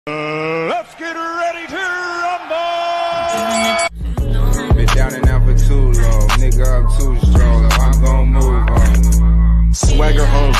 Let's get ready to rumble! Been down and out for too long. Nigga, I'm too strong. I'm gon' move on. Swagger on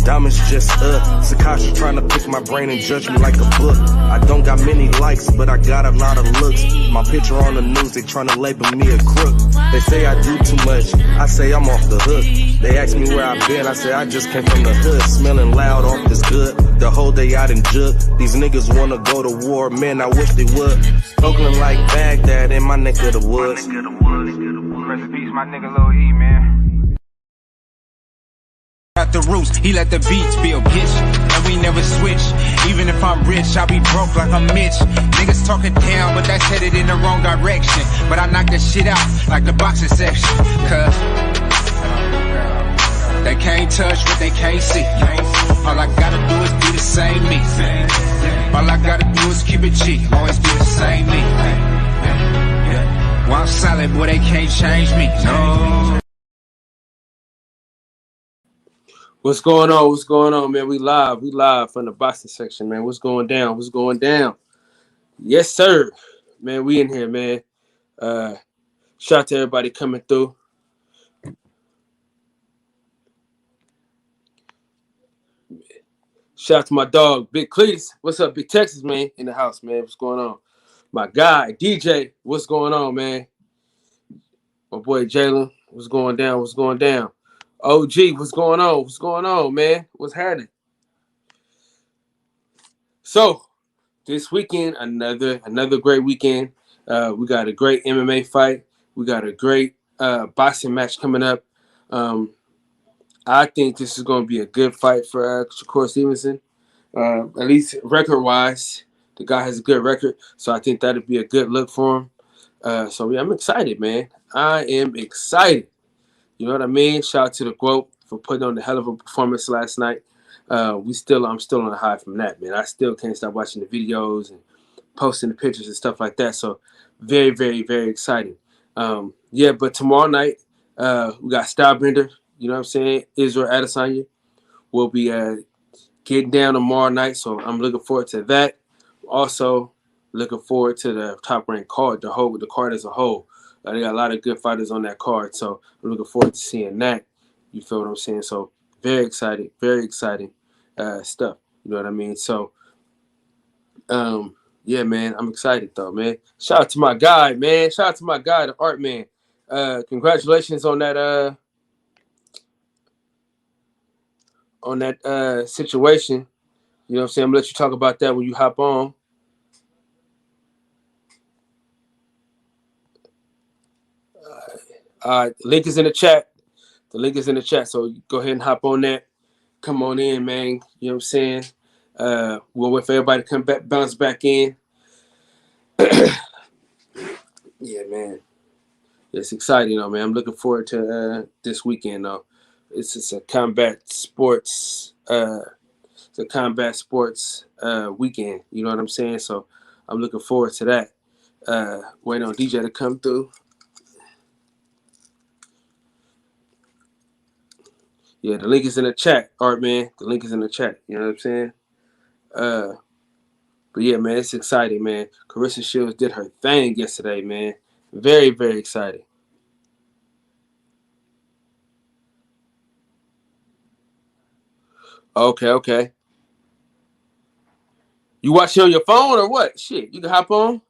diamonds just Sakasha trying to pick my brain and judge me like a book. I don't got many likes, but I got a lot of looks. My picture on the news, they trying to label me a crook. They say I do too much, I say I'm off the hook. They ask me where I've been, I say I just came from the hood. Smelling loud off this good, the whole day out in Jug. These niggas wanna go to war, man, I wish they would. Oakland like Baghdad in my neck of the woods. Rest in peace, my nigga Lil E, man. Out the roots, he let the beats feel bitch, and we never switch. Even if I'm rich, I'll be broke like I'm Mitch. Niggas talking down, but that's headed in the wrong direction. But I knock that shit out like the boxing section, cause they can't touch what they can't see. All I gotta do is be the same me. All I gotta do is keep it cheap, always be the same me. While I'm solid, boy, they can't change me. No. What's going on? What's going on, man? We live from the boxing section, man. What's going down? What's going down? Yes, sir. Man, we in here, man. Shout out to everybody coming through. Shout out to my dog, Big Cletus. What's up, Big Texas, man? In the house, man. What's going on? My guy, DJ. What's going on, man? My boy, Jalen. What's going down? What's going down? OG, what's going on? What's going on, man? What's happening? So, this weekend, another great weekend. We got a great MMA fight. We got a great boxing match coming up. I think this is going to be a good fight for Shakur Stevenson. At least record-wise, the guy has a good record. So, I think that'll be a good look for him. Yeah, I'm excited, man. I am excited. You know what I mean? Shout out to the GWOAT for putting on the hell of a performance last night. I'm still on a high from that, man. I still can't stop watching the videos and posting the pictures and stuff like that. So very, very, very exciting. But tomorrow night, we got Stylebender, you know what I'm saying? Israel Adesanya will be getting down tomorrow night. So I'm looking forward to that. Also looking forward to the top ranked card, the card as a whole. They got a lot of good fighters on that card, so I'm looking forward to seeing that. You feel what I'm saying? So very exciting stuff. You know what I mean? So, yeah, man, I'm excited though, man. Shout out to my guy, man. Shout out to my guy, the Art Man. Congratulations on that situation. You know what I'm saying? I'm gonna let you talk about that when you hop on. The link is in the chat. The link is in the chat. So go ahead and hop on that. Come on in, man. You know what I'm saying? We'll wait for everybody to come back, bounce back in. Yeah, man. It's exciting, though, man. I'm looking forward to this weekend, though. It's just a combat sports. It's a combat sports weekend. You know what I'm saying? So I'm looking forward to that. Waiting on DJ to come through. Yeah, the link is in the chat, Art Man. The link is in the chat. You know what I'm saying? But yeah, man, it's exciting, man. Carissa Shields did her thing yesterday, man. Very, very exciting. Okay. You watching on your phone or what? Shit, you can hop on.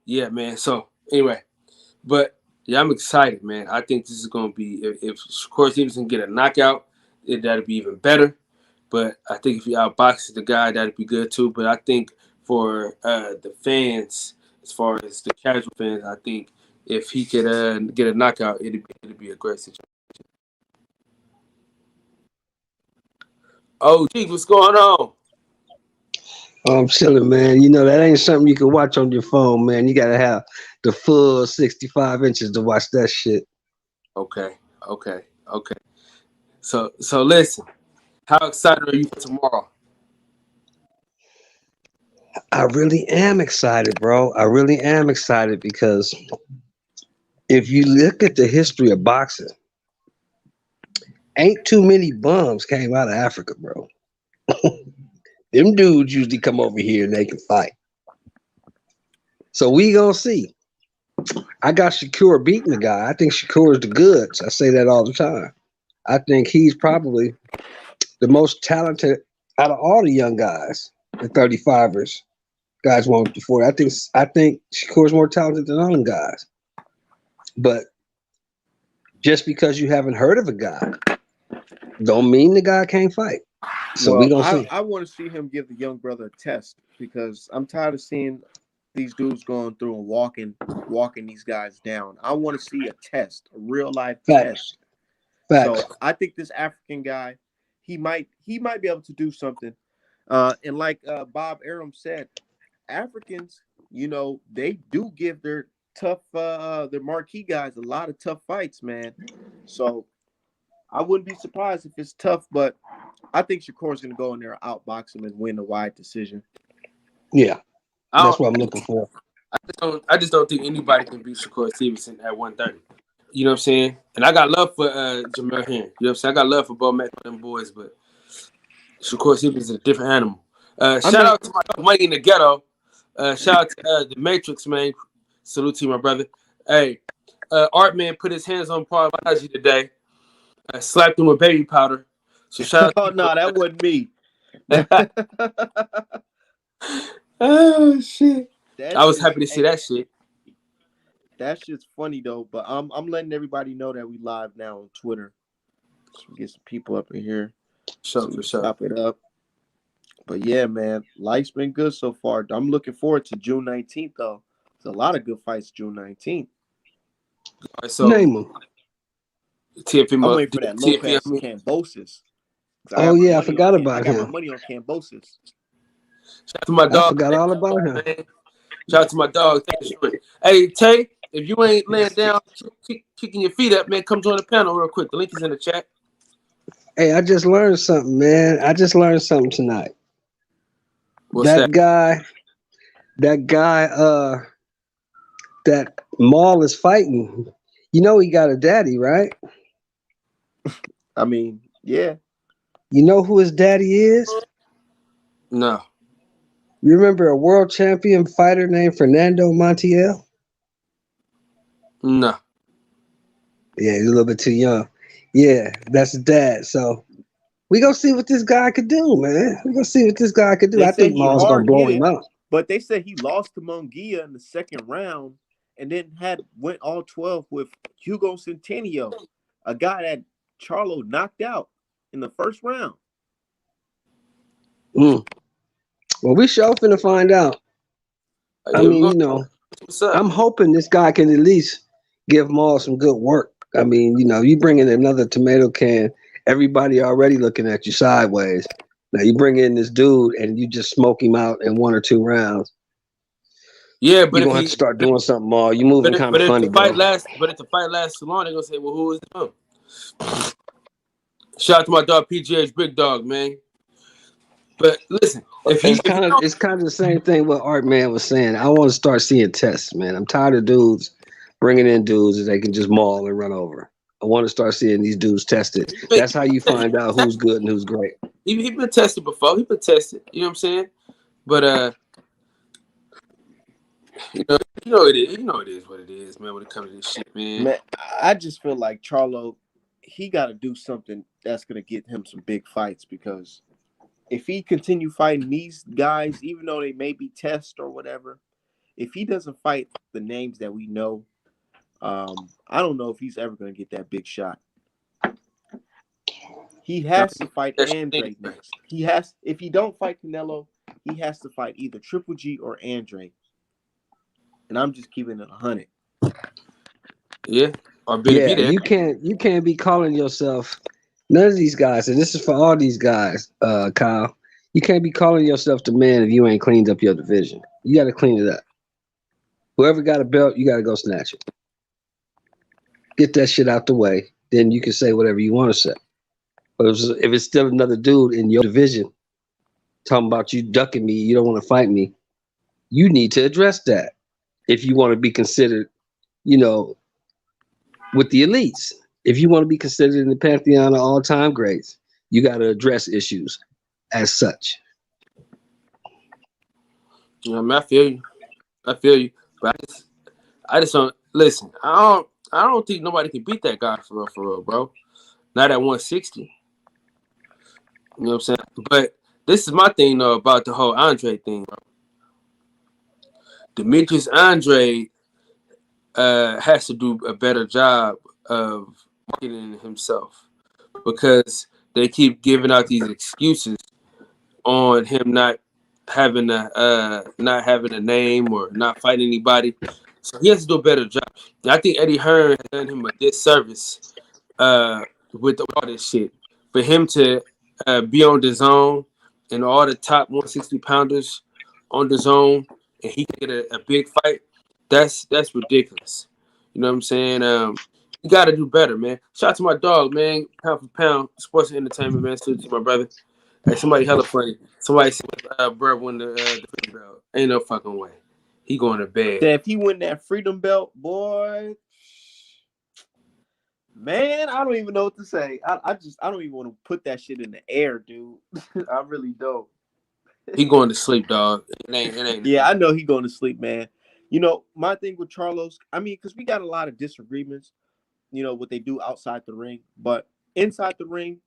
Yeah, man. So anyway, but yeah, I'm excited, man. I think this is gonna be if Shakur Stevenson get a knockout, that'd be even better. But I think if he outboxes the guy, that'd be good too. But I think for the fans, as far as the casual fans, I think if he could get a knockout, it'd be a great situation. Oh, gee, what's going on? I'm chilling, man. You know, that ain't something you can watch on your phone, man. You gotta have the full 65 inches to watch that shit. Okay. So listen, how excited are you for tomorrow? I really am excited, bro. I really am excited because if you look at the history of boxing, ain't too many bums came out of Africa, bro. Them dudes usually come over here and they can fight. So we gonna see. I got Shakur beating the guy. I think Shakur is the goods. I say that all the time. I think he's probably the most talented out of all the young guys, the 35ers, guys 1 to 4. I think Shakur's more talented than all them guys. But just because you haven't heard of a guy, don't mean the guy can't fight. So we gonna see. I want to see him give the young brother a test because I'm tired of seeing these dudes going through and walking these guys down. I want to see a test, a real life test. Facts. So I think this African guy, he might be able to do something. And like Bob Arum said, Africans, you know, they do give their their marquee guys a lot of tough fights, man. So I wouldn't be surprised if it's tough, but I think Shakur's going to go in there, outbox him, and win a wide decision. Yeah, that's what I'm looking for. I just don't think anybody can beat Shakur Stevenson at 130. You know what I'm saying? And I got love for Jamel Herring. You know what I'm saying? I got love for Bo Mack and them boys, but Shakur Stevenson is a different animal. Shout out to my Money in the Ghetto. Shout out to the Matrix, man. Salute to you, my brother. Hey, Art Man put his hands on Parvati today. Slapped him with baby powder. So shout out. Oh no, that wasn't me. Oh shit! I was happy to see that shit. That shit's funny though, but I'm letting everybody know that we live now on Twitter. So we get some people up in here. For sure. Chop it up. But yeah, man, life's been good so far. I'm looking forward to June 19th though. There's a lot of good fights June 19th. All right, so name them. I'm waiting for that Lopez Kambosos. Oh yeah, I forgot about him. I got my money on Kambosos. Shout out to my dog. I forgot all about him. Man. Shout out to my dog. Hey Tay, if you ain't laying down, kicking your feet up, man, come join the panel real quick. The link is in the chat. Hey, I just learned something, man. I just learned something tonight. What's that? That guy, that Maul is fighting. You know he got a daddy, right? I mean, yeah. You know who his daddy is? No. You remember a world champion fighter named Fernando Montiel? No. Yeah, he's a little bit too young. Yeah, that's his dad. So we gonna see what this guy could do, man. We gonna see what this guy could do. They I think Maul's gonna blow him out. But they said he lost to Munguia in the second round and then went all 12 with Hugo Centennial, a guy that Charlo knocked out in the first round. Well, we sure finna find out. I mean, you know, I'm hoping this guy can at least give Maul some good work. I mean, you know, you bring in another tomato can, everybody already looking at you sideways. Now you bring in this dude and you just smoke him out in 1 or 2 rounds. Yeah, but you're gonna have to start doing something more. You moving kind of funny, bro. But if the fight lasts too long, they're gonna say, "Well, who is him?" Shout out to my dog PGH, Big Dog, man. But listen, it's kind of the same thing what Art Man was saying. I want to start seeing tests, man. I'm tired of dudes bringing in dudes that they can just maul and run over. I want to start seeing these dudes tested. That's how you find out who's good and who's great. He been tested before. He been tested. You know what I'm saying? But you know it is. You know it is what it is, man. When it comes to this shit, man. I just feel like Charlo, he got to do something that's gonna get him some big fights, because if he continue fighting these guys, even though they may be tests or whatever, if he doesn't fight the names that we know, I don't know if he's ever gonna get that big shot. He has to fight Andre next. If he don't fight Canelo, he has to fight either Triple G or Andre. And I'm just keeping it 100. Yeah, or you can't be calling yourself none of these guys, and this is for all these guys, Kyle. You can't be calling yourself the man if you ain't cleaned up your division. You got to clean it up. Whoever got a belt, you got to go snatch it. Get that shit out the way. Then you can say whatever you want to say. But if it's still another dude in your division talking about you ducking me, you don't want to fight me, you need to address that if you want to be considered, you know, with the elites. If you want to be considered in the pantheon of all-time greats, you got to address issues as such. You know, I mean, I feel you, but I just don't listen. I don't think nobody can beat that guy for real, bro. Not at 160. You know what I'm saying? But this is my thing though about the whole Andre thing, bro. Demetrius Andre has to do a better job of marketing himself because they keep giving out these excuses on him not having a name or not fighting anybody. So he has to do a better job. And I think Eddie Hearn has done him a disservice with all this shit. For him to be on the zone and all the top 160 pounders on the zone and he can get a big fight, that's ridiculous. You know what I'm saying? You got to do better, man. Shout out to my dog, man. Pound for pound, sports and entertainment, man. Salute to my brother. Hey, somebody hella funny. Somebody said, "Bro, win the freedom belt." Ain't no fucking way. He going to bed. If he win that freedom belt, boy, man, I don't even know what to say. I don't even want to put that shit in the air, dude. I really don't. He going to sleep, dog. It ain't. Yeah, I know he going to sleep, man. You know, my thing with Charlos, I mean, because we got a lot of disagreements, you know, what they do outside the ring. But inside the ring,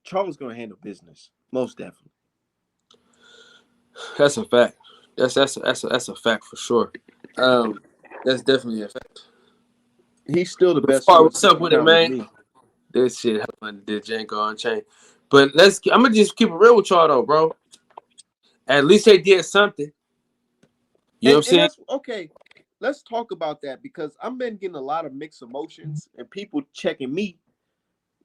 Charles going to handle business, most definitely. That's a fact. That's a fact for sure. That's definitely a fact. He's still the best. What's up with it, man? This shit happened to Django Unchained. But I'm gonna just keep it real with y'all though, bro. At least they did something. You know what I'm saying? Okay, let's talk about that because I've been getting a lot of mixed emotions and people checking me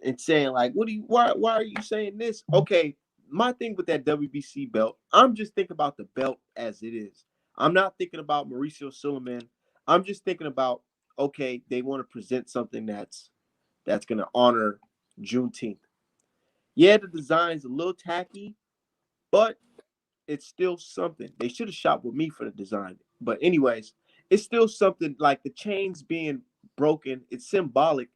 and saying like, why are you saying this? Okay, my thing with that WBC belt, I'm just thinking about the belt as it is. I'm not thinking about Mauricio Suleiman. I'm just thinking about, okay, they want to present something that's going to honor Juneteenth. Yeah, the design's a little tacky, but it's still something. They should have shot with me for the design. But anyways, it's still something like the chains being broken. It's symbolic,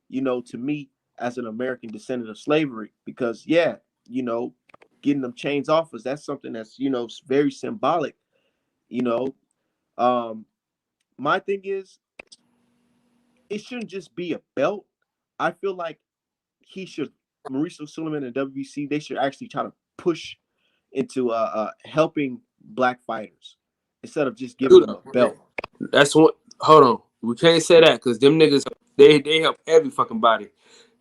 you know, to me as an American descendant of slavery. Because, yeah, you know, getting them chains off us, that's something that's, you know, very symbolic, you know. My thing is, it shouldn't just be a belt. I feel like Mauricio Suleiman and WBC, they should actually try to push into helping black fighters instead of just giving them a belt. That's what. Hold on, we can't say that because them niggas they help every fucking body.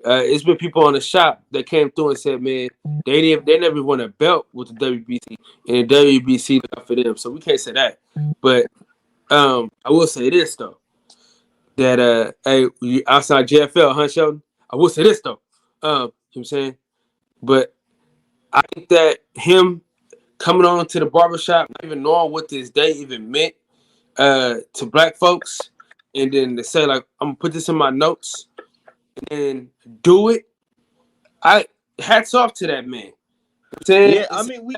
It's been people on the shop that came through and said, man, they never won a belt with the WBC and the WBC got for them. So we can't say that. But I will say this though, that hey, outside JFL, huh, Sheldon? I will say this though, you know what I'm saying, but I think that him coming on to the barbershop, not even knowing what this day even meant to black folks, and then to say like, I'm gonna put this in my notes and do it. Hats off to that man. You know yeah, I mean we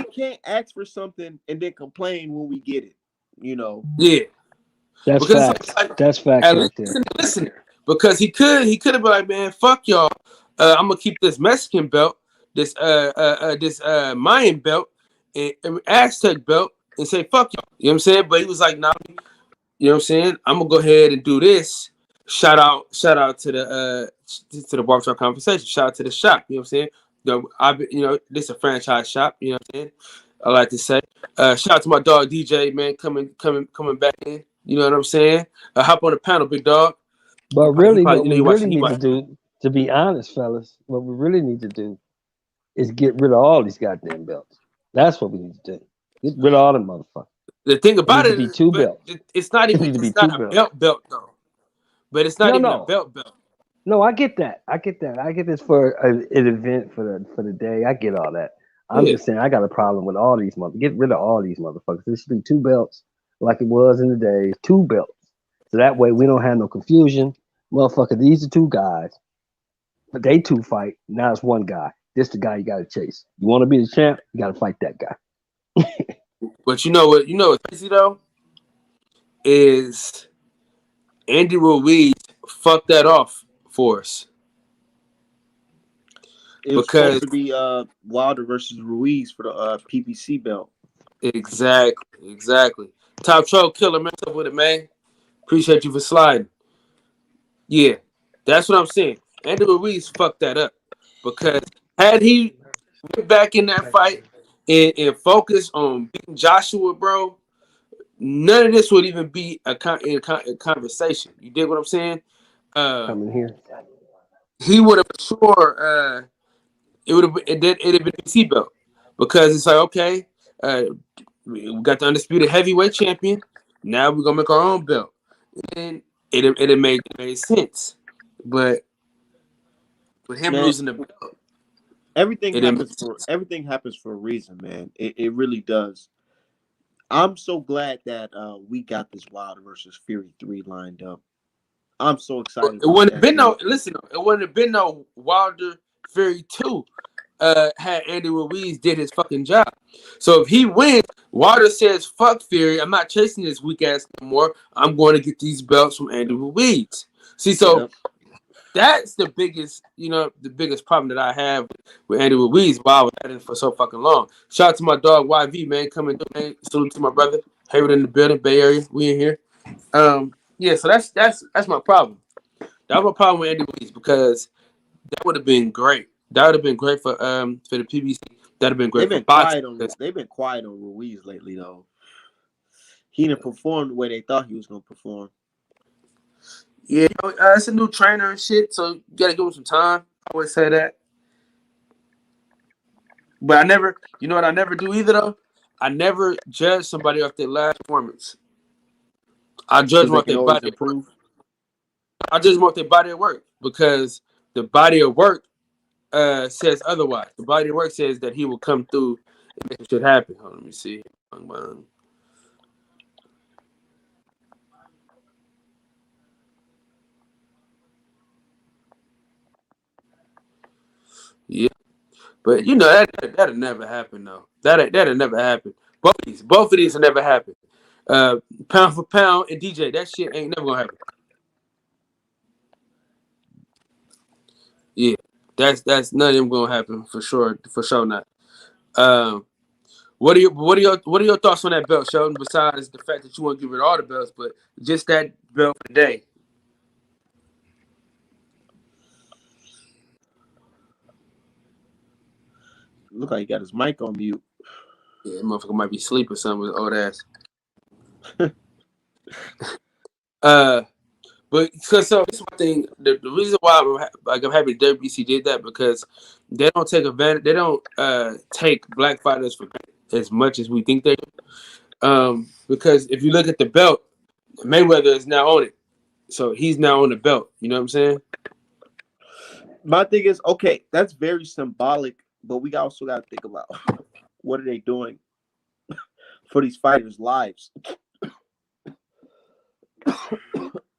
can't ask for something and then complain when we get it. You know. Yeah. That's facts. That's facts right there. Listen, because he could have been like, man, fuck y'all. I'm gonna keep this Mexican belt, this Mayan belt, and Aztec belt, and say fuck y'all. You know what I'm saying? But he was like, nah, you know what I'm saying? I'm gonna go ahead and do this. Shout out to the barbershop conversation. Shout out to the shop. You know what I'm saying? This is a franchise shop. You know what I'm saying? I like to say. Shout out to my dog DJ, man, coming back in. You know what I'm saying? Hop on the panel, big dog. But really, what we really need to do, to be honest, fellas, what we really need to do is get rid of all these goddamn belts. That's what we need to do. Get rid of all them motherfuckers. The thing about it is, two belts. It's not even a belt though. But it's not even a belt. No, I get that. I get this for an event for the day. I get all that. I'm just saying I got a problem with all these motherfuckers. Get rid of all these motherfuckers. There should be two belts like it was in the days. Two belts. So that way we don't have no confusion. Motherfucker, these are two guys. But they two fight. Now it's one guy. This the guy you gotta chase. You want to be the champ, you gotta fight that guy. But you know what's crazy though? Is Andy Ruiz fucked that off for us. It was Because supposed to be Wilder versus Ruiz for the PBC belt. exactly. Top Troll Killer, man, what's up with it, man? Appreciate you for sliding. Yeah, that's what I'm saying. Andy Ruiz fucked that up because had he went back in that fight and focused on beating Joshua, bro, none of this would even be a conversation. You dig what I'm saying? Coming here. He would have sure it'd have been a seatbelt because it's like, okay, we got the undisputed heavyweight champion. Now we're gonna make our own belt, and it made sense. But with him losing the belt, everything happens for a reason, man. It really does. I'm so glad that we got this Wilder versus Fury 3 lined up. I'm so excited. It wouldn't have been no. Listen, it wouldn't have been no Wilder Fury 2. Had Andy Ruiz did his fucking job. So if he wins, Wilder says, "Fuck Fury, I'm not chasing this weak ass no more. I'm going to get these belts from Andy Ruiz." See, so that's the biggest, the biggest problem that I have with Andy Ruiz. Why I was at it for so fucking long. Shout out to my dog YV, man, coming through, man. Salute to my brother Hayward in the building, Bay Area. We in here. Yeah, so that's my problem. That was my problem with Andy Ruiz because that would have been great. That would have been great for the PBC. That'd have been great for boxing. They've been quiet on Ruiz lately, though. He didn't perform the way they thought he was gonna perform. Yeah, it's a new trainer and shit, so you gotta give him some time. I always say that. But I never do either though? I never judge somebody off their last performance. I judge them off their body of work. I judge them off their body of work because the body of work says otherwise. The body of work says that he will come through and make shit happen. Hold on, let me see. Yeah, but that'll never happen though. That'll never happen. Both of these will never happen. Pound for pound and DJ, that shit ain't never gonna happen. Yeah, that's none of them gonna happen for sure not. What are your thoughts on that belt, Sheldon? Besides the fact that you want to give it all the belts, but just that belt today. Look like he got his mic on mute. Yeah, that motherfucker might be asleep or something with old ass. But because so this one thing, the reason why I'm happy WBC did that because they don't take advantage. They don't take black fighters for as much as we think they do. Because if you look at the belt, Mayweather is now on it, so he's now on the belt. You know what I'm saying? My thing is, okay, that's very symbolic, but we also got to think about what are they doing for these fighters' lives.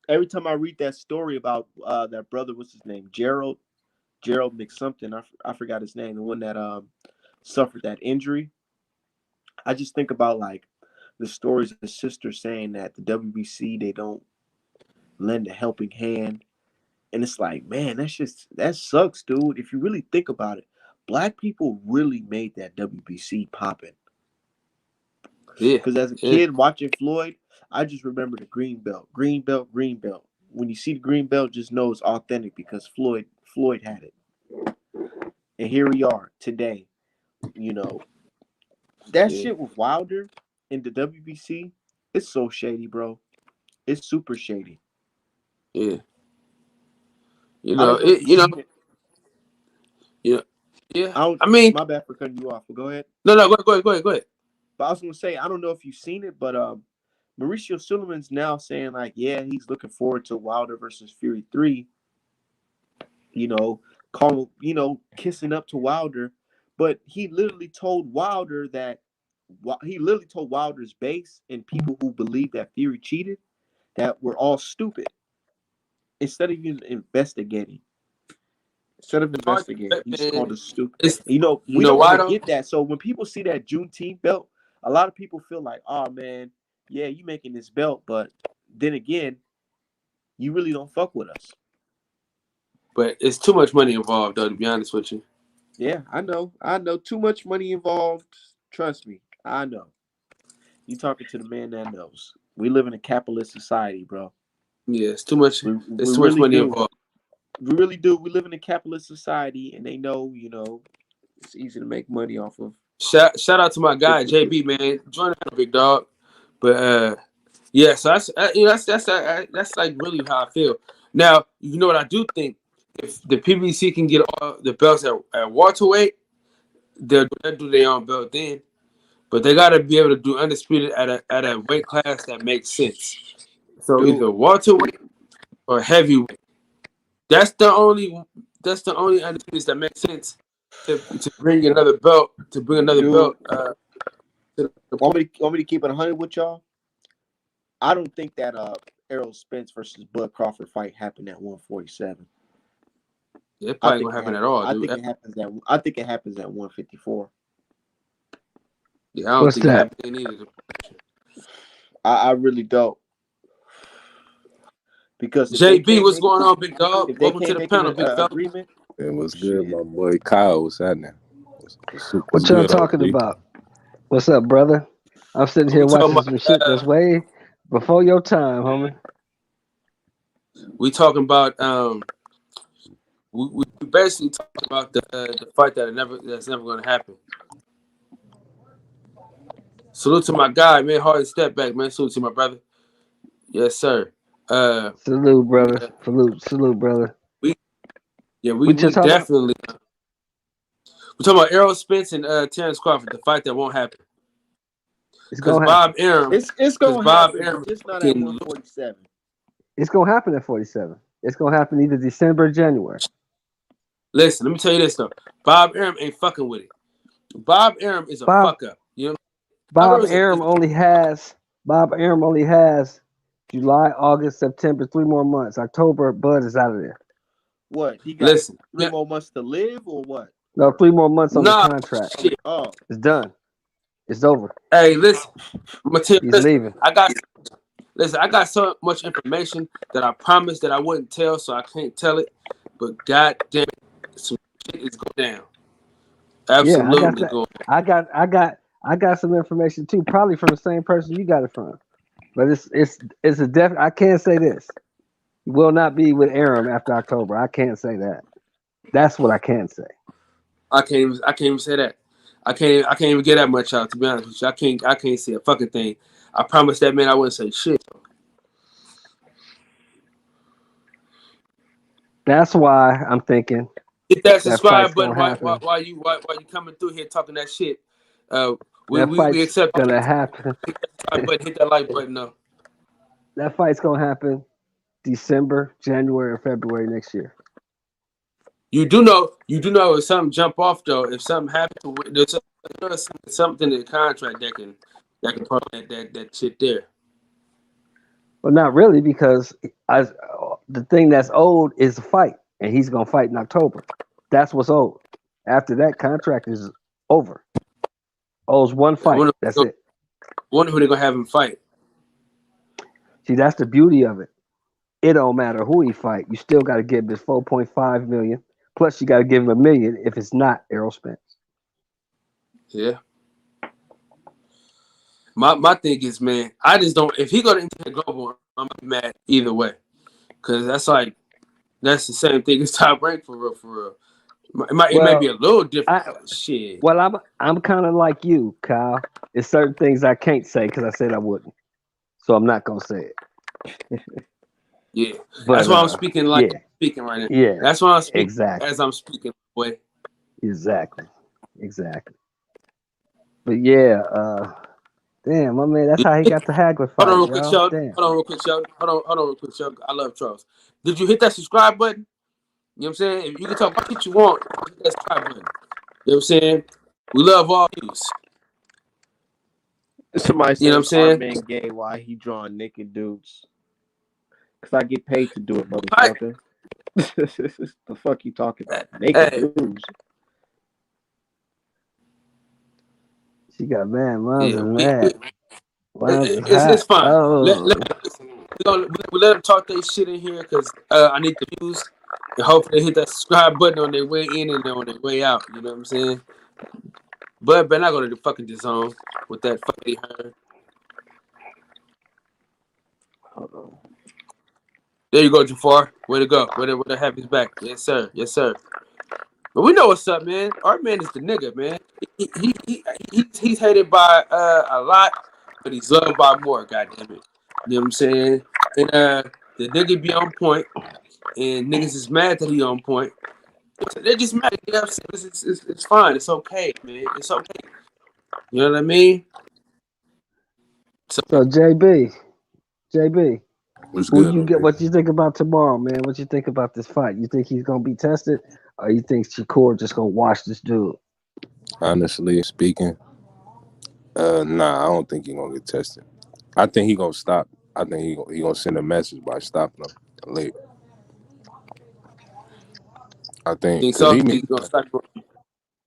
Every time I read that story about that brother, what's his name? Gerald McSomething. I forgot his name. The one that suffered that injury. I just think about like the stories of his sister saying that the WBC, they don't lend a helping hand. And it's like, man, that sucks, dude. If you really think about it, black people really made that WBC popping. Yeah. Because as a kid watching Floyd, I just remember the green belt. When you see the green belt, just know it's authentic because Floyd had it. And here we are today. That shit with Wilder in the WBC, it's so shady, bro. It's super shady. Yeah. Yeah. I mean, my bad for cutting you off, but go ahead. No, go ahead. But I was gonna say, I don't know if you've seen it, but Mauricio Suleiman's now saying like, yeah, he's looking forward to Wilder versus Fury 3. Kissing up to Wilder, but he literally told Wilder's base and people who believe that Fury cheated that we're all stupid. Instead of even investigating. He's called us stupid. We don't get that. So when people see that Juneteenth belt, a lot of people feel like, oh man, yeah, you making this belt, but then again, you really don't fuck with us. But it's too much money involved, though, to be honest with you. Yeah, I know. Too much money involved. Trust me, I know. You talking to the man that knows. We live in a capitalist society, bro. Yeah, it's too much. We It's too much really money do. involved. We really do. We live in a capitalist society, and they know, it's easy to make money off of. Shout out to my guy JB, man. Join the big dog. But yeah, so that's like really how I feel. Now, you know what I do think? If the PBC can get all the belts at welterweight, they'll do their own belt then. But they got to be able to do undisputed at a weight class that makes sense. So either welterweight or heavyweight. That's the only undisputed that makes sense to bring another belt. Want me to keep it 100 with y'all? I don't think that Errol Spence versus Bud Crawford fight happened at 147. Yeah, it probably won't happen at all. I think it happens at 154. Yeah, I don't think that either. I really don't. Because JB, what's going on, big dog? Welcome to the panel, big dog. It was good, my boy Kyle. What's happening? What y'all talking about? What's up, brother? I'm sitting here watching some shit that's way before your time, homie. We talking about we basically talking about the fight that's never going to happen. Salute to my guy, man. Hard step back, man. Salute to my brother. Yes, sir. Salute, brother. Salute, brother. We definitely. We're talking about Errol Spence and Terrence Crawford, the fight that won't happen. Because Bob Arum, it's going to happen. It's not at 147. It's going to happen at 47. It's going to happen either December or January. Listen, let me tell you this though. Bob Arum ain't fucking with it. Bob Arum is a fuck up. You know. Bob Arum only has July, August, September, 3 more months. October, Bud is out of there. What? He got 3 more months to live or what? No, 3 more months on the contract. Shit. Oh, it's done. It's over. Hey, listen. He's leaving. I got so much information that I promised that I wouldn't tell, so I can't tell it. But goddamn, some shit is going down. Absolutely going down. I got some information too, probably from the same person you got it from. But it's a definite. I can't say this. He will not be with Arum after October. I can't say that. That's what I can say. I can't even say that. I can't even get that much out, to be honest with you. I can't say a fucking thing. I promised that man I wouldn't say shit. That's why I'm thinking. Hit that subscribe button while you coming through here talking that shit. We accept gonna happen. Hit that like button though. That fight's gonna happen December, January, or February next year. You do know if something jump off though, if something happens, there's something in the contract that can put that shit there. Well, not really, because the thing that's owed is a fight, and he's gonna fight in October. That's what's owed. After that, contract is over. Owes one fight. That's it. Wonder who they're gonna have him fight. See, that's the beauty of it. It don't matter who he fight. You still got to give him his $4.5 million. Plus, you got to give him $1 million if it's not Errol Spence. Yeah. My thing is, man, I just don't. If he go to Internet Global, I'm mad either way, because that's the same thing as Top Rank for real. It may be a little different. Shit. Well, I'm kind of like you, Kyle. There's certain things I can't say because I said I wouldn't, so I'm not gonna say it. Yeah, but, that's why I'm speaking speaking right now. Yeah, that's why I'm speaking exactly as I'm speaking. Boy. Exactly. But yeah, damn, my man, that's how he got the Hagler fight. Hold on real quick, show. I love Charles. Did you hit that subscribe button? You know what I'm saying? If you can talk about what you want, hit that subscribe button. You know what I'm saying? We love all views. Somebody said, you know what I'm saying? Man gay, why he drawing naked dudes? Because I get paid to do it, motherfucker. The fuck you talking about? Naked dudes. She got mad. Mine was mad. It's fine. Oh. we let them talk their shit in here because I need the views. And hopefully they hit that subscribe button on their way in and on their way out. You know what I'm saying? But better not go to the fucking DAZN with that fucking her. Hold on. There you go, Jafar. Way to go. Way to have his back. Yes, sir. Yes, sir. But we know what's up, man. Our man is the nigga, man. He's hated by a lot, but he's loved by more. Goddamn it. You know what I'm saying? And the nigga be on point, and niggas is mad that he on point. They're just mad. You know what I'm saying? It's fine. It's okay, man. It's okay. You know what I mean? So JB, What's what good? you get? What you think about tomorrow, man? What you think about this fight? You think he's gonna be tested, or you think Shakur just gonna watch this dude? Honestly speaking, nah, I don't think he's gonna get tested. I think he gonna stop. I think he gonna send a message by stopping him late. I think so. he He's gonna start.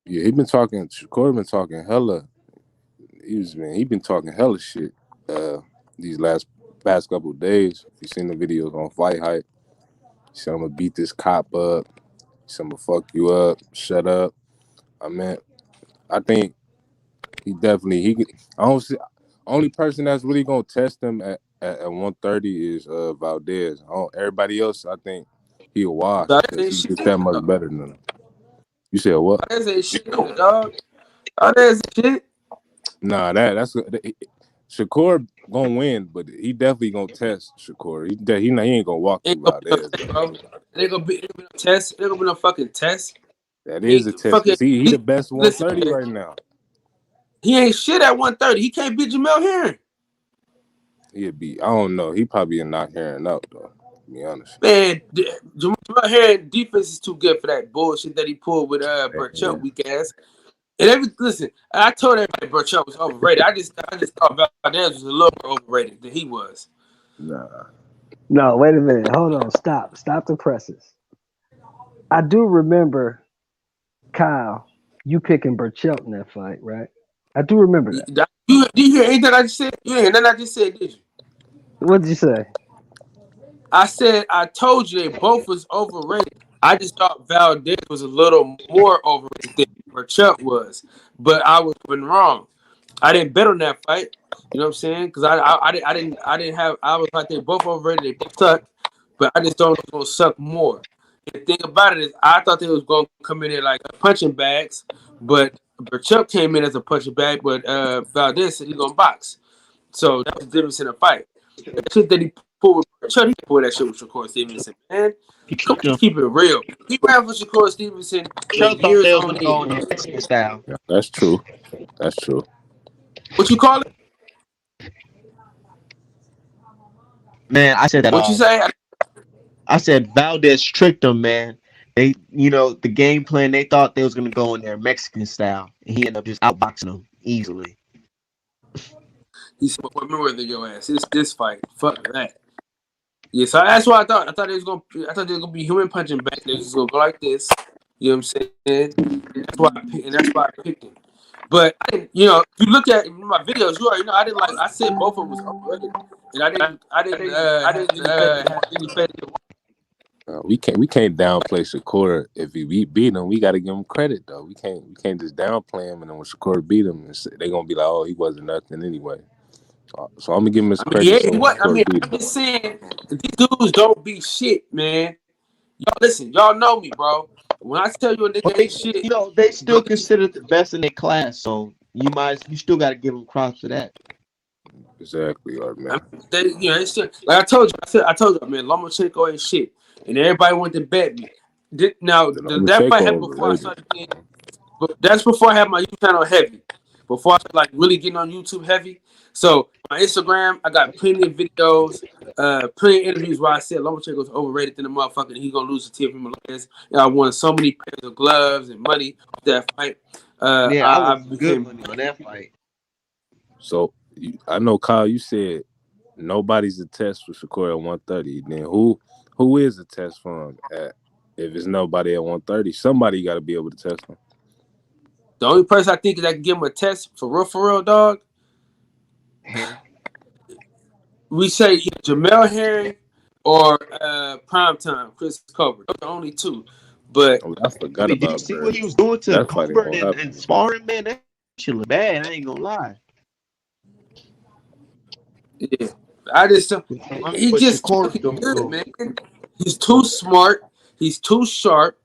Yeah, he been talking. Shakur been talking hella. He been talking hella shit. These past couple of days. You seen the videos on Fight Hype. He said I'm gonna beat this cop up. He said I'm gonna fuck you up. Shut up. I think he definitely I don't see. Only person that's really gonna test him at 130 is Valdez. Everybody else, I think he'll wash because he's just that much better than him. You said what? Valdez ain't shit, dog. Valdez shit. Nah, that's Shakur gonna win, but he definitely gonna test Shakur. He ain't gonna walk through Valdez. They're gonna be no test. They're gonna be no fucking test. That is a test. He the best 130 right now. He ain't shit at 130. He can't beat Jamel Herring. He'll be. I don't know. He probably not Herring out though. To be honest. Man, Jamel Herring defense is too good for that bullshit that he pulled with Burchell weak ass. And listen, I told everybody Burchell was overrated. I just thought Valdez was a little more overrated than he was. Nah. No, wait a minute. Hold on. Stop the presses. I do remember, Kyle, you picking Burchell in that fight, right? I do remember that. You hear anything I just said? You didn't hear nothing I just said, did you? What did you say? I said I told you they both was overrated. I just thought Valdez was a little more overrated than Burchell was, but I was wrong. I didn't bet on that fight. You know what I'm saying? Because I didn't have. I was like they both overrated. They both suck, but I just thought it was gonna suck more. And the thing about it is, I thought they was gonna come in there like punching bags, but Burchell came in as a punching bag, but Valdez said he's gonna box. So that was the difference in the fight. The shit that he pulled with Burchell, he pulled that shit with Shakur Stevenson, man. Keep it real. He ran for Shakur Stevenson for years on end. Style. Yeah, that's true. That's true. What you call it? Man, I said that. What you say? I said Valdez tricked them, man. They, the game plan, they thought they was gonna go in there Mexican style, and he ended up just outboxing them easily. He said, "What Mayweather your ass? It's this fight. Fuck that." Yeah, so that's what I thought. I thought they was gonna be human punching back. They was just gonna go like this. You know what I'm saying? And that's why I picked him. But I didn't, if you look at my videos, you already know I didn't like. I said both of them was overrated, and I didn't have any faith. We can't downplay Shakur. If we beat him, we got to give him credit though. We can't just downplay him, and then when Shakur beat him, they're gonna be like, oh, he wasn't nothing anyway. So I'm gonna give him his credit. I'm just saying these dudes don't be shit, man. Y'all listen, y'all know me, bro. When I tell you a nigga ain't shit, they still considered the best in their class, so you still got to give them props for that. Exactly, man. It's still, like I told you, man, Lomachenko ain't shit, and everybody wanted to bet me. That fight happened before I started getting, but that's before I had my YouTube channel heavy. Before I started like really getting on YouTube heavy. So my Instagram, I got plenty of videos, plenty of interviews where I said Lomachenko's overrated than the motherfucker, and he's gonna lose to Teofimo Lopez. I won so many pairs of gloves and money off that fight. I became good money on that fight. So I know, Kyle, you said nobody's a test for Shakur at 130. Then who is a test for him if it's nobody at 130? Somebody got to be able to test him. The only person I think that can give him a test for real, dog. we say either Jamel Herring or Primetime Chris Colbert. Those are the only two. But Oh, I forgot Did you about see that. what he was doing to That fight ain't Colbert gonna happen. and sparring, man? That shit look bad. I ain't gonna lie. yeah, I just he But just Shakur fucking still good, go. man. He's too smart. He's too sharp.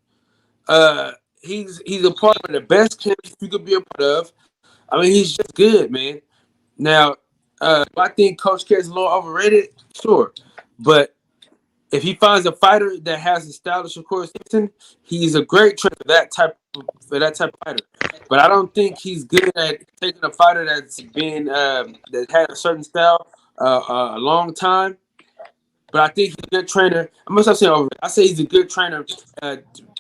He's a part of the best camps you could be a part of. I mean, he's just good, man. Now, I think Coach K is a little overrated, sure, but if he finds a fighter that has the style of Shakur Stevenson, he's a great trainer for that type of fighter. But I don't think he's good at taking a fighter that's been that had a certain style a long time. But I think he's a good trainer. I'm not saying over. I say he's a good trainer,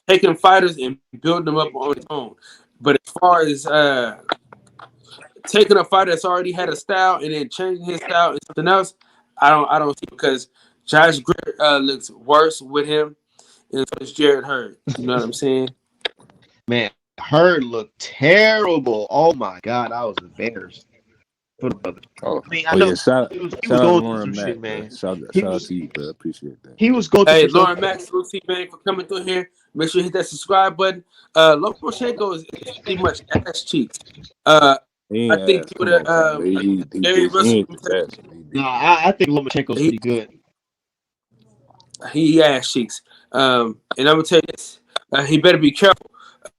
taking fighters and building them up on his own. But as far as taking a fighter that's already had a style and then changing his style and something else, I don't see, because Josh Greer looks worse with him, and so does Jared Hurd. You know what I'm saying? Man, Hurd looked terrible. Oh my god, I was embarrassed for the brother. Oh, I mean, I know yeah. Shout he was out going through Lauren some Mack, shit, man. man. Shout He out was to you, bro. Appreciate that. he was going through Hey, some Lauren stuff. Max, Lucy, man, for coming through here. Make sure you hit that subscribe button. Lomachenko is pretty much ass cheeks. He I ain't think ass. he would Come on, have. man. He Gary he Russell, ain't the best. No, I think Lomachenko's he pretty good. ass cheeks. And I'm gonna tell you this: he better be careful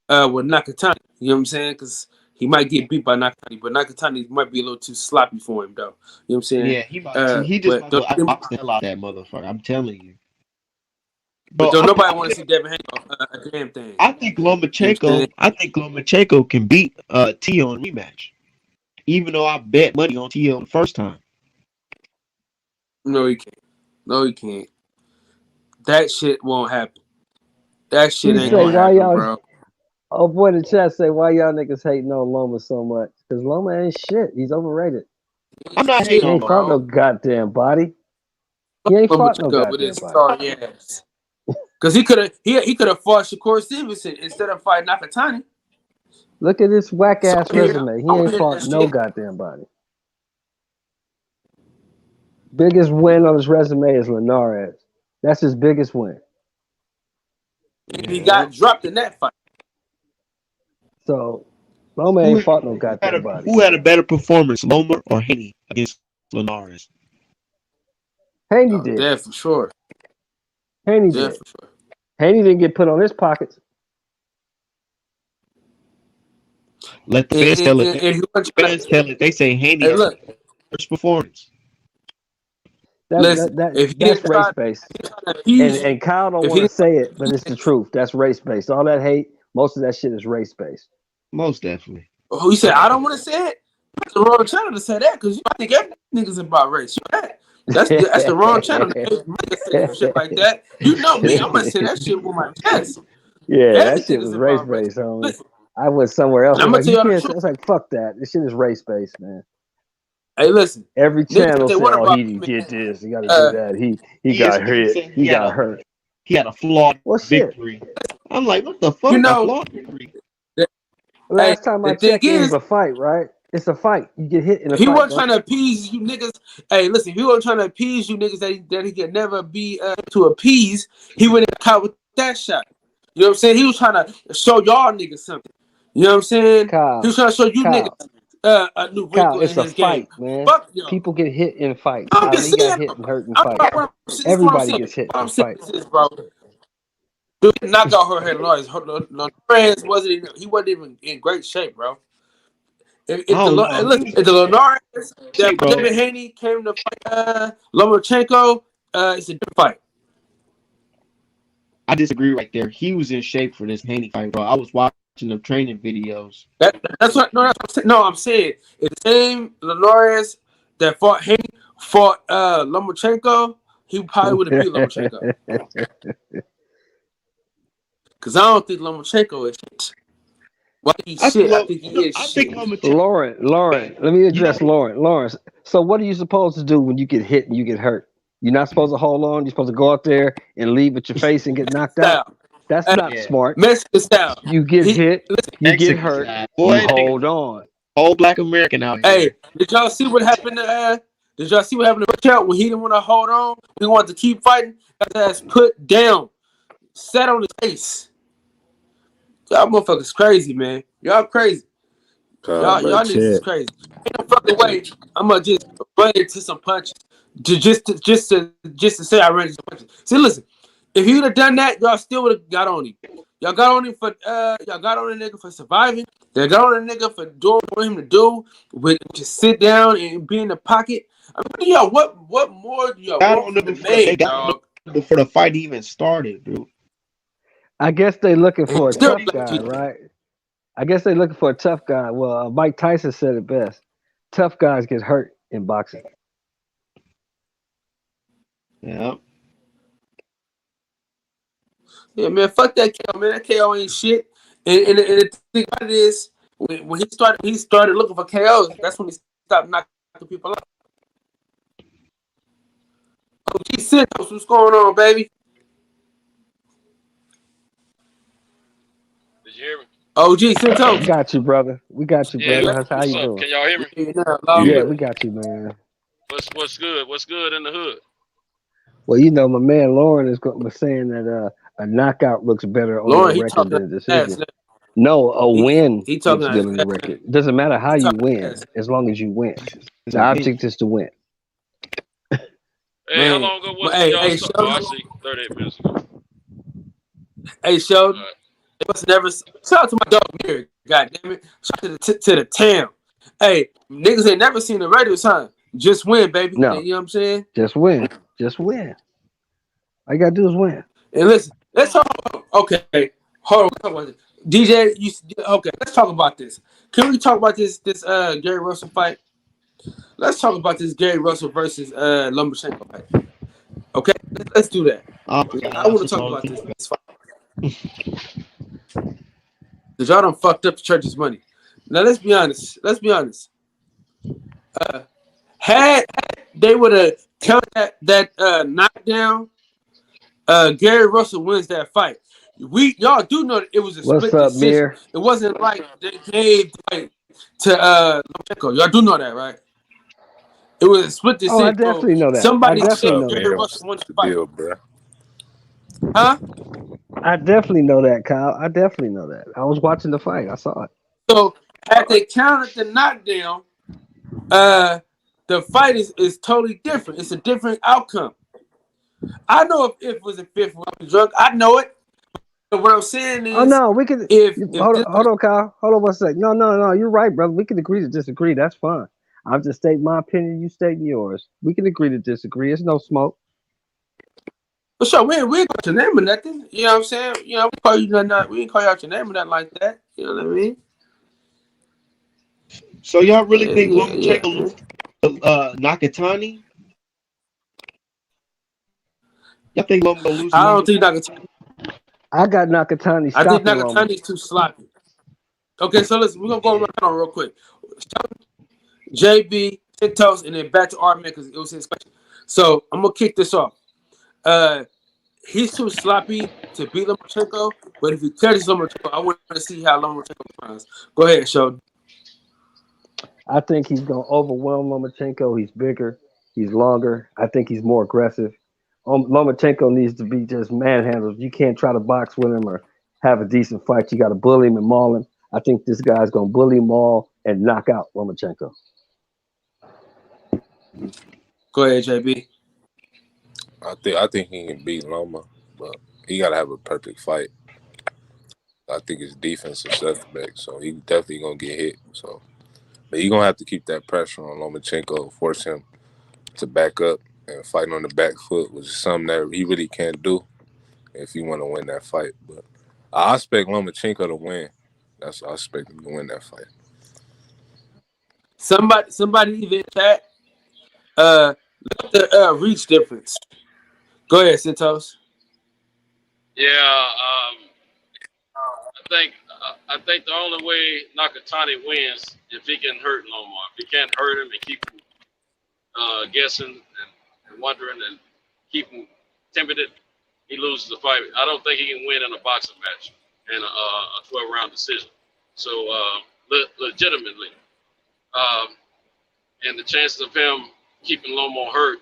with Nakatani. You know what I'm saying? Because he might get beat by Nakatani, but Nakatani might be a little too sloppy for him, though. You know what I'm saying? Yeah, he just might go outbox the hell out of that motherfucker. I'm telling you. But Bro, don't nobody want to see Devin Hancock a damn thing. I think You know what I'm saying? Lomachenko can beat T on rematch. Even though I bet money on T on the first time. No, he can't. No, he can't. That shit won't happen. That shit You ain't say gonna why happen, y'all? bro. Oh boy, the chat say why y'all niggas hating on Loma so much? Because Loma ain't shit. He's overrated. I'm not Shit, hating He on ain't him. fought no goddamn body. He ain't fought no With goddamn his body. sorry ass. Because he could have fought Shakur Stevenson instead of fighting Nakatani. Look at this whack ass So, yeah, resume. He I wanna ain't hear fought that no shit. goddamn body. Biggest win on his resume is Linares. That's his biggest win. And he got dropped in that fight. So Loma ain't fought no goddamn body. Who had a better performance, Loma or Haney against Linares? Haney did. That for sure. Haney That did. for sure. Haney didn't get put on his pockets. Let the And, fans tell it. and he wasn't trying to, They say Haney hey, had look, the first performance. listen, if he That's didn't race try based. to appease you, And Kyle don't if want he to say it, but it's the truth. That's race based. All that hate, most of that shit is race based. Most definitely. he said, I don't want to say it. That's the wrong channel to say that, because I think every nigga's about race. You know that? That's the wrong channel to say some shit like that. You know me, I'm gonna say that shit with my chest. Yeah, that shit Everything was is race about race. based, homie. Listen, I went somewhere else. and I'm It's gonna like tell you y'all the can't. Say, truth. it's like fuck that. This shit is race based, man. Hey, listen, Every niggas if channel they say, want "Oh, about he me, did man. this. He got to do that. He got ESPN hit. said He got hurt." he had a flawed Well, shit. victory. I'm like, what the fuck? You A know, flawed victory? Last time I the thing checked, it was is, a fight, right? It's a fight. You get hit in a he fight. wasn't trying to appease you niggas. Hey, listen, he wasn't trying to appease you niggas that he could never be to appease. He went and caught with that shot. You know what I'm saying? He was trying to show y'all niggas something. You know what I'm saying? Kyle, He was trying to show you Kyle, niggas a new Kyle, wrinkle in it's a his game. fight, man. Fuck y'all. People get hit in fights. I'm Ali just got saying, hit bro. and hurt in fights. This is what I'm Everybody saying. gets hit What in I'm saying fights. is, bro, dude didn't knock out her head. Linares wasn't even in great shape, bro. If the Linares that bro. Devin Haney came to fight Lomachenko, it's a different fight. I disagree right there. He was in shape for this Haney fight, bro. I was watching the training videos. That's what I'm saying. No, I'm saying if the same Linares that fought Haney fought Lomachenko, he probably would have beat Lomachenko. Because I don't think Lomachenko is shit. Why he's shit? I think he is shit. Lauren, let me address Lauren. Lawrence, so what are you supposed to do when you get hit and you get hurt? You're not supposed to hold on. You're supposed to go out there and leave with your face and get knocked out. That's not smart. Mexican style. You get hit, you get hurt, Boy, you hold on. whole black American out here. Hey, did y'all see what happened to Did y'all see what happened to Richard when he didn't want to hold on? He wanted to keep fighting. Got his ass put down, sat on his face. Y'all motherfuckers crazy, man. Y'all crazy. Y'all niggas is crazy. Ain't no fucking way I'm gonna just run into some punches just to say I ran into some punches. See, listen, if he would have done that, y'all still would have got on him. Y'all got on him for y'all got on a nigga for surviving. They got on a nigga for doing what him to do, with just sit down and be in the pocket. I mean, y'all, what more do y'all want from the man, dog? Before the fight even started, dude. I guess they looking for a Still tough guy, right? I guess they're looking for a tough guy. Well, Mike Tyson said it best. Tough guys get hurt in boxing. Yeah. Yeah, man, fuck that KO, man. That KO ain't shit. And the thing about it is, when he started looking for KOs, that's when he stopped knocking people out. OG Santos, what's going on, baby? Did you hear me? OG Santos. We got you, brother. We got you, Yeah. brother. How What's you up? doing? Can y'all hear me? Yeah, we got you, man. What's good? What's good in the hood? Well, you know, my man Lauren was saying that a knockout looks better on Lauren, the he record talking than a ass. decision. No, a win He talking looks ass. good on the record. It doesn't matter how you win, ass. as long as you win. The object is to win. Hey, Man. how long ago was Well, it y'all hey, started? Oh, I see. 38 minutes ago. Hey, Sheldon. Right. It must never. Shout out to my dog Mary. God damn it. Shout out to the town. Hey, niggas ain't never seen the radio sign. Just win, baby. No. You know what I'm saying? Just win. Just win. All you gotta do is win. And listen, let's talk. Okay, hold on. Talk about this. DJ, okay? Let's talk about this. Can we talk about this Gary Russell fight? Let's talk about this Gary Russell versus Lomachenko fight. Okay, let's do that. I want to talk about this fight. Because y'all done fucked up the church's money. Now let's be honest. Had they would have counted that knockdown, Gary Russell wins that fight. Y'all do know that it was a split decision. Mir? It wasn't like they gave the fight to Lomachenko. Y'all do know that, right? It was a split decision. Oh, I definitely know that. Somebody I definitely said know Gary that. Russell won the fight. Deal, bro. Huh? I definitely know that, Kyle. I definitely know that. I was watching the fight. I saw it. So had they counted the knockdown, the fight is totally different. It's a different outcome. I know if it was a fifth round drug, I know it. But what I'm saying is, oh no, we can. Hold this, on, Kyle. Hold on one second. No. You're right, brother. We can agree to disagree. That's fine. I'm just stating my opinion. You stating yours. We can agree to disagree. It's no smoke. for sure, we ain't got your name or nothing. You know what I'm saying? You know, we call you nothing. We ain't call you out your name or nothing like that. You know what I mean? So y'all really think Lomachenko Nakatani? Y'all think Lomachenko lose? I don't think Nakatani. I got Nakatani. I think Nakatani is too sloppy. Okay, so listen, we're gonna go around real quick. JB, Santos, and then back to Artman because it was his question. So I'm gonna kick this off. He's too sloppy to beat Lomachenko, but if he catches Lomachenko, I want to see how Lomachenko runs. Go ahead, Sheldon. I think he's gonna overwhelm Lomachenko. He's bigger. He's longer. I think he's more aggressive. Lomachenko needs to be just manhandled. You can't try to box with him or have a decent fight. You got to bully him and maul him. I think this guy's gonna bully, maul, and knock out Lomachenko. Go ahead, JB. I think he can beat Loma, but he gotta have a perfect fight. I think his defense is suspect, so he definitely gonna get hit. So, but he gonna have to keep that pressure on Lomachenko, force him to back up and fight on the back foot, which is something that he really can't do if he want to win that fight. But I expect Lomachenko to win. I expect him to win that fight. Somebody even chat. Look at the reach difference. Go ahead, Santos. Yeah, I think the only way Nakatani wins if he can hurt Loma. If he can't hurt him and keep him guessing and wondering and keep him timid, he loses the fight. I don't think he can win in a boxing match in a 12-round decision. So legitimately, and the chances of him keeping Loma hurt.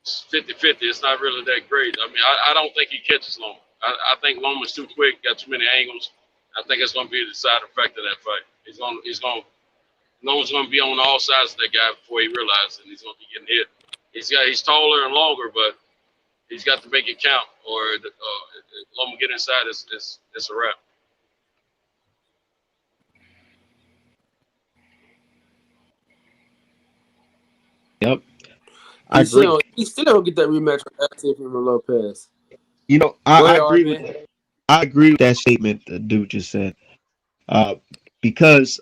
50-50. It's not really that great. I mean, I don't think he catches Loma. I think Loma's too quick, got too many angles. I think it's going to be the side effect of that fight. Loma's going to be on all sides of that guy before he realizes it, and he's going to be getting hit. He's taller and longer, but he's got to make it count, or Loma get inside, it's a wrap. Yep. I agree. He still don't get that rematch with Teofimo Lopez. You know, I agree with that statement the dude just said. Because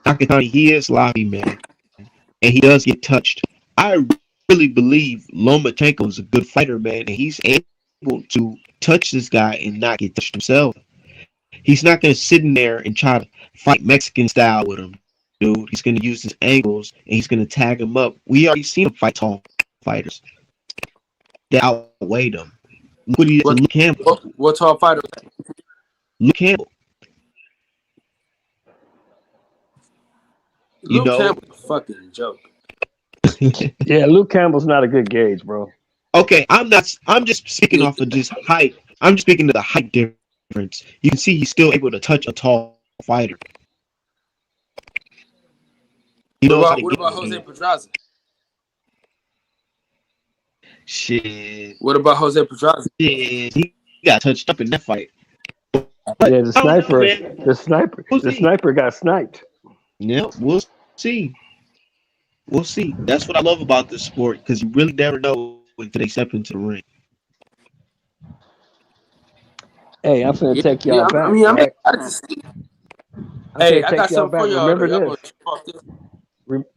Nakatani, he is lobby man, and he does get touched. I really believe Lomachenko is a good fighter, man, and he's able to touch this guy and not get touched himself. He's not going to sit in there and try to fight Mexican style with him, dude. He's going to use his angles, and he's going to tag him up. We already seen him fight tall fighters that outweighed him. Look what he did to Luke Campbell. What tall fighter? Luke Campbell. Luke Campbell's a fucking joke. Yeah, Luke Campbell's not a good gauge, bro. Okay, I'm just speaking off of just height. I'm just speaking to the height difference. You can see he's still able to touch a tall fighter. What about Jose Pedraza? Shit. What about Jose Pedraza? Shit, he got touched up in that fight. Yeah, the sniper got sniped. Yeah, we'll see. We'll see. That's what I love about this sport, because you really never know until they step into the ring. Hey, I'm finna take y'all back. I got something for y'all.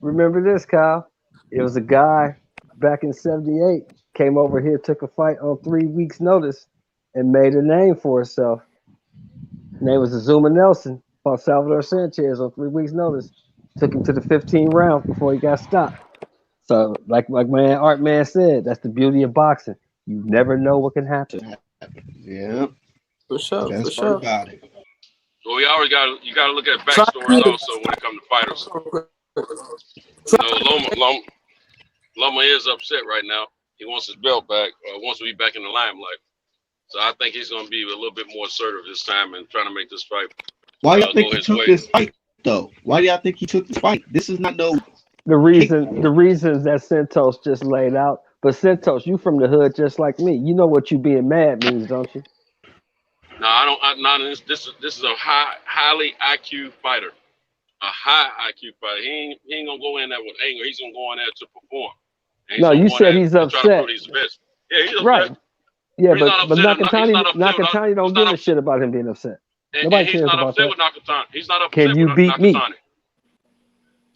Remember this, Kyle? It was a guy back in '78 came over here, took a fight on 3 weeks' notice, and made a name for himself. His name was Azuma Nelson. Fought Salvador Sanchez on 3 weeks' notice. Took him to the 15th round before he got stopped. So, like man Art Man said, that's the beauty of boxing. You never know what can happen. Yeah, for sure. That's for sure. About it. Well, we always got to look at backstories also when it comes to fighters. Loma is upset right now. He wants his belt back, or wants to be back in the limelight. So I think he's going to be a little bit more assertive this time and trying to make this fight. Why do y'all think he took this fight, though? Why do y'all think he took this fight? This is not no. The reasons that Santos just laid out. But Santos, you from the hood just like me. You know what you being mad means, don't you? No, I don't. This is a highly IQ fighter. A high IQ fighter. He ain't gonna go in there with anger. He's gonna go in there to perform. No, you said he's upset. He's best. Yeah, he's upset. Right. Yeah, but Nakatani don't give a shit about him being upset. Nobody cares about that. With Nakatani. He's not upset. Can you beat me?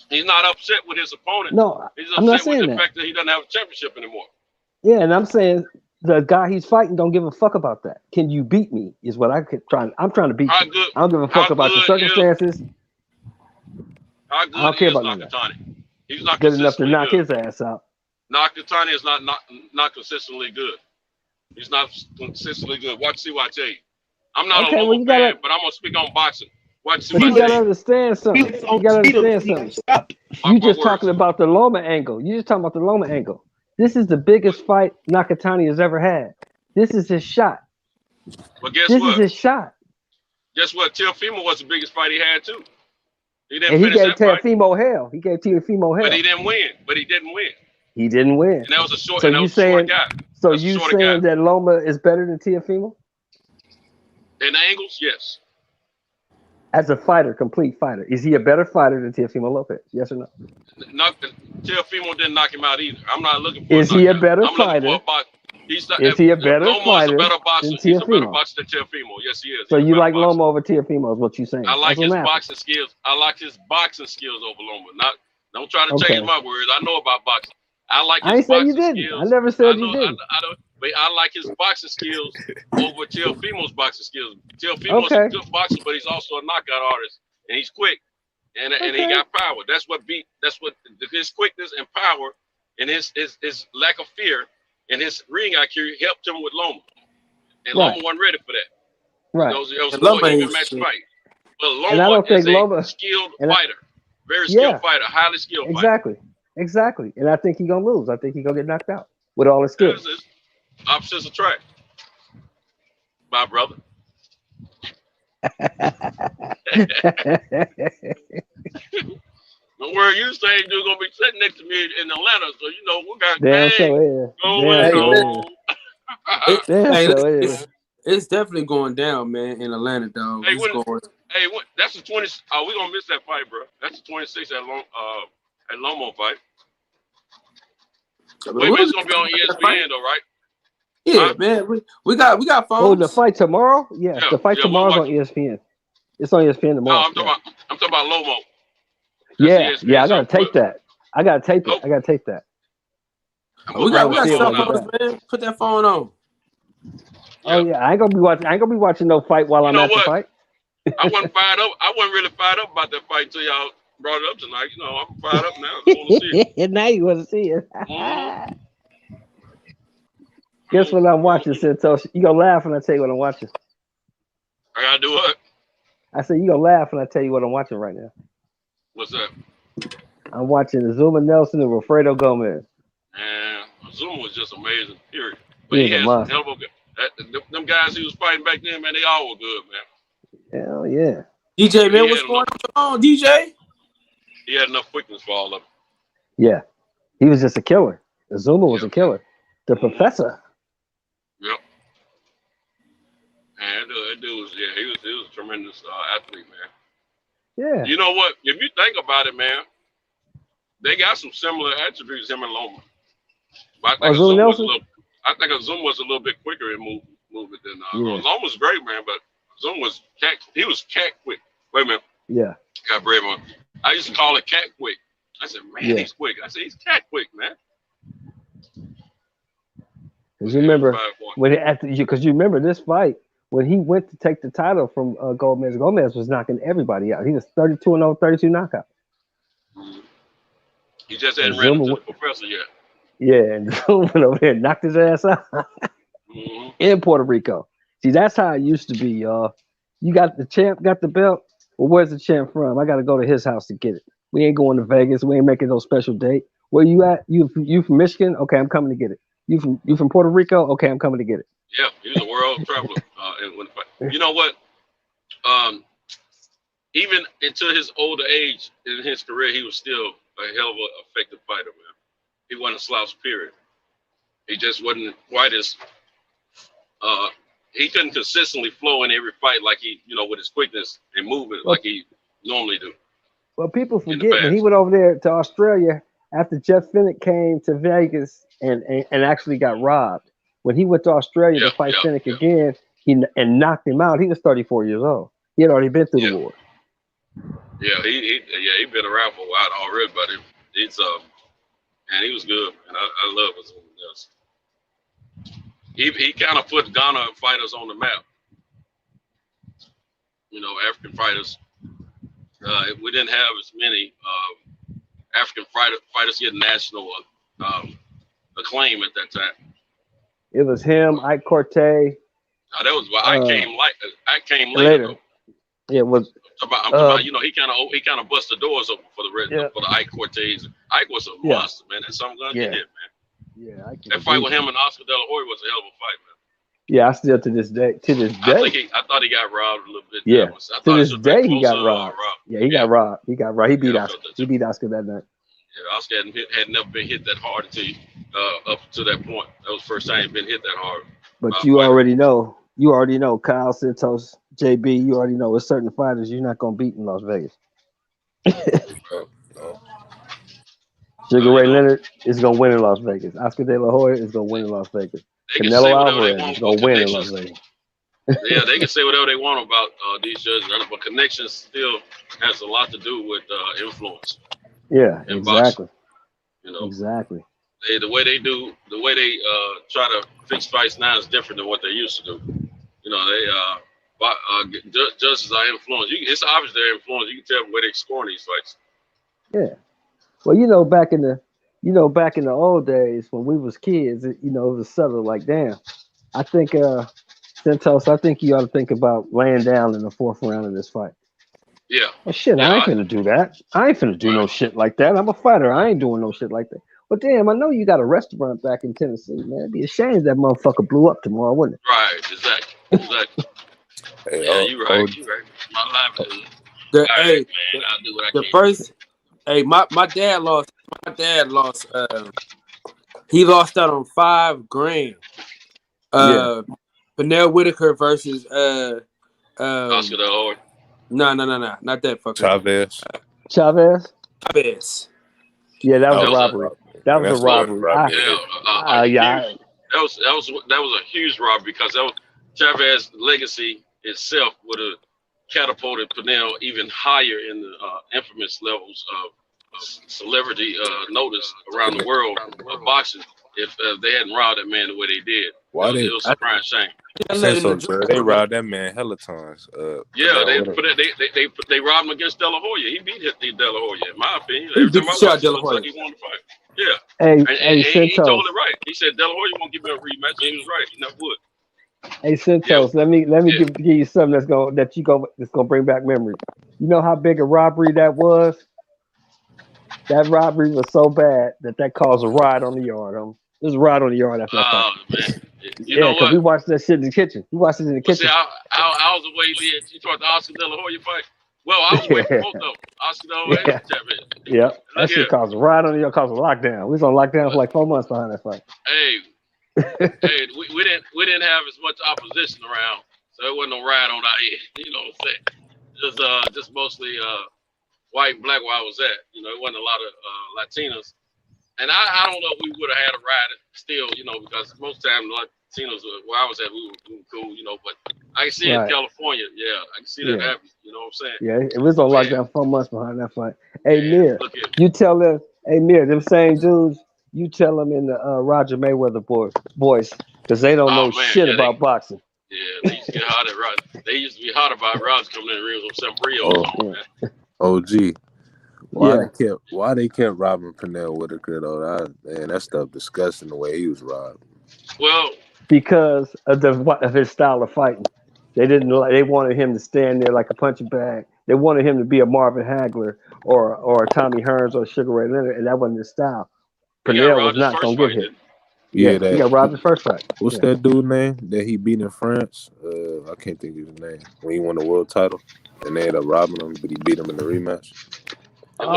He's not upset with his opponent. No, he's I'm not upset saying with the that. fact that he doesn't have a championship anymore. Yeah, and I'm saying the guy he's fighting don't give a fuck about that. Can you beat me? Is what I'm trying to beat you. I don't give a fuck about the circumstances. How good I don't care about Nakatani? He's not good enough to knock his ass out. Nakatani is not consistently good. He's not consistently good. See what I tell you. I'm not a Loma fan, but I'm gonna speak on boxing. You gotta understand something. You just talking about the Loma angle. You just talking about the Loma angle. This is the biggest fight Nakatani has ever had. This is his shot. But guess what? This is his shot. Guess what? Teofimo was the biggest fight he had too. He gave Teofimo hell. He gave Teofimo hell. But he didn't win. He didn't win. And that was a short. So you saying guy. So you saying that Loma is better than Teofimo? In angles, yes. As a fighter, complete fighter, is he a better fighter than Teofimo Lopez? Yes or no? Teofimo didn't knock him out either. I'm not looking for. Is he a better fighter? Is he a better fighter than Teofimo? He's a better boxer than Teofimo. Yes, he is. So you like Loma over Teofimo? Is what you're saying? I like his boxing skills. I like his boxing skills over Loma. Don't try to change my words. I know about boxing. I like his boxing skills. I never said you didn't. But I like his boxing skills over Teofimo's boxing skills. Teofimo's a good boxer, but he's also a knockout artist, and he's quick, and he got power. That's what his quickness and power, and his lack of fear and his ring IQ helped him with Loma, and Loma wasn't ready for that. Right. It was a more even match fight. But Loma is a skilled fighter, Very skilled fighter, highly skilled fighter. Exactly. And I think he's gonna lose. I think he's gonna get knocked out with all his skills. It's opposites attract. My brother. Don't worry, you say dude gonna be sitting next to me in Atlanta, so you know we got It's definitely going down, man, in Atlanta, dog. Hey, that's the 20. Oh, we gonna miss that fight, bro. That's the 26 at Lomo fight. Wait, it's gonna be on ESPN though, right? Yeah, man. We got phones. Oh, the fight tomorrow? Yes, the fight tomorrow's on ESPN. It's on ESPN tomorrow. No, I'm talking about Lomo. That's I gotta take that. I gotta take it. I gotta take that. We got cell phones, man. Put that phone on. Oh yeah, I ain't gonna be watching no fight while I'm at the fight. I wasn't fired up. I wasn't really fired up about that fight until y'all brought it up tonight. You know, I'm fired up now. I want to see it. Now you want to see it. Guess what I'm watching, Santos? You gonna laugh when I tell you what I'm watching. I gotta do what? I said you gonna laugh when I tell you what I'm watching right now. What's that? I'm watching Zuma Nelson and Wilfredo Gomez. And Zuma was just amazing, period. But he has a hell of a them guys he was fighting back then, man, they all were good, man. Hell yeah. DJ, man, what's going on, DJ? He had enough quickness for all of them. Yeah. He was just a killer. Zuma was a killer. The professor. Yep. And that dude was, he was a tremendous athlete, man. Yeah. You know what? If you think about it, man, they got some similar attributes, him and Loma. But I think Zuma was a little bit quicker in movement than Loma's great, man, but Zuma was cat quick. Wait a minute. Yeah. Got brave on. I used to call it cat quick. I said, man, he's quick. I said, he's cat quick, man. Because you remember because you remember this fight when he went to take the title from Gomez. Gomez was knocking everybody out. He was 32-0, 32 knockout. He just hadn't ran into the professor yet. Yeah, and Zuma went over there and knocked his ass out in Puerto Rico. See, that's how it used to be, y'all. You got the champ, got the belt. Well, where's the champ from? I got to go to his house to get it. We ain't going to Vegas. We ain't making no special date. Where you at? You from Michigan? Okay, I'm coming to get it. You from Puerto Rico? Okay, I'm coming to get it. Yeah, he was a world traveler. You know what? Even into his older age in his career, he was still a hell of an effective fighter, man. He wasn't a slouch, period. He just wasn't quite as he couldn't consistently flow in every fight like he, with his quickness and movement like he normally do. Well, people forget when he went over there to Australia after Jeff Finnick came to Vegas and actually got robbed. When he went to Australia to fight Finnick again, and knocked him out, he was 34 years old. He had already been through the war. Yeah, he been around for a while already, but he's and he was good, and I love his own else. He kind of put Ghana fighters on the map. African fighters. We didn't have as many African fighters get national acclaim at that time. It was him, Ike Cortez. That was why I came later. Yeah, it was. I'm talking about, he kind of bust the doors open for the Ike Cortez. Ike was a monster, man. That's something gonna get hit, man. Yeah, that fight with him and Oscar De La Hoya was a hell of a fight, man. Yeah, I still to this day. I thought he got robbed a little bit. Yeah, to this day he got robbed. Yeah, he got robbed. He got robbed. He beat Oscar. He beat Oscar that night. Yeah, Oscar had never been hit that hard until up to that point. That was the first time he'd been hit that hard. But you already know, Kyle Santos, JB, you already know with certain fighters you're not gonna beat in Las Vegas. Sugar Ray Leonard is gonna win in Las Vegas. Oscar De La Hoya is gonna win in Las Vegas. Canelo Alvarez is gonna win in Las Vegas. Yeah, they can say whatever they want about these judges, but connections still has a lot to do with influence. Yeah, exactly. Boxing. Exactly. The way they try to fix fights now is different than what they used to do. Judges are influenced. It's obvious they're influenced. You can tell where they're scoring these fights. Yeah. Well, back in the old days when we was kids, it was subtle. Like, damn, I think Santos, you ought to think about laying down in the fourth round of this fight. Yeah. Well, shit, Yeah, I ain't finna do that. I ain't finna do no shit like that. I'm a fighter. I ain't doing no shit like that. But damn, I know you got a restaurant back in Tennessee, man. It'd be a shame if that motherfucker blew up tomorrow, wouldn't it? Right, exactly. Hey, Yeah, you right. You right. My livelihood. The, All right, hey, man. I'll do what I the can. first, hey, my dad lost. He lost out on $5,000. Pernell Whitaker versus Oscar the Lord. No, not that fucker. Chavez. Chavez? Chavez. Yeah, that was That a was robbery. That was a robbery. That was a huge robbery because that was Chavez's legacy itself would have catapulted Pernell even higher in the infamous levels of celebrity notice around the world of boxing if they hadn't robbed that man the way they did. It was a crying shame. They robbed that man hella times. Yeah, they robbed him against De La Hoya. He beat De La Hoya, in my opinion. He Every beat time I the shit out watched De it, La looks like Hoya. he won the fight. Yeah. Hey, He told it right. He said De La Hoya won't give me a rematch. And he was right. He never would. Hey, Santos, let me give you something that's gonna bring back memories. You know how big a robbery that was? That robbery was so bad that caused a riot on the yard. There's a riot on the yard after that fight. Man. You know because what? we watched that shit in the kitchen. We watched it in the kitchen. See, I was away there. You talked the Oscar De La Hoya fight. Well, I was away from both of them. Oscar De La Hoya and Chavez. Yeah, that shit caused a riot on the yard, caused a lockdown. We was on lockdown for like 4 months behind that fight. Hey, we didn't have as much opposition around, so it wasn't no riot on our end. You know what I'm saying? Just mostly white and black where I was at. You know, it wasn't a lot of Latinos. And I don't know if we would have had a riot still, you know, because most times Latinos where I was at, we were cool, you know. But I can see it in California. Yeah, I can see that happen. You know what I'm saying? Yeah, it was on lockdown 4 months behind that fight. Hey, Mir, you tell them, them same dudes, you tell them in the Roger Mayweather voice, because they don't know shit about boxing. Yeah, they used to get hot at Roger. They used to be hot about Roger coming in the ring with some Rio. OG. Why they kept robbing Pernell Whitaker though? That stuff disgusting the way he was robbed. Well, because of his style of fighting, they wanted him to stand there like a punching bag. They wanted him to be a Marvin Hagler or a Tommy Hearns or Sugar Ray Leonard, and that wasn't his style. Pernell was not gonna get hit. Yeah, he got robbed the first fight. What's that dude name that he beat in France? I can't think of his name. When he won the world title, and they ended up robbing him, but he beat him in the rematch. No,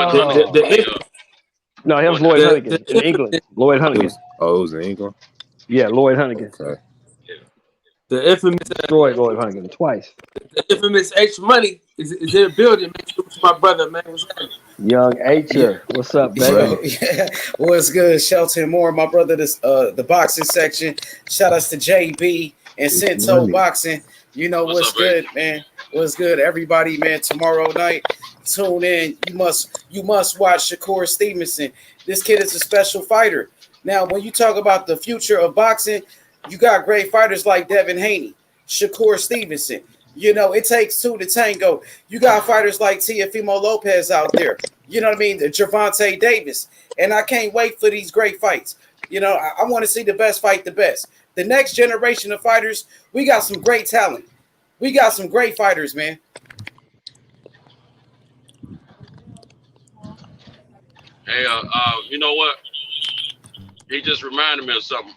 that was Lloyd Hunnigan in England. Lloyd Hunnigan. It was in England? Yeah, Lloyd Hunnigan. Okay. The infamous Lloyd Hunnigan twice. The infamous H Money is in the building. Man, my brother, man. What's happening? Young H, what's up, baby? Yeah, what's good? Shelton Moore, my brother. The boxing section. Shout outs to JB and Cento Boxing. You know what's good, man. What's good, everybody, man? Tomorrow night, tune in. You must watch Shakur Stevenson. This kid is a special fighter. Now, when you talk about the future of boxing, you got great fighters like Devin Haney, Shakur Stevenson. You know, it takes two to tango. You got fighters like Teofimo Lopez out there. You know what I mean? Gervonta Davis. And I can't wait for these great fights. You know, I want to see the best fight the best. The next generation of fighters, we got some great talent. We got some great fighters, man. Hey, you know what? He just reminded me of something.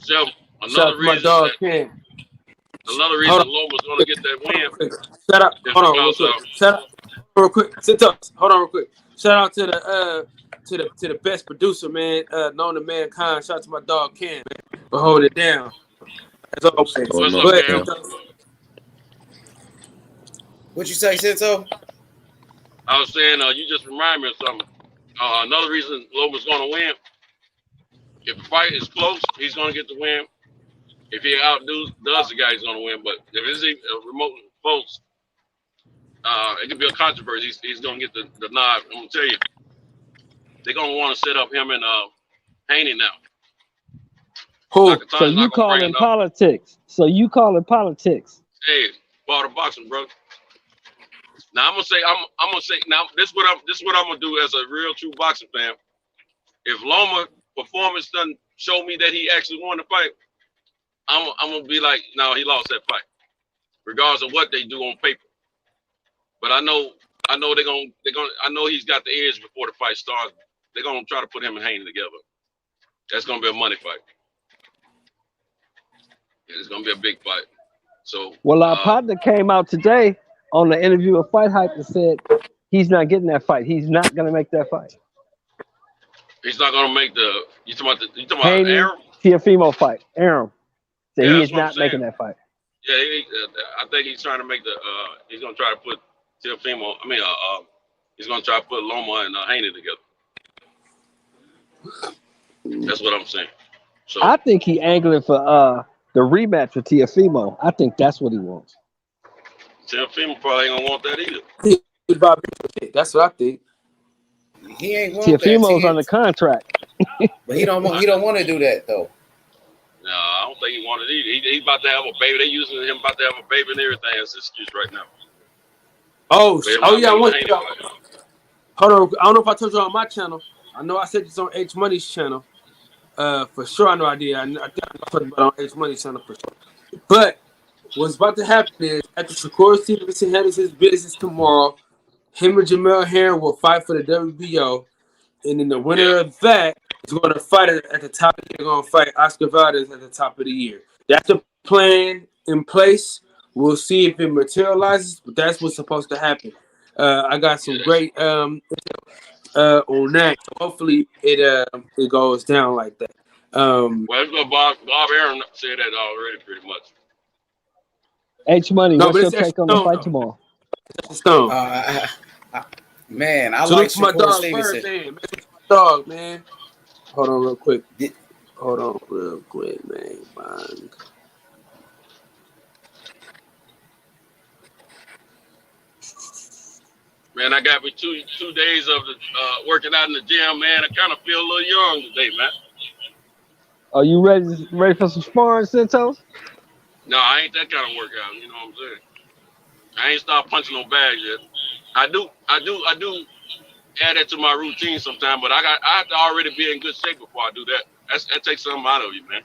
So another reason Loma's going to get that win. Shut up. Hold on real quick. Shut up real quick. Hold on real quick. Shout out to the best producer, man, known to mankind. Shout out to my dog Ken, man, for holding it down. As always. Go ahead. What'd you say, Cento? I was saying, you just remind me of something. Another reason Loma's going to win. If the fight is close, he's going to get the win. If he does the guy, he's going to win. But if it's remote close, it could be a controversy. He's going to get the nod. I'm going to tell you, they're going to want to set up him and Haney now. Who? So you call it politics. Hey, part of boxing, bro. Now I'm gonna say now this is what I'm gonna do as a real true boxing fan. If Loma performance doesn't show me that he actually won the fight, I'm gonna be like, no, he lost that fight, regardless of what they do on paper. But I know I know he's got the edge before the fight starts. They're gonna try to put him and Haney together. That's gonna be a money fight. And it's gonna be a big fight. So well, our partner came out today on the interview with Fight Hype and said he's not getting that fight. He's not gonna make that fight. He's not gonna make the. You talking about Haney, Arum? Teofimo fight. Arum. So Yeah, he that's is what I'm not making saying. that fight. Yeah, I think he's trying to make the. He's gonna try to put Teofimo. He's gonna try to put Loma and Haney together. That's what I'm saying. So I think he angling for the rematch with Teofimo. I think that's what he wants. Teofimo probably ain't gonna want that either. That's what I think. He ain't want Teofimo's that. under contract. But he don't want to do that though. No, I don't think he wanted it either. He's about to have a baby. They're using him about to have a baby and everything as an excuse right now. Yeah, I want to. Hold on. I don't know if I told you on my channel. I know I said this on H Money's channel. For sure, I know I did. I think I talked about it on H Money's channel for sure. But what's about to happen is after Shakur Stevenson handles his business tomorrow, him and Jamel Herring will fight for the WBO, and then the winner of that is going to fight at the top of the year. They're going to fight Oscar Valdez at the top of the year. That's the plan in place. We'll see if it materializes, but that's what's supposed to happen. I got some great on that. So hopefully it goes down like that. Bob Arum said that already pretty much. H Money, No, what's but your it's take on the Stone, fight though. tomorrow? Stone. Man, I So like look for my Shakur dog Stevenson. first, man. My dog, man. Hold on real quick, man. Bang. Man, I got me two days of the working out in the gym, man. I kind of feel a little young today, man. Are you ready for some sparring, Santos? No, I ain't that kind of workout. You know what I'm saying? I ain't start punching no bags yet. I do add that to my routine sometime, but I have to already be in good shape before I do that. That takes something out of you, man.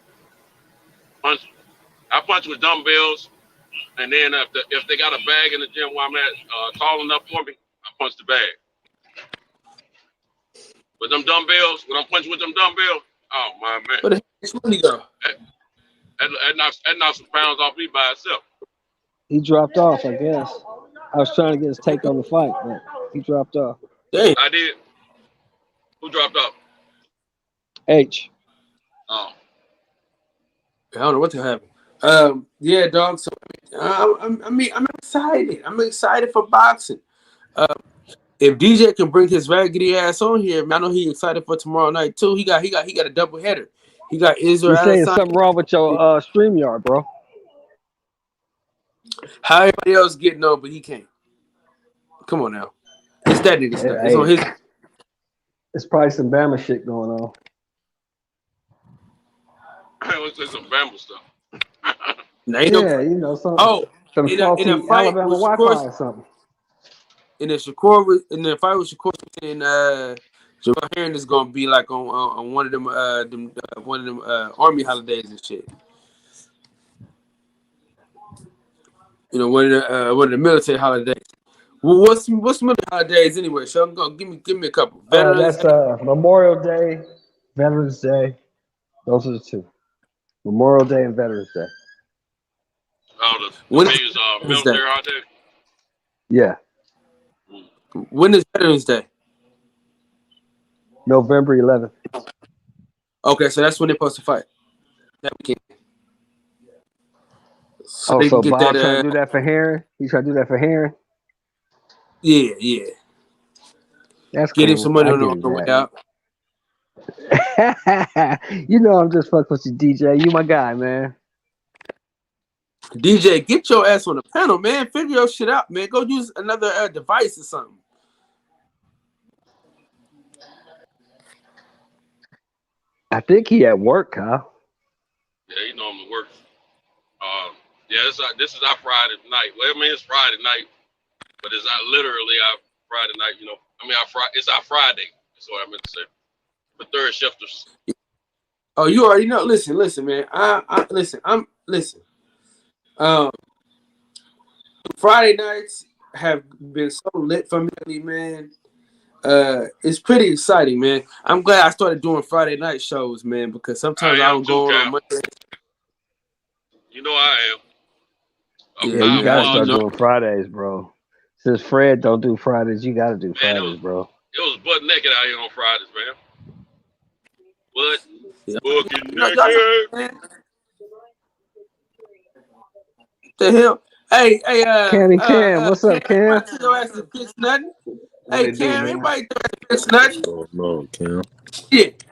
I punch with dumbbells, and then if they got a bag in the gym where I'm at tall enough for me, I punch the bag. With them dumbbells, when I'm punching with them dumbbells, oh my man. Where the heck money go? That knocks some pounds off me by itself. He dropped off, I guess. I was trying to get his take on the fight, but he dropped off. Dang. I did. Who dropped off? H. Oh. I don't know what to happen. Yeah, dog. So I'm excited. I'm excited for boxing. If DJ can bring his raggedy ass on here, man, I know he's excited for tomorrow night too. He got a double header. He got Israel. You're saying something wrong with your StreamYard, bro. How everybody else getting on, but he can't. Come on now. It's that nigga stuff. It's on his. It's probably some Bama shit going on. Let's say some Bama stuff. You know, something. Some salty Alabama Wi-Fi or something. In the fight with Shakur and Jamel Herring is gonna be like on one of them army holidays and shit. You know, one of the military holidays. Well, what's military holidays anyway? So give me a couple. That's Memorial Day, Veterans Day. Those are the two. Memorial Day and Veterans Day. Oh, the military holiday. Yeah. When is Veterans Day? November 11th. Okay, so that's when they're supposed to fight. That weekend. So Bob trying to do that for Herring? He trying to do that for Herring? Yeah. That's get cool. him some money on the way out. You know I'm just fucking with you, DJ. You my guy, man. DJ, get your ass on the panel, man. Figure your shit out, man. Go use another device or something. I think he at work, Kyle. Yeah, he normally works. This is our Friday night. Well, I mean, it's Friday night, but it's not literally our Friday night. You know, it's our Friday. That's what I meant to say. The third shifters. Oh, you already know. Listen, man. Listen. Friday nights, have been so lit for me, man. It's pretty exciting, man. I'm glad I started doing Friday night shows, man, because sometimes I don't go on Monday. You know I am. Yeah, you gotta start doing Fridays, bro. Since Fred don't do Fridays, you gotta do Fridays, bro. It was butt naked out here on Fridays, man. Bucket naked. The hell? Hey, Cam, what's up, Cam? Hey, Cam, everybody fix nothing. No, Cam. Shit.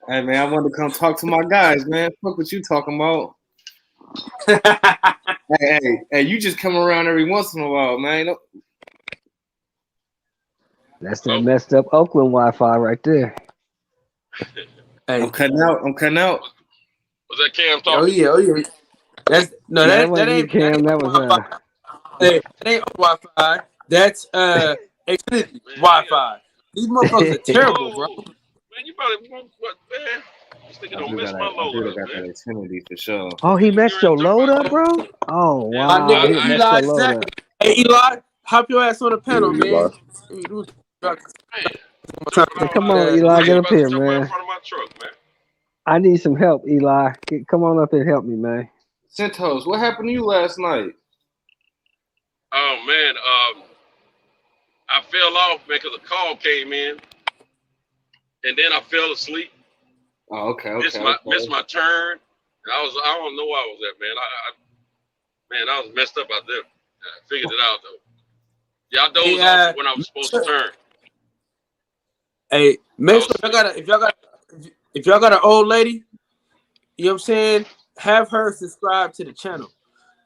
Hey, man, I wanted to come talk to my guys, man. Fuck what you talking about. hey, you just come around every once in a while, man. That's that messed up Oakland Wi-Fi right there. Hey. I'm cutting out. Was that Cam talking? Oh yeah. That ain't Cam. That was Hey, that ain't Wi-Fi. That's Xfinity Wi-Fi. These motherfuckers are terrible, bro. Man, you probably man. This nigga don't miss my load up, man. Xfinity for sure. Oh, he messed your load up, bro? Oh, wow. My nigga Eli Zach. Hey, Eli, hop your ass on the panel, man. Come on, Eli, get up here, man. I need some help, Eli. Come on up and help me, man. Centos, what happened to you last night? Oh man, I fell off because a call came in, and then I fell asleep. Oh, okay. Missed my turn. I don't know where I was at, man. I was messed up out there. I figured it out though. Yeah, I dozed off when I was supposed to turn. Hey, make sure if y'all got an old lady, you know what I'm saying, have her subscribe to the channel.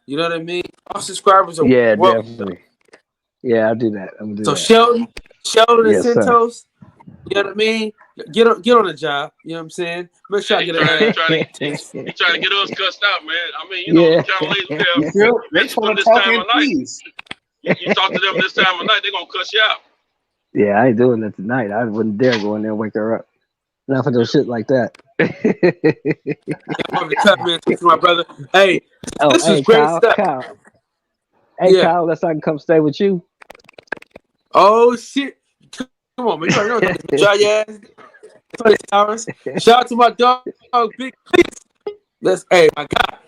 You know what I mean? All subscribers are welcome. Definitely. Yeah, I'll do that. I'm gonna do that. Sheldon and Yes, Centos, you know what I mean? Get on the job. You know what I'm saying? Make sure I get He trying to get us cussed out, man. I mean, you know, the kind of ladies we have. They trying to talk in peace. You talk to them this time of night, they're gonna cuss you out. Yeah, I ain't doing that tonight. I wouldn't dare go in there and wake her up. Not for no shit like that. My brother. Hey, this is great stuff. Kyle. Hey, Kyle, unless I can come stay with you. Oh shit! Come on, man. You know dry ass. 20 hours. Shout out to my dog, Big Cleats. Hey, my God.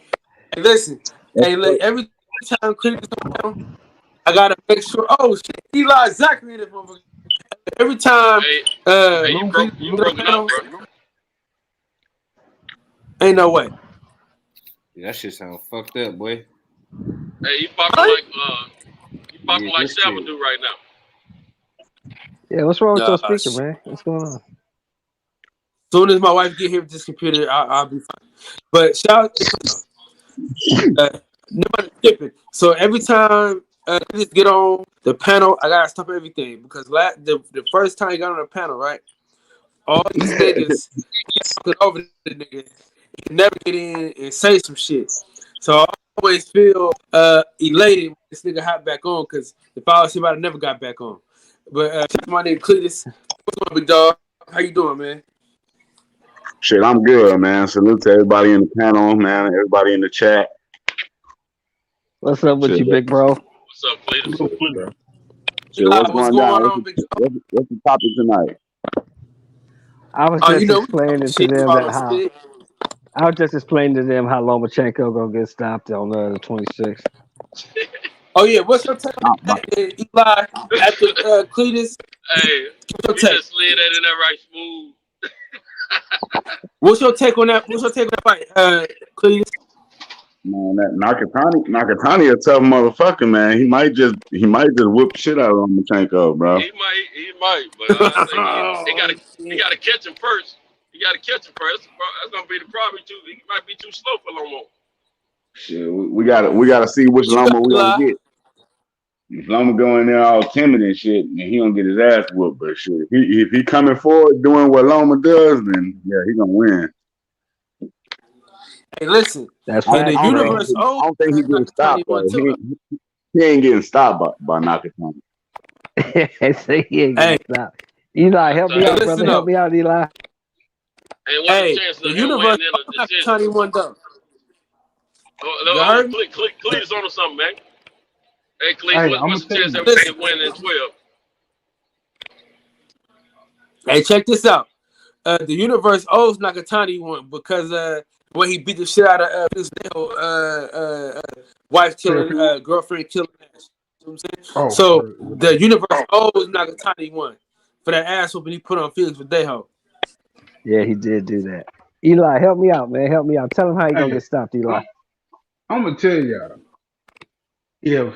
Hey, listen. Hey, look, every time Cleats come down, I gotta make sure. Oh shit, Eli Zachary in this motherfucker. Every time, you broke it up, bro. Ain't no way. Yeah, that shit sound fucked up, boy. Hey, you popping like Shabba do right now. Yeah, what's wrong with your speaker, man? What's going on? As soon as my wife get here with this computer, I'll be fine. But shout out, nobody skipping. So every time just get on the panel, I gotta stop everything because the first time you got on the panel, right? All these niggas talking over the niggas, you never get in and say some shit. So I always feel elated when this nigga hop back on because if I was him, I'd never got back on. But shout out to my nigga Cletus. What's going on, big dog? How you doing, man? Shit, I'm good, man. Salute to everybody in the panel, man. Everybody in the chat. What's up with you, big bro? What's up, Cletus? Shit, what's going on? What's the topic tonight? I was just explaining to them how Lomachenko gonna get stopped on the 26th. Oh yeah, what's your take on that, Eli? After Cletus, hey, you just slid that in there right smooth. What's your take on that? What's your take on that fight, Cletus? Man, that Nakatani a tough motherfucker, man. He might just whip shit out of Lomachenko, bro. He might, but he gotta catch him first. That's gonna be the problem too. He might be too slow for Lomo. Shit, we gotta see which Lomo we gonna get. If Lomo go in there all timid and shit, and he gonna get his ass whooped, but shit, if he coming forward doing what Loma does, then yeah, he gonna win. Hey, listen, that's right. I don't think he's getting stopped. He ain't getting stopped by Nakatani. So he ain't getting stopped. Eli, help me out, brother. Help me out, Eli. Hey, the universe Nakatani won though. Cletus on to something, man. Hey, Cleese, Hey, what's the chance that we Listen. can win in 12? Hey, check this out. The universe owes Nakatani one because when he beat the shit out of his wife killing, girlfriend killing ass. You know what I'm saying? Oh, So the universe owes Nakatani one for that ass whooping he put on Felix Verdejo. Yeah, he did do that. Eli, help me out, man. Help me out. Tell him how he gonna hey, get stopped, Eli. I'm gonna tell y'all, if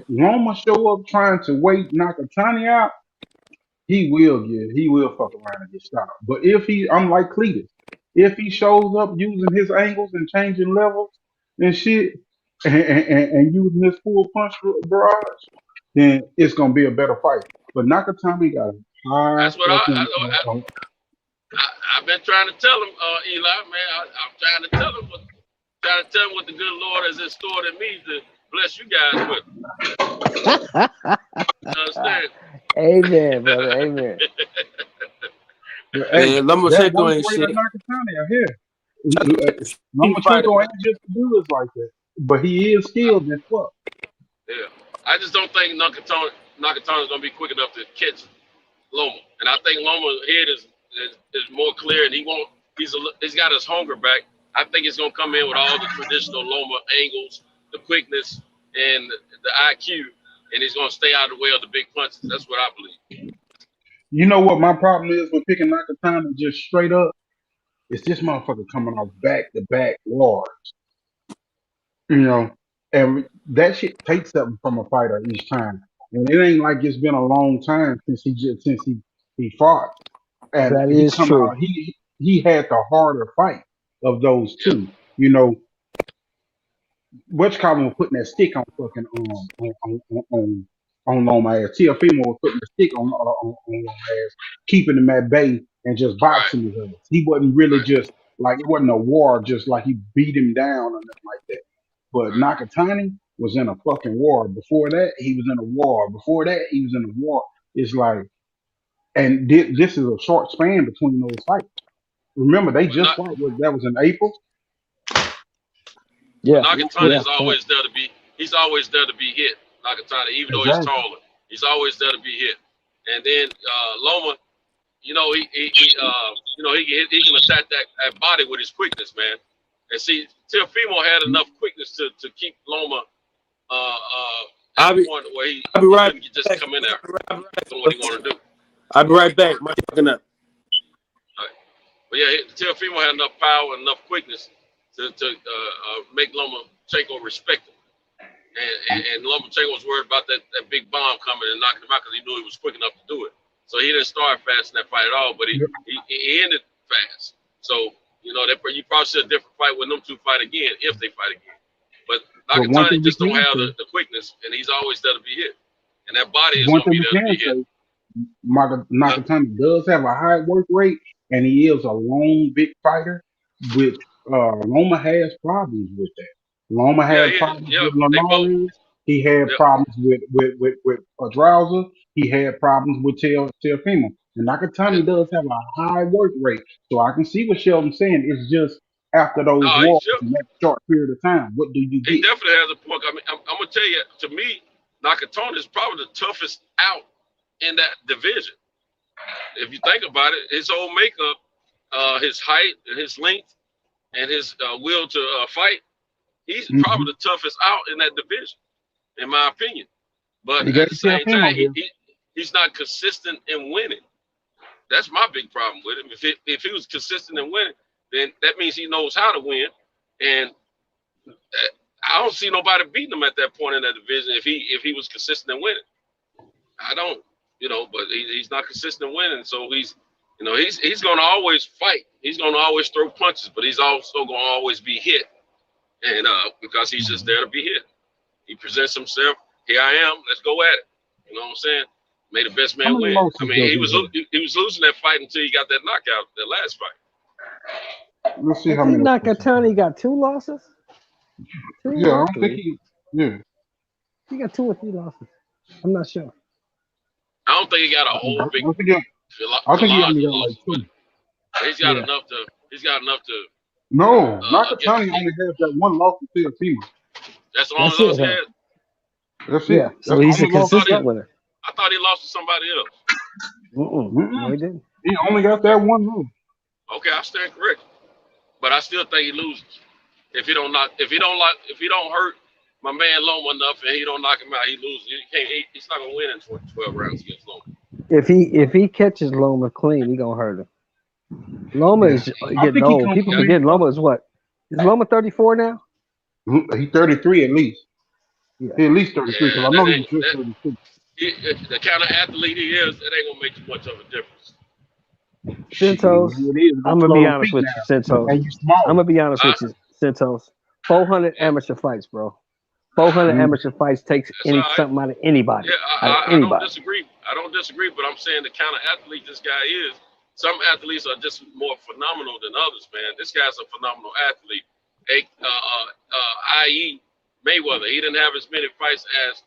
Loma show up trying to wait Nakatani out, he will fuck around and get stopped. But I'm like Cletus, if he shows up using his angles and changing levels and shit, and using his full punch barrage, then it's gonna be a better fight. But Nakatani got a high That's what fucking. I've been trying to tell him, Eli, man. I'm trying to tell him what the good Lord has installed in me to bless you guys with. You understand? Amen, brother. Amen. Hey, Man, that Lomachenko one ain't way shit. that Nakatani out here. Lomachenko ain't just a dude like that, but he is skilled as fuck. Yeah. I just don't think Nakatani's gonna be quick enough to catch Loma, and I think Loma's head is more clear, and he's got his hunger back. I think he's gonna come in with all the traditional Loma angles, the quickness, and the IQ, and he's gonna stay out of the way of the big punches. That's what I believe. You know what my problem is with picking Nakatani just straight up? It's this motherfucker coming off back to back wars. You know, and that shit takes something from a fighter each time. And it ain't like it's been a long time since he fought. And That he is come true. out, he had the harder fight of those Yeah. two. You know, What's was putting that stick on fucking on Loma ass. Teofimo was putting the stick on Loma ass, keeping him at bay and just Right. boxing his ass. He wasn't really Right. just like it wasn't a war, just like he beat him down or nothing like that. But Right. Nakatani was in a fucking war. Before that, he was in a war. Before that, he was in a war. It's like, and this is a short span between those fights. Remember, they But just fought. That was in April. Yeah. Nakatani Yeah. is always there to be. He's always there to be hit. Nakatani, even though he's Exactly. taller, he's always there to be hit. And then Loma, he can attack that body with his quickness, man. And see, Teofimo had enough quickness to keep Loma at the point where he couldn't just come in there doing what he wanted to do. I'll be right back. My fucking up. Right. But yeah, Teofimo had enough power and enough quickness to make Lomachenko respect him. And Lomachenko was worried about that big bomb coming and knocking him out because he knew he was quick enough to do it. So he didn't start fast in that fight at all, but he ended fast. So, you probably see a different fight when them two fight again, if they fight again. But Nakatani just don't have the quickness, and he's always there to be hit. And that body is going to be there to be hit. Nakatani does have a high work rate, and he is a long, big fighter, which Loma has problems with that. Loma had problems with Linares. He had problems with Pedraza. He had problems with Teofimo. And Nakatani does have a high work rate. So I can see what Sheldon's saying. It's just after those wars in that short period of time, what do you He get? definitely has a point. I mean, I'm going to tell you, to me, Nakatani is probably the toughest out in that division. If you think about it, his whole makeup, his height, his length, and his will to fight, he's probably the toughest out in that division, in my opinion. But at the same time, he's not consistent in winning. That's my big problem with him. If he was consistent in winning, then that means he knows how to win. And I don't see nobody beating him at that point in that division if he was consistent in winning. I don't, but he's not consistent in winning. So he's going to always fight. He's going to always throw punches, but he's also going to always be hit. And because he's just there to be hit. He presents himself. Here I am. Let's go at it. You know what I'm saying? May the best man win. I mean, he was losing that fight until he got that knockout, that last fight. Let's see I how think many. Nakatani got 2 losses. Yeah, I don't think he. Yeah. He got 2 or 3 losses. I'm not sure. I don't think he got a whole big. I think he only got like 2. He's got enough to. He's got enough to. No, Nakatani only has that one loss to Teofimo. That's the only That's loss it, he huh? had. That's Yeah, it. so That's the he's a only loss he consistent got. winner. I thought he lost to somebody else. No, he didn't. He only got that one move. Okay, I stand correct. But I still think he loses. If he don't hurt my man Loma enough and he don't knock him out, he loses. He's not gonna win in 12 rounds against Loma. If he catches Loma clean, he gonna hurt him. Loma is getting old. People forget Loma is what? Is Loma 34 now? He's 33 at least. Yeah. He at least 33 because I know he was just 32. The kind of athlete he is, it ain't gonna make too much of a difference. Centos, I'm gonna be honest with you, Centos. I'm gonna be honest with you, Centos. 400 amateur fights, bro. 400 amateur fights takes something out of anybody. Yeah, I don't disagree. I don't disagree, but I'm saying the kind of athlete this guy is. Some athletes are just more phenomenal than others, man. This guy's a phenomenal athlete. I.e. Mayweather. He didn't have as many fights as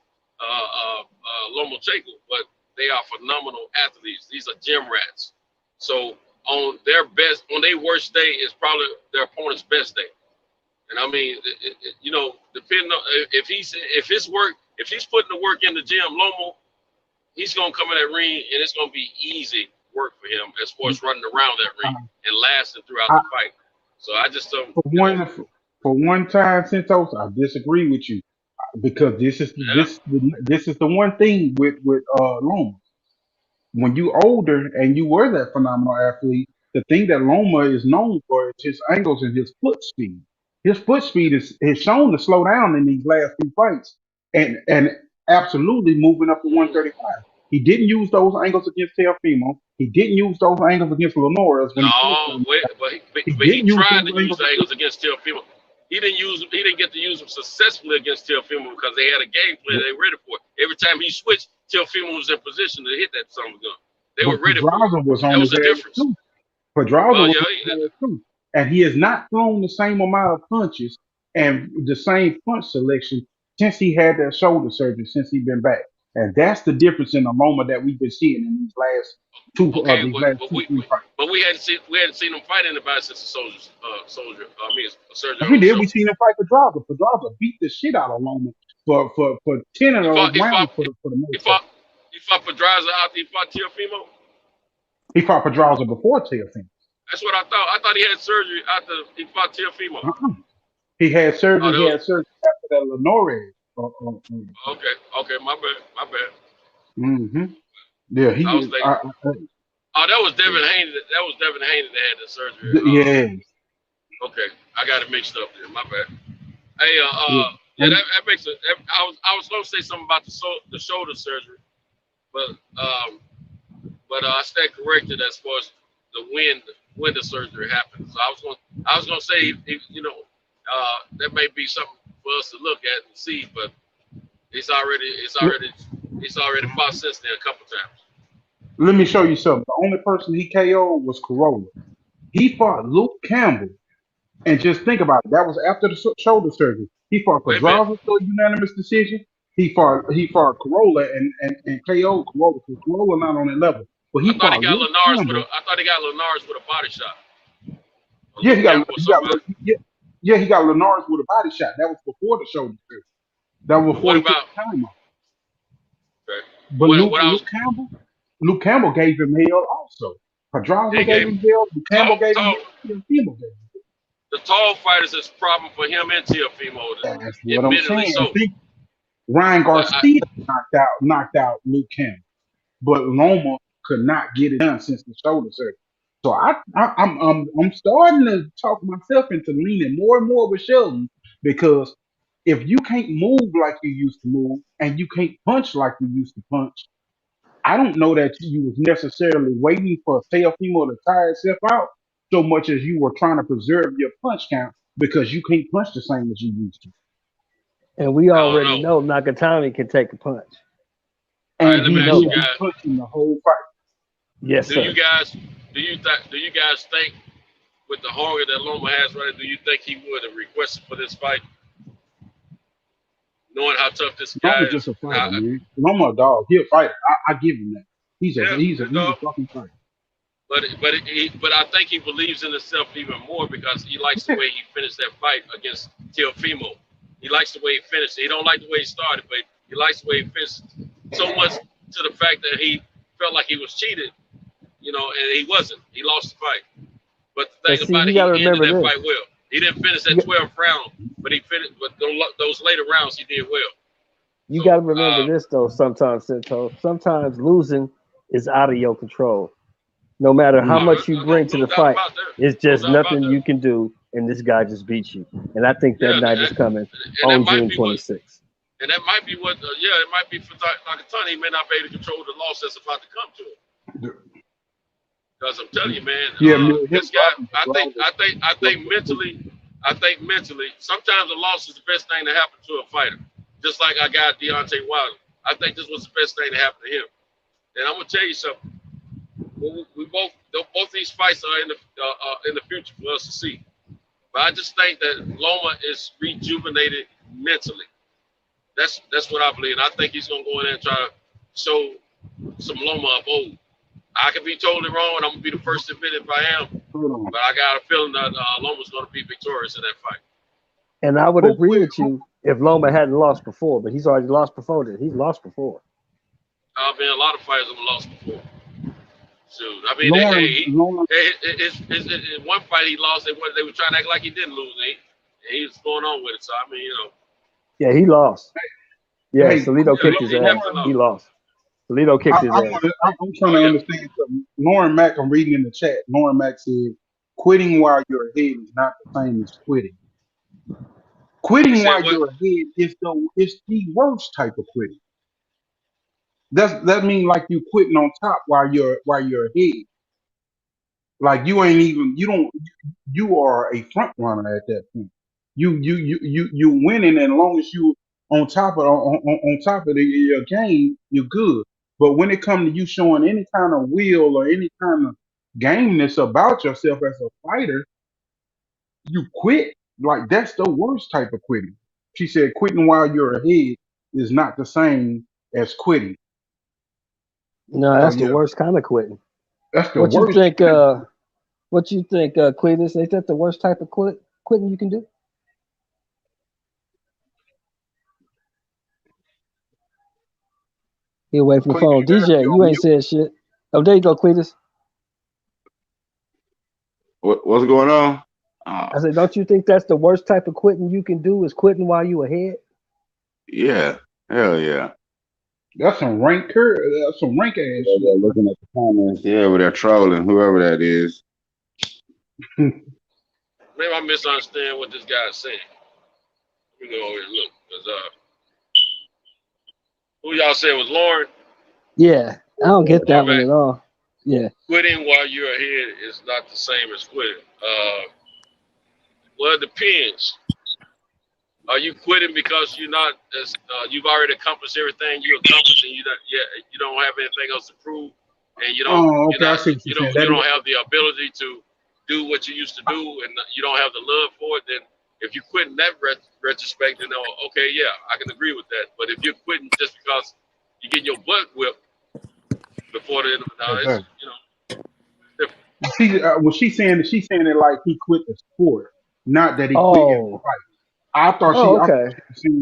Lomachenko, but they are phenomenal athletes. These are gym rats. So on their worst day is probably their opponent's best day. And I mean, depending on if he's putting the work in the gym, Lomo, he's gonna come in that ring and it's gonna be easy work for him as far as running around that ring and lasting throughout the fight. So I just don't. For one time, Santos, I disagree with you because this is the one thing with Loma. When you older and you were that phenomenal athlete, the thing that Loma is known for is his angles and his foot speed. His foot speed is shown to slow down in these last few fights, and absolutely moving up to 135. He didn't use those angles against Teofimo. He didn't use those angles against Linares. But he tried to use the angles against Teofimo. He didn't get to use them successfully against Teofimo because they had a game plan they were ready for it. Every time he switched, Teofimo was in position to hit that son of a gun. They were ready for it. That was the difference. Pedraza was there too. And he has not thrown the same amount of punches and the same punch selection since he had that shoulder surgery, since he's been back. And that's the difference in the Loma that we've been seeing in these last two fights. But we hadn't seen him fight anybody since the surgery. We did. We seen him fight Pedraza. Pedraza beat the shit out of Loma for 10 of those rounds for the most part. He fought Pedraza after he fought Teofimo? He fought Pedraza before Teofimo. That's what I thought. I thought he had surgery after he fought Teofimo. He had surgery. He had surgery after that Linares. Okay, my bad. Mm-hmm. Yeah, he. that was Devin Haney. That was Devin Haney that had the surgery. Yeah. Okay, I got it mixed up there. My bad. Hey, that makes it. I was gonna say something about the shoulder surgery, but I stand corrected as far as when the surgery happened. So I was gonna say, that may be something for us to look at and see, but he's already fought since then a couple times. Let me show you something. The only person he KO'd was Corolla. He fought Luke Campbell, and just think about it. That was after the shoulder surgery. He fought Pedraza for a unanimous decision. He fought Corolla and KO'd Corolla because Corolla not on that level. But I thought he got Linares with a body shot. Yeah, he got Linares with a body shot. That was before the shoulder surgery. That was before he took the time off. Okay. But Luke Campbell gave him hell also. Pedraza gave him hell. Luke Campbell gave him hell. The tall fighters is a problem for him and Teofimo. That's what I'm saying. I think Ryan Garcia knocked out Luke Campbell, but Loma could not get it done since the shoulder surgery. So I'm starting to talk myself into leaning more and more with Sheldon, because if you can't move like you used to move and you can't punch like you used to punch, I don't know that you was necessarily waiting for Teofimo to tire itself out so much as you were trying to preserve your punch count because you can't punch the same as you used to. And we already know Nakatani can take a punch. And he will be punching the whole fight. Yes, sir. Do you guys think with the hunger that Loma has right now, do you think he would have requested for this fight? Knowing how tough this guy is. Just a fighter, man. Loma a dog. He'll fight. I give him that. He's a fucking fighter. But I think he believes in himself even more because he likes the way he finished that fight against Teofimo. He likes the way he finished. He don't like the way he started, but he likes the way he finished. So much to the fact that he felt like he was cheated, you know, and he wasn't. He lost the fight. But the thing about it, he ended that fight well. He didn't finish that 12th round, but he finished. But those later rounds, he did well. You got to remember this though. Sometimes, Cinto, sometimes losing is out of your control. No matter how much you bring to the fight, it's just nothing you can do, and this guy just beat you. And I think that night is coming on June 26th. And that might be what, it might be for Nakatani. He may not be able to control the loss that's about to come to him. Because I'm telling you, man, this guy, I think mentally, sometimes a loss is the best thing to happen to a fighter. Just like I got Deontay Wilder. I think this was the best thing to happen to him. And I'm gonna tell you something. We both these fights are in the future for us to see. But I just think that Loma is rejuvenated mentally. That's what I believe. And I think he's gonna go in there and try to show some Loma of old. I could be totally wrong, and I'm gonna be the first to admit it if I am. But I got a feeling that Loma's gonna be victorious in that fight. And I would agree with you if Loma hadn't lost before, but he's already lost before that. He's lost before. I've been a lot of fighters have lost before. Shoot, I mean, in one fight he lost. They were trying to act like he didn't lose. He was going on with it. So I mean, you know. Yeah, he lost. Yeah, Salido kicked his ass. He lost. Salido kicked his ass. I'm trying to understand something. Lauren Mack, I'm reading in the chat. Lauren Mack said, "Quitting while you're ahead is not the same as quitting. Quitting while you're ahead is the worst type of quitting. That means like you quitting on top while you're ahead. Like you are a front runner at that point. You winning, and as long as you on top of your game, you're good. But when it comes to you showing any kind of will or any kind of gameness about yourself as a fighter, you quit. Like that's the worst type of quitting. She said, quitting while you're ahead is not the same as quitting. No, that's the worst kind of quitting. That's the worst. What you think, Cletus? Is that the worst type of quitting you can do? He away from the phone. DJ, you ain't said shit. Oh, there you go, Cletus. What's going on? I said, don't you think that's the worst type of quitting you can do is quitting while you ahead? Yeah. Hell yeah. That's some rank ass shit. Looking at the comments, where they're trolling whoever that is. Maybe I misunderstand what this guy is saying. Let me go over here and look. Who y'all said was Lauren? Yeah, I don't get that one at all. Yeah. Quitting while you're ahead is not the same as quitting. Well, it depends. Are you quitting because you're not as you've already accomplished everything you accomplished, and you don't have anything else to prove, and you don't you don't have the ability to do what you used to do, and you don't have the love for it? Then if you quit in that retrospect, then okay, yeah, I can agree with that. But if you're quitting just because you get your butt whipped before the end of the different. She's saying it like he quit the sport, not that he quit in the fight. I thought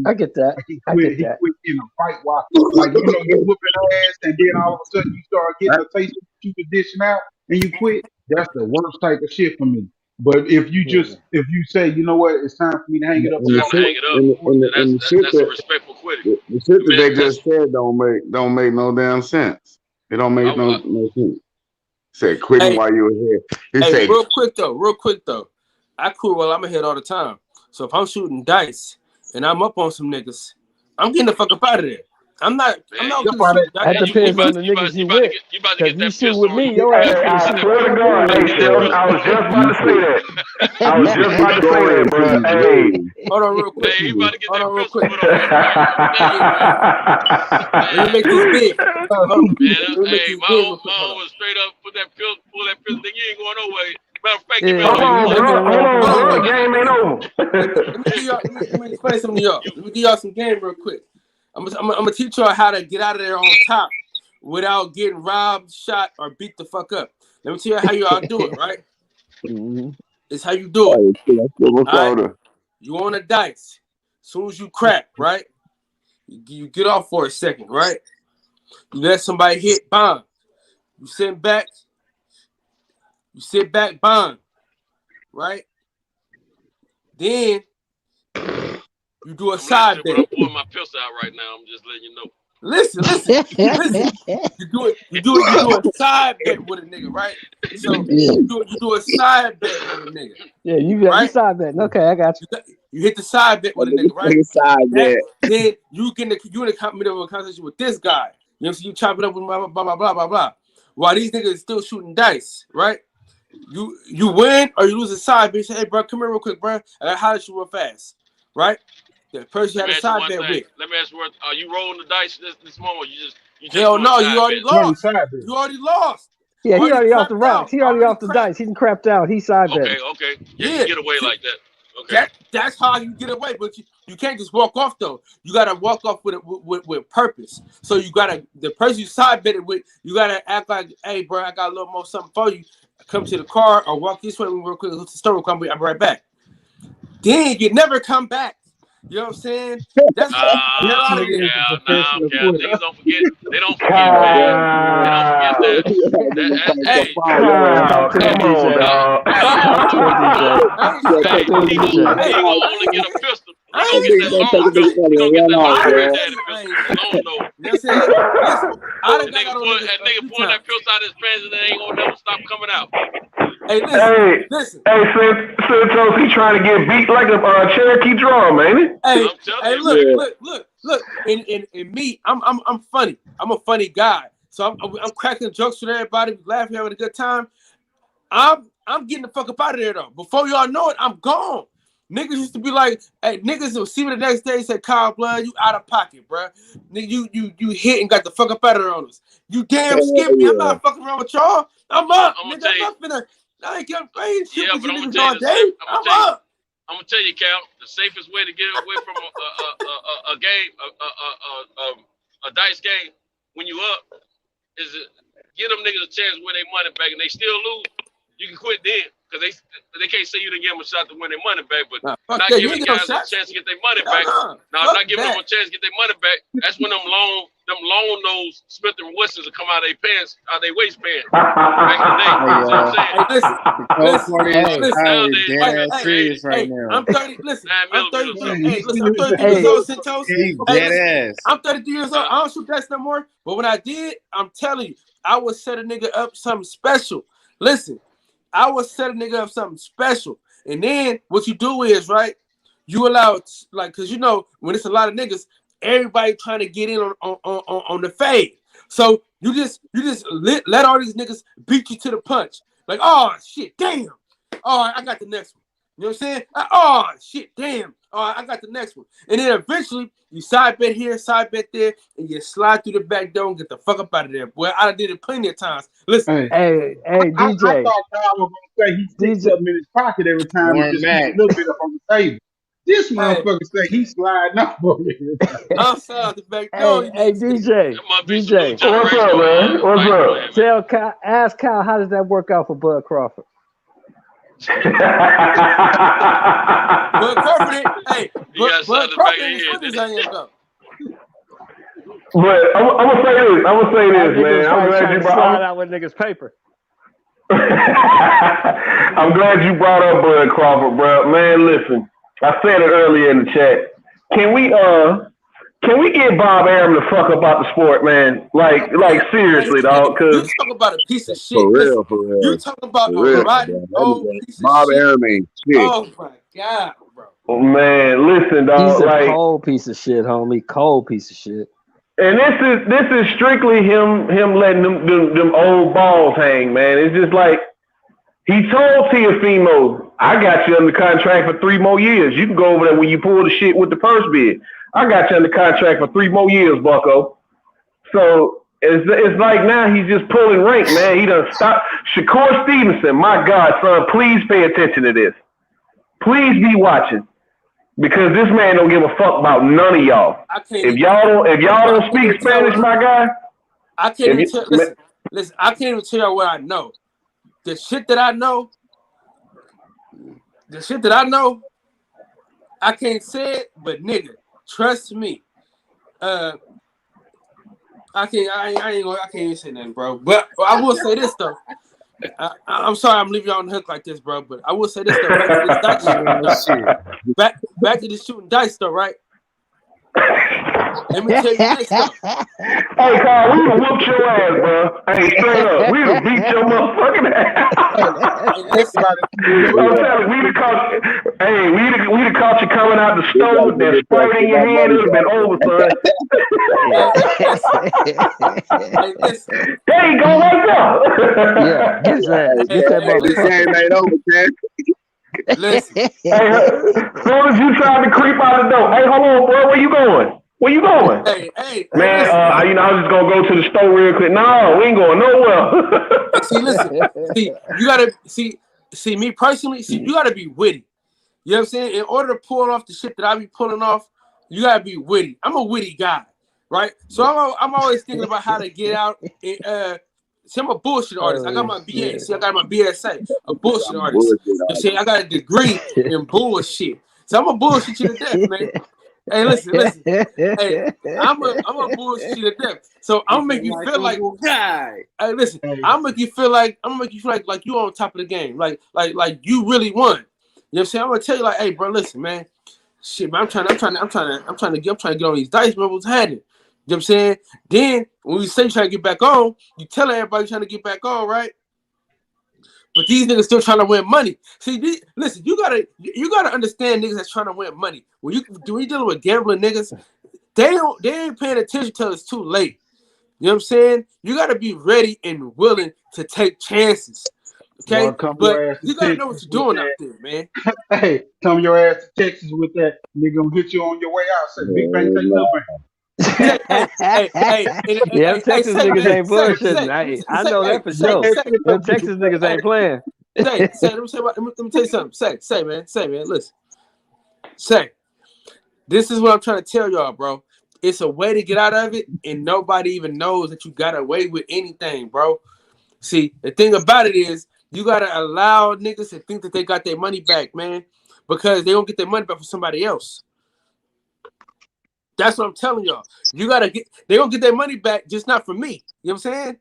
I get that. Like he quit in a fight while like you're whooping ass, and then all of a sudden you start getting a taste of what you can dishing out and you quit. That's the worst type of shit for me. But if you say, you know what, it's time for me to hang it up, that's a respectful quitting. The shit that they just said don't make no damn sense. It don't make no sense. Said quitting while you're ahead. Real quick though, I quit while I'm ahead all the time. So if I'm shooting dice and I'm up on some niggas, I'm getting the fuck up out of there. I'm not. That depends on the niggas you with. Because you shoot with me, your ass. I swear to God, I was just about to say that. I was just about to say that, bro. Hey, hold on real quick. Let me make this big. My old was straight up pull that pistol. You ain't going nowhere. Matter of fact, hold on, game ain't over. Let me explain something to y'all. Let me give y'all some game real quick. I'm gonna teach y'all how to get out of there on top without getting robbed, shot, or beat the fuck up. Let me tell you how y'all do it, right? It's how you do it. Right? You on a dice. soon as you crack, right? You get off for a second, right? You let somebody hit, bomb. You sit back, bomb, right? Then you do a side bet. I'm pulling my pistol out right now. I'm just letting you know. Listen. You do a side bet with a nigga, right? So you do a side bet with a nigga. Yeah, you got right? Side bet. Okay, I got you. You hit the side bet with a nigga, right? Side bet. Then you in the middle of a conversation with this guy. You know, so you chop it up with blah blah blah blah blah. While these niggas still shooting dice, right? You win or you lose a side bet. You say, hey bro, come here real quick, bro. I gotta holler at you real fast, right? The person you had a side bet with. Let me ask you, are you rolling the dice this moment? You just hell no, you already lost. You already lost. Yeah, he already off the rocks. He already off the dice. He didn't crapped out. He side bet. Okay. Yeah, you get away like that. Okay. That's how you get away, but you can't just walk off though. You gotta walk off with purpose. So you gotta the person you side betted with, you gotta act like, hey bro, I got a little more something for you. Come to the car or walk this way real quick. Go to the store. I'll be right back. Then you never come back. You know what I'm saying? That's niggas don't forget. They don't forget, man. They don't forget that. Hey, come on, dog. He gonna only get a pistol. He gonna get that long nigga pulling that pistol out of his pants and they ain't gonna never stop coming out. Hey, listen. Hey, Santos, he trying to get beat like a Cherokee drum, ain't it? Hey, look. In me, I'm funny. I'm a funny guy. So I'm cracking jokes with everybody, laughing, having a good time. I'm getting the fuck up out of there though. Before y'all know it, I'm gone. Niggas used to be like, hey, niggas will see me the next day and say, Kyle Blood, you out of pocket, bro. Nigga, you hit and got the fuck up out of there on us. You damn skippy. I'm not fucking around with y'all. I'm up. Nigga, I'm not finna. I ain't getting playing shit with you niggas all day. I'm up. I'm gonna tell you, Cal, the safest way to get away from a game, a dice game, when you up, is to give them niggas a chance to win their money back, and they still lose. You can quit then, because they can't say you didn't give them a shot to win their money back, but not giving guys a chance to get their money back. Not giving them a chance to get their money back. That's when them long nose Smith and Wessons will come out of their pants, out of their waistband. Back in the day. You know what I'm saying? Hey, I'm 30. Listen, I'm 32. Hey, listen, I'm 33 years old, Santos. I'm 33 years old. I don't shoot that no more. But when I did, I'm telling you, I would set a nigga up something special. Listen, I would set a nigga up something special. And then what you do is, right, you allow, like, because you know, when it's a lot of niggas, everybody trying to get in on the fade. So you just let all these niggas beat you to the punch. Like, oh, shit, damn. All right, I got the next one. You know what I'm saying? Oh, shit, damn. All right, I got the next one. And then eventually, you side bet here, side bet there, and you slide through the back door and get the fuck up out of there. Boy, I did it plenty of times. Listen. Hey, DJ. I thought Kyle was going to say he sticks something in his pocket every time he just a little bit up on the table. This motherfucker say he's sliding up over here. I'm sliding the back door. Hey, DJ. What's up, man? What's up? Tell Kyle, ask Kyle, how does that work out for Bud Crawford? Bud Crawford, Bud Crawford ain't with his though. But I'm gonna say this, man. I'm glad you slide out with niggas' paper. I'm glad you brought up Bud Crawford, bro. Man, listen, I said it earlier in the chat. Can we get Bob Arum the fuck up out the sport, man? Like seriously, dog. Cause you talk about a piece of shit. For real. You talk about a rotten old piece of Bob shit. Arum ain't shit. Oh my god, bro. Oh, man, listen, dog. He's a cold piece of shit, homie. Cold piece of shit. And this is strictly him letting them old balls hang, man. It's just like he told Teofimo, I got you under contract for 3 more years. You can go over there when you pull the shit with the first bid. I got you under contract for 3 more years, bucko. So it's like now he's just pulling rank, man. He done stopped. Shakur Stevenson, my God, son, please pay attention to this. Please be watching. Because this man don't give a fuck about none of y'all. If y'all don't speak Spanish, my guy. I can't even tell. Listen, I can't even tell you what I know. The shit that I know, I can't say it, but nigga, trust me. I can't even say nothing, bro. But I will say this though. I'm sorry I'm leaving y'all on the hook like this, bro. But I will say this though. Back to the shooting dice though, right? Let me tell you this though. Hey, Carl, we done whooped your ass, bro. Hey, straight up, we done beat your motherfucking ass. I'm telling you, we'd have caught you coming out the stove with that Sprite in your hand. It would have been over, son. There you go, right there. Yeah, get his ass. Get that motherfucker. Ain't over, man. Listen. Hey, as soon as you tried to creep out the door, hey, hold on, bro, where you going? Where you going? Hey, man, I was just gonna go to the store real quick. No, we ain't going nowhere. See, listen. See, you gotta see me personally. See, you gotta be witty. You know what I'm saying? In order to pull off the shit that I be pulling off, you gotta be witty. I'm a witty guy, right? So I'm always thinking about how to get out. See, I'm a bullshit artist. I got my BA. See, I got my BSA. A bullshit artist. You see, I got a degree in bullshit. So I'm a bullshit you to death, man. Hey, listen. Hey, I'm a bullshit you to death. So I'm gonna make you feel like guy. Hey, listen. I'm gonna make you feel like you on top of the game. Like you really won. You know what I'm saying? I'm gonna tell you like, hey, bro, listen, man. Shit, man, I'm trying to get on these dice, bro. What's happening? You know what I'm saying? Then when we say trying to get back on, you tell everybody trying to get back on, right? But these niggas still trying to win money. See, listen, you gotta understand niggas that's trying to win money. When you dealing with gambling niggas, they ain't paying attention till it's too late. You know what I'm saying? You gotta be ready and willing to take chances. Okay, but you gotta know what you're doing out there, man. Hey, come your ass to Texas with that. Nigga gonna hit you on your way out. Say, big bang, take nothing. Yeah, Texas niggas ain't bullshitting. I know that for sure. Them Texas niggas ain't playing. Let me tell you something. Say, man, listen. This is what I'm trying to tell y'all, bro. It's a way to get out of it, and nobody even knows that you got away with anything, bro. See, the thing about it is, you gotta allow niggas to think that they got their money back, man, because they don't get their money back from somebody else. That's what I'm telling y'all. They gonna get their money back, just not from me. You know what I'm saying?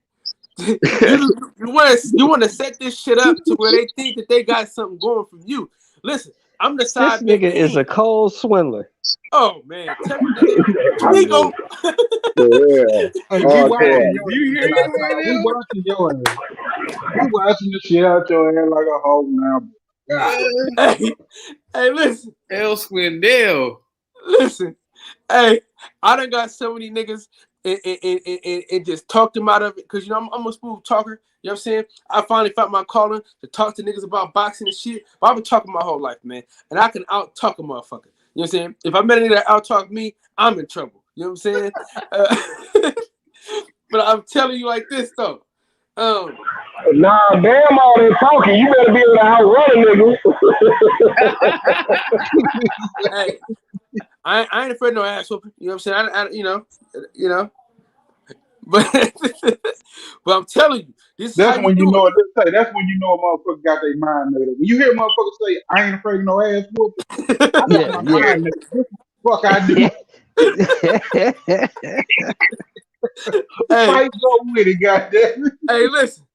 you want to set this shit up to where they think that they got something going from you. Listen, I'm the side. This nigga is a cold swindler. Oh man, tell me, Nico. We watching the shit out your head like a whole now. Hey, listen, El Swindell. Listen. Hey, I done got so many niggas and just talked them out of it because, you know, I'm a smooth talker. You know what I'm saying? I finally found my calling to talk to niggas about boxing and shit. But I've been talking my whole life, man. And I can out-talk a motherfucker. You know what I'm saying? If I met a nigga that out-talk me, I'm in trouble. You know what I'm saying? But I'm telling you like this, though. Nah, damn all that talking. You better be able to outrun a nigga. Hey. I ain't afraid of no ass whooping. You know what I'm saying? You know. But I'm telling you, that's when you know. That's when you know a motherfucker got their mind made up. When you hear a motherfucker say, "I ain't afraid of no ass whooping," I got my mind made up. What the fuck I do? Fight go with it, goddamn. Hey, listen.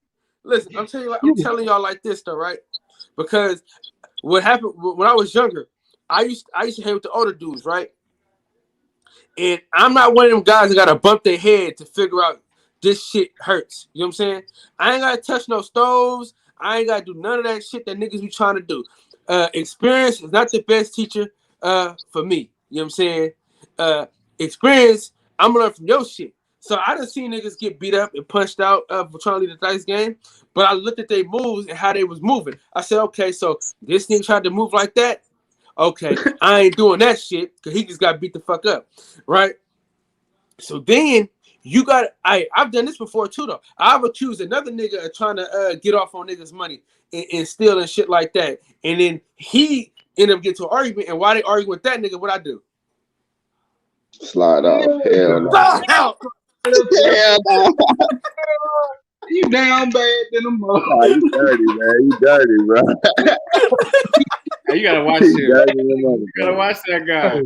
I'm telling y'all like this though, right? Because what happened when I was younger. I used to hang with the older dudes, right? And I'm not one of them guys that gotta bump their head to figure out this shit hurts. You know what I'm saying? I ain't gotta touch no stoves. I ain't gotta do none of that shit that niggas be trying to do. Experience is not the best teacher for me. You know what I'm saying? Experience, I'm gonna learn from your shit. So I done seen niggas get beat up and punched out for trying to lead the dice game. But I looked at their moves and how they was moving. I said, okay, so this nigga tried to move like that. Okay, I ain't doing that shit because he just got beat the fuck up, right? So then you got I've done this before too though. I've accused another nigga of trying to get off on niggas' money and steal and shit like that, and then he ended up getting to an argument. And while they argue with that nigga, what I do? Slide off. Hell no. Slide out. Hell no. You damn bad than a mother. Oh, you dirty, man. You dirty, bro. Hey, you gotta watch him. You gotta watch that guy.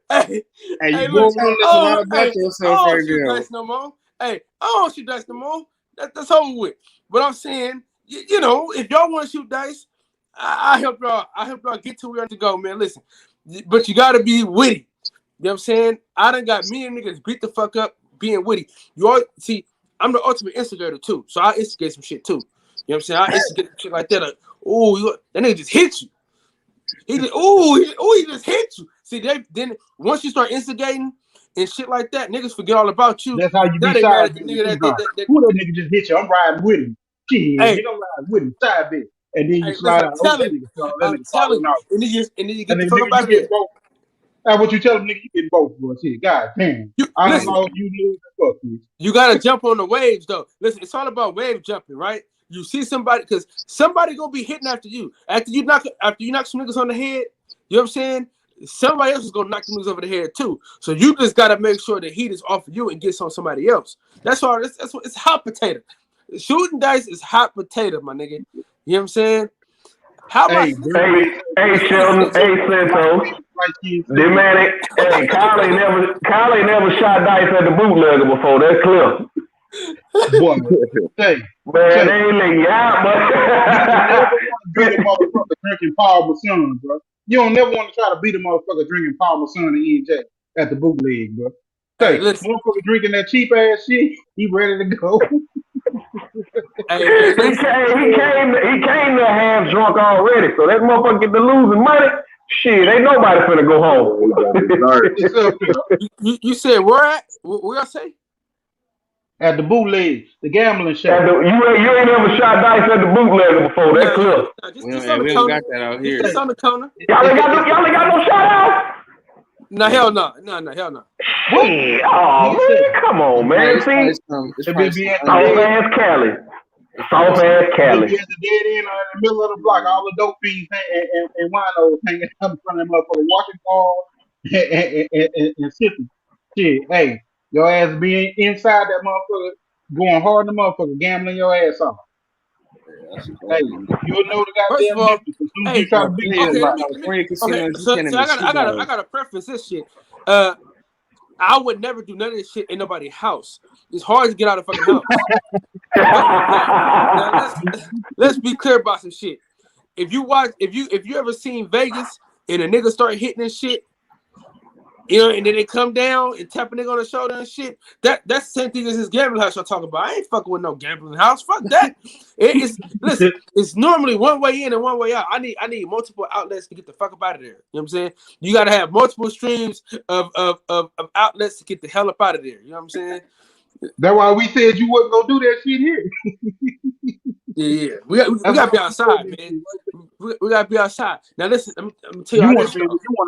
Hey, you look, going on this a lot about yourself I right don't shoot now. dice no more. Hey, I don't shoot dice no more. That's over with. But I'm saying, you know, if y'all want to shoot dice, I help y'all. I help y'all get to where you have to go, man. Listen, but you gotta be witty. You know what I'm saying? I done got me and niggas beat the fuck up being witty. You all see, I'm the ultimate instigator too, so I instigate some shit too. You know what I'm saying? I instigate shit like that. Like, that nigga just hit you. He just hit you. See, then once you start instigating and shit like that, niggas forget all about you. That's how you Now be they mad side at the bitch. nigga that Who that nigga just hit you? I'm riding with him. Shit, hey, nigga, I'm riding with him. Side bitch. And then you hey, slide listen, out. Oh, that nigga telling falling you. out. And then you get And the then fuck nigga, up you out of get there. both. That's what you tell them, nigga, you get both, bro. Shit, god damn. I don't Listen, know you lose the fuck, bitch. you gotta jump on the waves though. Listen, it's all about wave jumping, right? You see somebody, because somebody gonna be hitting after you. After you knock some niggas on the head, you know what I'm saying? Somebody else is gonna knock the niggas over the head too. So you just gotta make sure the heat is off of you and gets on somebody else. That's all. That's what it's hot potato. Shooting dice is hot potato, my nigga. You know what I'm saying? How about hey, Sheldon, hey, Santos. The man, hey, Kyle ain't never shot dice at the bootlegger before. That's clear. Boy, man, they ain't letting you out, but you never want to beat a motherfucker drinking Paul Masson, bro. You don't never want to try to beat a motherfucker drinking Paul Masson and EJ at the bootleg, bro. Hey, motherfucker drinking that cheap ass shit, he ready to go. he came there half drunk already, so that motherfucker get to losing money. Shit, ain't nobody finna go home. You said where at? Where I say? At the bootleg, the gambling shop. You ain't ever shot dice at the bootlegger before. That's clear. We don't got that out here. Just on the corner. Y'all ain't got no shout out. No, hell no. Hell no. Shit, oh man, come on, man. See, soft-ass Cali. Soft-ass Cali. Be at the dead end or in the middle of the block, all the dope fiends and winos hanging up in front of them motherfuckers, walking balls and sipping. Shit, hey, your ass being inside that motherfucker, going hard in the motherfucker, gambling your ass off. Hey, you'll know the First goddamn of all, difference as soon as you try to beat I gotta preface this shit. I would never do none of this shit in nobody's house. It's hard to get out of fucking house. now, let's be clear about some shit. If you ever seen Vegas and a nigga start hitting this shit, you know, and then they come down and tap a nigga on the shoulder and shit, that's the same thing as this gambling house y'all talking about. I ain't fucking with no gambling house. Fuck that. Listen, it's normally one way in and one way out. I need multiple outlets to get the fuck up out of there. You know what I'm saying? You gotta have multiple streams of outlets to get the hell up out of there. You know what I'm saying? That's why we said you wasn't gonna do that shit here. Yeah. We gotta be outside, man. We gotta be outside. Now listen, I'm tell you, you want to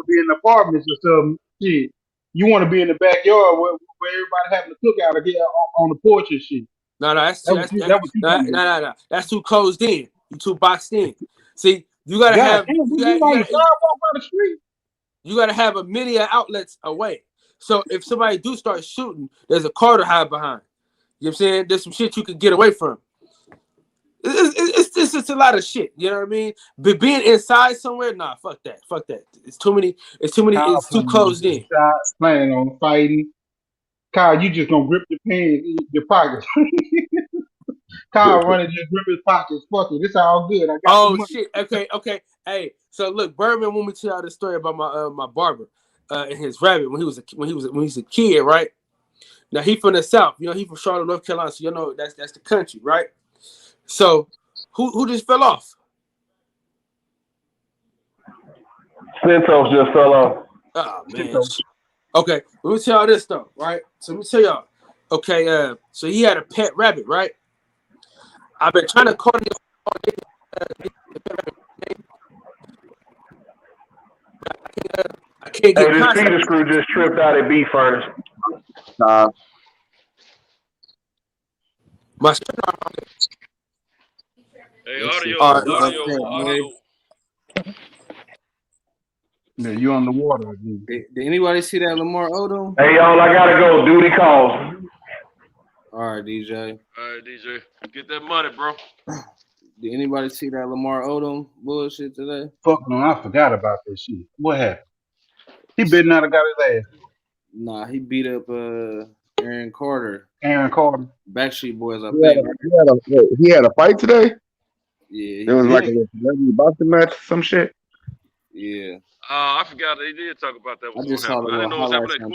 be in apartments or something. Shit. You want to be in the backyard where everybody having a cookout or get on the porch and shit. No, that's too closed in. You too boxed in. See, you gotta have you gotta have a many outlets away. So if somebody do start shooting, there's a car to hide behind. You know what I'm saying? There's some shit you can get away from. It's just a lot of shit. You know what I mean? But being inside somewhere, nah, fuck that. Fuck that. It's too many. It's too closed in. Planning on fighting. Kyle, you just gonna grip your pants in your pockets. Kyle running just grip his pockets. Fuck it. It's all good. I got the money. Shit. Okay. Hey, so look, Bourbon, when we tell y'all the story about my barber and his rabbit when he was a kid, right? Now he from the South, you know, he from Charlotte, North Carolina, so you know that's the country, right? So who just fell off? Santos just fell off. Oh man. Okay, let me tell y'all this though, right? So let me tell y'all. Okay, so he had a pet rabbit, right? I've been trying to call him. I can't get this feeder screw just tripped out at beef furnace. My hey, audio. Yeah, you on the water again. Did anybody see that Lamar Odom? Hey, y'all, I gotta go. Duty calls. All right, DJ. Get that money, bro. Did anybody see that Lamar Odom bullshit today? Fuck no, I forgot about this shit. What happened? He better not have got his ass. Nah, he beat up Aaron Carter. Aaron Carter. Backstreet Boys, I He had, think. he had a fight today. Yeah, It was he like did. a celebrity boxing match, some shit. Yeah. I forgot they did talk about that. I Was just gonna saw the happen. I didn't little know it was happening highlights that on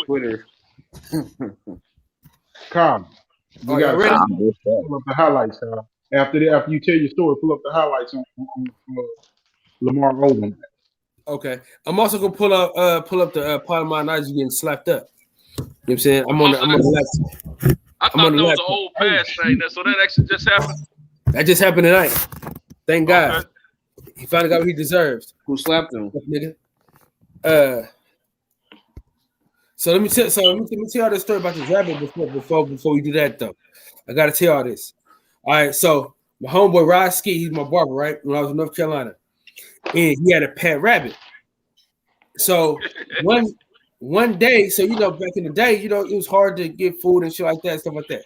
quick. Twitter. Carl, you Oh, got y'all ready? to pull up the highlights. After you tell your story, pull up the highlights on Lamar Odom. Okay. I'm also gonna pull up the part of my knowledge getting slapped up. You know what I'm saying? I'm on the left. I thought that was an old past thing. So that actually just happened. That just happened tonight. Thank God. Okay. He finally got what he deserves. Who slapped him? Nigga. So let me tell y'all this story about this rabbit before we do that though. I gotta tell y'all this. All right, so my homeboy Rod Ski, he's my barber, right? When I was in North Carolina, and he had a pet rabbit. So one day, so back in the day, it was hard to get food and shit like that, stuff like that.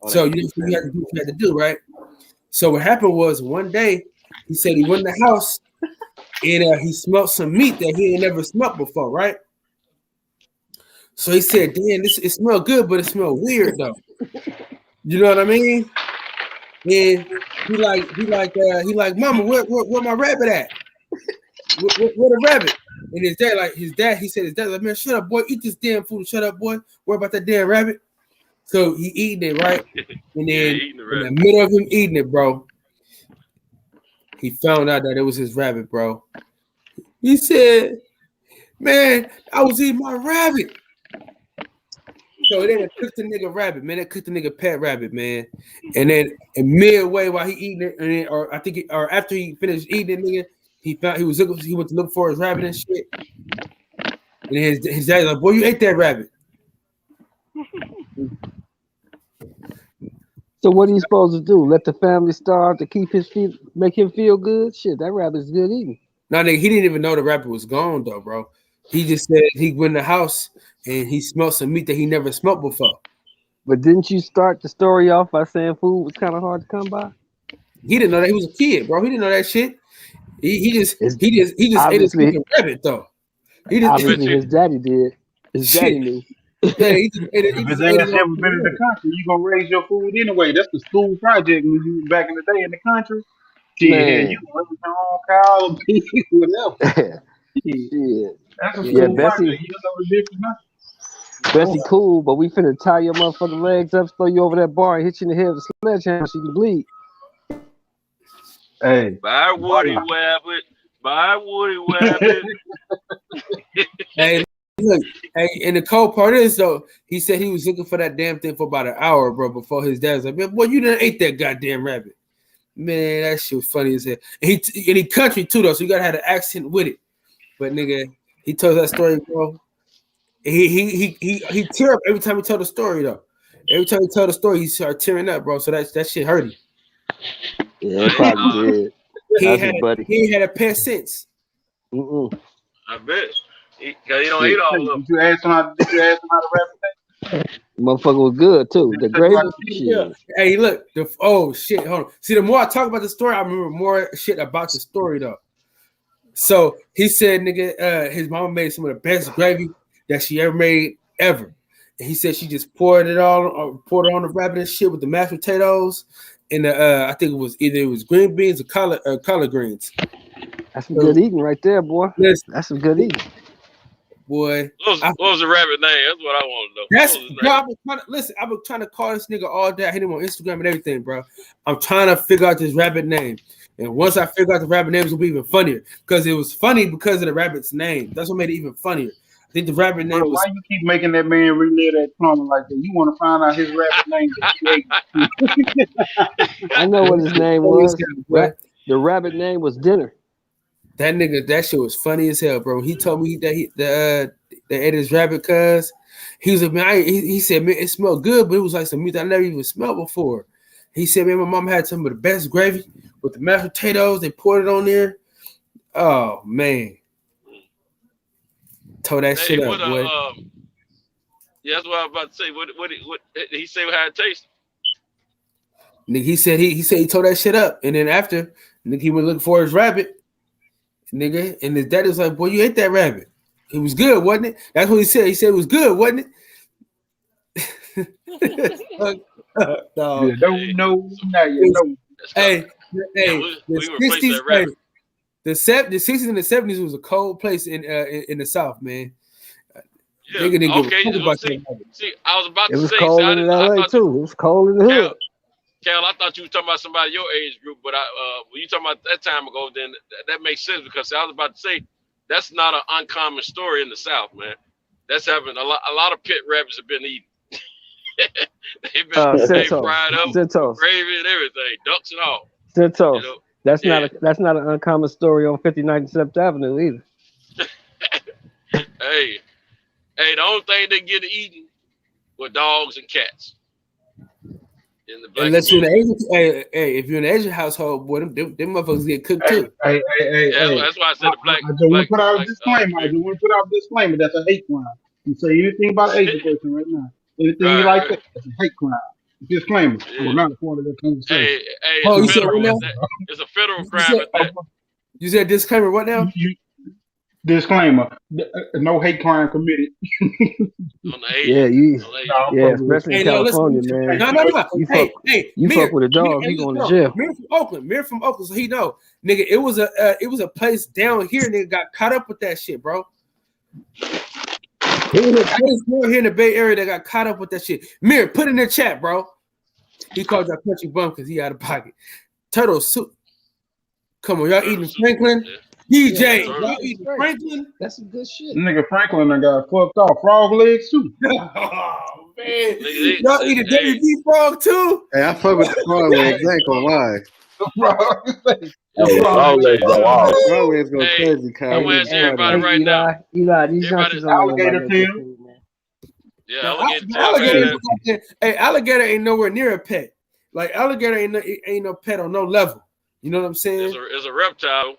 So you had to do what you had to do, right? So what happened was one day he said he went in the house and he smelled some meat that he had never smelled before, right? So he said, "Damn, it smells good, but it smells weird though." You know what I mean? And he like, "Mama, where my rabbit at? Where the rabbit?" And his dad, he said, like, "Man, shut up, boy, eat this damn food. Shut up, boy. Worry about that damn rabbit." So he eating it, right? And then in the middle of him eating it, bro, he found out that it was his rabbit, bro. He said, "Man, I was eating my rabbit." So then it cooked the nigga rabbit, man. It cooked the nigga pet rabbit, man. And then in midway while he eating it, and then, or after he finished eating it, nigga, he went to look for his rabbit and shit. And his dad's like, "Boy, you ate that rabbit." So what are you supposed to do? Let the family starve to make him feel good? Shit, that rabbit's good eating. No, nigga, he didn't even know the rabbit was gone though, bro. He just said he went in the house and he smelled some meat that he never smelled before. But didn't you start the story off by saying food was kind of hard to come by? He didn't know that. He was a kid, bro. He didn't know that shit. He just ate his fucking rabbit though. Obviously his daddy did. His daddy knew. Yeah, he just ate it. If his ass never been in the country, you gonna raise your food anyway. That's the school project when you back in the day in the country. Yeah, you can raise your own cow, pig, whatever. Shit. That's a school project. You know the difference, huh? Bessie cool, but we finna tie your motherfucking legs up, throw you over that bar, and hit you in the head with a sledgehammer so you can bleed. Hey. Bye, Woody Wabbit. Bye, Woody Wabbit. Hey, look, and the cold part is though, he said he was looking for that damn thing for about an hour, bro, before his dad was like, "Man, boy, you done ate that goddamn rabbit." Man, that shit was funny as hell. And he country too though, so you gotta have an accent with it. But nigga, he told that story, bro. He tear up every time he told the story though. Every time he told the story, he started tearing up, bro. So that shit hurt him. Yeah, it probably did. He ain't had a pet since. I bet. He don't eat all of them. Did you ask him how the rabbit thing? Motherfucker was good too. The gravy shit. Hey, look. Shit. Hold on. See, the more I talk about the story, I remember more shit about the story though. So he said, nigga, his mama made some of the best gravy that she ever made ever. And he said she just poured it on the rabbit and shit with the mashed potatoes and I think it was green beans or collard greens. That's some good eating right there, boy. That's some good eating. Boy. What was the rabbit name? That's what I want to know. I've been trying to call this nigga all day. I hit him on Instagram and everything, bro. I'm trying to figure out this rabbit name. And once I figure out the rabbit name, it's gonna be even funnier. Because it was funny because of the rabbit's name. That's what made it even funnier. I think the rabbit name was. Why you keep making that man relive that trauma like that? You want to find out his rabbit name? I know what his name was. The rabbit name was Dinner. That nigga, that shit was funny as hell, bro. He told me that they ate his rabbit, cuz he was like, man, he said, man, it smelled good, but it was like some meat I never even smelled before. He said, man, my mom had some of the best gravy with the mashed potatoes. They poured it on there. Oh man, told that shit up, boy. Yeah, that's what I was about to say. What he say how it tastes? Nigga, he said he tore that shit up, and then after, nigga, he went looking for his rabbit, nigga, and his daddy was like, "Boy, you ate that rabbit. It was good, wasn't it?" That's what he said. He said it was good, wasn't it? No. You don't know now. You know. Hey, the 60s and the 70s was a cold place in the South, man. Yeah. Okay. See, I was about to say. It was cold in LA too. It was cold in the hood. Cal, I thought you were talking about somebody your age group, but when you talking about that time ago, then that makes sense because I was about to say that's not an uncommon story in the South, man. That's happened. A lot of pit rabbits have been eaten. They've been fried up, gravy and everything, ducks and all. Cinto. You know? That's not an uncommon story on 59th and 7th Avenue either. Hey, the only thing they get eaten were dogs and cats. In the black unless you're in Asian, if you're in an Asian household, boy, them motherfuckers get cooked too. Hey. That's why I said the black. I just want to put out a disclaimer. I just want to put out a disclaimer. That's a hate crime. You say anything about Asian person right now, anything you like that, that's a hate crime. Disclaimer. Yeah. We're not a part of that conversation. It's a federal crime. You said disclaimer. What now? Disclaimer: no hate crime committed. Especially in California, man. No. You fuck with a dog, you going to jail. Mir from Oakland, so he know, nigga. It was a place down here, nigga, got caught up with that shit, bro. It was a place down here in the Bay Area that got caught up with that shit. Mir, put in the chat, bro. He called that country bum because he out of pocket. Turtle soup. Come on, y'all eating Franklin? DJ, y'all eating Franklin? That's some good shit. Nigga, Franklin done got fucked off. Frog legs too. Oh man, y'all eating WD frog too? Hey, I fuck with the frog legs. I ain't gonna lie. Frog legs go off. Frog legs go crazy, Kyle. I'm asking everybody right now. Eli, these youngsters alligator tail. Yeah, alligator. Hey, alligator ain't nowhere near a pet. Like alligator ain't no pet on no level. You know what I'm saying? It's a reptile.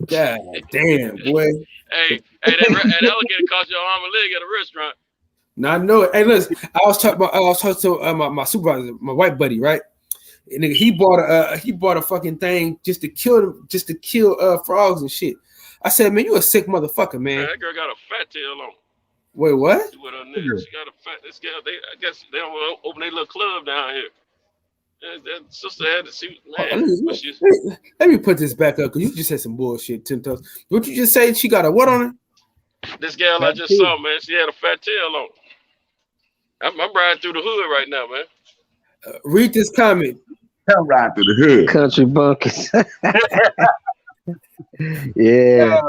God damn, boy. Hey, that alligator cost you an arm and leg at a restaurant. No, I know it. Hey, listen, I was talking to my supervisor, my white buddy, right? And nigga, he bought a fucking thing just to kill frogs and shit. I said, man, you a sick motherfucker, man. That girl got a fat tail on. Wait, what? She got a fat. This girl, I guess they don't open their little club down here. That sister had to see, man. Let me put this back up because you just said some bullshit, Tim Toes. What you just say? She got a what on her? This girl I just saw, man, she had a fat tail on. I'm riding through the hood right now, man. Read this comment. I'm riding through the hood. Country bunkers. Yeah,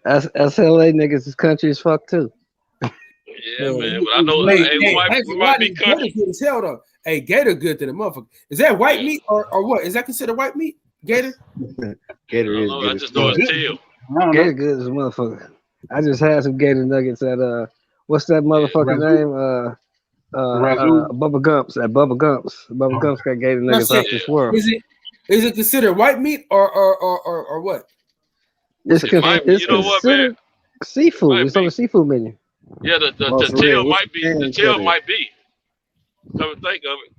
that's LA niggas. Is country as fuck too. Yeah, man. But I know we might be country. Good as hell though. Hey, gator good to the motherfucker. Is that white meat or what? Is that considered white meat? Gator? Gator is good. I just know his tail. Gator good as a motherfucker. I just had some gator nuggets at what's that motherfucker name? Bubba Gumps. At Bubba Gumps. Bubba Gumps got gator nuggets off this world. Is it considered white meat or what? It's considered seafood. It's on the seafood menu. Yeah, the tail might be. The tail might be. Come to think of it,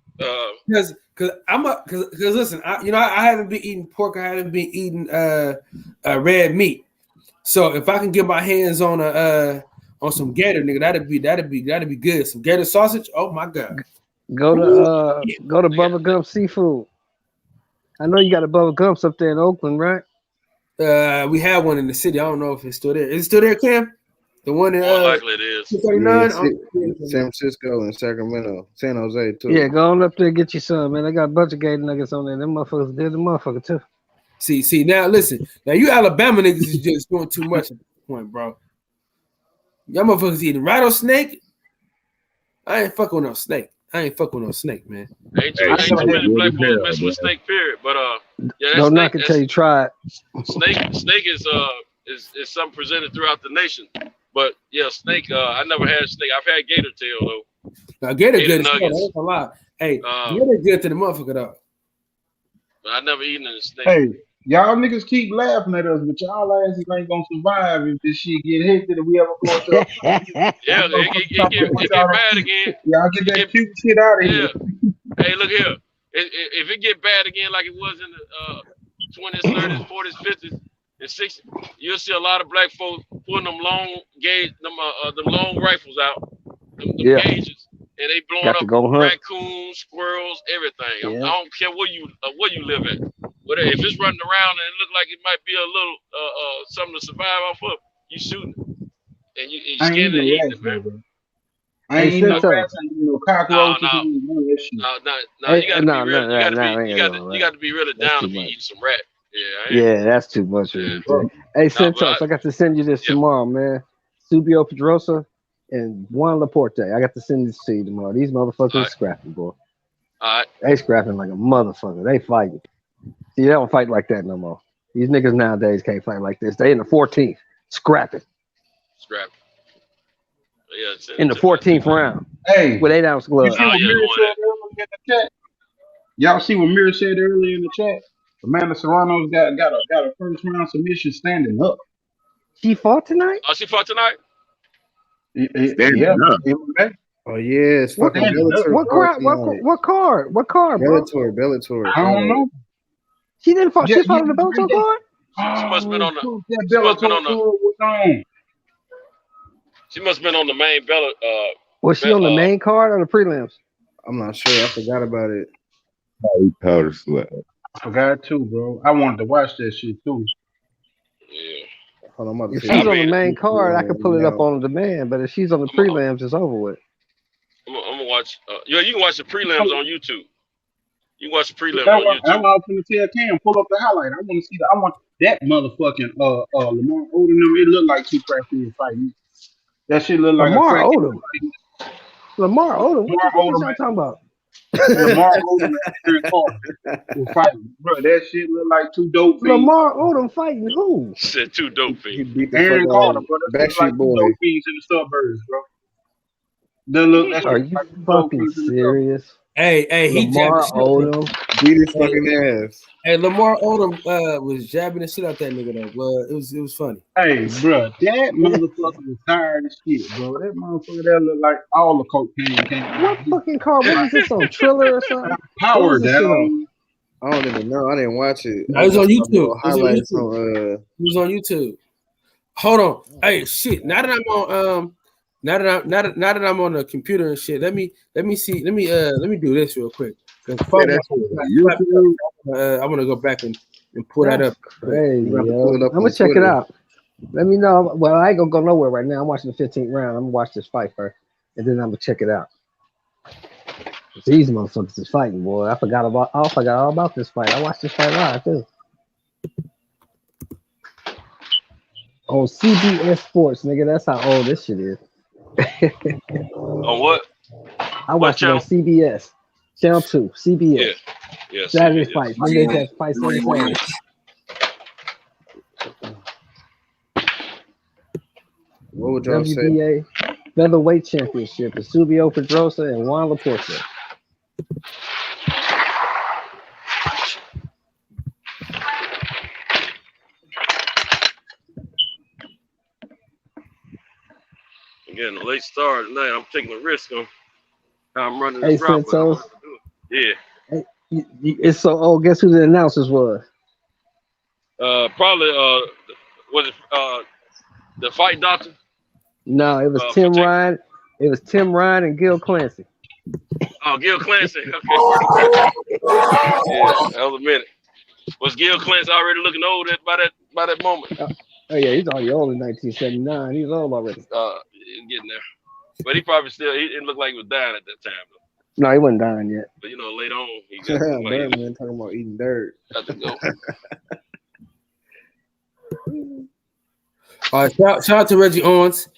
because listen, I haven't been eating pork. I haven't been eating red meat. So if I can get my hands on some gator, nigga, that'd be good. Some gator sausage. Oh my god. Go to Bubba Gump Seafood. I know you got a Bubba Gumps up there in Oakland, right? We have one in the city. I don't know if it's still there. Is it still there, Cam? The one in more likely it is. 239? San Francisco and Sacramento, San Jose too. Yeah, go on up there and get you some, man. They got a bunch of gator nuggets on there. Them motherfuckers did the motherfucker too. See, now listen. Now you Alabama niggas is just doing too much at this point, bro. Y'all motherfuckers eating rattlesnake. I ain't fucking with no snake. Man. Ain't too many black folks messing with snake, period. But yeah, don't knock it till you try it. Snake is something presented throughout the nation. But yeah, snake. I never had snake. I've had gator tail though. Now gator good. I ain't gonna lie. Hey, gator good to the motherfucker though. But I never eaten a snake. Hey, y'all niggas keep laughing at us, but y'all asses ain't gonna survive if this shit get hectic and we ever go to. Yeah, it get bad again. Y'all get that cute shit out of here. Hey, look here. if it get bad again like it was in the 20s, 30s, 40s, 50s, and 60s, you'll see a lot of black folks pulling them long gauge, them long rifles out, them gauges, and they blowing up raccoons, squirrels, everything. I don't care where you live at. But if it's running around and it look like it might be a little something to survive off of, you shooting it. And you scared to eat it, man. I ain't eating no rats, I ain't eating no cockroaches. You got to be really down to be eating some rat. Yeah, that's too much. Yeah. Hey, Santos, I got to send you this tomorrow, man. Subio Pedrosa and Juan Laporte. I got to send this to you tomorrow. These motherfuckers are scrapping, boy. They scrapping like a motherfucker. They fighting. See, they don't fight like that no more. These niggas nowadays can't fight like this. They in the 14th, scrapping. Yeah, in the 14th round. Hey, with 8-ounce gloves. Y'all see what Mir said earlier in the chat? Amanda Serrano's got a first round submission standing up. She fought tonight? Oh, she fought tonight? Yeah. Oh yeah, it's fucking Bellator. What card, bro? Bellator. I don't know. She didn't fight. She fought on the Bellator card. She must have been on the. She must have been on the main Bella. Was she on the main card or the prelims? I'm not sure. I forgot about it. Powder sweat. I forgot too, bro. I wanted to watch that shit too. Yeah. Hold on, if she's on the main card, I can pull it up on demand. But if she's on the prelims, it's over with. I'm gonna watch. You can watch the prelims on YouTube. You can watch the prelims on YouTube. I'm going to tell Cam, pull up the highlight. I want to see. I want that motherfucking Lamar Odom. It looked like two crackheads fighting. That shit look like Lamar Odom. Lamar Odom. What the fuck you talking about? Lamar Odom was fighting, bro. That shit look like two dope fiends. Lamar Odom fighting who? Said two dope fiends. Aaron Carter, bro. That look like two dope fiends in the suburbs, bro. Are you fucking serious? Hey, he Lamar Odom beat his fucking ass. Hey, Lamar Odom was jabbing the shit out that nigga though. Well, it was funny. Hey, bro, that motherfucker was tired as shit, bro. That motherfucker that looked like all the cocaine came. What fucking car? What is this on Triller or something? Power down. I don't even know. I didn't watch it. No, it was on YouTube. Highlights It was on YouTube. Hold on. Hey, shit. Now that I'm on now that I'm on the computer and shit, let me see. Let me do this real quick. I want to go back and pull that up. Crazy, I'm gonna check it out. Let me know. Well, I ain't gonna go nowhere right now. I'm watching the 15th round. I'm gonna watch this fight first, and then I'm gonna check it out. These motherfuckers is fighting, boy. I forgot all about this fight. I watched this fight live too. On CBS Sports, nigga. That's how old this shit is. On what? I watched it on CBS. Channel 2, CBS. Yeah. Saturday fights. Monday fights. What would y'all WBA Featherweight Championship with Subio Pedrosa and Juan Laporte. I'm getting a late start tonight. I'm taking a risk on how I'm running this route. Yeah. Hey, it's so old. Guess who the announcers was? Probably was it the Fight Doctor? No, it was Tim Ryan. It was Tim Ryan and Gil Clancy. Oh, Gil Clancy. Okay. Yeah, that was a minute. Was Gil Clancy already looking old by that moment? Oh yeah, he's already old in 1979. He's old already. He's getting there, but he probably still. He didn't look like he was dying at that time though. No, he wasn't dying yet. But later on, he got man talking about eating dirt. Got to go. All right, shout out to Reggie Owens.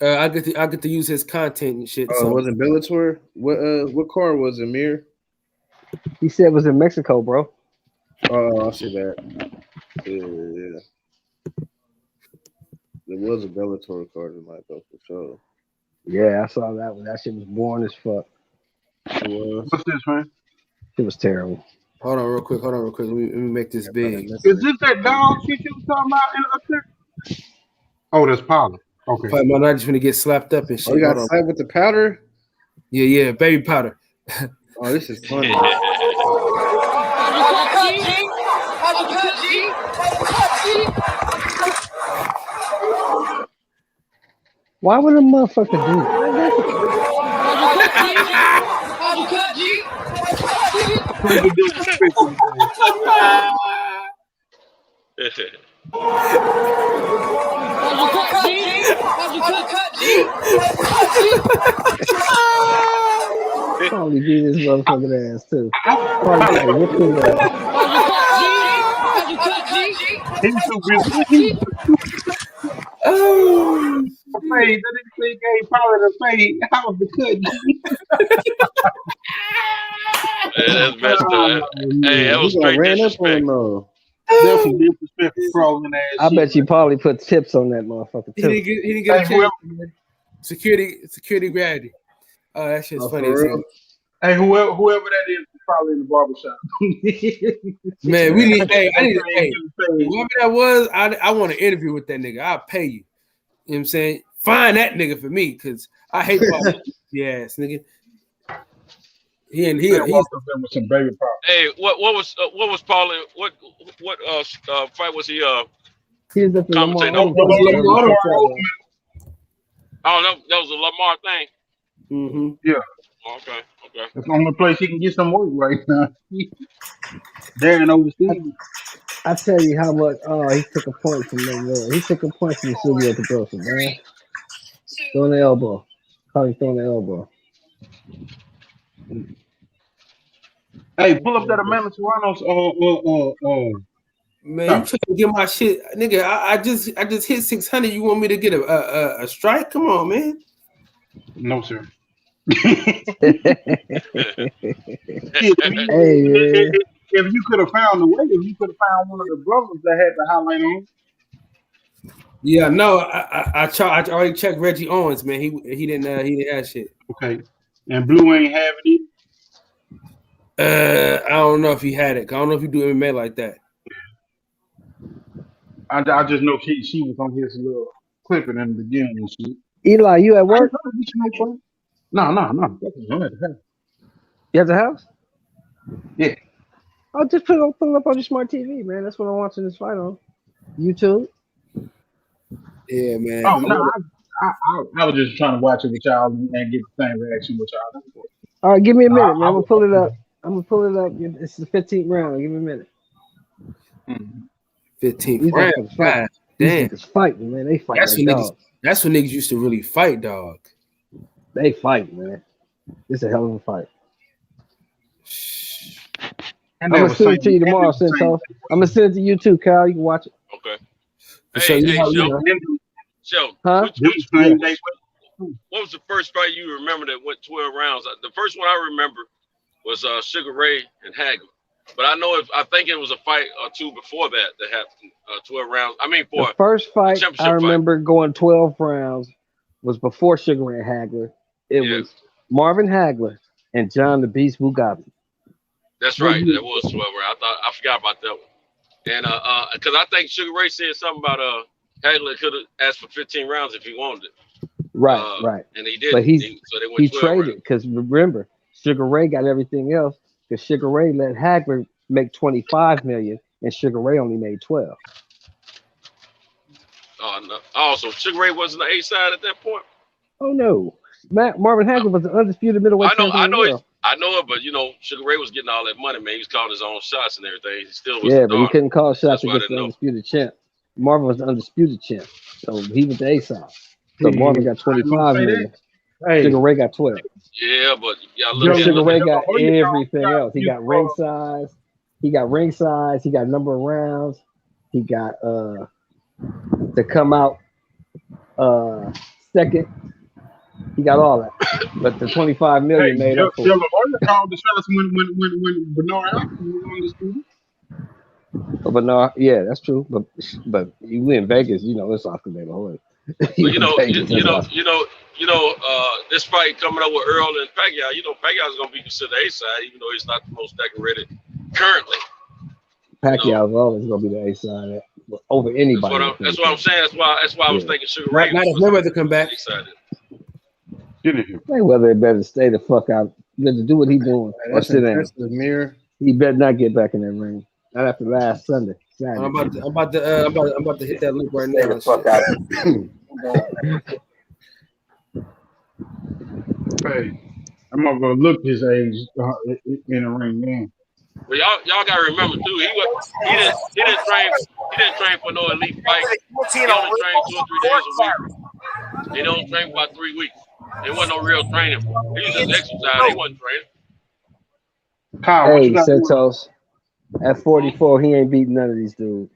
I get to use his content and shit. Oh, was it Bellator? What car was it, Mir? He said it was in Mexico, bro. Oh, I see that. Yeah. There was a Bellator card tonight though, for sure. Yeah, I saw that one. That shit was boring as fuck. What's this, man? It was terrible. Hold on real quick. Let me make this big. Is this that dog shit you was talking about up there? Oh, that's powder. Okay. My not just gonna get slapped up and shit. Oh, you got slapped with the powder? Yeah, baby powder. Oh, this is funny. Why would a motherfucker do that? Probably beat his motherfucking ass too. Probably like whip his ass. He's too busy. Oh, hey, that nigga gave probably the fade. How was the cut? That's messed up. Hey, that was straight disrespect. That's some disrespectful trolling ass. I bet you probably put tips on that motherfucker too. He didn't get a chance. Security gravity. Oh, that shit's funny. Hey, whoever that is probably in the barbershop. Man, we need. Hey, I need to. Hey, whoever that was, I want to interview with that nigga. I'll pay you. You know what I'm saying? Find that nigga for me, because I hate yes, nigga. He's with some baby pop. Hey, what was Paulie? What fight was he commentating on? Oh, that was a Lamar thing. Mm-hmm. Yeah. Okay. That's the only place he can get some work right now. Darren overseas. I tell you how much. Oh, he took a point from the. He took a point from Silvio Pedrosa, man. Throwing the elbow. Caught him throwing the elbow. Hey, pull up that Amanda Serrano's. Man, you trying to get my shit, nigga? I just hit 600. You want me to get a strike? Come on, man. No, sir. If you could have found the way, if you could have found one of the brothers that had the highlight on. Yeah, no, I already checked Reggie Owens, man. He didn't have shit. Okay, and Blue ain't have it either. I don't know if he had it. I don't know if he do MMA like that. I just know she was on his little clipping in the beginning and shit. Eli, you at work? No. You at the house? Yeah. I'll just put it up on your smart TV, man. That's what I'm watching this fight on. YouTube. Yeah, man. Oh no, I was just trying to watch it with y'all and get the same reaction with y'all. All right, give me a minute, man. I'm gonna pull it up. It's the 15th round. Give me a minute. 15th round. God damn. Niggas fighting, man. They fight. That's when niggas used to really fight, dog. They fight, man. It's a hell of a fight. I'm gonna send it to you tomorrow, Cinto. I'm gonna send it to you too, Kyle. You can watch it. Okay. Hey, Joe. Huh? What was the first fight you remember that went 12 rounds? The first one I remember was Sugar Ray and Hagler. But I think it was a fight or two before that happened 12 rounds. I mean, for the first fight I remember going 12 rounds was before Sugar Ray and Hagler. It was Marvin Hagler and John the Beast Mugabe. That's right. That was 12 rounds. I forgot about that one. And because I think Sugar Ray said something about Hagler could have asked for 15 rounds if he wanted it. Right. And he did. But he traded rounds. because remember, Sugar Ray got everything else because Sugar Ray let Hagler make 25 million and Sugar Ray only made 12. Oh no! Oh, so Sugar Ray wasn't the A side at that point. Oh no, Marvin Hagler was the undisputed middleweight champion. I know it, but Sugar Ray was getting all that money, man. He was calling his own shots and everything. He still was. Yeah, but he couldn't call shots against the undisputed champ. Marvin was the undisputed champ, so he was the A side. So Marvin got 25 million. Sugar Ray got 12. Yeah, but Sugar Ray got everything else. He got ring size. He got number of rounds. He got to come out second. He got all that, but the 25 million made up for it. Called the shots when Bernard Alphen was on the studio. But no, yeah, that's true. But you in Vegas, it's Oscar De La Hoya. This fight coming up with Earl and Pacquiao. Pacquiao's gonna be considered A side, even though he's not the most decorated currently. Pacquiao's always gonna be the A side over anybody. That's what I'm saying. That's why I was thinking Sugar Ray. Not if Mayweather come back. Mayweather better stay the fuck out. Better do what he's doing. That's the mirror. He better not get back in that ring. Not after last Sunday. I'm about to hit that loop right now. Fuck Hey, I'm gonna go look his age in the ring, man. Well, y'all gotta remember too. He didn't train for no elite fight. He only trained 2 or 3 days a week. He don't train for about 3 weeks. It wasn't no real training. He was just exercise. He wasn't training. Kyle, hey, Santos. At 44, he ain't beating none of these dudes.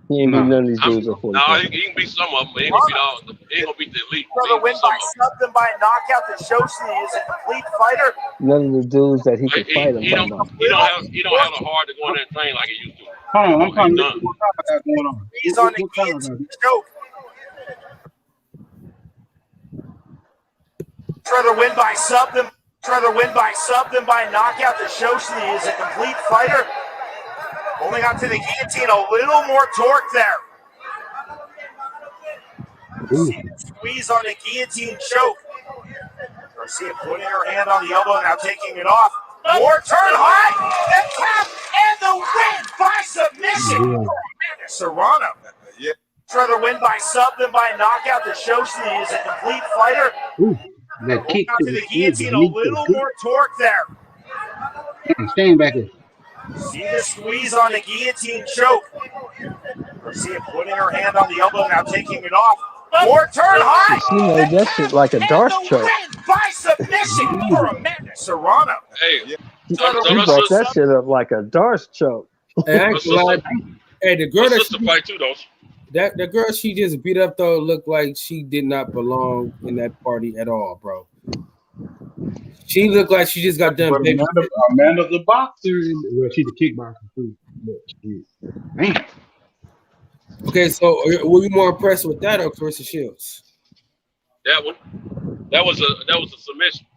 He ain't beating none of these dudes at 44. No, he can beat some of them, but he ain't gonna beat all of them. He ain't gonna beat the elite. Brother win by something by knockout that shows he is a complete fighter. None of the dudes that he can fight him. He don't have the heart to go in there and train like he used to. Hold on, I'm trying to look what I got going on. He's on the guillotine choke. Rather win by something. Rather win by something by knockout that shows he is a complete fighter. Holding on to the guillotine, a little more torque there. Squeeze on the guillotine choke. Garcia putting her hand on the elbow, now taking it off. More turn high, the tap, and the win by submission. Serrano. Rather win by something by knockout that shows he is a complete fighter. That kick to the guillotine, a little more torque there. Stand back here. See the squeeze on the guillotine choke. Garcia putting her hand on the elbow, now taking it off. More turn high. She made that shit like a Darce choke. By submission for Amanda Serrano. Hey, She brought that shit up like a Darce choke. Hey, the girl fight too, though. The girl she just beat up though looked like she did not belong in that party at all, bro. She looked like she just got done. Amanda's a boxer. Well, she's a kickboxer too. Man. Okay, so were you more impressed with that or Clarissa Shields? That one. That was a submission.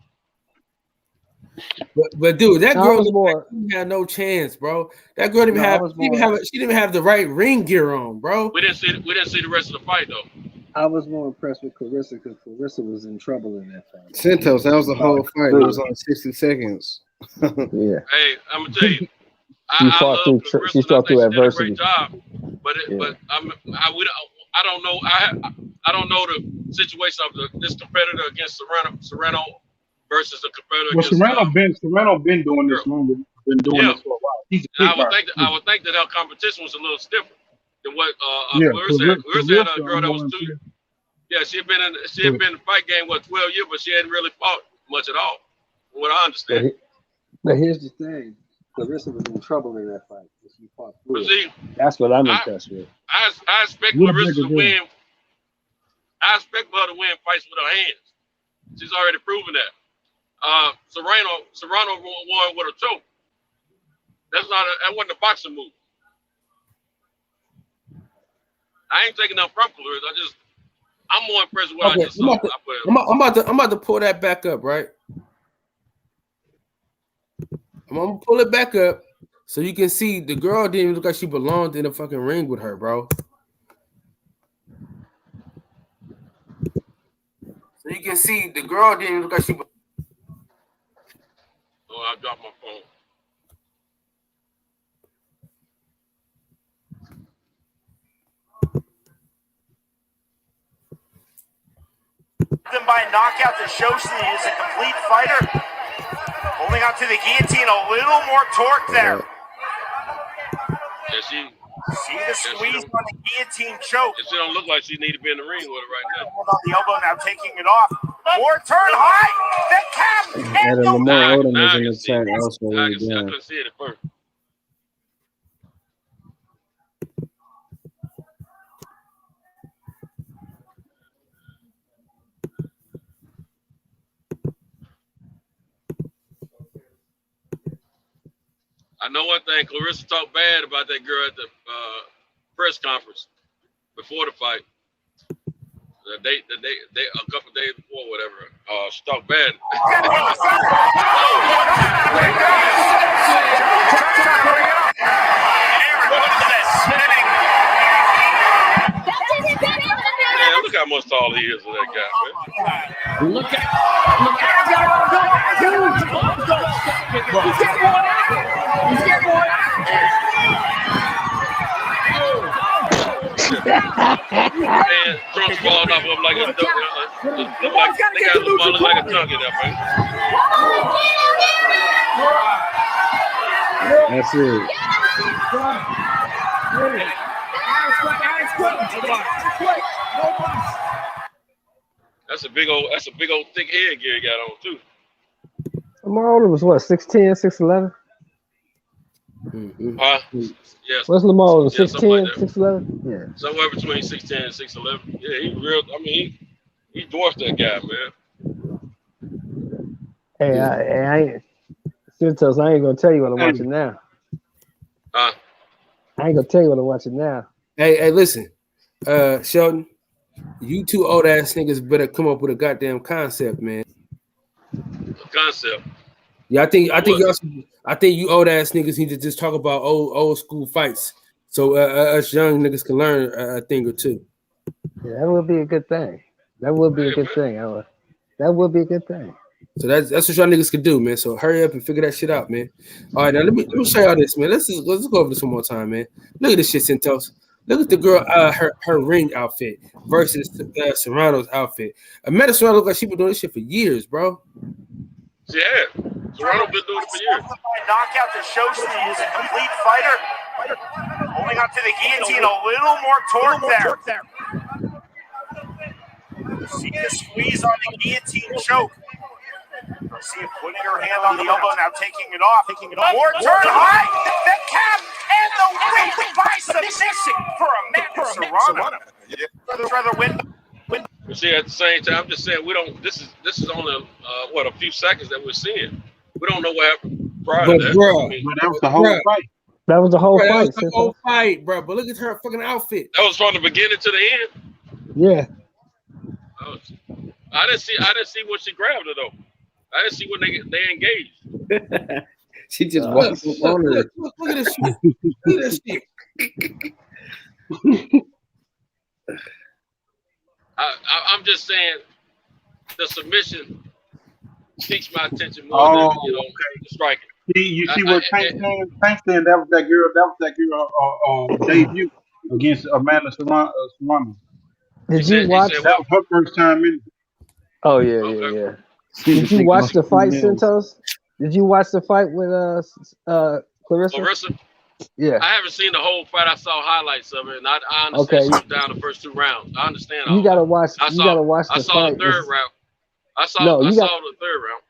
But dude, that girl had no chance, bro. That girl didn't she didn't even have the right ring gear on, bro. We didn't see the rest of the fight though. I was more impressed with Clarissa because Clarissa was in trouble in that fight. Santos, that was the whole fight. It was on 60 seconds. Yeah. Hey, I'm gonna tell you. She fought through adversity. Great job, but I don't know. I don't know the situation of this competitor against Serrano versus the competitor. Well, Serrano been doing this longer. Been doing this for a while. He's a kickboxer. I would think that her competition was a little stiffer than what Clarissa had. Clarissa had a girl that was 2. Yeah, she had been in the fight game 12 years, but she hadn't really fought much at all, from what I understand. But here's the thing. Clarissa was in trouble in that fight. She fought through it. That's what I'm impressed with. I expect Clarissa to win. I expect her to win fights with her hands. She's already proven that. Serrano won with a choke. That wasn't a boxing move. I ain't taking nothing from Clarissa. I'm more impressed with what I just saw. I'm about to pull that back up, right? I'm gonna pull it back up so you can see the girl didn't even look like she belonged in a fucking ring with her, bro. So you can see the girl didn't even look like she. Oh, I dropped my phone. By knockout that shows he is a complete fighter. Holding on to the guillotine, a little more torque there. Yeah, see the squeeze on the guillotine choke. She don't look like she need to be in the ring with it right now. Hold on the elbow, now taking it off. More turn high. The cap. Adam Lamar Odom is in the chat also. I couldn't see it at first. I know one thing. Clarissa talked bad about that girl at the press conference before the fight. A couple days before, whatever. She talked bad. Man, look how much tall he is, that guy, man. Look at saying Trump's falling off of him like a duck. Look like they got Lamar look like a tongue in there, man. That's it. That's a big old thick head Gary got on too. Lamar Odom was what, 6'10", 6'11"? Yes. What's Lamar Odom, 6'10", like 6'11"? Yeah. Somewhere between 6'10" and 6'11". Yeah, he real. I mean, he dwarfed that guy, man. Hey, I ain't gonna tell you what I'm watching now. I ain't gonna tell you what I'm watching now. Hey, listen, Sheldon, you two old ass niggas better come up with a goddamn concept, man. Concept. Yeah, I think you old ass niggas need to just talk about old school fights, so us young niggas can learn a thing or two. Yeah, that would be a good thing. That would be a good thing. That would be a good thing. So that's what y'all niggas can do, man. So hurry up and figure that shit out, man. All right, now let me show y'all this, man. Let's go over this one more time, man. Look at this shit, Santos. Look at the girl, her ring outfit versus Serrano's outfit. Amanda Serrano look like she been doing this shit for years, bro. Yeah, Serrano been doing it for years. Knockout to show she is a complete fighter. Holding on to the guillotine, a little more torque there. See the squeeze on the guillotine choke. Garcia putting her hand on the elbow, now taking it off. More turn high, the cap, and the win by submission for Amanda Serrano. Rather win. You see, at the same time, I'm just saying we don't. This is only a few seconds that we're seeing. We don't know what happened prior to that. But that was the whole fight. That was the whole fight. That was the whole fight, bro. But look at her fucking outfit. That was from the beginning to the end. Yeah. I didn't see when she grabbed her though. I didn't see when they engaged. She just walked on her. Look at this shit. Look at this shit. I'm just saying the submission piques my attention more than the striking. You see what Tank saying? That was that girl debut against Amanda Serrano. Did you watch that? Was her first time in. Oh yeah. Did you watch the fight, Santos? Did you watch the fight with Clarissa? Yeah. I haven't seen the whole fight. I saw highlights of it, and I understand she was down the first two rounds. I understand. You gotta watch. I saw the third round. I saw the third round.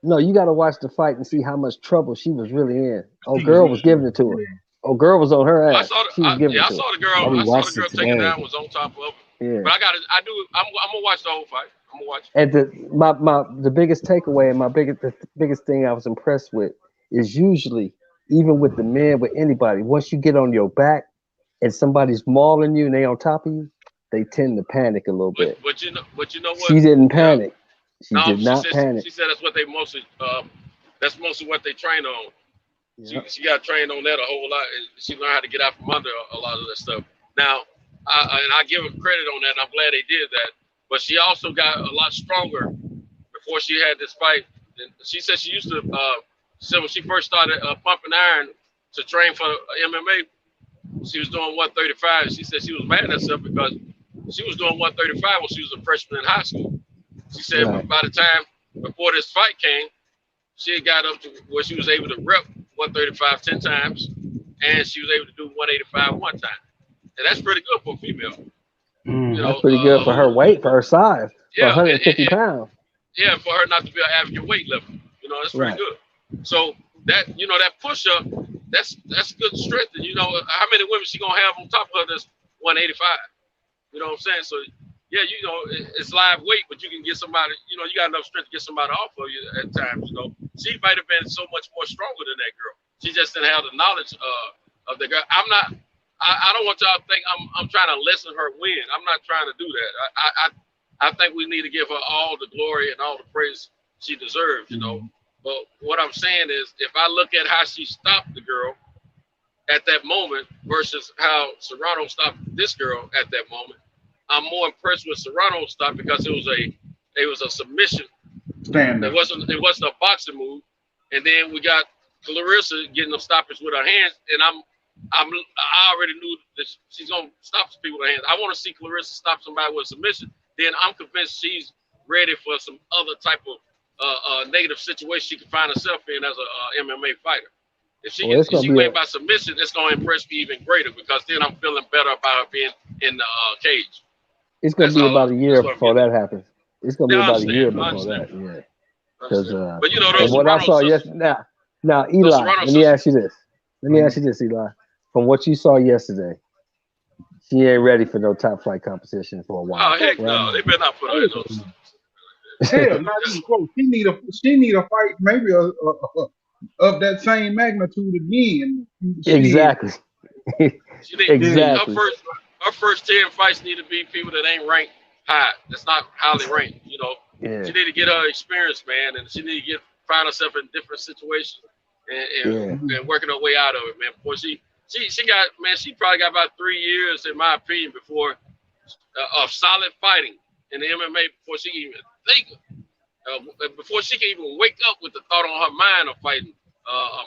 No, you gotta watch the fight and see how much trouble she was really in. Oh, girl was giving it to her. Oh, girl was on her ass. I saw the girl taking down, was on top of her. Yeah. But I'm gonna watch the whole fight. I'm gonna watch. And the biggest takeaway and the biggest thing I was impressed with is usually, even with the men, with anybody, once you get on your back and somebody's mauling you and they on top of you, they tend to panic a little bit. But you know what? She didn't panic. She did not panic. She said that's what they mostly. That's mostly what they train on. Yep. She got trained on that a whole lot. She learned how to get out from under a lot of that stuff. Now, I give them credit on that, and I'm glad they did that. But she also got a lot stronger before she had this fight. And she said she used to. So when she first started pumping iron to train for MMA, she was doing 135. She said she was mad at herself because she was doing 135 when she was a freshman in high school. She said by the time before this fight came, she had got up to where she was able to rep 135 10 times, and she was able to do 185 one time. And that's pretty good for a female. That's pretty good for her weight, for her size, for 150 pounds. Yeah, for her not to be an average weight level. That's pretty good. So that that push up, that's good strength. And how many women she gonna have on top of her that's 185? You know what I'm saying? So yeah, it's live weight, but you can get somebody. You got enough strength to get somebody off of you at times. She might have been so much more stronger than that girl. She just didn't have the knowledge of the girl. I don't want y'all to think I'm trying to lessen her win. I'm not trying to do that. I think we need to give her all the glory and all the praise she deserves. But what I'm saying is, if I look at how she stopped the girl at that moment versus how Serrano stopped this girl at that moment, I'm more impressed with Serrano's stop because it was a submission. It wasn't a boxing move. And then we got Clarissa getting the stoppage with her hands, and I already knew that she's gonna stop people with her hands. I want to see Claressa stop somebody with submission. Then I'm convinced she's ready for some other type of negative situation she can find herself in as a MMA fighter. If she wins by submission, it's gonna impress me even greater because then I'm feeling better about her being in the cage. It's gonna be about a year before that happens. It's gonna be about a year before that. Yeah. Because but you know, those what I saw yesterday. Now, Eli, let me ask you this. Eli. From what you saw yesterday, she ain't ready for no top flight competition for a while. Oh heck no, they better not put her in those. Hell, not even close. She need a fight maybe of that same magnitude again. Exactly. Exactly. Her first 10 fights need to be people that ain't ranked high. That's not highly ranked. You know, she need to get her experience, man, and she need to find herself in different situations and working her way out of it, man. Before she probably got about 3 years, in my opinion, before of solid fighting in the MMA before she can even think, before she can even wake up with the thought on her mind of fighting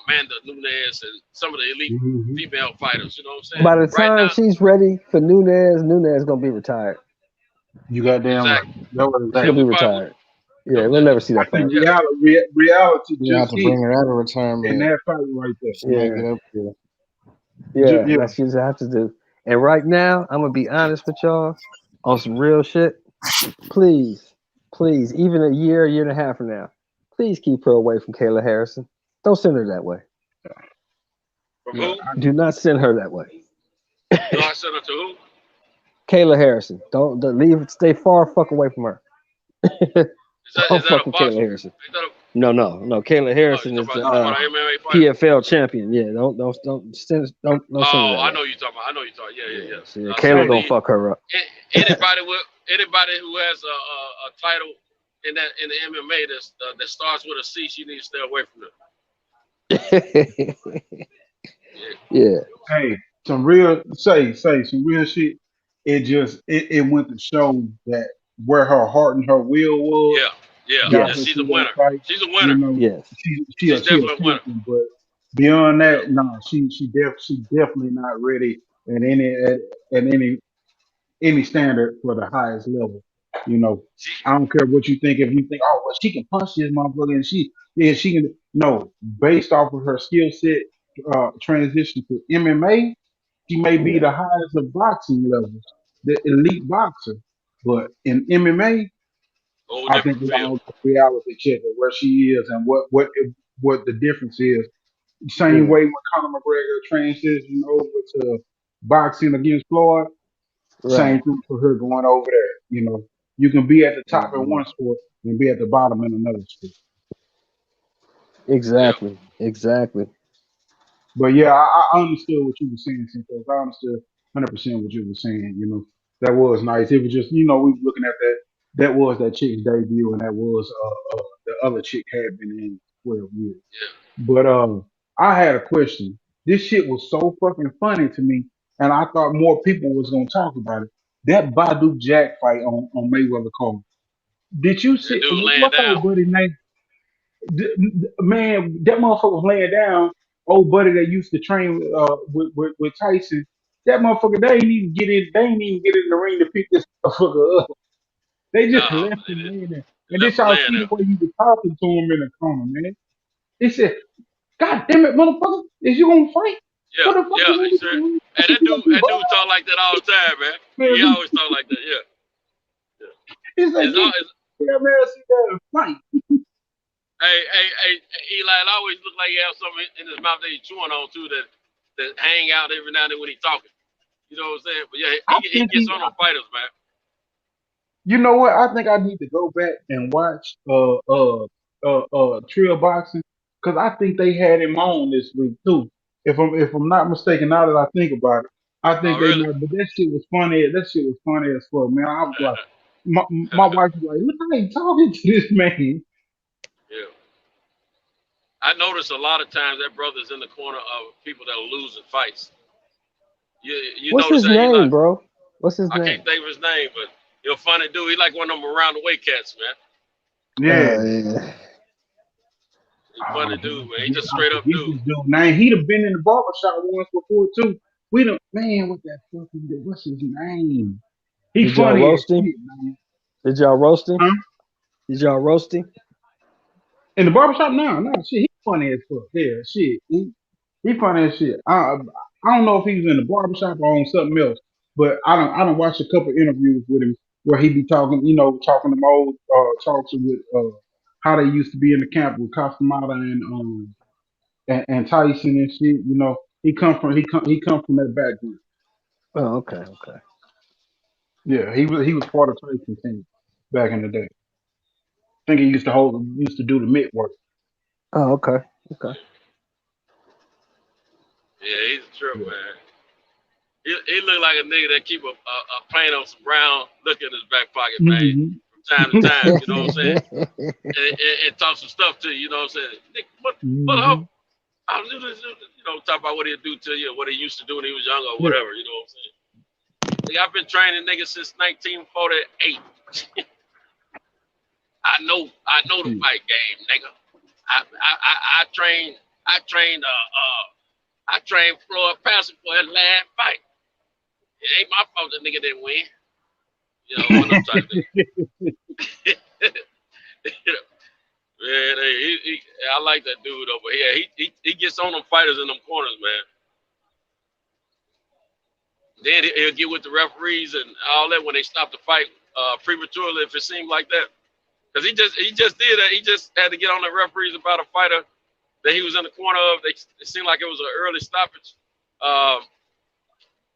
Amanda Nunes and some of the elite female fighters. You know what I'm saying? By the time she's ready for Nunes gonna be retired. You goddamn right. She's gonna be retired. Yeah, we'll never see that fight. Reality you have to bring her out of retirement. In that fight right there. Yeah, that's what you have to do. And right now, I'm gonna be honest with y'all on some real shit. Please, even a year and a half from now, please keep her away from Kayla Harrison. Don't send her that way. From who? Do not send her that way. Do I send her to who? Kayla Harrison. Don't leave. Stay far fuck away from her. Is that a Kayla Harrison. No. Kayla Harrison is the PFL champion. Yeah, don't send her that I know way. you're talking about. Yeah. So, Kayla gonna fuck her up. Anybody who has a title in the MMA that starts with a C, she needs to stay away from it. Yeah. Hey, some real some real shit. It went to show that where her heart and her will was. Yeah. She's a winner. She's a winner. You know, yes. She's definitely a winner. But beyond that, no, she definitely not ready at any standard for the highest level. You know, I don't care what you think. If you think, oh, well, she can punch this motherfucker, and she can. No, based off of her skill set, transition to MMA, she may be the highest of boxing levels, the elite boxer. But in MMA, I think we all reality check of where she is and what the difference is. Same way when Conor McGregor transitioned over to boxing against Floyd. Same thing for her going over there. You know, you can be at the top in one sport and be at the bottom in another sport. Exactly. But yeah, I understood what you were saying, Cinco. I understood 100% what you were saying. You know, that was nice. It was just, we were looking at that. That was that chick's debut, and that was the other chick had been in 12 years. But I had a question. This shit was so fucking funny to me, and I thought more people was gonna talk about it. That Badu Jack fight on Mayweather Cole. Did you see what's old buddy name? Man, that motherfucker was laying down. Old buddy that used to train with Tyson. That motherfucker, they ain't even get in the ring to pick this motherfucker up. They just left him in there. And this y'all see the way he was talking to him in the corner, man. He said, God damn it, motherfucker, is you gonna fight? Yeah. And that dude talk like that all the time, man. He always talk like that, He's like, fight. Hey, Eli, it always look like he has something in his mouth that he's chewing on too that hang out every now and then when he's talking. You know what I'm saying? But yeah, he gets on fighters, man. You know what? I think I need to go back and watch Trill Boxing because I think they had him on this week too. If I'm not mistaken, now that I think about it, I think they know. But that shit was funny. That shit was funny as fuck, man. I was like, my wife was like, look how he talking to this man. Yeah. I notice a lot of times that brother's in the corner of people that are losing fights. You What's his name, bro? What's his name? I can't think of his name, but he's a funny dude. He like one of them around the way cats, man. Yeah. He's a funny dude, man. He just straight up dude. Man, he'd have been in the barbershop once before too. We don't, man. What that fucking? What's his name? He Did y'all funny as roast him? shit, man. Did y'all roast him? Huh? Did y'all roast him? In the barbershop? No, shit. He funny as fuck. Yeah, shit. He funny as shit. I don't know if he was in the barbershop or on something else, but I don't watch a couple interviews with him where he be talking, talking them old talks with how they used to be in the camp with Costamata and Tyson and shit. He come from that background. Oh, okay. Yeah, he was part of Tyson's team back in the day. I think he used to do the mid work. Oh, okay. Yeah, he's a trip, man. He look like a nigga that keep a plain on some brown look in his back pocket, man, from time to time. You know what I'm saying? and talk some stuff to you. You know what I'm saying? Nick, what up? I'll do this. Talk about what he'll do to you, what he used to do when he was younger, or whatever. You know what I'm saying? Like, I've been training niggas since 1948. I know the fight game, nigga. I trained Floyd Patterson for his last fight. It ain't my fault the nigga didn't win. One of them type of niggas. Man, I like that dude over here. He gets on them fighters in them corners, man. Then he'll get with the referees and all that when they stop the fight prematurely if it seemed like that. Because he just did that. He just had to get on the referees about a fighter that he was in the corner of. It seemed like it was an early stoppage.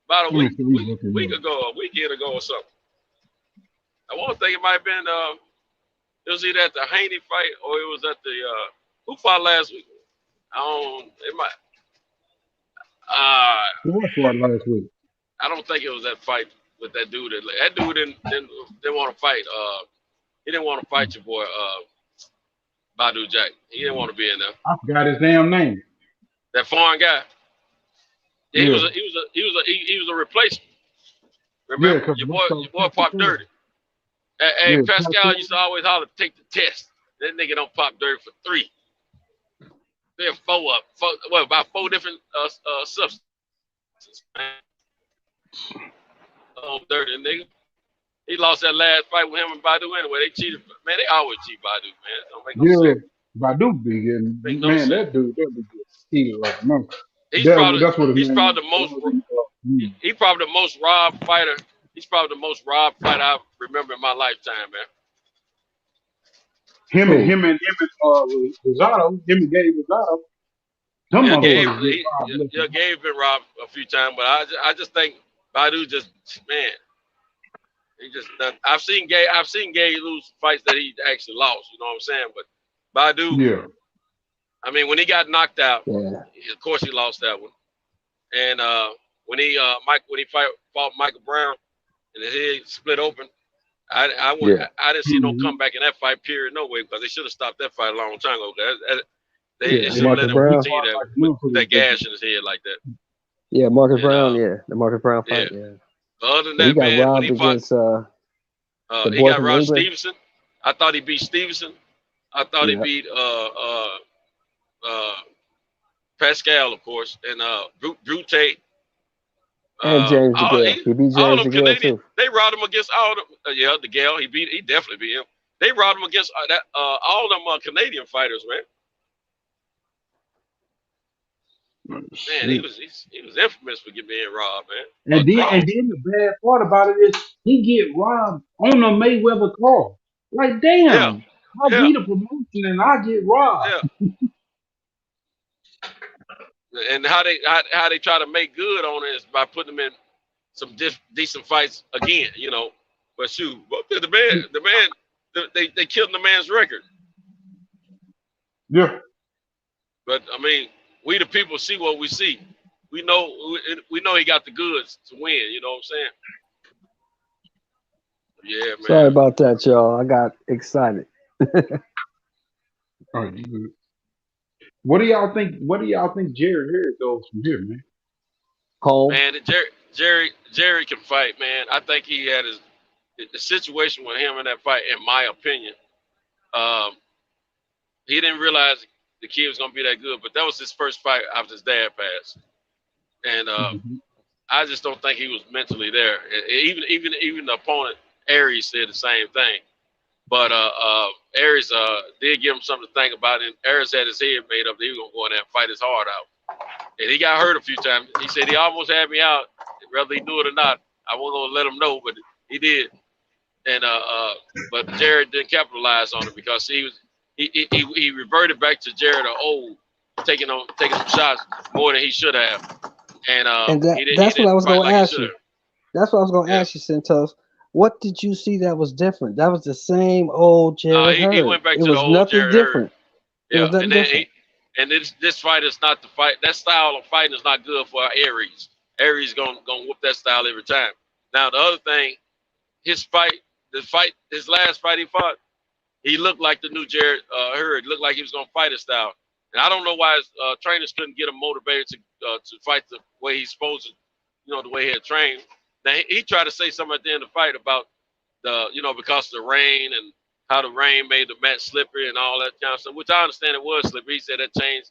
About a week ago or something. I want to think it might have been it was either at the Haney fight or it was at the who fought last week? It might Who fought last week? I don't think it was that fight with that dude. That dude didn't want to fight. He didn't want to fight your boy Badu Jack. He didn't want to be in there. I forgot his damn name. That foreign guy. Yeah, Yeah. He was a replacement. Remember, your boy popped dirty. Hey, Yeah, Pascal used to always holler, take the test. That nigga don't pop dirty for 3. They're about 4 different substances, man. Oh, dirty nigga. He lost that last fight with him and Badu anyway. They cheated. Man, they always cheat Badu, man. Don't make no sense. Badu be getting man. That dude be getting cheated like a monkey. He's probably the most robbed fighter. He's probably the most robbed fighter I remember in my lifetime, man. Him and Rosado, him and Gabe Rosado. Gabe been robbed a few times, but I just think Badu just, man, he just done. I've seen Gabe lose fights that he actually lost. You know what I'm saying? But Badu, yeah. I mean, when he got knocked out, Yeah. of course he lost that one. And when he fought Michael Brown and his head split open, I didn't see no comeback in that fight. Period, no way, because they should have stopped that fight a long time ago. They should have let him continue that gash in his head like that. Yeah, Marcus Brown. The Marcus Brown fight. Yeah. Other than He that, got man, robbed when he fought, against the he boy got from robbed England. Stevenson. I thought he beat Stevenson. I thought he beat Pascal, of course, and Drew Tate. And James DeGale. He beat all James them DeGale Canadian. too. They robbed him against all them. DeGale. He definitely beat him. They robbed him against all them Canadian fighters, man. Man, he was infamous for being robbed, man. And then the bad part about it is he get robbed on a Mayweather call. Like, damn, I beat a promotion and I get robbed. And how they try to make good on it is by putting them in some decent fights again, you know. But shoot, the man, they killed the man's record. Yeah. But I mean, we the people see what we see. We know he got the goods to win. You know what I'm saying? Yeah, man. Sorry about that, y'all. I got excited. All right, what do y'all think? Jerry Harris goes from here, man? Home. Man, Jerry can fight, man. I think he had the situation with him in that fight, in my opinion. He didn't realize the kid was gonna be that good. But that was his first fight after his dad passed, and I just don't think he was mentally there. Even the opponent Aries said the same thing. But Aries did give him something to think about, and Aries had his head made up that he was gonna go in there and fight his heart out. And he got hurt a few times. He said he almost had me out, whether he knew it or not. I wasn't gonna let him know, but he did. And but Jared didn't capitalize on it because he reverted back to Jared of old, taking some shots more than he should have. And that's what I was gonna ask you. That's what I was gonna ask you, Santos. What did you see that was different? That was the same old Jared Hurd. He went back to the old nothing Jared different. Hurd. Yeah, and then this fight is not the fight. That style of fighting is not good for Aries. Aries gonna whoop that style every time. Now the other thing, his last fight he fought, he looked like the new Jared Hurd. Looked like he was gonna fight his style. And I don't know why his trainers couldn't get him motivated to fight the way he's supposed to, the way he had trained. Now he tried to say something at the end of the fight about because of the rain and how the rain made the match slippery and all that kind of stuff, which I understand it was slippery. He said that changed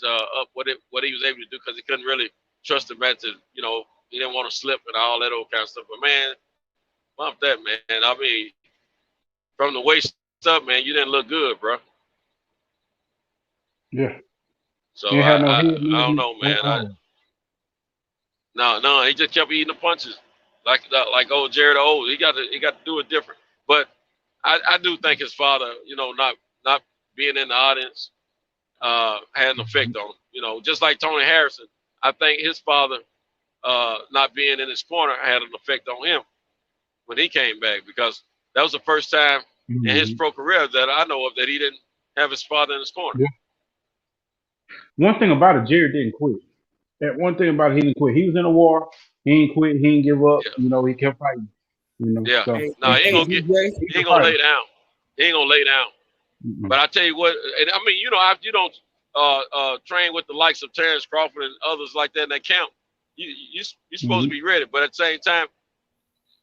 up what he was able to do because he couldn't really trust the match to, he didn't want to slip and all that old kind of stuff. But man, bump that, man. I mean, from the waist up, man, you didn't look good, bro. Yeah. So I don't know, man. No, he just kept eating the punches like old Jared old. He got to do it different. But I do think his father, not being in the audience, had an effect on him. Just like Tony Harrison, I think his father not being in his corner had an effect on him when he came back, because that was the first time in his pro career that I know of that he didn't have his father in his corner. Yeah. One thing about it, Jared didn't quit. That one thing about it, he didn't quit. He was in a war. He ain't quit. He didn't give up. Yeah. He kept fighting. Yeah. So, He ain't gonna lay down. He ain't gonna lay down. Mm-hmm. But I tell you what, and I mean, if you don't train with the likes of Terrence Crawford and others like that in that camp, you're supposed to be ready. But at the same time,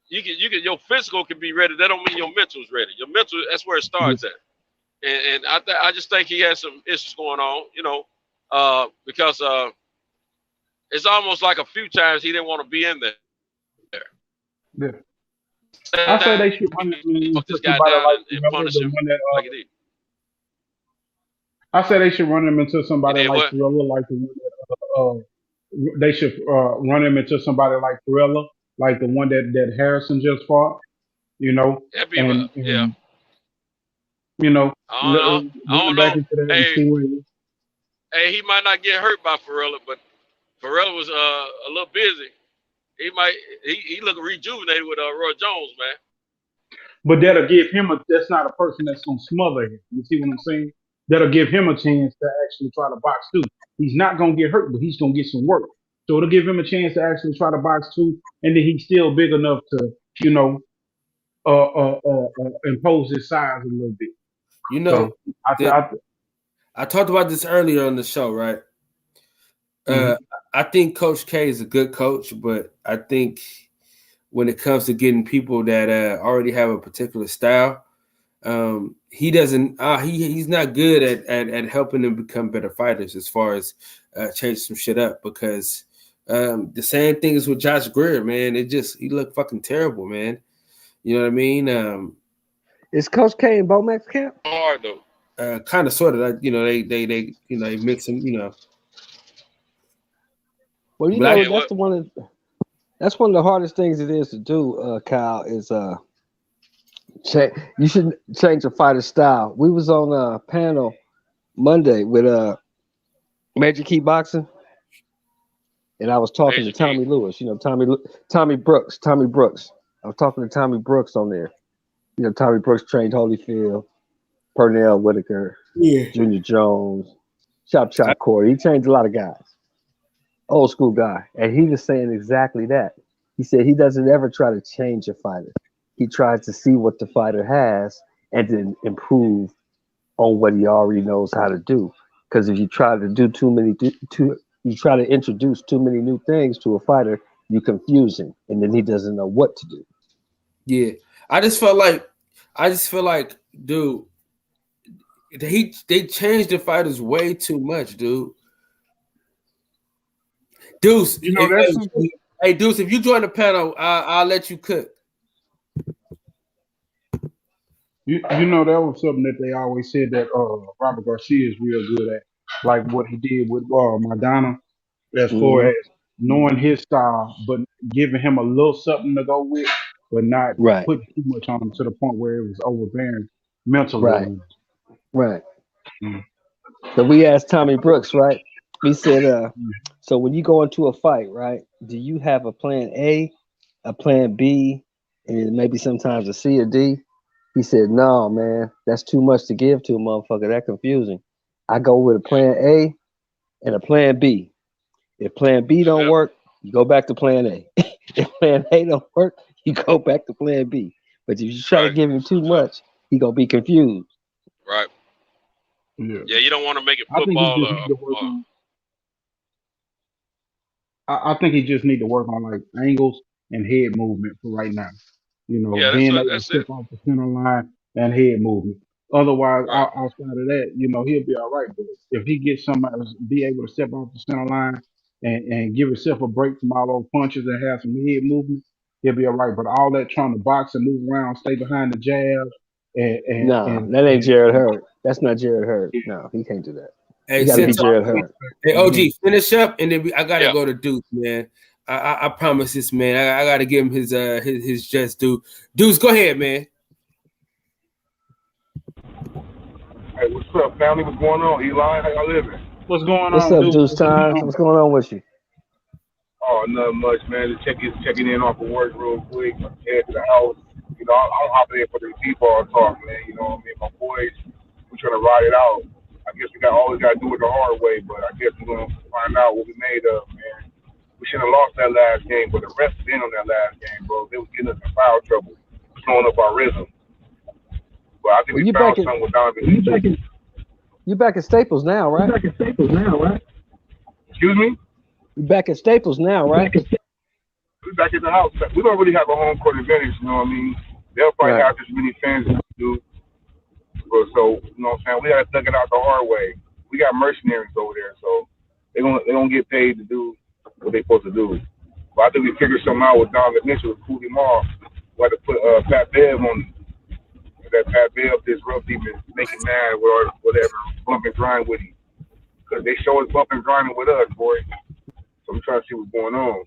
your physical can be ready. That don't mean your mental is ready. Your mental, that's where it starts at. And I just think he has some issues going on, because it's almost like a few times he didn't want to be in there. Yeah. I say they should run this guy down and punish him like he did. I say they should run him into somebody like Ferrella, like the one that they should run him into somebody like Ferrella, like the one that Harrison just fought. That'd be yeah. I don't know. Hey, he might not get hurt by Ferrella, but Ferrella was a little busy. He looked rejuvenated with Roy Jones, man. But that'll give him that's not a person that's gonna smother him. You see what I'm saying? That'll give him a chance to actually try to box too. He's not gonna get hurt, but he's gonna get some work. So it'll give him a chance to actually try to box too, and then he's still big enough to, impose his size a little bit. I talked about this earlier on the show, right? I think Coach K is a good coach, but I think when it comes to getting people that already have a particular style, he doesn't. He's not good at helping them become better fighters as far as changing some shit up. Because the same thing is with Josh Greer, man. He looked fucking terrible, man. You know what I mean? Is Coach K in Bomax camp? Hard though. Kind of, sort of. They mix them. Well, that's one of the hardest things it is to do, Kyle, is you should change a fighter style. We was on a panel Monday with Major Key Boxing, and I was talking to Tommy Lewis, Tommy Brooks. I was talking to Tommy Brooks on there. Tommy Brooks trained Holyfield, Pernell Whitaker, Junior Jones, Chop Corey. He trained a lot of guys. Old school guy. And he was saying exactly that. He said he doesn't ever try to change a fighter. He tries to see what the fighter has and then improve on what he already knows how to do. Because if you try to do you try to introduce too many new things to a fighter, you confuse him, and then he doesn't know what to do. Yeah. I just feel like, dude, They changed the fighters way too much, dude. Deuce, You know, that's hey Deuce, if you join the panel, I'll let you cook. You know that was something that they always said that Robert Garcia is real good at, like what he did with Maidana, as far Mhm. as knowing his style, but giving him a little something to go with, but not Right, putting too much on him to the point where it was overbearing mentally right, on him. right. Mm. So we asked Tommy Brooks, right? We said, so when you go into a fight, right, do you have a plan A, a plan B, and maybe sometimes a C or D? He said, no, man, that's too much to give to a motherfucker. That's confusing. I go with a plan A and a plan B. If plan B don't work, you go back to plan A. If plan A don't work, you go back to plan B. But if you try to give him too much, he gonna be confused. Right. Yeah, you don't want to make it I think he football. just need to work on. I think he just need to work on like angles and head movement for right now. You know, Yeah, being able to that's step it. off the center line and head movement. Otherwise, Right. outside of that, you know, he'll be all right. But if he gets somebody to be able to step off the center line and give himself a break from all those punches and have some head movement, he'll be all right. But all that trying to box and move around, stay behind the jab, Nah, that ain't Jared Hurd. That's not Jared Hurd. No, he can't do that. Hey, You gotta be since Jared Hurd. hey OG, finish up, and then I gotta go to Deuce, man. I promise this, man. I gotta give him his just due. Deuce, go ahead, man. Hey, what's up, family? What's going on? Eli, how y'all living? What's going What's up, Deuce Time? What's going on with you? Oh, nothing much, man. Just checking in off of work real quick. Head to the house. You know, I'm hopping in for the D-ball talk, man. You know what I mean? My boys, we're trying to ride it out. I guess we always got to do it the hard way, but I guess we're going to find out what we made of, man. We should have lost that last game, but the refs been on that last game, bro. They was getting us in foul trouble, slowing up our rhythm. But I think we found something with Donovan. You back at Staples now, right? Excuse me? You back at Staples now, right? We back at the house. We don't really have a home court advantage, you know what I mean? They'll probably have as many fans as we do. But so, you know what I'm saying? We got to dug it out the hard way. We got mercenaries over there, so they're gonna get paid to do what they're supposed to do. But I think we figured something out with Donovan Mitchell, with Cooley Mall. We had to put Pat Bev on. That Pat Bev, this rough demon, make him mad or whatever, bump and grind with him. Because they show us bump and grinding with us, boy. So I'm trying to see what's going on.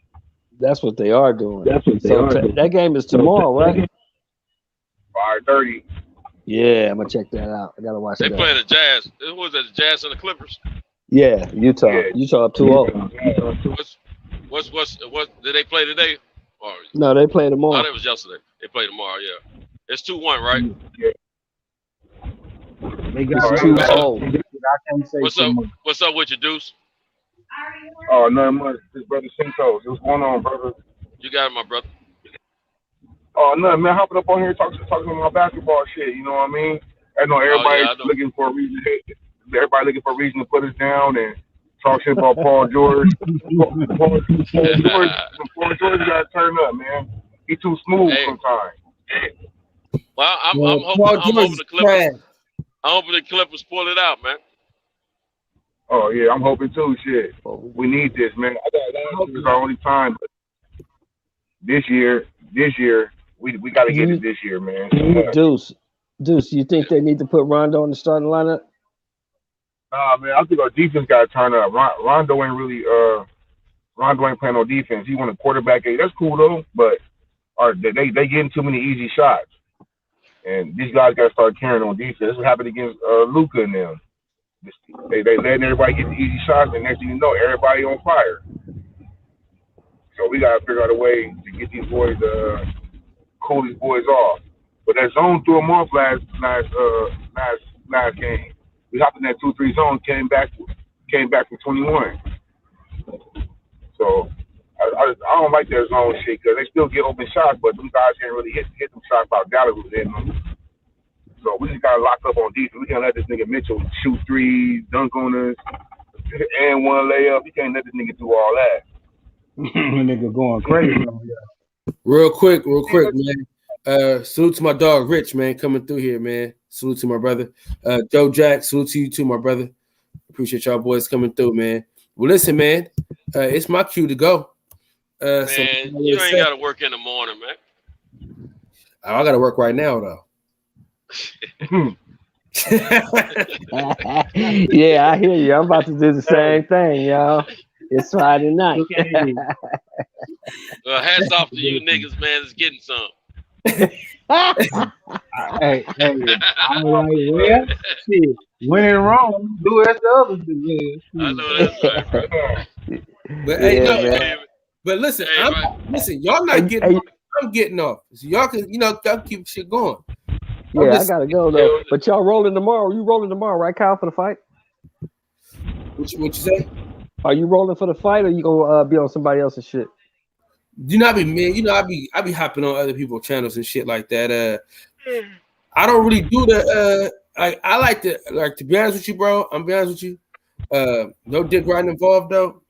That's what they are doing. That game is tomorrow, right? 5:30. Yeah, I'm gonna check that out. I gotta watch They that. playing the Jazz. Who was that? The Jazz and the Clippers. Yeah, Utah. Utah up 2-0. What did they play today? Or, No, they play oh, tomorrow. that was yesterday. They play tomorrow. Yeah, it's 2-1, right? They got It's 2-0. I can't say What's too up? much. What's up with you, Deuce? Oh, nothing much. This brother Cintos. What's going on, brother? You got it, my brother. Oh, nothing, man. Hopping up on here talking about basketball shit. You know what I mean? I know everybody's looking for a reason. Everybody looking for a reason to put us down and talk shit about Paul George. Paul George got to turn up, man. He too smooth sometimes. Well, I'm hoping the Clippers. I'm hoping the Clippers pull it out, man. Oh yeah, I'm hoping too. Shit, we need this, man. This is our only time. But this year, we got to get it this year, man. Deuce, you think they need to put Rondo in the starting lineup? Nah, man. I think our defense got to turn up. Rondo ain't really Rondo ain't playing no defense. He won a quarterback. That's cool though, but they getting too many easy shots. And these guys got to start carrying on defense. This is what happened against Luka and them. They letting everybody get the easy shots, and next thing you know, everybody on fire. So we got to figure out a way to get these boys, cool these boys off. But that zone threw them off last game. We hopped in that 2-3 zone, came back from 21. So I don't like that zone shit because they still get open shots, but them guys can't really hit them shots about Dallas was hitting them. So we just gotta lock up on defense. We can't let this nigga Mitchell shoot threes, dunk on us, and one layup. You can't let this nigga do all that. Nigga going crazy on here. Real quick, man. Salute to my dog Rich, man, coming through here, man. Salute to my brother. Joe Jack, salute to you too, my brother. Appreciate y'all boys coming through, man. Well, listen, man, it's my cue to go. Man, you ain't got to work in the morning, man. I got to work right now, though. Yeah, I hear you. I'm about to do the same thing, y'all. It's Friday night. Well, hats off to you niggas, man. It's getting some. Hey, I'm like, well, shit. When in Rome, do as the others do. Yeah. I know that's right, bro. But hey, Yeah, no, man. but listen, Hey, listen, y'all not getting off. I'm getting off. So y'all can, y'all keep shit going. Yeah, I gotta go though. But y'all rolling tomorrow. You rolling tomorrow, right, Kyle, for the fight? What you say? Are you rolling for the fight, or you gonna be on somebody else's shit? You know, I be hopping on other people's channels and shit like that. I don't really do the I like to be honest with you, bro. I'm be honest with you. No dick riding involved though.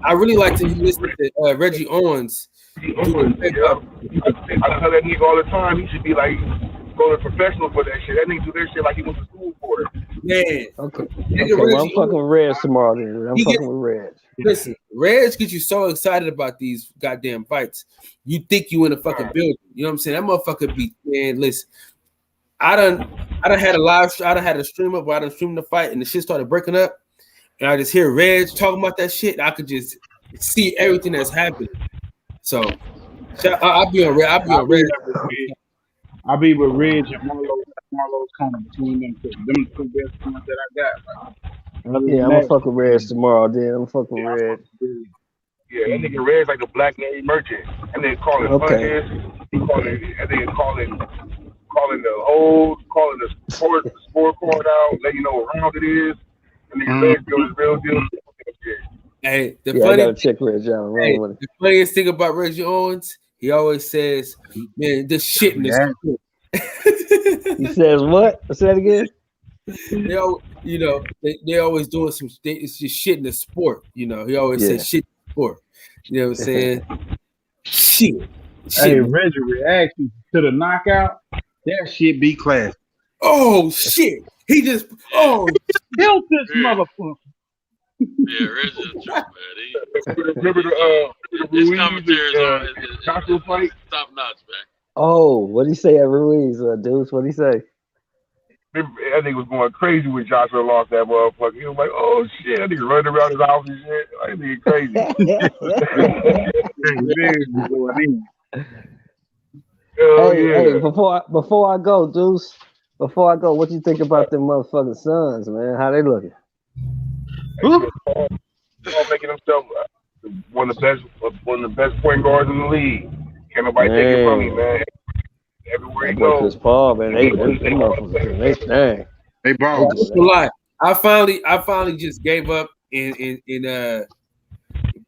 I really like to listen to Reggie Owens. I tell that nigga all the time, he should be like going to professional for that shit. That nigga do that shit like he went to school for it. Man. Okay. Well, I'm fucking with Reg tomorrow then. I'm fucking with Reg. Listen, Reg gets you so excited about these goddamn fights. You think you in a fucking building. You know what I'm saying? That motherfucker be, man, listen. I done had a stream up where I done streamed the fight and the shit started breaking up. And I just hear Reg talking about that shit. I could just see everything that's happening. So I'll be on Reg. I'll be with Reg and Marlo's corner between them two. Them the two best ones that I got. Yeah, I'm gonna fuck with Reg tomorrow. Then I'm fucking with Reg. Yeah, that nigga Red's like the black Navy merchant. And they calling punches. He calling the scorecard out, let you know what round it is. And then Red's doing his real deal. Hey, I gotta check Reg out. The funniest thing about Reggie Owens, he always says, "Man, this shit in this." He says what? Say that again. They always doing some. It's just shit in the sport. You know, he always says shit in the sport. You know what I'm saying? Shit. Hey, Reggie reaction to the knockout. That shit be classic. Oh shit! He just killed this motherfucker. Yeah, Reggie is true, man. Remember his commentaries on his fight? Top notch, man. Oh, what did he say at Ruiz, Deuce? What did he say? That nigga was going crazy when Joshua lost that motherfucker. He was like, "Oh shit!" That nigga running around his house and shit. That nigga crazy. Hey, before I go, Deuce. Before I go, what you think about them motherfucking Suns, man? How they looking? Making himself one of the best point guards in the league. Can't nobody take it from me, man. Everywhere he goes. Chris Paul, man, they dang. They ball. I finally just gave up and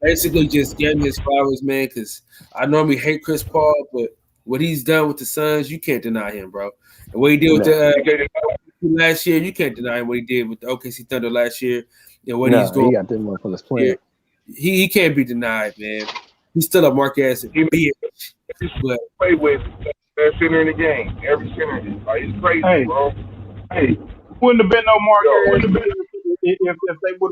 basically just gave him his flowers, man, because I normally hate Chris Paul, but what he's done with the Suns, you can't deny him, bro. And what he did with the last year, you can't deny him what he did with the OKC Thunder last year. And what he's doing. He got them motherfuckers playing. He can't be denied, man. He's still a Marquez bitch. But play with that center in the game. Every center. Like, he's crazy, bro. Hey, wouldn't have been no Marquez if they would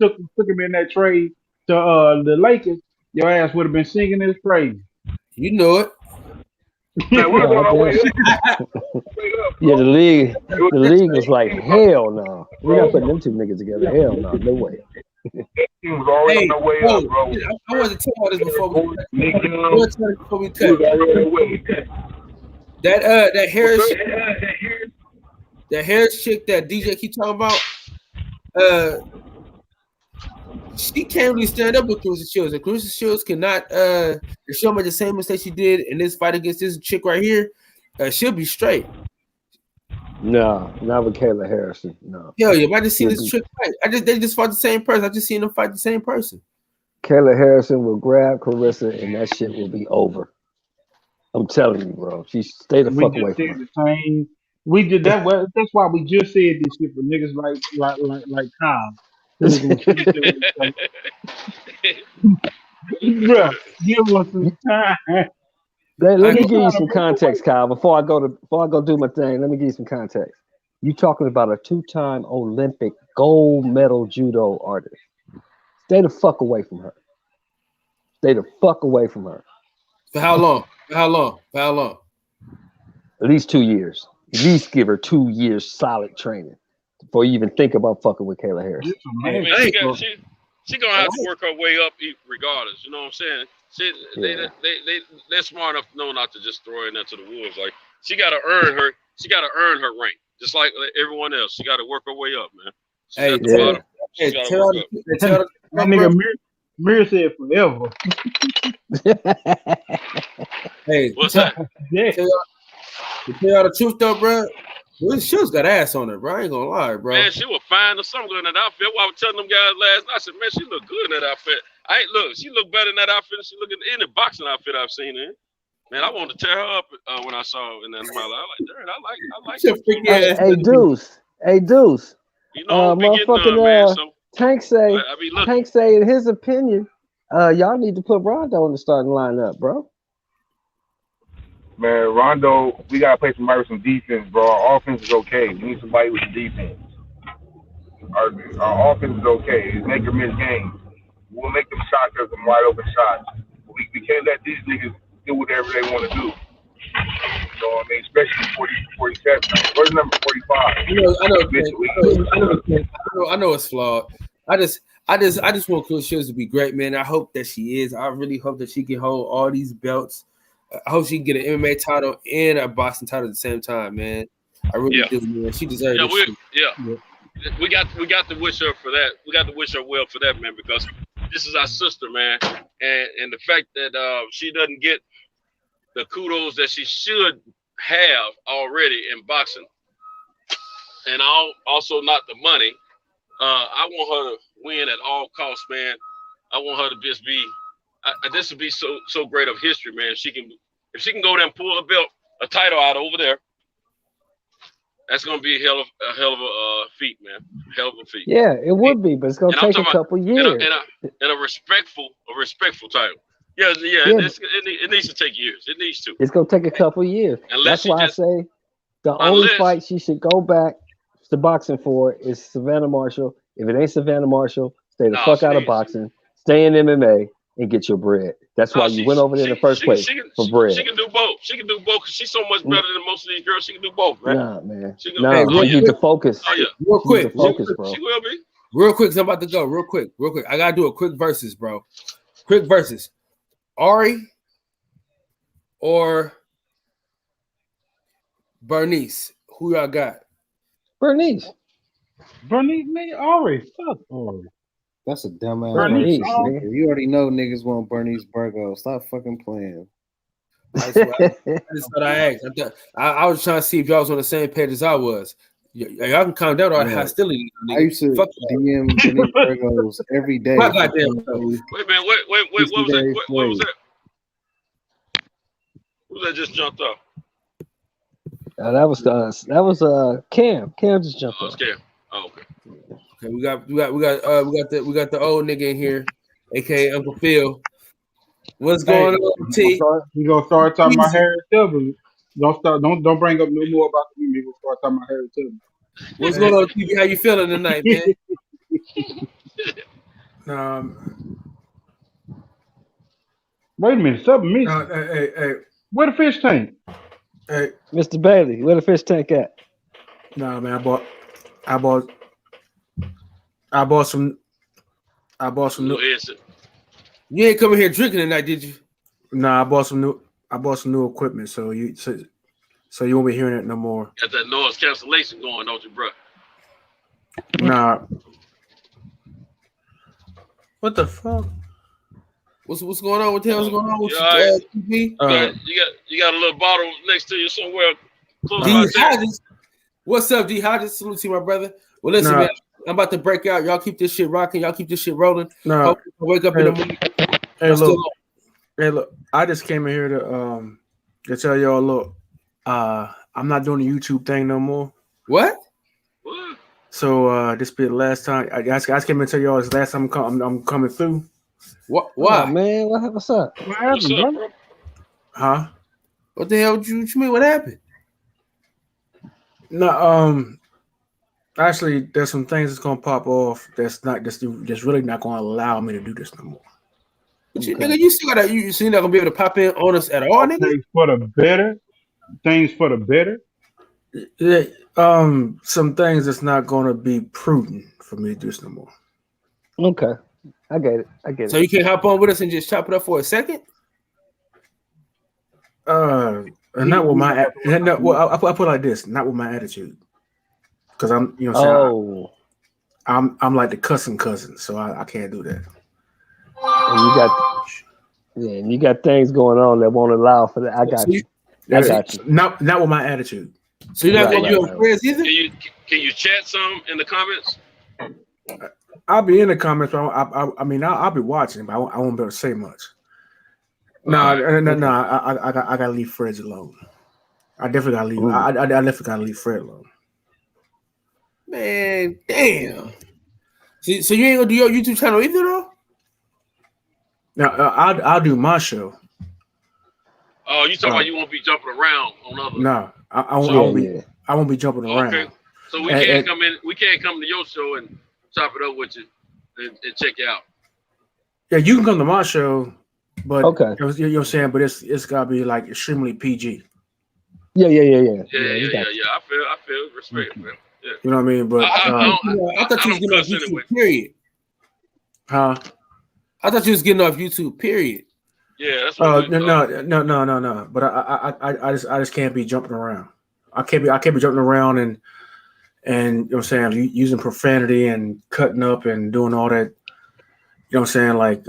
have took him in that trade to the Lakers. Your ass would have been singing his praise. You know it. Yeah, the league was like, hell no. We're not putting them two niggas together. Hell no, no way. He was already on the way up, bro. I wanted to tell you this before we cut. That Harris chick that DJ keep talking about, she can't really stand up with Clarissa Shields. And Clarissa Shields cannot show me the same mistake she did in this fight against this chick right here. She'll be straight. No, not with Kayla Harrison. No. Hell yeah, I just seen this chick fight. They just fought the same person. I just seen them fight the same person. Kayla Harrison will grab Clarissa and that shit will be over. I'm telling you, bro. She stay the fuck away from her. We did that. Well, that's why we just said this shit for niggas like Kyle. Bruh, give us some time. Let me give you some context, Kyle. Before I go do my thing, let me give you some context. You talking about a 2-time Olympic gold medal judo artist. Stay the fuck away from her. Stay the fuck away from her. For how long? For how long? For how long? At least 2 years. At least give her 2 years solid training before you even think about fucking with Kayla Harris. I mean, she gonna have to work her way up regardless. You know what I'm saying? They're smart enough to know not to just throw her in there to the wolves. Like she gotta earn her rank, just like everyone else. She gotta work her way up, man. She's at the bottom. She gotta work up. My nigga Mir said forever. Hey, what's that? To tell y'all the truth though, bro, she was got ass on her, bro. I ain't gonna lie, bro. Man, she was fine or something in that outfit. Well, I was telling them guys last night, I said, man, she look good in that outfit. She looked better in that outfit than she looked in any boxing outfit I've seen in. Man, I wanted to tear her up when I saw her in that. I like her. Hey, Deuce. You know, motherfucking Tank say in his opinion, y'all need to put Rondo in the starting lineup, bro. Man, Rondo, we gotta play somebody with some defense, bro. Our offense is okay. We need somebody with some defense. Our offense is okay. It's make or miss games. We'll make them shots as some wide open shots. We can't let these niggas do whatever they want to do. You know what I mean? Especially 47. Where's number 45? I know it's flawed. I just want Kayla Harris to be great, man. I hope that she is. I really hope that she can hold all these belts. I hope she can get an MMA title and a boxing title at the same time, man. I really do, man. She deserves it. We got to wish her for that. We got to wish her well for that, man, because this is our sister, man. And the fact that she doesn't get the kudos that she should have already in boxing, and also not the money. I want her to win at all costs, man. I want her to just be. This would be so great of history, man. If she can go there and pull a title out over there, that's gonna be a hell of a feat, man. Hell of a feat. Yeah, it would be, but it's gonna take a couple years. And a respectful title. Yeah. It needs to take years. It needs to. It's gonna take a couple years. That's why I say the only fight she should go back to boxing for is Savannah Marshall. If it ain't Savannah Marshall, stay the fuck out of boxing. Stay in MMA. And get your bread. That's why you went over there in the first place for bread. She can do both. She can do both because she's so much better than most of these girls. She can do both, man. Nah, man. She need to focus. Oh, yeah. Real quick, bro. She will be. Real quick, I'm about to go. Real quick. I gotta do a quick versus, bro. Quick versus. Ari or Bernice. Who y'all got? Bernice, man. Ari. Fuck Ari. That's a dumbass. Bernice, you already know niggas want Bernice Burgo. Stop fucking playing. That's what I asked. I was trying to see if y'all was on the same page as I was. Y'all can calm down on hostility. I used to DM Bernice Burgos every day. Wait, man. Wait. What was that? What was that? Who that just jumped up? That was Cam. Cam just jumped up. Cam. Oh, okay. Okay, we got the old nigga in here, aka Uncle Phil. What's going on, T? We gonna start talking about Harry Tubman. Don't bring up no more about me. We gonna start talking about Harry Tubman. What's going on, TV? How you feeling tonight, man? Wait a minute, something missing. Hey. Where the fish tank? Hey, Mr. Bailey, where the fish tank at? Nah, man, I bought some new. You ain't coming here drinking tonight, did you? Nah, I bought some new equipment, so you won't be hearing it no more. Got that noise cancellation going, don't you, bro? Nah. What the fuck? What's going on with him? What's going on with you, TV? You got a little bottle next to you somewhere. D Hodges. What's up, D Hodges? Salute to you, my brother. Well, listen, man. I'm about to break out. Y'all keep this shit rocking. Y'all keep this shit rolling. No. Wake up in the morning. Hey, look. I just came in here to tell y'all, look, I'm not doing the YouTube thing no more. What? So this be the last time. I just came in to tell y'all it's the last time I'm coming through. What? Why, man? What's up? What happened, bro? Huh? What the hell? What you mean? What happened? No, actually, there's some things that's gonna pop off. That's really not gonna allow me to do this no more. But nigga, you still gotta. You not gonna be able to pop in on us at all, nigga. Things for the better. Things for the better. Yeah, some things that's not gonna be prudent for me to do this no more. Okay, I get it. So you can hop on with us and just chop it up for a second. Not with my. Well, I put it like this. Not with my attitude, because I'm. You know what I'm saying? I'm like the cussing cousin, so I can't do that. And you got things going on that won't allow for that. I got you. I got you. Not with my attitude. So you're not gonna do a prayers either? Can you chat some in the comments? I'll be in the comments, but I'll be watching, but I won't be able to say much. No. I gotta leave Fred alone. I definitely gotta leave. I definitely gotta leave Fred alone. Man, damn. So you ain't gonna do your YouTube channel either, though? Now I'll do my show. Oh, you talking about you won't be jumping around on other? No, I won't be jumping around. Okay, so we can't come in. We can't come to your show and chop it up with you and check you out. Yeah, you can come to my show, but okay, you know what I'm saying. But it's gotta be like extremely PG. Yeah. I feel respect, man. Yeah. You know what I mean? But I thought you was getting off YouTube. Period. Huh? I thought you was getting off YouTube. Period. Yeah, that's what no. But I just can't be jumping around. I can't be jumping around and you know what I'm saying, using profanity and cutting up and doing all that. You know what I'm saying, like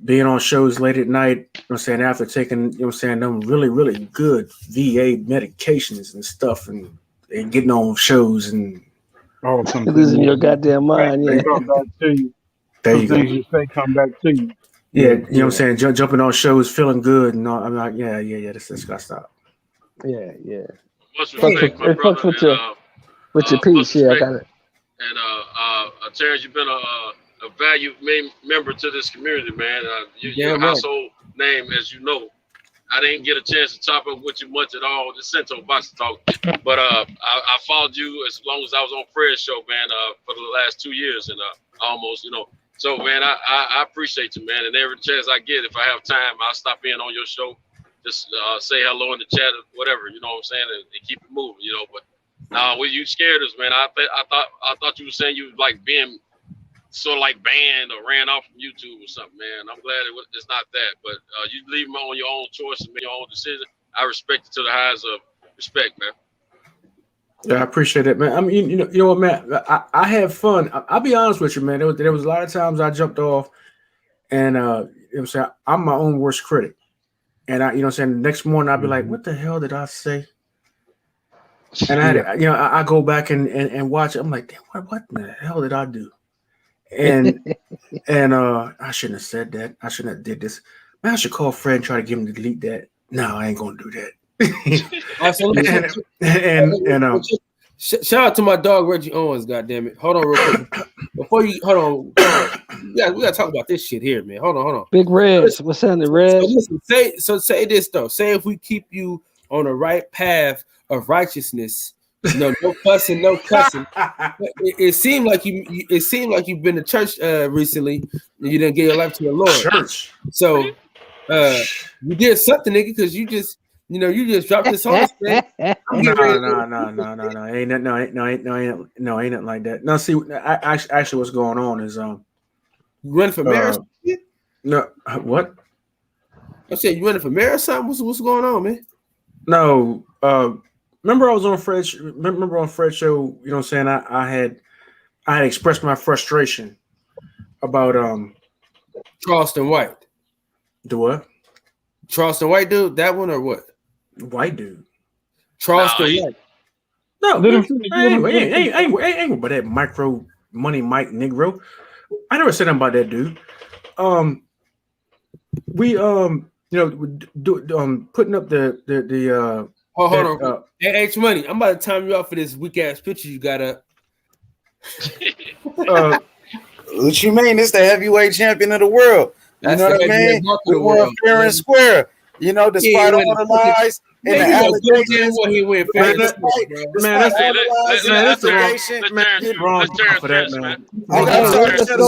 being on shows late at night. You know what I'm saying, after taking, you know what I'm saying, them really really good VA medications and stuff, and getting on shows and losing your goddamn mind. Yeah. They come back to you. There you go. Things you say come back to you. Yeah, you know what I'm saying, jumping on shows, feeling good, and all. I'm like, yeah. This gotta stop. Yeah. Much respect, my brother, with your piece. Yeah, I got it. And Terrence, you've been a valued member to this community, man. You're a household name, as you know. I didn't get a chance to chop up with you much at all. This Cento Boxing Talk, but I followed you as long as I was on Fred's show, man, for the last 2 years, and almost, you know. So, man, I appreciate you, man. And every chance I get, if I have time, I'll stop in on your show, just say hello in the chat or whatever, you know what I'm saying, and keep it moving, you know. But when you scared us, man, I thought you were saying you was like being sort of like banned or ran off from YouTube or something, man. I'm glad it's not that. But you leave them on your own choice and make your own decision. I respect it to the highest of respect, man. Yeah, I appreciate it, man. I mean, you know what, man? I had fun. I'll be honest with you, man. There was a lot of times I jumped off, and you know what I'm saying, I'm my own worst critic. And you know what I'm saying, the next morning I'll be like, what the hell did I say? And I go back and watch it. I'm like, damn, what the hell did I do? And I shouldn't have said that. I shouldn't have did this. Man, I should call Fred and try to get him to delete that. No, I ain't gonna do that. Shout out to my dog Reggie Owens. Goddamn it! Hold on, real quick. Before you hold on, we gotta talk about this shit here, man. Hold on. Big Reds, what's happening, Reds? So say this though. Say if we keep you on the right path of righteousness, no fussing, no cussing. It seemed like you've been to church recently, and you didn't give your life to the Lord. Church. So you did something, nigga, because you just dropped this on. No. Ain't nothing like that. No, see, actually, what's going on is you running for mayor? No, what? I said you running for mayor or something? What's going on, man? No, remember I was on Fred's. Remember on Fred's show? You know what I'm saying? I had expressed my frustration about Charleston White. The what? Charleston White dude? That one or what? White dude. Charleston White. No, ain't but that micro money Mike Negro. I never said nothing about that dude. We putting up the hold on. Hey, H Money, I'm about to time you out for this weak ass picture you got up. What you mean? It's the heavyweight champion of the world. You know what I mean? We won fair and square. You know, despite all the lies, and the allegations. What he went Despite that's all the lies and allegations, wrong for that, man. Shout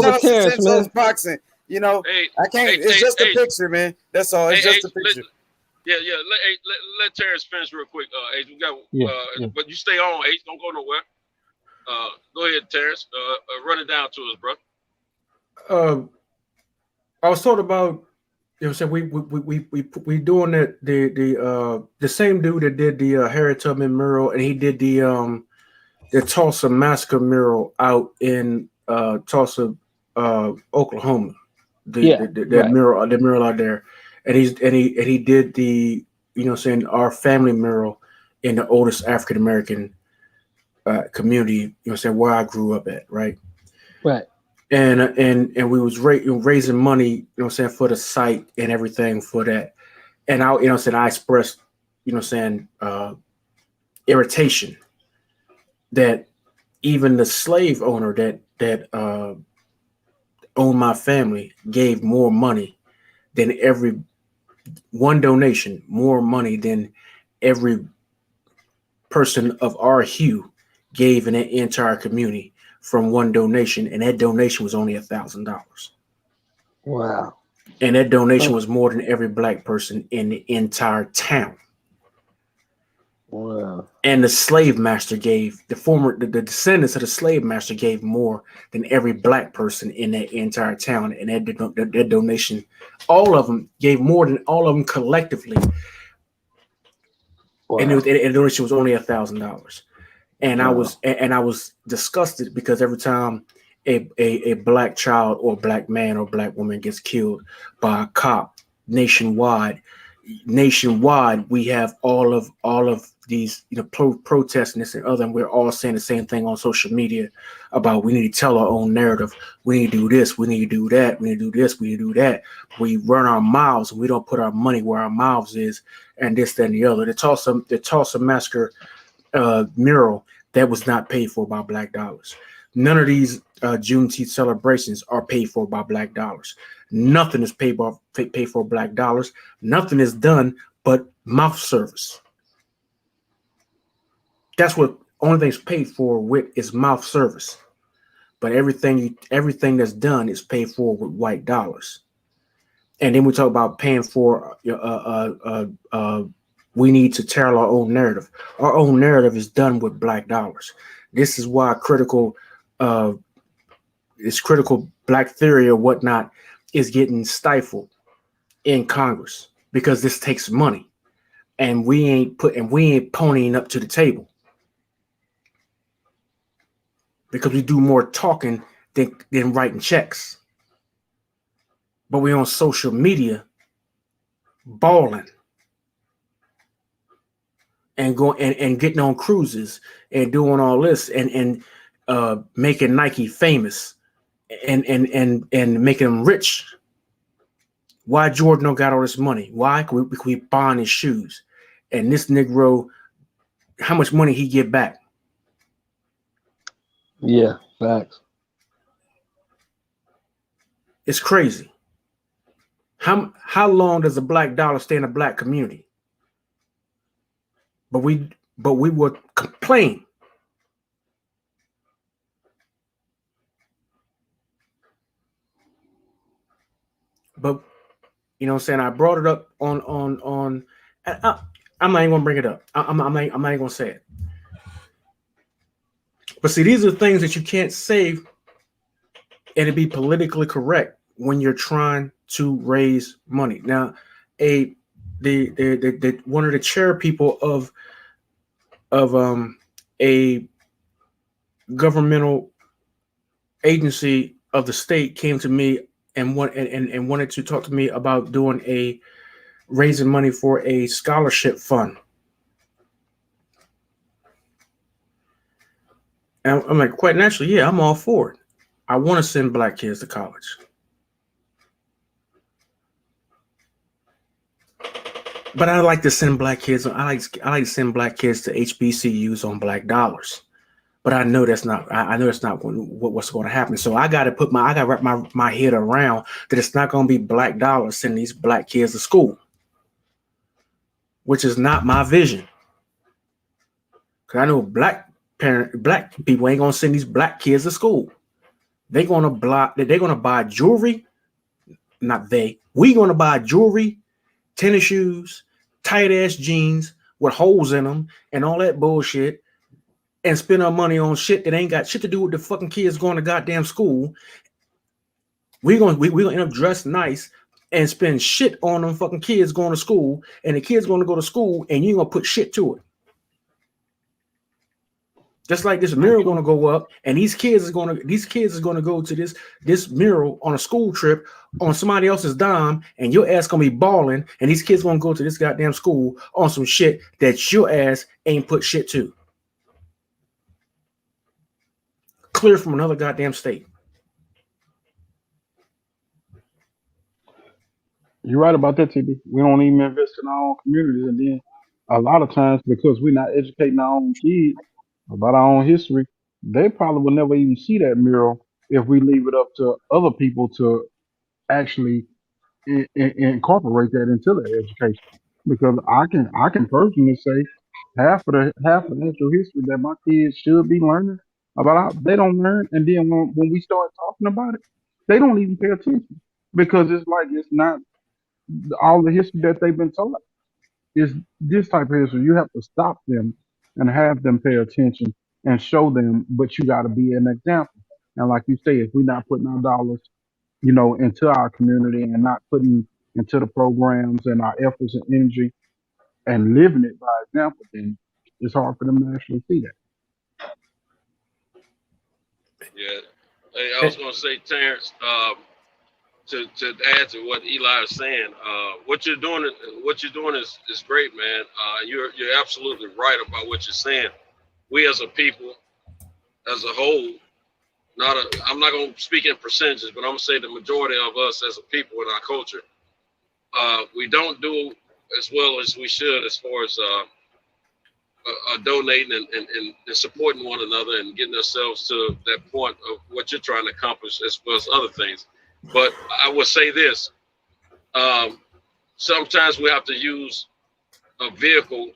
out to Tento's boxing. You know, I can't. It's just a picture, man. That's all. It's just a picture. Let Terrence finish real quick. H, we got, but you stay on, H. Don't go nowhere. Go ahead, Terrence. Run it down to us, bro. I was told about, you know, so we doing the same dude that did the Harriet Tubman mural, and he did the Tulsa Massacre mural out in Tulsa, Oklahoma. The mural out there, and he did the, you know, saying our family mural in the oldest African American community, you know, saying where I grew up at, right. And we was raising money, you know, saying for the site and everything for that, and I, you know, saying I expressed, you know, saying irritation that even the slave owner that owned my family gave more money than every one donation, more money than every person of our hue gave in the entire community from one donation, and that donation was only $1,000. Wow. And that donation was more than every black person in the entire town. Wow. And the slave master gave, the descendants of the slave master gave more than every black person in that entire town. And that donation, all of them gave more than all of them collectively. Wow. And the donation was only $1,000. And wow. I was disgusted because every time a black child or black man or black woman gets killed by a cop nationwide, we have all of these, you know, protests and this and other, and we're all saying the same thing on social media about we need to tell our own narrative. We need to do this. We need to do that. We need to do this. We need to do that. We run our mouths and we don't put our money where our mouths is, and this, that, and the other. The Tulsa Massacre mural, that was not paid for by black dollars. None of these Juneteenth celebrations are paid for by black dollars. Nothing is paid for black dollars. Nothing is done but mouth service. That's what only thing's paid for with is mouth service. But everything that's done is paid for with white dollars. And then we talk about paying for we need to tell our own narrative. Our own narrative is done with black dollars. This is why critical black theory or whatnot is getting stifled in Congress because this takes money, and we ain't ponying up to the table because we do more talking than writing checks. But we on social media balling and going and getting on cruises and doing all this and making Nike famous and making them rich. Why Jordan don't got all this money? Why? Because we buying his shoes. And this Negro, how much money he get back? Yeah, facts. It's crazy. How long does a black dollar stay in a black community? But we would complain. But you know what I'm saying? I brought it up on I'm not even gonna bring it up. I'm not even gonna say it. But see, these are things that you can't say and it be politically correct when you're trying to raise money. Now, the one of the chair people of a governmental agency of the state came to me and wanted to talk to me about doing raising money for a scholarship fund. And I'm like, quite naturally, yeah, I'm all for it. I want to send black kids to college. But I like to send black kids. I like to send black kids to HBCUs on black dollars. But I know that's not. I know that's not what's going to happen. So I got to wrap my head around that it's not going to be black dollars sending these black kids to school. which is not my vision. Because I know black people ain't gonna send these black kids to school. They're gonna buy jewelry. We gonna buy jewelry, tennis shoes, tight ass jeans with holes in them, and all that bullshit, and spend our money on shit that ain't got shit to do with the fucking kids going to goddamn school. We're gonna end up dressed nice and spend shit on them fucking kids going to school, and the kids gonna go to school, and you gonna put shit to it. Just like this mural gonna go up, and these kids is gonna go to this mural on a school trip on somebody else's dime, and your ass gonna be balling, and these kids gonna go to this goddamn school on some shit that your ass ain't put shit to. Clear from another goddamn state. You're right about that, TB. We don't even invest in our own communities, and then a lot of times because we're not educating our own kids about our own history, they probably will never even see that mural if we leave it up to other people to actually incorporate that into their education. Because I can personally say half of the natural history that my kids should be learning about, they don't learn, and then when we start talking about it, they don't even pay attention because it's like it's not all the history that they've been taught. Is this type of history. You have to stop them and have them pay attention and show them, but you got to be an example. And like you say, if we're not putting our dollars, into our community and not putting into the programs and our efforts and energy and living it by example, then it's hard for them to actually see that. Yeah. Hey, I was going to say, Terrence, to add to what Eli is saying, what you're doing is great, man. You're absolutely right about what you're saying. We as a people, as a whole, I'm not going to speak in percentages, but I'm going to say the majority of us as a people in our culture, we don't do as well as we should as far as donating and supporting one another and getting ourselves to that point of what you're trying to accomplish as well as other things. But I would say this, sometimes we have to use a vehicle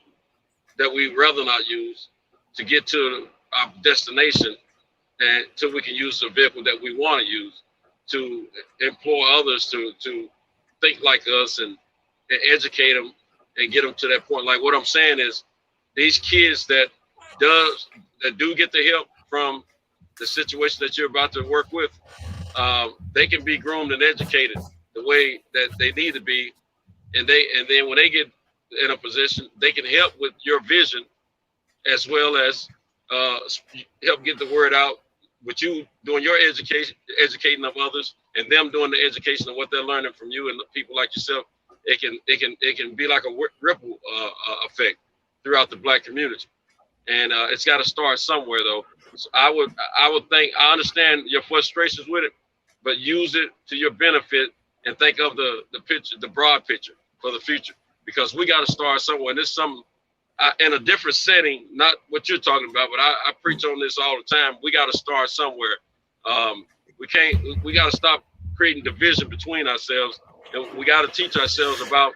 that we'd rather not use to get to our destination, and until we can use the vehicle that we want to use to implore others to think like us and educate them and get them to that point. Like what I'm saying is these kids that do get the help from the situation that you're about to work with, they can be groomed and educated the way that they need to be. And then when they get in a position, they can help with your vision as well as help get the word out with you doing your educating of others, and them doing the education of what they're learning from you and people like yourself. It can be like a ripple effect throughout the Black community, and it's got to start somewhere though. So I would think, I understand your frustrations with it, but use it to your benefit and think of the picture, the broad picture for the future, because we got to start somewhere. And this is something in a different setting, not what you're talking about, but I preach on this all the time. We got to start somewhere. We got to stop creating division between ourselves, and we got to teach ourselves about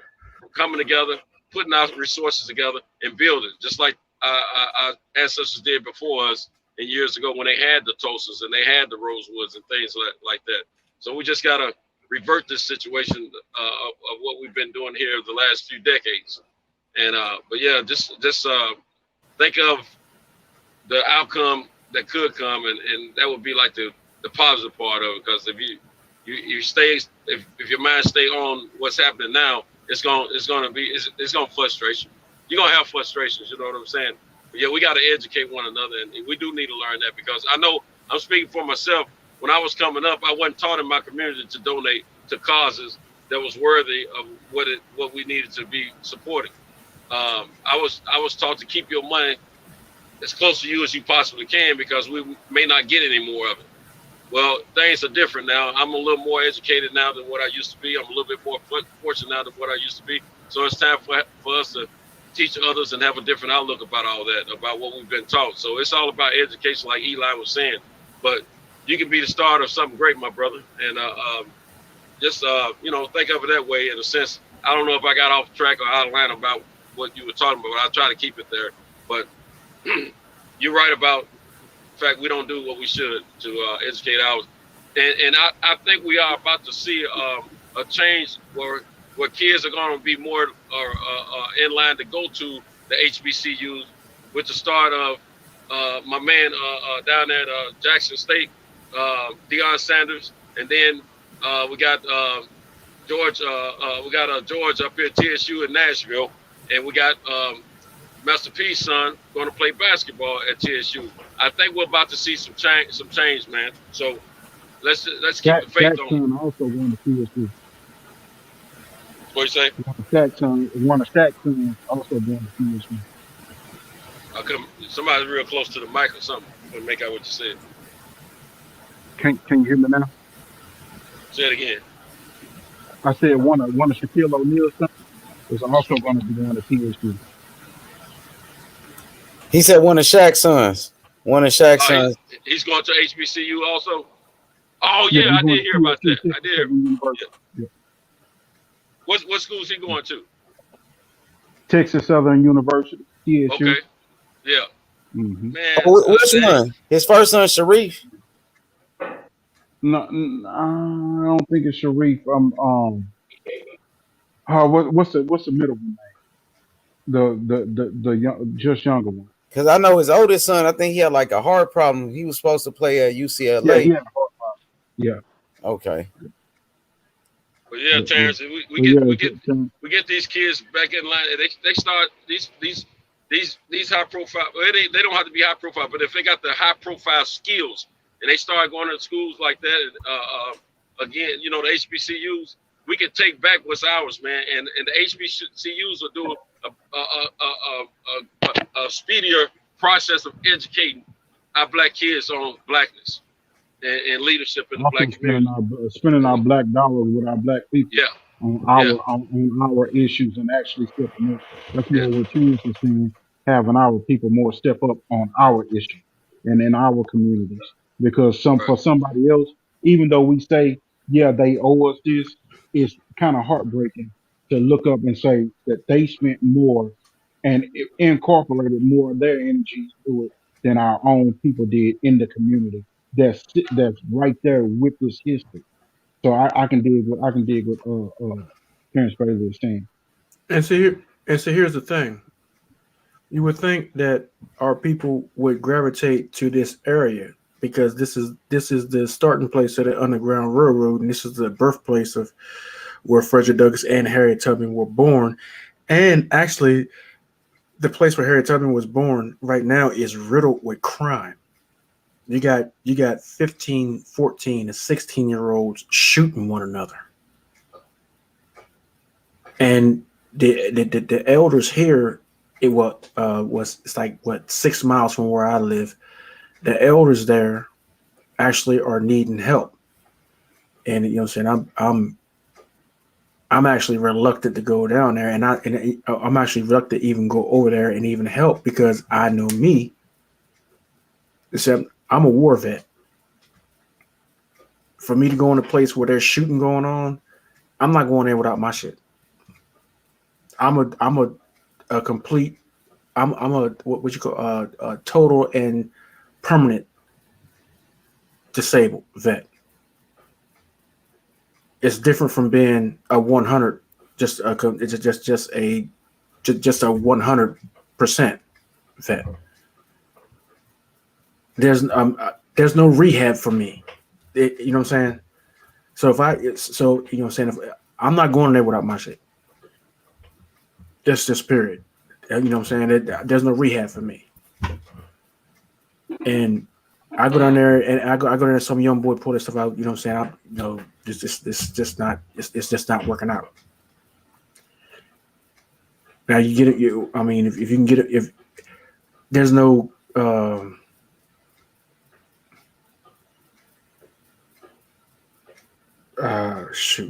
coming together, putting our resources together and building, just like our ancestors did before us and years ago when they had the Tulsas and they had the Rosewoods and things like that. So we just got to revert this situation of what we've been doing here the last few decades. And but yeah, just think of the outcome that could come, and that would be like the positive part of it. Because if you stay, if your mind stay on what's happening now, it's gonna frustrate you. You're gonna have frustrations, you know what I'm saying? But yeah, we got to educate one another, and we do need to learn that, because I know, I'm speaking for myself. When I was coming up, I wasn't taught in my community to donate to causes that was worthy of what we needed to be supporting. I was taught to keep your money as close to you as you possibly can, because we may not get any more of it. Well, things are different now. I'm a little more educated now than what I used to be. I'm a little bit more fortunate now than what I used to be. So it's time for us to teach others and have a different outlook about all that, about what we've been taught. So it's all about education, like Eli was saying. But you can be the start of something great, my brother. And just think of it that way, in a sense. I don't know if I got off track or out of line about what you were talking about. I'll try to keep it there. But you're right about the fact we don't do what we should to educate ours. And I think we are about to see a change where kids are going to be more in line to go to the HBCUs with the start of my man down at Jackson State, Deion Sanders, and then we got George. We got George up here at TSU in Nashville, and we got Master P's son going to play basketball at TSU. I think we're about to see some change, man. So let's keep the faith on. Jackson also going to TSU. What you say? One of Shaq's sons also going to TSU. Somebody's real close to the mic or something. To make out what you said. Can you hear me now? Say it again. I said one of Shaquille O'Neal's sons is also going to be going to TSU. He said one of Shaq's sons. One of Shaq's sons. He's going to HBCU also. Oh yeah, I did hear about that. I did hear. Yeah. What school is he going to? Texas Southern University, TSU. Okay. Yeah. Mm-hmm. Man, Which one? His first son, Sharif. No, I don't think it's Sharif. What's the middle one name? The young, just younger one. Because I know his oldest son. I think he had like a heart problem. He was supposed to play at UCLA. Yeah, yeah. Okay. But yeah, Terrence, we get these kids back in line. They start these high profile. Well, they don't have to be high profile, but if they got the high profile skills and they start going to schools like that, again, you know, the HBCUs, we can take back what's ours, man. And the HBCUs will do a speedier process of educating our black kids on blackness and leadership in the black community. Spending our black dollars with our black people. Yeah. On our issues and actually stepping up. That's what we're choosing, seeing, having our people more step up on our issue and in our communities. Because for somebody else, even though we say, yeah, they owe us this, it's kind of heartbreaking to look up and say that they spent more and incorporated more of their energy to it than our own people did in the community. That's right there with this history. So I can dig what Terrence Bailey is saying. And so here's the thing. You would think that our people would gravitate to this area because this is the starting place of the Underground Railroad, and this is the birthplace of where Frederick Douglass and Harriet Tubman were born. And actually, the place where Harriet Tubman was born right now is riddled with crime. You got 15, 14, and 16-year-olds shooting one another. And the elders here, it's like 6 miles from where I live. The elders there actually are needing help. And you know what I'm saying? I'm actually reluctant to go down there, and I'm actually reluctant to even go over there and even help because I know me. Except I'm a war vet. For me to go in a place where there's shooting going on, I'm not going there without my shit. I'm a complete. I'm a what you call a total and permanent disabled vet. It's different from being a 100. Just a 100% vet. There's no rehab for me. You know what I'm saying? So you know what I'm saying, if I'm not going there without my shit. That's just period. You know what I'm saying? There's no rehab for me. And I go down there and I go there and some young boy pull this stuff out, you know what I'm saying? It's just not working out. Now you get it, if you can get it, if there's no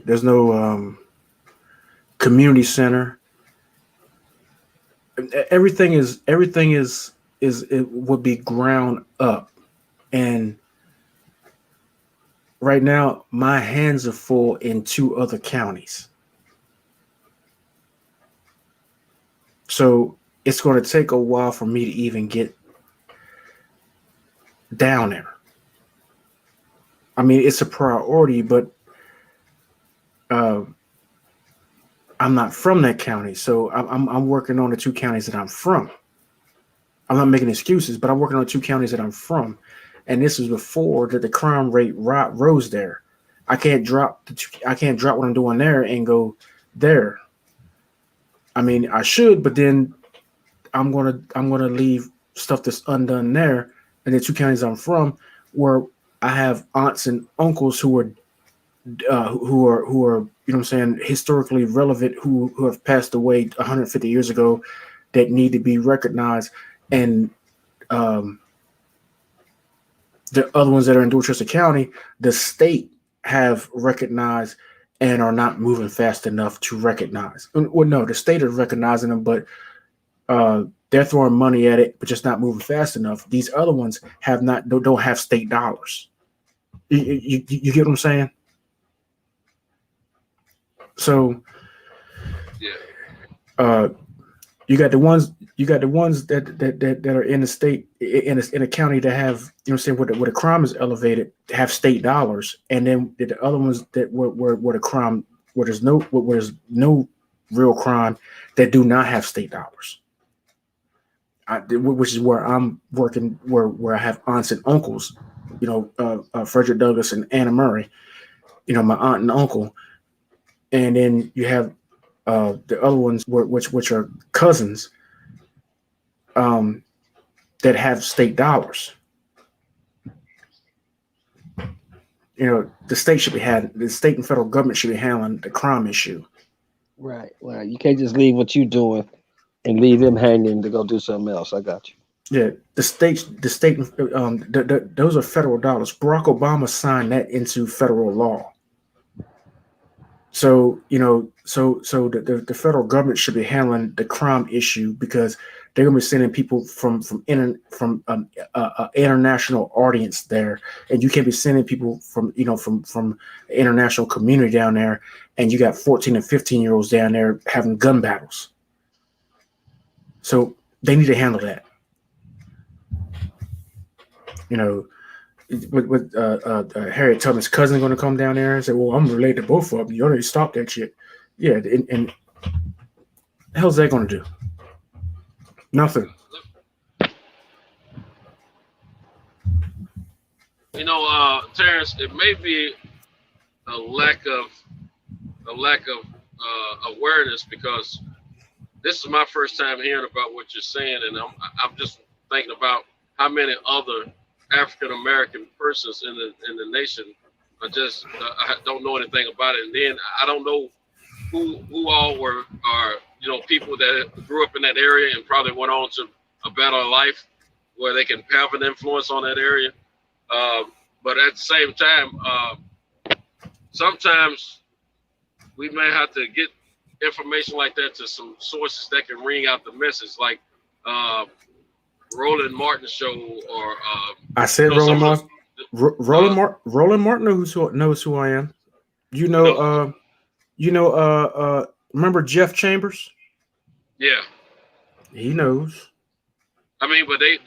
there's no community center. Everything would be ground up, and right now my hands are full in 2 other counties. So it's going to take a while for me to even get down there. I mean, it's a priority, but I'm not from that county, so I'm working on the 2 counties that I'm from. I'm not making excuses, but I'm working on 2 counties that I'm from, and this was before that the crime rate rose there. I can't drop what I'm doing there and go there. I mean, I should, but then I'm gonna leave stuff that's undone there, and the 2 counties I'm from, where I have aunts and uncles who are you know what I'm saying, historically relevant, who have passed away 150 years ago, that need to be recognized, and the other ones that are in Dorchester County, the state have recognized and are not moving fast enough to recognize. Well, no, the state is recognizing them, but they're throwing money at it, but just not moving fast enough. These other ones don't have state dollars. You get what I'm saying? So, you got the ones that are in the state in a county that have, you know what I'm saying, where the crime is elevated, have state dollars, and then the other ones that where the crime, where there's no real crime, that do not have state dollars. Which is where I'm working, where I have aunts and uncles, you know, Frederick Douglass and Anna Murray, you know, my aunt and uncle. And then you have the other ones, which are cousins, that have state dollars. You know, the state and federal government should be handling the crime issue. Right. Well, you can't just leave what you're doing and leave them hanging to go do something else. I got you. Yeah, the state, those are federal dollars. Barack Obama signed that into federal law. So, you know, so the federal government should be handling the crime issue, because they're going to be sending people from international audience there, and you can't be sending people from international community down there, and you got 14 and 15-year-olds down there having gun battles. So they need to handle that. You know, with Harriet Tubman's cousin going to come down there and say, "Well, I'm related to both of them. You already stopped that shit." Yeah, and the hell's that going to do? Nothing. You know, Terrence, it may be a lack of awareness, because this is my first time hearing about what you're saying, and I'm just thinking about how many other African American persons in the nation are just I don't know anything about it, and then I don't know who all are you know, people that grew up in that area and probably went on to a better life where they can have an influence on that area. But at the same time, sometimes we may have to get information like that to some sources that can ring out the message, like Roland Martin show, or I said Roland Martin. Roland Martin knows who I am. Remember Jeff Chambers? Yeah, he knows. I mean, but they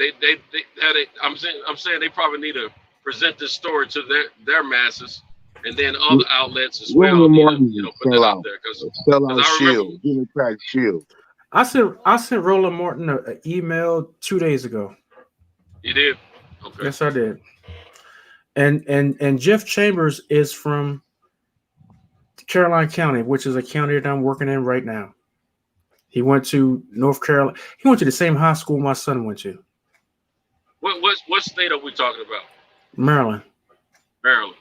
had it. I'm saying they probably need to present this story to their masses, and then other outlets as well. You know, put that out there, because Shield, Democratic Shield. I sent Roland Martin an email 2 days ago. You did? Okay. Yes, I did. And Jeff Chambers is from Caroline County, which is a county that I'm working in right now. He went to North Carolina. He went to the same high school my son went to. What state are we talking about? Maryland. Maryland.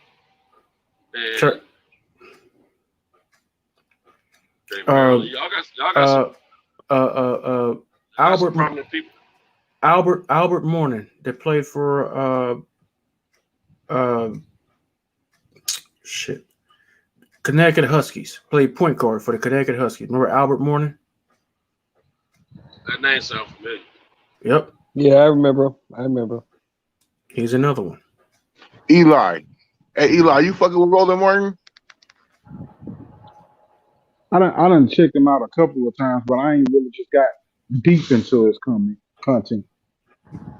And, okay, Maryland. Y'all got some Albert prominent people. Albert Morning, that played for Connecticut Huskies. Played point guard for the Connecticut Huskies. Remember Albert Morning? That name sounds familiar. Yep. Yeah, I remember. He's another one. Eli. Hey, Eli, you fucking with Roland Martin? I done checked him out a couple of times, but I ain't really just got deep into his content.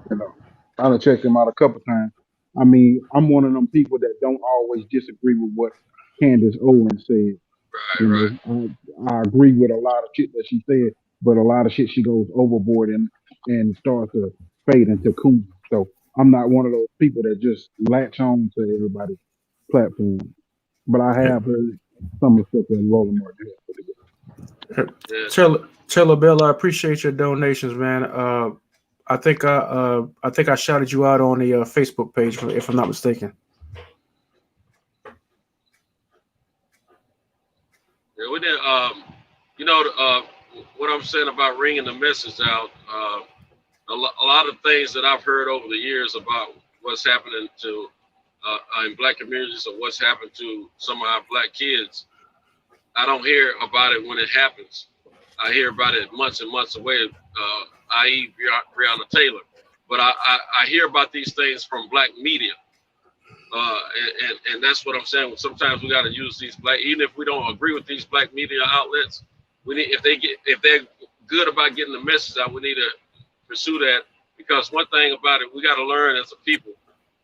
You know, I done checked him out a couple times. I mean, I'm one of them people that don't always disagree with what Candace Owens said. You know, I agree with a lot of shit that she said, but a lot of shit she goes overboard and starts to fade into coon. So I'm not one of those people that just latch on to everybody's platform. But I have heard some of the stuff that Roland Martin has put together. Tell Bell, I appreciate your donations, man. I think I shouted you out on the Facebook page, if I'm not mistaken. Yeah, we did. You know, what I'm saying about ringing the message out. A lot of things that I've heard over the years about what's happening to in black communities or what's happened to some of our black kids. I don't hear about it when it happens. I hear about it months and months away, i.e. Breonna Taylor. But I hear about these things from black media. And that's what I'm saying. Sometimes we got to use these black, even if we don't agree with these black media outlets, we need, if they're good about getting the message out, we need to pursue that. Because one thing about it, we got to learn as a people.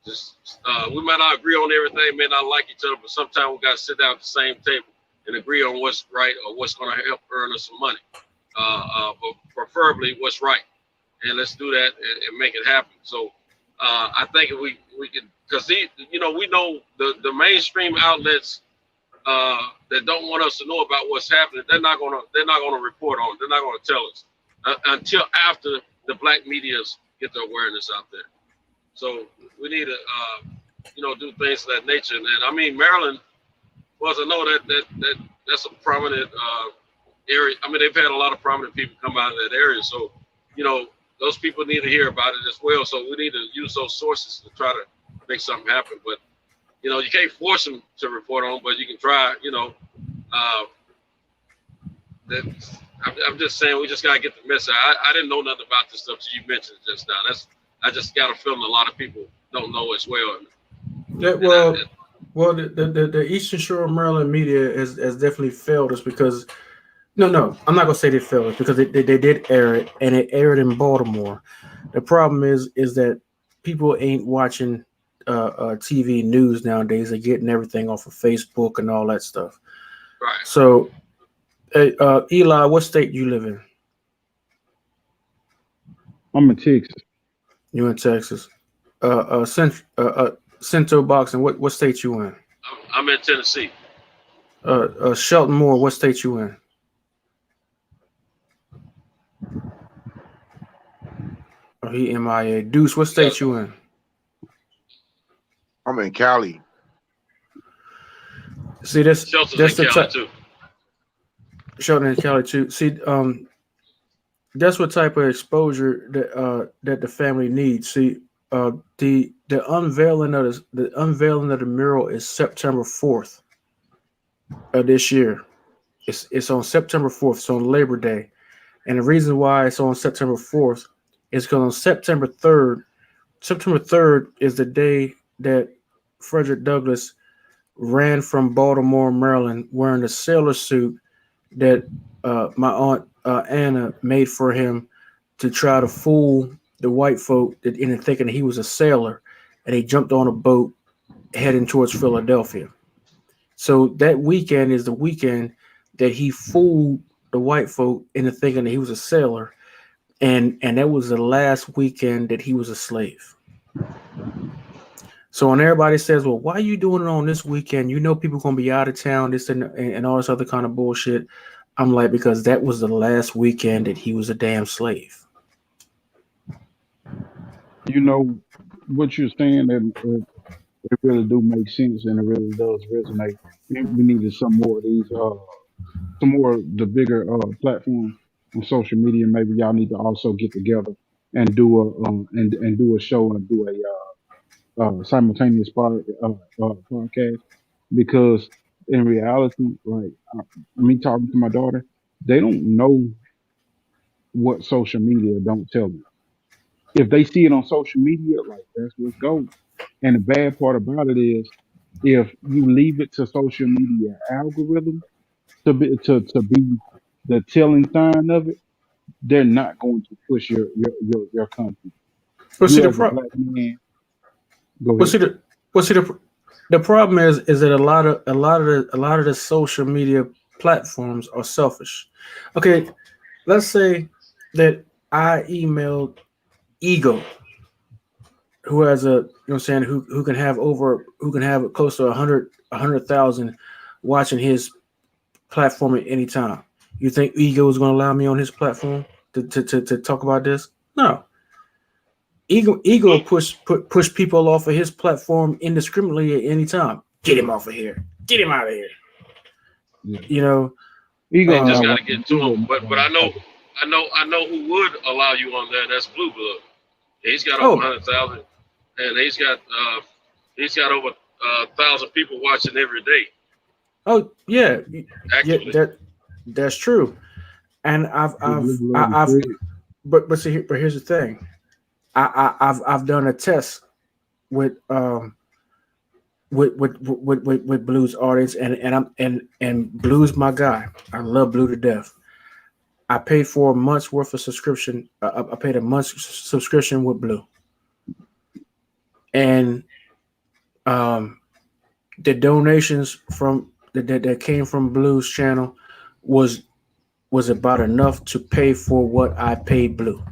We might not agree on everything, may not like each other, but sometimes we got to sit down at the same table and agree on what's right or what's going to help earn us some money. But preferably what's right. And let's do that and make it happen. So I think if we can, because we know the mainstream outlets that don't want us to know about what's happening, they're not gonna report on it. They're not gonna tell us until after the black medias get the awareness out there. So we need to do things of that nature. And I mean, Maryland, well, I know that's a prominent area. I mean, they've had a lot of prominent people come out of that area. So, those people need to hear about it as well. So we need to use those sources to try to make something happen. But, you can't force them to report on, but you can try, I'm just saying we just got to get the message. I didn't know nothing about this stuff you mentioned just now. I just got a feeling a lot of people don't know as well. Well, the Eastern Shore of Maryland media has definitely failed us because no, I'm not gonna say they failed us because they did air it and it aired in Baltimore. The problem is that people ain't watching TV news nowadays. They're getting everything off of Facebook and all that stuff. Right. So, Eli, what state you live in? I'm in Texas. You in Texas? Cento Boxing. What state you in? I'm in Tennessee. Shelton Moore. What state you in? Oh, he MIA. Deuce. What state you in? I'm in Cali. See, that's the Cali too. Shelton in Cali too. See, that's what type of exposure that the family needs. See, the unveiling of the mural is September 4th of this year. It's on September 4th. It's on Labor Day, and the reason why it's on September 4th is because on September 3rd is the day that Frederick Douglass ran from Baltimore, Maryland, wearing the sailor suit that my aunt Anna made for him to try to fool the white folk into thinking he was a sailor, and he jumped on a boat heading towards Philadelphia. So that weekend is the weekend that he fooled the white folk into thinking that he was a sailor, and that was the last weekend that he was a slave. So when everybody says, well, why are you doing it on this weekend? People going to be out of town, this and all this other kind of bullshit. I'm like, because that was the last weekend that he was a damn slave. What you're saying, it really do make sense and it really does resonate. We needed some more of these, some more of the bigger platforms on social media. Maybe y'all need to also get together and do a show and do a simultaneous podcast, because in reality, like me talking to my daughter, they don't know what social media don't tell them. If they see it on social media, like that's what's going. And the bad part about it is, if you leave it to social media algorithm to be the telling sign of it, they're not going to push your company. Well, You see the as a problem. black man, go Well, ahead. see the problem is that a lot of the social media platforms are selfish. Okay, let's say that I emailed Ego, who has who can have close to 100,000 watching his platform at any time. You think Ego is going to allow me on his platform to talk about this? No. Ego push people off of his platform indiscriminately at any time. Get him off of here. Get him out of here. Yeah. You know, Ego They just got to get to him. But I know who would allow you on there. That's Blue Blood. He's got over 100,000, and he's got over 1,000 people watching every day. Oh yeah, Actually. yeah, that's true. And but here's the thing. I've done a test with Blue's audience, and Blue's my guy. I love Blue to death. I paid for a month's worth of subscription. I paid a month's subscription with Blue, and the donations from that came from Blue's channel was about enough to pay for what I paid Blue.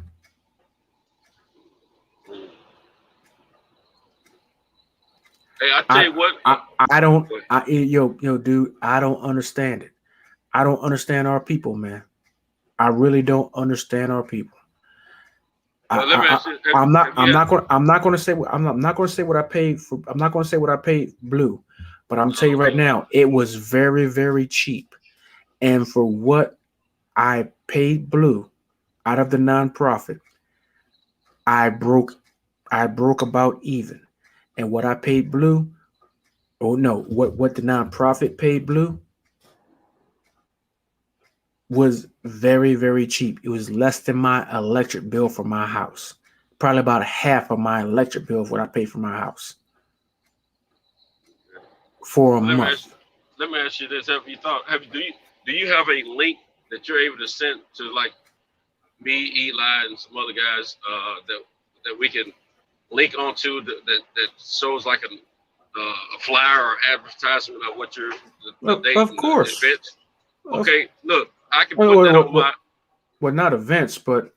Hey, I tell you what. Dude, I don't understand it. I don't understand our people, man. I really don't understand our people. I'm not going to say what I paid for. I'm not going to say what I paid Blue, but I'm telling you right now, it was very, very cheap. And for what I paid Blue out of the nonprofit, I broke about even. And what I paid Blue, what the nonprofit paid Blue was very, very cheap. It was less than my electric bill for my house. Probably about half of my electric bill of what I paid for my house for a month. Let me ask you this: do you have a link that you're able to send to like me, Eli, and some other guys that we can link onto that shows like a flyer or advertisement of what you're of course. Events? Okay, look, I can put that on my. Well, not events, but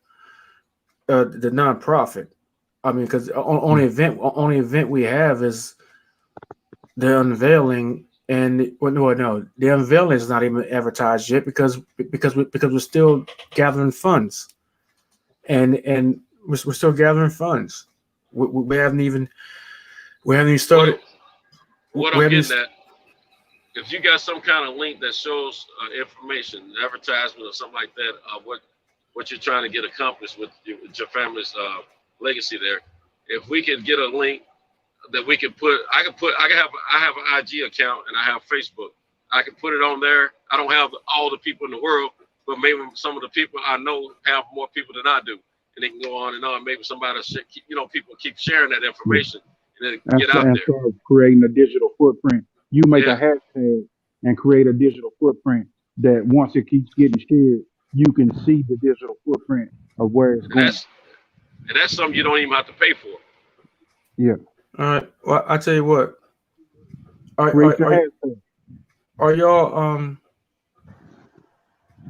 the nonprofit. I mean, because only event we have is the unveiling, and the unveiling is not even advertised yet because we're still gathering funds, and we're still gathering funds. We haven't even started. What I'm getting at, if you got some kind of link that shows information, advertisement or something like that, what you're trying to get accomplished with your family's legacy there, if we can get a link that we can put, I have an IG account and I have Facebook. I can put it on there. I don't have all the people in the world, but maybe some of the people I know have more people than I do. And they can go on and on. Maybe somebody, people keep sharing that information and then get out there. Start creating a digital footprint. You make a hashtag and create a digital footprint that once it keeps getting shared, you can see the digital footprint of where it's going. And that's something you don't even have to pay for. Yeah. All right. Well, I tell you what. Are y'all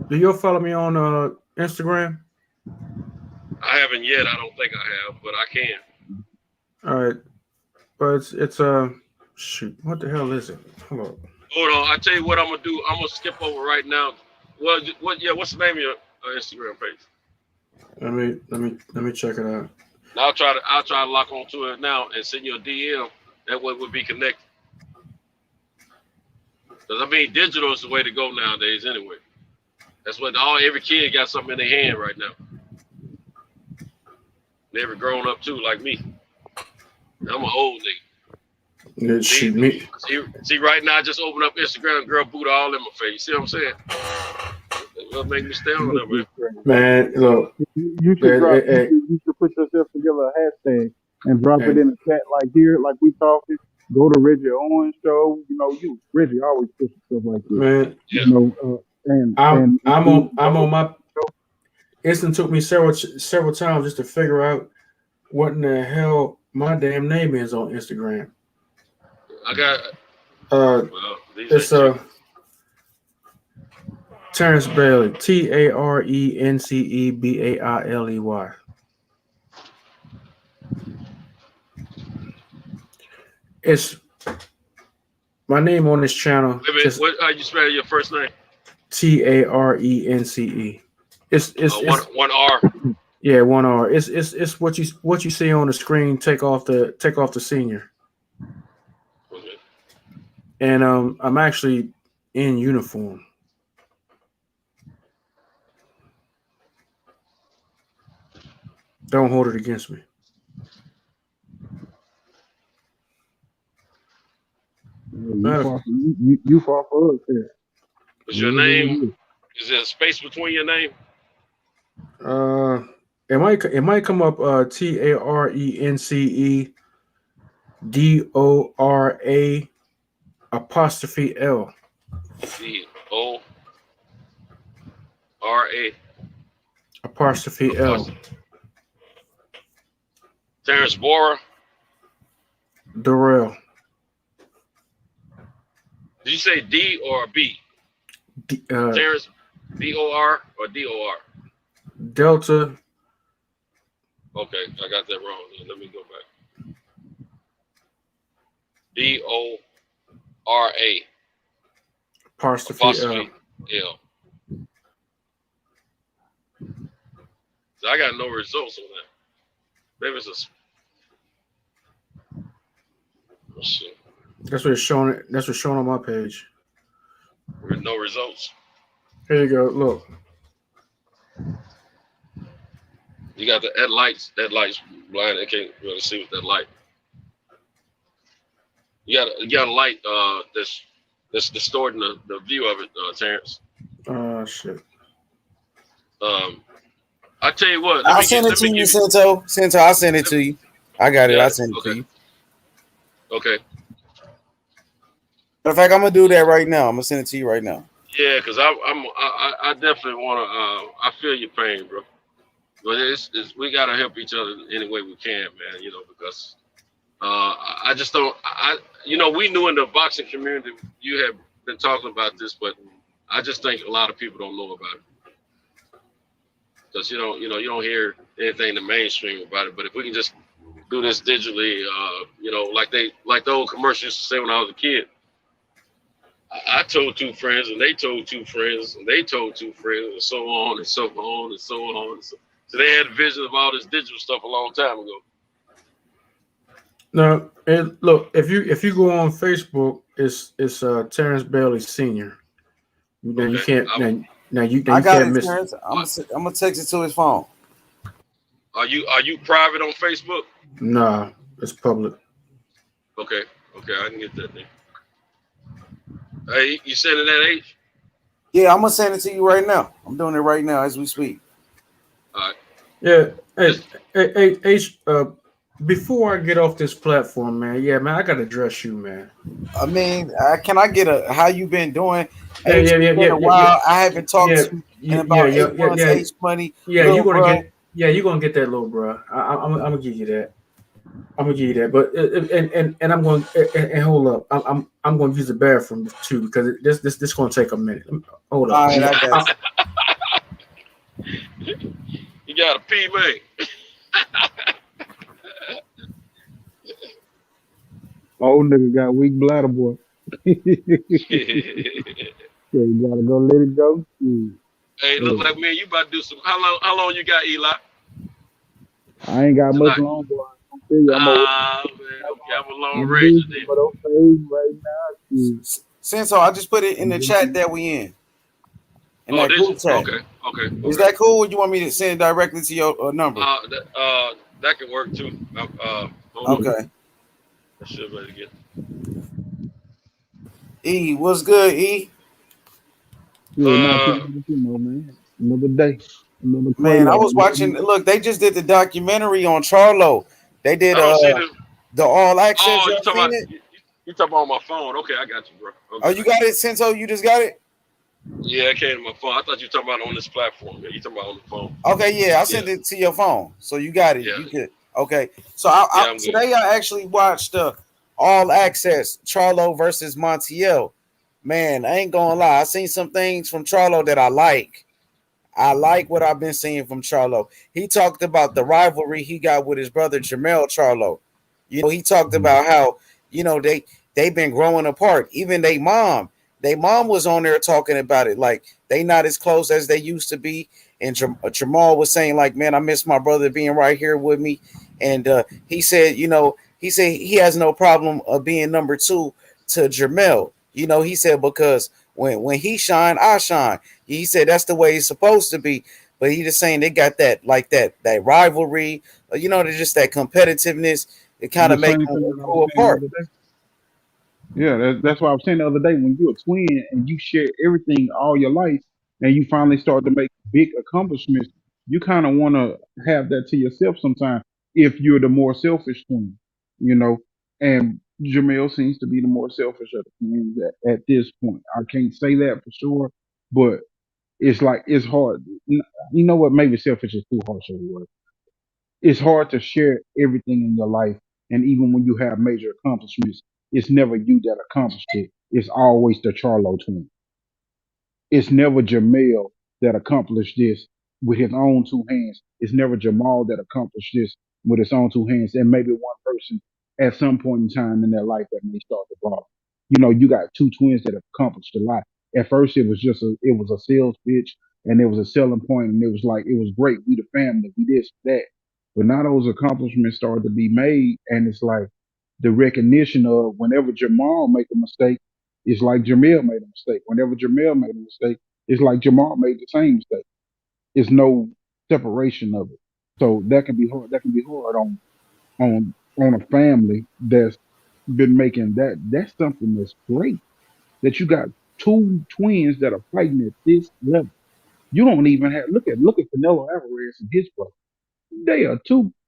do y'all follow me on Instagram? I haven't yet. I don't think I have, but I can. All right. But it's shoot. What the hell is it? Hold on. I tell you what I'm gonna do. I'm gonna skip over right now. What's the name of your Instagram page? Let me check it out. I'll try to lock onto it now and send you a DM. That way we'll be connected. Because I mean, digital is the way to go nowadays anyway. That's what every kid got something in their hand right now. Never grown up too, like me. I'm an old nigga. See, right now I just open up Instagram, girl boot all in my face. See what I'm saying? That'll make me stay on there, man. Look, you should put yourself together a hashtag and drop it in the chat like here, like we talking. Go to Reggie Owens show. Reggie always puts stuff like this. Man, I'm on Instant took me several times just to figure out what in the hell my damn name is on Instagram. I got. It's Terrence Bailey, TarenceBailey. It's my name on this channel. How you spell your first name? Tarence. It's one R. Yeah, one R. It's what you see on the screen. Take off the senior. Okay. And I'm actually in uniform. Don't hold it against me. You fought for us here. Is your name? Is there a space between your name? It might come up TarenceDora apostrophe L. CORA apostrophe L. Terrence Bora. Durrell. Did you say D or B? Terrence DOR or DOR? Delta. Okay, I got that wrong. Let me go back. DORA. Apostrophe L. L. So I got no results on that. Maybe it's a. Let's see. That's what it's showing. That's what's showing on my page. With no results. Here you go. Look. You got that light's blind. I can't really see with that light. You got a light that's distorting the view of it, Terrence. Shit. I tell you what. I'll send it to you, Sento. I'll send it to you. I got it. I'll send it to you. Okay. In fact, I'm gonna do that right now. I'm gonna send it to you right now. Yeah, because I definitely want to. I feel your pain, bro. But we gotta help each other any way we can, man. You know, because I just don't. We knew in the boxing community you have been talking about this, but I just think a lot of people don't know about it. Because you don't hear anything in the mainstream about it. But if we can just do this digitally, like the old commercials used to say when I was a kid. I told two friends, and they told two friends, and they told two friends, and so on and so on and so on. So they had a vision of all this digital stuff a long time ago. Now, and look, if you go on Facebook, it's Terrence Bailey Sr. Now you can't I got it, Terrence. I'm gonna text it to his phone. Are you private on Facebook? Nah, it's public. Okay, I can get that thing. Hey, you sending that, H? Yeah, I'm gonna send it to you right now. I'm doing it right now as we speak. All right. Yeah. Hey, H. Before I get off this platform, man. Yeah, man, I gotta address you, man. I mean, can I get how you been doing? Yeah. A while. I haven't talked to you in about 8 months. H Money. Yeah, you're gonna get that, little bro. I'm gonna give you that. But and I'm going and hold up. I'm going to use the bathroom too because this going to take a minute. Hold up. All right, I got you got to pee, man. Old nigga got weak bladder, boy. Yeah, you gotta go let it go. Hey, look like me and you about to do some. How long you got, Eli? I ain't got much long, boy. I'm a long range. But okay, right now. Sento, I just put it in the chat that we in. That group chat. Okay. Is that cool? Or you want me to send it directly to your number? That can work too. Okay. I should better get. E, what's good, E? Yeah, man. Another day. Man, I was watching. Look, they just did the documentary on Charlo. They did the All Access. Oh, you talking about on my phone? Okay, I got you, bro. Okay. Oh, you got it, Sento? You just got it? Yeah, it came to my phone. I thought you were talking about on this platform. Yeah, you talking about on the phone. Okay, yeah, I sent it to your phone, so you got it. Yeah. You good? Okay. So I today I actually watched All Access Charlo versus Montiel. Man, I ain't gonna lie. I seen some things from Charlo that I like. I like what I've been seeing from Charlo. He talked about the rivalry he got with his brother Jermell Charlo. You know, he talked about how, you know, they've been growing apart. Even their mom was on there talking about it. Like they not as close as they used to be. And Jamal was saying, like, man, I miss my brother being right here with me. And he said, you know, he has no problem of being number 2 to Jermell. You know, he said because when he shine, I shine. He said that's the way it's supposed to be. But he just saying they got that rivalry, you know, just that competitiveness. It kind of make them go apart. Yeah, that's why I was saying the other day, when you're a twin and you share everything all your life and you finally start to make big accomplishments, you kind of want to have that to yourself sometimes if you're the more selfish twin, you know. And Jamel seems to be the more selfish of the twins at this point. I can't say that for sure, but it's like it's hard. You know what? Maybe selfish is too harsh of a word. It's hard to share everything in your life, and even when you have major accomplishments, it's never you that accomplished it. It's always the Charlo twin. It's never Jamel that accomplished this with his own 2 hands. It's never Jamal that accomplished this with his own 2 hands. And maybe one person at some point in time in their life that may start to bother. You know, you got 2 twins that have accomplished a lot. At first, it was a sales pitch, and it was a selling point, and it was like it was great. We the family, we this, that. But now those accomplishments started to be made, and it's like the recognition of whenever Jamal make a mistake, it's like Jamel made a mistake. Whenever Jamel made a mistake, it's like Jamal made the same mistake. It's no separation of it. So that can be hard. That can be hard on a family that's been making that. That's something that's great. That you got 2 twins that are fighting at this level. You don't even have look at Canelo Alvarez and his brother. They are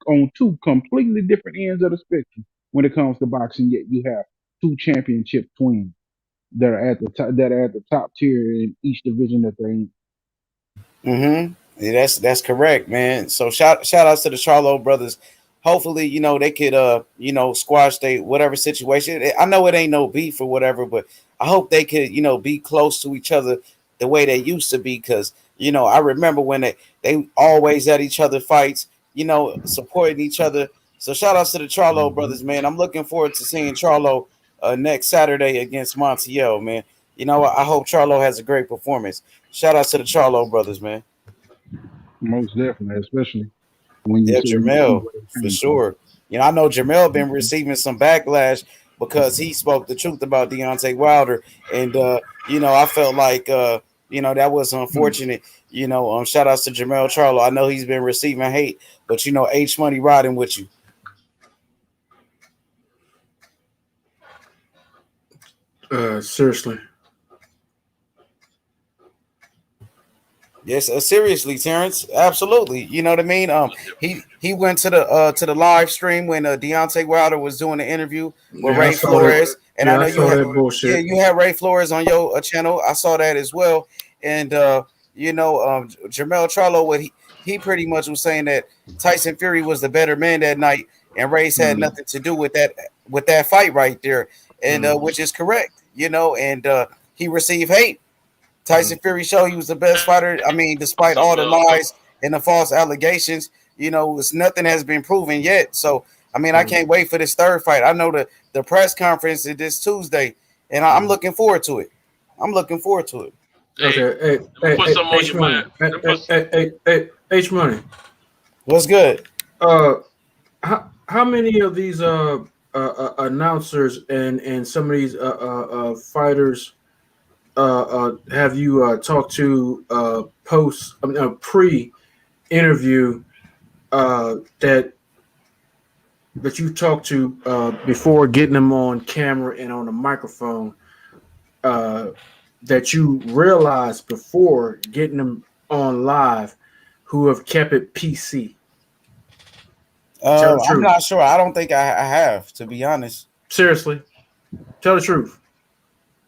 on 2 completely different ends of the spectrum when it comes to boxing. Yet you have 2 championship twins that are at the top tier in each division that they're in. Mm-hmm. Yeah, that's correct, man. So shout outs to the Charlo brothers. Hopefully, you know, they could you know, squash they whatever situation. I know it ain't no beef or whatever, but I hope they could, you know, be close to each other the way they used to be. Because, you know, I remember when they always at each other fights, you know, supporting each other. So shout outs to the Charlo brothers, man. I'm looking forward to seeing Charlo next Saturday against Montiel, man. You know, I hope Charlo has a great performance. Shout out to the Charlo brothers, man. Most definitely, especially when you Yeah, see Jamel, where they for came from. sure. You know, I know Jamel been receiving some backlash because he spoke the truth about Deontay Wilder. And you know, I felt like you know, that was unfortunate. You know, shout outs to Jamel Charlo. I know he's been receiving hate, but you know, H Money riding with you. Seriously. Yes, seriously, Terrence. Absolutely. You know what I mean? He went to the live stream when Deontay Wilder was doing the interview with Yeah, I Ray saw Flores, that. and Yeah, I know I saw that bullshit. you had Ray Flores on your channel. I saw that as well, and you know, Jermell Charlo, what he pretty much was saying that Tyson Fury was the better man that night, and Ray's had nothing to do with that fight right there, and which is correct, you know, and he received hate. Tyson Fury showed he was the best fighter. I mean, despite all the lies and the false allegations, you know, nothing has been proven yet. So, I mean, I can't wait for this third fight. I know the press conference is this Tuesday, and I'm looking forward to it. I'm looking forward to it. Okay, put something on your mind. H Money. What's good? How many of these announcers and some of these fighters have you talked to pre-interview that you talked to before getting them on camera and on the microphone that you realized before getting them on live who have kept it PC? I'm not sure. I don't think I have, to be honest. Seriously, tell the truth.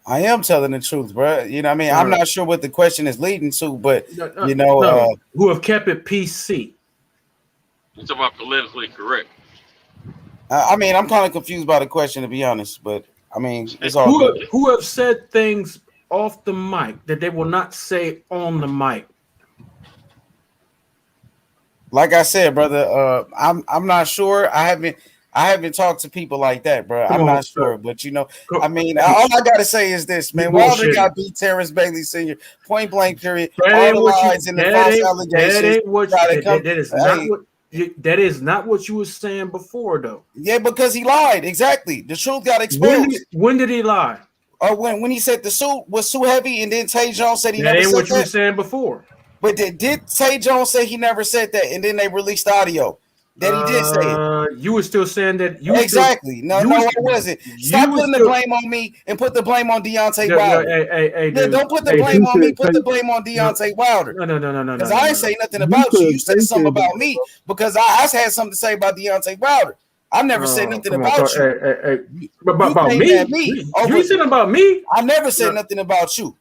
I am telling the truth, bro. You know what I mean? I'm not sure what the question is leading to, but you know, who have kept it PC. You talking about politically correct? I mean, I'm kind of confused by the question, to be honest, but I mean, it's all good. Who have said things off the mic that they will not say on the mic? Like I said, brother, I'm not sure. I haven't talked to people like that, bro. I'm not sure, but you know, I mean, all I gotta say is this, man. Wilder got beat Terrence Bailey Sr. point blank period. All the lies and the false allegations. That is not what you were saying before, though. Yeah, because he lied. Exactly. The truth got exposed. When did he lie? When he said the suit was too heavy, and then Tay Jones said he never said that. That ain't what you were saying before. But did Tay Jones say he never said that, and then they released the audio that he did say it? You were still saying that. Exactly. No, I wasn't. Stop putting the blame on me and put the blame on Deontay Wilder. Hey, don't put the blame on me. Put the blame on Deontay Wilder. No. Because I ain't say nothing about you. You said something about me because I had something to say about Deontay Wilder. I never said nothing about you. About me? You said about me? I never said nothing about you.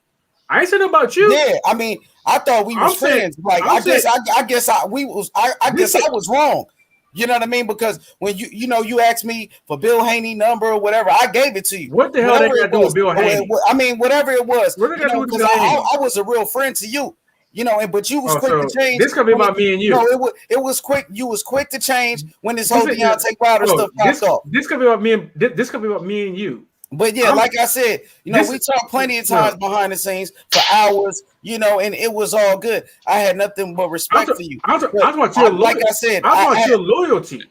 I ain't said about you. Yeah, I mean, I thought we were friends. Like, I guess I was wrong. You know what I mean? Because when you asked me for Bill Haney number or whatever, I gave it to you. What the hell they got to do with Bill Haney? I mean, whatever it was. What they got to do with Bill Haney? I was a real friend to you. You know, but you was quick to change. This could be about me and you. No, it was quick. You was quick to change when this whole Deontay Wilder stuff popped off. This could be about me. This could be about me and you. But yeah, like I said, we talked plenty of times behind the scenes for hours, and it was all good. I had nothing but respect for you. Like I said, I want your loyalty.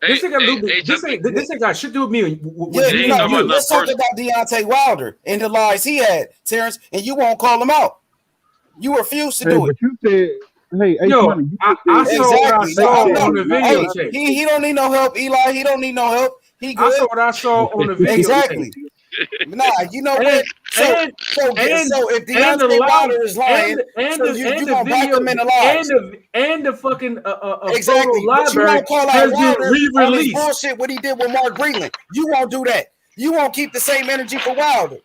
This ain't got shit to do with me. Let's talk about Deontay Wilder and the lies he had, Terrence, and you won't call him out. You refuse to do it. But you said, hey, I saw what I saw on the video tape. He don't need no help, Eli. He don't need no help. He good. I saw what I saw on the video. Exactly. Nah, you know what? So if Deontay Wilder is lying, you gonna back him in the lies. And the fucking exactly. But you won't call out Wilder on his re-released. bullshit what he did with Mark Greenland. You won't do that. You won't keep the same energy for Wilder.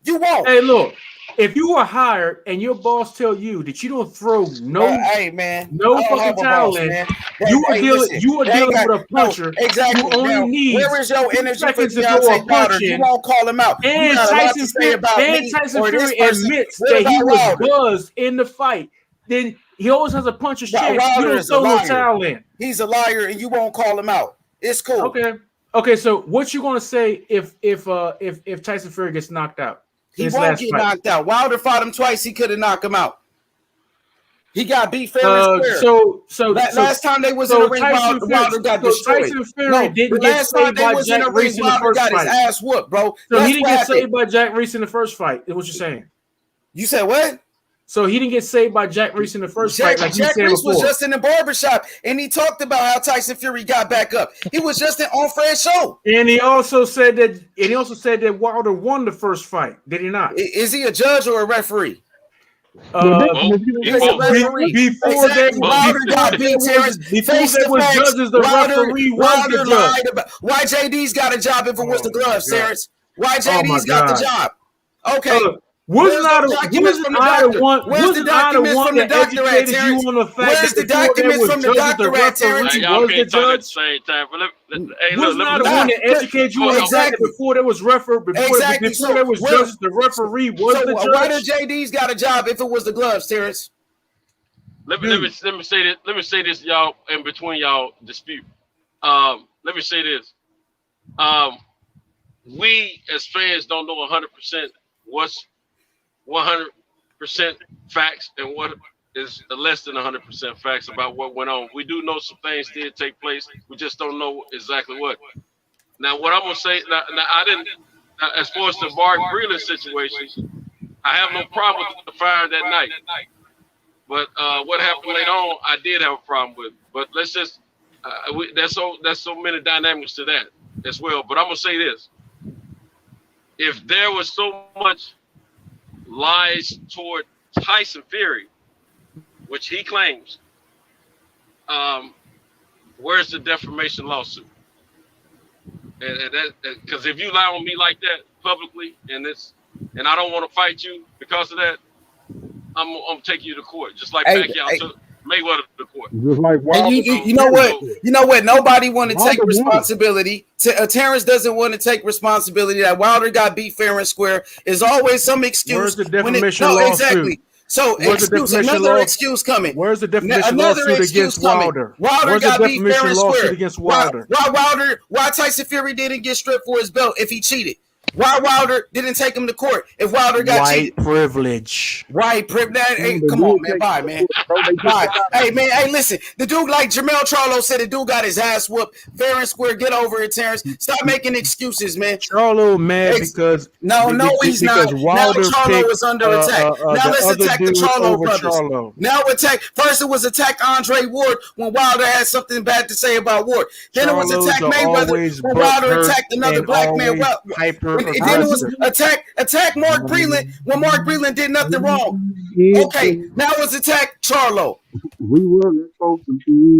You won't. Hey, look. If you were hired and your boss tell you that you don't throw no fucking towel in, you are dealing with a puncher. Exactly. You only need where is your energy for Deontay Wilder? You won't call him out. And Tyson Fury admits that he was buzzed in the fight. Then he always has a puncher's chance. You don't throw no towel in. He's a liar, and you won't call him out. It's cool. Okay. So what you gonna say if Tyson Fury gets knocked out? He won't get knocked out. Wilder fought him twice. He could have knocked him out. He got beat fair and square. Last time they was in the ring, Wilder got destroyed. Tyson Fury didn't get saved by Jack Reese in the first fight. Got his ass whooped, bro. So he didn't get saved by Jack Reese in the first fight. Is what you're saying? You said what? So he didn't get saved by Jack Reese in the first fight. Like Jack Reese was just in the barbershop, and he talked about how Tyson Fury got back up. He was just on Fred's show. And he also said that Wilder won the first fight. Did he not? Is he a judge or a referee? Before Wilder got beat, Terrence. Face the facts. Judges, the referee was the judge. Why JD's got a job if it was the gloves, Terrence? Why JD's got the job? Okay. Wasn't I the one that educated you on the fact that the documents from the doctor at Terrence? Y'all can't talk at the same time. Wasn't I the one that educated you on the fact that before there was before there was judges, the referee was the judge? Why did JD's got a job if it was the gloves, Terrence? Let me say this. Let me say this, y'all, in between y'all dispute. Let me say this. We as fans don't know 100% what's 100% facts and what is less than 100% facts about what went on. We do know some things did take place. We just don't know exactly what. Now, what I'm gonna say, I didn't. As far as the Mark Breland situation, I have no problem with the fire that night. But what happened later on, I did have a problem with. But let's just there's so many dynamics to that as well. But I'm gonna say this: if there was so much lies toward Tyson Fury, which he claims, where's the defamation lawsuit? And that because if you lie on me like that publicly, and it's and I don't want to fight you because of that, I'm taking you to court, just like Hey, Pacquiao took Mayweather to court. Just like And you know what? You know what? Nobody want to take responsibility. Terrence doesn't want to take responsibility that Wilder got beat fair and square. There's always some excuse. Where's the defamation no, lawsuit? exactly. So another excuse coming. Where's the defamation lawsuit against Wilder? Wilder got beat fair and square. Against Wilder? Why Tyson Fury didn't get stripped for his belt if he cheated? Why Wilder didn't take him to court if Wilder got cheated? Privilege. White privilege. Hey, come on, man. Bye, man. Bye. Hey, man. Hey, listen. The dude, like Jermell Charlo said, the dude got his ass whooped fair and square. Get over it, Terrence. Stop making excuses, man. Charlo mad because he's not. Now Charlo is under attack. Now let's attack the Charlo brothers. Now attack. First it was attack Andre Ward when Wilder had something bad to say about Ward. Then it was attack Mayweather when Wilder attacked another black man. And then it was attack Mark Breland when Mark Breland did nothing wrong. Okay, now it's attack Charlo.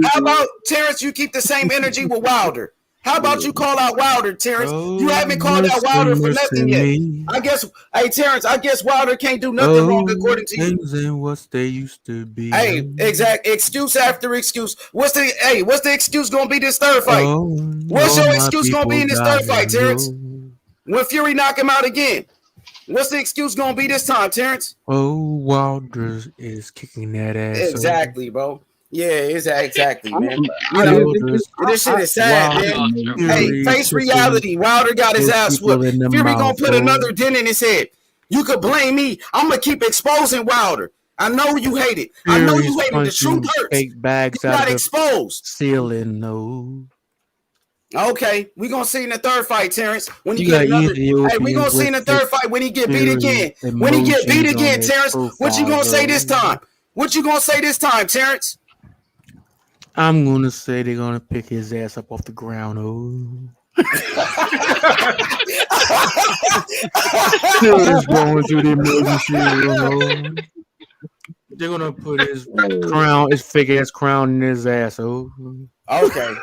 How about Terrence? You keep the same energy with Wilder. How about you call out Wilder, Terrence? You haven't called out Wilder for nothing yet. I guess, hey Terrence, I guess Wilder can't do nothing wrong according to you. And what they used to be. Hey, exact excuse after excuse. What's the excuse gonna be this third fight? What's your excuse gonna be in this third fight, Terrence? When Fury knock him out again, what's the excuse gonna be this time, Terrence? Wilder is kicking that ass. Exactly, bro. Yeah, exactly, man. You know, this shit is sad, man. Hey, face reality. Wilder got his ass whooped. Fury gonna put another dent in his head. You could blame me. I'm gonna keep exposing Wilder. I know you hate it. I know you hate it. The truth hurts. Fake bags you got exposed. Ceiling, no. Okay, we gonna see in the third fight, Terrence. When you get another, hey, we gonna see in the third fight when he get beat again. When he get beat again, Terrence, what you gonna say this time? What you gonna say this time, Terrence? I'm gonna say they're gonna pick his ass up off the ground. Still is going through the emergency. They're gonna put his crown, his fake ass crown in his ass. Okay.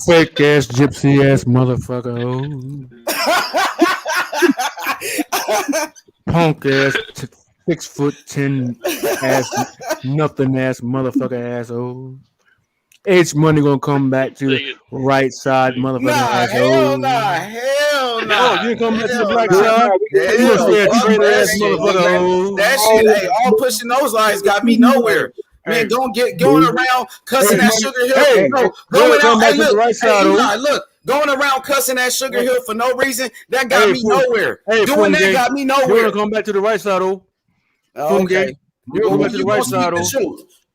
Fake ass gypsy ass motherfucker. Punk ass 6'10" ass nothing ass motherfucker asshole. H Money gonna come back to the right side motherfucker asshole. Hell nah. You come back to the black side. You gonna say a traitor ass motherfucker. That shit, hey, all pushing those lines got me nowhere. Man, don't get going around cussing at Sugar Hill. Going around cussing at Sugar Hill for no reason, that got me nowhere. Doing that got me nowhere. You're gonna come back to the right side, Okay. You're going back to the right side,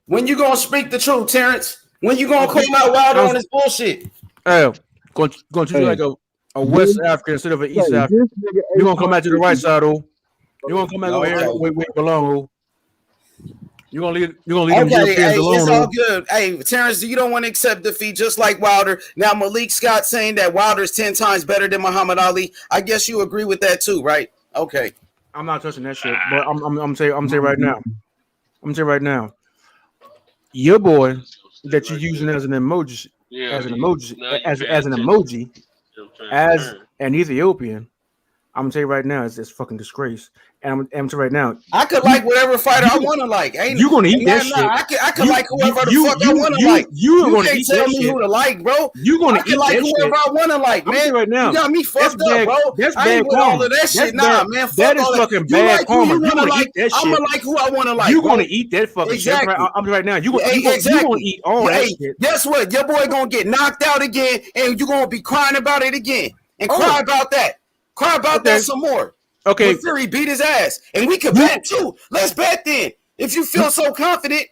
When you gonna speak the truth, Terrence? When you gonna call out Wilder on this bullshit? Hey, going to do like a West African instead of an East African. You're gonna come back to the right side, You're gonna come back over here where you belong, You're gonna leave them Europeans alone. It's all good. Hey, Terrence, you don't want to accept defeat just like Wilder. Now Malik Scott saying that Wilder's 10 times better than Muhammad Ali. I guess you agree with that too, right? Okay. I'm not touching that shit, but I'm saying right now. Your boy that you're using as an emoji, as an Ethiopian, I'm gonna tell you right now, it's fucking disgrace. And I'm telling you right now, I could like whatever fighter I want to like. You gonna eat that shit? I could like whoever the fuck I want to like. You can't tell me who to like, bro. You gonna eat like that whoever shit. I want to like, man. Right now, you got me fucked up, bro. That's I bad ain't with all of that shit. Nah, man. That is fucking bad karma. You gonna eat that shit? I'm gonna like who I want to like. You gonna eat that fucking shit? I'm right now. You gonna eat all that shit. Guess what? Your boy gonna get knocked out again, and you gonna be crying about it again, and cry about that. Cry about that some more. Okay. When Fury beat his ass, and we could bet too. Let's bet then. If you feel so confident,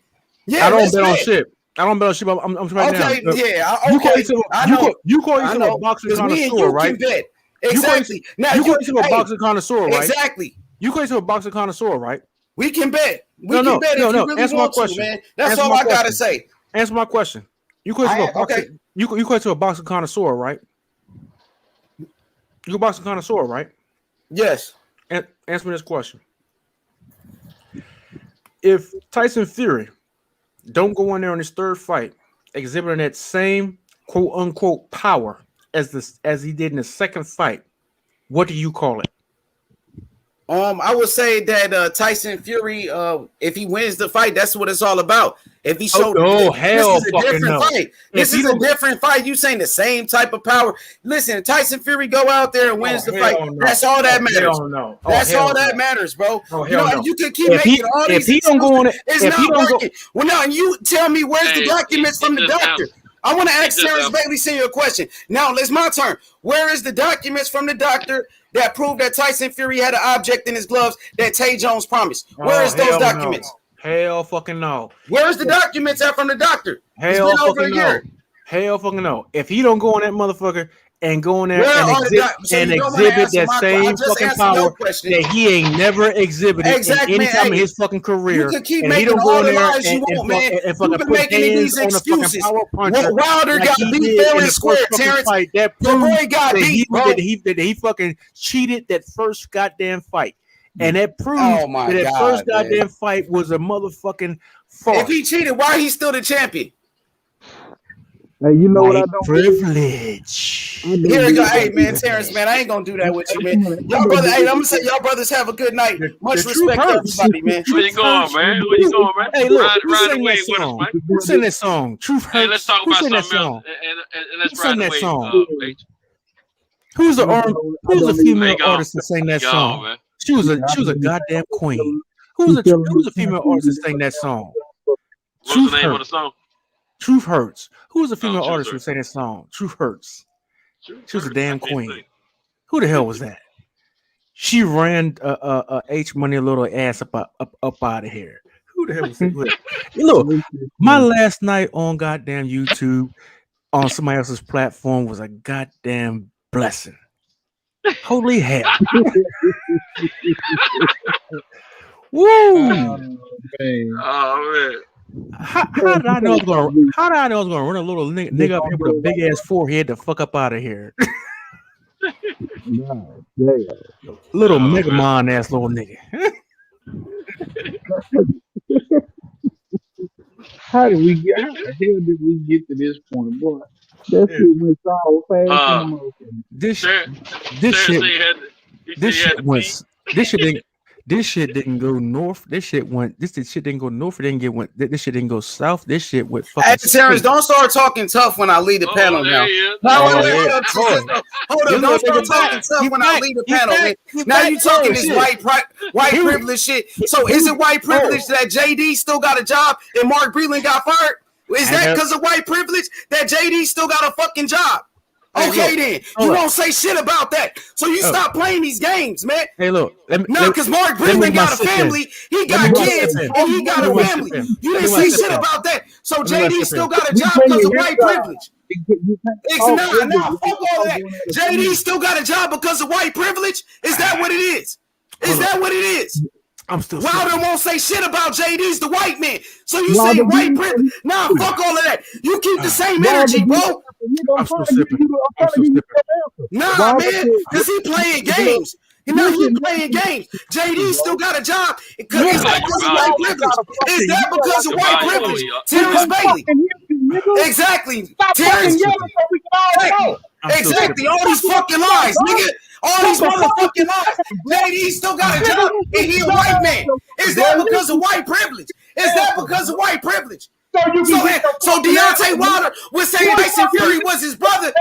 yeah. I don't bet on shit. I'm right now. Okay, yeah. You call yourself a boxing connoisseur, right? Exactly. You call yourself a boxing connoisseur, right? Exactly. You call yourself a boxing connoisseur, right? We can bet. We can bet if you really Answer want my question. to, man. That's all I gotta say. Answer my question. You call yourself a boxing connoisseur, right? You're a boxing connoisseur, right? Yes. Answer me this question. If Tyson Fury don't go in there on his third fight, exhibiting that same quote unquote power as he did in the second fight, what do you call it? I would say that Tyson Fury, if he wins the fight, that's what it's all about. If he showed hell, this is a different fight. This is a different fight. You saying the same type of power. Listen, Tyson Fury go out there and wins the fight. No. That's all that matters. No. That's all that matters, bro. You can keep making all these. If he don't go on it, it's not working. Well, now you tell me where's the documents from the doctor. I want to ask Terrence Bailey Sr. a question. Now it's my turn. Where is the documents from the doctor that prove that Tyson Fury had an object in his gloves that Tay Jones promised? Where is those documents? Hell fucking no. Where is the documents at from the doctor? Hell it's been over a year. Hell fucking no. If he don't go on that motherfucker and go in there and exhibit that same fucking power that he ain't never exhibited in any time of his fucking career, you can keep making all the lies you want, man. You've been making these excuses. Wilder got beat fair and square, Terrence. Your boy got beat, bro. That he fucking cheated that first goddamn fight. And that proves that first goddamn fight was a motherfucking farce. If he cheated, why he still the champion? Hey, you know what I don't privilege. Here we go. Hey, man, Terrence, man, I ain't gonna do that with you, man. Y'all brother, hey, I'm gonna say y'all brothers have a good night. Much respect to everybody, man. Where you going, man? Where you going, man? Hey, look, ride away with us, man. Who sang that song? Truth Hurts. Hey, let's talk about something else, and let's ride away. Who's a female artist that sang that song? Man. She was a goddamn queen. Who's a female artist that sang that song? What's the name of the song? Truth Hurts. Who was a female artist who sang that song? Truth Hurts. She was a damn queen. Who the hell was that? She ran H Money little ass up out of here. Who the hell was that? Look, my last night on goddamn YouTube on somebody else's platform was a goddamn blessing. Holy hell. Woo! Oh man. How did I know I was gonna run a little nigga up here with a big ass forehead to fuck up out of here? Little Mega Man ass little nigga. How the hell did we get to this point, boy? That shit went so fast. This shit didn't go north. This shit didn't go north. This shit didn't go south. This shit went fucking. Hey, Terrence, don't start talking tough when I lead the panel now. Hold on, don't start talking tough when I lead the panel. Man. Now you talking this white privilege shit. So is it white privilege that JD still got a job and Mark Breland got fired? Is that because of white privilege that JD still got a fucking job? Okay, then you won't say shit about that. So you stop playing these games, man. Hey, look. No, because Mark Breland got a family. He got kids and he got a family. You didn't say shit about that. So JD still got a job because of white privilege. Nah, fuck all that. JD still got a job because of white privilege. Is that what it is? Is that what it is? I'm still. Wilder won't say shit about JD's the white man. So you say white privilege? Nah, fuck all of that. You keep the same energy, bro. I'm still sipping. Nah, man, because he playing games. You know, he playing games. JD still got a job because it's because of white privilege. Is that because of white privilege? Terrence Bailey. Exactly. Terrence. Exactly. All these fucking lies, nigga. All these motherfucking lies. JD still got a job and he a white man. Is that because of white privilege? Is that because of white privilege? So Deontay Wilder was saying Tyson Fury was his brother.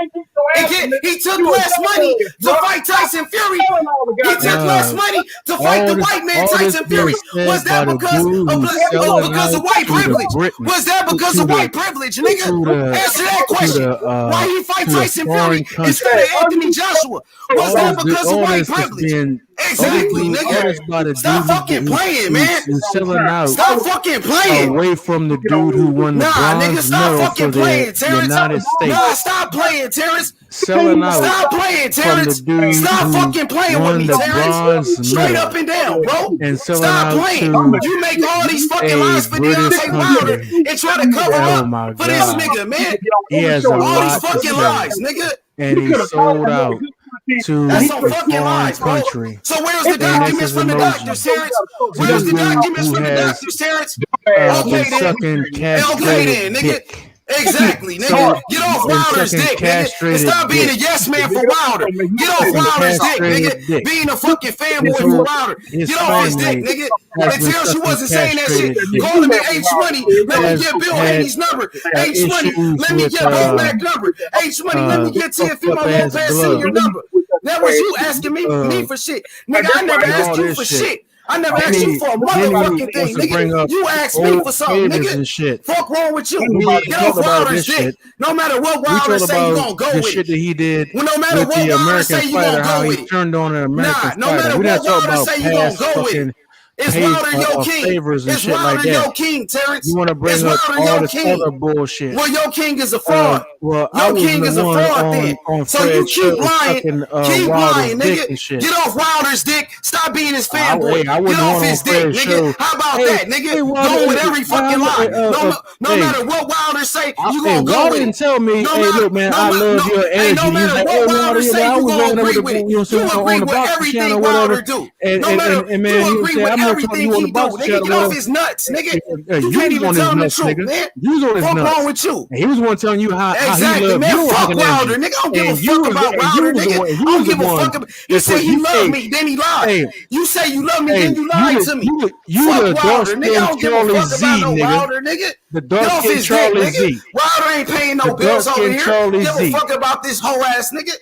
He took less money to fight Tyson Fury. He took less money to fight the white man Tyson Fury. Was that because of white privilege? Was that because of white privilege, nigga? Answer that question. Why he fight Tyson Fury instead of Anthony Joshua? Was that because of white privilege? Exactly, nigga. Stop fucking playing, man. Stop fucking playing. Away from the dude who won the bronze medal for the United States. Nah, stop playing, Terrence. Selling out. Stop playing, Terrence. Stop fucking playing with me, Terrence. Straight up and down, bro. And stop playing. You make all these fucking lies for Deontay Wilder and try to cover up for this nigga, man. He has all these fucking lies, nigga. And he sold out to that's some fucking lies, bro. Country. So where's the documents from the doctor, Terrence? Where's the documents from the doctor, Terrence? Okay then, nigga. Exactly, nigga. So, Get off and Wilder's second, dick, nigga. And castrated stop being a dick. yes man for Wilder. Get off And Wilder's dick, castrated nigga. dick. Being a fucking fanboy His for whole- Wilder. his Get off his dick, family nigga. has been Until she wasn't sucking saying that shit. castrated dick. Call him H Money. Let me Has get Bill had, Haney's number. H Money. issues Let me with, get Bowmac number. H Money. Let me get Teofimo fucked up ass Lopez blood. Senior number. That was you asking me for shit, nigga. I never asked you for shit. I never asked you for a motherfucking thing, nigga. You asked me for something, nigga. Fuck wrong with you? Get off Wilder's dick. No matter what Wilder say, you gonna go the with shit it. that he did. Well, no matter with what the Wilder American say, you fighter, gonna how go he with it. turned on an American No fighter. matter We're what not talking Wilder about say, you gonna past go with fucking it. It's Wilder your king. favors and It's shit like Wilder your that. king, Terrence. You want to bring It's up Wilder all your this king. other bullshit. Well, your king is a fraud. Well, I Your was king the is a one fraud then. on So you Fred's keep show lying. sucking, Keep Wilder's lying, dick nigga. and shit. Get off Wilder's dick. Stop being his fanboy. I wouldn't Get off want his on dick, Fred's nigga. show. How about Hey, that, nigga? hey, Wilder, Go with every fucking lie. No matter what Wilder say, you Hey, gonna go Wilder with didn't it. tell me, No hey, matter- look, man, no I ma- love no- your Hey, energy. no He's matter like, what hey, Wilder Wilder, say, I you was gonna rocking agree with the, with it. you know, what I'm You saying, agree on the with boxing everything channel, whatever. Wilder do. And No matter, man, you he was agree saying, with I'm not talking everything you on he the do. boxing Nigga, channel, get off whatever. his nuts, nigga. You You can't was even on his tell him the nuts, truth, nigga. man. You was on his Fuck nuts. wrong with you? And he was the one telling you how he Exactly, loved man. your Fuck fucking Wilder, energy. nigga. I don't give a And you fuck was about the- and Wilder, you was the nigga. one- I you don't was the give a one fuck about. He that said put he you- loved hey, me, then he lied. hey, You say you love me, hey, then you lied to me. You Fuck the Wilder, nigga. I don't dark-skinned give a Charlie fuck Z, about no nigga. Wilder, nigga. The Get off dark-skinned his dick, Charlie nigga. Z. Wilder ain't paying no The bills over dark-skinned here. Charlie Give a Z. fuck about this whole ass nigga.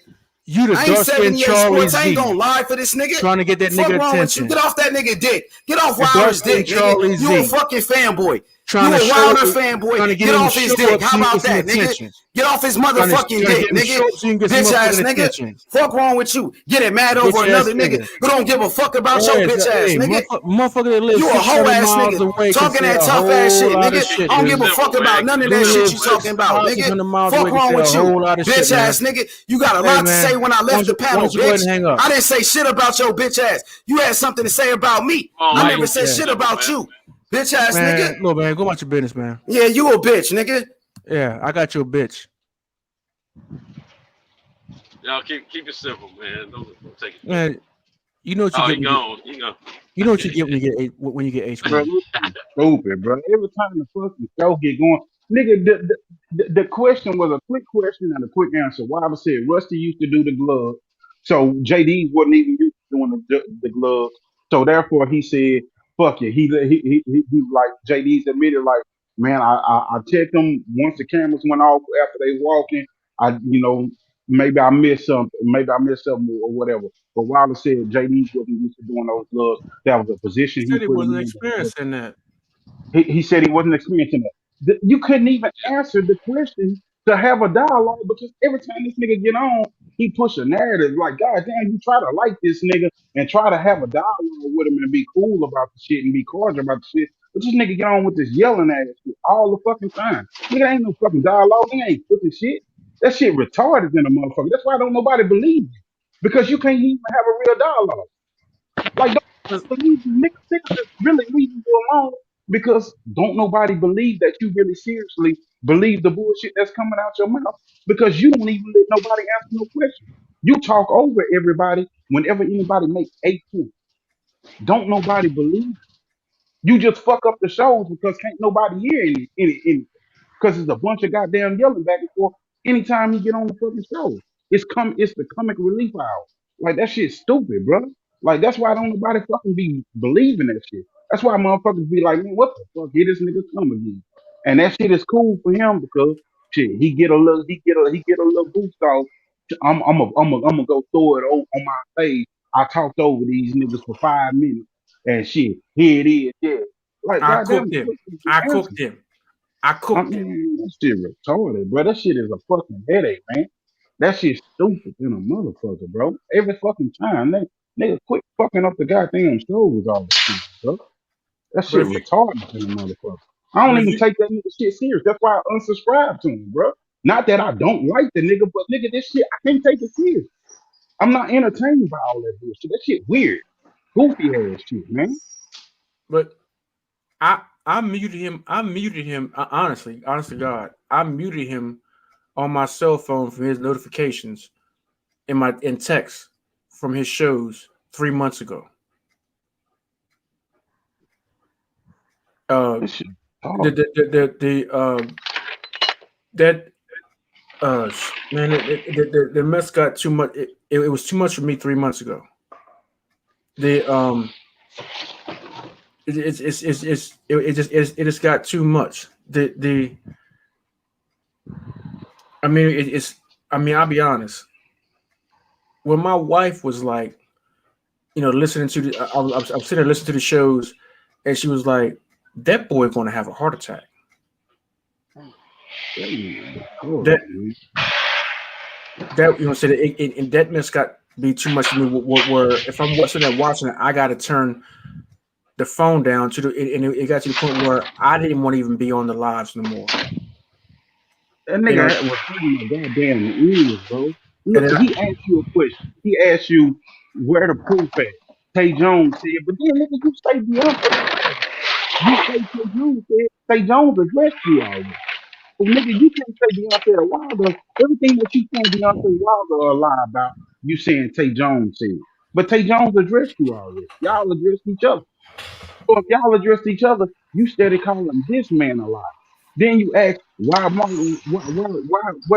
You the I ain't dark-skinned 78 Charlie Sports. I ain't Z. gonna lie for this nigga. Trying to get that Fuck nigga wrong with you? attention. Get off that nigga dick. Get off The Wilder's dark-skinned dick, Charlie nigga. You a Z. fucking fanboy. Trying You to a show- Wilder trying to fanboy. get Get him off to his show dick. up How so you about get some that, nigga? attention. Get off his Trying to motherfucking get dick, him nigga. show so you can get some Bitch ass motherfucking nigga. attention. Fuck wrong with you? Getting mad Bitch over another ass nigga nigga. who don't give a fuck about Yeah, your bitch ass hey, nigga. motherfucker that lives You a hoe 600 ass miles nigga away can talking say that a tough ass whole shit, lot of nigga. shit, I don't dude. give a fuck about none of that Dude shit lives you talking about, 600 nigga. miles Fuck away can wrong say with a whole lot you, of shit, bitch man. ass nigga. You got a Hey, lot to man, say when I why left don't the you panel, go ahead bitch. and hang up? I didn't say shit about your bitch ass. You had something to say about me. I never said shit about you, bitch ass Man, nigga. look, man, go about your business, man. Yeah, you a bitch, nigga. Yeah, I got you a bitch. Y'all keep it simple, man. Don't take it. Man, you know what you Oh, get. he gone. He gone. You know what you get when you get H Bro, one. this is stupid, bro. Every time the fucking show get going, nigga, the question was a quick question and a quick answer. Wilder said Rusty used to do the glove, so JD wasn't even used to doing the gloves. So therefore, he said, "Fuck it." He was like JD's admitted, like, man, I checked them once the cameras went off after they walking. Maybe I missed something, or whatever. But Wilder said JD wasn't used to doing those gloves. That was a position He he said he put him wasn't in. experienced in that. He said he wasn't experiencing that. You couldn't even answer the question to have a dialogue because every time this nigga get on, he push a narrative like, God damn, you try to like this nigga and try to have a dialogue with him and be cool about the shit and be cordial about the shit. But this nigga get on with this yelling ass shit all the fucking time. Nigga, ain't no fucking dialogue. He ain't pushing shit. That shit retarded in a motherfucker. That's why don't nobody believe you. Because you can't even have a real dialogue. Like, don't believe you. Niggas just really leaving you alone because don't nobody believe that you really seriously believe the bullshit that's coming out your mouth because you don't even let nobody answer no question. You talk over everybody whenever anybody make a point. Don't nobody believe. You just fuck up the shows because can't nobody hear any because it's a bunch of goddamn yelling back and forth anytime you get on the fucking show. It's the comic relief hour. Like that shit's stupid, bro. Like that's why don't nobody fucking be believing that shit. That's why motherfuckers be like, man, what the fuck? Here this nigga come again. And that shit is cool for him because shit, he get a little boost off. I'm gonna go throw it on my page. I talked over these niggas for 5 minutes and shit. Here it is, yeah. Like I goddamn, cooked him. I cooked him. That shit retarded, bro. That shit is a fucking headache, man. That shit's stupid than a motherfucker, bro. Every fucking time, nigga, quit fucking up the goddamn shows all the time, bro. That shit retarded than a motherfucker. I don't even take that nigga shit serious. That's why I unsubscribe to him, bro. Not that I don't like the nigga, but nigga, this shit I can't take it serious. I'm not entertained by all that bullshit. That shit weird, goofy ass shit, man. But I muted him. Honestly, God, I muted him on my cell phone from his notifications in text from his shows 3 months ago. That man, the mess got too much. It was too much for me 3 months ago. It just got too much. I mean, I'll be honest. When my wife was like, listening to I was sitting there listening to the shows, and she was like, "That boy going to have a heart attack." That and that mess got be too much for me. Where if I'm watching it, I got to turn the phone down to and it got to the point where I didn't want to even be on the lives no more. That nigga was hurting my goddamn ears, bro. Look, he asked you a question. He asked you where the proof at. Tay Jones said, but then nigga, you say Beyonce. You say Tay Jones said. Tay Jones addressed you already. So nigga, you can't say Beyonce or Wilder. Everything that you saying Beyonce and Wilder are a lie about, you saying Tay Jones said. But Tay Jones addressed you already. Y'all addressed each other. So if y'all addressed each other, you steady calling this man a lie. Then you ask why Martin, why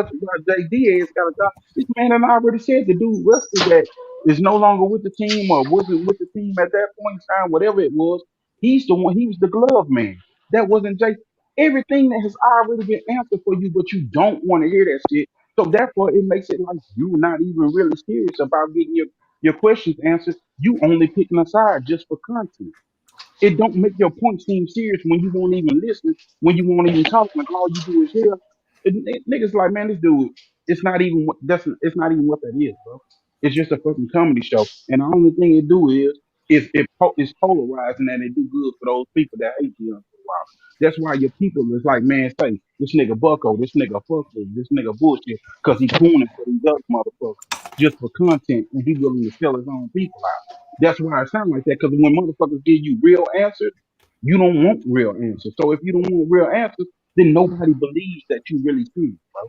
Jay Diaz got a job. This man had already said the dude Rusty that is no longer with the team or wasn't with the team at that point in time, whatever it was. He's the one. He was the glove man. That wasn't Jay. Everything that has already been answered for you, but you don't want to hear that shit. So therefore, it makes it like you not even really serious about getting your questions answered. You only picking a side just for content. It don't make your point seem serious when you won't even listen, when you won't even talk, when all you do is hear. Niggas like, man, this dude, it's not even it's not even what that is, bro. It's just a fucking comedy show, and the only thing it do is it's polarizing and it do good for those people that hate you for a while. That's why your people is like, man, say this nigga bucko, this nigga fucker, this nigga bullshit, cause he cooning for these other motherfuckers just for content, and he willing to sell his own people out. That's why it sounds like that. Because when motherfuckers give you real answers, you don't want real answers. So if you don't want real answers, then nobody believes that you really serious, bro.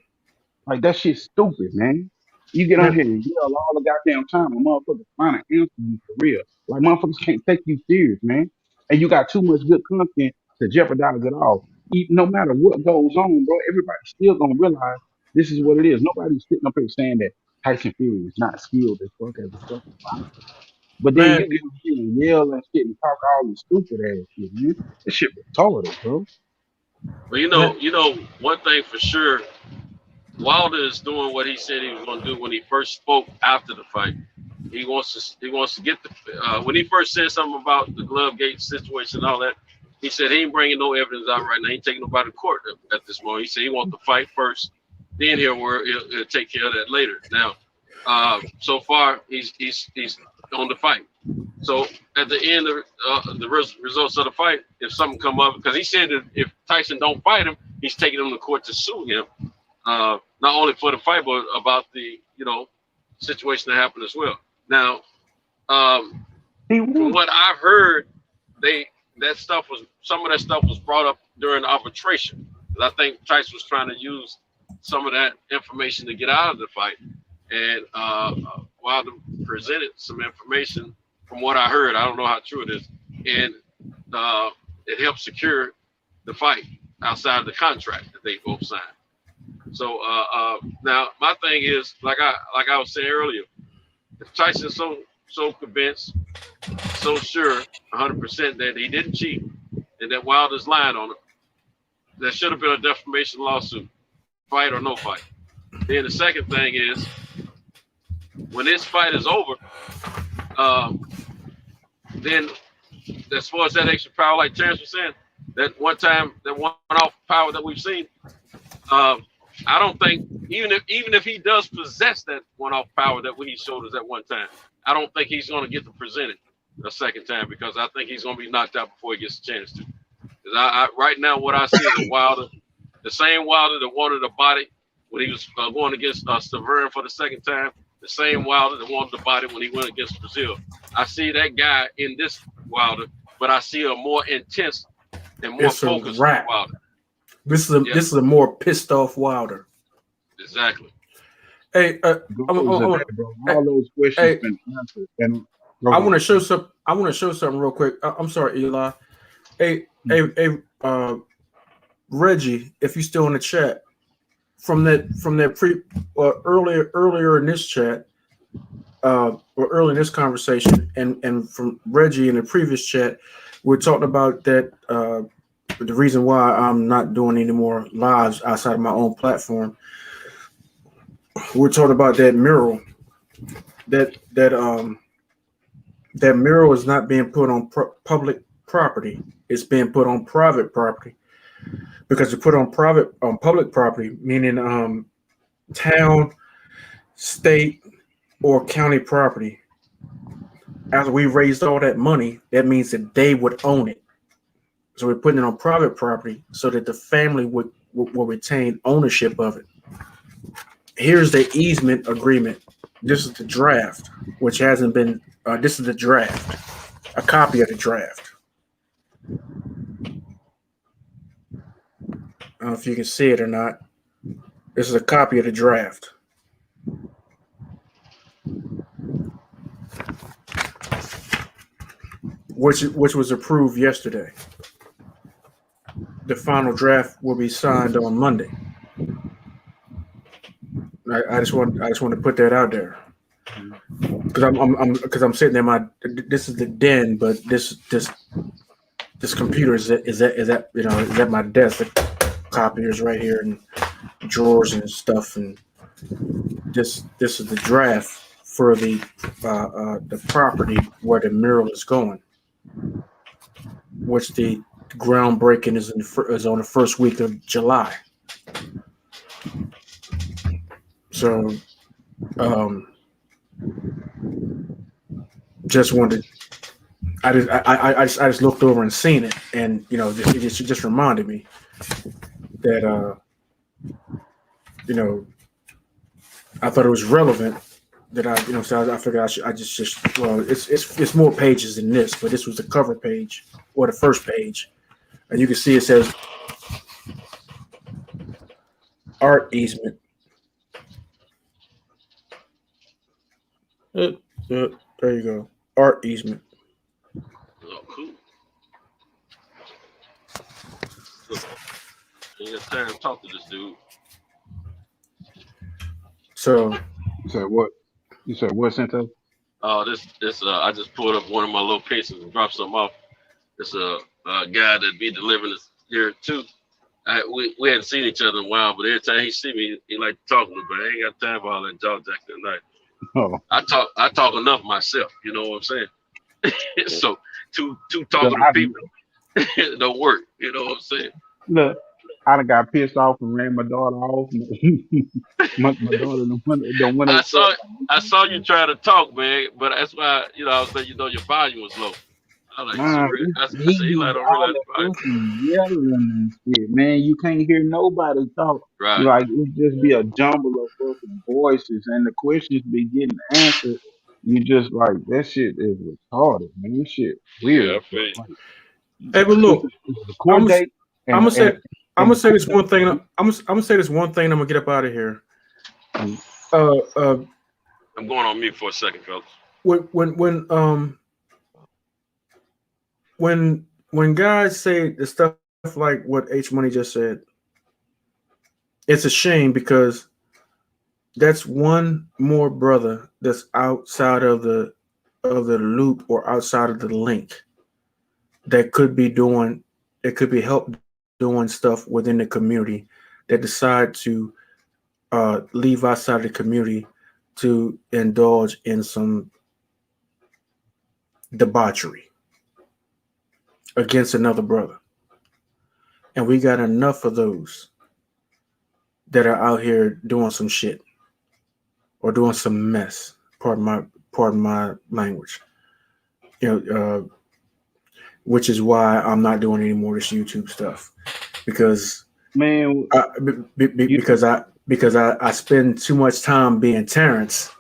Like that shit's stupid, man. You get on here and yell all the goddamn time, and motherfuckers trying to answer you for real. Like motherfuckers can't take you serious, man. And you got too much good content to jeopardize it all. No matter what goes on, bro, everybody's still gonna realize this is what it is. Nobody's sitting up here saying that Tyson Fury is not skilled as fuck as a fucking boxer. But then you get on here and yell and shit and talk all this stupid ass shit, man. This shit retarded, bro. But you know, one thing for sure, Wilder is doing what he said he was going to do when he first spoke after the fight. He wants to get the when he first said something about the glove gate situation and all that. He said he ain't bringing no evidence out right now. He ain't taking nobody to court at this moment. He said he wants to fight first, then he'll take care of that later. Now, so far he's on the fight. So at the end of the results of the fight, if something come up, because he said that if Tyson don't fight him, he's taking him to court to sue him, not only for the fight but about the situation that happened as well. Now, from what I've heard, some of that stuff was brought up during the arbitration. I think Tyson was trying to use some of that information to get out of the fight, and Wilder presented some information from what I heard. I don't know how true it is, and it helped secure the fight outside of the contract that they both signed. So now my thing is, like I was saying earlier, if Tyson's so convinced, so sure, 100% that he didn't cheat and that Wilder's lying on him, there should have been a defamation lawsuit, fight or no fight. Then the second thing is, when this fight is over, then as far as that extra power, like Terrence was saying, that one-off power that we've seen, I don't think even if he does possess that one-off power that he showed us at one time, I don't think he's going to get to present it a second time, because I think he's going to be knocked out before he gets a chance to. I right now, what I see is Wilder, the same Wilder that wanted a body when he was going against Stavern for the second time, the same Wilder that wanted the body when he went against Brazil. I see that guy in this Wilder, but I see a more intense and more focused Wilder. This is a more pissed off Wilder. Exactly. Hey, all those questions been answered. And I want to show something real quick. I'm sorry, Eli. Hey, Reggie, if you're still in the chat, from that earlier in this chat, or early in this conversation, and from Reggie in the previous chat, we're talking about that. The reason why I'm not doing any more lives outside of my own platform. We're talking about that mural. That mural is not being put on public property. It's being put on private property. Because to put on public property, meaning town, state, or county property, after we raised all that money, that means that they would own it. So we're putting it on private property so that the family will retain ownership of it. Here's the easement agreement. This is the draft, which hasn't been. This is the draft, a copy of the draft. I don't know if you can see it or not. This is a copy of the draft. Which was approved yesterday. The final draft will be signed on Monday. I just want to put that out there because I'm sitting there. This is the den, but this computer is at my desk. The copiers right here and drawers and stuff, and this is the draft for the property where the mural is going, which the groundbreaking is on the first week of July. So, just wanted. I just looked over and seen it, and it just reminded me that I thought it was relevant that I figured I just it's more pages than this, but this was the cover page or the first page, and you can see it says art easement. There you go. Art easement. Oh, cool. You got time to talk to this dude. So you said what? You said what, Santo? This I just pulled up one of my locations and dropped something off. It's a guy that be delivering this here too. We hadn't seen each other in a while, but every time he see me, he like to talk to me, but I ain't got time for all that jaw jacking tonight. Oh. I talk enough myself, you know what I'm saying? So two talking to people don't work, you know what I'm saying? Look, I done got pissed off and ran my daughter off. my daughter don't want to. I saw you try to talk, man, but that's why I was saying your volume was low. I was like, yelling and shit, man. You can't hear nobody talk. Right. Like it just be a jumble of fucking voices, and the questions be getting answered. You just like that shit is retarded, man. This shit weird. Yeah, I feel you. Hey, but look, I'm gonna say this one thing. I'm gonna say this one thing. I'm gonna get up out of here. I'm going on mute for a second, fellas. When guys say the stuff like what H Money just said, it's a shame because that's one more brother that's outside of the loop or outside of the link that could be help doing stuff within the community that decide to leave outside the community to indulge in some debauchery against another brother. And we got enough of those that are out here doing some shit or doing some mess. Pardon my language. Which is why I'm not doing any more of this YouTube stuff. Because I spend too much time being Terrence,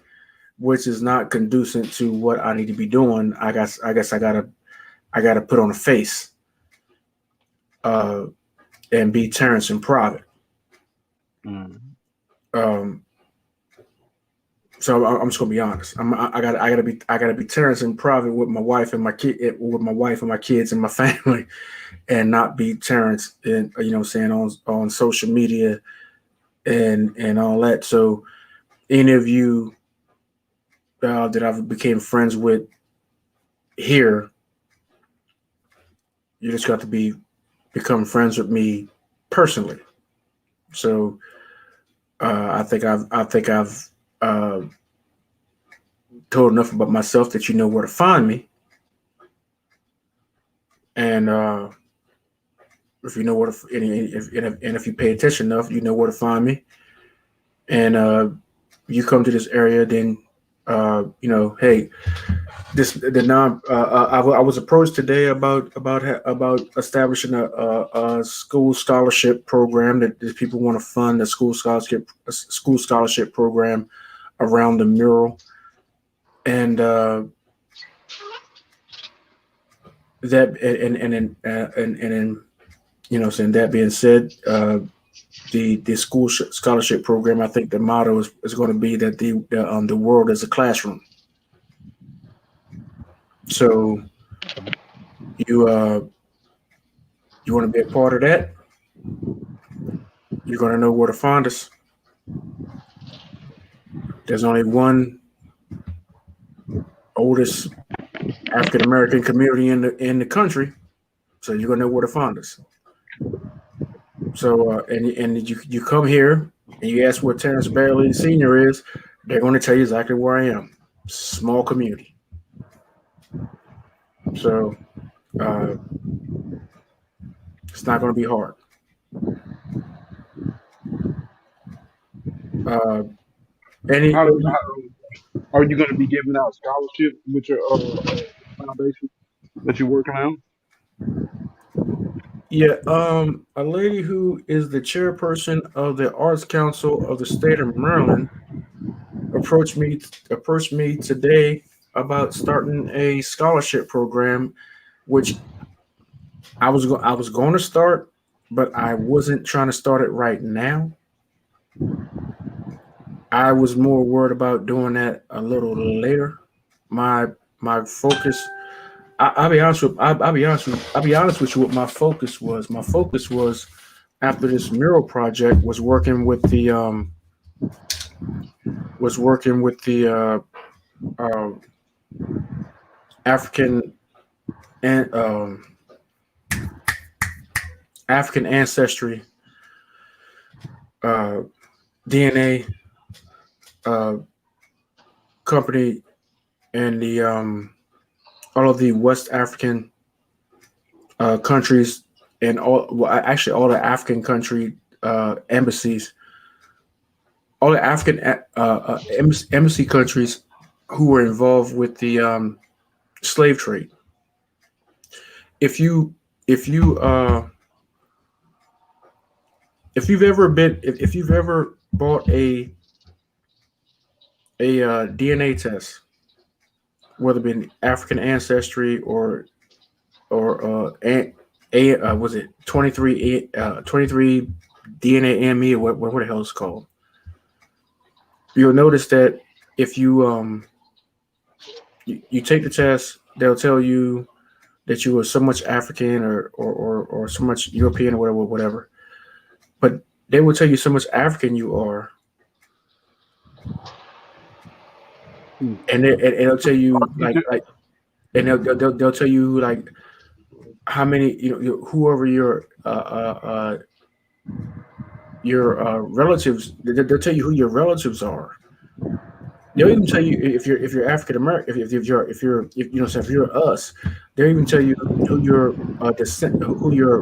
which is not conducive to what I need to be doing. I guess I gotta put on a face and be Terrence in private. So I'm just gonna be honest. I gotta be Terrence in private with my wife and my kids and my family, and not be Terrence in on social media and all that. So any of you that I've became friends with here, you just got to become friends with me personally. So I think I've told enough about myself that you know where to find me. And if you know where to, if you pay attention enough, you know where to find me. And you come to this area, then hey, I was approached today about establishing a school scholarship program that people want to fund a school scholarship program around the mural, and saying that being said, the school scholarship program, I think the motto is going to be that the world is a classroom. So you want to be a part of that? You're going to know where to find us. There's only one oldest African American community in the country, so you're going to know where to find us. So and you come here and you ask where Terrence Bailey Sr. is, they're going to tell you exactly where I am. Small community. So it's not going to be hard. Are you going to be giving out scholarships with your foundation that you're working on? Yeah, a lady who is the chairperson of the Arts Council of the state of Maryland approached me today about starting a scholarship program, which I was going to start, but I wasn't trying to start it right now. I was more worried about doing that a little later. My focus. I'll be honest with you. What my focus was. My focus was, after this mural project, was working with the African and African ancestry DNA company and the all of the West African countries and all the African country embassies, all the African embassy countries who were involved with the slave trade. If you've ever bought a DNA test, whether it be African ancestry or was it 23 DNA AME or what the hell it's called? You'll notice that if you take the test, they'll tell you that you are so much African or so much European or whatever. But they will tell you so much African you are. And they'll tell you and they'll tell you like how many whoever your relatives. They'll tell you who your relatives are. They'll even tell you if you're African American, if you're us. They'll even tell you who your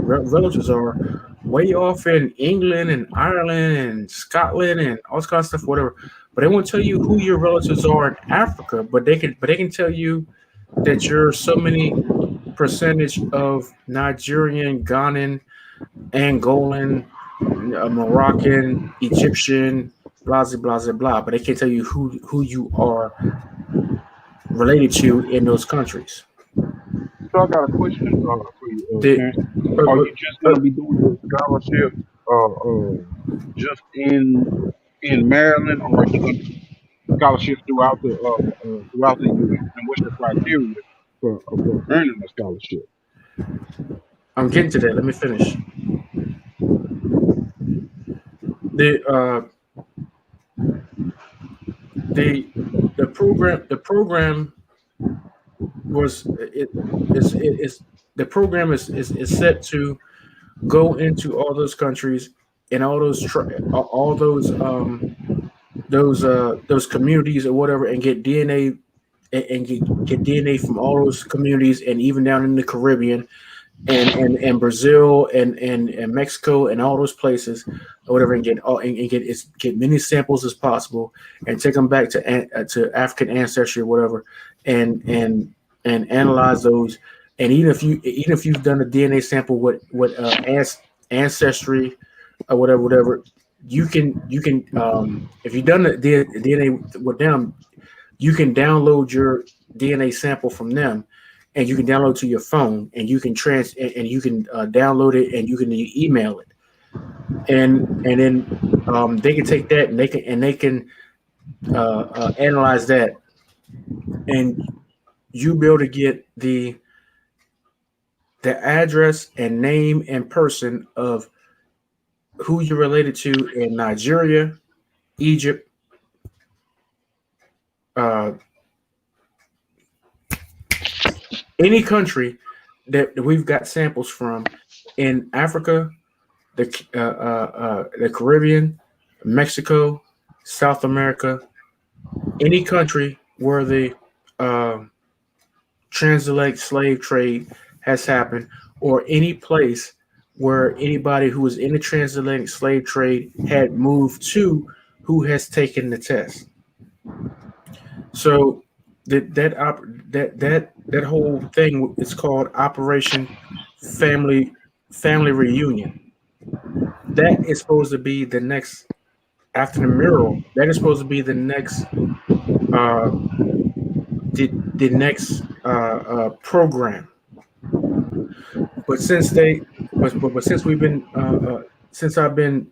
relatives are, way off in England and Ireland and Scotland and all this kind of stuff, whatever. But they won't tell you who your relatives are in Africa. But they can tell you that you're so many percentage of Nigerian, Ghanaian, Angolan, Moroccan, Egyptian, blah blah blah. But they can't tell you who you are related to in those countries. So I got a question for you. Are you just going to be doing your scholarship just in Maryland, or are you going to do scholarships throughout the U.S.? And what's the criteria for earning a scholarship? I'm getting to that. Let me finish. The program was the program is set to go into all those countries and all those communities or whatever, and get DNA and get DNA from all those communities, and even down in the Caribbean and Brazil and Mexico and all those places or whatever, and get many samples as possible, and take them back to African ancestry or whatever, and analyze those. And even if you've done a DNA sample with ancestry or whatever, you can if you've done the DNA with them, you can download your DNA sample from them, and you can download to your phone, and you can download it, and you can email it, and then they can take that and they can analyze that, and you be able to get the address and name and person of who you're related to in Nigeria, Egypt, any country that we've got samples from, in Africa, the Caribbean, Mexico, South America, any country where the transatlantic slave trade has happened, or any place where anybody who was in the transatlantic slave trade had moved to, who has taken the test. So that whole thing is called Operation Family Reunion. That is supposed to be the next, after the mural. That is supposed to be the next the next program. But since I've been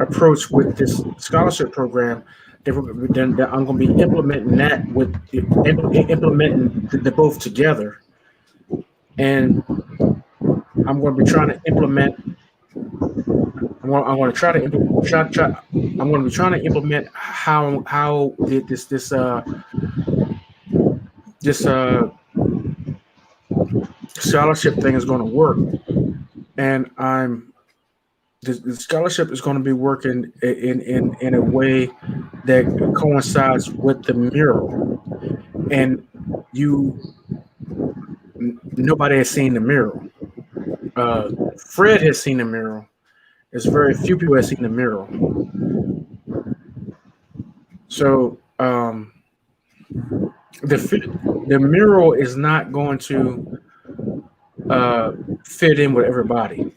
approached with this scholarship program, then I'm going to be implementing the both together, and I'm going to be trying to implement. I'm going to try to implement how this scholarship thing is going to work, and the scholarship is going to be working in a way that coincides with the mural, and nobody has seen the mural. Fred has seen the mural. There's very few people have seen the mural. So the mural is not going to fit in with everybody.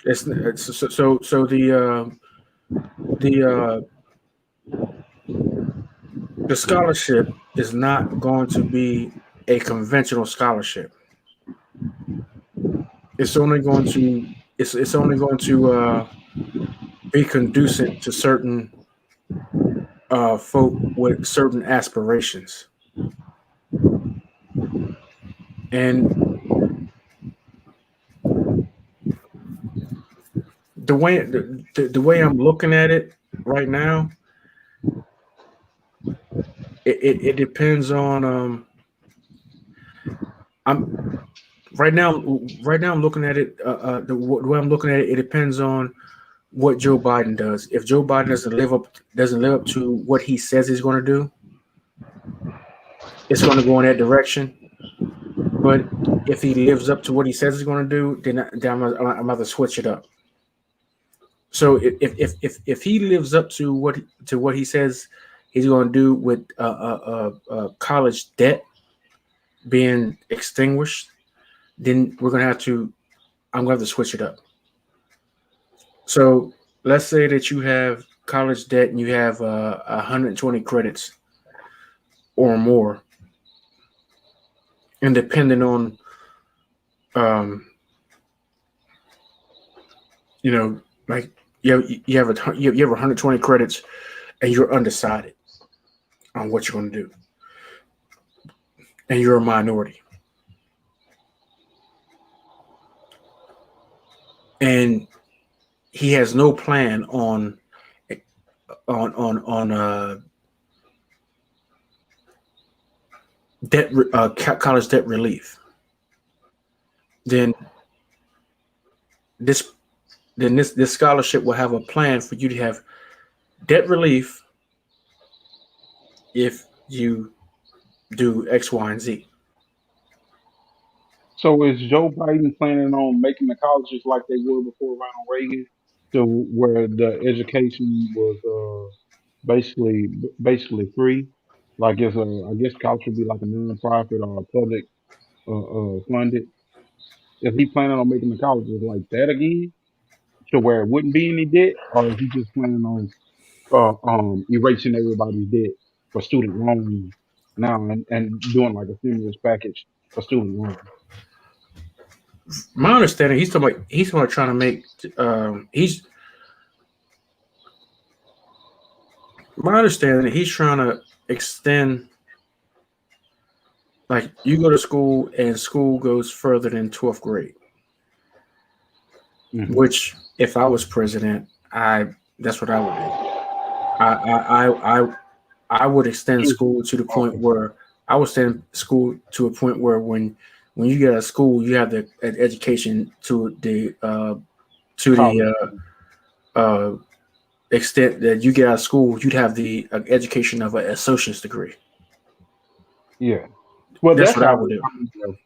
So the scholarship is not going to be a conventional scholarship. It's only going to be conducive to certain folk with certain aspirations, and the way I'm looking at it right now, it depends on I'm looking at it the way I'm looking at it. It depends on what Joe Biden does. If Joe Biden doesn't live up to what he says he's going to do, it's going to go in that direction. But if he lives up to what he says he's going to do, then I'm about to switch it up. So if he lives up to what he says he's going to do with college debt being extinguished, then I'm going to have to switch it up. So let's say that you have college debt and you have 120 credits or more, and depending on like you have 120 credits and you're undecided on what you're going to do, and you're a minority, and he has no plan on college debt relief, then this scholarship will have a plan for you to have debt relief if you do X, Y, and Z. So is Joe Biden planning on making the colleges like they were before Ronald Reagan, to where the education was basically free? Like it's I guess college would be like a non-profit or a public funded. Is he planning on making the colleges like that again, to where it wouldn't be any debt, or is he just planning on erasing everybody's debt for student loans now and doing like a stimulus package for student loans? My understanding, he's talking about trying to make my understanding, he's trying to extend, like, you go to school and school goes further than 12th grade. Mm-hmm. Which, if I was president, that's what I would do. I would extend school to the point where when you get out of school, you have the education to the extent that you get out of school, you'd have the education of an associate's degree. Yeah, well, that's what I would do.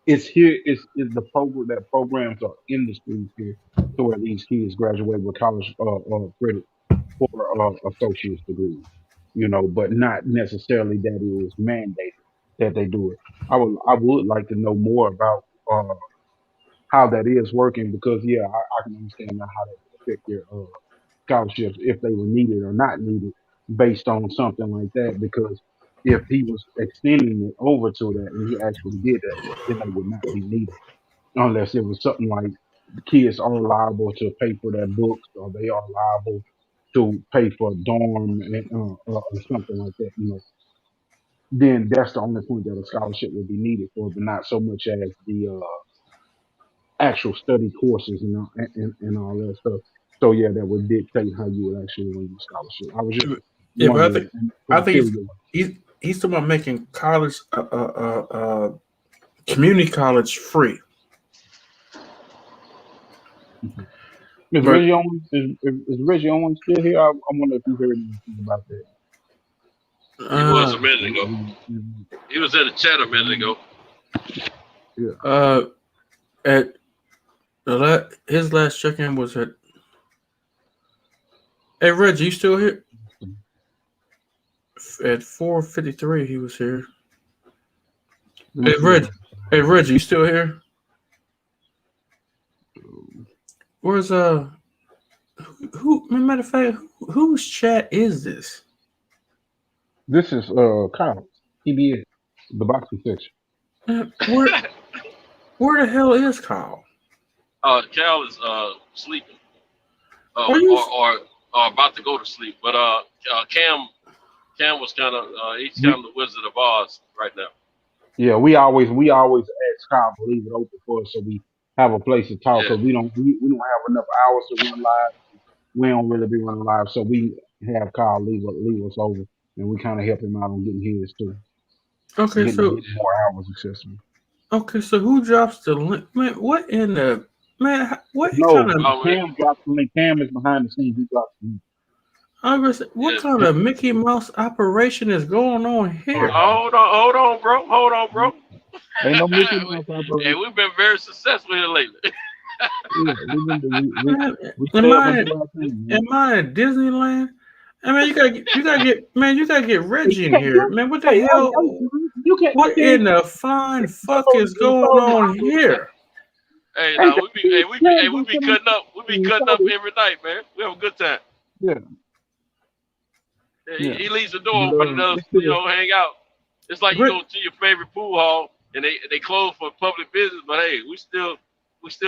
It's here. It's the program that programs are in the schools here, so where these kids graduate with college credit for associate's degrees. But not necessarily that it is mandated that they do it. I would like to know more about how that is working, because I can understand now how that would affect their scholarships, if they were needed or not needed, based on something like that. Because if he was extending it over to that and he actually did that, then they would not be needed, unless it was something like the kids are liable to pay for their books, or they are liable to pay for a dorm and or something like that. Then that's the only point that a scholarship would be needed for, but not so much as the actual study courses and all that stuff. So that would dictate how you would actually win the scholarship. I was just but I think he's talking about making college, community college free. Is Reggie Owens still here? I wonder if you heard anything about that. He was a minute ago. He was in the chat a minute ago. Yeah. His last check-in was at. Hey Reggie, you still here? At 4:53, he was here. Hey Reggie, you still here? Where's who? Matter of fact, whose chat is this? This is Kyle, TBS, the boxing section. Where the hell is Kyle? Cal is sleeping, or about to go to sleep. But Cam was kind of he's kind of the Wizard of Oz right now. Yeah, we always ask Kyle to leave it open for us so we have a place to talk, because we don't have enough hours to run live. We don't really be running live, so we have Kyle leave us over, and we kind of help him out on getting his too. Okay, getting more hours accessible. Okay, so who drops the link? Man, what in the what No, kind of Cam dropped the link. Cam is behind the scenes. He dropped the link. what kind of Mickey Mouse operation is going on here? Hold on, bro. Ain't no Mickey Mouse operation. Hey, we've been very successful here lately. Am I at Disneyland? I mean, you gotta get Reggie in here, man. What the hell? What in the fine fuck is going on here? Hey, no, we be cutting up. We be cutting up every night, man. We have a good time. Yeah. He leaves the door open and us, hang out. It's like you go to your favorite pool hall and they close for public business, but hey, we still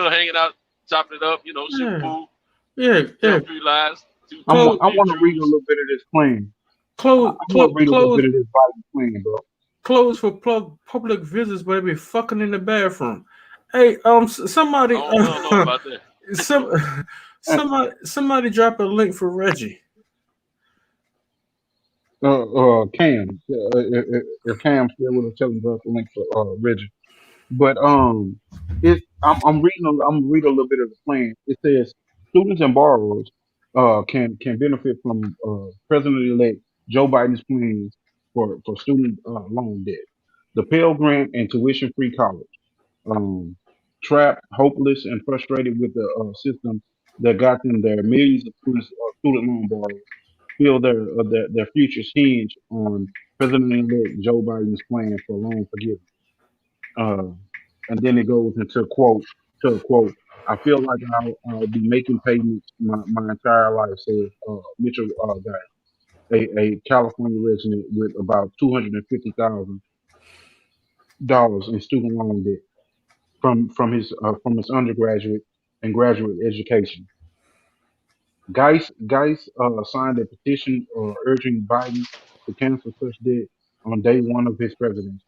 hanging out, chopping it up, shooting pool. Yeah. Few lives. I want to read a little bit of this plan. Close a little bit of this Biden plan, bro. Closed for public visits, but they be fucking in the bathroom. Hey, somebody. I don't know about that. Somebody drop a link for Reggie. Cam. If Cam's still with us, tell him to drop the link for Reggie. But I'm reading a little bit of the plan. It says students and borrowers can benefit from President-elect Joe Biden's plans for student loan debt, the Pell Grant, and tuition-free college. Um, Trapped, hopeless, and frustrated with the system that got them there, millions of student loan borrowers feel their futures hinge on President-elect Joe Biden's plan for loan forgiveness. Uh, and then it goes into a quote. I feel like I'll be making payments my entire life, says Mitchell Guy, a California resident with about $250,000 in student loan debt from his undergraduate and graduate education. Geis signed a petition urging Biden to cancel such debt on day one of his presidency.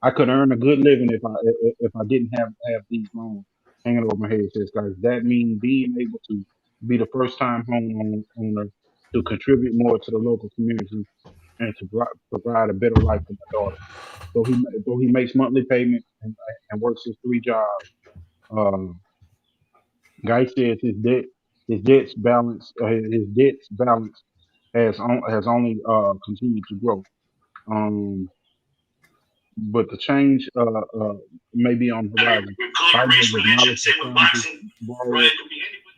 I could earn a good living if I didn't have these loans hanging over my head, says guys. That means being able to be the first time owner to contribute more to the local community and to provide a better life for my daughter. Though he makes monthly payments and works his 3 jobs, um, Guy says his debts balance has only continued to grow. Um, but the change may be on the horizon. Biden has acknowledged the challenges borrowers.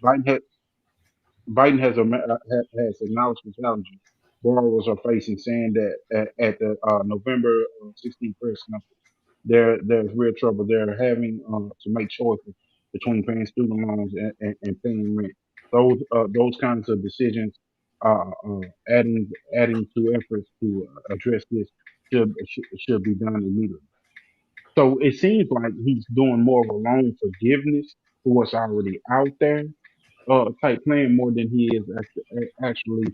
Biden has has acknowledged the challenges borrowers are facing, saying that at the November 16th press conference, there's real trouble. They're having to make choices between paying student loans and paying rent. Those kinds of decisions, adding to efforts to address this should be done immediately. So it seems like he's doing more of a loan forgiveness for what's already out there, type plan more than he is actually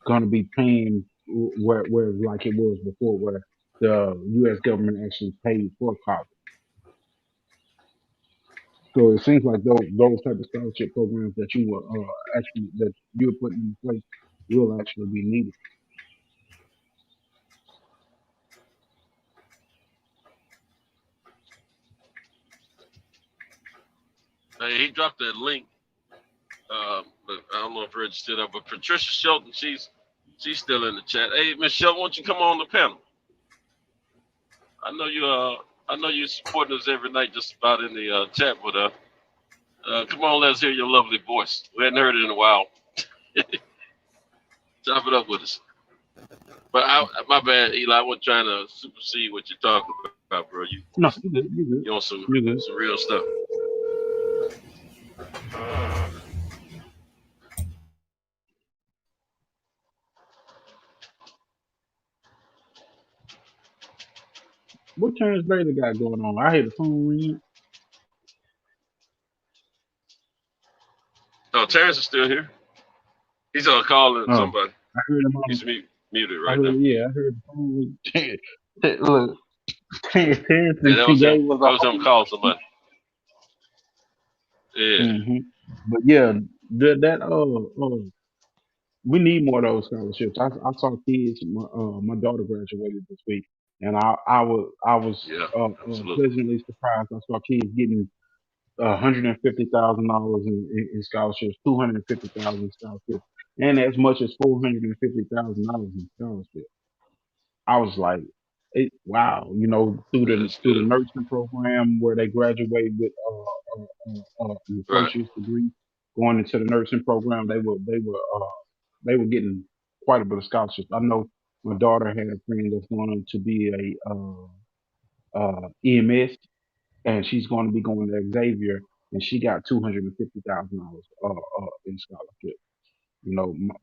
going to be paying where like it was before, where the U.S. government actually paid for college. So it seems like those type of scholarship programs that you were that you're putting in place will actually be needed. Hey, he dropped that link. But I don't know if Reg's still up. But Patricia Shelton, she's still in the chat. Hey, Miss Shelton, why don't you come on the panel? I know you supporting us every night, just about in the chat. But come on, let's hear your lovely voice. We hadn't heard it in a while. Chop it up with us. But my bad, Eli. I wasn't trying to supersede what you're talking about, bro. You good. You on some real stuff. What Terrence Bailey got going on? I hear the phone ring. Oh, Terrence is still here. He's on calling somebody. I heard him on. He's muted right now. I heard the phone ring. Look, Terrence that was him calling somebody. Yeah. But yeah, we need more of those scholarships. I saw kids. My daughter graduated this week, and I was pleasantly surprised. I saw kids getting $150,000 in scholarships, $250,000 in scholarships, and as much as $450,000 in scholarships. I was like, wow, through the nursing program where they graduate with an associate's degree, going into the nursing program, they were getting quite a bit of scholarships. I know my daughter had a friend that's going to be a EMS, and she's going to be going to Xavier, and she got $250,000 in scholarship.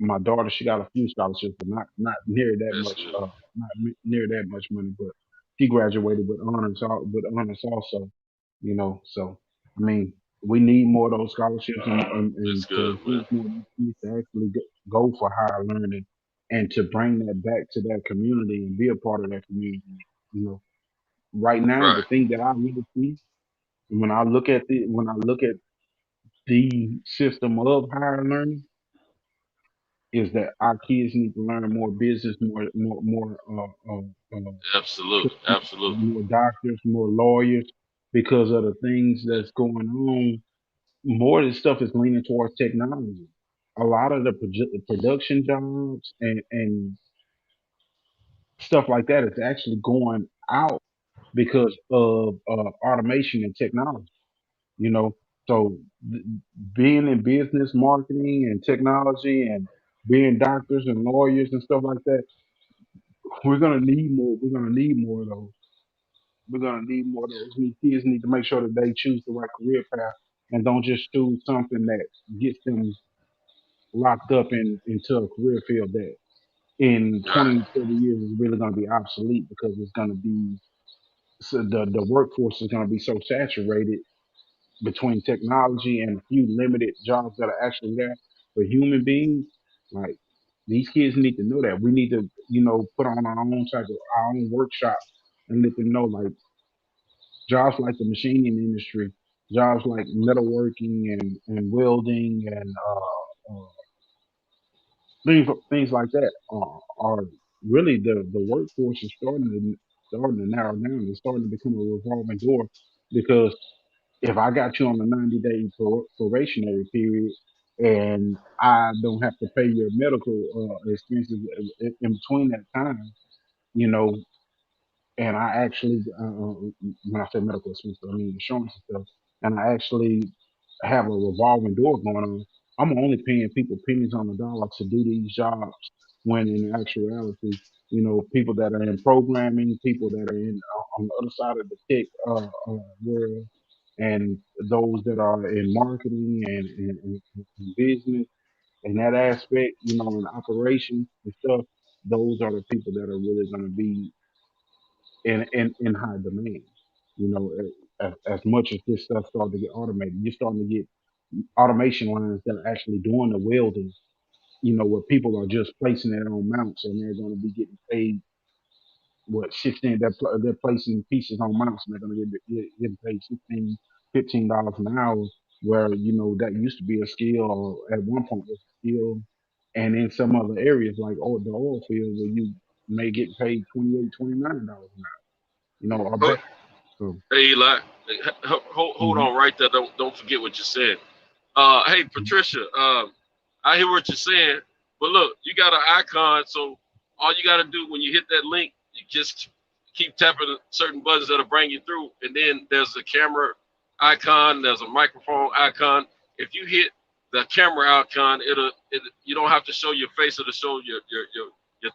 My daughter, she got a few scholarships, but not near that much, not near that much money. But she graduated with honors, also. So I mean, we need more of those scholarships, and to encourage more kids to actually go for higher learning, and to bring that back to that community and be a part of that community. Right now, the thing that I really see when I look at the system of higher learning is that our kids need to learn more business, more Absolutely. more doctors, more lawyers, because of the things that's going on. More of this stuff is leaning towards technology. A lot of the production jobs and stuff like that is actually going out because of automation and technology. You know, so being in business, marketing, and technology, and being doctors and lawyers and stuff like that, we're gonna need more. We're gonna need more of those. We're gonna need more of those. These kids need to make sure that they choose the right career path and don't just choose something that gets them locked up into a career field that in 20, 30 years is really going to be obsolete because it's going to be so the workforce is going to be so saturated between technology and a few limited jobs that are actually there for human beings. Like these kids need to know that we need to, put on our own type of our own workshop and let them know like jobs like the machining industry, jobs like metalworking and welding and things like that are really the workforce is starting to narrow down. It's starting to become a revolving door because if I got you on a 90-day probationary period and I don't have to pay your medical expenses in between that time, you know, and I actually, when I say medical expenses, I mean insurance and stuff, and I actually have a revolving door going on, I'm only paying people pennies on the dollar to do these jobs when in actuality, people that are in programming, people that are in on the other side of the tech world, and those that are in marketing and business and that aspect, in operations and stuff, those are the people that are really going to be in high demand. As much as this stuff started to get automated, you're starting to get automation lines that are actually doing the welding. Where people are just placing it on mounts and they're going to be getting paid what 16 they're placing pieces on mounts and they're going to get paid $15 an hour, where that used to be a skill or at one point was a skill, and in some other areas like the oil field where you may get paid $28, $29 an hour. I bet. So, Hey Eli, hold on right there. Don't forget what you said. Hey Patricia, I hear what you're saying, but look, you got an icon, so all you got to do when you hit that link, you just keep tapping certain buttons that'll bring you through, and then there's a camera icon, there's a microphone icon. If you hit the camera icon, you don't have to show your face, it'll show your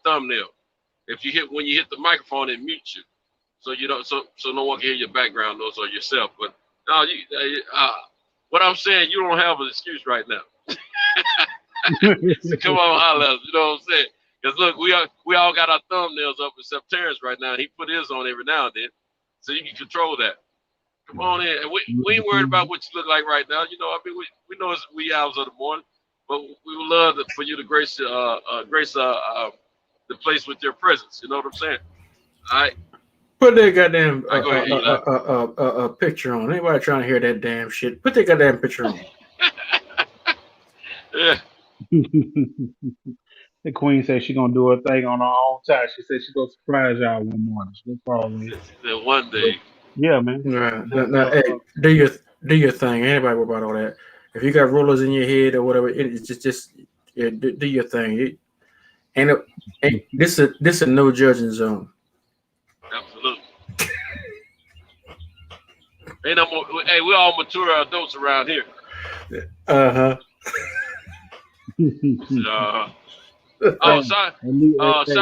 thumbnail. When you hit the microphone, it mutes you. So you don't, so no one can hear your background noise or yourself. But no, what I'm saying, you don't have an excuse right now. So come on, holla, you know what I'm saying? Because look, we all got our thumbnails up except Terrence right now. He put his on every now and then, so you can control that. Come on in, and we ain't worried about what you look like right now. We know it's wee hours of the morning, but we would love for you to grace the place with your presence. You know what I'm saying? All right. Put that goddamn picture on. Anybody trying to hear that damn shit? Put that goddamn picture on. Yeah. The queen said she gonna do her thing on her own time. She said she gonna surprise y'all one morning. That's probably it. One day. Yeah, man. Right. Now, hey, do your thing. Anybody worry about all that? If you got rulers in your head or whatever, it's just do your thing. This a no judging zone. Absolutely. Ain't no more. Hey, we're all mature adults around here. Shout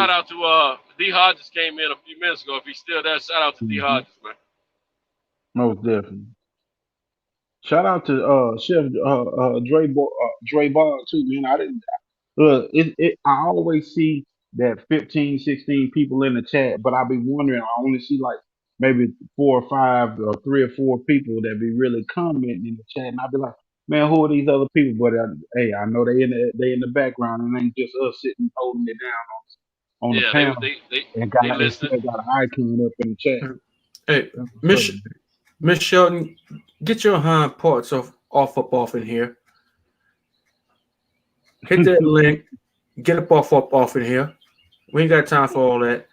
out to D Hodges came in a few minutes ago. If he's still there, shout out to D Hodges, man. Most definitely. Shout out to Chef Dre Ball too, man. I didn't look. I always see that 15, 16 people in the chat, but I be wondering. I only see like maybe 4 or 5 or 3 or 4 people that be really commenting in the chat, and I be like, man, who are these other people? But hey, I know they in the background, and ain't just us sitting holding it down on the panel. They still got an icon up in the chat. Hey, Miss Shelton, get your hind parts off off in here. Hit that link. Get up off in here. We ain't got time for all that.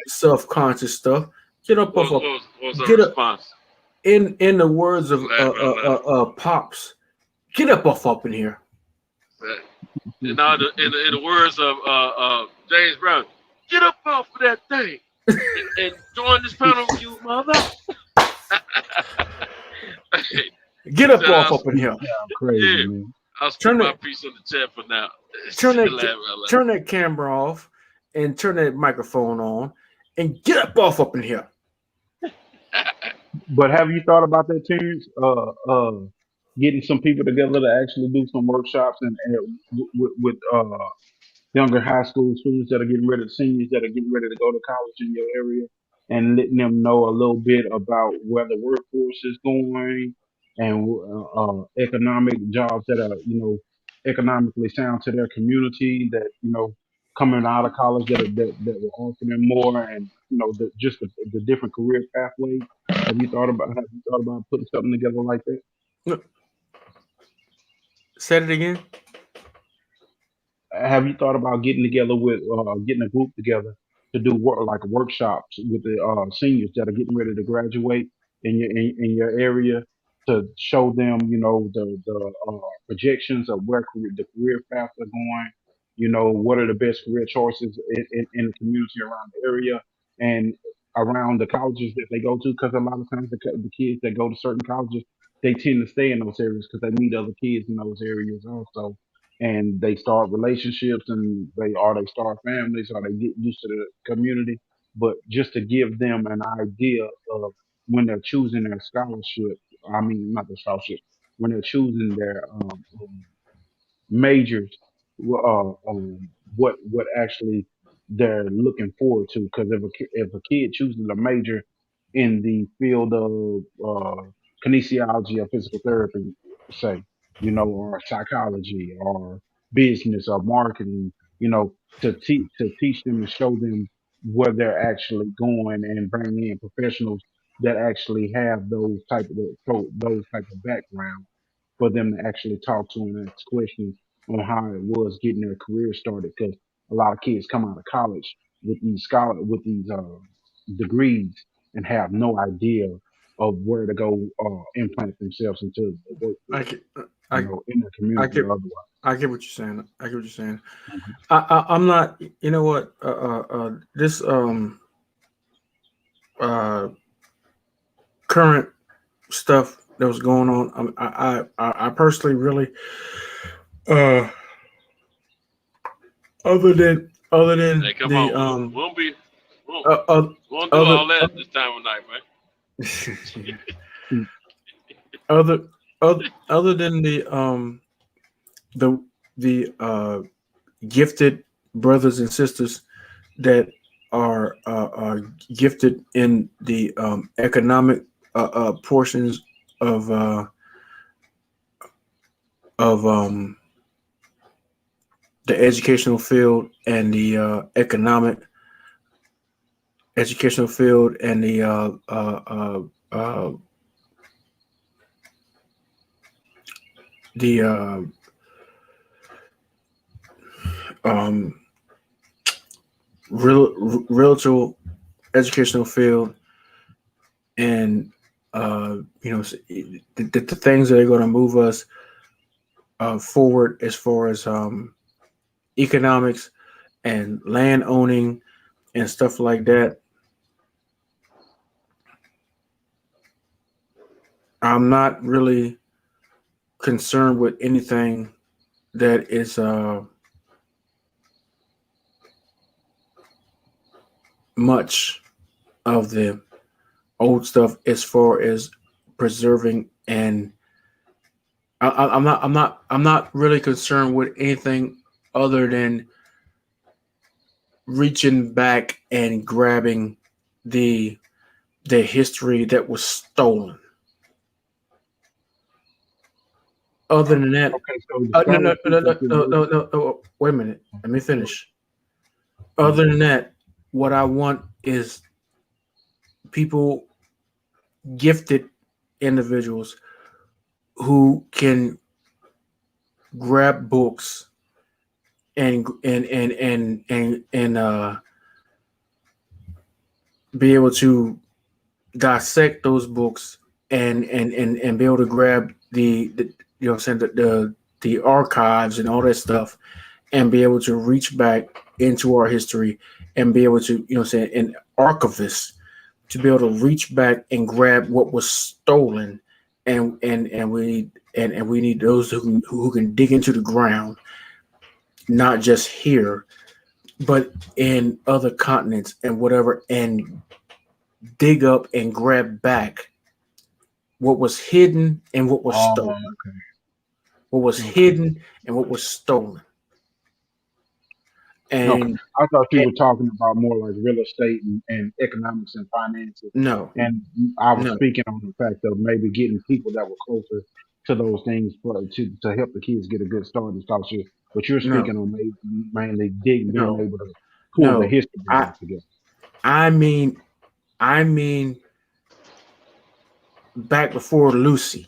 Self-conscious stuff. Get up off. Get up. In the words of Pops, get up in here. In the words of James Brown, get up off of that thing and join this panel, you mother. Get up in here. Crazy, man. I'll turn my piece on the chat for now. Turn that camera off and turn that microphone on and get up in here. But have you thought about that, Terrence? Getting some people together to actually do some workshops and with younger high school students that are getting ready, seniors that are getting ready to go to college in your area, and letting them know a little bit about where the workforce is going and economic jobs that are, economically sound to their community, that, coming out of college that will offer them more, and, just the different career pathways. Have you thought about putting something together like that? Say it again. Have you thought about getting together with getting a group together to do workshops with the seniors that are getting ready to graduate in your area, to show them, the projections of where the career paths are going, what are the best career choices in the community around the area and around the colleges that they go to, because a lot of times the kids that go to certain colleges, they tend to stay in those areas because they meet other kids in those areas also, and they start relationships, and they start families, or they get used to the community. But just to give them an idea of when they're choosing their scholarship, I mean not the scholarship, when they're choosing their majors, what actually they're looking forward to. Because if a kid chooses a major in the field of kinesiology or physical therapy, say, or psychology or business or marketing, to teach them and show them where they're actually going, and bring in professionals that actually have those type of background, for them to actually talk to and ask questions on how it was getting their career started. Because a lot of kids come out of college with these degrees and have no idea of where to go implant themselves into the workforce, in the community or otherwise. I get what you're saying. Mm-hmm. I'm not. You know what? This current stuff that was going on. I personally really, other than hey, come the on. We won't do all that this time of night, man. other than the gifted brothers and sisters that are gifted in the economic portions of the educational field and the economic educational field and the real educational field, and the things that are going to move us forward as far as economics and land owning and stuff like that. I'm not really concerned with anything that is much of the old stuff as far as preserving, and I'm not really concerned with anything other than reaching back and grabbing the history that was stolen. Other than that, no. Wait a minute. Let me finish. Other than that, what I want is people gifted individuals who can grab books and be able to dissect those books and be able to grab the you know what I'm saying the archives and all that stuff and be able to reach back into our history and be able to, you know what I'm saying, an archivist to be able to reach back and grab what was stolen, and we need those who can dig into the ground, not just here, but in other continents and whatever, and dig up and grab back what was hidden and what was stolen. Okay. What was hidden and what was stolen. Okay. And I thought you were talking about more like real estate and economics and finances. no, And I was no, speaking on the fact of maybe getting people that were closer to those things to help the kids get a good start and stuff. But you're no, speaking on mainly being no, able to pull the no. history back together. I mean back before Lucy.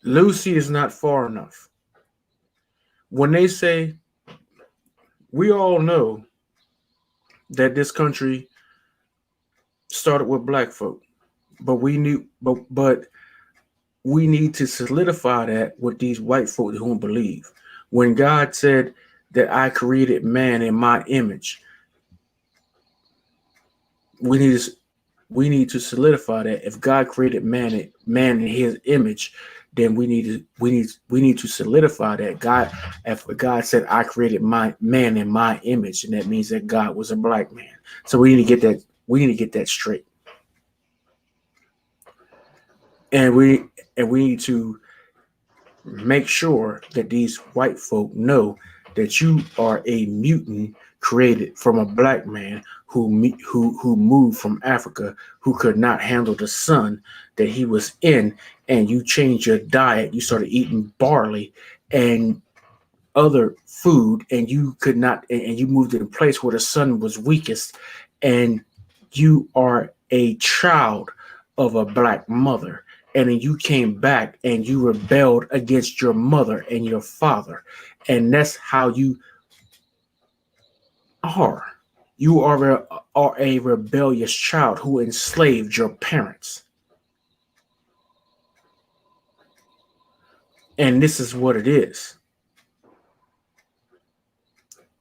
Lucy is not far enough. When they say, we all know that this country started with black folk, but we need to solidify that with these white folk who don't believe. When God said that I created man in my image, we need to solidify that. If God created man in his image, then we need to solidify that. If God said I created my man in my image, and that means that God was a black man. So we need to get that straight. And we need to make sure that these white folk know that you are a mutant created from a black man who moved from Africa, who could not handle the sun that he was in, and you changed your diet. You started eating barley and other food, and you could not, and you moved in a place where the sun was weakest, and you are a child of a black mother. And then you came back and you rebelled against your mother and your father. And that's how you are. You are a rebellious child who enslaved your parents. And this is what it is.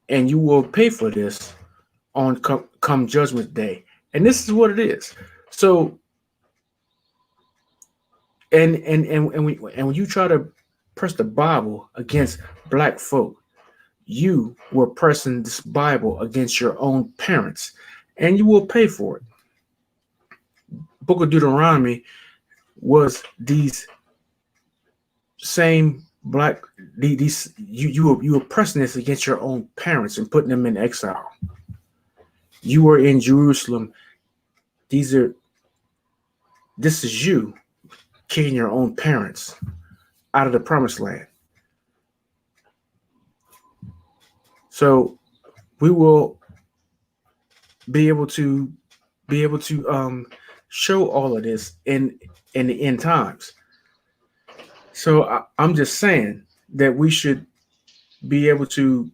And you will pay for this on come Judgment Day. And this is what it is. So And when you try to press the Bible against black folk, you were pressing this Bible against your own parents, and you will pay for it. Book of Deuteronomy was these same black you were pressing this against your own parents and putting them in exile. You were in Jerusalem. This is you kicking your own parents out of the promised land. So we will be able to show all of this in the end times. So I'm just saying that we should be able to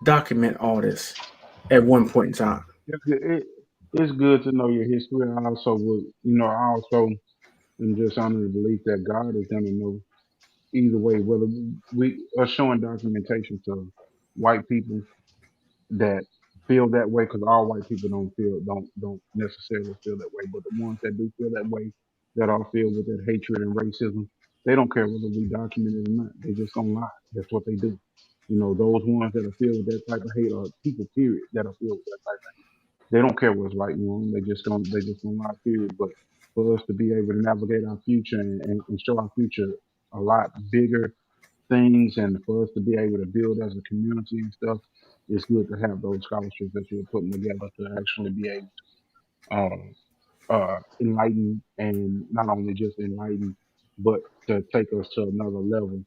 document all this at one point in time. It's good to know your history. I also would, I also am just under the belief that God is going to know either way, whether we are showing documentation to white people that feel that way, because all white people don't necessarily feel that way, but the ones that do feel that way, that are filled with that hatred and racism, they don't care whether we document it or not. They just don't lie. That's what they do. Those ones that are filled with that type of hate are people, period, that are filled with that type of hate. They don't care what's right and wrong. They just don't lie, period. But for us to be able to navigate our future and show our future a lot bigger things, and for us to be able to build as a community and stuff, it's good to have those scholarships that you're putting together to actually be able to enlighten, and not only just enlighten, but to take us to another level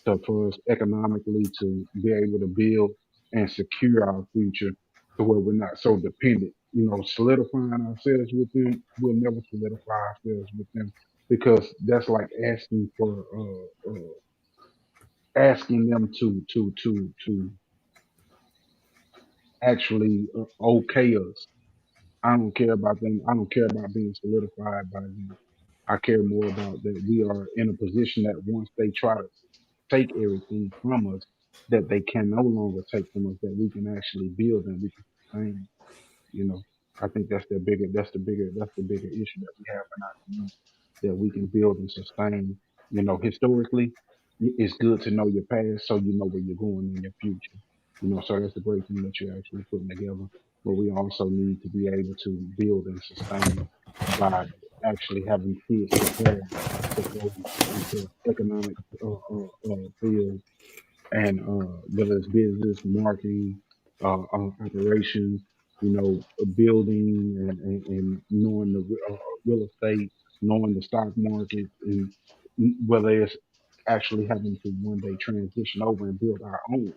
So for us economically to be able to build and secure our future to where we're not so dependent, solidifying ourselves with them, we'll never solidify ourselves with them because that's like asking them to actually okay us. I don't care about them. I don't care about being solidified by them. I care more about that we are in a position that once they try to take everything from us, that they can no longer take from us, that we can actually build and we can sustain. You know, I think that's the bigger issue that we have in our community, that we can build and sustain. Historically, it's good to know your past so you know where you're going in your future. So that's a great thing that you're actually putting together. But we also need to be able to build and sustain by actually having kids prepared to go into economic fields and whether it's business, marketing, operations, building and knowing the real estate, knowing the stock market, and whether it's actually having to one day transition over and build our own,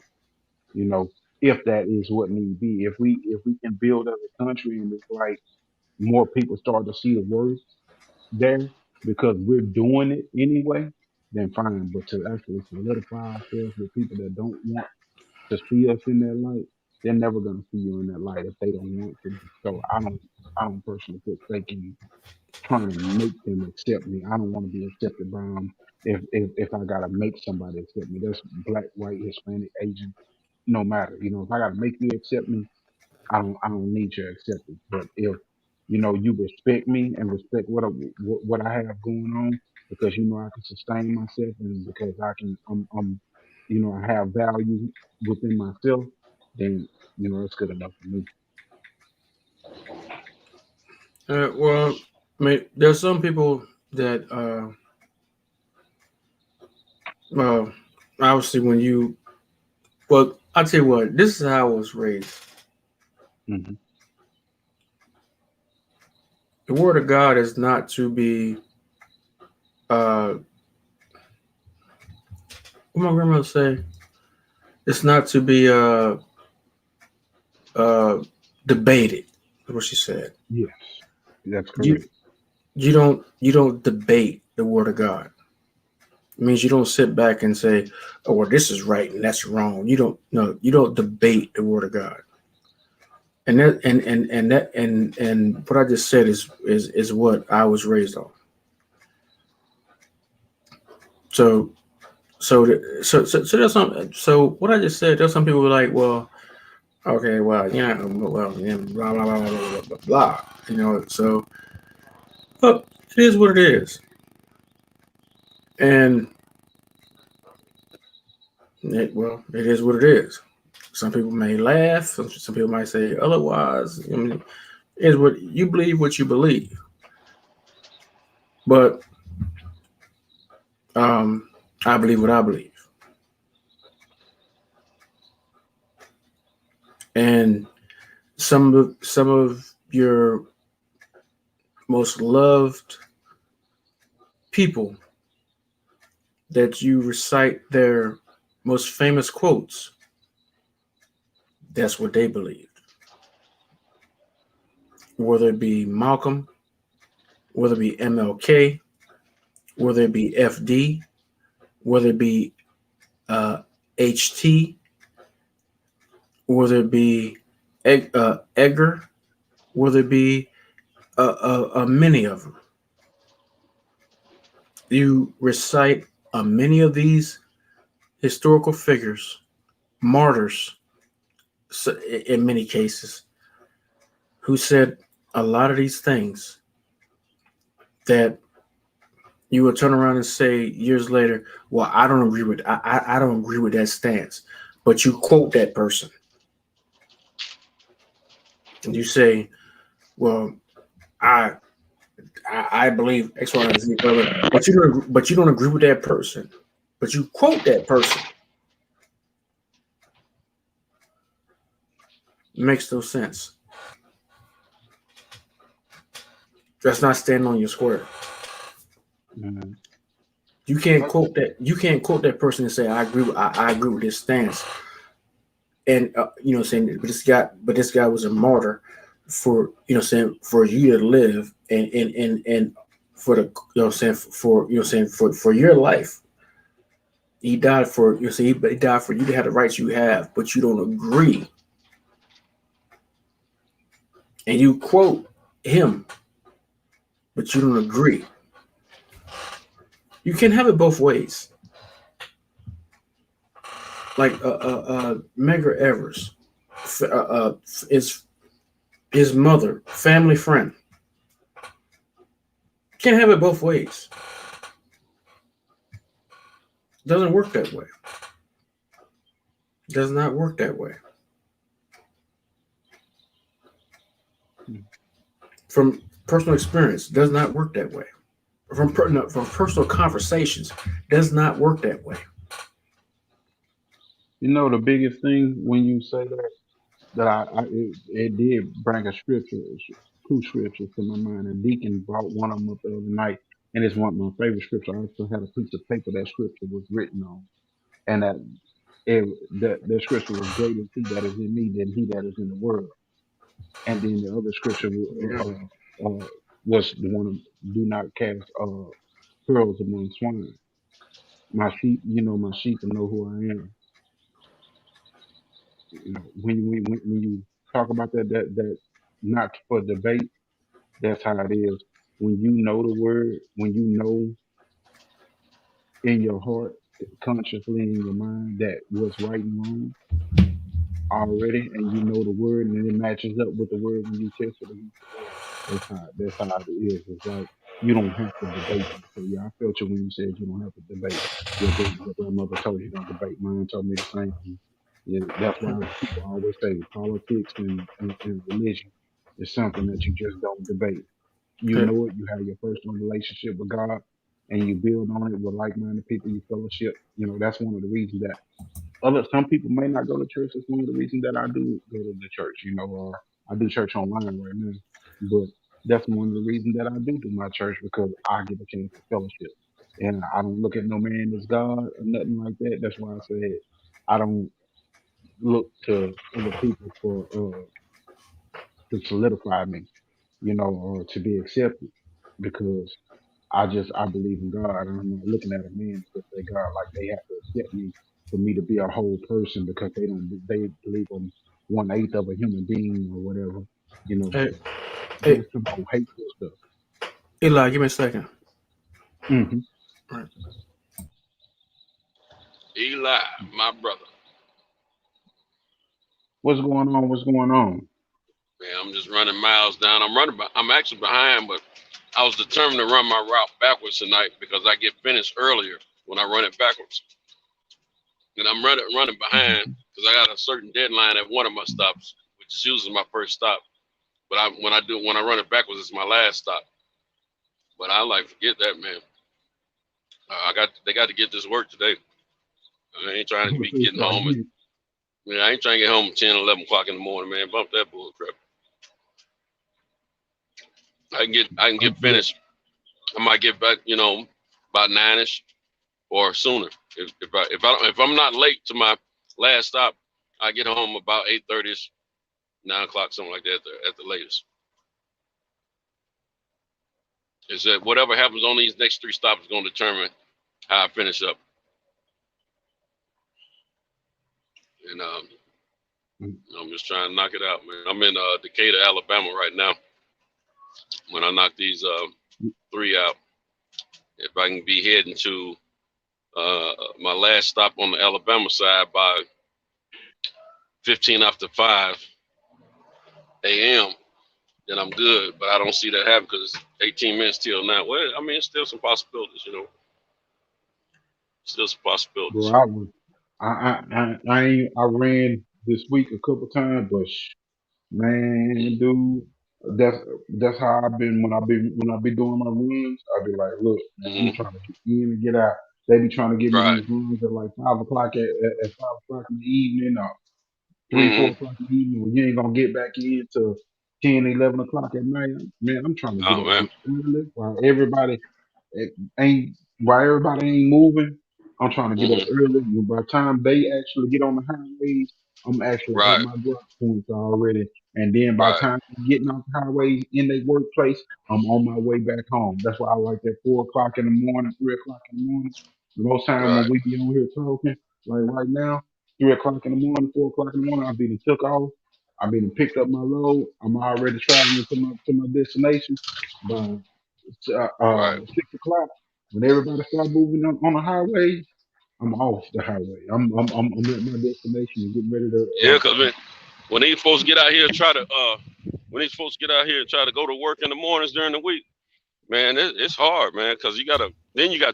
you know, if that is what need be. If we can build as a country and it's like more people start to see the worth there because we're doing it anyway, then fine. But to actually solidify ourselves with people that don't want to see us in that light, they're never gonna see you in that light if they don't want to. So I don't personally put stake in trying to make them accept me. I don't want to be accepted by them if I gotta make somebody accept me. That's black, white, Hispanic, Asian, no matter. If I gotta make you accept me, I don't need your acceptance. But if you respect me and respect what I have going on because I can sustain myself and because I have value within myself, then it's good enough for me. Well, I mean, there's some people that obviously well, I'll tell you what, this is how I was raised. Mm-hmm. The word of God is not to be what my grandmother say. It's not to be debated. That's what she said. Yes, that's correct. You don't debate the word of God. It means you don't sit back and say, "Oh, well, this is right and that's wrong." You don't debate the word of God. And that and what I just said is what I was raised on. So there's some. So what I just said, there's some people who are like, well, okay, well, yeah, blah blah blah blah blah blah. So, but it is what it is, and it is what it is. Some people may laugh. Some people might say otherwise. I mean, it's what you believe. What you believe, but I believe what I believe. And some of your most loved people that you recite their most famous quotes, that's what they believed. Whether it be Malcolm, whether it be MLK, whether it be FD, whether it be HT, whether it be Edgar, whether it be many of them. You recite many of these historical figures, martyrs, in many cases, who said a lot of these things that you will turn around and say years later, well, I don't agree with that stance. But you quote that person. And you say, well, I believe X, Y, and Z, but you don't agree with that person. But you quote that person. It makes no sense. That's not standing on your square. Mm-hmm. You can't quote that. You can't quote that person and say, "I agree. I agree with this stance." And saying, but this guy was a martyr for saying for you to live and for the for your life. He died for he died for you to have the rights you have, but you don't agree. And you quote him, but you don't agree. You can have it both ways. Like Medgar Evers, his mother, family friend. Can't have it both ways. Doesn't work that way. Does not work that way. From personal experience, does not work that way. From personal conversations, does not work that way. You know the biggest thing when you say that it did bring a scripture, two scriptures to my mind. And Deacon brought one of them up the other night, and it's one of my favorite scriptures. I also had a piece of paper that scripture was written on, and that scripture was greater is he that is in me than he that is in the world. And then the other scripture was the one of, do not cast pearls among swine. My sheep will know who I am. When you talk about that not for debate, that's how it is. When you know the word, when you know in your heart, consciously in your mind that what's right and wrong already, and you know the word, and it matches up with the word when you test it against the word. That's how it is. It's like you don't have to debate. So yeah, I felt you when you said you don't have to debate. Your grandmother told you don't debate. Mine told me the same thing. Yeah, that's why people always say politics and religion is something that you just don't debate. You know it. You have your personal relationship with God, and you build on it with like-minded people. You fellowship. That's one of the reasons that some people may not go to church. It's one of the reasons that I do go to the church. I do church online right now, but that's one of the reasons that I do my church, because I get a chance to fellowship, and I don't look at no man as God or nothing like that. That's why I said I don't look to other people for to solidify me, or to be accepted, because I believe in God. I'm not looking at a man to say God like they have to accept me for me to be a whole person, because they believe I'm 1/8 of a human being or whatever. There's some whole hateful stuff. Eli, give me a second. Mm-hmm. Right. Eli, my brother. What's going on? Man, I'm just running miles down. I'm actually behind, but I was determined to run my route backwards tonight because I get finished earlier when I run it backwards. And I'm running behind because I got a certain deadline at one of my stops, which is usually my first stop. But when I run it backwards, it's my last stop. But I forget that, man. They got to get this work today. I ain't trying to be getting home. I ain't trying to get home at 10, 11 o'clock in the morning, man. Bump that bull crap. I can get finished. I might get back, about 9ish or sooner. If I'm not late to my last stop, I get home about 8:30ish, 9 o'clock, something like that at the latest. Is that whatever happens on these next 3 stops is going to determine how I finish up. And I'm just trying to knock it out, man. I'm in Decatur, Alabama right now. When I knock these 3 out, if I can be heading to my last stop on the Alabama side by 15 after 5 a.m., then I'm good. But I don't see that happen because it's 18 minutes till now. Well, I mean, it's still some possibilities, Still some possibilities. Bro, I ran this week a couple times, but man, dude, that's how I've been when I be doing my runs. I be like, look, man, I'm trying to get in and get out. They be trying to get me these runs at like 5 o'clock at 5 o'clock in the evening or 3, 4 o'clock in the evening when you ain't gonna get back in till 10, 11 o'clock at night. Man, I'm trying to get up early while everybody ain't while everybody ain't moving, I'm trying to get up early. And by the time they actually get on the highways, I'm actually at Right, my drop points already. And then by the right, time I'm getting off the highways in their workplace, I'm on my way back home. That's why I like that 4 o'clock in the morning, 3 o'clock in the morning. Most time when right. we be on here talking, like right now, 3 o'clock in the morning, 4 o'clock in the morning, I've been took off. I've been picked up my load. I'm already traveling to my destination. By Right. 6 o'clock, when everybody start moving on the highway, I'm off the highway. I'm at my destination and getting ready to. Yeah, because when these folks get out here and try to go to work in the mornings during the week, man, it's hard, man, because you got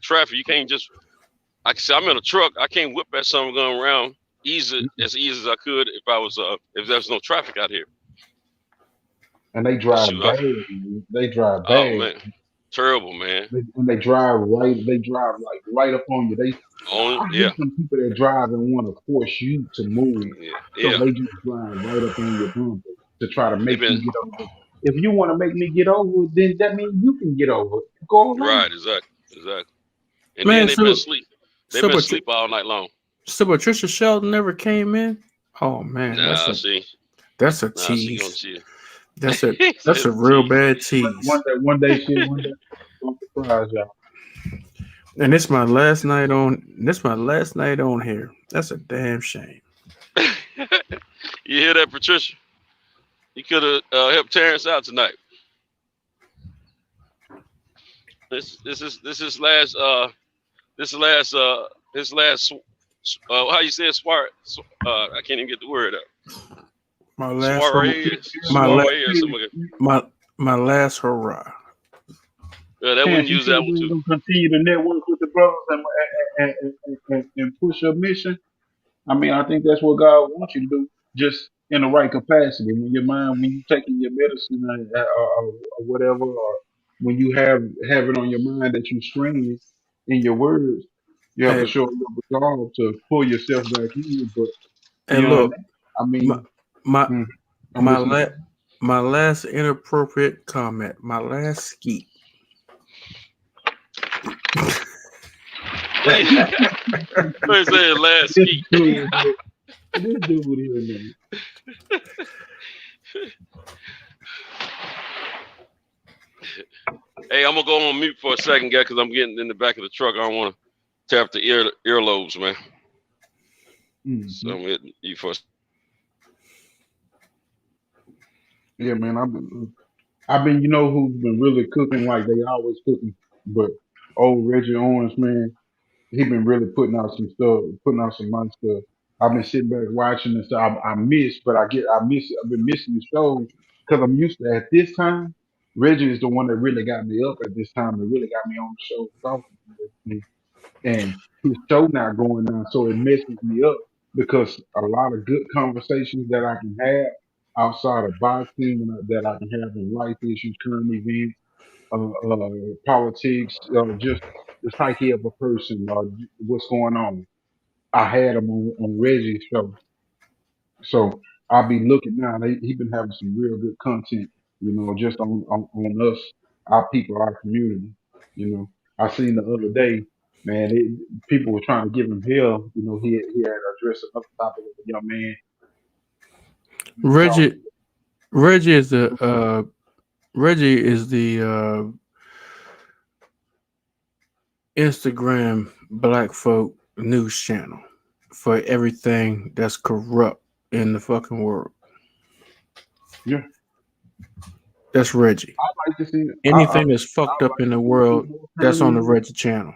traffic. You can't just, like I said, I'm in a truck. I can't whip that something going around as easy as I could if there was no traffic out here. And they drive Shoot, bad. Man. They drive oh bad. man, terrible, man. And they drive right. They drive like right up on you. I Yeah, hate some people that drive and want to force you to move. So yeah. they just drive right up on your bumper to try to They make you been get over. If you want to make me get over, then that means you can get over. Go along. right, exactly. And Man, then they've been asleep. They've been but asleep all night long. So Patricia Shelton never came in. Oh man, Nah, that's she a gonna tease. cheat. That's a real bad tease. One day, I'm surprised y'all. And it's my last night on. This my last night on here. That's a damn shame. You hear that, Patricia? You could have helped Terrence out tonight. This is last how you say it, smart. I can't even get the word up. My last Soiree or something like that. my last hurrah. Yeah, that wouldn't use that one too. too. Continue to network with the brothers and push your mission. I mean, I think that's what God wants you to do, just in the right capacity. When you taking your medicine or whatever, or when you have it on your mind that you streaming in your words, you have to show your resolve to pull yourself back in. But And look, I mean, my last inappropriate comment, my last skeet. What is that last skeet? This dude here, man. Hey, I'm gonna go on mute for a second, guys, because I'm getting in the back of the truck. I don't want to tap the earlobes, man. Mm-hmm. So I'm hitting you for. Yeah, man. I've been, who's been really cooking like they always cooking, but old Reggie Owens, man, he been really putting out some stuff, putting out some nice stuff. I've been sitting back watching and stuff. I've been missing the shows because I'm used to at this time. Reggie is the one that really got me up at this time and really got me on the show talking with me. And his show not going on, so it messes me up because a lot of good conversations that I can have outside of boxing that I can have in life issues, current events, politics, just the psyche of a person, what's going on. I had him on Reggie's show, so I'll be looking now. He been having some real good content, just on us, our people, our community. I seen the other day, man, people were trying to give him hell. He had addressed another topic with a young man. Reggie is the Instagram Black folk news channel for everything that's corrupt in the fucking world. Yeah. That's Reggie. I like to see anything that's fucked up in the world that's on the Reggie channel.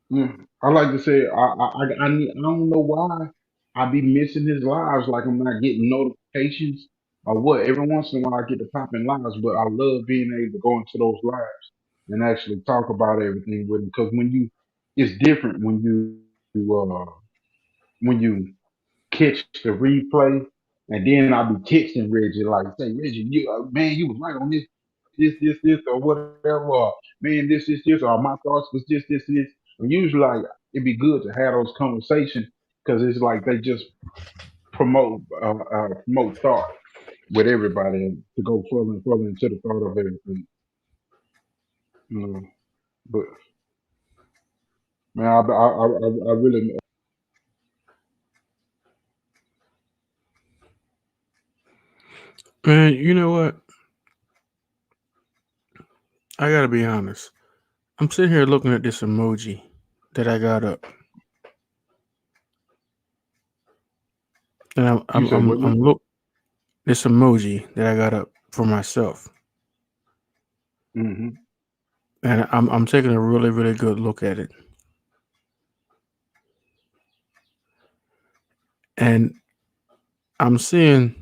Yeah. I like to say I don't know why I be missing his lives, like I'm not getting notifications or what. Every once in a while I get to pop in lives, but I love being able to go into those lives and actually talk about everything with him. Because it's different when you catch the replay, and then I'll be texting Reggie like, "Say Reggie, you was right on this, or whatever. Or, man, this, or my thoughts was this. And usually, like, it'd be good to have those conversations because it's like they just promote thought with everybody and to go further and further into the thought of everything. But man, I really Man, you know what? I gotta be honest. I'm sitting here looking at this emoji that I got up, and you say what? I'm look this emoji that I got up for myself, Mm-hmm. and I'm taking a really really good look at it, and I'm seeing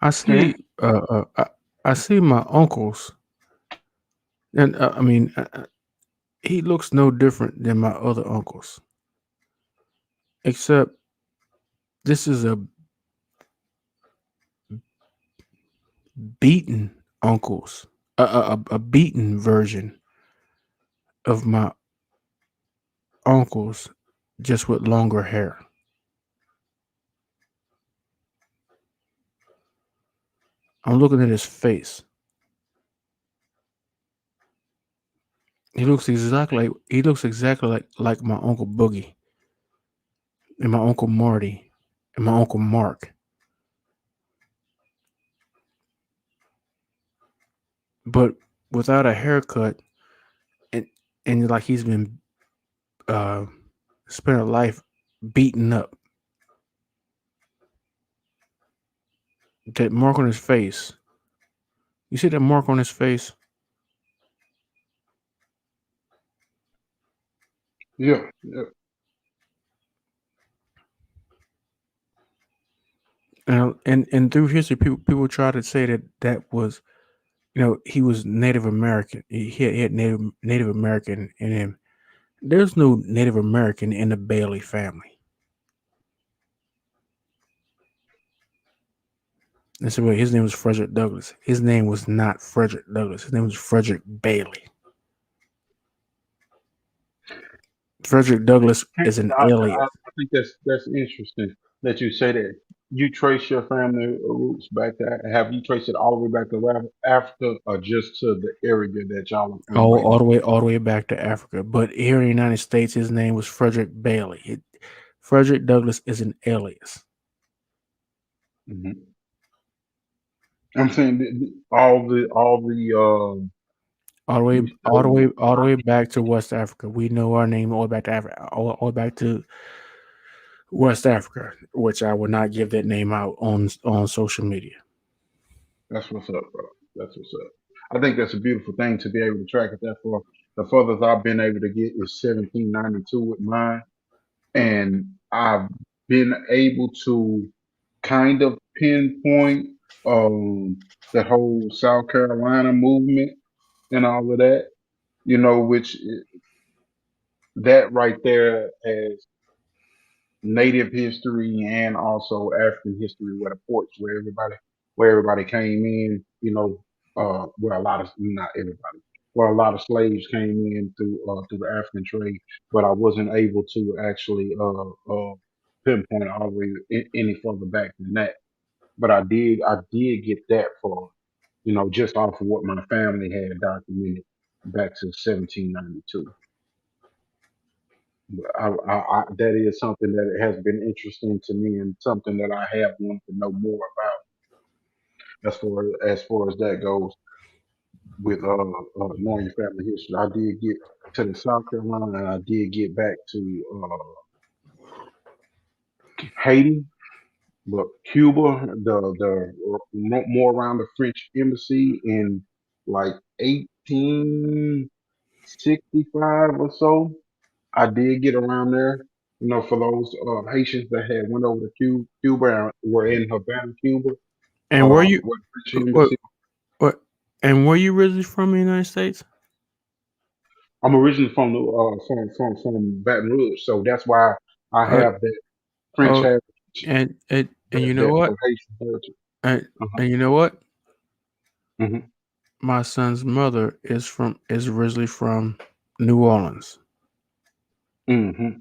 I see I see my uncles, and I mean he looks no different than my other uncles, except this is a beaten uncles, a beaten version of my uncles, just with longer hair. I'm looking at his face. He looks exactly like my uncle Boogie and my uncle Marty and my uncle Mark, but without a haircut, and like he's been uh spent a life beaten up. That mark on his face. You see that mark on his face? Yeah. And through history, people try to say that was, he was Native American. He had Native American in him. There's no Native American in the Bailey family. And so his name was Frederick Douglass. His name was not Frederick Douglass. His name was Frederick Bailey. Frederick Douglass is an alias. I think that's interesting that you say that. You trace your family roots back to. Have you traced it all the way back to Africa, or just to the area that y'all are from right All the way back to Africa. But here in the United States, his name was Frederick Bailey. Frederick Douglass is an alias. now? I'm saying all the All the way back to West Africa. We know our name all the way back to Africa, all the way back to West Africa, which I will not give that name out on social media. That's what's up, bro. That's what's up. I think that's a beautiful thing to be able to track it that far. The furthest I've been able to get is 1792 with mine, and I've been able to kind of pinpoint that whole South Carolina movement and all of that. Which that right there has Native history and also African history, where the ports, where everybody came in. Where a lot of not everybody, where a lot of slaves came in through the African trade, but I wasn't able to actually pinpoint all the way any further back than that. But I did get that far, just off of what my family had documented back to 1792. That is something that has been interesting to me and something that I have wanted to know more about as far as that goes with knowing your family history. I did get to the South Carolina, and I did get back to Haiti, but Cuba, more around the French embassy in like 1865 or so. I did get around there, for those Haitians that had went over to Cuba and were in Havana, Cuba, And where you where the French what, embassy. what and where you originally from in the United States? I'm originally from from Baton Rouge, so that's why I Uh, have that French heritage, and you know that what? Haitian heritage. And Uh-huh. and you know what? hmm My son's mother is originally from New Orleans.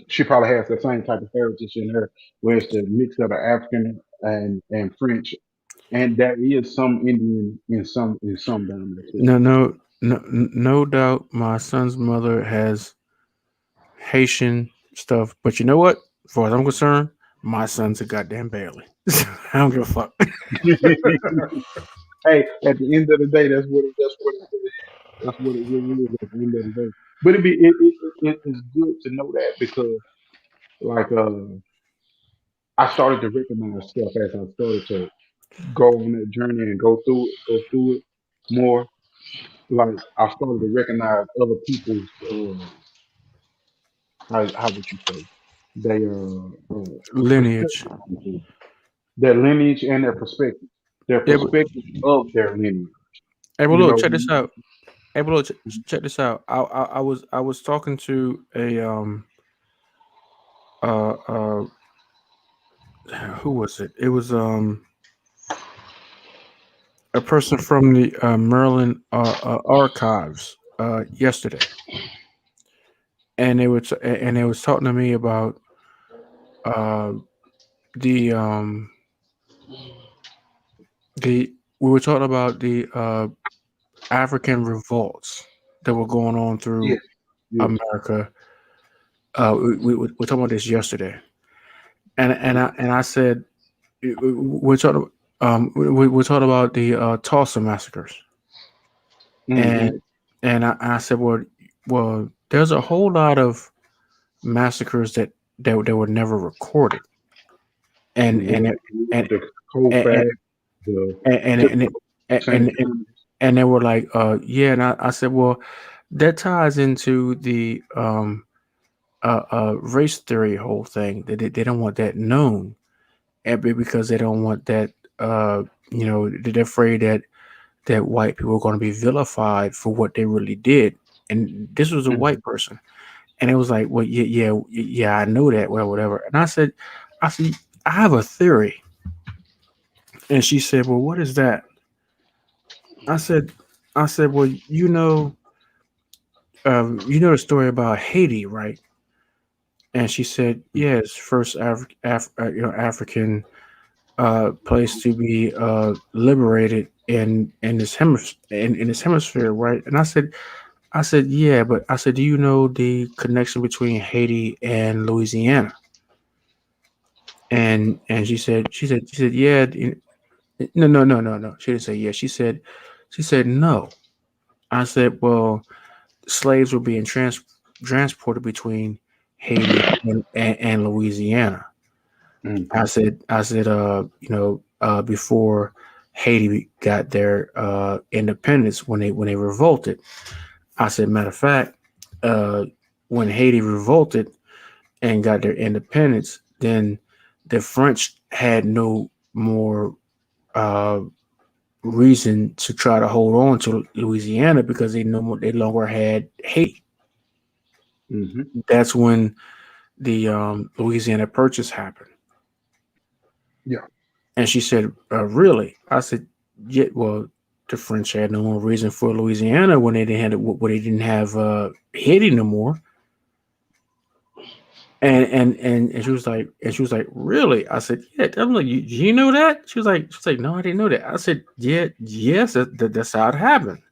She probably has the same type of heritage in her, where it's the mix of the African and French, and there is some Indian in some down there too. No doubt. My son's mother has Haitian stuff, but you know what? As far as I'm concerned, my son's a goddamn Bailey. I don't give a fuck. Hey, at the end of the day, that's what it is. That's what it really is at the end of the day. But it's good to know that because like I started to recognize stuff as I started to go on that journey and go through it more. Like I started to recognize other people's how would you say their Lineage. perspective, their lineage and their Yeah, but, perspective of their lineage. hey, well, You look, know, check this out. Hey, well, look, check this out. I was talking to a uh uh who was it? It was a person from the Maryland archives yesterday, and they was talking to me about uh the we were talking about the African revolts that were going on through yes, America. We're talking about this yesterday, and I said we're talking we're talking about the Tulsa massacres, Mm-hmm. and I said well there's a whole lot of massacres that were never recorded, and and it- and The Colfax, the and and and, St. and they were like, yeah, and I said, well, that ties into the race theory whole thing that they don't want that known, because they don't want that, they're afraid that white people are going to be vilified for what they really did, and this was a white person, and it was like, well, yeah, I know that, well, whatever, and I said, I have a theory, and she said, well, what is that? I said, well, you know the story about Haiti, right? And she said, yes, first African place to be liberated in this in this hemisphere, right? And I said, yeah, but I said, do you know the connection between Haiti and Louisiana? And she said, yeah. No. She didn't say yeah. She said no. I said, well, slaves were being transported between Haiti and Louisiana. I said, before Haiti got their independence, when they revolted. I said, matter of fact, when Haiti revolted and got their independence, then the French had no more reason to try to hold on to Louisiana because they no longer had Haiti. That's when the Louisiana Purchase happened. Yeah. And she said, really? I said, yeah, well, the French had no more reason for Louisiana when they didn't have Haiti no more. And she was like, really? I said, yeah. I'm like, you know that? She was like, no, I didn't know that. I said, yeah, yes, that's how it happened.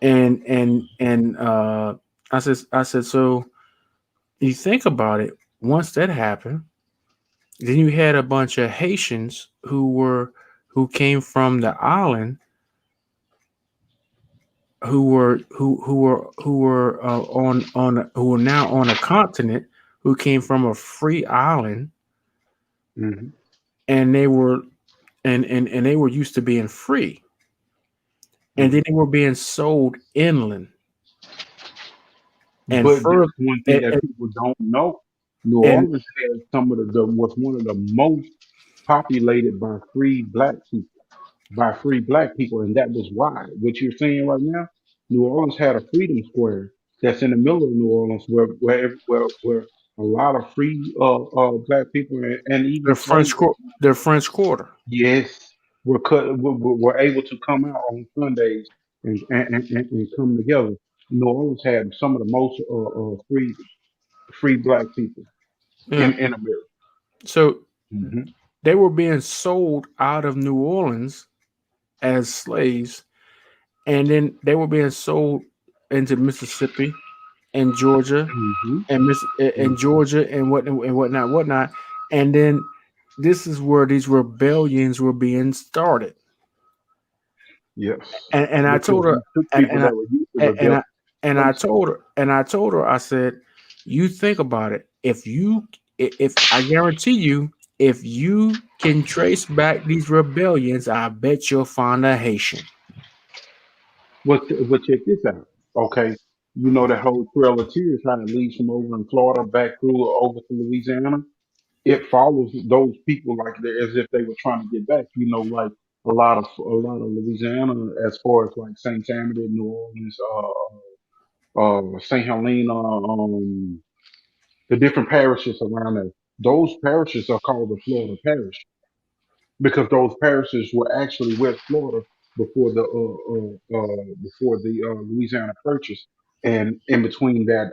And I said, so you think about it. Once that happened, then you had a bunch of Haitians who came from the island, who were now on a continent, who came from a free island, and they were and they were used to being free, and then they were being sold inland. And but further, one thing that people don't know, New Orleans has some of was one of the most populated by free black people, and that was why. What you're saying right now, New Orleans had a Freedom Square that's in the middle of New Orleans, where a lot of free black people and even their French Quarter. Yes, were able to come out on Sundays and come together. New Orleans had some of the most freedom. free black people Yeah. in America. So Mm-hmm. they were being sold out of New Orleans as slaves, and then they were being sold into Mississippi and Georgia and Georgia and whatnot. And then this is where these rebellions were being started. Yes. And I told her, and I told her, I said, you think about it. If I guarantee you, if you can trace back these rebellions, I bet you'll find a Haitian. Well, check this out. Okay, you know that whole Trail of Tears trying to lead from over in Florida back through over to Louisiana. It follows those people like as if they were trying to get back. You know, like a lot of Louisiana, as far as like Saint Tammany, New Orleans, Saint Helena, the different parishes around there. Those parishes are called the Florida Parish because those parishes were actually West Florida before the Louisiana Purchase, and in between that,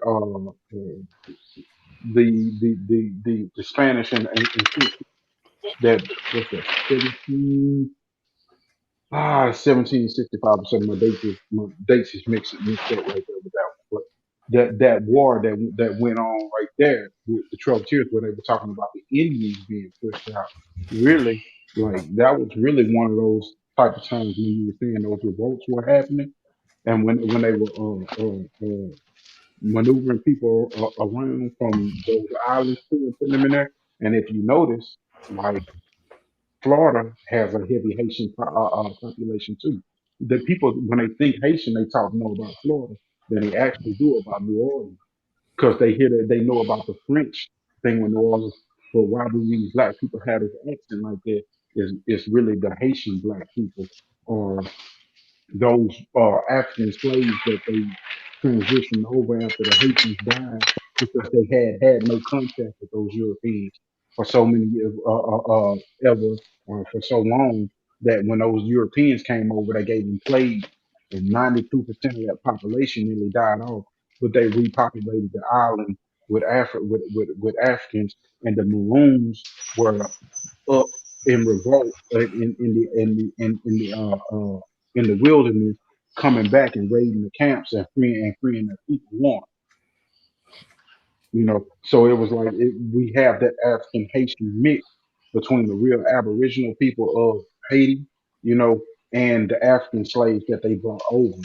the Spanish and that what's that 1765 or something. My dates is mixed up right there with that one. But that war that went on right there with the Trail of Tears, where they were talking about the Indians being pushed out, really, like that was really one of those type of times when you were saying those revolts were happening, and when they were maneuvering people around from those islands too and putting them in there. And if you notice, like Florida has a heavy Haitian population too. The people, when they think Haitian, they talk more about Florida than they actually do about New Orleans because they hear that they know about the French thing with New Orleans. But why do these black people have this accent like that? Is really the Haitian black people or those African slaves that they transitioned over after the Haitians died because they had no contact with those Europeans for so many years, ever or for so long that when those Europeans came over, they gave them plague, and 92% of that population nearly died off. But they repopulated the island with with Africans, and the Maroons were up in revolt in the wilderness, coming back and raiding the camps and freeing their people one. You know, so it was like we have that African Haitian mix between the real Aboriginal people of Haiti, you know, and the African slaves that they brought over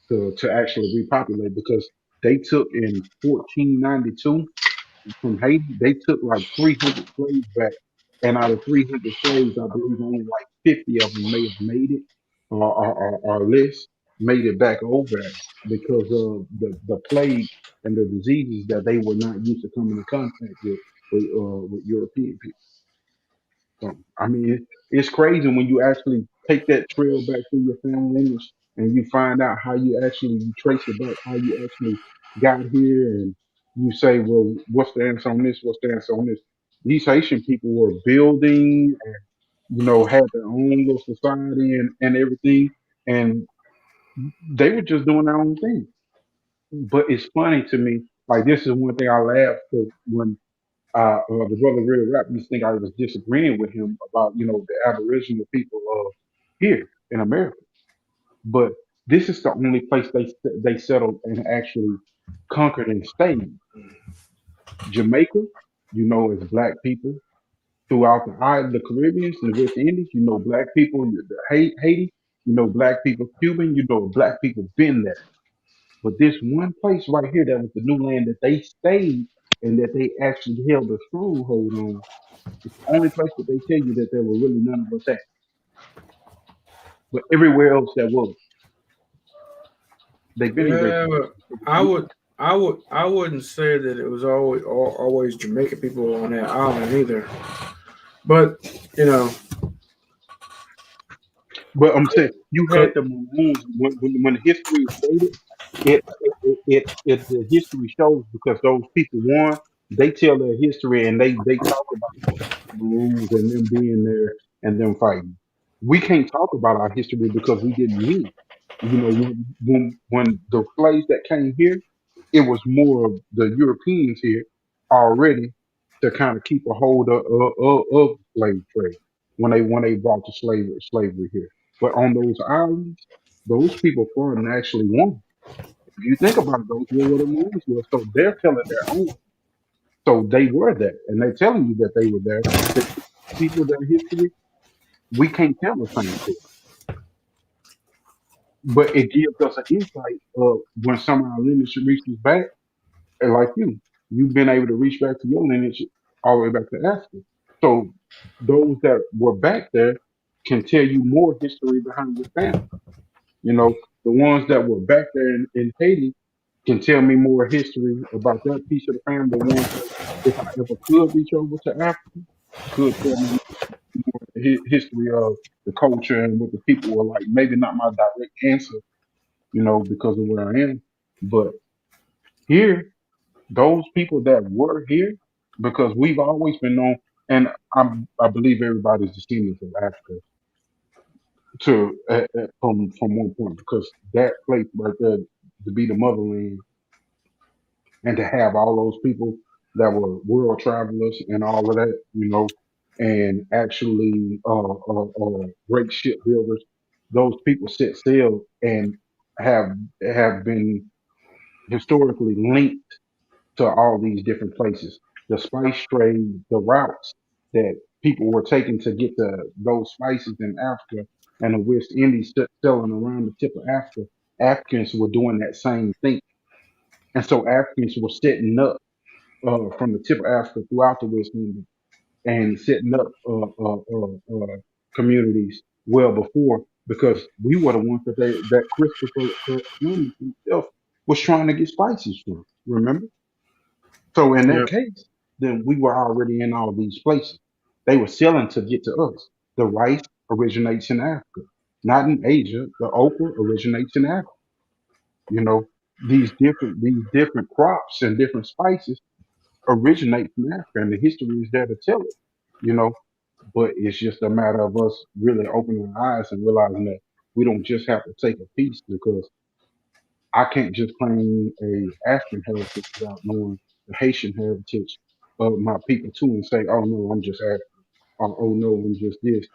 to actually repopulate because they took in 1492 from Haiti, they took like 300 slaves back, and out of 300 slaves, I believe only like 50 of them may have made it, or less, made it back over because of the plague and the diseases that they were not used to coming in contact with European people. So, I mean, it's crazy when you actually take that trail back through your family lineage and you find out how you trace it back, how you actually got here, and you say, well, what's the answer on this? What's the answer on this? These Haitian people were building and, you know, had their own little society and everything, and they were just doing their own thing. But it's funny to me, like this is one thing I laugh when the brother Real Rap used to think I was disagreeing with him about, you know, the Aboriginal people here in America. But this is the only place they settled and actually conquered and stayed. Jamaica, you know, is black people. Throughout the island, the Caribbean and the West Indies, you know, black people. Haiti, you know, black people. Cuban, you know, black people been there. But this one place right here that was the new land that they stayed and that they actually held a stronghold on, it's the only place that they tell you that there were really none of us at. But everywhere else there was. They've been Yeah, but I wouldn't say that it was always Jamaican people on that island either. But you know, but I'm saying you had the Maroons when history is stated. The history shows because those people won. They tell their history and they talk about the Maroons and them being there and them fighting. We can't talk about our history because we didn't win. You know, when the slaves that came here, it was more of the Europeans here already to kind of keep a hold of slave trade when they brought the slavery here. But on those islands, those people foreign actually won. If you think about it, those were the ones were. So they're telling their own. So they were there, and they're telling you that they were there. The people, their history, we can't tell the same story, but it gives us an insight of when some of our lineage reaches back, and like you've been able to reach back to your lineage all the way back to Africa. So those that were back there can tell you more history behind your family. You know, the ones that were back there in Haiti can tell me more history about that piece of the family. The ones that, if I ever could reach over to Africa, could tell me more history of the culture and what the people were like. Maybe not my direct answer, because of where I am, but here, those people that were here, because we've always been known, and I believe everybody's descendants of Africa from one point, because that place right there to be the motherland and to have all those people that were world travelers and all of that, and actually great shipbuilders, those people set sail and have have been historically linked to all these different places. The spice trade, the routes that people were taking to get those spices in Africa and the West Indies selling around the tip of Africa, Africans were doing that same thing. And so Africans were setting up from the tip of Africa throughout the West Indies and setting up communities well before, because we were the ones that Christopher Columbus himself was trying to get spices from. Remember? So in that Yep. case, then we were already in all these places. They were selling to get to us. The rice originates in Africa, not in Asia. The okra originates in Africa. You know, these different crops and different spices originate from Africa, and the history is there to tell it. You know, but it's just a matter of us really opening our eyes and realizing that we don't just have to take a piece, because I can't just claim a African heritage without knowing the Haitian heritage of my people too, and say, "Oh no, I'm just African," or "Oh no, I'm just this,"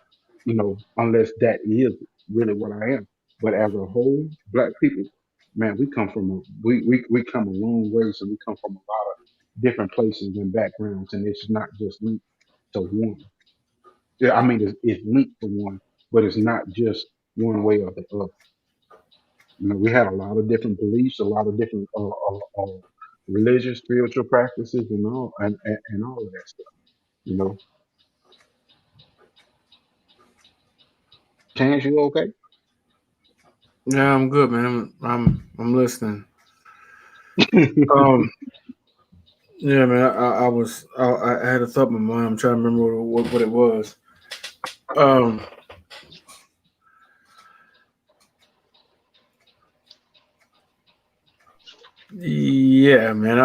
unless that is really what I am. But as a whole, Black people, man, we come a long ways, and we come from a lot of different places and backgrounds, and it's not just linked to one. Yeah, I mean, it's linked to one, but it's not just one way or the other. We had a lot of different beliefs, a lot of different religious, spiritual practices, and all of that stuff. You know, Chance, you okay? Yeah, I'm good, man. I'm listening. Yeah, man. I had a thought in my mind. I'm trying to remember what it was. Yeah, man.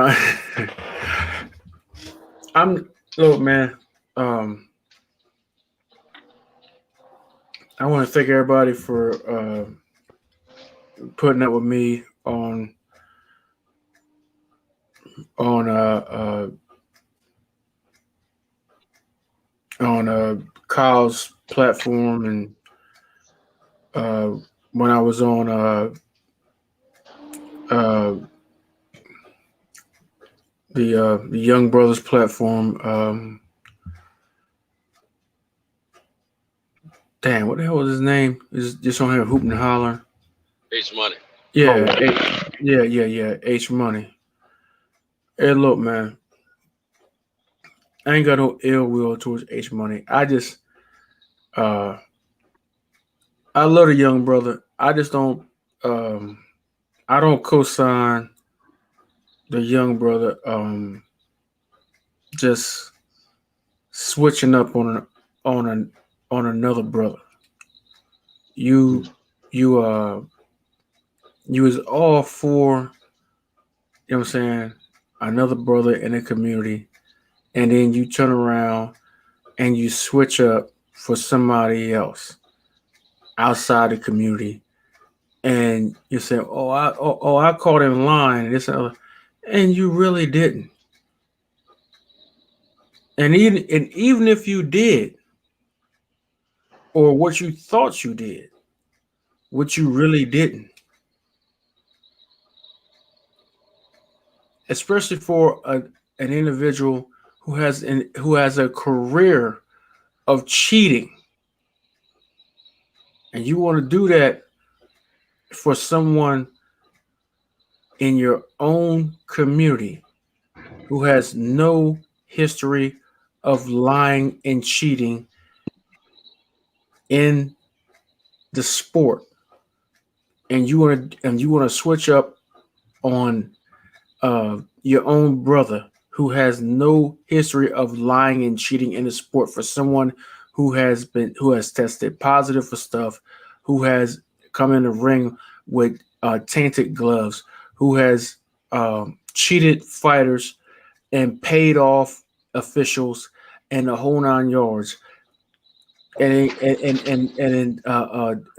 Look, man. I want to thank everybody for putting up with me on Kyle's platform, and when I was on the Young Brothers platform. Damn, what the hell was his name? Is just on here hooping and hollering. H Money. Yeah, H Money. Hey, look, man. I ain't got no ill will towards H Money. I just, I love the young brother. I just don't, I don't co-sign the young brother just switching up on another brother. You was all for, you know what I'm saying, another brother in the community, and then you turn around and you switch up for somebody else outside the community, and you say, I caught in line, and this and other, and you really didn't. And even if you did, or what you thought you did, what you really didn't, especially for an individual who has a career of cheating, and you want to do that for someone in your own community who has no history of lying and cheating in the sport, and you want to switch up on your own brother who has no history of lying and cheating in the sport for someone who has tested positive for stuff, who has come in the ring with tainted gloves, who has cheated fighters and paid off officials and the whole 9 yards, and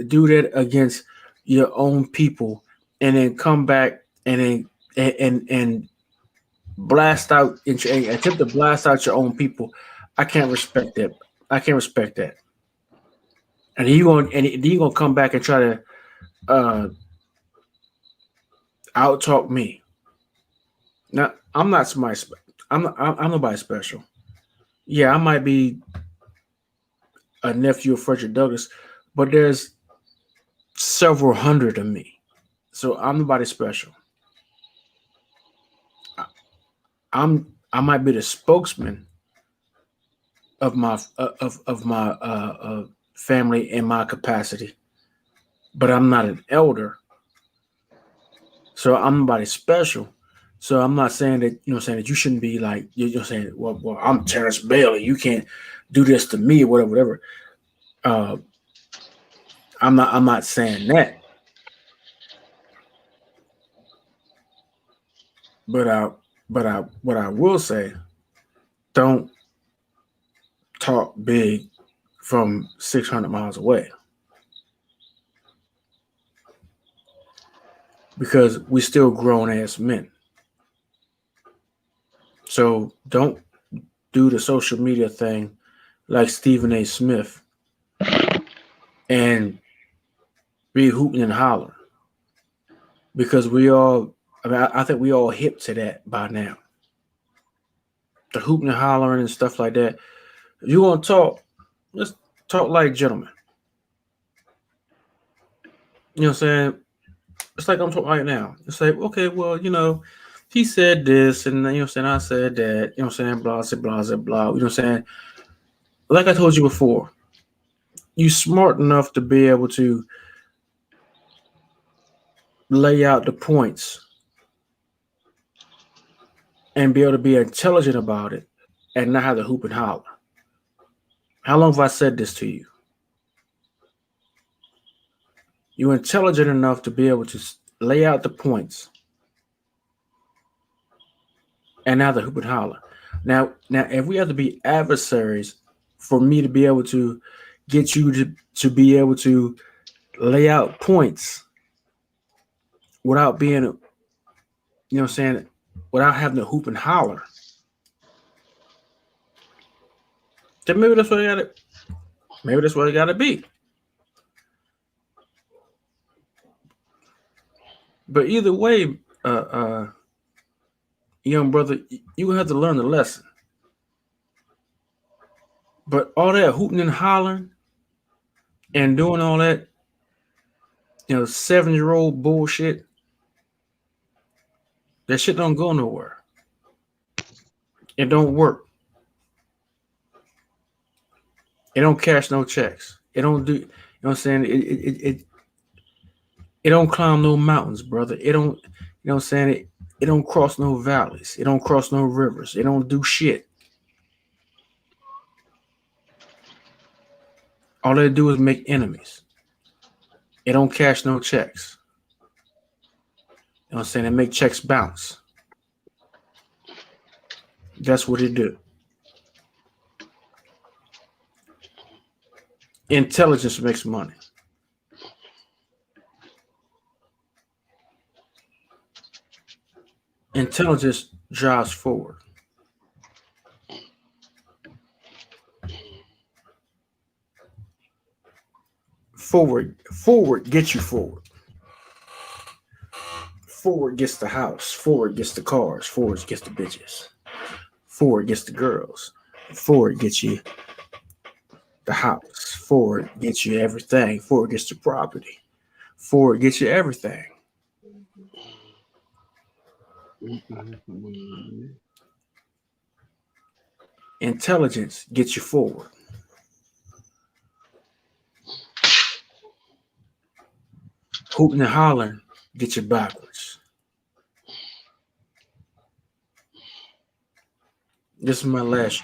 do that against your own people, and then come back and blast out and attempt to blast out your own people. I can't respect that. And you gonna come back and try to out talk me. Now, I'm not somebody. I'm nobody special. Yeah, I might be a nephew of Frederick Douglass, but there's several hundred of me, so I'm nobody special. I might be the spokesman of my family in my capacity, but I'm not an elder, so I'm nobody special. So I'm not saying that that you shouldn't be like saying, well, I'm Terrence Bailey, you can't do this to me or whatever. I'm not saying that, but what I will say, don't talk big from 600 miles away, because we still grown ass men. So don't do the social media thing like Stephen A. Smith and be hooting and hollering, because I think we all hip to that by now. The hooting and hollering and stuff like that. If you want to talk, let's talk like gentlemen. You know what I'm saying? It's like I'm talking right now. It's like, okay, well, he said this, and I said that, blah, blah, blah, blah. You know what I'm saying? Like I told you before, you smart enough to be able to lay out the points and be able to be intelligent about it and not have to hoop and holler. How long have I said this to you? You're intelligent enough to be able to lay out the points and not have to hoop and holler. Now, if we have to be adversaries for me to be able to get you to be able to lay out points without being, without having to hoop and holler, then maybe that's what it got to be. But either way, young brother, you have to learn the lesson. But all that hooting and hollering and doing all that, 7-year-old bullshit, that shit don't go nowhere. It don't work. It don't cash no checks. It don't do, It don't climb no mountains, brother. It don't, It don't cross no valleys. It don't cross no rivers. It don't do shit. All they do is make enemies. It don't cash no checks. It make checks bounce. That's what it do. Intelligence makes money. Intelligence drives forward. Forward gets you forward. Forward gets the house. Forward gets the cars. Forward gets the bitches. Forward gets the girls. Forward gets you the house. Forward gets you everything. Forward gets the property. Forward gets you everything. Intelligence gets you forward. Hooting and hollering gets you backwards. This is my last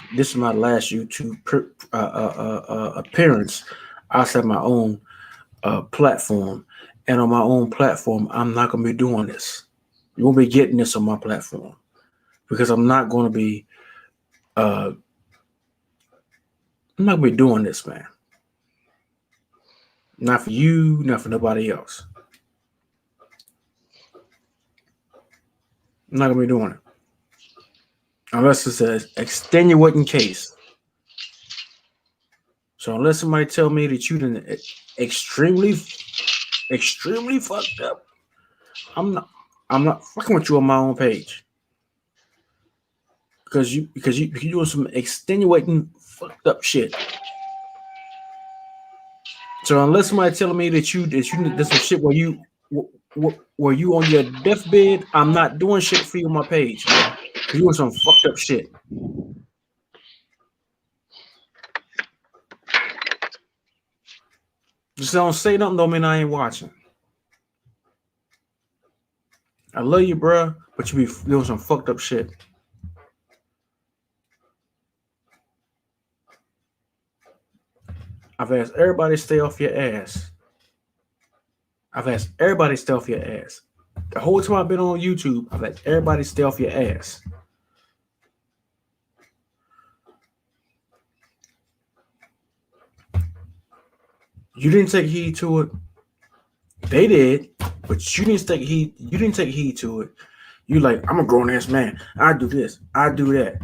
YouTube appearance outside my own platform, and on my own platform, I'm not gonna be doing this. You won't be getting this on my platform because I'm not gonna be. I'm not gonna be doing this, man. Not for you, not for nobody else. I'm not gonna be doing it unless it's an extenuating case. So unless somebody tell me that you done extremely fucked up, I'm not fucking with you on my own page because you're doing some extenuating fucked up shit. So unless somebody telling me that you did some shit where you on your deathbed, I'm not doing shit for you on my page. You're doing some fucked up shit. Just don't say nothing, don't mean I ain't watching. I love you, bro, but you be doing some fucked up shit. I've asked everybody to stay off your ass. The whole time I've been on YouTube, I've asked everybody to stay off your ass. You didn't take heed to it. They did, but you didn't take heed. You didn't take heed to it. You like, I'm a grown ass man. I do this. I do that.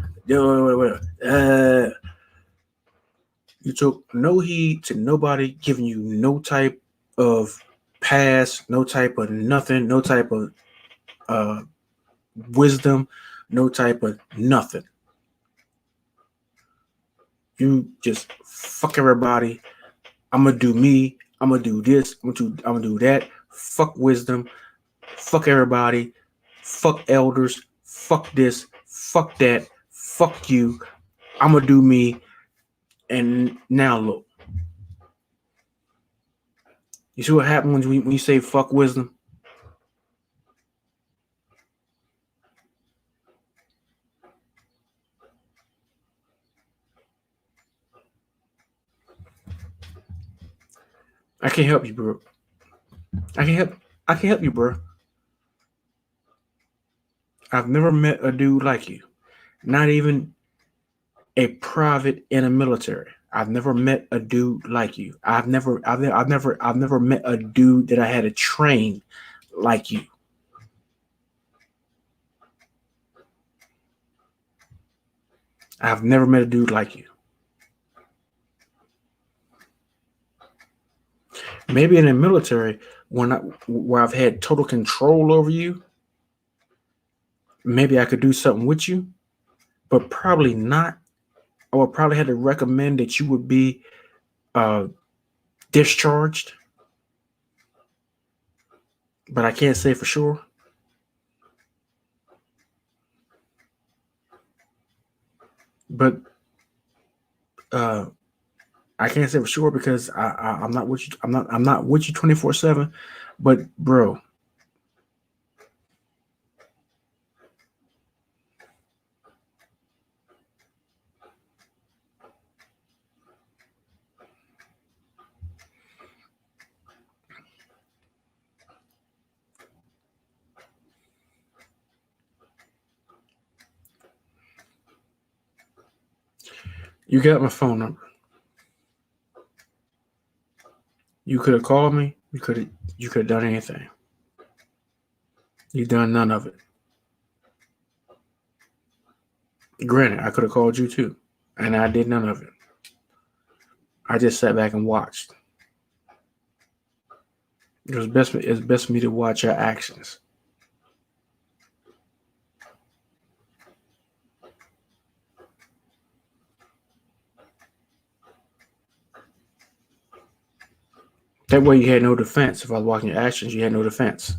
You took no heed to nobody giving you no type of pass, no type of nothing, no type of wisdom, no type of nothing. You just fuck everybody. I'm gonna do me. I'm gonna do this. I'm gonna do that. Fuck wisdom. Fuck everybody. Fuck elders. Fuck this. Fuck that. Fuck you. I'm gonna do me. And now look. You see what happens when you say fuck wisdom? I can't help you, bro. I can't help you, bro. I've never met a dude like you. Not even a private in a military. I've never met a dude like you. I've never met a dude that I had to train like you. I've never met a dude like you. Maybe in the military, where I've had total control over you, maybe I could do something with you, but probably not. I would probably have to recommend that you would be discharged, but I can't say for sure. But I can't say for sure because I'm not with you. I'm not with you 24/7. But bro, you got my phone number. You could have called me. You could have done anything. You've done none of it. Granted, I could have called you too, and I did none of it. I just sat back and watched. It's best for me to watch your actions. That way you had no defense. If I was watching your actions, you had no defense.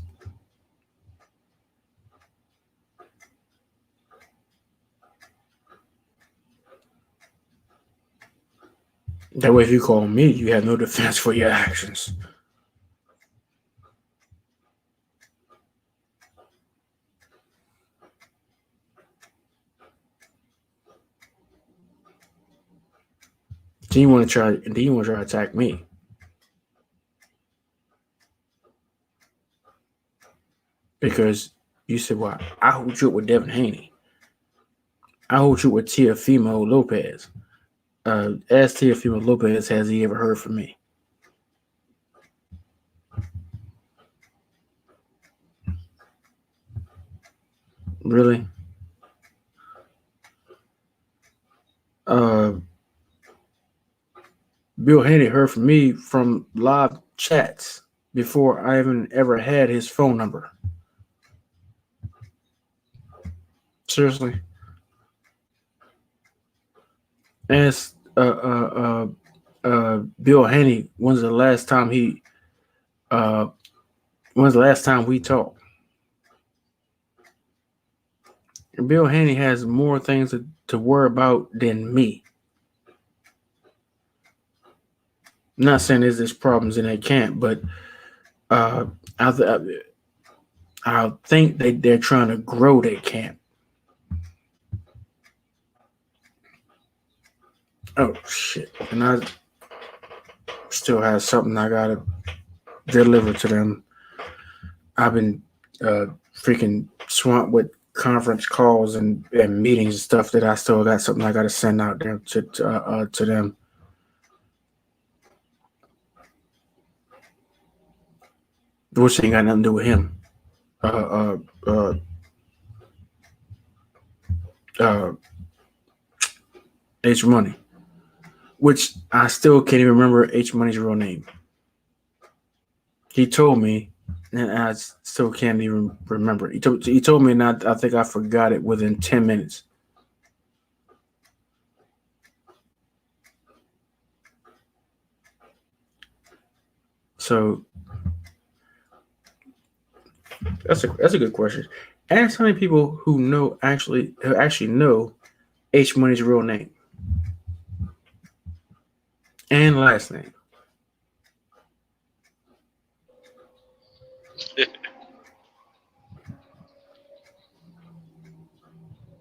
That way, if you call me, you have no defense for your actions. Then you want to try to attack me. Because you said, well, I hold you up with Devin Haney. I hold you with Teofimo Lopez. Ask Teofimo Lopez, has he ever heard from me? Really? Bill Haney heard from me from live chats before I even ever had his phone number. Seriously. Ask Bill Haney, when's the last time we talked? Bill Haney has more things to worry about than me. I'm not saying there's problems in that camp, but I think they're trying to grow their camp. Oh shit! And I still have something I gotta deliver to them. I've been freaking swamped with conference calls and meetings and stuff that I still got something I gotta send out there to them. Which ain't got nothing to do with him. H Money. Which I still can't even remember H Money's real name. He told me, and I still can't even remember it. He told me, and I think I forgot it within 10 minutes. So that's a good question. Ask how many people who actually know H Money's real name and last name.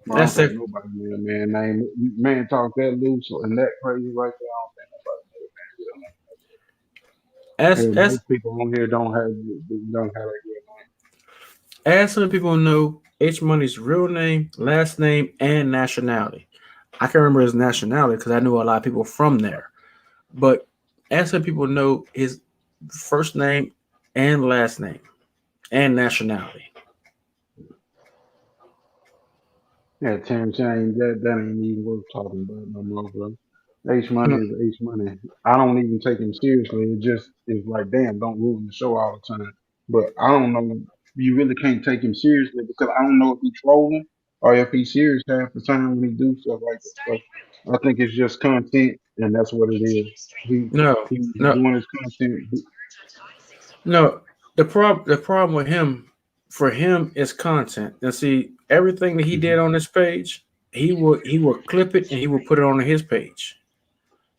That's it. Nobody man talk that loose and that crazy right there. Most people on here don't have that. Ask some people know H Money's real name, last name, and nationality. I can remember his nationality because I knew a lot of people from there. But ask some people know his first name and last name and nationality. Yeah, Tim Shane, that ain't even worth talking about no more, bro. H Money is H Money. I don't even take him seriously. It just is like, damn, don't ruin the show all the time. But I don't know. You really can't take him seriously because I don't know if he's trolling or if he's serious half the time when he do stuff like that. So I think it's just content, and that's what it is. He's doing his content. No, the problem with him, for him, is content. And see, everything that he did on this page, he would clip it and he would put it on his page.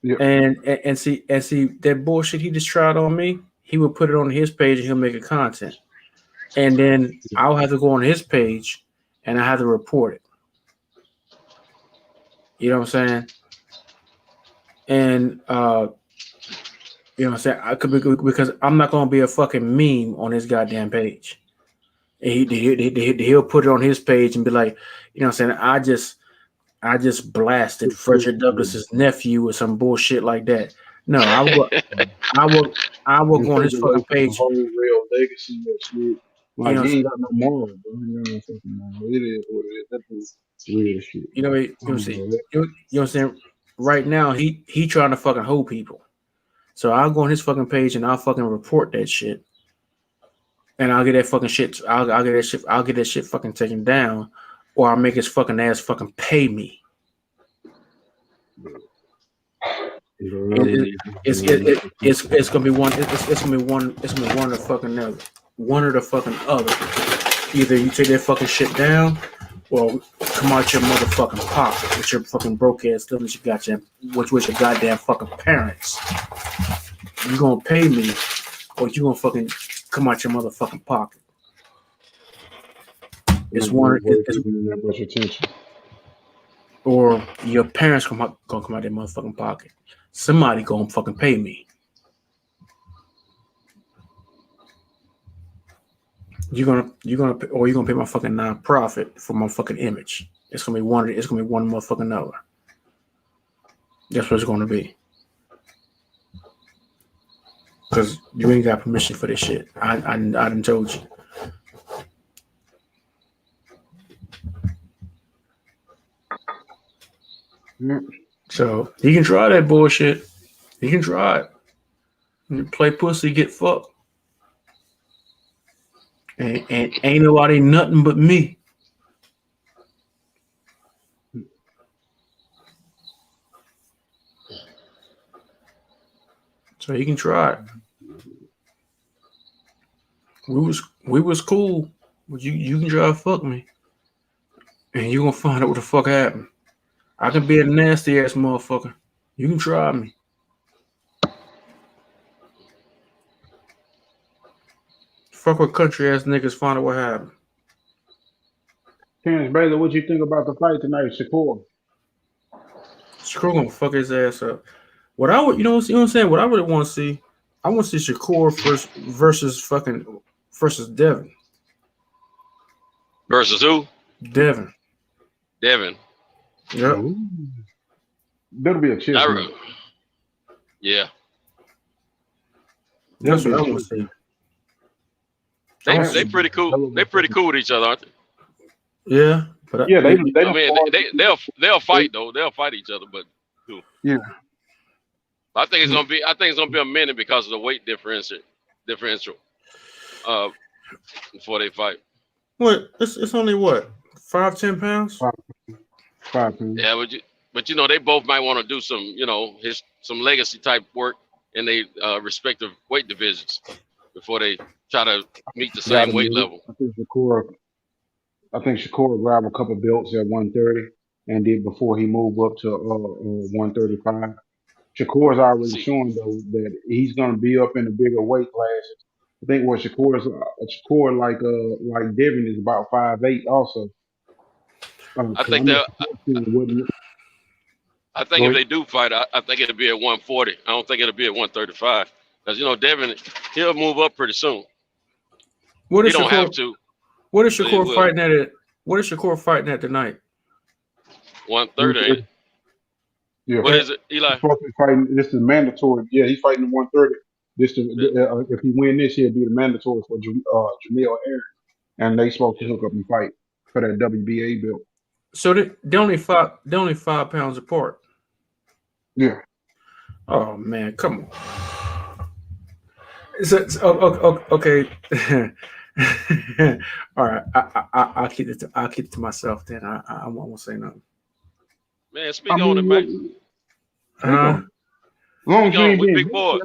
Yep. And see that bullshit he just tried on me, he would put it on his page and he'll make it content. And then I'll have to go on his page and I have to report it. You know what I'm saying? And you know what I'm saying? Because I'm not gonna be a fucking meme on his goddamn page. And he'll put it on his page and be like, you know what I'm saying? I just blasted Frederick Douglass's nephew or some bullshit like that. No, I will go on his fucking page. Whole real legacy of shit. Like, he ain't got no moral, bro. It is what it is. That's weird shit. You know what I'm saying? You know what I'm saying? Right now, he trying to fucking hold people. So I'll go on his fucking page and I'll fucking report that shit. and I'll get that fucking shit. I'll get that shit. I'll get that shit fucking taken down, or I'll make his fucking ass fucking pay me. It's gonna be one. It's gonna be one. It's gonna be one or the fucking other. One or the fucking other. Either you take that fucking shit down, or come out your motherfucking pocket with your fucking broke ass stuff that you got with your goddamn fucking parents. You gonna pay me, or you gonna fucking come out your motherfucking pocket. It's one. Or your parents gonna come out their motherfucking pocket. Somebody gonna fucking pay me. You're gonna pay my fucking nonprofit for my fucking image. It's gonna be one motherfucking other. That's what it's gonna be. Because you ain't got permission for this shit. I done told you. So you can try that bullshit. You can try it. You play pussy, get fucked. And ain't nobody nothing but me. So you can try it. We was cool, but you can try to fuck me, and you gonna find out what the fuck happened. I can be a nasty ass motherfucker. You can try me. Fuck with country ass niggas, find out what happened. Terrence Bailey, what you think about the fight tonight, Shakur? Shakur gonna fuck his ass up. What I would, you know what I'm saying? What I really want to see, I want to see Shakur versus Devin. Versus who? Devin. Yep. That'll be a chess match. Yeah. That's what I want to see. They pretty cool. They pretty cool with each other, aren't they? Yeah. But they'll fight though. They'll fight each other, but cool. Yeah. I think it's gonna be a minute because of the weight differential. Before they fight. What? It's only what? 5-10 pounds? 5 pounds. Yeah, but you know they both might want to do some some legacy type work in their respective weight divisions before they try to meet the same weight level. I think Shakur grabbed a couple belts at 130 and did before he moved up to 135. Shakur's already showing though that he's gonna be up in the bigger weight classes. I think what Shakur like Devin is about 5'8" also. I think if they do fight, I think it'll be at 140. I don't think it'll be at 135 because Devin he'll move up pretty soon. What is he don't have to. What is Shakur fighting at? What is Shakur fighting at tonight? 130. Yeah. What is it, Eli? This is mandatory. Yeah, he's fighting 130. If he win this, he'll be the mandatory for Jamil Aaron, and they supposed to hook up and fight for that WBA belt. So they only 5 pounds apart. Yeah. Oh man, come on. Okay. All right. I'll keep it to myself then. I won't say nothing. Man, speak on it, man. Big boy.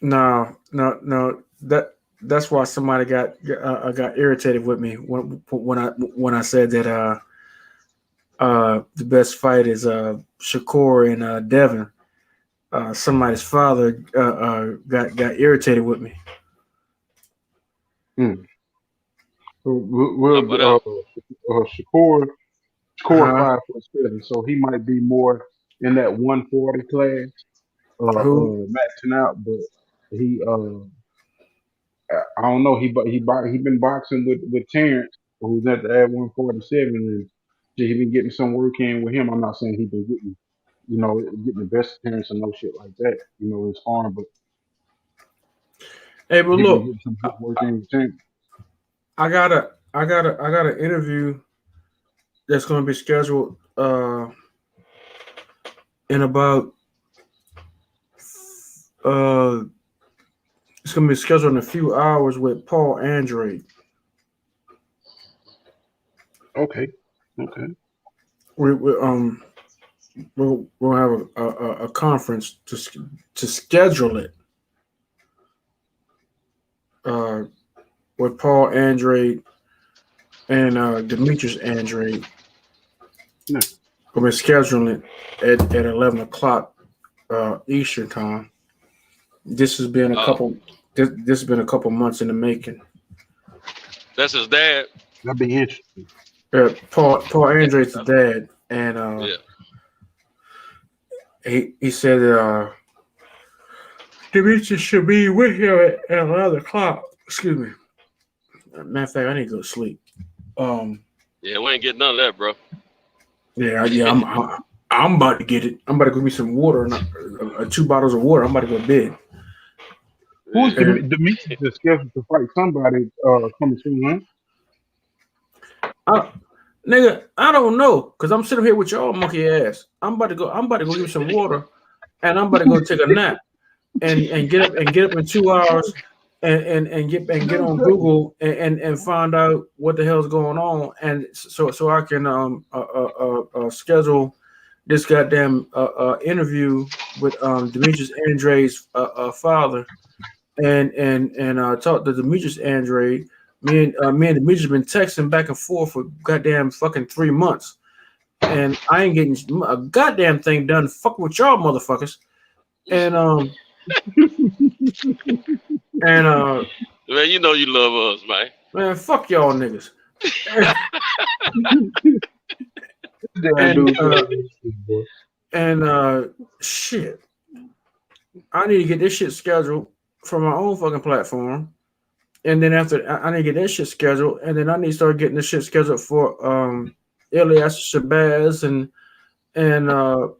No. That's why somebody got irritated with me when I said that the best fight is Shakur and Devin. Somebody's father got irritated with me. Shakur 5'7", so he might be more in that 140 class, maxing out. But he, I don't know. He been boxing with Terrence, who's at 147, and he been getting some work in with him. I'm not saying he been getting the best of Terrence and no shit like that. His arm, but hey, but look, I got an interview that's going to be scheduled in about It's gonna be scheduled in a few hours with Paul Andrade. Okay. We'll have a conference to schedule it with Paul Andrade and Demetrius Andrade. Yeah. We'll be scheduling it at 11 o'clock Eastern time. This has been a couple. This has been a couple months in the making. That's his dad. That'd be interesting. Paul Andrade's dad, and he said Demetrius should be with him at 11 o'clock. Excuse me. Matter of fact, I need to go to sleep. Yeah, we ain't getting none of that, bro. Yeah. I'm about to get it. I'm about to go get some water, 2 bottles of water. I'm about to go to bed. Who's Demetrius is scheduled to fight somebody coming soon, huh? Nigga, I don't know, cause I'm sitting here with y'all monkey ass. I'm about to go get some water, and I'm about to go take a nap, and get up in 2 hours, and get on Google and find out what the hell's going on, and so I can schedule this goddamn interview with Demetrius Andrade's father, and talk to Demetrius Andrade. Me and Demetrius been texting back and forth for goddamn fucking 3 months, and I ain't getting a goddamn thing done. Fucking with y'all motherfuckers, and man, you know you love us, man. Man, fuck y'all niggas. Shit, I need to get this shit scheduled for my own fucking platform. And then after I need to get that shit scheduled, and then I need to start getting this shit scheduled for Elias Shabazz and a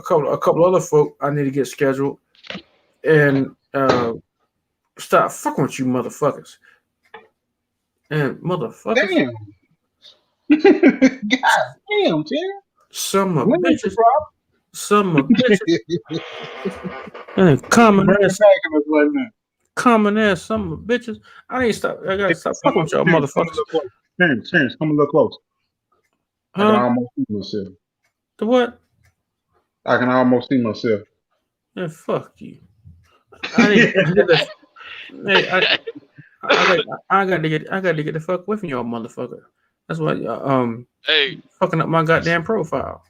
couple other folk I need to get scheduled, and stop fucking with you motherfuckers. And motherfuckers. Damn. God damn, Tim. Some of bitches. Some of bitches. And common ass. Common ass, some of bitches. I need to stop. I gotta stop fucking with y'all motherfuckers. Terrence, come a little close. I can almost see myself. The what? I can almost see myself. Yeah, fuck you. I got to get the fuck away from y'all motherfucker. That's why fucking up my goddamn profile.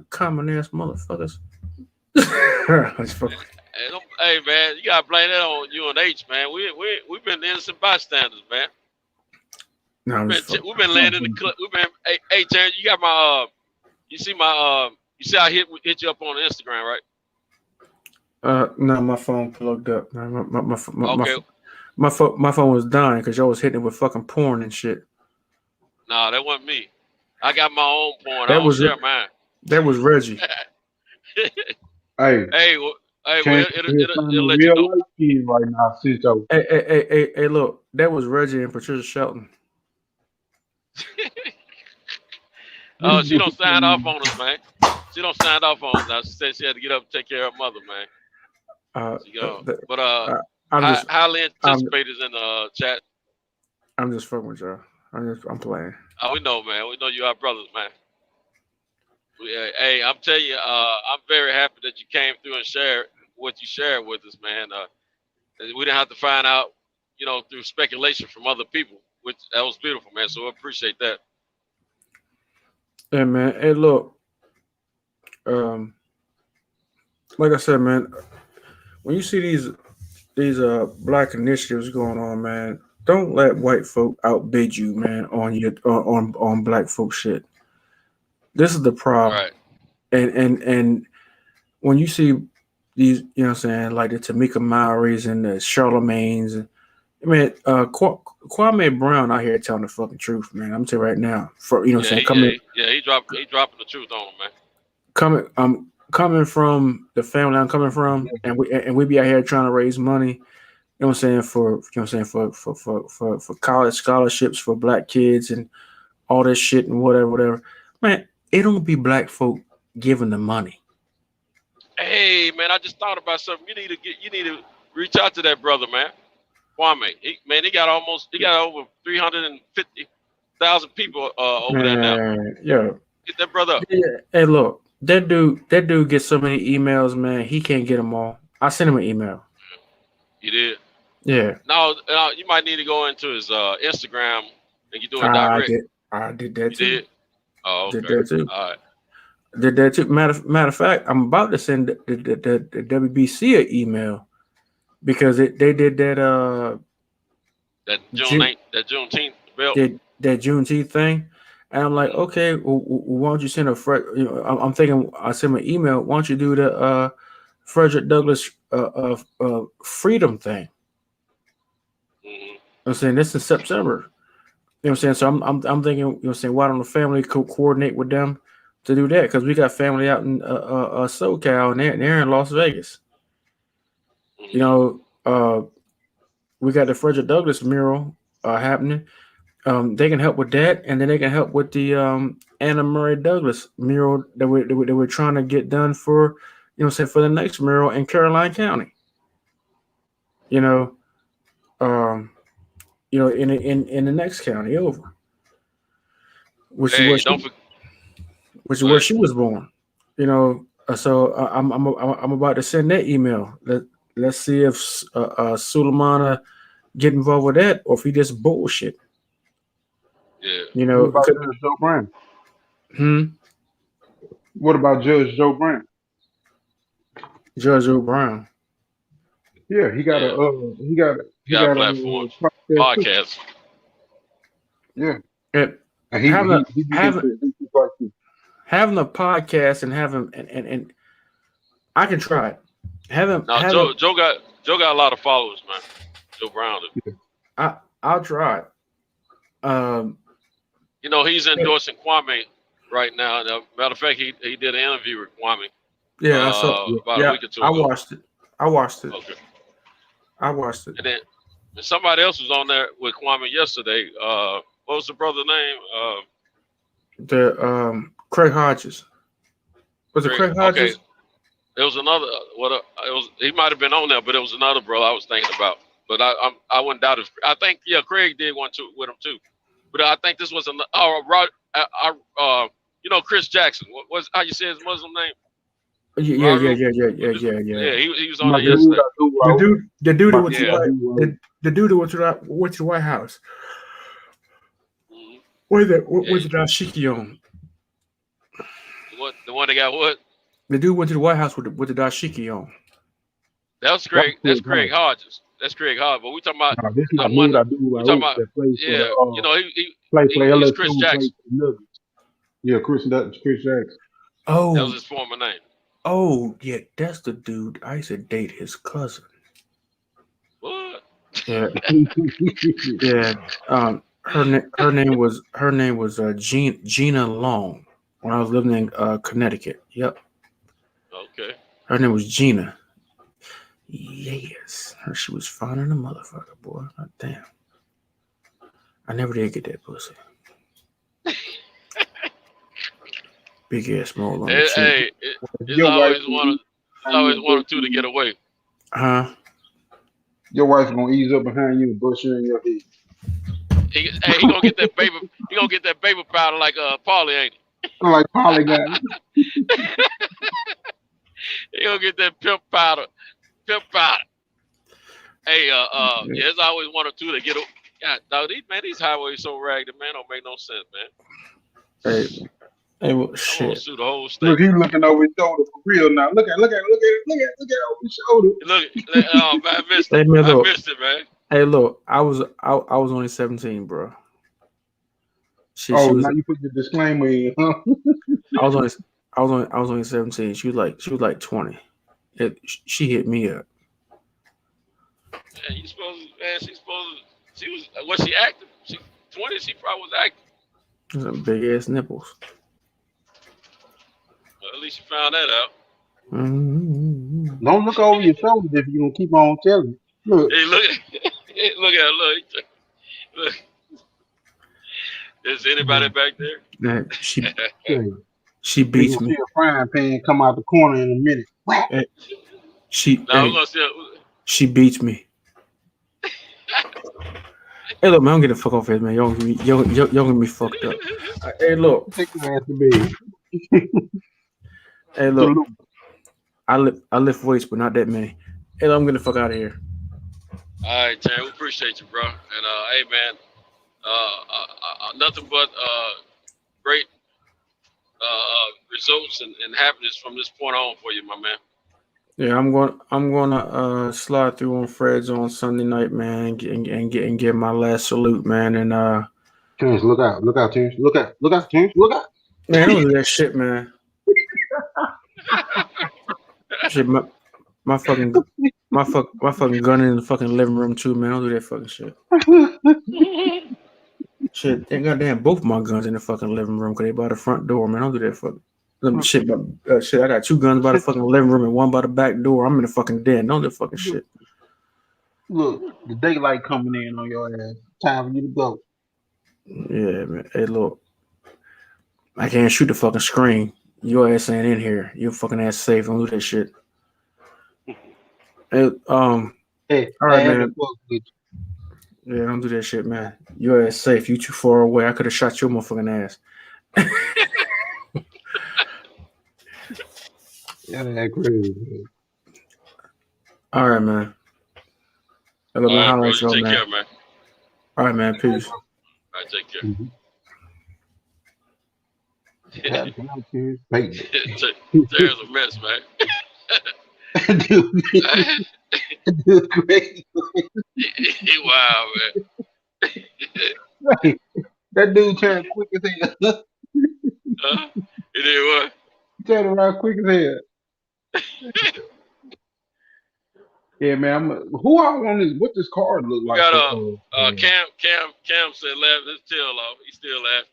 Common ass motherfuckers. Hey man, you gotta blame that on UNH, man. We've been innocent bystanders, man. No, we've been laying in the club. We've been hey Terrence, you got my you see I hit you up on Instagram, right? No, my phone plugged up. My phone was dying because y'all was hitting it with fucking porn and shit. Nah, that wasn't me. I got my own porn. I don't share mine. That was Reggie. Hey, well, it'll let you know. Right now, Cito. Hey, look, that was Reggie and Patricia Shelton. She don't sign off on us, man. She don't sign off on us now. She said she had to get up and take care of her mother, man. Highly anticipated in the chat. I'm just fucking with y'all. I'm playing. We know, man. We know you are brothers, man. Hey, I'm telling you, I'm very happy that you came through and shared what you shared with us, man. We didn't have to find out, through speculation from other people, which that was beautiful, man. So I appreciate that. Yeah, man. Hey, look. Like I said, man, when you see these black initiatives going on, man, don't let white folk outbid you, man, on black folk shit. This is the problem. Right. And when you see these, you know what I'm saying, like the Tamika Mowrys and the Charlemagne's, Kwame Brown out here telling the fucking truth, man. I'm telling you right now. He dropping the truth on him, man. Coming from the family I'm coming from, and we be out here trying to raise money, you know what I'm saying, for college scholarships for black kids and all this shit and whatever. Man, it don't be black folk giving the money. Hey, man, I just thought about something. You need to Reach out to that brother, man. Kwame. He got over 350,000 people over there now. Yeah. Get that brother up. Yeah. Hey, look, that dude gets so many emails, man. He can't get them all. I sent him an email. You did? Yeah. No, you might need to go into his Instagram and you do it direct. I did that too. You did? Oh, okay. Did that too. All right. Did that too. Matter of fact, I'm about to send the WBC an email because they did that that Juneteenth bill. That Juneteenth thing. And I'm like, okay, well, why don't you send a I'm thinking I send an email. Why don't you do the Frederick Douglass freedom thing? I'm saying this is September. You know what I'm saying? So I'm thinking, you know what I'm saying, why don't the family coordinate with them to do that? Because we got family out in SoCal and they're in Las Vegas. You know, we got the Frederick Douglass mural happening. They can help with that, and then they can help with the Anna Murray Douglass mural that we're trying to get done for, you know, say for the next mural in Caroline County. You know, in the next county over, which is where she was born. You know, so I'm about to send that email. Let's see if Suleimana get involved with that, or if he just bullshit. Yeah. You know, what about Judge Joe Brown? What about Judge Joe Brown? Judge Joe Brown. Yeah, he got a platform, podcast. Yeah. Having a podcast and having and I can try it. Joe got a lot of followers, man. Joe Brown. I'll try it. You know, he's endorsing Kwame right now. Matter of fact, he did an interview with Kwame. Yeah, I saw. About a week or two ago. I watched it. Okay. I watched it. And then somebody else was on there with Kwame yesterday. What was the brother's name? Craig Hodges. Was it Craig Hodges? Okay. There was another. He might have been on there, but it was another brother I was thinking about. But I wouldn't doubt it. I think Craig did one too with him too. But I think this was Chris Jackson. What how you say his Muslim name? Yeah. Yeah, he was on there yesterday. The dude who went to the White House. With the dashiki on. What the one that got what? The dude went to the White House with the dashiki on. That's Craig. That's Craig Hodges. That's Craig Hodges. But we talking about. He's Chris Jackson. Yeah, Chris Jackson. Oh, that was his former name. Oh, yeah, that's the dude. I used to date his cousin. What? Yeah. Yeah. Her name was Gina Long when I was living in Connecticut. Yep. Okay. Her name was Gina. Yes. She was fine in a motherfucker, boy. God damn. I never did get that pussy. Big ass mole on the chin. Hey, it's always one or two to get away. Huh? Your wife's gonna ease up behind you and brush you in your head. He gonna get that baby. He gonna get that baby powder like Paulie, ain't he? Like Paulie got. He gonna get that pimp powder. Hey, it's always one or two to get. God, dog, these highways so ragged, man, don't make no sense, man. Hey, well, shit. Sue the whole state. Look, he's looking over his shoulder for real now. Look at over his shoulder. Look, oh man, I missed it. I missed it, man. Hey, look, I was only 17, bro. Now you put the disclaimer in, huh? I was only 17. She was like 20. She hit me up. Yeah, she was she active? She 20, she probably was active. Some big ass nipples. Well, at least you found that out. Mm-hmm. Don't look over your shoulders if you're gonna keep on telling. Look. Hey, look at her. Look. Is anybody back there? She beats me. See a frying pan come out the corner in a minute. She. Now we're gonna see. She beats me. Hey, look, man, I'm getting the fuck off here, man. Y'all gonna be fucked up. Hey, look. Take your ass to bed. Hey, look. I lift weights, but not that many. Hey, look, I'm getting the fuck out of here. All right, Terry, we appreciate you, bro. And hey, man, nothing but great results and happiness from this point on for you, my man. Yeah, I'm gonna slide through on Fred's on Sunday night, man, and get my last salute, man. And Terrence, look out, Terrence, look out, Terrence, look out. Man, don't do that shit, man. Shit, my fucking gun in the fucking living room too, man. Don't do that fucking shit. Shit, they goddamn both my guns in the fucking living room because they by the front door, man. Don't do that fucking shit. Shit, I got 2 guns by the fucking living room and 1 by the back door. I'm in the fucking den. Don't do that fucking shit. Look, the daylight coming in on your ass. Time for you to go. Yeah, man. Hey, look, I can't shoot the fucking screen. Your ass ain't in here. Your fucking ass safe. Don't do that shit. Hey, all right, man. Yeah, don't do that shit, man. Your ass safe. You too far away. I could have shot your motherfucking ass. Yeah, that crazy. Man. All right, man. All right, bro. You take care, man. All right, man. Peace. All right, take care. There's a mess, man. Dude, crazy. He wild, man. Right. That dude turned quick as hell. He did what? He turned around quick as hell. Yeah, man. Who I want is what this card look like? We got Cam said laughed his tail off. He still laughed.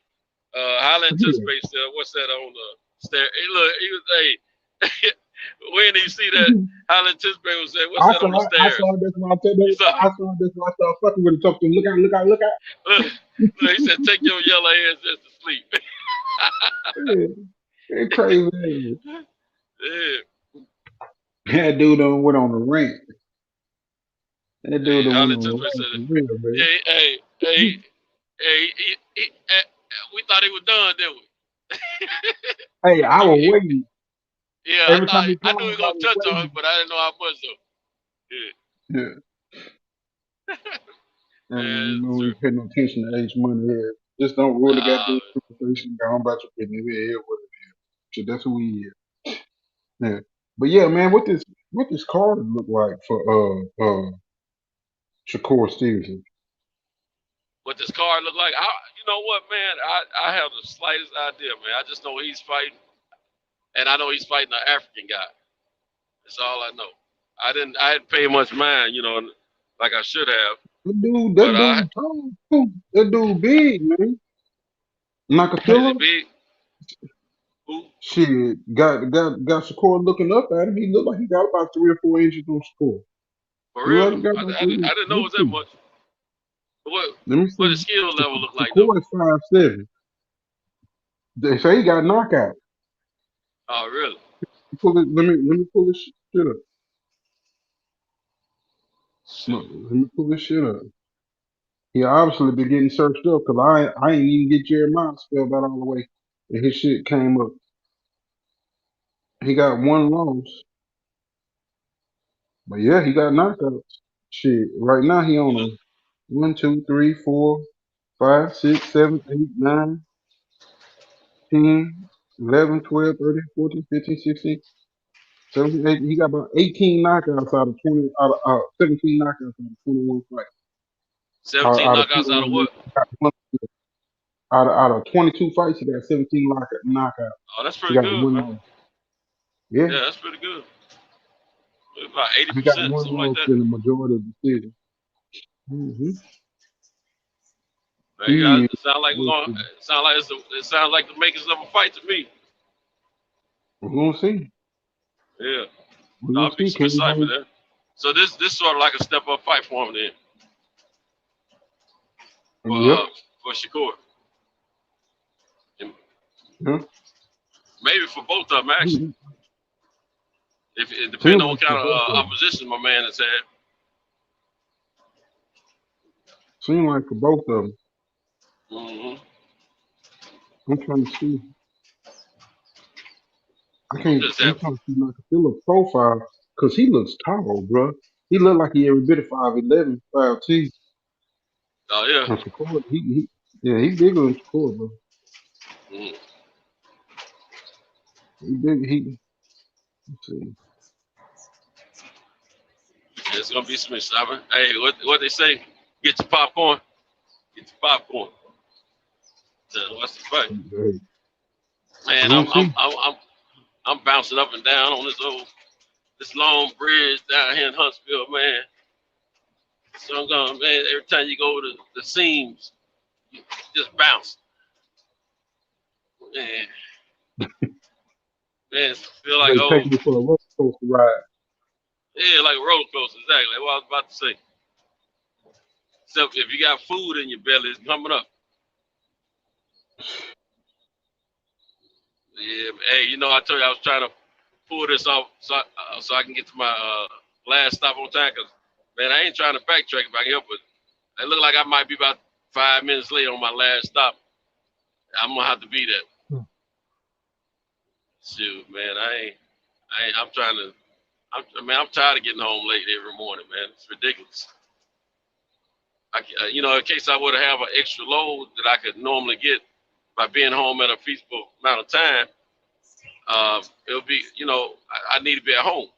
Highland Anticipate said, what's that on the stair? Hey, look, he was when you see that Highland Anticipate was saying, what's that on the stairs? I saw this when I started fucking with him. Talking to him. Look out. Look, he said, take your yellow ass just to sleep. It's crazy. Yeah. That dude done went on the rant. That dude done Highland went on the Anticipate rant. Hey, we thought he was done, didn't we? Hey, I was waiting. Yeah, I knew he was gonna touch on it, but I didn't know how much though. Yeah. And we pay no attention to H Money here. Just don't rule the goddamn conversation. Go on about your business. It is what it is. So that's who he is. Yeah. But yeah, man, what this card look like for Shakur Stevenson? What this card look like? You know what, man? I have the slightest idea, man. I just know he's fighting, and I know he's fighting an African guy. That's all I know. I didn't pay much mind, like I should have. That dude big, man. Nakatila. Big. Who? Shit, got Shakur looking up at him. He looked like he got about 3 or 4 inches on Shakur. For real? I didn't know it was that much. What the skill level look like? Shakur is 5'7". They say he got knockout. Oh, really? Let me pull this shit up. Let me pull this shit up. He obviously been getting searched up because I ain't even get Jeremiah spelled out all the way. And his shit came up. He got 1 loss. But yeah, he got knockouts. Shit. Right now he on a 1, 2, 3, 4, 5, 6, 7, 8, 9, 10, 11, 12, 13, 14, 15, 16, 17, 18. He got about 18 knockouts out of 17 knockouts out of 21 fights. 17 knockouts out of what? Out of 22 fights, he got 17 knockouts. Oh, that's pretty good, man. Yeah, that's pretty good. About 80%, he got 1 something like loss that. in the majority of the decisions. Mm-hmm. It sounds like the makers of a fight to me. We're gonna see. Yeah, I'll be some excitement there. So this sort of like a step up fight for him then. For Shakur. Maybe for both of them actually. If it depends on what kind of opposition my man has had. Seemed like for both of them. Mm-hmm. I'm trying to see. I'm Just trying have, to see Phillip profile because he looks tall, bro. He looked like he every bit of 5'11", 5'10". oh yeah. And Shakur, yeah, he bigger than Shakur, bro. Mm. He big. Let's see. It's gonna be some excitement. Hey, what they say? Get your popcorn. Get your popcorn. So what's the fight? Hey, Man, we'll see. I'm bouncing up and down on this long bridge down here in Huntsville, man. So I'm going, man. Every time you go to the seams, you just bounce. Man, feel like They take me for a roller coaster ride. yeah, like a roller coaster. Exactly. Like what I was about to say. Except if you got food in your belly, it's coming up. Yeah, hey, you know, I told you I was trying to pull this off so I can get to my last stop on time. Cause man, I ain't trying to backtrack if I can help it. It look like I might be about 5 minutes late on my last stop. I'm gonna have to be there. Shoot, man, I'm tired of getting home late every morning, man. It's ridiculous. You know, in case I would have an extra load that I could normally get by being home at a feasible amount of time, it'll be, you know, I need to be at home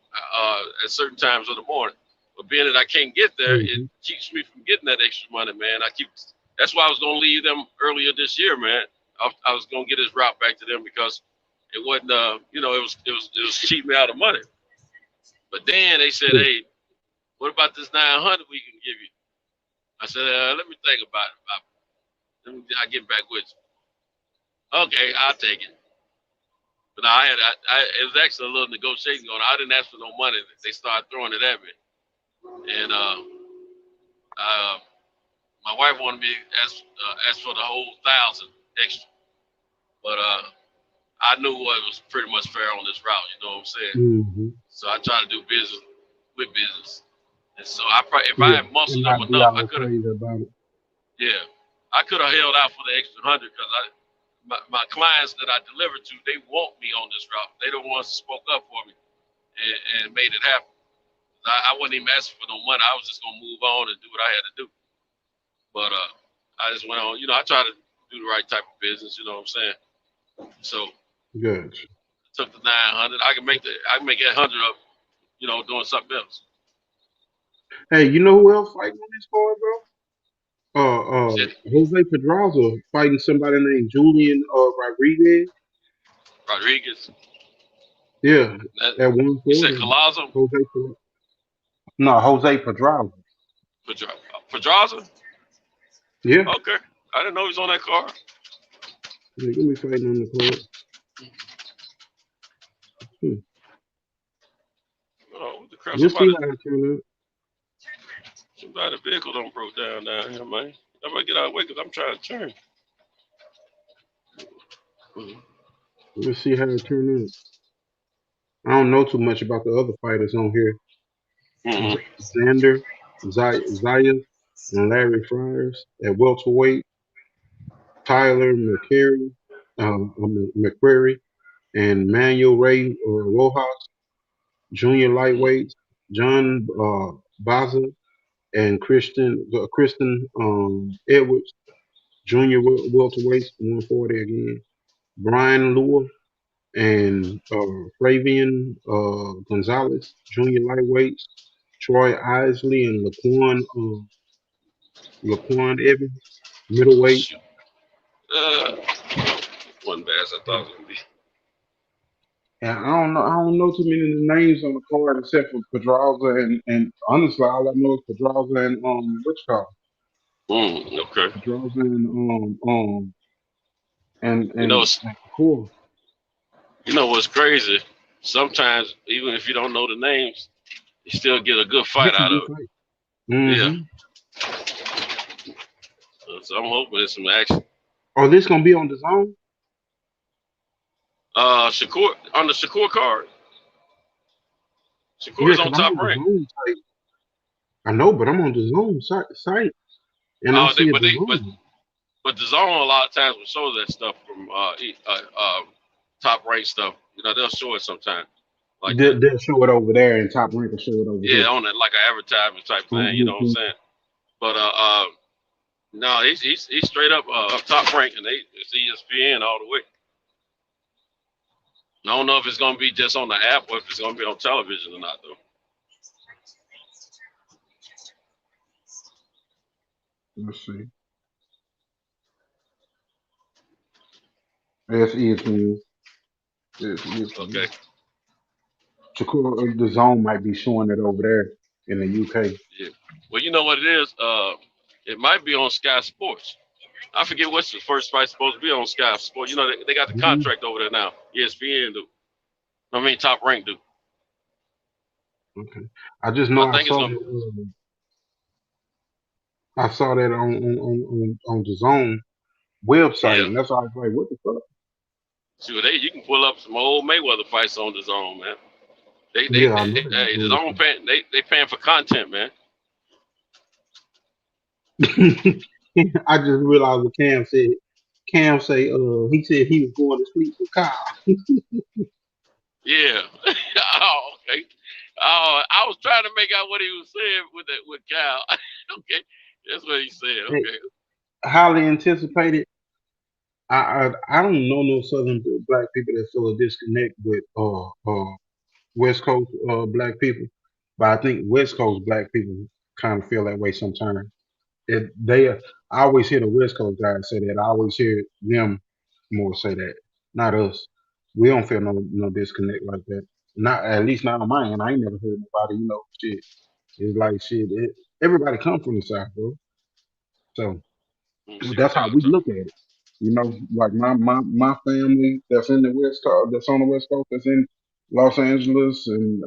at certain times of the morning. But being that I can't get there, it keeps me from getting that extra money, man. That's why I was gonna leave them earlier this year, man. I was gonna get his route back to them because it wasn't, you know, it was cheating me out of money. But then they said, hey, what about this 900 we can give you? I said, let me think about it. I'll get back with you. Okay, I'll take it. But it was actually a little negotiation going on. I didn't ask for no money. They started throwing it at me. And my wife wanted me to ask for the whole 1,000 extra. But I knew it was pretty much fair on this route, you know what I'm saying? Mm-hmm. So I try to do business with business. And so I had muscled them enough, I could have. Yeah, I could have held out for the extra 100 because my clients that I deliver to, they want me on this route. They the ones that spoke up for me and made it happen. I wasn't even asking for no money. I was just gonna move on and do what I had to do. But I just went on. You know, I try to do the right type of business. You know what I'm saying? So good. Took the 900. I can make that 100 up. You know, doing something else. Hey, you know who else fighting on this card, bro? Jose Pedraza fighting somebody named Julian Rodriguez. Rodriguez. Yeah, at 140. You said Collazo? Jose Pedraza. Pedraza? Yeah. Okay. I didn't know he was on that card. Yeah, give me fighting on the card. Oh, what the crap? We'll see how it turns out. Somebody's vehicle done broke down here, man. I'm gonna get out of the way because I'm trying to turn. We'll see how it turns out. I don't know too much about the other fighters on here. Xander, Zayas, and Larry Friars at welterweight. Tyler McQuarrie, and Manuel Ray Rojas. Junior lightweights, John Baza and Kristen Edwards. Junior welterweights, 140 again. Brian Lua and Flavian Gonzalez, junior lightweights. Troy Isley and Laquan Evans, middleweight. Wasn't bad as I thought it would be. And I don't know too many names on the card except for Pedraza and honestly all I know is Pedraza and Okay. Pedraza and you know, cool. You know what's crazy? Sometimes even if you don't know the names, you still get a good fight out of it. Mm-hmm. Yeah. So I'm hoping there's some action. Oh, this gonna be on the zone? Shakur on the Shakur card. Shakur's on Top Rank. I know, but I'm on the zone site. And I see it. But the zone a lot of times will show that stuff from Top Rank stuff. You know, they'll show it sometimes. Like They'll show it over there, and Top Rank will show it over here. yeah, on it like an advertisement type thing. You know what I'm saying? But no, he's straight up Top Rank, and it's ESPN all the way. I don't know if it's gonna be just on the app or if it's gonna be on television or not, though. Let's see. It's ESPN. Okay. The zone might be showing it over there in the UK. Yeah. Well, you know what it is? It might be on Sky Sports. I forget what's the first fight supposed to be on Sky Sports. You know, they got the contract over there now. ESPN do. I mean, Top Rank do. Okay. I just know I saw that on the zone website, Yeah. and that's why I was like, what the fuck? See, well, you can pull up some old Mayweather fights on the zone, man. Hey, the zone paying, they paying for content, man. I just realized what Cam said. Cam say, he said he was going to sleep with Kyle. Yeah. Oh, okay. Oh, I was trying to make out what he was saying with Cal. Okay, that's what he said. Okay. Highly anticipated. I don't know no Southern black people that feel a disconnect with West Coast black people, but I think West Coast black people kind of feel that way sometimes. I always hear the West Coast guys say that. I always hear them more say that, not us. We don't feel no disconnect like that. Not at least not on my end. I ain't never heard nobody. Shit. It's like shit. Everybody come from the South, bro. So that's how we look at it. Like my family that's in the West Coast, that's on the West Coast, that's in Los Angeles and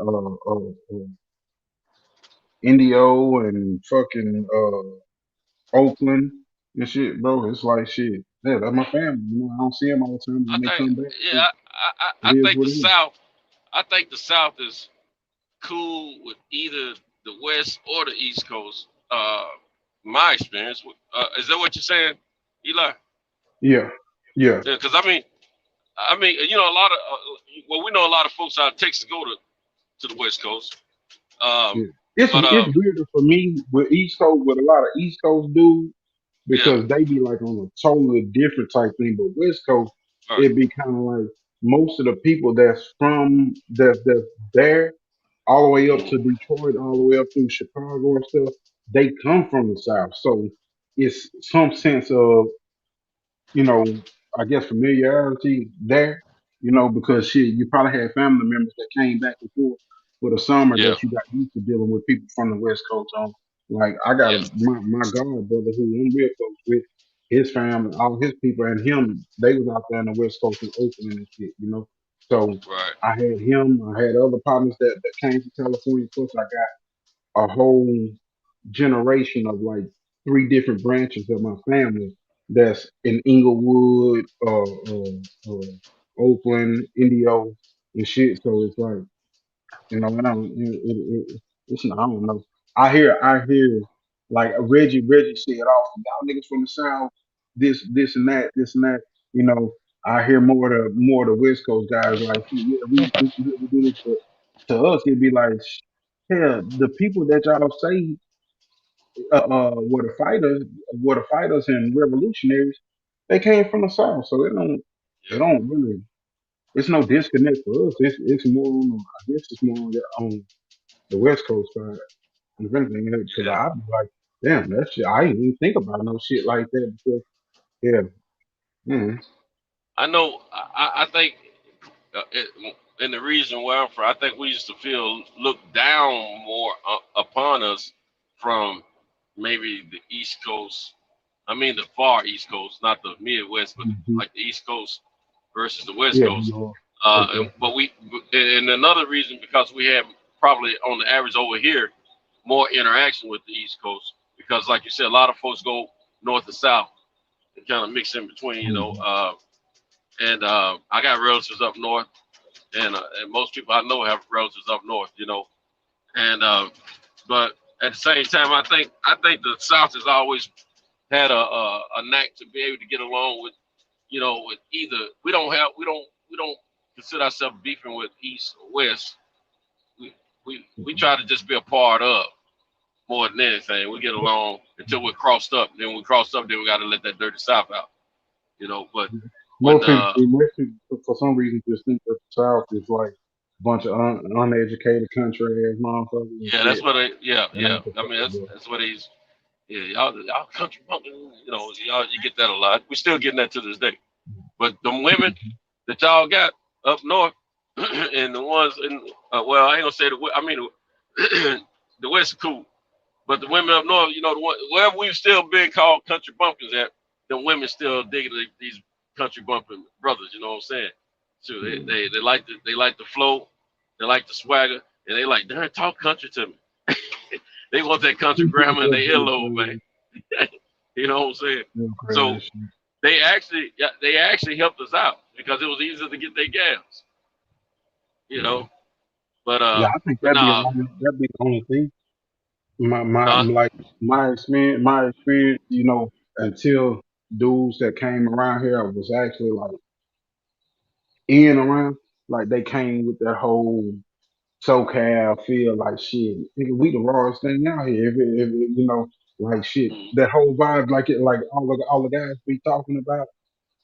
Indio and fucking Oakland and shit, bro. It's like shit. Yeah, that's my family. I don't see them all the time. When they come back, Yeah, I think the South. I think the South is cool with either the West or the East Coast. My experience. Is that what you're saying, Eli? Yeah. Because I mean, you know, a lot of we know a lot of folks out of Texas go to the West Coast. It's weirder for me with East Coast, with a lot of East Coast dudes, because they be like on a totally different type thing. But West Coast, it'd be kind of like most of the people that's there, all the way up to Detroit, all the way up through Chicago and stuff, they come from the South. So it's some sense of, I guess familiarity there, because shit, you probably had family members that came back and forth for the summer that you got used to dealing with people from the West Coast on. Like I got my god brother who I'm real close with, his family, all his people, and him, they was out there in the West Coast in Oakland and shit, So I had him, I had other partners that came to California. Plus, I got a whole generation of like 3 different branches of my family that's in Inglewood, Oakland, Indio, and shit. So it's like, I don't know. I hear like Reggie said, "Oh, y'all niggas from the South, this and that, this and that." I hear more of the West Coast guys like, "Yeah, we do this," but to us, it'd be like, "Hell, the people that y'all say were the fighters and revolutionaries, they came from the South, so it don't really, it's no disconnect for us. It's more on, I guess it's more on the West Coast side. If anything, because I'd be like, damn, that shit, I didn't even think about no shit like that because, I know. I think in the region where I'm from, I think we used to feel looked down more upon us from maybe the East Coast. I mean, the far East Coast, not the Midwest, but like the East Coast versus the West Coast. But and another reason, because we have probably on the average over here more interaction with the East Coast, because like you said, a lot of folks go north to south and kind of mix in between, and I got relatives up north, and most people I know have relatives up north, and but at the same time, I think the South is always had a knack to be able to get along with, with either. We don't consider ourselves beefing with East or West. We try to just be a part of more than anything. We get along until we're crossed up. Then when we crossed up, then we got to let that dirty South out. But when Most people, for some reason, just think that the South is like a bunch of uneducated country ass motherfuckers and yeah, that's shit. what they. Yeah. That ain't the I mean, fucking that's what he's. Yeah, y'all country bumping. Y'all you get that a lot. We still getting that to this day. But the women that y'all got up north, and the ones in well, I ain't gonna say the West is cool, but the women up north, the one wherever we've still been called country bumpkins at, the women still digging these country bumping brothers. You know what I'm saying? So they like the flow, they like the swagger, and they like darn talk country to me. They want that country grammar in their earlobe, man. You know what I'm saying? So they actually helped us out because it was easier to get their gals. But yeah, I think that'd be the only thing. My experience, until dudes that came around here was actually like in around, like they came with that whole SoCal feel like shit. Nigga, we the rawest thing out here. Like shit, that whole vibe, like all the guys be talking about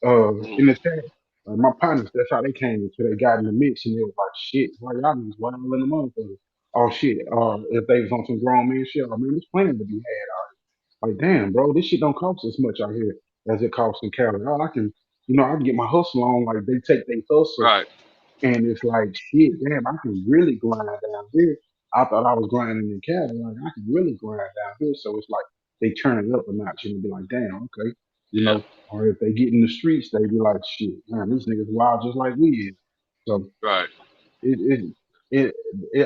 in the chat. My partners, that's how they came until they got in the mix and they was like, shit, why y'all niggas wild in the motherfucker? Oh shit, if they was on some grown man shit, I mean, there's plenty to be had out here. Like, damn, bro, this shit don't cost as much out here as it costs in Cali. I can get my hustle on, like they take their hustle right. and it's like, shit, damn, I can really grind down here. I thought I was grinding in Cali. Like, I can really grind down here. So it's like they turn it up a notch and be like, damn, okay. Or if they get in the streets, they be like, shit, man, these niggas wild just like we is. So right.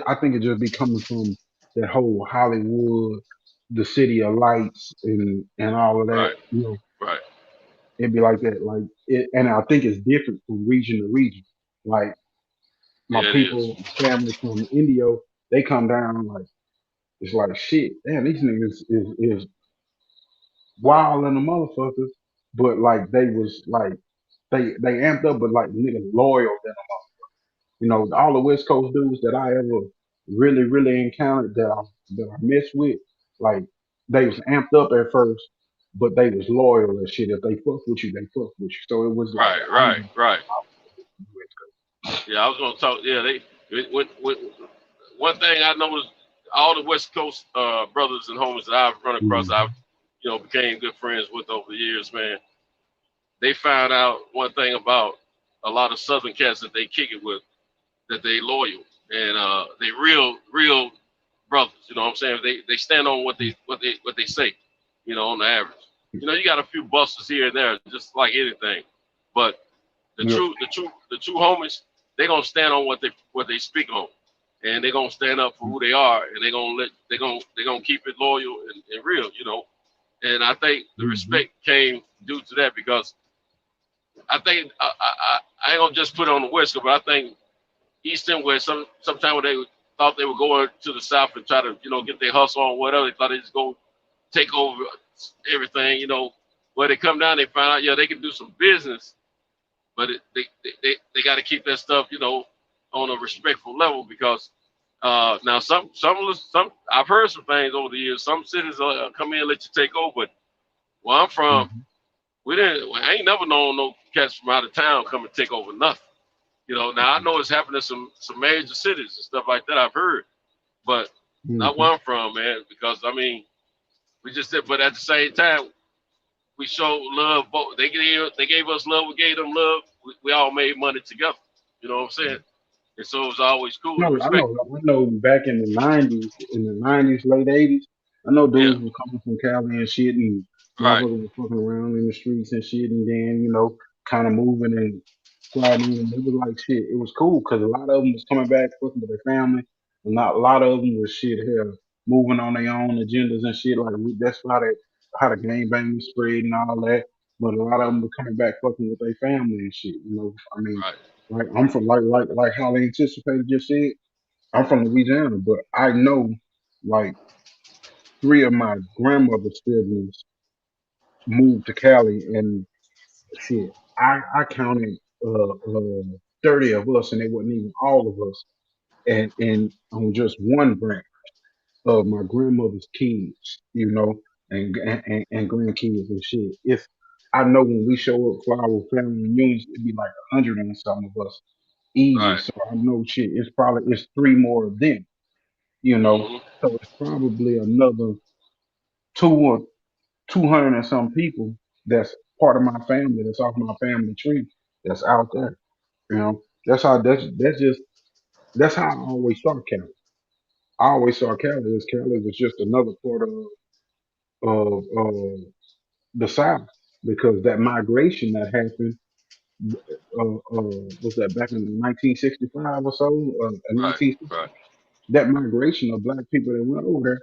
I think it just be coming from that whole Hollywood, the city of lights and all of that. Right. Right. It'd be like that. And I think it's different from region to region. Like, my people, family from India, they come down like it's like shit. Damn, these niggas is wild in the motherfuckers, but like they was like they amped up, but like niggas loyal than them. All the West Coast dudes that I ever really encountered that I messed with, like they was amped up at first, but they was loyal and shit. If they fuck with you, they fuck with you. So it was like right. Yeah, I was gonna talk. Yeah, one thing I noticed, all the West Coast brothers and homies that I've run across, I've became good friends with over the years, man. They found out one thing about a lot of Southern cats that they kick it with, that they loyal and they real brothers. You know what I'm saying? They stand on what they say. On the average. You got a few busters here and there, just like anything, but the true homies, they gonna stand on what they speak on, and they gonna stand up for who they are, and they gonna keep it loyal and real. And I think the respect came due to that because I think I ain't gonna just put it on the West Coast, but I think East and West. Sometimes when they thought they were going to the South and try to get their hustle on whatever, they thought they just go take over everything. Where they come down, they find out they can do some business, but they got to keep that stuff on a respectful level because now some I've heard some things over the years. Some cities come in and let you take over, but where I'm from, I ain't never known no cats from out of town come and take over nothing. Now I know it's happening in some major cities and stuff like that. I've heard, but not where I'm from, man. Because I mean, we just said, but at the same time, we showed love. Both they gave us love, we gave them love. We all made money together. You know what I'm saying? And so it was always cool. I know. Back in the '90s, late '80s, I know dudes was coming from Cali and shit, and motherfuckers was fucking around in the streets and shit, and then kind of moving and sliding in. It was like shit. It was cool because a lot of them was coming back fucking with their family, and not a lot of them was shit here moving on their own agendas and shit. Like that's how the gang bang was spread and all that. But a lot of them were coming back fucking with their family and shit. I mean. Like I'm from like how they anticipated just said. I'm from Louisiana, but I know like 3 of my grandmother's siblings moved to Cali, and shit, I counted 30 of us, and it wasn't even all of us, and on just one branch of my grandmother's kids, and grandkids and shit. If I know when we show up for our family reunions, it'd be like 100 and something of us, easy. Right. So I know shit. It's three more of them, Mm-hmm. So it's probably another two or 200 and some people that's part of my family, that's off my family tree, that's out there. That's how that's how I always saw Cali. I always saw Cali was just another part of the South, because that migration that happened was that back in 1965 or so, Right. 1960, Right. that migration of black people that went over there.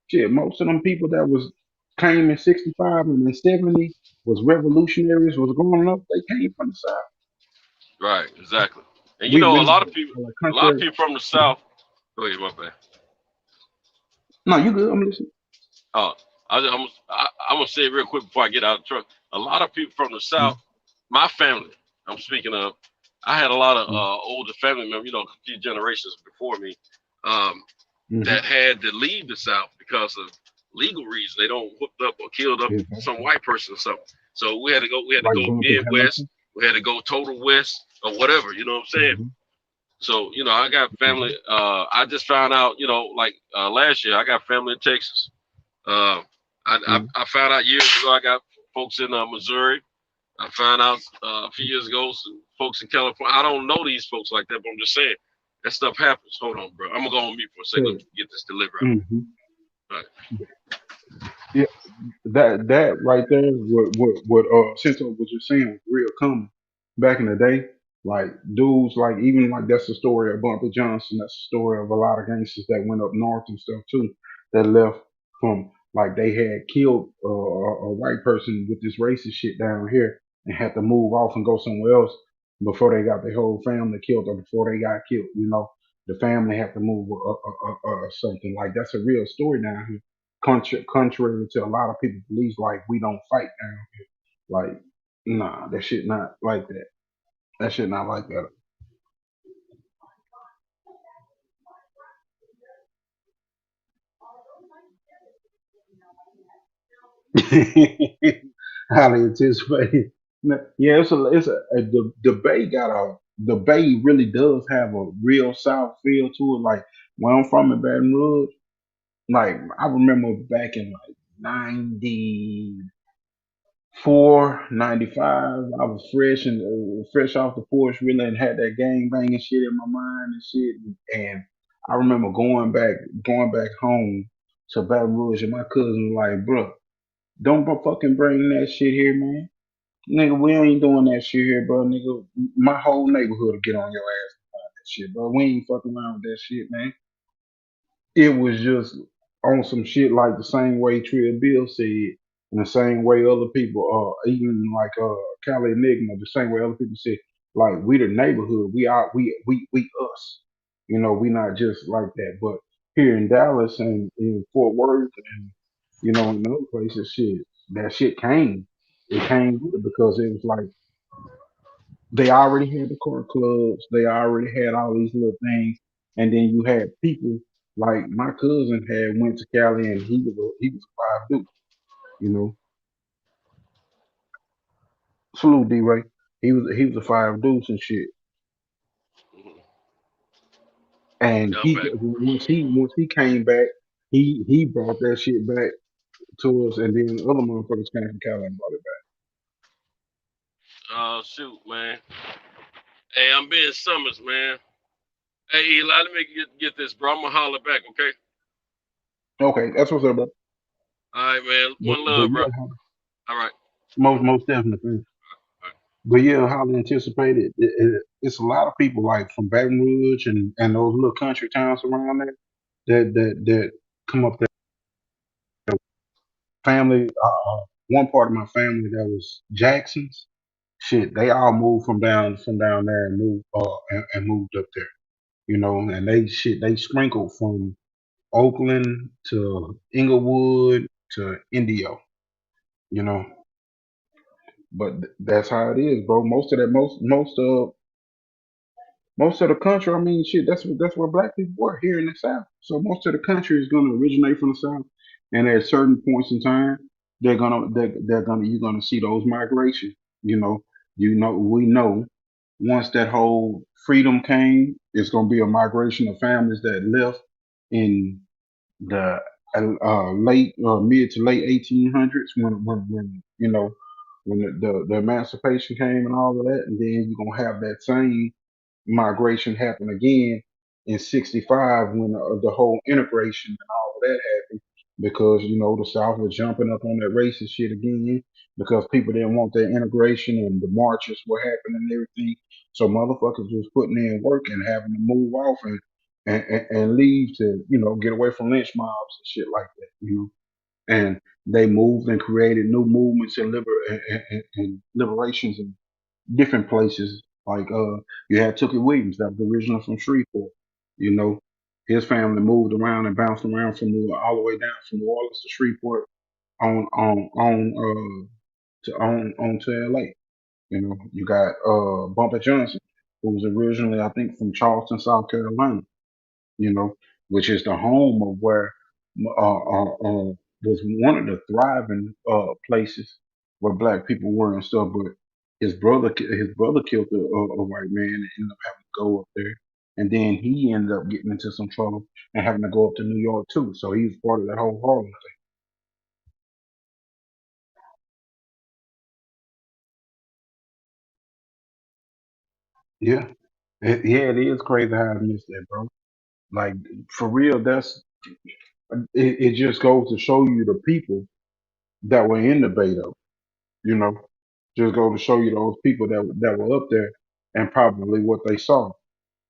Shit, most of them people that was came in 65 and in 70 was revolutionaries, was growing up. They came from the South. Right. Exactly. And We a we lot of people, like a lot of contrary. people from the South. Go ahead, my bad. No, you good. I'm listening. I'm gonna say it real quick before I get out of the truck. A lot of people from the South, my family, I'm speaking of, I had a lot of older family members, a few generations before me, that had to leave the South because of legal reasons. They don't hooked up or killed up some white person or something. So we had to go Like going through Midwest, Hamilton. we had to go total West or whatever, you know what I'm saying? So, I got family. I just found out, last year I got family in Texas. I found out years ago I got folks in Missouri. I found out a few years ago some folks in California. I don't know these folks like that, but I'm just saying that stuff happens. Hold on, bro. I'm gonna go on mute for a second. Let me get this delivery out. Mm-hmm. All right. Yeah, that right there, what Cinto was just saying, was real common back in the day. Like dudes, like even like that's the story of Bumpy Johnson. That's the story of a lot of gangsters that went up north and stuff too, that left from like they had killed a white person with this racist shit down here and had to move off and go somewhere else before they got their whole family killed or before they got killed. The family had to move or something. Like that's a real story down here, contrary to a lot of people believe, like we don't fight down here. Like, nah, that shit not like that. That shit not like that. Highly anticipated. Yeah, the Bay got the Bay really does have a real South feel to it. Like where I'm from in Baton Rouge, like I remember back in like 94, 95, I was fresh off the porch, really, and had that gang banging shit in my mind and shit. And I remember going back home to Baton Rouge, and my cousin was like, "Bro, don't fucking bring that shit here, man. Nigga, we ain't doing that shit here, bro. Nigga, my whole neighborhood will get on your ass about that shit, bro. We ain't fucking around with that shit, man." It was just on some shit like the same way Trill Bill said, and the same way other people, even like Cali Enigma, the same way other people said, like we the neighborhood, we us. We not just like that. But here in Dallas and in Fort Worth and in other places, shit, that shit came. It came with it because it was like they already had the car clubs, they already had all these little things, and then you had people like my cousin had went to Cali and he was a five dude, you know. Salute D Ray. He was a five deuce and shit. And Yeah, he back. once he came back, he brought that shit back to us, and then other motherfuckers came from Cali and brought it Shoot, man. Hey, I'm being Summers, man. Hey, Eli, let me get this, bro. I'm gonna holler back, okay? back. Okay, that's what's up, bro. All right, man. One But love, bro. yeah, All right. most definitely. Man. But yeah, highly anticipated. It's a lot of people like from Baton Rouge and those little country towns around there that come up there. Family, one part of my family that was Jacksons. Shit, they all moved from down there and moved up there. And they sprinkled from Oakland to Inglewood to Indio. You know, But that's how it is, bro. Most of the country, I mean, shit, that's where black people were here in the South. So most of the country is gonna originate from the South, and at certain points in time, you're gonna see those migration. We know once that whole freedom came, it's gonna be a migration of families that left in the late or mid to late 1800s when when the emancipation came and all of that, and then you're gonna have that same migration happen again in '65 when the whole integration and all of that happened because the South was jumping up on that racist shit again because people didn't want that integration and the marches were happening and everything. So motherfuckers was putting in work and having to move off and leave to get away from lynch mobs and shit like that. And they moved and created new movements and liberations in different places. Like you had Tookie Williams, that was originally from Shreveport. You know, his family moved around and bounced around from all the way down from New Orleans to Shreveport on to LA. You got Bumper Johnson, who was originally I think from Charleston, South Carolina. Which is the home of where was one of the thriving places where black people were and stuff. But his brother killed a white man and ended up having to go up there. And then he ended up getting into some trouble and having to go up to New York too. So he was part of that whole Harlem thing. Yeah. It is crazy how I missed that, bro. Like for real, it just goes to show you the people that were in the Beto. You know, just go to show you those people that were up there and probably what they saw.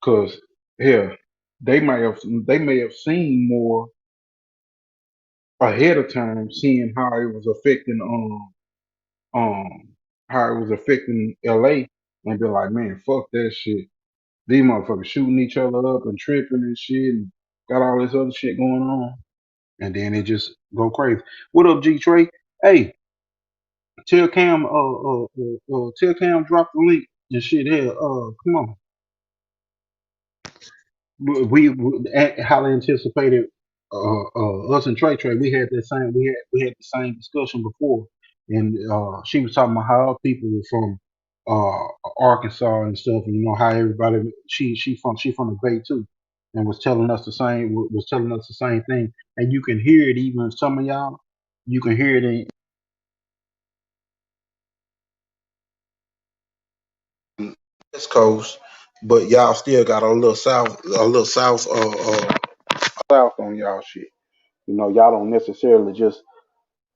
Cause yeah, they may have seen more ahead of time, seeing um how it was affecting LA and be like, man, fuck that shit. These motherfuckers shooting each other up and tripping and shit and got all this other shit going on. And then it just go crazy. What up, G Trey? Hey, tell Cam drop the link and shit here. Come on. We highly anticipated us and Trey. We had the same discussion before, and she was talking about how our people were from Arkansas and stuff, and how everybody she from the Bay too, and was telling us the same thing, and you can hear it even in some of y'all. You can hear it in West Coast, but y'all still got a little south on y'all shit. Y'all don't necessarily just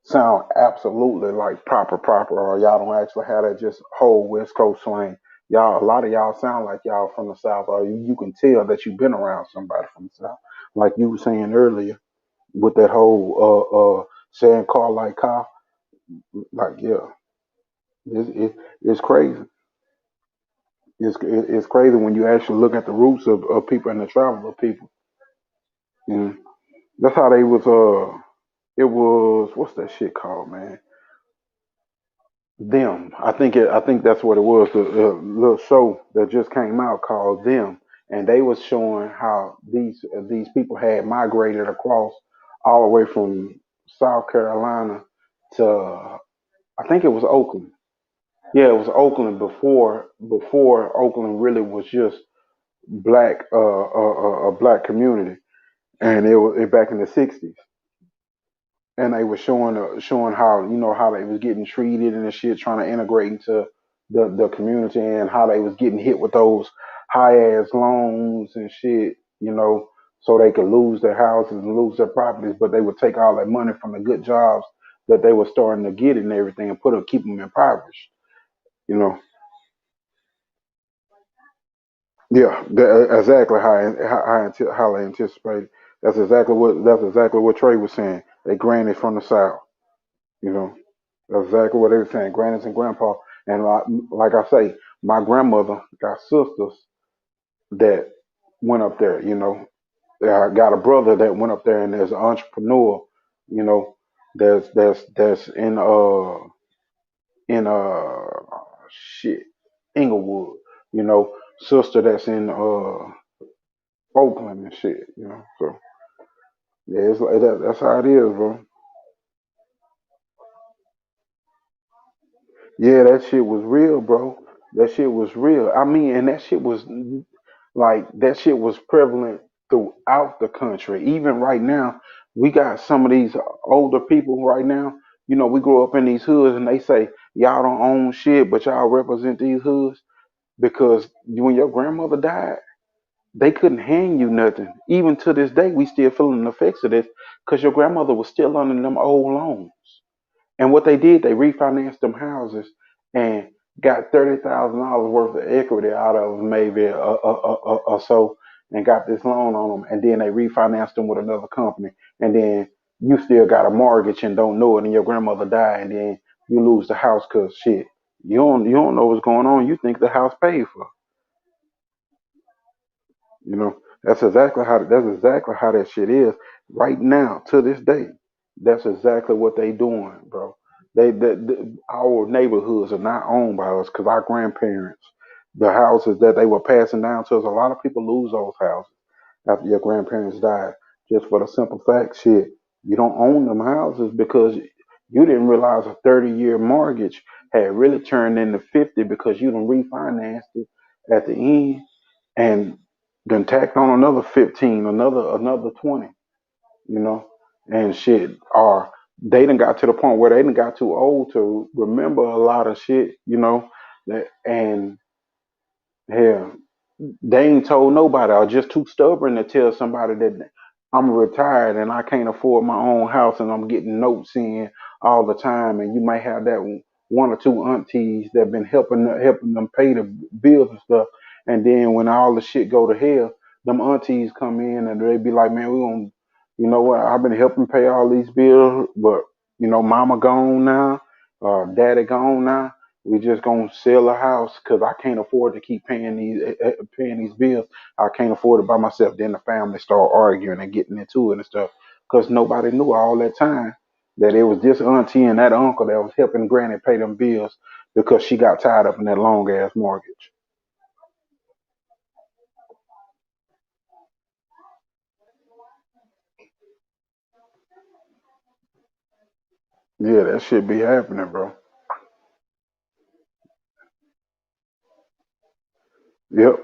sound absolutely like proper, or y'all don't actually have that just whole West Coast slang. A lot of y'all sound like y'all from the South, or you can tell that you've been around somebody from the South. Like you were saying earlier with that whole saying car like car. Like, yeah, it's crazy. It's crazy when you actually look at the roots of people and the travel of people. And that's how they was, it was, what's that shit called, man? Them. I think that's what it was. The little show that just came out called Them, and they was showing how these people had migrated across all the way from South Carolina to I think it was Oakland. Yeah, it was Oakland before Oakland really was just black a black community, and it back in the '60s. And they were showing how how they was getting treated and the shit, trying to integrate into the community, and how they was getting hit with those high ass loans and shit, so they could lose their houses and lose their properties, but they would take all that money from the good jobs that they were starting to get and everything and keep them impoverished, you know. Yeah, exactly how they anticipated. That's exactly what Trey was saying. They granted from the South. You know, that's exactly what they were saying. Grannies and grandpa, and like I say, my grandmother got sisters that went up there. I got a brother that went up there, and there's an entrepreneur. You know, that's in in Inglewood. You know, sister that's in Oakland and shit. You know, so yeah, it's like that. That's how it is, bro. Yeah, that shit was real, bro. That shit was real. I mean, and that shit was like that shit was prevalent throughout the country. Even right now, we got some of these older people right now. You know, we grow up in these hoods and they say y'all don't own shit, but y'all represent these hoods because when your grandmother died, they couldn't hand you nothing. Even to this day, we still feeling the effects of this because your grandmother was still under them old loans. And what they did, they refinanced them houses and got $30,000 worth of equity out of them, maybe or so, and got this loan on them. And then they refinanced them with another company. And then you still got a mortgage and don't know it, and your grandmother died, and then you lose the house because shit, you don't know what's going on. You think the house paid for. You know, that's exactly how that shit is right now to this day. That's exactly what they doing, bro. Our neighborhoods are not owned by us because our grandparents, the houses that they were passing down to us, a lot of people lose those houses after your grandparents died. Just for the simple fact, shit, you don't own them houses because you didn't realize a 30-year mortgage had really turned into 50 because you done refinanced it at the end and then tacked on another 15, another 20, you know, and shit. Or they done got to the point where they done got too old to remember a lot of shit, you know, and hell, they ain't told nobody or just too stubborn to tell somebody that I'm retired and I can't afford my own house and I'm getting notes in all the time. And you might have that one or two aunties that been helping them pay the bills and stuff. And then when all the shit go to hell, them aunties come in and they be like, man, we gonna, you know what? I've been helping pay all these bills, but you know, mama gone now, daddy gone now. We just gonna sell a house because I can't afford to keep paying these bills. I can't afford it by myself. Then the family start arguing and getting into it and stuff because nobody knew all that time that it was this auntie and that uncle that was helping Granny pay them bills because she got tied up in that long ass mortgage. Yeah, that shit be happening, bro. Yep,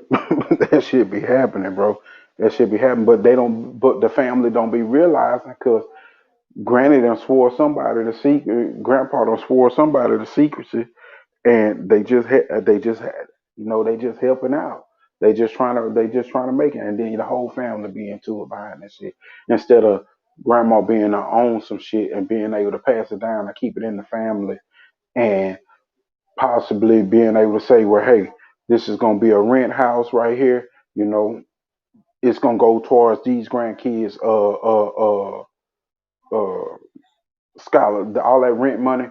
that shit be happening, bro. That shit be happening, but they don't. But the family don't be realizing because Granny done swore somebody the secret. Grandpa done swore somebody the secrecy, and they just had, you know, they just helping out. They just trying to make it, and then the whole family be into it behind that shit instead of grandma being to own some shit and being able to pass it down and keep it in the family and possibly being able to say, well, hey, this is gonna be a rent house right here. You know, it's gonna go towards these grandkids uh scholar all that rent money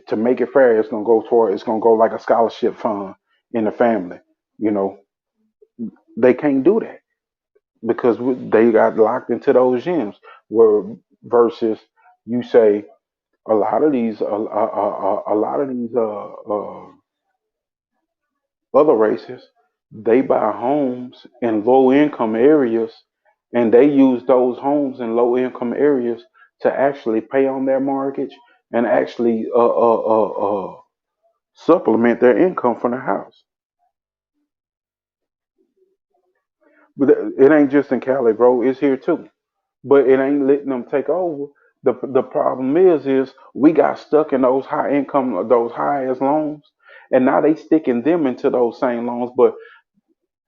to make it fair. It's gonna go like a scholarship fund in the family. You know, they can't do that because they got locked into those gyms. Where versus you say a lot of these other races, they buy homes in low income areas and they use those homes in low income areas to actually pay on their mortgage and actually supplement their income from the house. But it ain't just in Cali, bro. It's here too. But it ain't letting them take over. The problem is we got stuck in those high ass loans, and now they sticking them into those same loans. But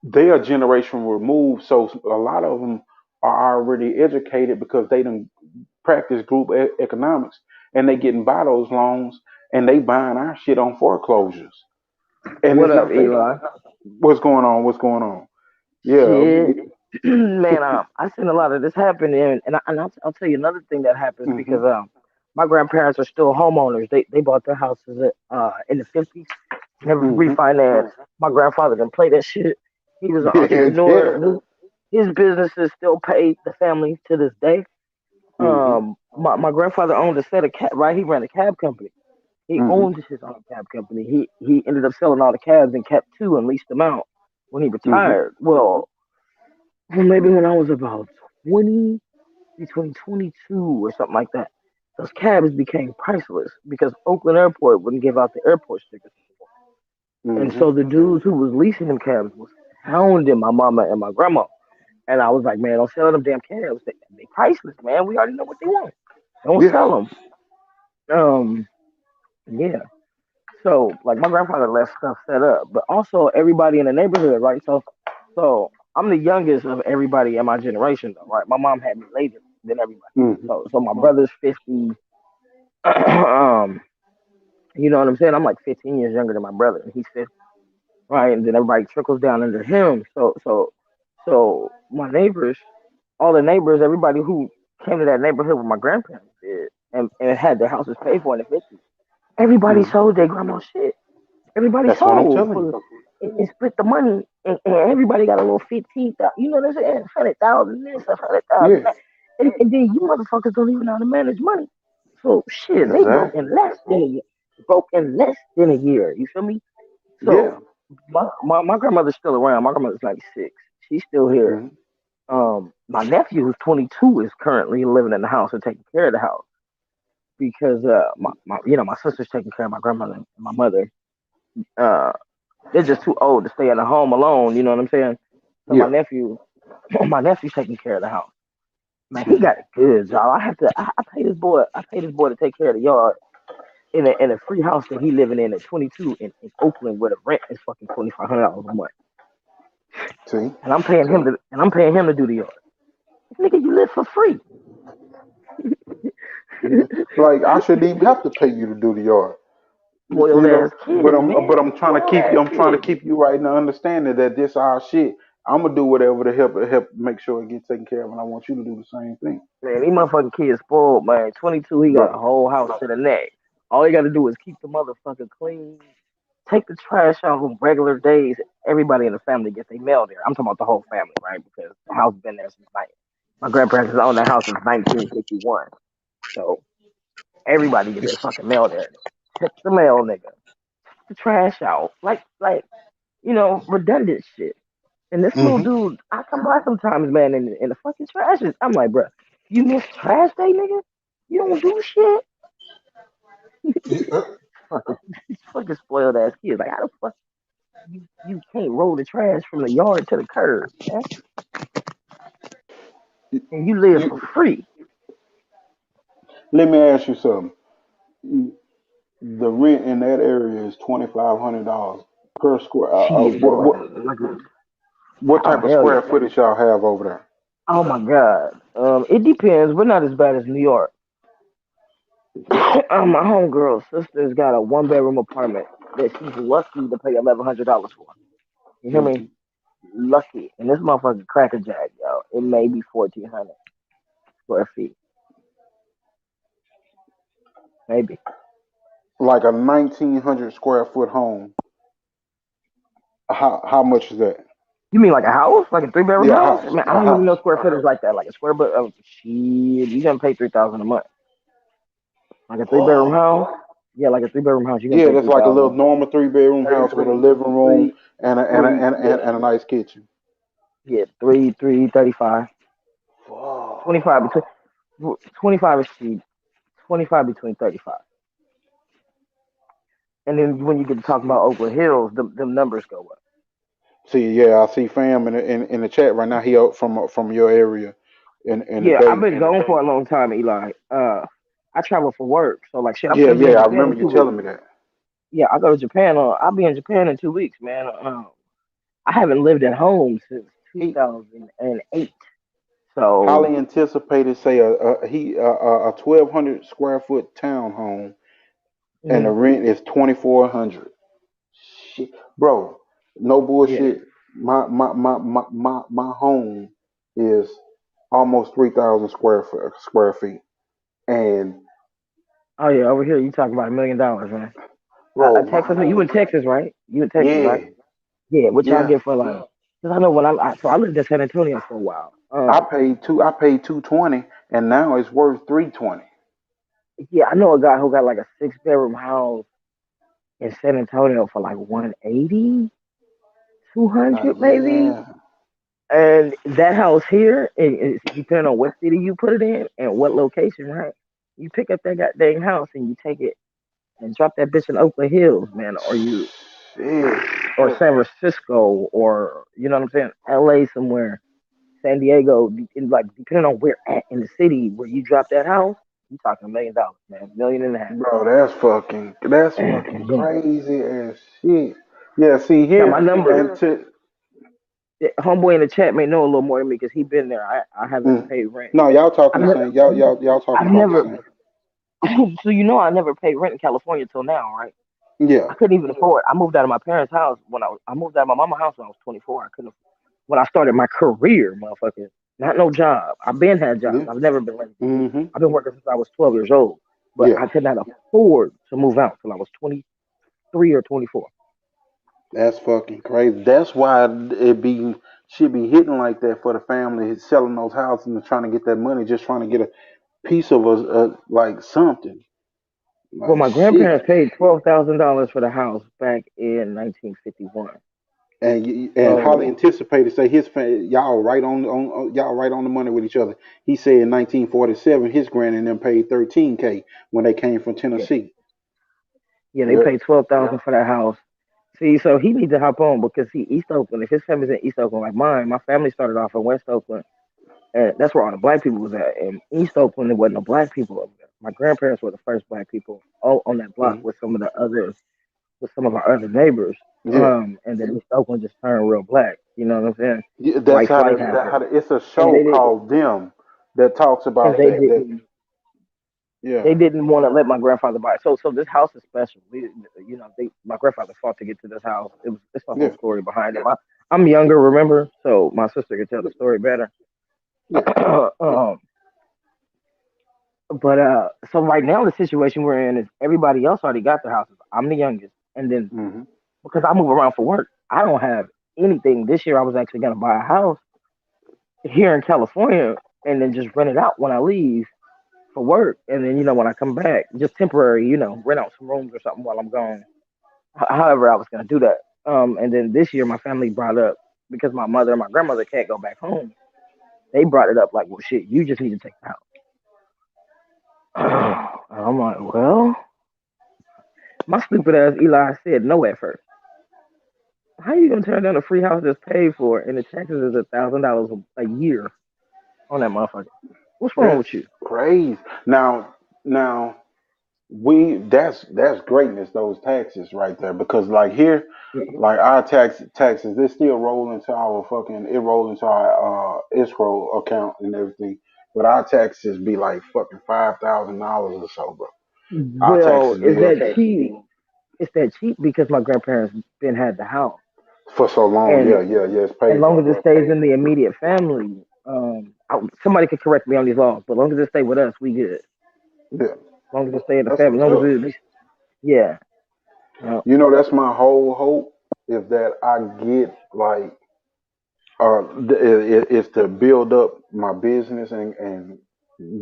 they are generation removed, so a lot of them are already educated because they done practice group economics, and they getting by those loans, and they buying our shit on foreclosures. And What it's up, not they. Eli? What's going on? What's going on? Yeah. Shit, man, I seen a lot of this happen, and I'll tell you another thing that happens Hmm. because my grandparents are still homeowners. They bought their houses in the '50s, never Hmm. refinanced. My grandfather didn't play that shit. He was an Yeah. entrepreneur. His businesses still pay the family to this day. Hmm. My grandfather owned a set of cab, right? He ran a cab company. He owned his own cab company. He ended up selling all the cabs and kept two and leased them out when he retired. Well, maybe when I was about 20, between 22 or something like that, those cabs became priceless because Oakland Airport wouldn't give out the airport stickers anymore. And so the dudes who was leasing them cabs was hounding my mama and my grandma. And I was like, man, don't sell them damn cabs. They priceless, man. We already know what they want. Don't sell them. Yeah. So like my grandfather left stuff set up, but also everybody in the neighborhood, right? So I'm the youngest of everybody in my generation, though, right? My mom had me later than everybody. So my brother's 50. You know what I'm saying? I'm like 15 years younger than my brother, and he's 50, right? And then everybody trickles down under him. So my neighbors, all the neighbors, everybody who came to that neighborhood with my grandparents did, and had their houses paid for in the 50s. Everybody sold their grandma's shit. Everybody That's what I'm sold telling you. and split the money, and everybody got a little 15,000. You know what I'm saying? 100,000 this, 100,000 that. And then you motherfuckers don't even know how to manage money. So shit, they broke in less than a year. You feel me? So my grandmother's still around. My grandmother's 96. She's still here. My nephew, who's 22, is currently living in the house and taking care of the house because my sister's taking care of my grandmother and my mother. They're just too old to stay in the home alone. You know what I'm saying? So my nephew's taking care of the house. Man, he got it good, y'all. I pay this boy to take care of the yard in a free house that he living in at 22 in Oakland, where the rent is fucking $2,500 a month. See, and I'm paying him to do the yard. Nigga, you live for free. like I shouldn't even have to pay you to do the yard. Spoiled ass kid, but man. I'm trying to keep you right in the understanding that this our shit. I'm gonna do whatever to help make sure it gets taken care of, and I want you to do the same thing. Man, these motherfucking kids spoiled, man. 22, he got a whole house to the neck. All you got to do is keep the motherfucker clean, take the trash out on regular days. Everybody in the family gets their mail there. I'm talking about the whole family, right? Because the house been there since my grandparents owned that house since 1951. So everybody gets their fucking mail there. Check the mail, nigga. The trash out, like redundant shit. And this little dude, I come by sometimes, man, in the fucking trash. I'm like, bro, you miss trash day, nigga? You don't do shit. fucking spoiled ass kids. Like, how the fuck you can't roll the trash from the yard to the curb, man? And you live for free. Let me ask you something. The rent in that area is $2,500 per square. What type of square footage y'all have over there? Oh my god. It depends. We're not as bad as New York. My homegirl's sister's got a 1-bedroom apartment that she's lucky to pay $1,100 for. You hear me? Lucky. And this motherfucker crackerjack, yo. It may be 1,400 square feet. Maybe. Like a 1,900 square foot home. How much is that? You mean like a house? Like a 3-bedroom house? House. Man, I don't even know square footage like that. Like a square foot of shit. You gonna pay $3,000 a month. Like a 3-bedroom house? Yeah, like a 3-bedroom house. Yeah, that's like a little normal 3-bedroom house with a living room and a nice kitchen. Yeah, 35. 25 between 25 is cheap. 25 between 35. And then when you get to talk about Oakland Hills, them numbers go up. See, yeah, I see fam in the chat right now. He out from your area. I've been gone for a long time, Eli. I travel for work, so like shit. I remember you telling me that. Yeah, I go to Japan. I'll be in Japan in 2 weeks, man. I haven't lived at home since 2008. So highly anticipated, say a 1,200 square foot townhome, and the rent is $2,400. Shit, bro, no bullshit. Yeah. My home is almost 3,000 square feet, and oh yeah, over here you talking about $1 million, man. Bro, Texas, you in Texas, right? You in Texas, right? Yeah, what y'all get for like? Because I know when I lived in San Antonio for a while. I paid $220, and now it's worth $320. Yeah, I know a guy who got like a 6-bedroom house in San Antonio for like 180, 200 maybe. Yeah. And that house here, it's depending on what city you put it in and what location, right? You pick up that goddamn house and you take it and drop that bitch in Oakland Hills, man, Shit. or San Francisco, or you know what I'm saying, LA somewhere, San Diego, like depending on where at in the city where you drop that house, you talking $1 million, man, $1.5 million. Bro, that's fucking Yeah. crazy as shit. Yeah, see Got my here number. and to Homeboy in the chat may know a little more than me because he been there. I haven't paid rent. no, y'all talking I've the never, same. Y'all talking I've about the never. same. So I never paid rent in California till now, right? Yeah. I couldn't even afford. I moved out of my parents' house when I moved out of my mama's house when I was 24. I couldn't when I started my career, motherfucker. Not no job. I've been had jobs. Yeah. I've never been lazy. Mm-hmm. I've been working since I was 12 years old, but Yeah. I could not afford to move out till I was 23 or 24. That's fucking crazy. That's why should be hitting like that for the family, selling those houses and trying to get that money, just trying to get a piece of like something. Well, Like my shit. grandparents paid $12,000 for the house back in 1951. And highly So anticipated. Say y'all y'all right on the money with each other. He said in 1947 his grand and them paid 13K when they came from yeah, Tennessee. yeah, they Yep. paid 12,000 for that house. See, so he needs to hop on because East Oakland. If his family's in East Oakland like mine, my family started off in West Oakland, and that's where all the black people was at. In East Oakland, there wasn't no black people over there. My grandparents were the first black people on that block Mhm. with some of our other neighbors. Yeah. And then East Oakland just turned real black. You know what I'm saying? Yeah, that's White how flight happened, it's a and show called Them that talks and about they that. didn't Yeah. they didn't want to let my grandfather buy it. So this house is special. My grandfather fought to get to this house. It's a whole Yeah. story behind it. I'm younger, remember? So my sister could tell the story better. Yeah. um, but so right now the situation we're in is everybody else already got their houses. I'm the youngest, and then Mm-hmm. because I move around for work, I don't have anything. This year I was actually gonna buy a house here in California and then just rent it out when I leave for work, and then when I come back, just temporary, rent out some rooms or something while I'm gone. However, I was gonna do that. And then this year my family brought up because my mother and my grandmother can't go back home. They brought it up like, well, shit, you just need to take the house. And I'm like, well, my stupid ass Eli said no at first. How you gonna turn down a free house that's paid for and the taxes is $1,000 a year on that motherfucker? What's wrong That's with you? crazy. Now that's greatness, those taxes right there. Because like here, like our taxes, they still roll into our escrow account and everything. But our taxes be like fucking $5,000 or so, bro. Our Well, taxes is be up that cheap? It's that cheap because my grandparents been had the house, for so long. and Yeah, it's as paid long for, as it bro. stays in the immediate family, somebody could correct me on these laws, but as long as it stay with us, we good. Yeah, As long as it stay in the that's family, as what's long up. as yeah. That's my whole hope is that I get like is to build up my business and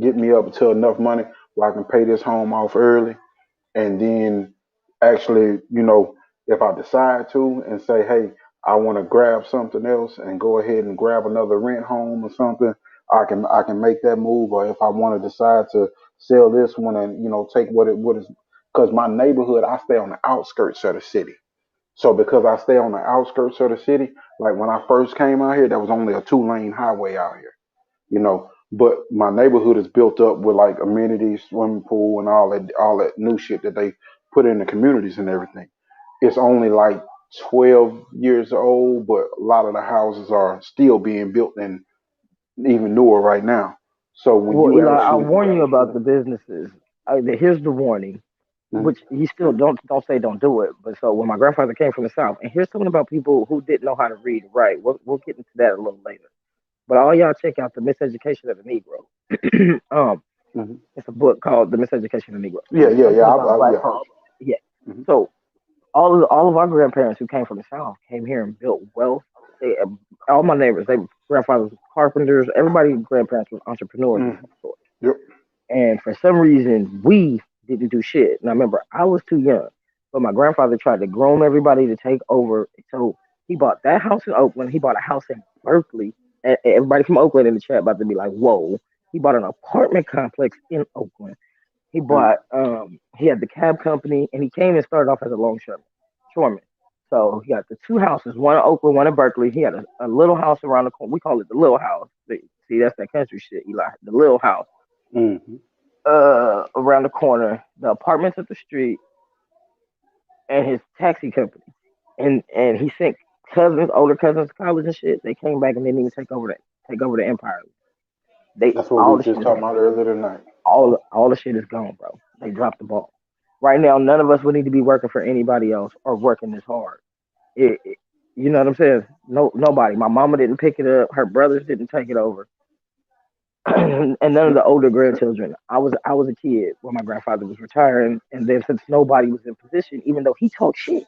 get me up to enough money where I can pay this home off early, and then actually, if I decide to and say, hey, I want to grab something else and go ahead and grab another rent home or something, I can make that move. Or if I want to decide to sell this one and take what is, because my neighborhood, I stay on the outskirts of the city. So because I stay on the outskirts of the city, like when I first came out here, there was only a 2-lane highway out here. But my neighborhood is built up with like amenities, swimming pool, and all that new shit that they put in the communities and everything. It's only like 12 years old, but a lot of the houses are still being built and even newer right now. So when Well, you Eli, I'll actually, warn you about the businesses. Here's the warning, Mhm. which you still don't say don't do it. But so when my grandfather came from the south, and here's something about people who didn't know how to read and write. We'll get into that a little later. But all y'all check out the Miseducation of the Negro. Mhm. It's a book called The Miseducation of the Negro. Yeah, It's something about black yeah. folks. Yeah. Mhm. So all of our grandparents who came from the south came here and built wealth. All my neighbors, they grandfathers were carpenters. Everybody grandparents were entrepreneurs of Mhm. some sort. Yep. And for some reason, we didn't do shit. And I remember I was too young, but my grandfather tried to groom everybody to take over. So he bought that house in Oakland. He bought a house in Berkeley. Everybody from Oakland in the chat about to be like, whoa. He bought an apartment complex in Oakland. He bought, he had the cab company, and he came and started off as a longshoreman. So he got the two houses, one in Oakland, one in Berkeley. He had a little house around the corner. We call it the little house. See, that's that country shit, Eli. The little house. Mm-hmm. Around the corner, the apartments up the street, and his taxi company. And he sent older cousins to college and shit. They came back and didn't even take over the empire. That's what we were just talking about earlier tonight. All the shit is gone, bro. They dropped the ball. Right now, none of us would need to be working for anybody else or working this hard. You know what I'm saying? Nobody. My mama didn't pick it up. Her brothers didn't take it over. And none of the older grandchildren. I was a kid when my grandfather was retiring, and then since nobody was in position, even though he talked shit.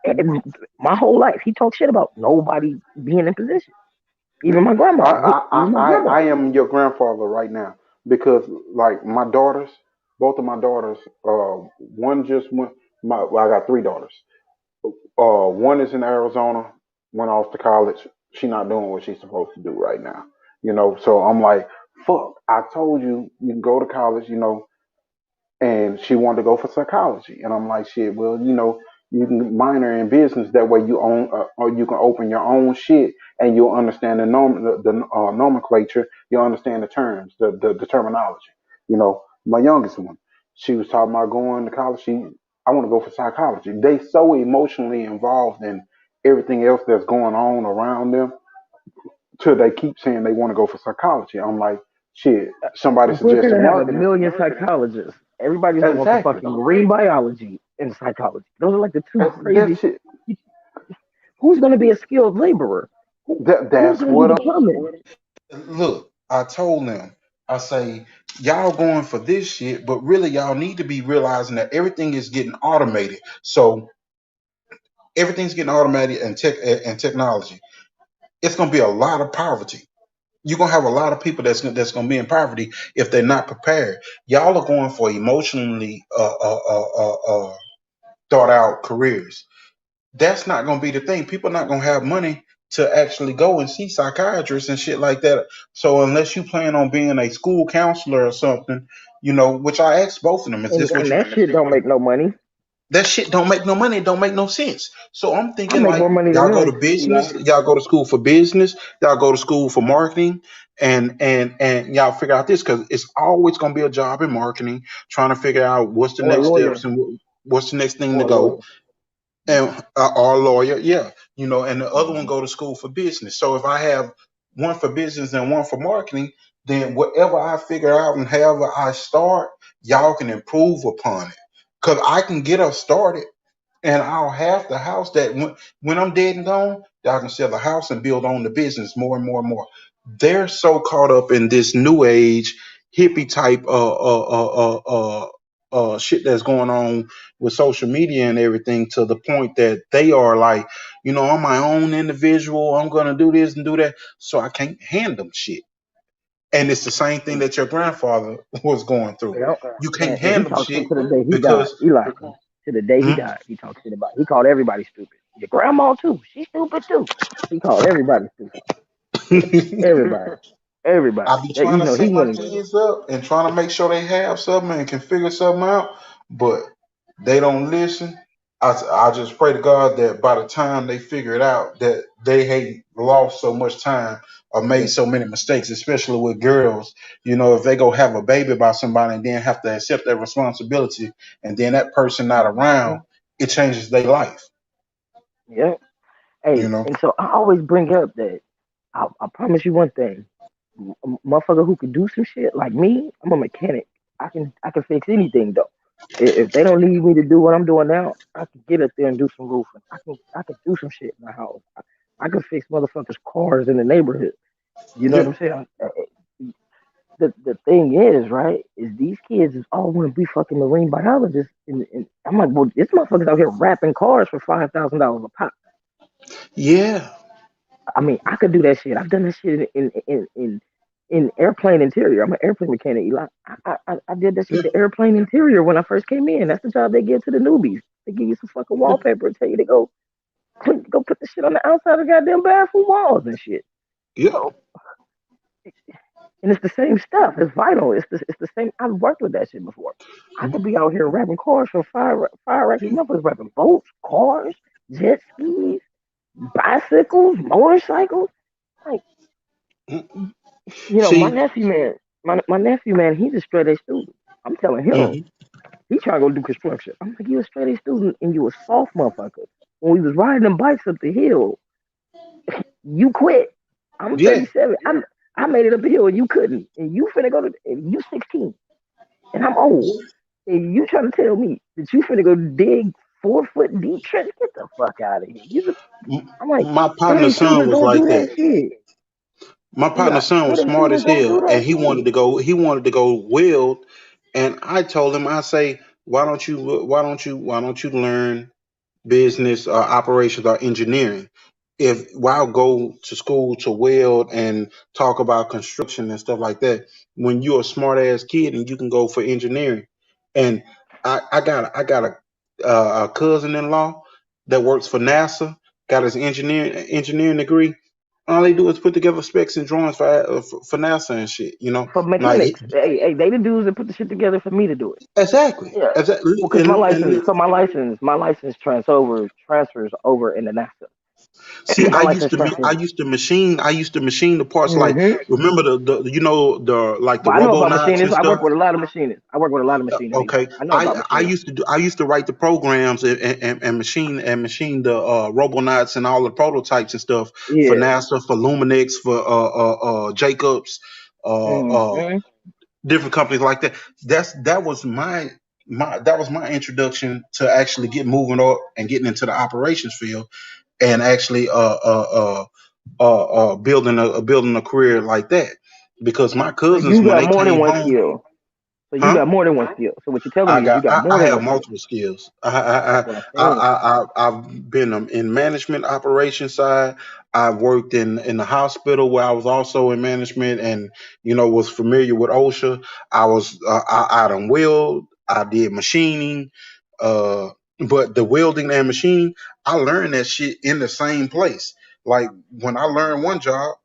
And my whole life, he talked shit about nobody being in position. Even my grandma. I am your grandfather right now because, like, my daughters, both of my daughters, one just went. I got three daughters. One is in Arizona, went off to college. She's not doing what she's supposed to do right now. You know, so I'm like, fuck. I told you can go to college. You know, and she wanted to go for psychology, and I'm like, shit. Well, you know, you can minor in business. That way, you own, or you can open your own shit, and you'll understand the nomenclature. You'll understand the terms, the terminology. You know, my youngest one, she was talking about going to college. I want to go for psychology. They so emotionally involved in everything else that's going on around them, till they keep saying they want to go for psychology. I'm like, shit. Somebody We're suggested gonna have a marketing. million psychologists. Everybody's going for Exactly. fucking marine biology and psychology. Those are like the two That crazy. shit. Who's gonna be a skilled laborer? That's Who's gonna what be I'm. the plumbing? Look, I told them, I say, y'all going for this shit, but really y'all need to be realizing that everything is getting automated. So everything's getting automated and technology. It's gonna be a lot of poverty. You're gonna have a lot of people that's gonna be in poverty if they're not prepared. Y'all are going for emotionally thought out careers. That's not gonna be the thing. People are not gonna have money to actually go and see psychiatrists and shit like that. So unless you plan on being a school counselor or something, you know, which I asked both of them, is this what And you? that shit don't make no money. That shit don't make no money. It don't make no sense. So I'm I thinking make like more money than y'all go to them. business, y'all go to school for business, y'all go to school for marketing, and y'all figure out this because it's always gonna be a job in marketing, trying to figure out what's the Or a next lawyer. steps and what's the next thing Or to a go. lawyer. And or a lawyer, yeah, you know, and the other one go to school for business. So if I have one for business and one for marketing, then whatever I figure out and however I start, y'all can improve upon it. Cause I can get us started and I'll have the house that when I'm dead and gone, y'all can sell the house and build on the business more and more and more. They're so caught up in this new age hippie type shit that's going on with social media and everything to the point that they are like, you know, I'm my own individual. I'm gonna do this and do that. So I can't hand them shit. And it's the same thing that your grandfather was going through. Yep. You And can't hand he them talked shit shit to the day he died. because Eli. To the day he Hmm? died, he talked shit about. He called everybody stupid. Your grandma too. She's stupid too. He called everybody stupid. Everybody. Everybody. I be That, trying to he set my went. kids up and trying to make sure they have something and can figure something out, but they don't listen. I just pray to God that by the time they figure it out, that they ain't lost so much time or made so many mistakes, especially with girls. You know, if they go have a baby by somebody and then have to accept that responsibility, and then that person not around, it changes their life. Yeah. Hey, You know. and so I always bring up that I promise you one thing. Motherfucker who can do some shit like me, I'm a mechanic. I can fix anything though. If they don't need me to do what I'm doing now, I can get up there and do some roofing. I can do some shit in the house. I can fix motherfuckers' cars in the neighborhood. You know what Yeah. I'm saying? The thing is, right, is these kids is all want to be fucking marine biologists, and I'm like, well, this motherfuckers out here wrapping cars for $5,000 a pop. Yeah. I mean, I could do that shit. I've done that shit in in airplane interior. I'm an airplane mechanic, Eli. I did that shit, the airplane interior when I first came in. That's the job they give to the newbies. They give you some fucking wallpaper and tell you to go put the shit on the outside of the goddamn bathroom walls and shit. Yeah. So, and it's the same stuff. It's vital. It's the same. I've worked with that shit before. I could be out here wrapping cars for fire accident. Motherfuckers wrapping boats, cars, jet skis, bicycles, motorcycles. Like, my nephew, man, he's a straight A student. I'm telling him, he trying to go do construction. I'm like, you a straight A student and you a soft motherfucker. When we was riding them bikes up the hill, you quit. I'm 37. I made it up the hill and you couldn't. And you finna go and you 16. And I'm old. And you trying to tell me that you finna go dig 4 foot deep trench? Get the fuck out of here. I'm like, my partner's son was like that. Shit. My partner's son was smart as hell, and he wanted to go weld. And I told him, I say, why don't you learn business or operations or engineering? Why go to school to weld and talk about construction and stuff like that when you're a smart ass kid and you can go for engineering? And I got a cousin-in-law that works for NASA, got his engineering degree. All they do is put together specs and drawings for NASA and shit, For mechanics. Hey, they the dudes that put the shit together for me to do it. Exactly. Yeah. Exactly. Well, because my license transfers over into NASA. See, I used to machine the parts. Like, remember the I know about machinists. I work with a lot of machinists. Okay, I know about machinists. I used to write the programs and machine the Robonauts and all the prototypes and stuff for NASA, for Luminex, for Jacobs, different companies like that. That was my introduction to actually get moving up and getting into the operations field and actually building a career like that, because my cousins, you got more than one home, skill. So you got more than one skill. So what you're telling me is you got more than one. I have multiple skills. I've been in management operation side. I've worked in the hospital where I was also in management and was familiar with OSHA. I done weld. I did machining. But the welding and machining, I learned that shit in the same place. Like when I learned one job,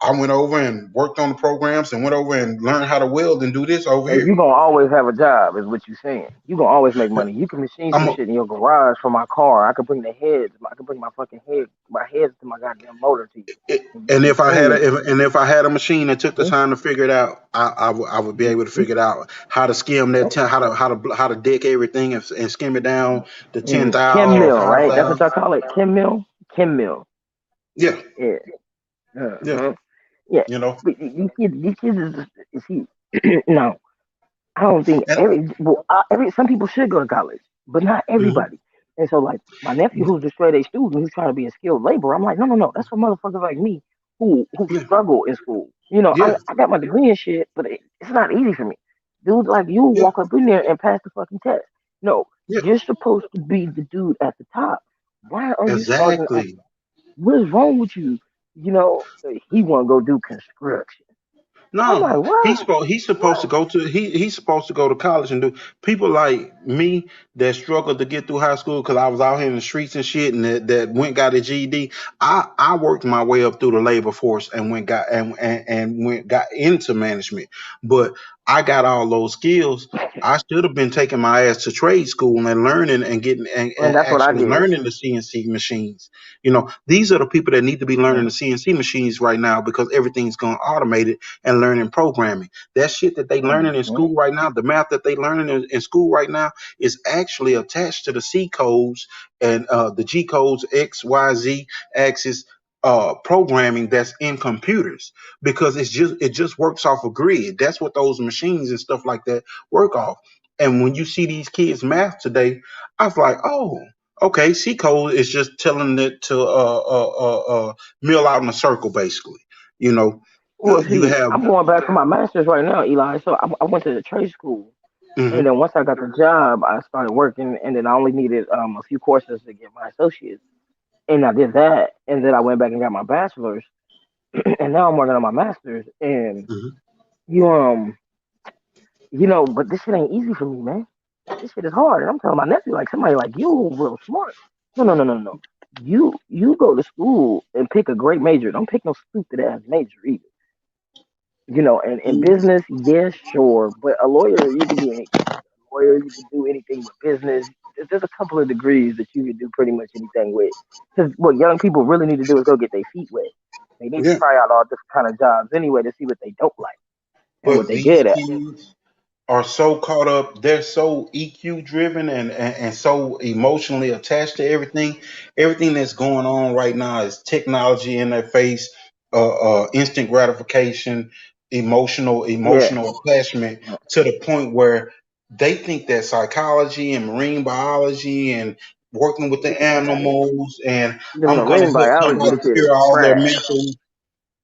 I went over and worked on the programs and went over and learned how to weld and do this over here. You're going to always have a job, is what you're saying. You're going to always make money. You can machine some shit in your garage for my car. I could bring the heads. I could bring my heads to my goddamn motor to you. And if I had a machine that took the time to figure it out, I would be able to figure it out. How to skim that, how to deck everything and skim it down to 10,000. Chem mill, right? That's what y'all call it. Chem mill. Yeah. Yeah. Yeah, but these kids is no. I don't think some people should go to college, but not everybody. And so, like my nephew, who's a straight A student, who's trying to be a skilled laborer, I'm like, no, that's for motherfuckers like me who struggle in school. I got my degree and shit, but it's not easy for me. Dudes like you walk up in there and pass the fucking test. No, you're supposed to be the dude at the top. Why are you starting? What is wrong with you? He want to go do construction. No, like, he's supposed to go to college and do. People like me that struggled to get through high school because I was out here in the streets and shit, and that got a GED. I worked my way up through the labor force and got into management, but I got all those skills. I should have been taking my ass to trade school and learning and getting and actually learning the CNC machines. These are the people that need to be learning the CNC machines right now, because everything's going automated and learning programming. That shit that they learning in school right now, the math that they learning in school right now is actually attached to the C codes and the G codes, X, Y, Z axis programming that's in computers, because it just works off a grid. That's what those machines and stuff like that work off. And when you see these kids math today, I was like, oh, okay, C code is just telling it to mill out in a circle, basically. Well, I'm going back for my master's right now, Eli. So I went to the trade school, and then once I got the job, I started working, and then I only needed a few courses to get my associates, and I did that, and then I went back and got my bachelor's, and now I'm working on my master's. And Mhm. you know, but this shit ain't easy for me, man. This shit is hard. And I'm telling my nephew, like somebody like you, real smart. No. You go to school and pick a great major. Don't pick no stupid ass major either. You know, and in business, yes, sure, but a lawyer, you can do anything. A lawyer, you can do anything with business. There's a couple of degrees that you can do pretty much anything with. Because what young people really need to do is go get their feet wet. They need to Yeah. try out all different kind of jobs anyway to see what they don't like and what But they these good at. kids are so caught up, they're so EQ driven and so emotionally attached to everything. Everything that's going on right now is technology in their face, instant gratification, Yeah. emotional attachment to the point where they think that psychology and marine biology and working with the animals and The I'm gonna marine help biology somebody shit is cure all their trash. mental,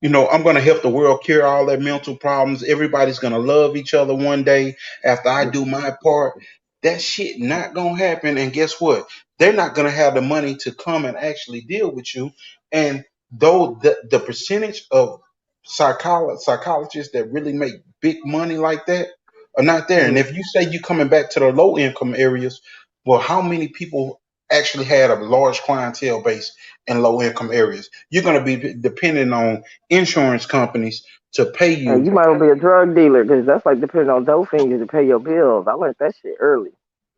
I'm going to help the world cure all their mental problems. Everybody's going to love each other one day after I do my part. That shit not going to happen. And guess what? They're not going to have the money to come and actually deal with you. And though the percentage of psychologists that really make big money like that are not there. And Mhm. if you say you coming back to the low income areas, well, how many people actually had a large clientele base in low income areas? You're going to be dependent on insurance companies to pay And you. you might well be a drug dealer because that's like depending on dope fingers to pay your bills. I learned that shit early.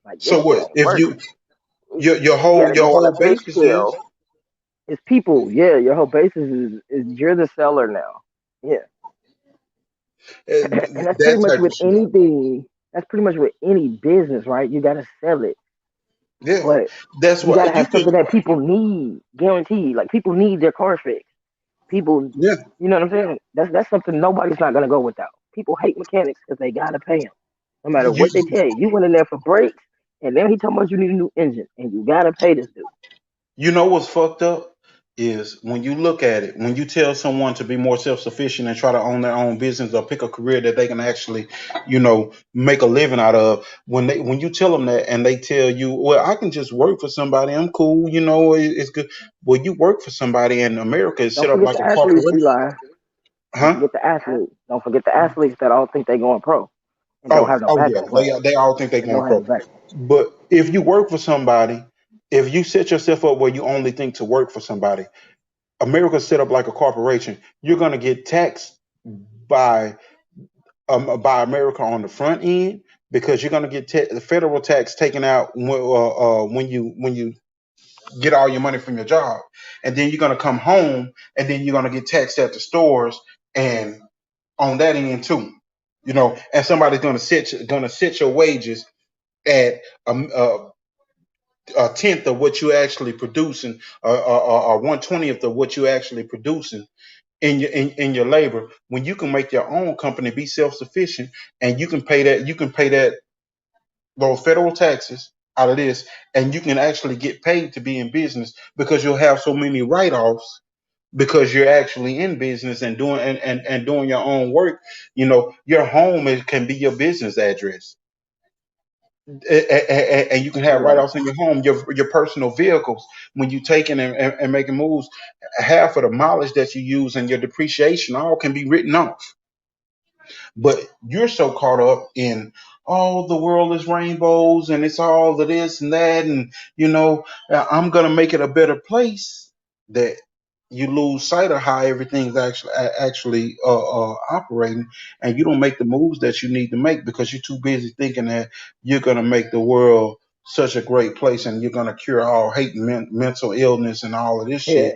Like this So shit what ain't if working. you your You whole gotta go on a big basis is scale. It's people. Yeah, your whole basis is you're the seller now. Yeah. And that's pretty that much type with of shit. anything. That's pretty much with any business, right? You gotta sell it, Yeah, but that's you gotta what you have could. something that people need, guaranteed. Like people need their car fixed. People, Yeah, you know what I'm saying? That's something nobody's not gonna go without. People hate mechanics because they gotta pay them, no matter you what they tell you. You went in there for brakes, and then he talking about you need a new engine, and you gotta pay this dude. you know what's fucked up is when you look at it, when you tell someone to be more self-sufficient and try to own their own business or pick a career that they can actually, make a living out of. When you tell them that and they tell you, well, I can just work for somebody, I'm cool, it's good. Well, you work for somebody, and America is set Don't up forget like the a athletes, corporation. Eli. Don't Huh? forget the athletes. Don't forget the athletes that all think they going pro and don't Oh, have no oh yeah. backup plan They all think they're and going don't have pro. no back. But if you work for somebody, if you set yourself up where you only think to work for somebody, America's set up like a corporation. You're gonna get taxed by by America on the front end because you're gonna get the federal tax taken out when you get all your money from your job, and then you're gonna come home and then you're gonna get taxed at the stores and on that end too. And somebody's gonna set your wages at a tenth of what you actually producing, or 1/20th of what you actually producing in your labor. When you can make your own company, be self sufficient, and you can pay that those federal taxes out of this, and you can actually get paid to be in business because you'll have so many write offs because you're actually in business and doing your own work. Your home can be your business address, and you can have Yeah. write-offs in your home, your personal vehicles. When you taking and making moves, half of the mileage that you use and your depreciation all can be written off. But you're so caught up in, oh, the world is rainbows and it's all of this and that, and I'm gonna make it a better place, that you lose sight of how everything's actually operating, and you don't make the moves that you need to make because you're too busy thinking that you're gonna make the world such a great place and you're gonna cure all hate and mental illness and all of this Yeah. shit.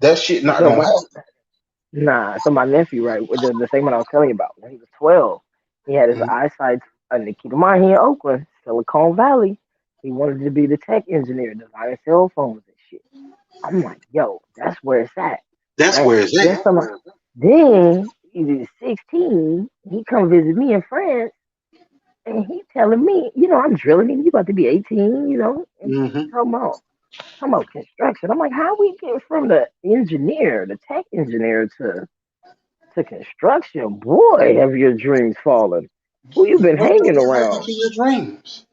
That shit not So gonna my happen. so my nephew, right, with the same one I was telling you about, when he was 12, he had his Mhm. eyesight. And keep in mind, he in Oakland, Silicon Valley. He wanted to be the tech engineer, designing cell phones and shit. I'm like, yo, that's where it's at, That's right? where it's Then at. then he's 16. He come visit me in France, and he telling me, I'm drilling him. You about to be 18, and he Hmm. talking about construction. I'm like, how we get from the engineer, the tech engineer, to construction? Boy, have your dreams fallen. Who you been What hanging happened around? to your dreams?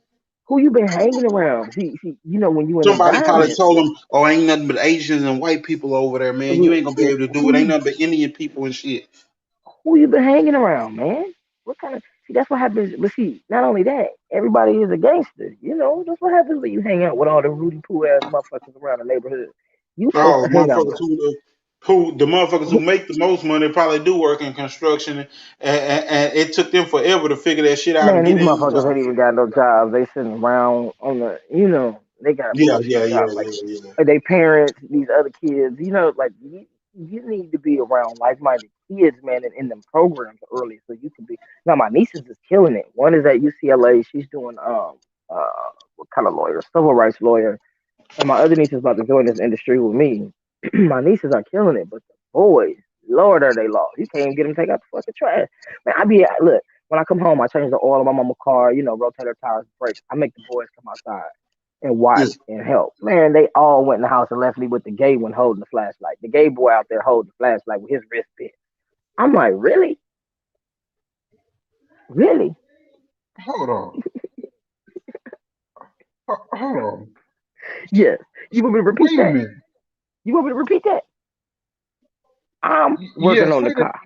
Who you been hanging around? See, you know, when you in Somebody probably environment, told him, "Oh, ain't nothing but Asians and white people over there, man. You ain't gonna be able to do it. Ain't who nothing but Indian people and shit." you been hanging around, man? What kind of see? That's what happens. But see, not only that, everybody is a gangster. You know, that's what happens when you hang out with all the Rudy Poo ass motherfuckers around the neighborhood. You supposed Oh, to hang out motherfuckers with the motherfuckers who make the most money probably do work in construction, and it took them forever to figure that shit out and man. get These an motherfuckers income. ain't even got no jobs. They sitting around on the, you know, they got Yeah, yeah, bullshit yeah, jobs like yeah, yeah. they parents, these other kids. You know, like you need to be around like-minded kids, man, and in them programs early so you can be. Now my nieces is killing it. One is at UCLA. She's doing what kind of lawyer? Civil rights lawyer. And my other niece is about to join this industry with me. My nieces are killing it, but the boys, Lord, are they lost. You can't even get them to take out the fucking trash. Man, look, when I come home, I change the oil on my mama's car, you know, rotate her tires, brakes. I make the boys come outside and watch and help. Man, they all went in the house and left me with the gay one holding the flashlight. The gay boy out there holding the flashlight with his wrist bit. I'm like, really? Really? Hold on. Hold on. Yes. You want me to repeat Wait a that? minute. You want me to repeat that? I'm Yeah, working on the say that. car.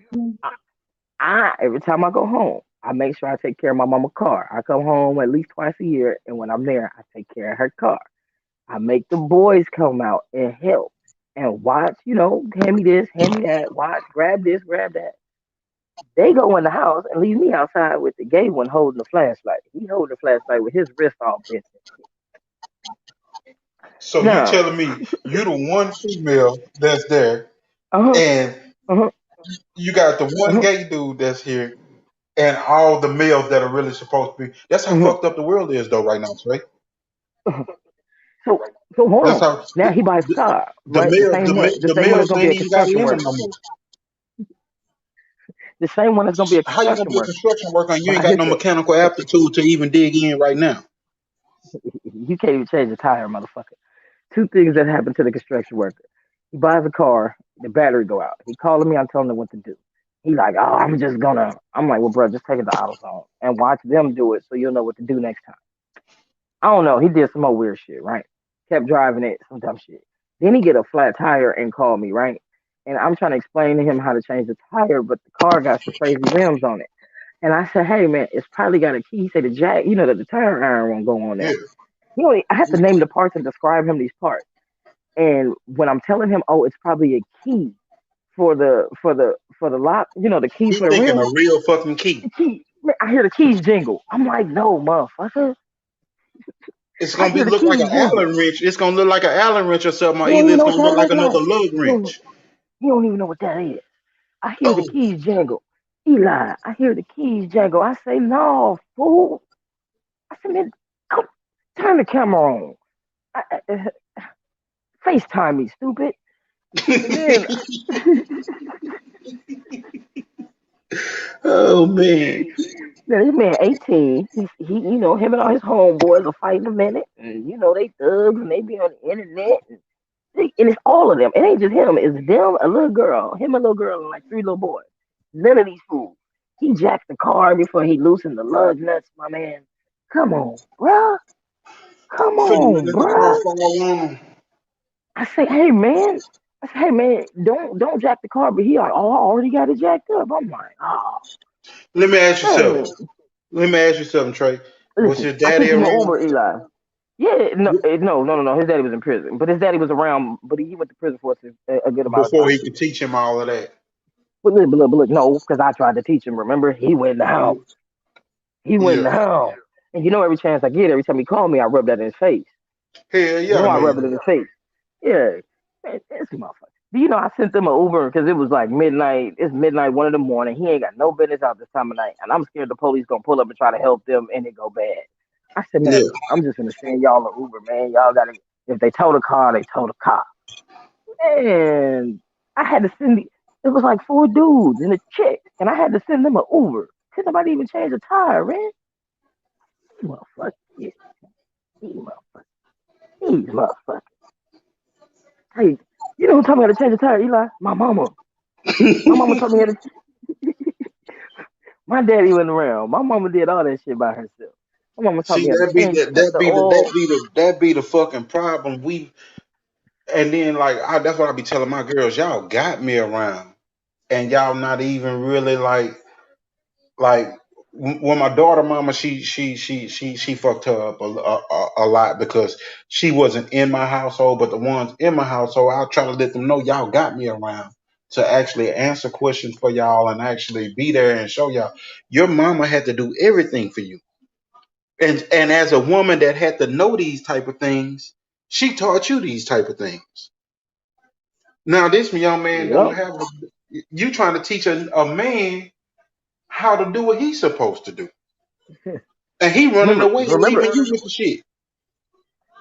Every time I go home, I make sure I take care of my mama's car. I come home at least twice a year, and when I'm there, I take care of her car. I make the boys come out and help and watch, you know, hand me this, hand me that, watch, grab this, grab that. They go in the house and leave me outside with the gay one holding the flashlight. He holding the flashlight with his wrist all bent. So you Now, telling me you the one female that's there, uh-huh, and uh-huh, you got the one uh-huh, gay dude that's here, and all the males that are really supposed to be. That's how uh-huh, fucked up the world is, though, right now, Trey. uh-huh. So, so hold That's on. how Now he buys a car, right? The same one, the the same one that's males gonna be ain't a even got construction women worker. no more. The same one that's gonna be a How you gonna construction be a worker. construction worker and you ain't Buy got no himself. mechanical aptitude to even dig in right now? You can't even change a tire, motherfucker. Two things that happen to the construction worker. He buys a car, the battery go out. He calling me, I'm telling him what to do. He like, oh, I'm like, well, bro, just take it to AutoZone and watch them do it so you'll know what to do next time. I don't know. He did some more weird shit, right? Kept driving it, some dumb shit. Then he get a flat tire and call me, right? And I'm trying to explain to him how to change the tire, but the car got some crazy rims on it. And I said, hey man, it's probably got a key. He said the jack, you know, that the tire iron won't go on Yeah. there. You know, I have to name the parts and describe him these parts. And when I'm telling him, oh, it's probably a key for the lock, you know, the key He for the thinking a rim. real fucking key. The key. I hear the keys jingle. I'm like, no, motherfucker. It's I gonna hear the look like keys an jingle. Allen wrench. It's gonna look like an Allen wrench or something, or He don't either even it's know what gonna look that like is, another Eli. lug wrench. He don't even know what that is. I hear the Oh, keys jingle. Eli, I hear the keys jingle. I say, no, fool. I said, man, come, turn the camera on. FaceTime me, stupid. And then, oh man. now this man 18. He, you know, him and all his homeboys are fighting a minute. And, you know, they thugs and they be on the internet. And it's all of them. It ain't just him. It's them, a little girl, him, a little girl, and like three little boys. None of these fools. He jacked the car before he loosened the lug nuts, my man. Come on, bruh. Come Finna on, let the car bruh. fall on him. I say, hey man. I say, hey man, don't jack the car. But he like, oh, I already got it jacked up. I'm like, oh, Let me ask you something. man. Let me ask you something, Trey. Was Listen, his I daddy took him to around Uber, Eli. Yeah, no. His daddy was in prison, but his daddy was around. But he went to prison for a good amount of before time he too. could teach him all of that? But look, no, because I tried to teach him. Remember, he went in the house. He went in Yeah. the house. And you know, every chance I get, every time he called me, I rub that in his face. Hell You yeah, know, I I know rub you it in did. his face. Yeah, man, this motherfucker. Do you know I sent them an Uber because it was like midnight. It's midnight, 1 in the morning. He ain't got no business out this time of night, and I'm scared the police gonna pull up and try to help them, and it go bad. I said, man, Yeah. look, I'm just gonna send y'all an Uber, man. Y'all gotta. If they tow the car, they tow the car. And I had to send. It was like 4 dudes and a chick, and I had to send them an Uber. Could nobody even change a tire, man? Motherfucker. Yeah, these motherfuckers. These motherfuckers. Hey, you know who told me how to change a tire, Eli? My mama. My mama told me how to. My daddy went around. My mama did all that shit by herself. My mama taught See, me how to change, test the oil. that be the fucking problem. And then like that's what I be telling my girls. Y'all got me around, and y'all not even really like when my daughter mama she fucked her up a lot because she wasn't in my household, but the ones in my household, I'll try to let them know y'all got me around to actually answer questions for y'all and actually be there and show y'all. Your mama had to do everything for you, and as a woman that had to know these type of things, she taught you these type of things. Now this young man don't Yep. have you trying to teach a man how to do what he's supposed to do. And he running away and Remember, leaving you with the shit.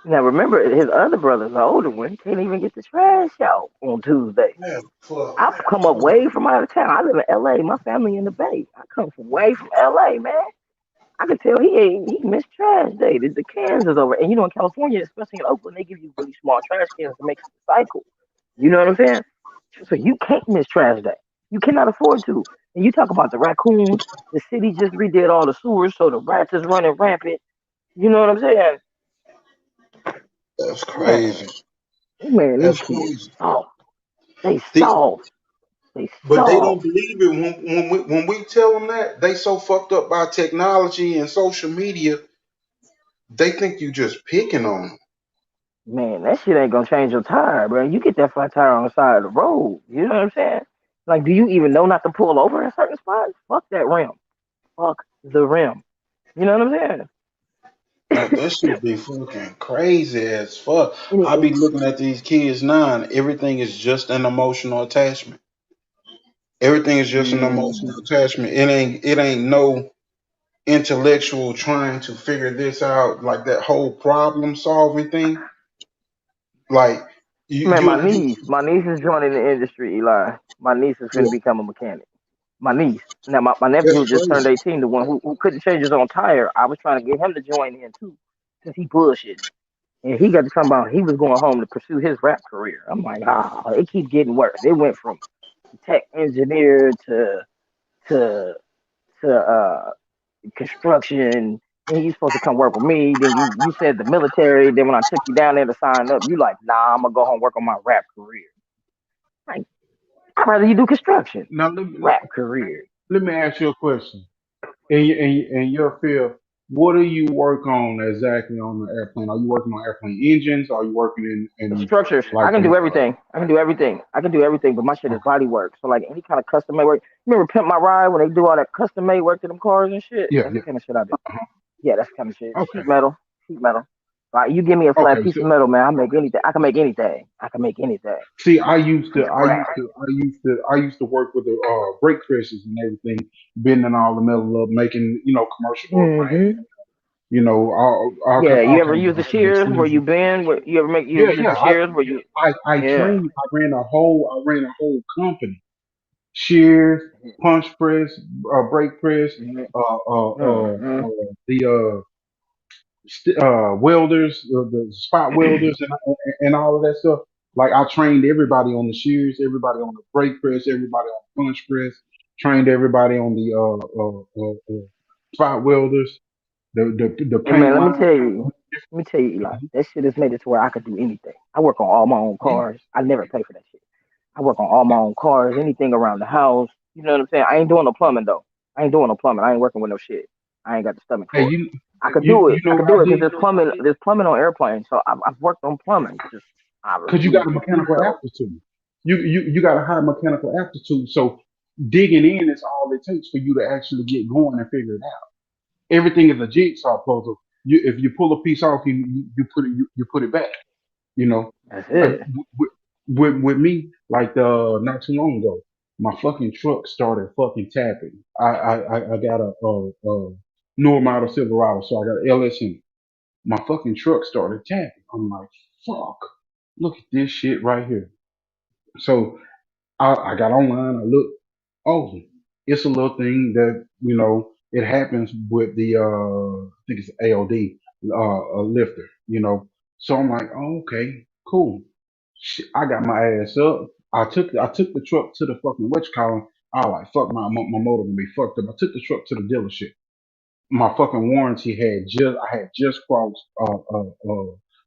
now remember, his other brother, the older one, can't even get the trash out on Tuesday. Man, fuck. I come up way from out of town. I live in LA. My family in the Bay. I come from way from LA, man. I could tell he missed trash day. The cans is over. And you know, in California, especially in Oakland, they give you really small trash cans to make it cycle. You know what I'm saying? So you can't miss trash day. You cannot afford to. And you talk about the raccoons. The city just redid all the sewers, so the rats is running rampant. You know what I'm saying? That's Man, crazy. man, these That's kids crazy. soft. They The- soft. They but they don't soft. believe it when we tell them that they so fucked up by technology and social media. They think you just picking on them. Man, that shit ain't gonna change your tire, bro. You get that flat tire on the side of the road. You know what I'm saying? Like, do you even know not to pull over in certain spots? Fuck that rim. Fuck the rim. You know what I'm saying? That should be fucking crazy as fuck. And I be looking at these kids now, and everything is just an emotional attachment. Everything is just an emotional attachment. It ain't no intellectual trying to figure this out, like that whole problem solving thing. Like man, you my niece is joining the industry, Eli. My niece is yeah, gonna become a mechanic. My niece. Now, my nephew that's who just turned crazy. 18, the one who couldn't change his own tire, I was trying to get him to join in too, since he bullshit. And he got to talking about he was going home to pursue his rap career. I'm like, it keeps getting worse. It went from tech engineer to to construction. And you supposed to come work with me. Then you said the military. Then when I took you down there to sign up, you like, nah, I'm gonna go home and work on my rap career. Like, I'd rather you do construction. Now Rap career. let me ask you a question. In your field, what do you work on exactly on the airplane? Are you working on airplane engines? Are you working in Structures. I like can in do everything. I can do everything. I can do everything, but my shit is body work. So like any kind of custom made work. Remember Pimp My Ride when they do all that custom made work to them cars and shit? yeah, That's yeah. the kind of shit I do. Yeah, that's the kind of shit. Okay. Sheet metal. Sheet metal. Right, you give me a flat Okay. piece So of metal, man. I make anything. I can make anything. I can make anything. see, Scrap. I used to work with the brake presses and everything, bending all the metal up, making commercial airplanes. Mm-hmm. Yeah, you All ever kinds use of the different shears where extrusions. you bend? Where you ever make you Yeah, ever use yeah. the shears where you? I Yeah. trained. I ran a whole company. Shears, punch press, brake press, Mm-hmm. the welders, the spot welders, and all of that stuff. Like I trained everybody on the shears, everybody on the brake press, everybody on the punch press. Trained everybody on the spot welders, the Hey man, paint line. let me tell you, Eli, that shit has made it to where I could do anything. I work on all my own cars. I never pay for that shit. I work on all my own cars, anything around the house. You know what I'm saying? I ain't doing no plumbing though. I ain't doing no plumbing. I ain't working with no shit. I ain't got the stomach Hey, for it. I could do it. you I know could what do I it because did? there's plumbing on airplanes. So I've worked on plumbing. Just I Because you got refuse a to do mechanical so. aptitude. You got a high mechanical aptitude. So digging in is all it takes for you to actually get going and figure it out. Everything is a jigsaw puzzle. If you pull a piece off, you put it back. You know, That's like it. with me, like not too long ago, my fucking truck started fucking tapping. I got a newer model Silverado, so I got an LSM. My fucking truck started tapping. I'm like, fuck, look at this shit right here. So I got online. I looked. Oh, it's a little thing that it happens with the I think it's AOD a lifter. So I'm like, oh, okay, cool. Shit, I got my ass up. I took the truck to the fucking witch column. I was like, fuck my motor gonna be fucked up. I took the truck to the dealership. my fucking warranty I had just crossed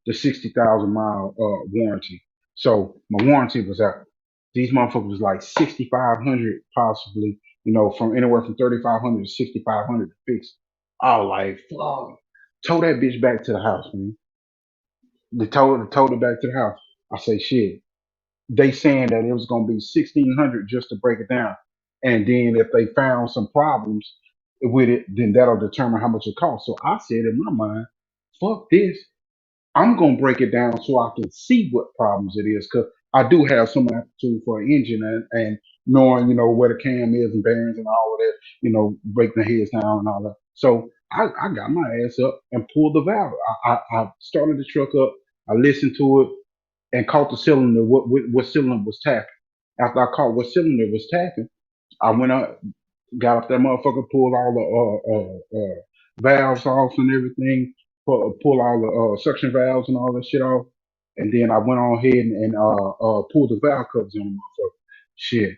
the 60,000 mile warranty. So my warranty was out. These motherfuckers was like 6,500 possibly, from anywhere from 3,500 to 6,500 to fix. I was like, fuck. Tow that bitch back to the house, man. They towed it back to the house. I say, shit. They saying that it was gonna be 1,600 just to break it down, and then if they found some problems with it, then that'll determine how much it costs. So I said in my mind, fuck this. I'm gonna break it down so I can see what problems it is, because I do have some aptitude for an engine and knowing, where the cam is and bearings and all of that, breaking the heads down and all that. So I got my ass up and pulled the valve. I started the truck up. I listened to it and caught the cylinder. What cylinder was tapping? After I caught what cylinder was tapping, I went up, got up that motherfucker, pulled all the valves off and everything, pull all the suction valves and all that shit off, and then I went on ahead and pulled the valve covers on the motherfucker. Shit.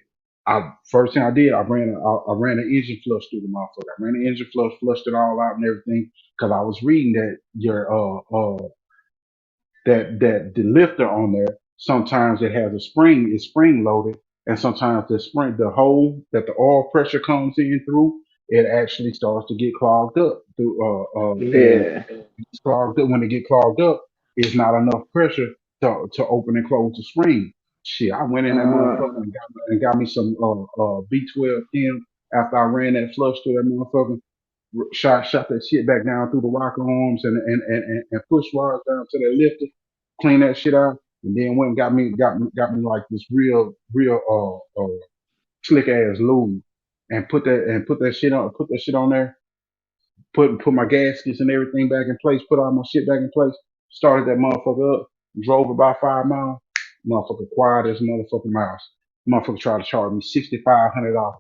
First thing I did, I ran an engine flush through the motherfucker. I ran the engine flush, flushed it all out and everything, because I was reading that that the lifter on there, sometimes it has it's spring loaded, and sometimes the hole that the oil pressure comes in through, it actually starts to get clogged up and Yeah. it's clogged up. When it get clogged up, it's not enough pressure to open and close the spring. Shit, I went in that motherfucker and got me some B12 Chem after I ran that flush through that motherfucker. Shot that shit back down through the rocker arms and push rods down to that lifter, clean that shit out, and then went and got me like this real slick ass lube, and put that shit on there, put my gaskets and everything back in place, put all my shit back in place, started that motherfucker up, drove about 5 miles, motherfucker quiet as motherfucking mouse. Motherfucker tried to charge me $6,500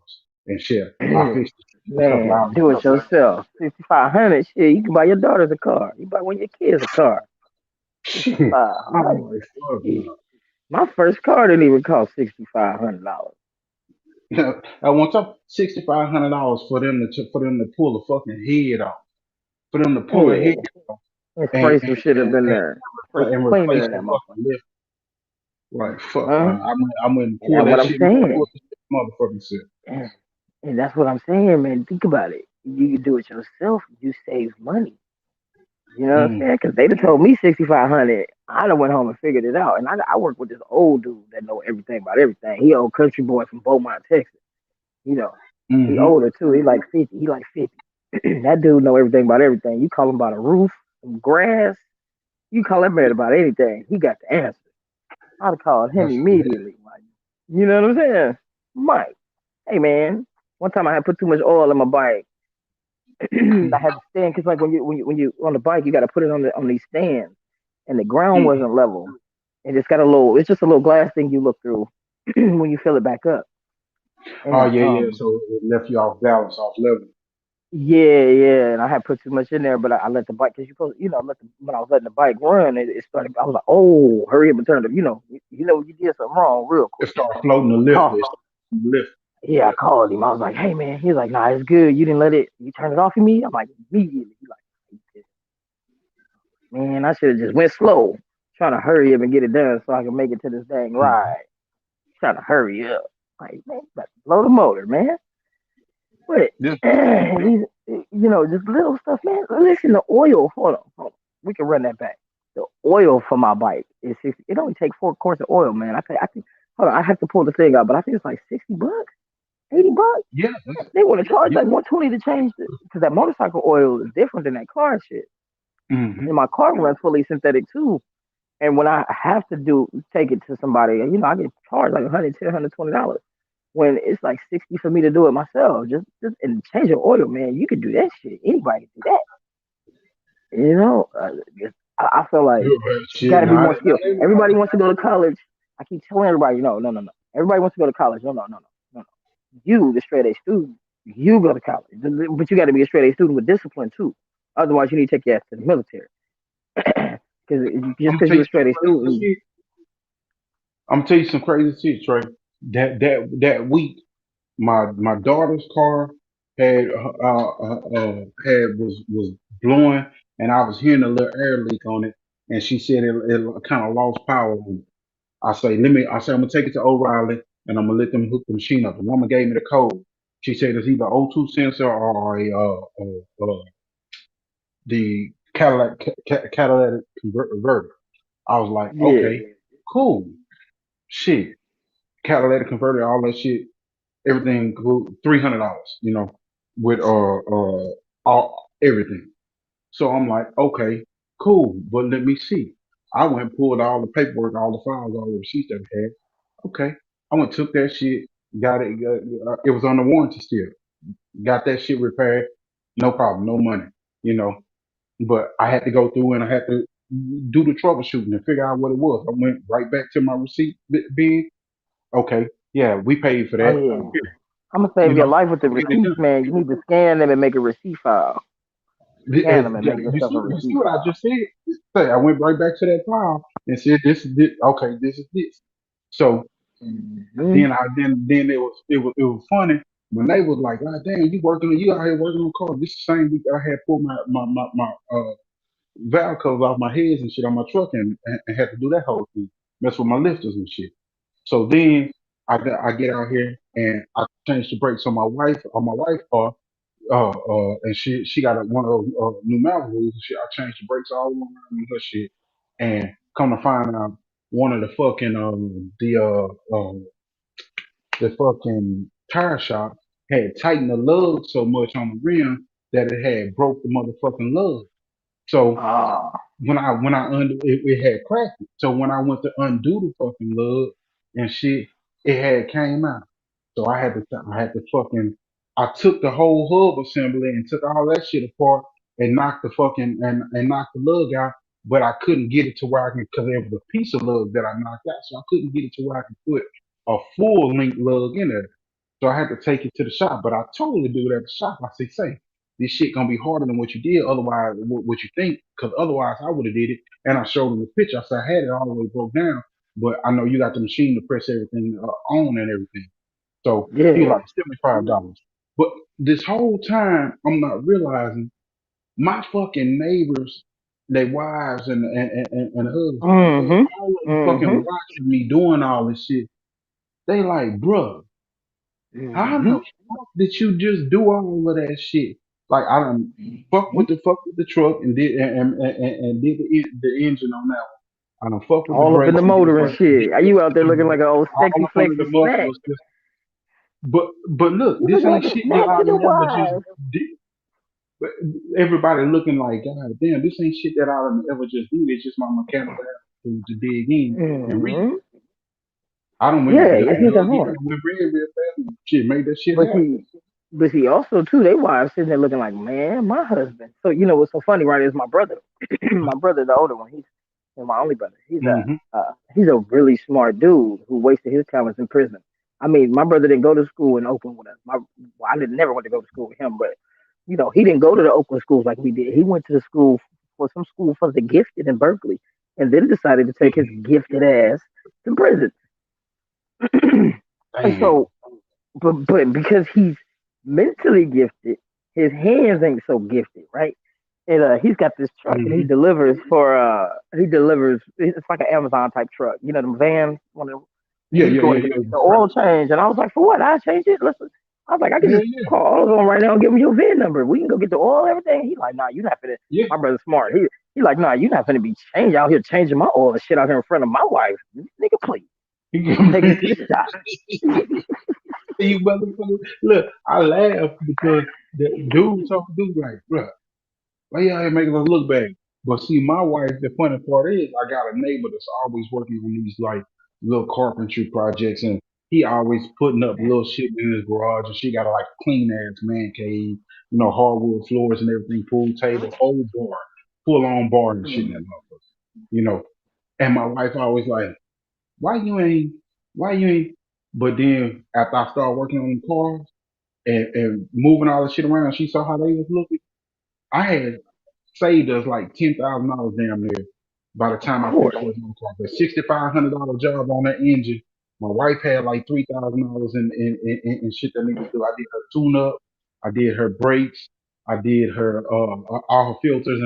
and shit. I fixed it. Man, do it yourself. 6,500. Shit, you can buy your daughters a car. You buy one of your kids a car. 6,500. My first car didn't even cost $6,500. I want $6,500 for them to pull the fucking head off. For them to pull the head off. And spray some shit up in there. And Clean replace it in the that fucking lift. Like fuck. Huh? I'm gonna pull That's that what I'm shit. saying. Motherfucking shit. And that's what I'm saying, man. Think about it. You do it yourself, you save money. You know what I'm saying? Because they done told me 6,500. I done went home and figured it out. And I work with this old dude that know everything about everything. He old country boy from Beaumont, Texas. He older too. He like 50. He like 50. That dude know everything about everything. You call him about a roof, some grass. You call that man about anything. He got the answer. I'd have called him immediately. Like, you know what I'm saying? Mike, hey man. One time I had put too much oil in my bike. I had to stand because like when you on the bike, you got to put it on these stands, and the ground wasn't level. And it's just a little glass thing you look through when you fill it back up. And, yeah. So it left you off balance, off level. Yeah. And I had put too much in there, but I let the bike, because when I was letting the bike run, it started. I was like, oh, hurry up and turn it. You did something wrong real quick. It started floating the lift. Yeah, I called him. I was like, hey man. He's like, nah, it's good. You turn it off for me? I'm like, immediately. He's like, man, I should have just went slow, trying to hurry up and get it done so I can make it to this dang ride. Trying to hurry up. Like, man, you about to blow the motor, man. But just little stuff, man. Listen, the oil. Hold on. We can run that back. The oil for my bike is 60. It only takes 4 quarts of oil, man. I think. Hold on, I have to pull the thing out, but I think it's like $60, $80. Yeah, they want to charge like $120 to change it, because that motorcycle oil is different than that car shit. And my car runs fully synthetic too. And when I have to take it to somebody, I get charged like $110, $120. When it's like $60 for me to do it myself, just and change your oil, man. You can do that shit. Anybody can do that. I feel like you gotta be more skilled. Everybody wants to go to college. I keep telling everybody, no. Everybody wants to go to college. No. You, the straight A student, you go to college, but you got to be a straight A student with discipline too. Otherwise, you need to take your ass to the military. Because you're a straight A student, I'm gonna tell you some crazy shit, Trey. That week, my daughter's car was blowing, and I was hearing a little air leak on it, and she said it kind of lost power on it. I said I'm gonna take it to O'Reilly, and I'm gonna let them hook the machine up. The woman gave me the code. She said it's either O2 sensor or the catalytic converter. I was like, Yeah. okay, cool, shit, catalytic converter, all that shit, everything, $300, with all everything. So I'm like, okay, cool, but let me see. I went and pulled all the paperwork, all the files, all the receipts that we had. Okay, I went took that shit, got it. It was under warranty still. Got that shit repaired, no problem, no money, you know. But I had to go through and I had to do the troubleshooting and figure out what it was. I went right back to my receipt bin. Okay, yeah, we paid for Oh that. yeah. Here, I'm gonna save your life with the get it receipts, done. man. You need to scan them and make a receipt file. Scan them and make You yourself a see receipt what I file. just said? Say, I went right back to that file and said, this is this. Okay, this is this. So Mhm. then it was funny when they was like, God damn, you out here working on cars. This the same week I had pulled my valve covers off my heads and shit on my truck and had to do that whole thing, mess with my lifters and shit. So then I get out here and I change the brakes on my wife's car, and she got one of those new Malibu's and shit. I changed the brakes all around in her shit, and come to find out one of the fucking the fucking tire shop had tightened the lug so much on the rim that it had broke the motherfucking lug. So Ah. when I it had cracked it. So when I went to undo the fucking lug and shit, it had came out. So I took the whole hub assembly and took all that shit apart and knocked the fucking and knocked the lug out, but I couldn't get it to where I can because there was a piece of lug that I knocked out, so I couldn't get it to where I could put a full length lug in there. So I had to take it to the shop. But I told the dude at the shop, I say, this shit gonna be harder than what you did, otherwise what you think, because otherwise I would have did it. And I showed him the picture. I said I had it all the way broke down, but I know you got the machine to press everything on and everything. So he was Yeah. like $75. But this whole time I'm not realizing my fucking neighbors, their wives and husbands, Mhm. always fucking Mhm. watching me doing all this shit. They like, bruh, how the Mhm. fuck did you just do all of that shit? Like I done fuck with the truck and did the engine on that one. I done fuck with the All up in the brakes and did the motor and brakes and did shit. Are the, you out there looking like the an old all sexy up under the flexy snack? mufflers. But look, You this looking like ain't a shit that snack I to the never just wives. did. But everybody looking like, God damn, this ain't shit that I done ever just did. It's just my mechanical aptitude to dig in and read. Mhm. I don't went Yeah, dug it's nothing in hard. and went real fast and shit, made that shit But happen. see, also too, they wives sitting there looking like, man, my husband. So you know what's so funny, right? Is my brother, my brother, the older one. He's my only brother. He's a really smart dude who wasted his talents in prison. I mean, my brother didn't go to school in Oakland with us. I didn't never went to go to school with him, but he didn't go to the Oakland schools like we did. He went to the school for some school for the gifted in Berkeley, and then decided to take his gifted ass to prison. And so, but because he's mentally gifted, his hands ain't so gifted, right? And he's got this truck and he delivers it's like an Amazon type truck. You know them vans, one of them, and he's going to get the oil change. And I was like, for what? I change it. Listen. I was like, I can just call AutoZone right now and give him your VIN number. We can go get the oil, everything. He's like, nah, you're not finna. My brother's smart. He like, nah, you're not finna be changing out here changing my oil and shit out here in front of my wife. Nigga, please. Take it to the shop. You motherfucker. Look, I laugh because the dude like, bruh, why y'all here making us look bad? But see, my wife, the funny part is, I got a neighbor that's always working on these like little carpentry projects, and he always putting up little shit in his garage, and she got a like clean ass man cave, hardwood floors and everything, pool table, whole bar, full on bar and shit in that motherfucker. And my wife always like, why you ain't, why you ain't? But then after I started working on the cars and moving all the shit around, she saw how they was looking. I had saved us like $10,000 damn near by the Of time I course. finished working on the car. The $6,500 job on that engine. My wife had like $3,000 in shit that needed to do. I did her tune up. I did her brakes. I did her all her filters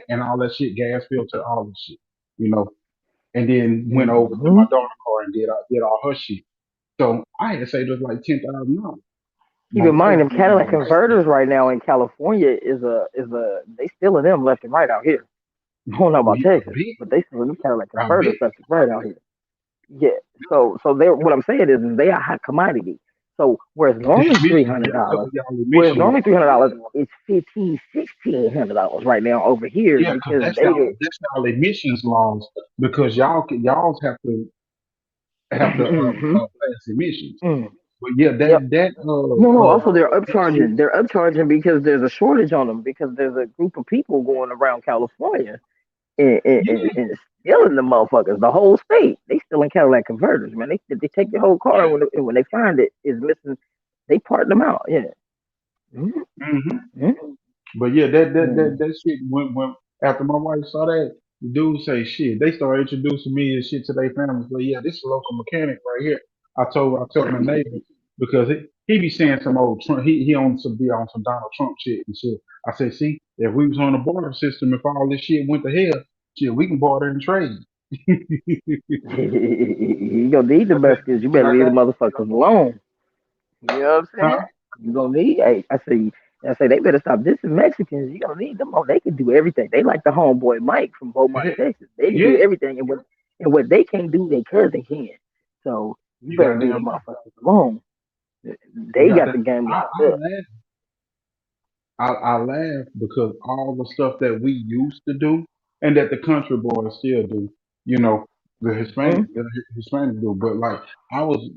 and all that shit, gas filter, all that shit. You know, and then went over to my daughter's car and did all her shit. So I had to say there's like $10,000. Keep in mind, them Cadillac converters right now in California is a they stealing them left and right out here. I don't know about Texas, but they stealing them Cadillac converters left and right out here. Yeah. So they what I'm saying is they are hot commodity. So whereas normally $300, it's $1,500-$1,600 right now over here because that's y'all emissions laws because y'all have to pass emissions. But yeah, no. Also, they're upcharging. They're upcharging because there's a shortage on them because there's a group of people going around California and stealing the motherfuckers. The whole state, they stealing Cadillac converters, man. They take your whole car and when they find it is missing, they part them out. Yeah. But yeah, that shit when after my wife saw that, the dude say shit. They started introducing me and shit to their families. But yeah, this is a local mechanic right here. I told my neighbor because he be saying some old Trump. He on some Donald Trump shit and shit. I said, see, if we was on the barter system, if all this shit went to hell, shit, we can barter and trade. You gonna need the Mexicans. You better leave the motherfuckers alone. You know what I'm saying? You gonna need. Hey, I say they better stop dissing Mexicans. You gonna need them. They can do everything. They like the homeboy Mike from Beaumont, Texas. They can do everything, and what they can't do, they can. So you better leave the motherfuckers alone. They got the game locked up. I laugh because all the stuff that we used to do and that the country boys still do, you know, the Hispanic do. But like I was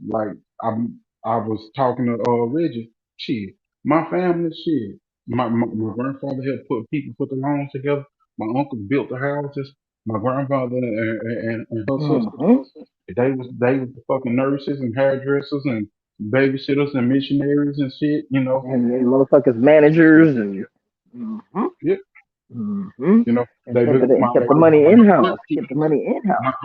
talking to Reggie. Shit, my family, shit. My grandfather had put the loans together. My uncle built the houses. My grandfather and her sister, they was the fucking nurses and hairdressers and babysitters and missionaries and shit, you know. And motherfuckers managers and you know, they kept the money in house. Kept the money in house.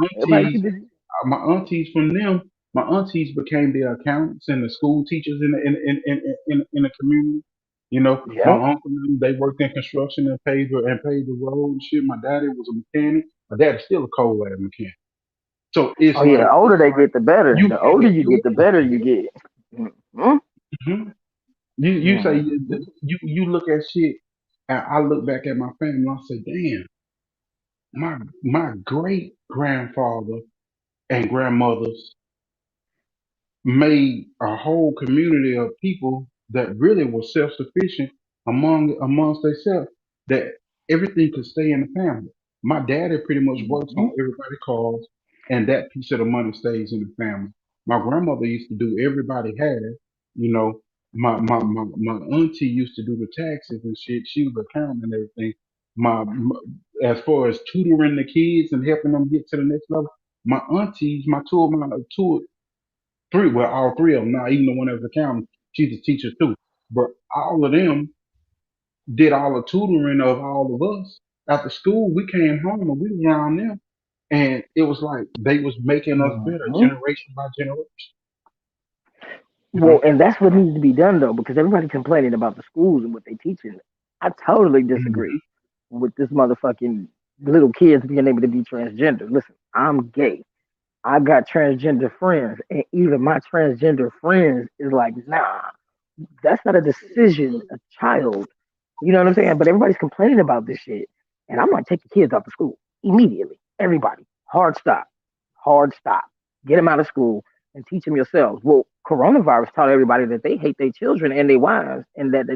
My aunties from them. My aunties became the accountants and the school teachers in the community. You know, my uncle, they worked in construction and paved the road and shit. My daddy was a mechanic. My daddy's still a coal lab mechanic. So it's the older they get, the better. The older you get, the better you get. You say you look at shit, and I look back at my family. And I say, damn, my great grandfather and grandmothers made a whole community of people that really were self-sufficient amongst themselves, that everything could stay in the family. My daddy pretty much works on everybody's cars, and that piece of the money stays in the family. My grandmother used to do everybody had, you know. My auntie used to do the taxes and shit. She was accounting and everything. As far as tutoring the kids and helping them get to the next level, my aunties, all three of them, now even the one that was accounting, she's a teacher too. But all of them did all the tutoring of all of us. After school, we came home and we was around them. And it was like they was making us better generation by generation. Well, and that's what needs to be done though, because everybody's complaining about the schools and what they teaching. I totally disagree with this motherfucking little kids being able to be transgender. Listen, I'm gay. I got transgender friends, and even my transgender friends is like, nah, that's not a decision, a child. You know what I'm saying? But everybody's complaining about this shit. And I'm like, take the kids out of school immediately. Everybody. Hard stop. Get them out of school and teach them yourselves. Well, coronavirus taught everybody that they hate their children and their wives, and that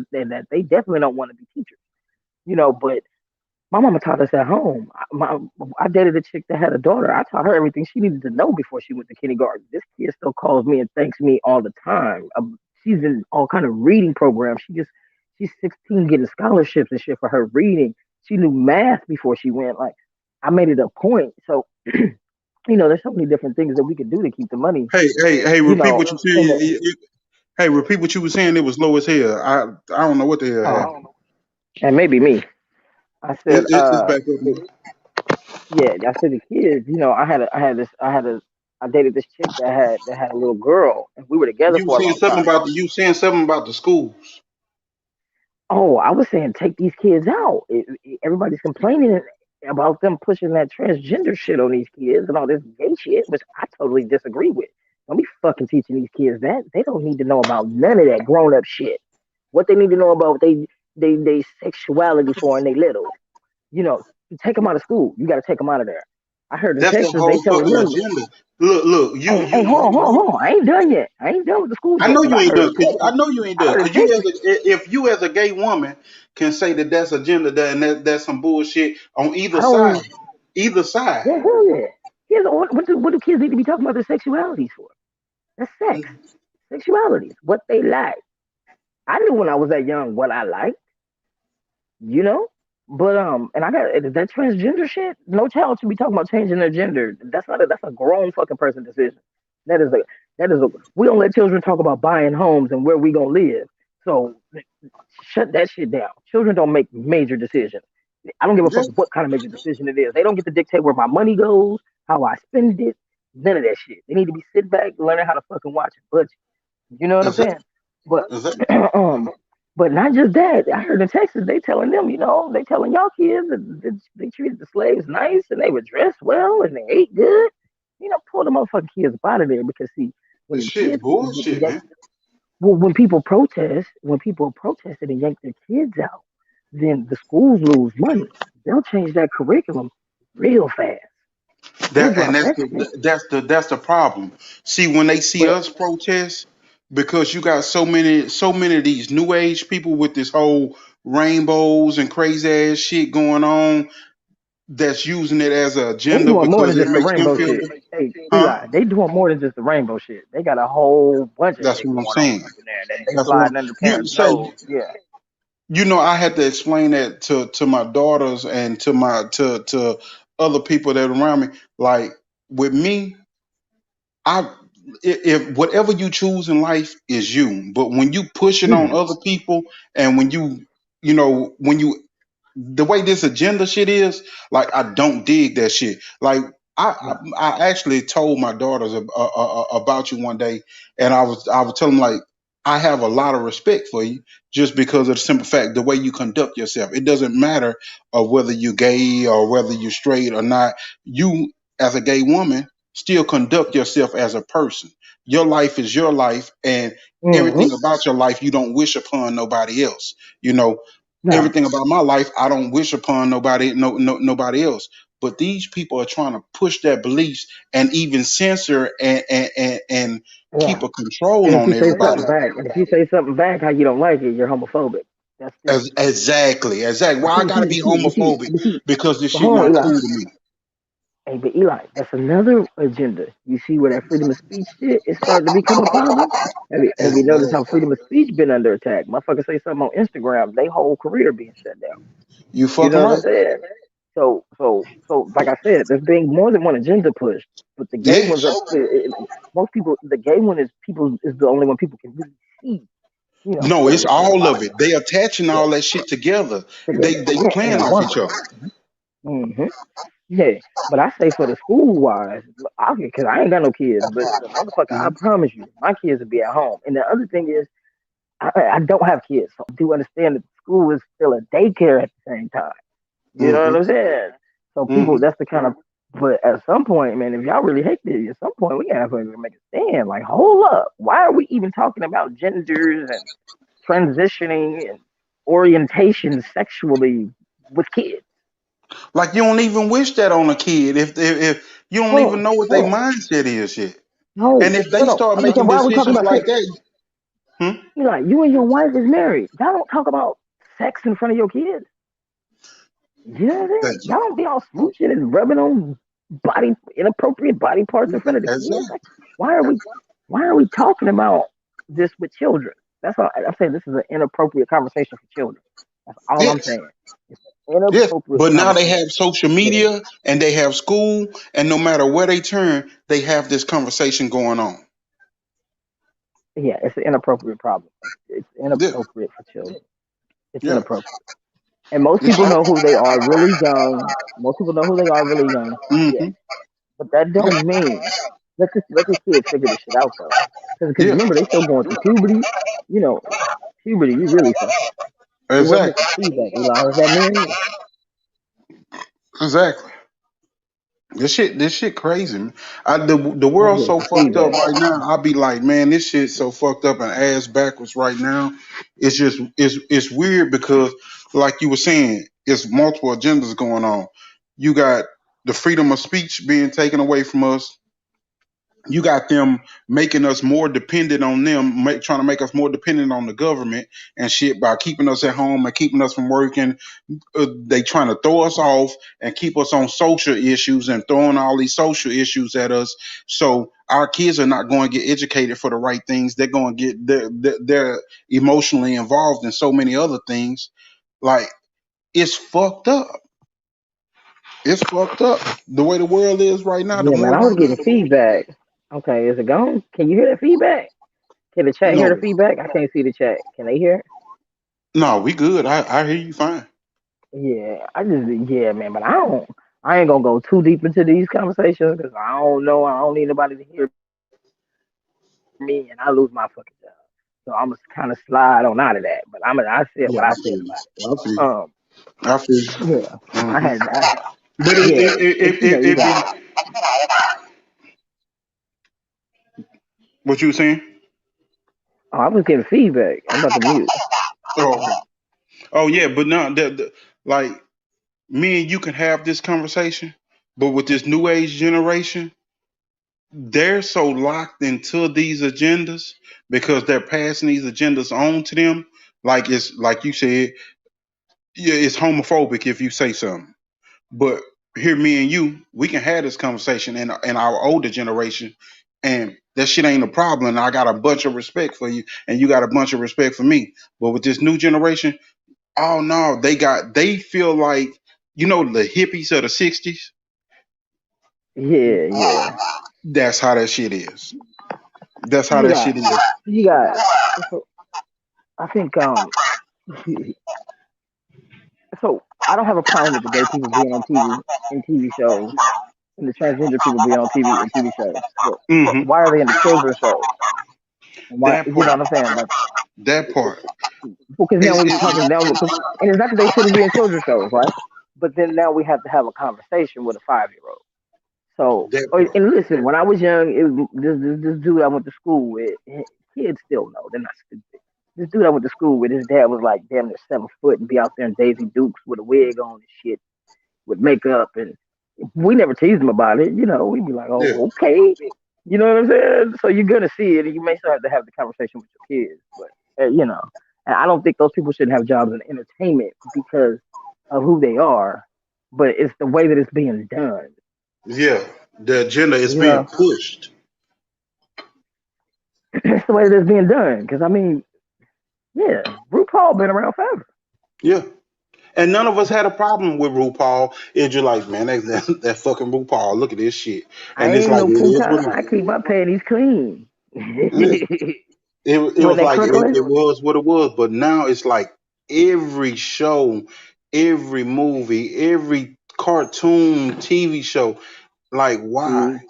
they definitely don't want to be teachers. You know, but my mama taught us at home. I dated a chick that had a daughter. I taught her everything she needed to know before she went to kindergarten. This kid still calls me and thanks me all the time. She's in all kind of reading programs. She's 16 getting scholarships and shit for her reading. She knew math before she went. Like, I made it a point. So, you know, there's so many different things that we could do to keep the money. Hey, repeat what you said. Hey, repeat what you were saying. It was low as hell. I don't know what the hell happened. And maybe me. I said, it's back up. Yeah, I said the kids. You know, I dated this chick that had a little girl, and we were together for a long time. You saying something about the schools? Oh, I was saying take these kids out. Everybody's complaining about them pushing that transgender shit on these kids and all this gay shit, which I totally disagree with. Don't be fucking teaching these kids that. They don't need to know about none of that grown up shit. What they need to know about they sexuality for when they little. You know, you take them out of school. You got to take them out of there. I heard in That's the Texas they whole telling fucking them, agenda. Look, hey, hold on. I ain't done yet. I ain't done with the schools I yet know because you I ain't heard, done. I know you ain't I done. heard in Cause you Texas. if you as a gay woman can say that that's agenda and that's some bullshit on either I side, don't. either side. Yeah, hell yeah. Here's what do kids need to be talking about their sexualities for? That's sex, sexualities, what they like. I knew when I was that young what I liked, you know. But and I got that transgender shit. No child should be talking about changing their gender. That's a grown fucking person decision. That is a that is a. We don't let children talk about buying homes and where we gonna live. So shut that shit down. Children don't make major decisions. I don't give a Yeah, fuck what kind of major decision it is. They don't get to dictate where my money goes, how I spend it, none of that shit. They need to be sit back, learning how to fucking watch it. But you know what I'm saying? exactly. But Exactly. um, but not just that. I heard in Texas they telling them, they telling y'all kids that they treated the slaves nice and they were dressed well and they ate good. Pull the motherfucking kids up out of there because see, when This them shit kids bullshit, man. well, when people protested and yanked their kids out, then the schools lose money. They'll change that curriculum real fast. They'll That and drop that shit. that's the problem. See, when they see But us protest, because you got so many of these new age people with this whole rainbows and crazy ass shit going on that's using it as an they agenda doing more than because it just the makes them rainbow feel shit. good. Hey, Huh? Eli, they doing more than just the rainbow shit. They got a whole bunch of That's shit what I'm going on saying. up in there that they That's what sliding under you parents' say. nose. Yeah. I had to explain that to my daughters and to other people that are around me. Like with me, I if whatever you choose in life is you, but when you push it on Mm, other people and when you the way this agenda shit is, like I don't dig that shit. Like I right. I, I actually told my daughters about you one day, and I was telling them like I have a lot of respect for you just because of the simple fact the way you conduct yourself. It doesn't matter of whether you're gay or whether you're straight or not. You as a gay woman still conduct yourself as a person. Your life is your life, and everything Mm-hmm. about your life you don't wish upon nobody else. You know, Nah. everything about my life I don't wish upon nobody else. But these people are trying to push their beliefs and even censor and keep Yeah. a control And if on you say everybody. something back, how you don't like it, you're homophobic. That's different. Exactly. Why But I see, gotta be homophobic because this but shit hold on, not Eli. cool to me. Hey, but Eli, that's another agenda. You see where that freedom of speech shit is starting to become a problem? Have you noticed how Exactly. freedom of speech been under attack? Motherfuckers say something on Instagram, they whole career being shut down. You You fucking know what I'm right. saying? So, like I said, there's being more than one agenda pushed, but the gay ones Yes. are most people. The gay one is the only one people can really see. No, What it's it is all about. of it. They attaching Yeah, all that shit together. together. They Yeah, playing and off one. each other. Hmm. Yeah, but I say for the school wise, because I ain't got no kids, but the motherfucker, I Mhm. promise you, my kids will be at home. And the other thing is, I don't have kids, so I do understand that school is still a daycare at the same time. You know what Mhm. I'm saying? So people, Mhm. that's the kind of. But at some point, man, if y'all really hate this, at some point we gotta have to make a stand. Like, hold up, why are we even talking about genders and transitioning and orientation sexually with kids? Like you don't even wish that on a kid if you don't Hold on, even know what their hold on. mindset is yet. And No, if they no, no. start I'm just saying, making why are we talking decisions about like sex? that, hmm? You like you and your wife is married. Y'all don't talk about sex in front of your kids. You know what I'm saying? Thank you. Y'all don't be all smooching and rubbing on inappropriate body parts in front of the kids. Exactly. Like, why are we why are we talking about this with children? That's all I'm saying. This is an inappropriate conversation for children. That's all I'm Yes. saying. It's an Yes. inappropriate But now they conversation. have social Yeah, media and they have school, and no matter where they turn, they have this conversation going on. yeah, it's an inappropriate problem. It's Yeah. inappropriate for children. It's Yeah. inappropriate. And most It's people all. know who they are really young. Most people know who they are really young. Yeah. Mm-hmm. But that Yeah. don't mean let these kids figure this shit out though. Because Yeah. remember they still going through puberty. You know, puberty you really fucking. We wasn't Exactly. getting feedback. Eli, is that me or you? Exactly. This shit crazy. Man. The We world's wasn't so getting fucked up feedback. right now. I'll be like, man, this shit's so fucked up and ass backwards right now. It's just it's weird because, like you were saying, it's multiple agendas going on. You got the freedom of speech being taken away from us. You got them making us more dependent on them, trying to make us more dependent on the government and shit by keeping us at home and keeping us from working. They trying to throw us off and keep us on social issues and throwing all these social issues at us. So our kids are not going to get educated for the right things. They're going to get they're emotionally involved in so many other things. Like it's fucked up. It's fucked up. The way the world is right now. The Yeah, man, more I you was getting feedback. Okay, is it gone? Can you hear the feedback? Can the chat hear the no, feedback? I can't see the chat. Can they hear it? no, we good. I hear you fine. Yeah, yeah, man, but I ain't gonna go too deep into these conversations because I don't know. I don't need nobody to hear me, and I lose my fucking job. So I'm gonna kind of slide on out of that. But I said Yeah, what I I said feel you. about I feel it. you. I feel you. Yeah, I Mhm. had that. But Yeah, but you know, you got. what you were saying? Oh, I was getting feedback. I'm about to mute. Oh, okay. Oh yeah, but no, like me and you can have this conversation, but with this new age generation, they're so locked into these agendas because they're passing these agendas on to them. Like it's like you said, yeah, it's homophobic if you say something. But here, me and you, we can have this conversation in our older generation, and that shit ain't a problem. And I got a bunch of respect for you, and you got a bunch of respect for me. But with this new generation, oh no, they feel like the hippies of the '60s. Yeah, yeah. That's how that shit is. That's how You that got, shit is. you got. So I think so I don't have a problem with the gay people being on TV in TV shows and the transgender people being on TV in TV shows. But Hmm. why are they in the children's shows? And why, That you know part. what I'm saying? Like, That part. because now It's, we're it's, talking now, and it's not that they shouldn't be in children's shows, right? But then now we have to have a conversation with a 5-year-old. So, that part. and listen, when I was young, this dude I went to school with, kids still know they're not stupid. This dude I went to school with, his dad was like damn near 7 foot and be out there in Daisy Dukes with a wig on and shit, with makeup, and we never teased him about it. You know, we'd be like, Yeah. oh, okay. You know what I'm saying? So you're gonna see it, and you may still have to have the conversation with your kids, but and I don't think those people shouldn't have jobs in entertainment because of who they are, but it's the way that it's being done. Yeah. The agenda is You being know, pushed. it's the way that it's being done. Because I mean, yeah, RuPaul been around forever. Yeah. And none of us had a problem with RuPaul. It's just like, man, that fucking RuPaul. Look at this shit. I And it's ain't like, no it is what puta. it I is. keep my panties clean. Yeah. It When was they like, crinkling, it was what it was. But now it's like every show, every movie, every cartoon, TV show. Like, why? see,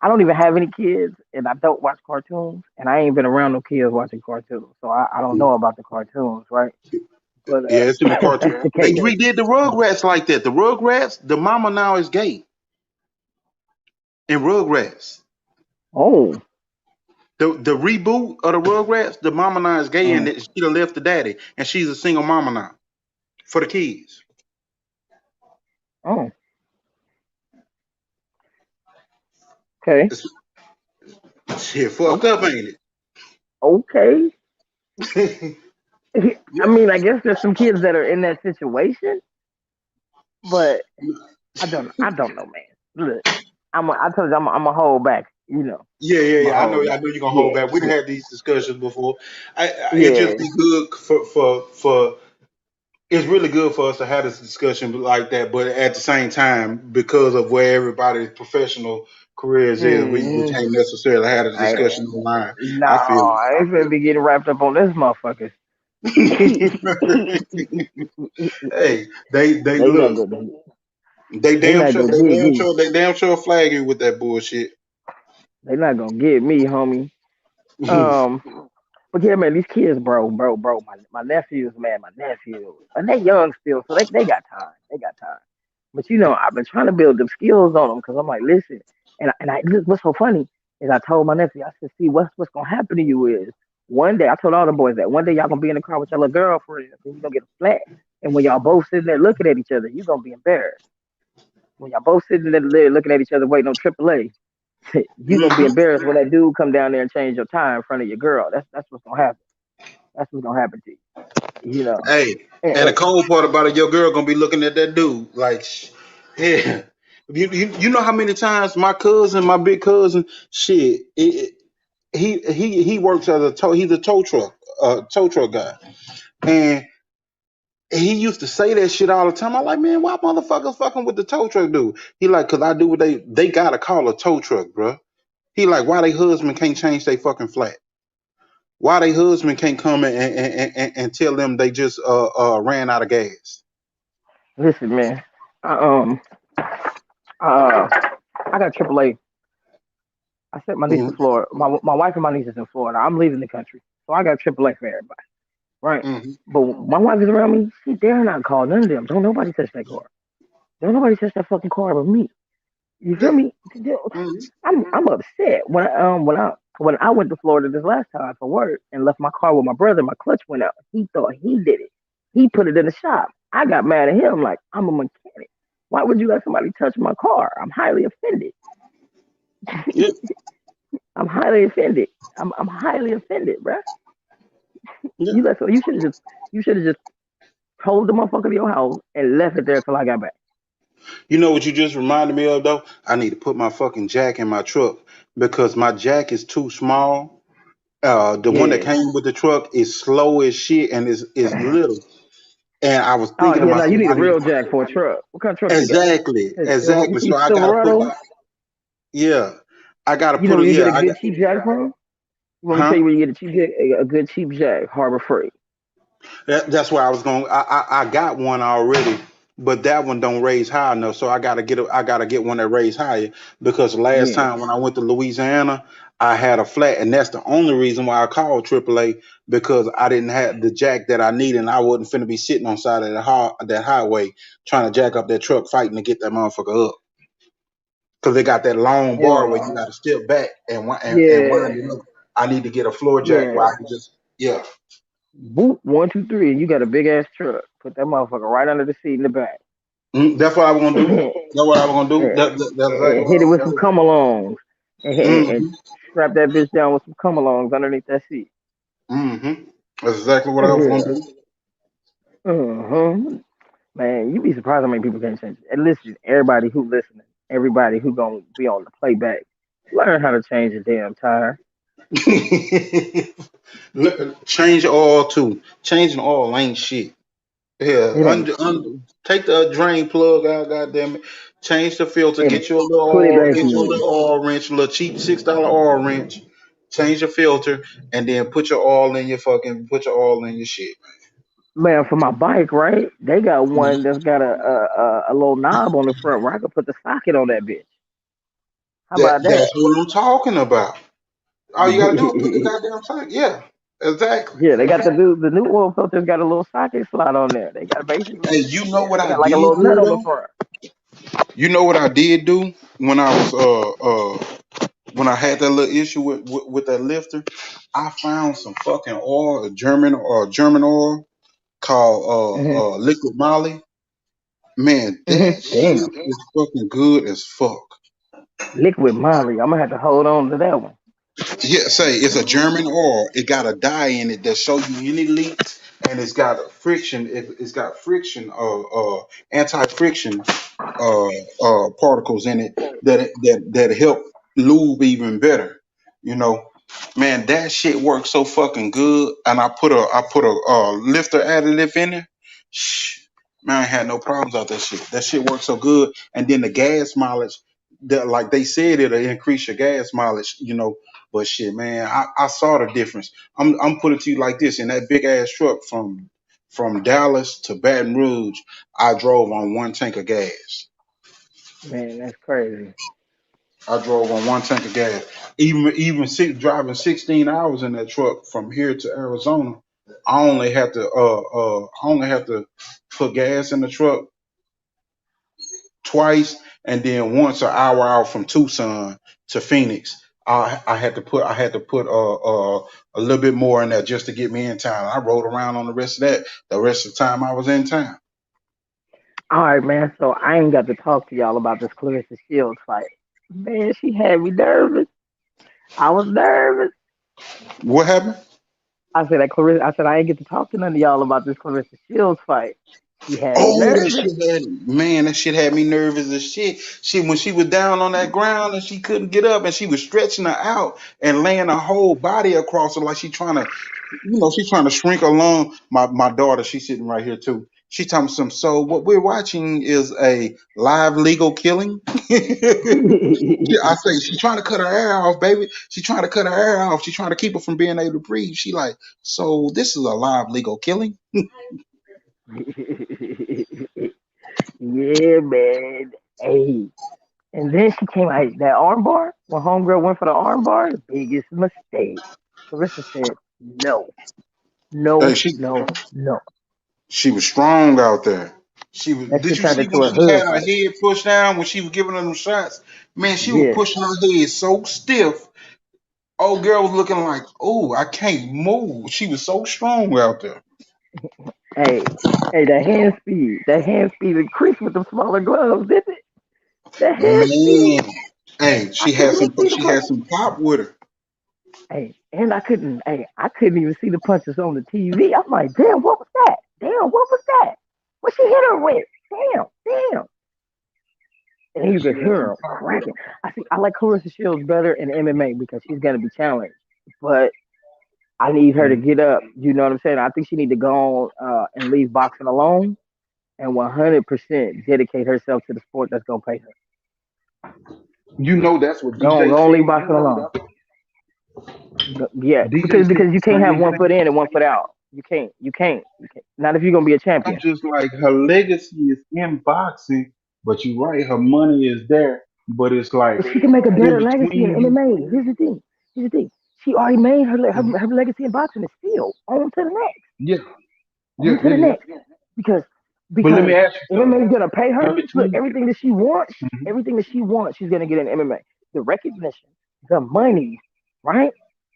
I don't even have any kids, and I don't watch cartoons, and I ain't been around no kids watching cartoons, so I don't know about the cartoons, right? But Yeah, it's in the if cartoon. that's the They case, redid the Rugrats like that. The Rugrats, the mama now is gay in Rugrats. oh, The reboot of the Rugrats, the mama now is gay and mm, she done left the daddy and she's a single mama now for the kids. oh, okay, Shit fucked up, ain't okay. it? I mean, I guess there's some kids that are in that situation, but I don't know, man. Look, I told you, I'm a hold back. You know, I'm a Yeah. I know hold back. you're gonna hold Yeah, back. We've yeah, had these discussions before. It just yeah. be good for it's really good for us to have this discussion like that, but at the same time, because of where everybody's professional careers is, we Mm-hmm. can't necessarily have a I discussion online. no, I feel I ain't finna be getting wrapped up on this motherfucker. hey, they They not look, gonna. they They damn not sure gonna get me. they damn sure flag you with that bullshit. They not gonna get me, homie. Um, But yeah, man, these kids, bro. My nephews, man, and they young still, so they got time. They got time. But I've been trying to build them skills on them because I'm like, listen, and look, what's so funny is I told my nephew, I said, see, what's gonna happen to you is one day I told all the boys that one day y'all gonna be in the car with your little girlfriend and you gonna get a flat, and when y'all both sitting there looking at each other, you gonna be embarrassed. When y'all both sitting there looking at each other waiting on AAA, you gonna be embarrassed when that dude come down there and change your tire in front of your girl. That's what's gonna happen. That's what's gonna happen to you. Hey, and the cold part about it, your girl gonna be looking at that dude like, yeah. You know how many times my big cousin, shit, he works as he's a tow truck guy, and he used to say that shit all the time. I'm like, man, why motherfuckers fucking with the tow truck dude? He like, cause I do what they gotta call a tow truck, bro. He like, why they husband can't change they fucking flat? Why they husband can't come and tell them they just ran out of gas? Listen, man. I got AAA. I sent my niece to Florida. My wife and my niece is in Florida. I'm leaving the country, so I got AAA for everybody, right? But my wife is around me. She dare not call none of them. Don't nobody touch that car. Don't nobody touch that fucking car but me. You feel me? I'm upset when I went to Florida this last time for work and left my car with my brother. My clutch went out. He thought he did it. He put it in the shop. I got mad at him like I'm a mechanic. Why would you let somebody touch my car? I'm highly offended. I'm highly offended. I'm highly offended, bruh. You should have just told the motherfucker to your house and left it there till I got back. You know what you just reminded me of though? I need to put my fucking jack in my truck because my jack is too small. The one that came with the truck is slow as shit and is little. And I was thinking Oh yeah, about no, you need a real jack for a truck. What kind of truck exactly. you got? You see So I gotta Silverado? I gotta You know put where it. you Yeah, get a good cheap jack from? Let me tell you where you get a good cheap jack, Harbor Freight. That's where I was going. I got one already, but that one don't raise high enough. So I gotta get one that raise higher because last time when I went to Louisiana, I had a flat, and that's the only reason why I called AAA because I didn't have the jack that I needed, and I wasn't finna be sitting on side of that highway trying to jack up that truck, fighting to get that motherfucker up. Because they got that long bar where you got to step back and wind it up. I need to get a floor jack where I can just Boop 1, 2, 3, and you got a big ass truck. Put that motherfucker right under the seat in the back. That's what I was gonna do. That's what I was gonna do. That's exactly hit it with some come alongs and strap that bitch down with some come alongs underneath that seat. That's exactly what I was gonna do. Man, you'd be surprised how many people can't change it. And listen, everybody who listening, everybody who gonna be on the playback, learn how to change a damn tire. Change oil too. Changing oil ain't shit. Yeah, take the drain plug out. Goddamn it! Change the filter. Get your little oil. Get your little oil wrench. A little cheap $6 oil wrench. Change your filter and then put your oil in your shit. Man, for my bike, right? They got one that's got a little knob on the front where I can put the socket on that bitch. How about that? That's what I'm talking about. All you gotta do is put the goddamn socket. Yeah, exactly. Yeah, they got the new oil filter's got a little socket slot on there. They got basically. Hey, you know what I got like did a little nut do on the though? front. You know what I did do when I was when I had that little issue with that lifter? I found some fucking oil, German oil called Liquid Moly. Man, that shit is fucking good as fuck. Liquid Moly. I'm gonna have to hold on to that one. Yeah, say it's a German oil. It got a dye in it that show you any leaks, and it's got a friction. It's got friction, anti-friction, particles in it that help lube even better. You know, man, that shit works so fucking good. And I put a lifter additive in there. Man, I had no problems out that shit. That shit works so good. And then the gas mileage, that like they said, it'll increase your gas mileage. You know. But shit, man, I saw the difference. I'm putting it to you like this: in that big ass truck from Dallas to Baton Rouge, I drove on 1 tank of gas. Man, that's crazy. I drove on one tank of gas. Even driving 16 hours in that truck from here to Arizona, I only had to put gas in the truck twice, and then once an hour out from Tucson to Phoenix. I had to put a little bit more in there just to get me in town. I rode around on the rest of the time I was in town. All right, man. So I ain't got to talk to y'all about this Clarissa Shields fight. Man, she had me nervous. I was nervous. What happened? I said I ain't get to talk to none of y'all about this Clarissa Shields fight. She had me nervous. That shit had me nervous as shit. When she was down on that ground and she couldn't get up and she was stretching her out and laying her whole body across her like she's trying to shrink along. My daughter, she's sitting right here too. She telling me so what we're watching is a live legal killing. I say she's trying to cut her hair off, baby. She's trying to cut her hair off. She's trying to keep her from being able to breathe. She like, so this is a live legal killing. Yeah, man. Hey. And then she came out that armbar. When homegirl went for the armbar, the biggest mistake. Clarissa said, no. She was strong out there. Did you see when she had her head pushed down when she was giving her them shots? Man, she was pushing her head so stiff. Old girl was looking like, oh, I can't move. She was so strong out there. Hey, that hand speed increased with the smaller gloves, didn't it? That hand speed. Hey, she had some pop with her. Hey, and I couldn't even see the punches on the TV. I'm like, damn, what was that? What she hit her with? Damn. And you could hear her cracking. I like Clarissa Shields better in MMA because she's gonna be challenged. But I need her to get up. You know what I'm saying? I think she need to go on and leave boxing alone and 100% dedicate herself to the sport that's gonna pay her. You know that's what DJ Don't leave boxing alone. Yeah, because you can't have one foot in and one foot out. You can't. Not if you're gonna be a champion. I'm just like her legacy is in boxing, but you're right, her money is there. But it's like she can make a better legacy in MMA. Here's the thing. She already made her legacy in boxing is still on to the next. On to the next. Because let me ask you MMA is gonna pay her. Look, everything that she wants, she's gonna get in MMA. The recognition, the money, right?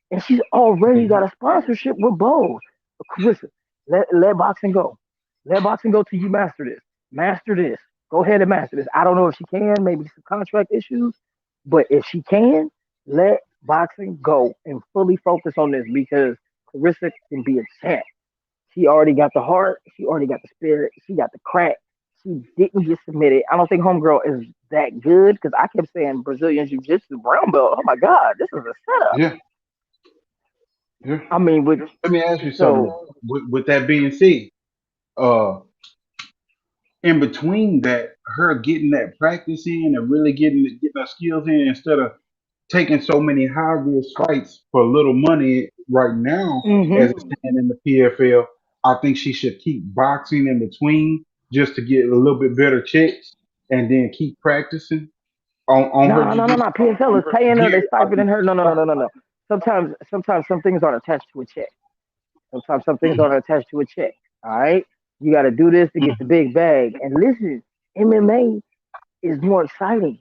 And she's already got a sponsorship with Bose. Clarissa, let boxing go. Let boxing go till you master this. Master this. Go ahead and master this. I don't know if she can, maybe some contract issues, but if she can, let boxing go and fully focus on this because Clarissa can be a champ. She already got the heart. She already got the spirit. She got the crack. She didn't get submitted. I don't think homegirl is that good because I kept saying Brazilian Jiu-Jitsu brown belt. Oh my God, this is a setup. Yeah. I mean, let me ask you something. With that being said, in between that, her getting that practice in and really getting her skills in instead of taking so many high risk fights for little money right now as it's standing in the PFL, I think she should keep boxing in between just to get a little bit better checks and then keep practicing on her. No. PFL is paying her. They stipending her. No. Sometimes some things aren't attached to a check. Sometimes some things aren't attached to a check. All right, you got to do this to get the big bag. And listen, MMA is more exciting.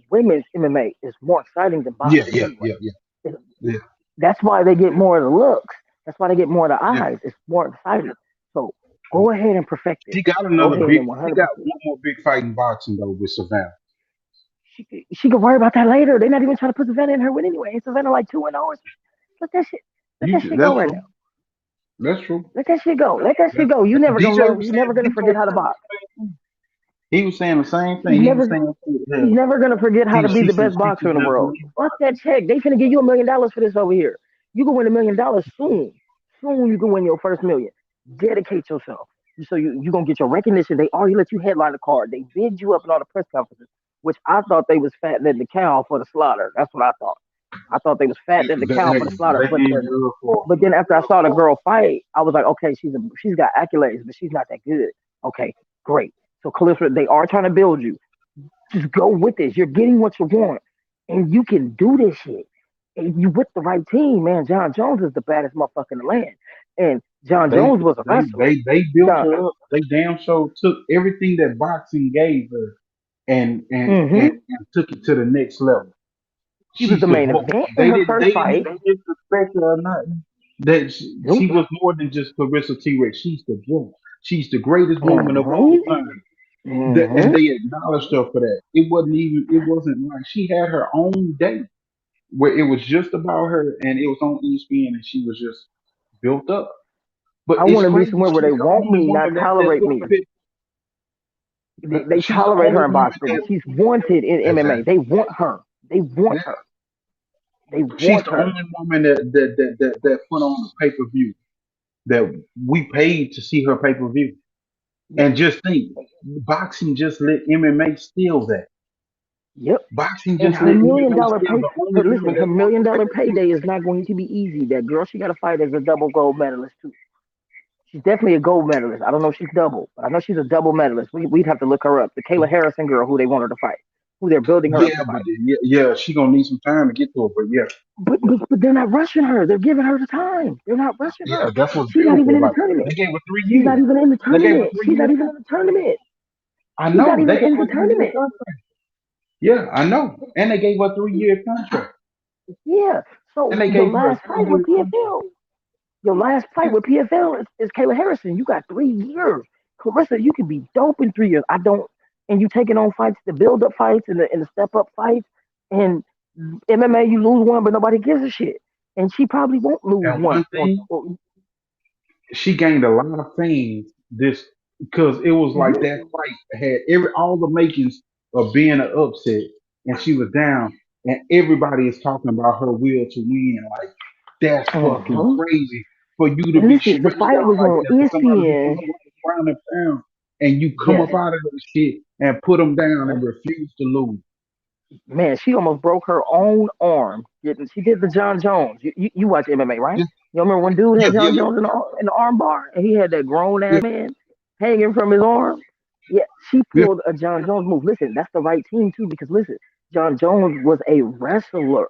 Women's MMA is more exciting than boxing. Yeah. That's why they get more of the looks. That's why they get more of the eyes. It's more exciting. So go ahead and perfect it. She got one more big fight in boxing though with Savannah. She could worry about that later. They're not even trying to put Savannah in her win anyway. Ain't Savannah like 2-0? Let that shit go right now. That's true. Let that shit go. You never gonna forget how to box. He was saying the same thing. He's never gonna forget how to be the best boxer in the world. Fuck that check. They finna give you $1 million for this over here. You can win $1 million soon. Soon you can win your first $1 million. Dedicate yourself. So you gonna get your recognition. They already let you headline the card. They bid you up in all the press conferences, which I thought they was fattening the cow for the slaughter. That's what I thought. I thought they was fattening the cow for the slaughter. But then after I saw the girl fight, I was like, okay, she's got accolades, but she's not that good. Okay, great. So Clarissa, they are trying to build you. Just go with this. You're getting what you want. and you can do this shit. And you with the right team, man. John Jones is the baddest motherfucker in the land, and John They Jones was a wrestler. they built John, her up. They damn sure took everything that boxing gave her and took it to the next level. she was She's the the main more event in her they first didn't fight. even disrespect her or nothing. That she was more than just Clarissa T-Rex. She's the GOAT. She's the greatest woman of all time. And they acknowledged her for that. It wasn't like she had her own day where it was just about her and it was on ESPN and she was just built up. But I it's want to be crazy. somewhere where She's they the want only me, not woman that tolerate look me. fit. They She's the tolerate only her in woman boxing. that She's wanted in MMA. exactly. They want her. They want Yeah. her. They She's want the her. only woman that put on the pay per view that we paid to see her pay per view. And just think, boxing just let MMA steal that. Yep. Boxing And just her let $1 MMA million steal pay. the only Her listen, woman her that $1 wants million to pay per payday view. is not going to be easy. That girl she got to fight as a double gold medalist too. She's definitely a gold medalist. I don't know if she's double, but I know she's a double medalist. We'd have to look her up. The Kayla Harrison girl who they want her to fight, who they're building her up Yeah, to but fight. yeah, she gonna need some time to get to it. But yeah, But they're not rushing her. They're giving her the time. They're not rushing yeah, her. that's what's She's not even beautiful in the about it. tournament. They gave her 3 She's not years. even in the They gave her tournament. 3 She's not years. even in the tournament. I She's not know even they gave in her the 3 year tournament. contract. Yeah, I know, and they gave her a 3 year contract. Yeah. So And they your gave her a last fight 3 year with contract. PFL, your last fight with PFL is Kayla Harrison. You got 3 years. Clarissa, you can be dope in 3 years. I don't. And you taking on fights, the build up fights and the step up fights. And MMA, you lose one, but nobody gives a shit. And she probably won't lose And one. one thing, she gained a lot of fame this because it was like that fight had all the makings of being an upset, and she was down, and everybody is talking about her will to win. Like that's fucking crazy for you to And be listen, the stretched fight out was like on that for somebody who's ESPN. gonna round and pound, and you come Yes. up out of that shit and put them down and refuse to lose. Man, she almost broke her own arm. She did the John Jones. You watch MMA, right? Yeah, You remember when dude had yeah, John yeah, Jones in the arm bar and he had that grown yeah, ass man hanging from his arm? Yeah, she yeah, pulled a John Jones move. Listen, that's the right team too, because listen, John Jones was a wrestler.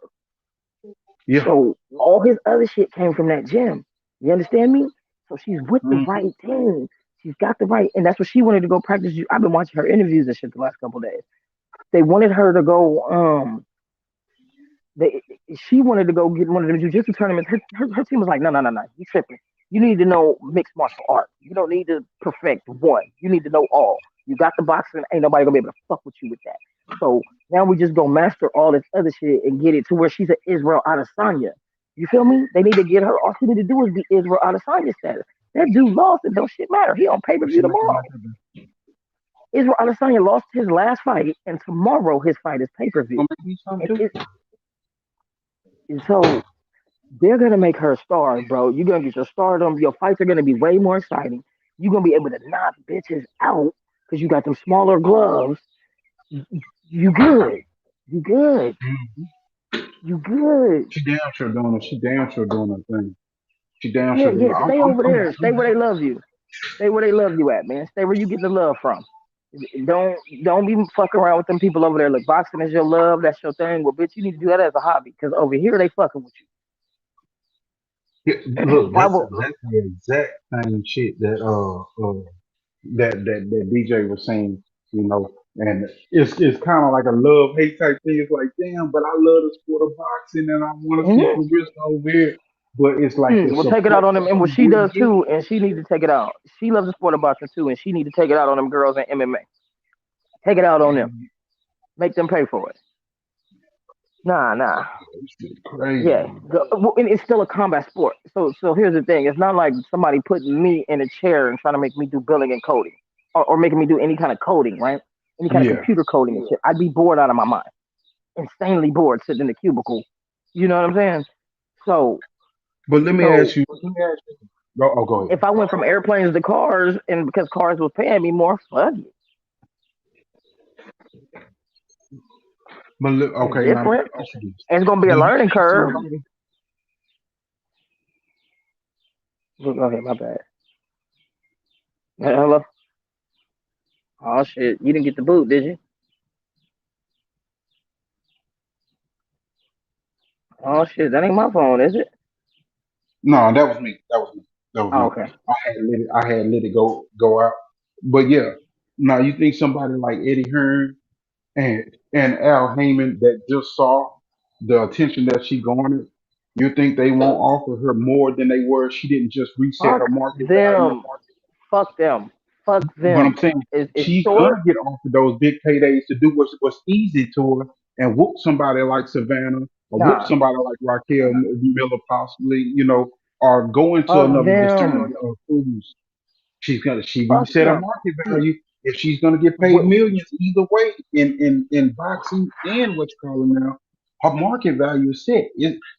yeah. So all his other shit came from that gym. You understand me? So she's with the Mm. right team. She's got the right, and that's what she wanted to go practice. I've been watching her interviews and shit the last couple of days. They wanted her to go. They, she wanted to go get one of them jiu-jitsu tournaments. Her team was like, no, you tripping. You need to know mixed martial arts. You don't need to perfect one. You need to know all. You got the boxing. Ain't nobody gonna be able to fuck with you with that. So now we just go master all this other shit and get it to where she's an Israel Adesanya. You feel me? They need to get her. All she need to do is be Israel Adesanya status. That dude lost. It don't shit matter. He on pay per view tomorrow. Israel Adesanya lost his last fight, and tomorrow his fight is pay per view. And so they're gonna make her stars, bro. You're gonna get your stardom. Your fights are gonna be way more exciting. You're gonna be able to knock bitches out because you got them smaller gloves. You good. You good. You good. She damn sure doing it. She damn sure doing her thing. She damn Yeah, sure doing it. yeah. Stay over there. Stay where they love you. Stay where they love you at, man. Stay where you get the love from. Don't be fucking around with them people over there. Look, boxing is your love. That's your thing. Well, bitch, you need to do that as a hobby because over here they fucking with you. Yeah, look, that's the exact same shit that DJ was saying, you know, and it's kind of like a love hate type thing. It's like, damn, but I love the sport of boxing and I want to see Clarissa over here, but it's like the We'll take it support out on them, and she what she does wouldn't get. too, and she needs to take it out. She loves the sport of boxing too, and she needs to take it out on them girls in MMA. Take it out on them. Make them pay for it. Nah. Crazy. Yeah, and it's still a combat sport. So here's the thing: it's not like somebody putting me in a chair and trying to make me do billing and coding, or making me do any kind of coding, right? Any kind of computer coding and shit. I'd be bored out of my mind, insanely bored sitting in the cubicle. You know what I'm saying? So. But let me ask you. Oh, go ahead. If I went from airplanes to cars, and because cars was paying me more, fuck it. But look, okay, it's different. It's gonna be a learning curve. Go ahead, my bad. Hello. Oh shit, you didn't get the boot, did you? Oh shit, that ain't my phone, is it? No, that was me. That was me. That was Oh, me. okay. I had let it go out. But yeah, now you think somebody like Eddie Hearn and Al Heyman that just saw the attention that she garnered, you think they won't offer her more than they were? She didn't just reset her Fuck market value. them. Fuck them. Fuck But I'm them. saying It's she's short. gonna get offered those big paydays to do what's easy to her and whoop somebody like Savannah or whoop Nah. somebody like Raquel Miller, possibly, or go into Fuck another distributor them. of foods. She Fuck reset her them. market value. If she's gonna get paid Wh- millions either way in boxing and what you call it now, her market value is set.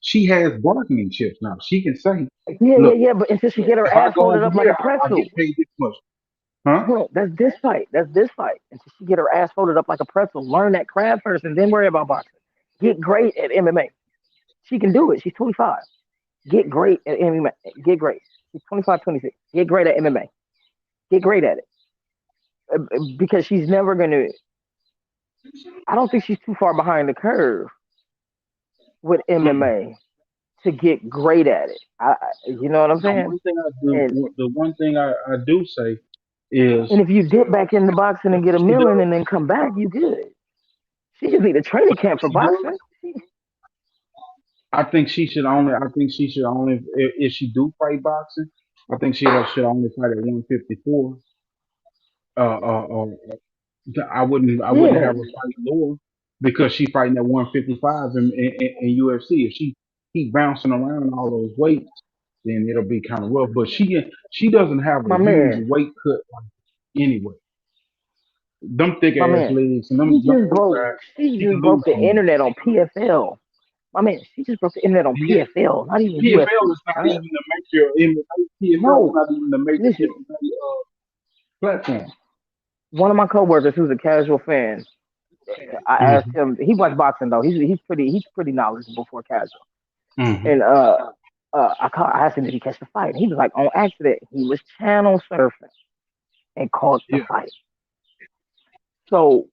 She has bargaining chips now. She can say, "Look, Yeah. But until she get her if I ass go folded over up like here, a I pretzel. get paid this much." Huh? Hold on, that's this fight. That's this fight. Until she get her ass folded up like a pretzel. Learn that craft first, and then worry about boxing. Get great at MMA. She can do it. She's 25. Get great at MMA. Get great. She's 25, 26. Get great at MMA. Get great at it. Because she's never gonna. I don't think she's too far behind the curve with MMA to get great at it. You know what I'm The saying? one thing And I do say is if you dip back into boxing and get a she million does and then come back, you good. She just need a training camp for she does. boxing. I think she should only. If she do fight boxing, I think she should only fight at 154. I wouldn't Yeah. have her fight lower because she fighting at 155 in UFC. If she keep bouncing around all those weights, then it'll be kind of rough. But she doesn't have a My huge man. weight cut anyway. Them thick My ass man. legs and She them just waist broke size, she she can just broke lose the some weight. internet on PFL. My man, she just broke the internet on And yet PFL, not even PFL UFC. is not even the major MMA. PFL is No. not even the major Listen, MMA platform. one of my coworkers who's a casual fan, I asked Mm-hmm. him. He watched boxing though. He's pretty knowledgeable for casual. Mm-hmm. And I asked him did he catch the fight. And he was like on accident. He was channel surfing and caught the Yeah. fight. So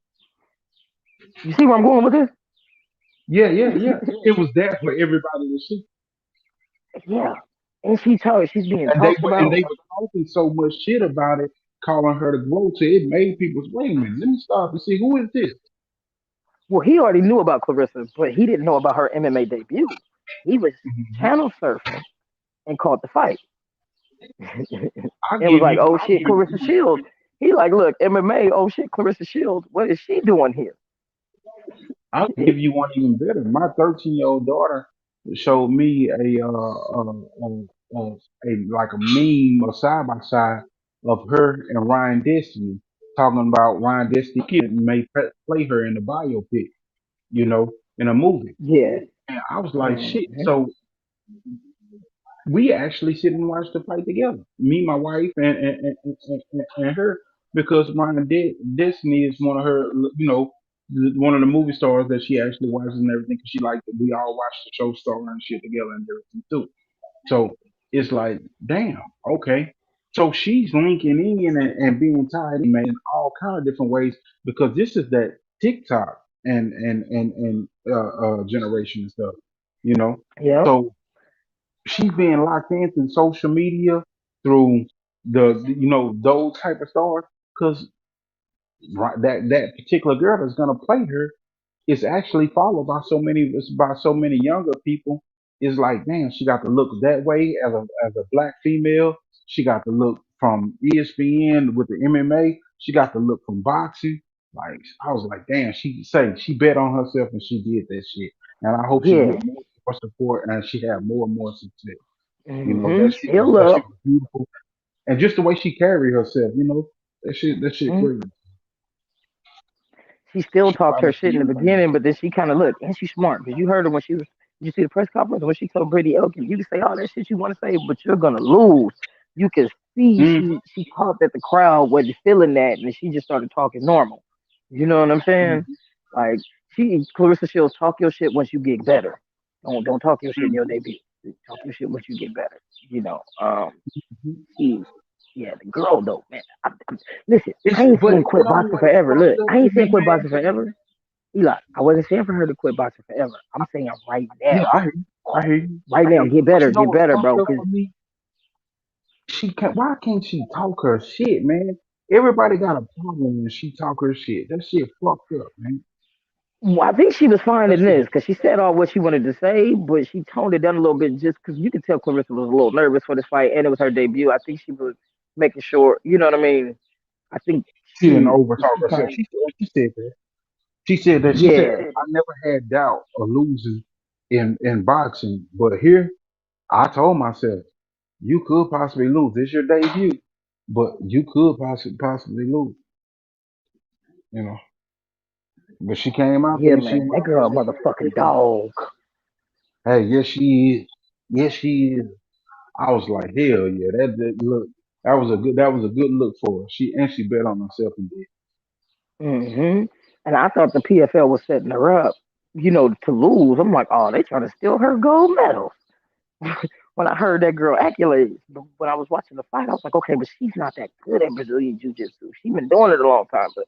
you see where I'm going with this? Yeah. It was there for everybody to see. Yeah. And she's being And they talked were and about. they were talking so much shit about it, calling her the GOAT. It made people say, wait a minute, let me stop and see who is this. Well, he already knew about Clarissa, but he didn't know about her MMA debut. He was Mm-hmm. channel surfing and caught the fight. I'll And was give like, you oh I'll shit, give Clarissa you Shields. He like, look, MMA, oh shit, Clarissa Shields. What is she doing here? I'll give you one even better. My 13-year-old daughter showed me a like a meme or side by side of her and Ryan Destiny talking about Ryan Destiny kid may play her in the biopic, in a movie. Yeah. And I was like, shit. Mhm. So we actually sit and watch the fight together. Me, my wife, and her, because Destiny is one of her, one of the movie stars that she actually watches and everything. 'Cause she like we all watch the show Star and shit together and everything too. So it's like, damn, okay. So she's linking in and being tied in in all kind of different ways because this is that TikTok and generation and stuff, you know. Yep. So she's being locked into social media through those type of stars because that particular girl that's gonna play her is actually followed by so many younger people. It's like, damn, she got to look that way as a black female. She got to look from ESPN with the MMA. She got to look from boxing. Like I was like, damn, she bet on herself and she did that shit. And I hope she Yeah. get more support and she have more and more success. Mhm. Still That shit up. was beautiful. And just the way she carried herself, that shit Mhm. great. She still She talked her probably shit in the beginning, but then she kind of looked, and she's smart because you heard her when she was. Did you see the press conference when she told Brady Elkin, "You can say all that shit you want to say, but you're gonna lose." You can see mm, she caught that the crowd wasn't feeling that, and she just started talking normal. You know what I'm saying? Like Clarissa Shields, talk your shit once you get better. Don't talk your shit in your debut. Talk your shit once you get better. You know. She, yeah, the girl though, man. Listen, I ain't but saying quit it only boxing like forever. Look, fucked up I to ain't saying me, quit man. boxing forever. Eli, I wasn't saying for her to quit boxing forever. I'm saying right Yeah, now, I hear you. I hear you. right now, get But better, you know get what's better, fucked bro. up Cause for me? She can't. Why can't she talk her shit, man? Everybody got a problem when she talk her shit. That shit fucked up, man. well, I think she was fine That in shit. this because she said all what she wanted to say, but she toned it down a little bit just because you could tell Clarissa was a little nervous for this fight, and it was her debut. I think she was making sure, you know what I mean. I think She didn't she overtalk herself. kind of, She said that. She said that. She said yeah, I never had doubt of losing in boxing, but here I told myself you could possibly lose. This your debut, but you could possibly lose. You know. But she came out yeah, there. She man, that girl, a motherfucking dog. hey, yes she is. Yes she is. I was like, hell yeah, that look. That was a good look for her. She bet on herself and did. And I thought the PFL was setting her up, to lose. I'm like, oh, they trying to steal her gold medal. When I heard that girl accolades, but when I was watching the fight, I was like, okay, but she's not that good at Brazilian Jiu Jitsu. She's been doing it a long time, but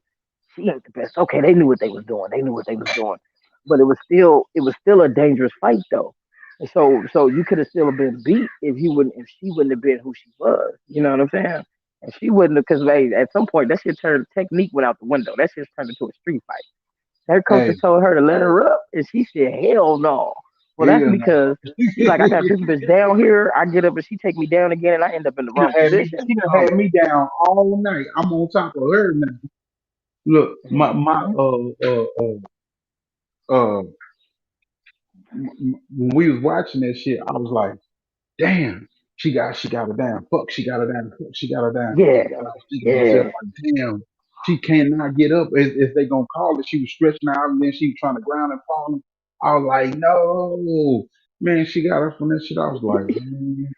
she ain't the best. Okay, they knew what they was doing. They knew what they was doing, but it was still a dangerous fight though. And so you could have still been beat if she wouldn't have been who she was. You know what I'm saying? And she wouldn't have, because hey, at some point that shit turned technique went out the window. That shit turned into a street fight. Her coaches Hey, told her to let her up, and she said, "Hell no." Well, that's hell no. because she's like, "I got this bitch down here. I get up and she take me down again, and I end up in the She done wrong had me. position." She done had me down all night. I'm on top of her now. Look, my Mhm. uh when we was watching that shit, I was like, damn, she got her down. Fuck, she got her down. Fuck, she got her down. Yeah, And I was thinking to myself, yeah, like, damn, she cannot get up. If they gonna call it, she was stretching out and then she was trying to ground and falling. I was like, no, man, she got her from that shit. I was like,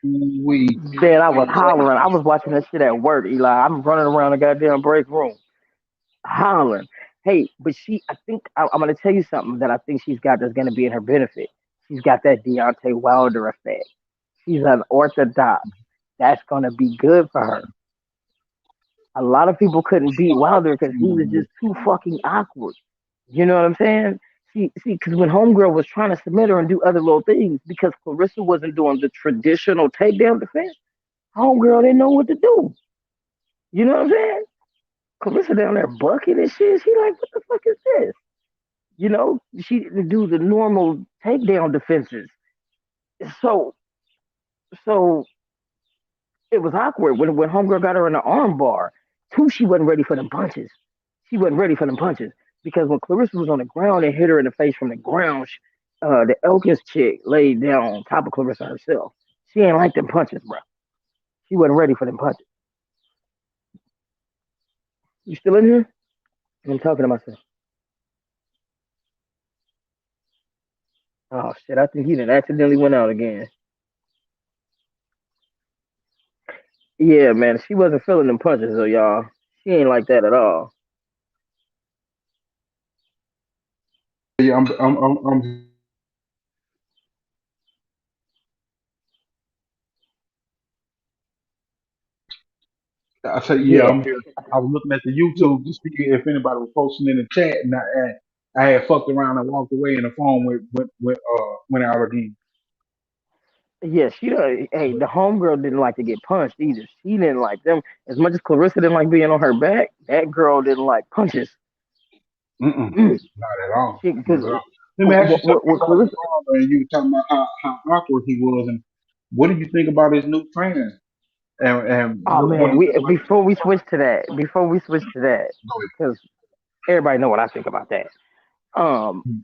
we. man, I was hollering. I was watching that shit at work, Eli. I'm running around the goddamn break room, hollering. Hey, but I think I'm gonna tell you something that I think she's got that's gonna be in her benefit. She's got that Deontay Wilder effect. She's unorthodox. That's gonna be good for her. A lot of people couldn't beat Wilder because he was just too fucking awkward. You know what I'm saying? See, because when Homegirl was trying to submit her and do other little things, because Clarissa wasn't doing the traditional takedown defense, Homegirl didn't know what to do. You know what I'm saying? Clarissa down there bucking and shit. She like, what the fuck is this? She didn't do the normal takedown defenses. So, so it was awkward when Homegirl got her in the arm bar. Two, she wasn't ready for them punches. She wasn't ready for them punches because when Clarissa was on the ground and hit her in the face from the ground, the Elkins chick laid down on top of Clarissa herself. She ain't like them punches, bro. She wasn't ready for them punches. You still in here? I'm talking to myself. Oh shit! I think he done accidentally went out again. Yeah, man, she wasn't feeling them punches though, y'all. She ain't like that at all. Yeah, I'm I say, yeah, Yeah, I'm here. I was looking at the yeah, YouTube to see if anybody was posting in the chat, and I had fucked around and walked away, and the phone went out again. yeah. She don't. Hey, the homegirl didn't like to get punched either. She didn't like them as much as Clarissa didn't like being on her back. That girl didn't like punches. Mm-mm, Mm. not at all. She Not because at all. Let me ask you something. You what brought up Clarissa. Wilder, and you were talking about how awkward he was, and what do you think about his new trainer? And Oh what do man, you we think about his before new we fight? switch to that, Go because everybody know what I think about that. Um, ahead.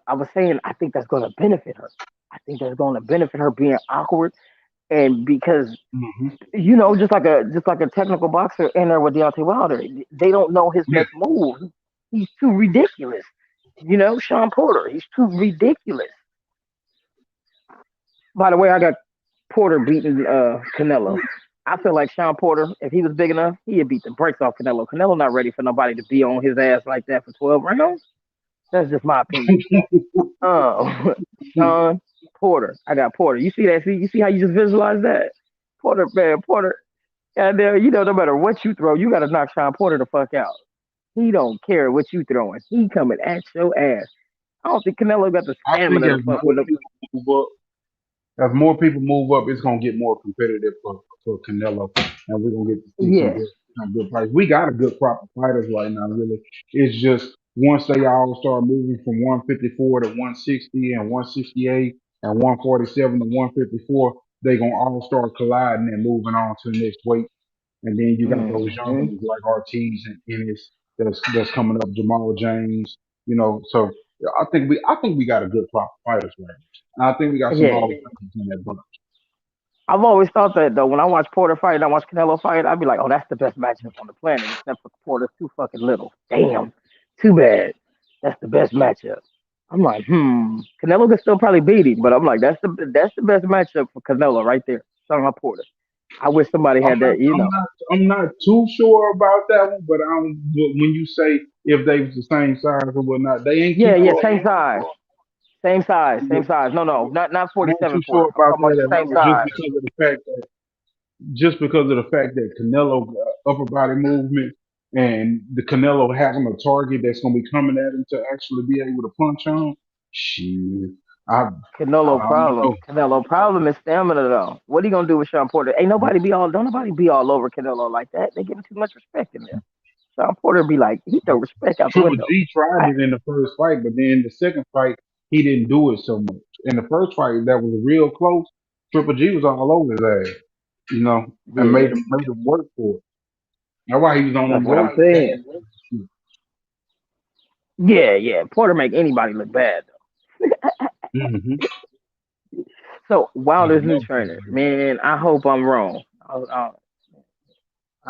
I was saying I think that's going to benefit her. I think that's going to benefit her being awkward, and because Mm-hmm. just like a technical boxer in there with Deontay Wilder, they don't know his Yeah. next move. He's too ridiculous. Sean Porter, he's too ridiculous. By the way, I got Porter beating Canelo. I feel like Sean Porter, if he was big enough, he'd beat the brakes off Canelo. Canelo not ready for nobody to be on his ass like that for 12 rounds. That's just my opinion. Sean Porter. I got Porter. You see that? You see how you just visualize that? Porter, man, Porter. Goddamn, no matter what you throw, you got to knock Sean Porter the fuck out. He don't care what you throwing. He coming at your ass. I don't think Canelo got the I think stamina to fuck with him. as more people move up, it's gonna get more competitive for Canelo, and we're gonna get to see Yeah. some good fights. We got a good crop of fighters right now. Really, it's just once they all start moving from 154 to 160 and 168 and 147 to 154, they gonna all start colliding and moving on to the next weight. And then you got those young Mm-hmm. ones like Ortiz and Ennis that's coming up, Jamal James. So I think we got a good crop of fighters right now. And I think we got some Yeah. Hall of Famers in that bunch. I've always thought that though. When I watch Porter fight and I watch Canelo fight, I'd be like, "Oh, that's the best matchup on the planet." Except for Porter's too fucking little. Damn, too bad. That's the best matchup. I'm like, Canelo could still probably beat him, but I'm like, that's the best matchup for Canelo right there. Son of Porter. I wish somebody I'm had not, that. You I'm know. not, I'm not too sure about that one, but when you say if they was the same size or whatnot, they ain't too Yeah, far. same size, same size, same size. No, not I ain't 47 too sure Porter. I'm about talking about that the at same all, size. just because of the fact that Canelo got upper body movement and the Canelo having a target that's gonna be coming at him to actually be able to punch on. Shit, I Canelo I don't problem. know. Canelo problem is stamina though. What are you gonna do with Sean Porter? Don't nobody be all over Canelo like that. They give him too much respect in there. Sean Porter be like, he throw respect out the Triple window. G tried it in the first fight, but then the second fight he didn't do it so much. In the first fight that was real close, Triple G was all over his ass, and Yeah, made him work for it. That's why he was on that's them what I'm road saying. games. Yeah. Porter make anybody look bad though. Mm-hmm. So Wilder's new trainer, man. I hope I'm wrong. I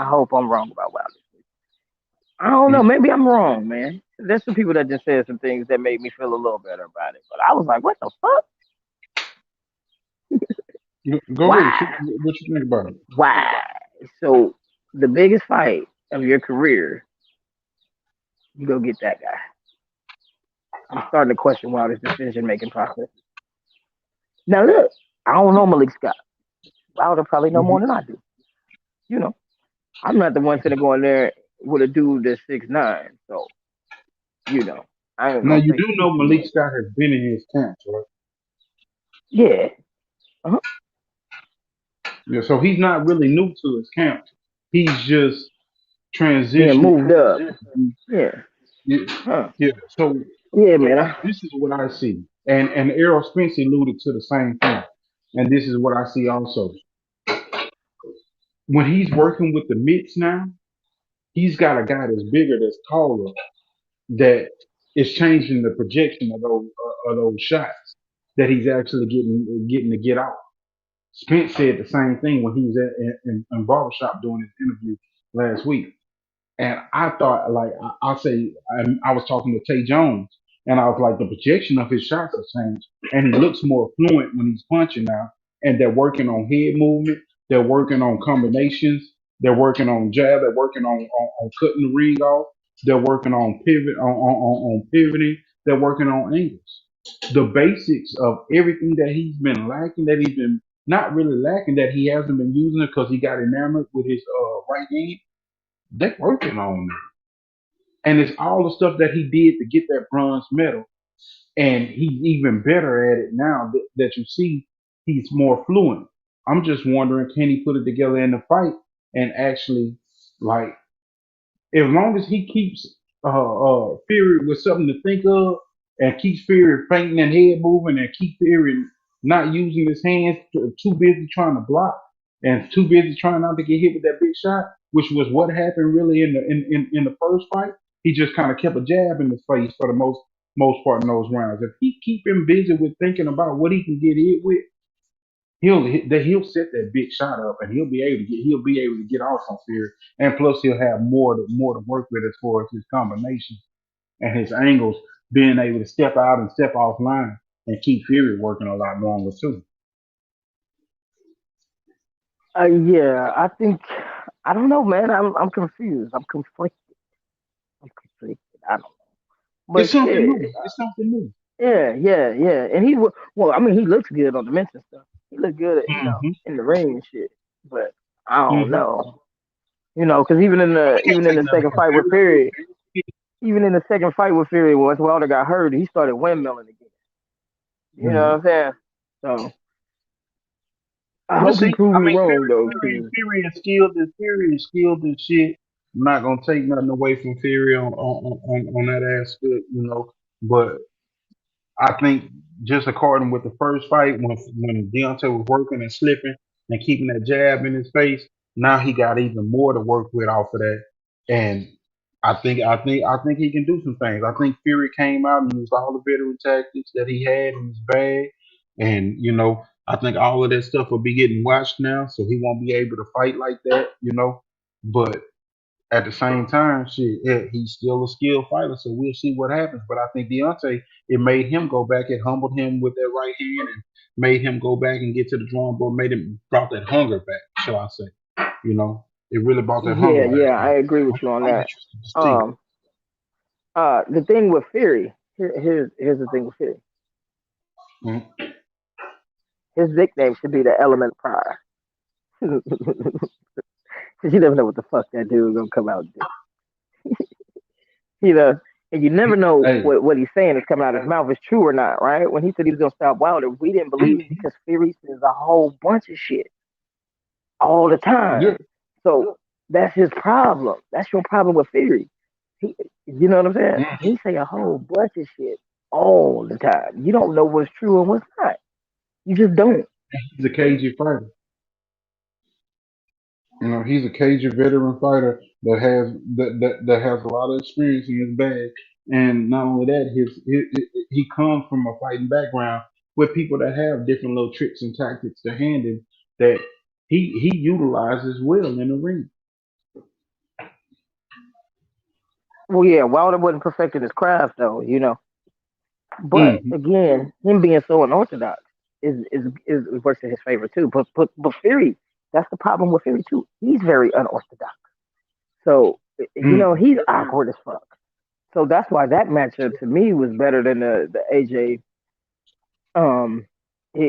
hope I'm wrong about Wilder. I don't know. Maybe I'm wrong, man. There's some people that just said some things that made me feel a little better about it. But I was like, what the fuck? Go Why? ahead. What you think about it? Why? So the biggest fight of your career, you go get that guy. I'm starting to question Wilder's decision making process. Now look, I don't know Malik Scott. Wilder probably know more than I do. You know, I'm not the one finna go in there with a dude that's 6'9". So, I ain't Now gonna you say do too know much. Malik Scott has been in his camps, right? Yeah. Uh-huh. Yeah, so he's not really new to his camps. He's just Being transitioning. moved up. Yeah. Yeah, Huh. yeah. So Yeah, man. this is what I see, and Errol Spence alluded to the same thing, and this is what I see also. When he's working with the mitts now, he's got a guy that's bigger, that's taller, that is changing the projection of those shots that he's actually getting to get out. Spence said the same thing when he was in barbershop doing his interview last week. And I thought, like, I was talking to Tay Jones, and I was like, the projection of his shots has changed, and he looks more fluent when he's punching now. And they're working on head movement, they're working on combinations, they're working on jab, they're working on cutting the ring off, they're working on pivoting, they're working on angles. The basics of everything that he's been lacking, that he's been not really lacking, that he hasn't been using it because he got enamored with his right hand. They're working on it. And it's all the stuff that he did to get that bronze medal. And he's even better at it now that you see he's more fluent. I'm just wondering, can he put it together in the fight and actually, like, as long as he keeps Fury with something to think of and keeps Fury fainting and head moving and keep Fury not using his hands, too busy trying to block and too busy trying not to get hit with that big shot, which was what happened really in the first fight. He just kind of kept a jab in his face for the most part in those rounds. If he keep him busy with thinking about what he can get hit with, he'll set that big shot up and he'll be able to get off on Fury. And plus he'll have more to work with as far as his combinations and his angles, being able to step out and step offline and keep Fury working a lot longer too. Yeah, I don't know, man. I'm confused. I'm conflicted. I don't know. But It's something shit. new. It's something new. Yeah. And well, I mean, he looks good on the mention stuff. He looked good, Mm-hmm. in the ring and shit. But I don't Mm-hmm. know, because even in the second fight with Fury, even in the second fight with Fury, once Wilder got hurt, he started windmilling again. You know what I'm saying? So I We'll hope he see. proves I me mean, wrong though. Fury is skilled. Fury is skilled as shit. I'm not gonna take nothing away from Fury on that aspect, you know. But I think just according with the first fight, when Deontay was working and slipping and keeping that jab in his face, now he got even more to work with off of that. And I think he can do some things. I think Fury came out and used all the veteran tactics that he had in his bag, and I think all of that stuff will be getting watched now, so he won't be able to fight like that, But at the same time, shit, yeah, he's still a skilled fighter, so we'll see what happens. But I think Deontay, it made him go back. It humbled him with that right hand and made him go back and get to the drawing board. Brought that hunger back, shall I say? It really brought that hunger back. Yeah, I agree with you on that. The thing with Fury, here's the thing with Fury. Mm-hmm. His nickname should be the Element Pride. Because you never know what the fuck that dude gonna come out and do. And you never know what he's saying is coming out of his mouth is true or not, right? When he said he was gonna stop Wilder, we didn't believe him because Fury says a whole bunch of shit all the time. Yeah. So that's his problem. That's your problem with Fury. You know what I'm saying? He say a whole bunch of shit all the time. You don't know what's true and what's not. You just don't. He's a cagey fighter. He's a cagey veteran fighter that has a lot of experience in his bag. And not only that, he comes from a fighting background with people that have different little tricks and tactics to hand him that he utilizes well in the ring. Well, yeah, Wilder wasn't perfecting his craft though, But again, him being so unorthodox is works in his favor too. But Fury, that's the problem with Fury too. He's very unorthodox. So he's awkward as fuck. So that's why that matchup to me was better than the AJ.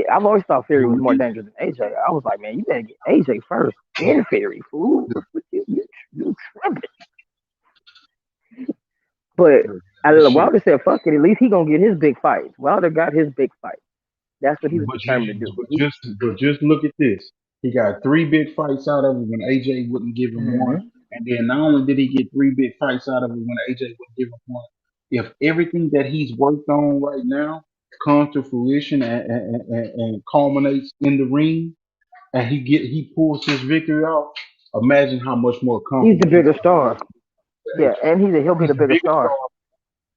I've always thought Fury was more dangerous than AJ. I was like, man, you better get AJ first, then Fury, fool. You tripping. But Wilder said, fuck it, at least he gonna get his big fight. Wilder got his big fight. That's what he was determined to do. But just look at this. He got 3 big fights out of it when AJ wouldn't give him one. And then not only did he get 3 big fights out of it when AJ wouldn't give him one, if everything that he's worked on right now comes to fruition and culminates in the ring, and he pulls his victory off, imagine how much more confident he's the bigger star. Yeah, and he'll be the bigger star.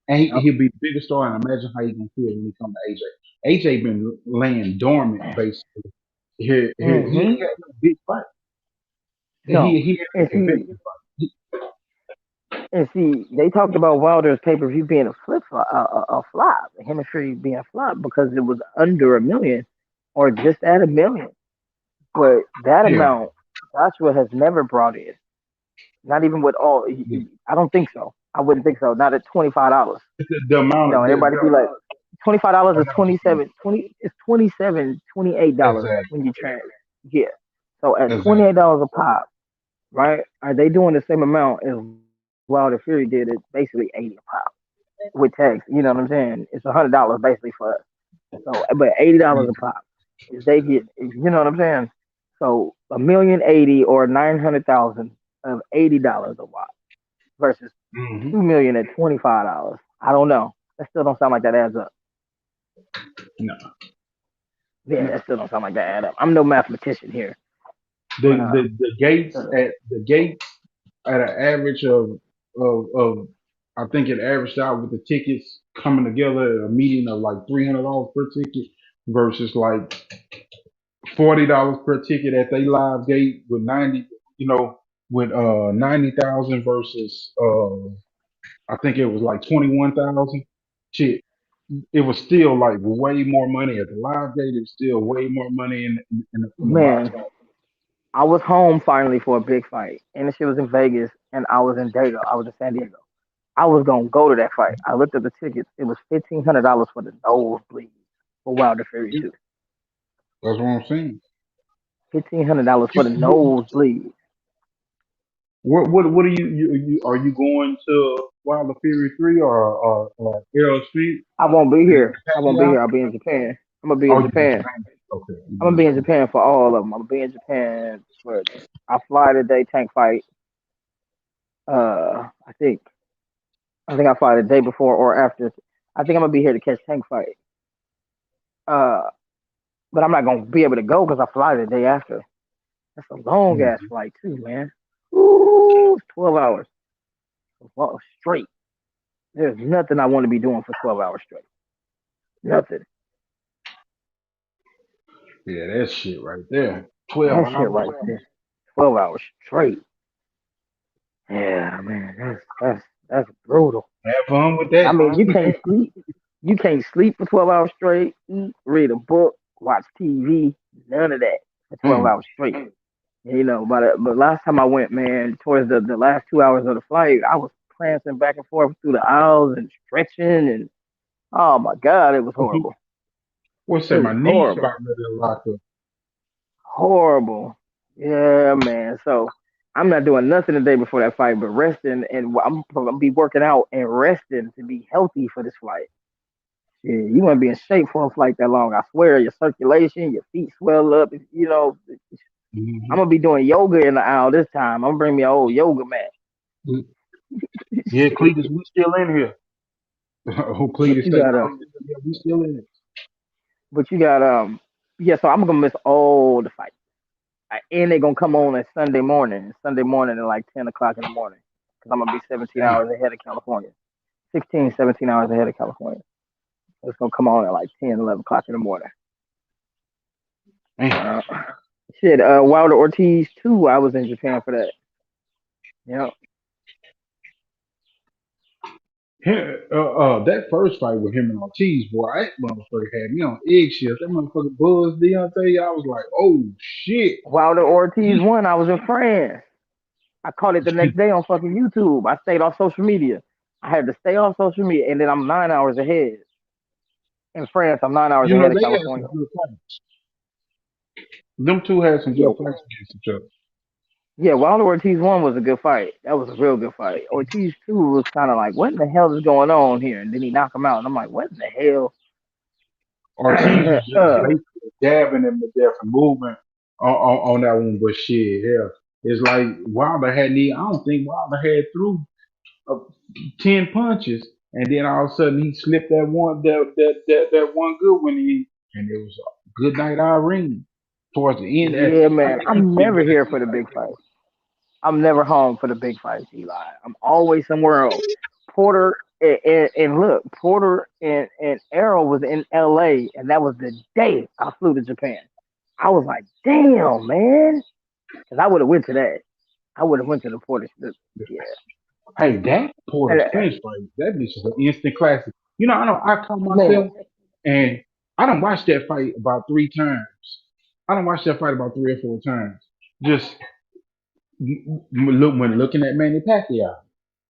And he'll be the bigger star, and imagine how he's gonna feel when he comes to AJ. AJ been laying dormant basically. He ain't got no big fight. And see, they talked about Wilder's pay-per-view being a flop, him and Fury being a flop because it was under $1 million or just at $1 million. But that amount, Joshua has never brought in. Not even with all. I don't think so. I wouldn't think so. Not at $25. The amount. Everybody be like, $25 is $28 when you trans. Yeah. So at $28 a pop, right? Are they doing the same amount as Wilder Fury did? It's basically $80 a pop with tax. You know what I'm saying? It's $100 basically for us. So, but $80 a pop. If they get, you know what I'm saying? So $1,080,000 or $900,000 of $80 a watt versus $2 million at $25. I don't know. That still don't sound like that adds up. No. Yeah, that still don't sound like that add up. I'm no mathematician here. The gates at an average of I think it averaged out with the tickets coming together at a median of like $300 per ticket versus like $40 per ticket at they live gate with 90,000 versus I think it was like 21,000. Shit, it was still like way more money at the live gate. It was still way more money in the Man, I was home finally for a big fight, and the shit was in Vegas, and I was in San Diego. I was gonna go to that fight. I looked at the tickets. It was $1,500 for the nosebleed for Wilder Fury 2. That's what I'm saying. $1,500 for the nosebleed. What are you are you going to Wilder Fury 3 or Errol Spence I won't be and here. I won't be Pacquiao? here. I'll be in Japan. I'm gonna be Oh, in you in Japan. Japan? Okay, you I'm gonna in be in Japan. Japan for all of them. I'm gonna be in Japan for. I fly today. Tank fight. I think. I fly the day before or after. I think I'm gonna be here to catch Tank fight. Uh, but I'm not gonna be able to go because I fly the day after. That's a long ass flight too, man. Ooh, it's 12 hours. Well, straight. There's nothing I want to be doing for 12 hours straight. Nothing. Yeah, that shit right there. 12 That shit hours. right there. 12 hours straight. Yeah, man, that's brutal. Have fun with I that. mean, you can't sleep. You can't sleep for 12 hours straight. Eat, read a book, watch TV. None of that for 12 Mm. hours straight. You know, but last time I went, man, towards the last 2 hours of the flight, I was prancing back and forth through the aisles and stretching, and oh my god, it was horrible. What's It that? My was knees horrible. about ready to lock up. Horrible. Yeah, man. So I'm not doing nothing the day before that fight, but resting, and I'm gonna be working out and resting to be healthy for this flight. Yeah, you want to be in shape for a flight that long. I swear, your circulation, your feet swell up. You know, I'm gonna be doing yoga in the aisle this time. I'm gonna bring me an old yoga mat. Mm. Yeah, Cletus, we still in here. Oh, But Cletus, you say got no. Yeah, we still in it. yeah. So I'm gonna miss all the fights, and they're gonna come on at Sunday morning at like 10 o'clock in the morning, because I'm gonna be 17 Damn. hours ahead of California. 16, 17 hours ahead of California. It's gonna come on at like 10, 11 o'clock in the morning. Damn. Shit, Wilder Ortiz too. I was in Japan for that. Yeah. That first fight with him and Ortiz, boy, that motherfucker had me on eggshells. That motherfucker buzzed Deontay. I was like, oh shit. Wilder Ortiz won. I was in France. I caught it the next day on fucking YouTube. I stayed off social media. I had to stay off social media, and then I'm 9 hours ahead. In France, I'm 9 hours You know, ahead of they had some California. good fights. Them two had some Yeah, good fights against each other. yeah. Wilder Ortiz 1 was a good fight. That was a real good fight. Ortiz 2 was kind of like, what in the hell is going on here? And then he knocked him out, and I'm like, what in the hell? Ortiz was just basically dabbing him to death and moving on that one, but shit, hell, it's like Wilder had I don't think Wilder had through uh, 10 punches, and then all of a sudden he slipped that one good one in, and it was a good night Irene. Towards the end, Yeah, I man. can't I'm believe never that here shit for the big happened. fight. I'm never home for the big fights, Eli. I'm always somewhere else. Porter and look, Porter and Arrow was in LA, and that was the day I flew to Japan. I was like, damn, man, because I would have went to that. I would have went to the Porter. Yeah. Hey, that Porter And, Spence fight, that bitch is an instant classic. You know, I caught man, myself, and I done watched that fight about 3 times. I done watched that fight about 3 or 4 times. Just when looking at Manny Pacquiao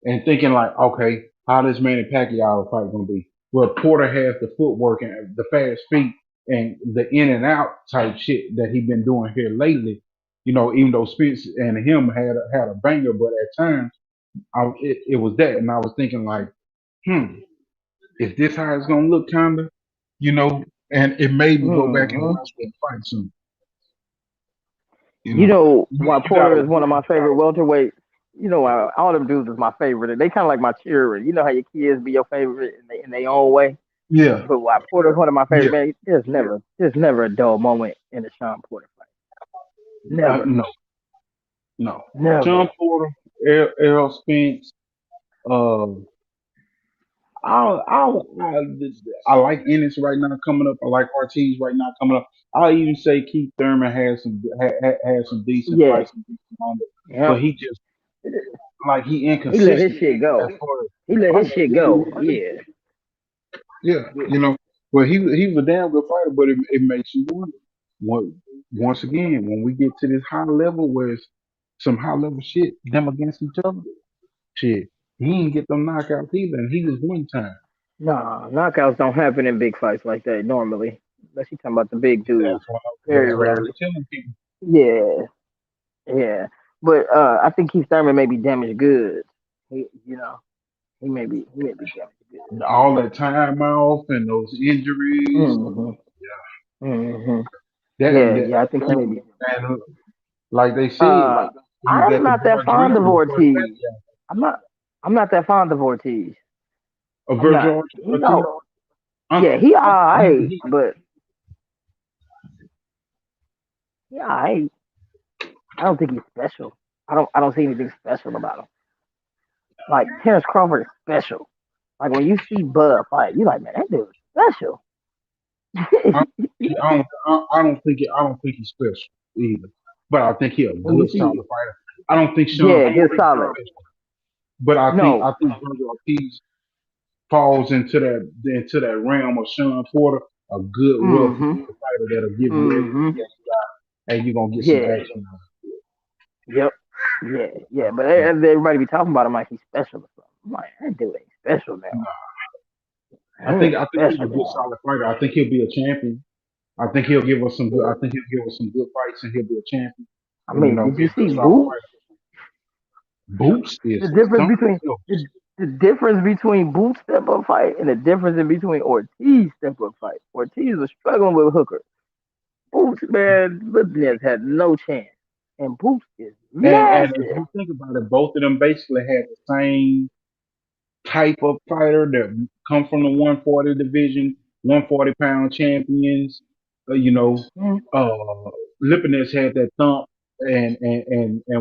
and thinking like, okay, how this Manny Pacquiao fight gonna be? Well, Porter has the footwork and the fast feet and the in and out type shit that he been doing here lately. You know, even though Spence and him had a banger, but at times it was that, and I was thinking like, is this how it's gonna look, kinda? You know, and it made me go back and mhm. watch that fight soon. You You know, know why you Porter gotta, is one of my favorite welterweights? You know why all them dudes is my favorite. They kind of like my cheerleader. You know how your kids be your favorite in their own way. yeah, But why Porter's one of my favorite, yeah, man. There's never a dull moment in the Sean Porter fight. Never, no, no. never. John Porter, Errol Spence. Uh, I like Ennis right now coming up. I like Ortiz right now coming up. I even say Keith Thurman had some decent Yeah, fights, some decent moments, yeah. but he just like he He let his inconsistent shit go. as far as He let his fighting. shit go. Yeah, Yeah, you know. Well, he was a damn good fighter, but it makes you wonder. What once again when we get to this high level where it's some high level shit, them against each other, shit, he didn't get them knockouts either, and he was one time. nah, knockouts don't happen in big fights like that normally. Unless you talking about the big dudes. That's Very what I was rarely. telling people. Yeah, yeah. But I think Keith Thurman may be damaged goods. He, he may be damaged goods. All that time off and those injuries. Mm-hmm. Yeah. Mm-hmm. That, Yeah, I think he may be. and like they said, Uh, he's I'm at the not that bar fond of drinking before the Ortiz. match. I'm not that fond of Ortiz. I'm not. Virgil He Ortiz. don't. Yeah, he alright, but yeah, I don't think he's special. I don't see anything special about him. Like Terrence Crawford is special. Like when you see Bud fight, you like, man, that dude's special. I don't think he's special either. But I think he's a When you good see, solid fighter. I don't think Sean yeah, good Porter is solid. special. But I No, think Virgil Ortiz falls into that realm of Sean Porter, a good rough mm-hmm, fighter that'll give you mm-hmm, everything and you're gonna get some yeah, action. yep, yeah. But everybody be talking about him like he's special or something. I'm like, that dude ain't special now. I He think ain't he's a special good now. solid fighter. I think he'll be a champion. I think he'll give us some good. I think he'll give us some good fights, and he'll be a champion. I You mean, know, did be you a good see solid Boots? fighter. Boots The is difference something between else. the difference between Boots step up fight and the difference in between Ortiz step up fight. Ortiz was struggling with Hooker. Boots, man, Lipness had no chance. And Boots is And if massive. you think about it, both of them basically had the same type of fighter that come from the 140 division, 140-pound champions. You know, Mm, uh, Lipinets had that thump, and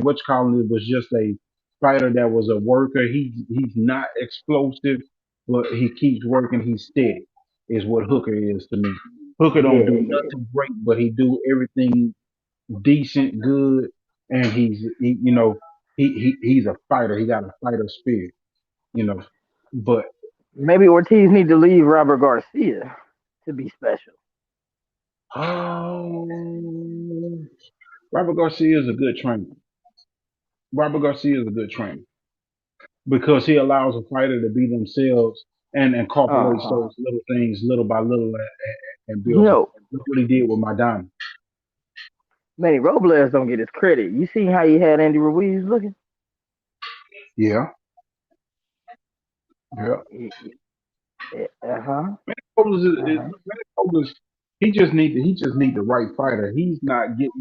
what you call it was just a fighter that was a worker. He's not explosive, but he keeps working. He's steady, is what Hooker is to me. Hooker don't do yeah. nothing great, but he do everything decent, good, and he's a fighter. He got a fighter spirit, you know. But Maybe Ortiz need to leave Robert Garcia to be special. oh, Robert Garcia is a good trainer. Robert Garcia is a good trainer because he allows a fighter to be themselves and incorporates Uh-huh. those little things little by little and You builds them. know, Look what he did with Maidana. Manny Robles don't get his credit. You see how he had Andy Ruiz looking? Yeah, yeah. Uh-huh. Robles Uh-huh. Robles, he just need the right fighter. He's not getting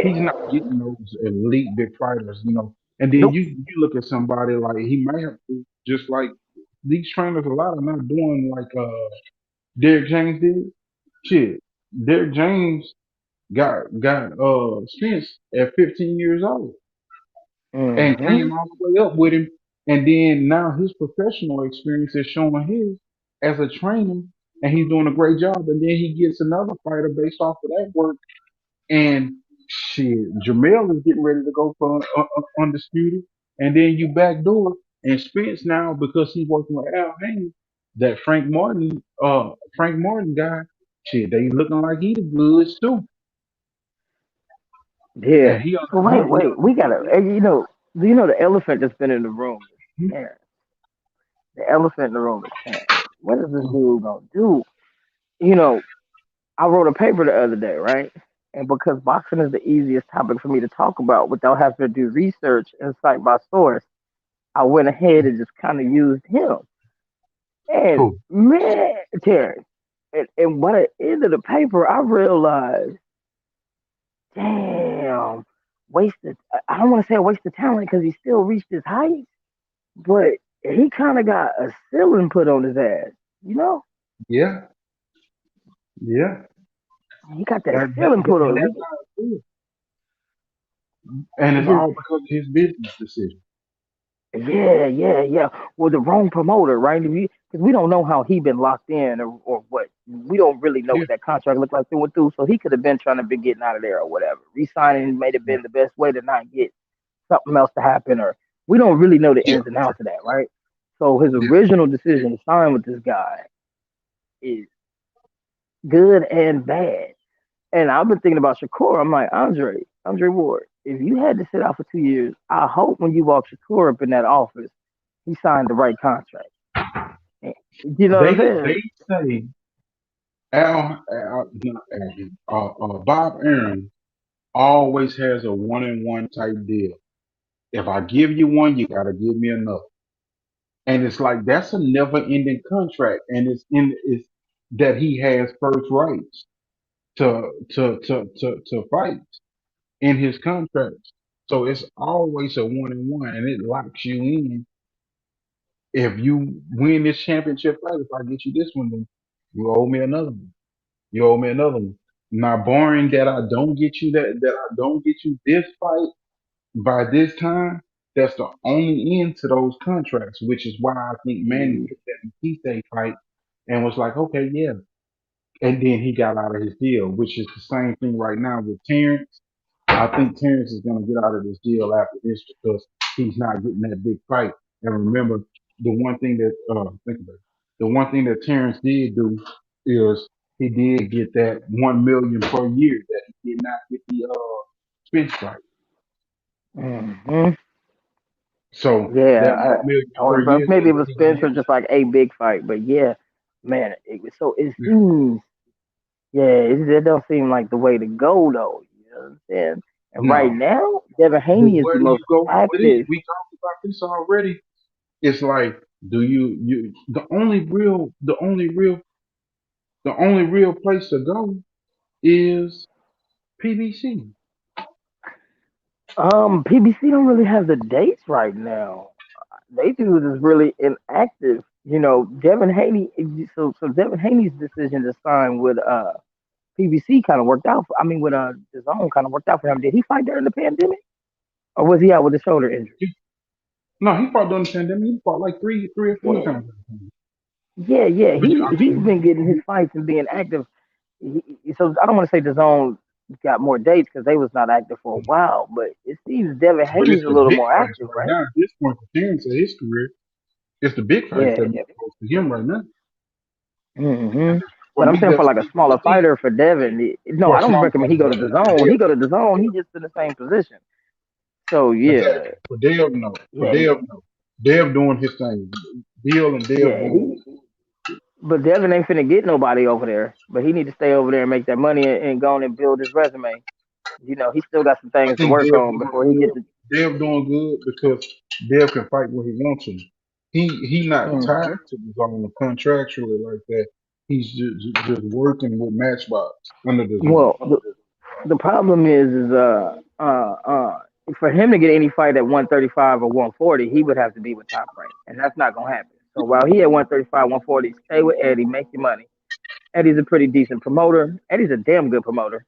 he's not Yeah. getting those elite big fighters, you know. And then Nope. you look at somebody like he may have to, just like these trainers, a lot are not doing like Derek James did. Shit, Derek James got Spence at 15 years old and Mm-hmm. came all the way up with him. And then now his professional experience is showing his as a trainer, and he's doing a great job. And then he gets another fighter based off of that work. And shit, Jamel is getting ready to go for undisputed. And then you backdoor and Spence now because he's working with Al Haines, that Frank Martin guy. Shit, they looking like he the goods too. Yeah. And he But wait. We gotta do you know the elephant that's been in the room is Terrence. The elephant in the room is Terrence. What is this dude gonna do? You know, I wrote a paper the other day, right? And because boxing is the easiest topic for me to talk about without having to do research and cite my source, I went ahead and just kind of used him. And Who? man, Terrence, and by the end of the paper, I realized, damn, wasted. I don't want to say a waste of talent because he still reached his height, but he kind of got a ceiling put on his ass. You know, Yeah, yeah. he got that That, that, ceiling put and on that's him. how it is. And He it's just all because of his business decision. Yeah. Well, the wrong promoter, right? Because we don't know how he been locked in or what. We don't really know Yeah, what that contract looked like through and through. So he could have been trying to be getting out of there or whatever. Resigning may have yeah, been the best way to not get something else to happen, or we don't really know the yeah, ins and outs of that, right? So his yeah. original decision to sign with this guy is good and bad. And I've been thinking about Shakur. I'm like, Andre Ward, if you had to sit out for 2 years, I hope when you walk Shakur up in that office, he signed the right contract. You know what I'm They saying? say Al, not Al Bob Aaron always has a 1-and-1 type deal. If I give you one, you gotta give me another. And it's like that's a never ending contract. And it's that he has first rights to fight in his contracts. So it's always a 1-and-1 and it locks you in. If you win this championship fight, if I get you this one, then you owe me another one. You owe me another one. Now, barring that I don't get you that I don't get you this fight by this time, that's the only end to those contracts, which is why I think Manny took that Makise fight and was like, okay, yeah. And then he got out of his deal, which is the same thing right now with Terrence. I think Terrence is going to get out of this deal after this because he's not getting that big fight. And remember, the one thing that think about it, the one thing that Terrence did do is he did get that 1 million per year that he did not get the Spence fight. Mm-hmm. So Yeah, that 1 million I don't per know year if maybe it that was he Spencer did, just like a big fight, but yeah, man, it yeah. seems it don't seem like the way to go though. You know what I'm saying? And right No. now, Devin But Haney is where the do you most go? active. We talked about this already. It's like, do you the only real place to go is PBC. PBC don't really have the dates right now. They do is really inactive. You know, Devin Haney. So Devin Haney's decision to sign with PBC kind of worked out. I mean, with DAZN kind of worked out for him. Did he fight during the pandemic, or was he out with a shoulder injury? No, he fought during the pandemic. He fought like three or four Yeah, times. yeah, yeah. But He's I been getting his mean, fights and being active. So I don't want to say DAZN got more dates because they was not active for a while, but it seems Devin but it's Haney's a the little big more fights active, right right? now. At this point for Terrence in his career, it's the big fights Yeah. that matter most to him right now. hmm For But I'm me, saying for that's like a smaller fighter for Devin, no, for I a don't small recommend fighter he go to for the zone. He go to the zone. He just in the same position. So yeah, exactly. For Dev, no. For yeah, Dev, no. Dev doing his thing. Bill and Dev yeah. doing. But Devin ain't finna get nobody over there. But he need to stay over there and make that money and go on and build his resume. You know, he still got some I things to think work Dev on doing before he good. gets to. Dev doing good because Dev can fight when he wants to. He not tied hmm to the zone contractually like that. He's just working with Matchbox under the zone. Well, the problem is for him to get any fight at 135 or 140, he would have to be with Top Rank, and that's not gonna happen. So while he at 135, 140, stay with Eddie, make your money. Eddie's a pretty decent promoter. Eddie's a damn good promoter.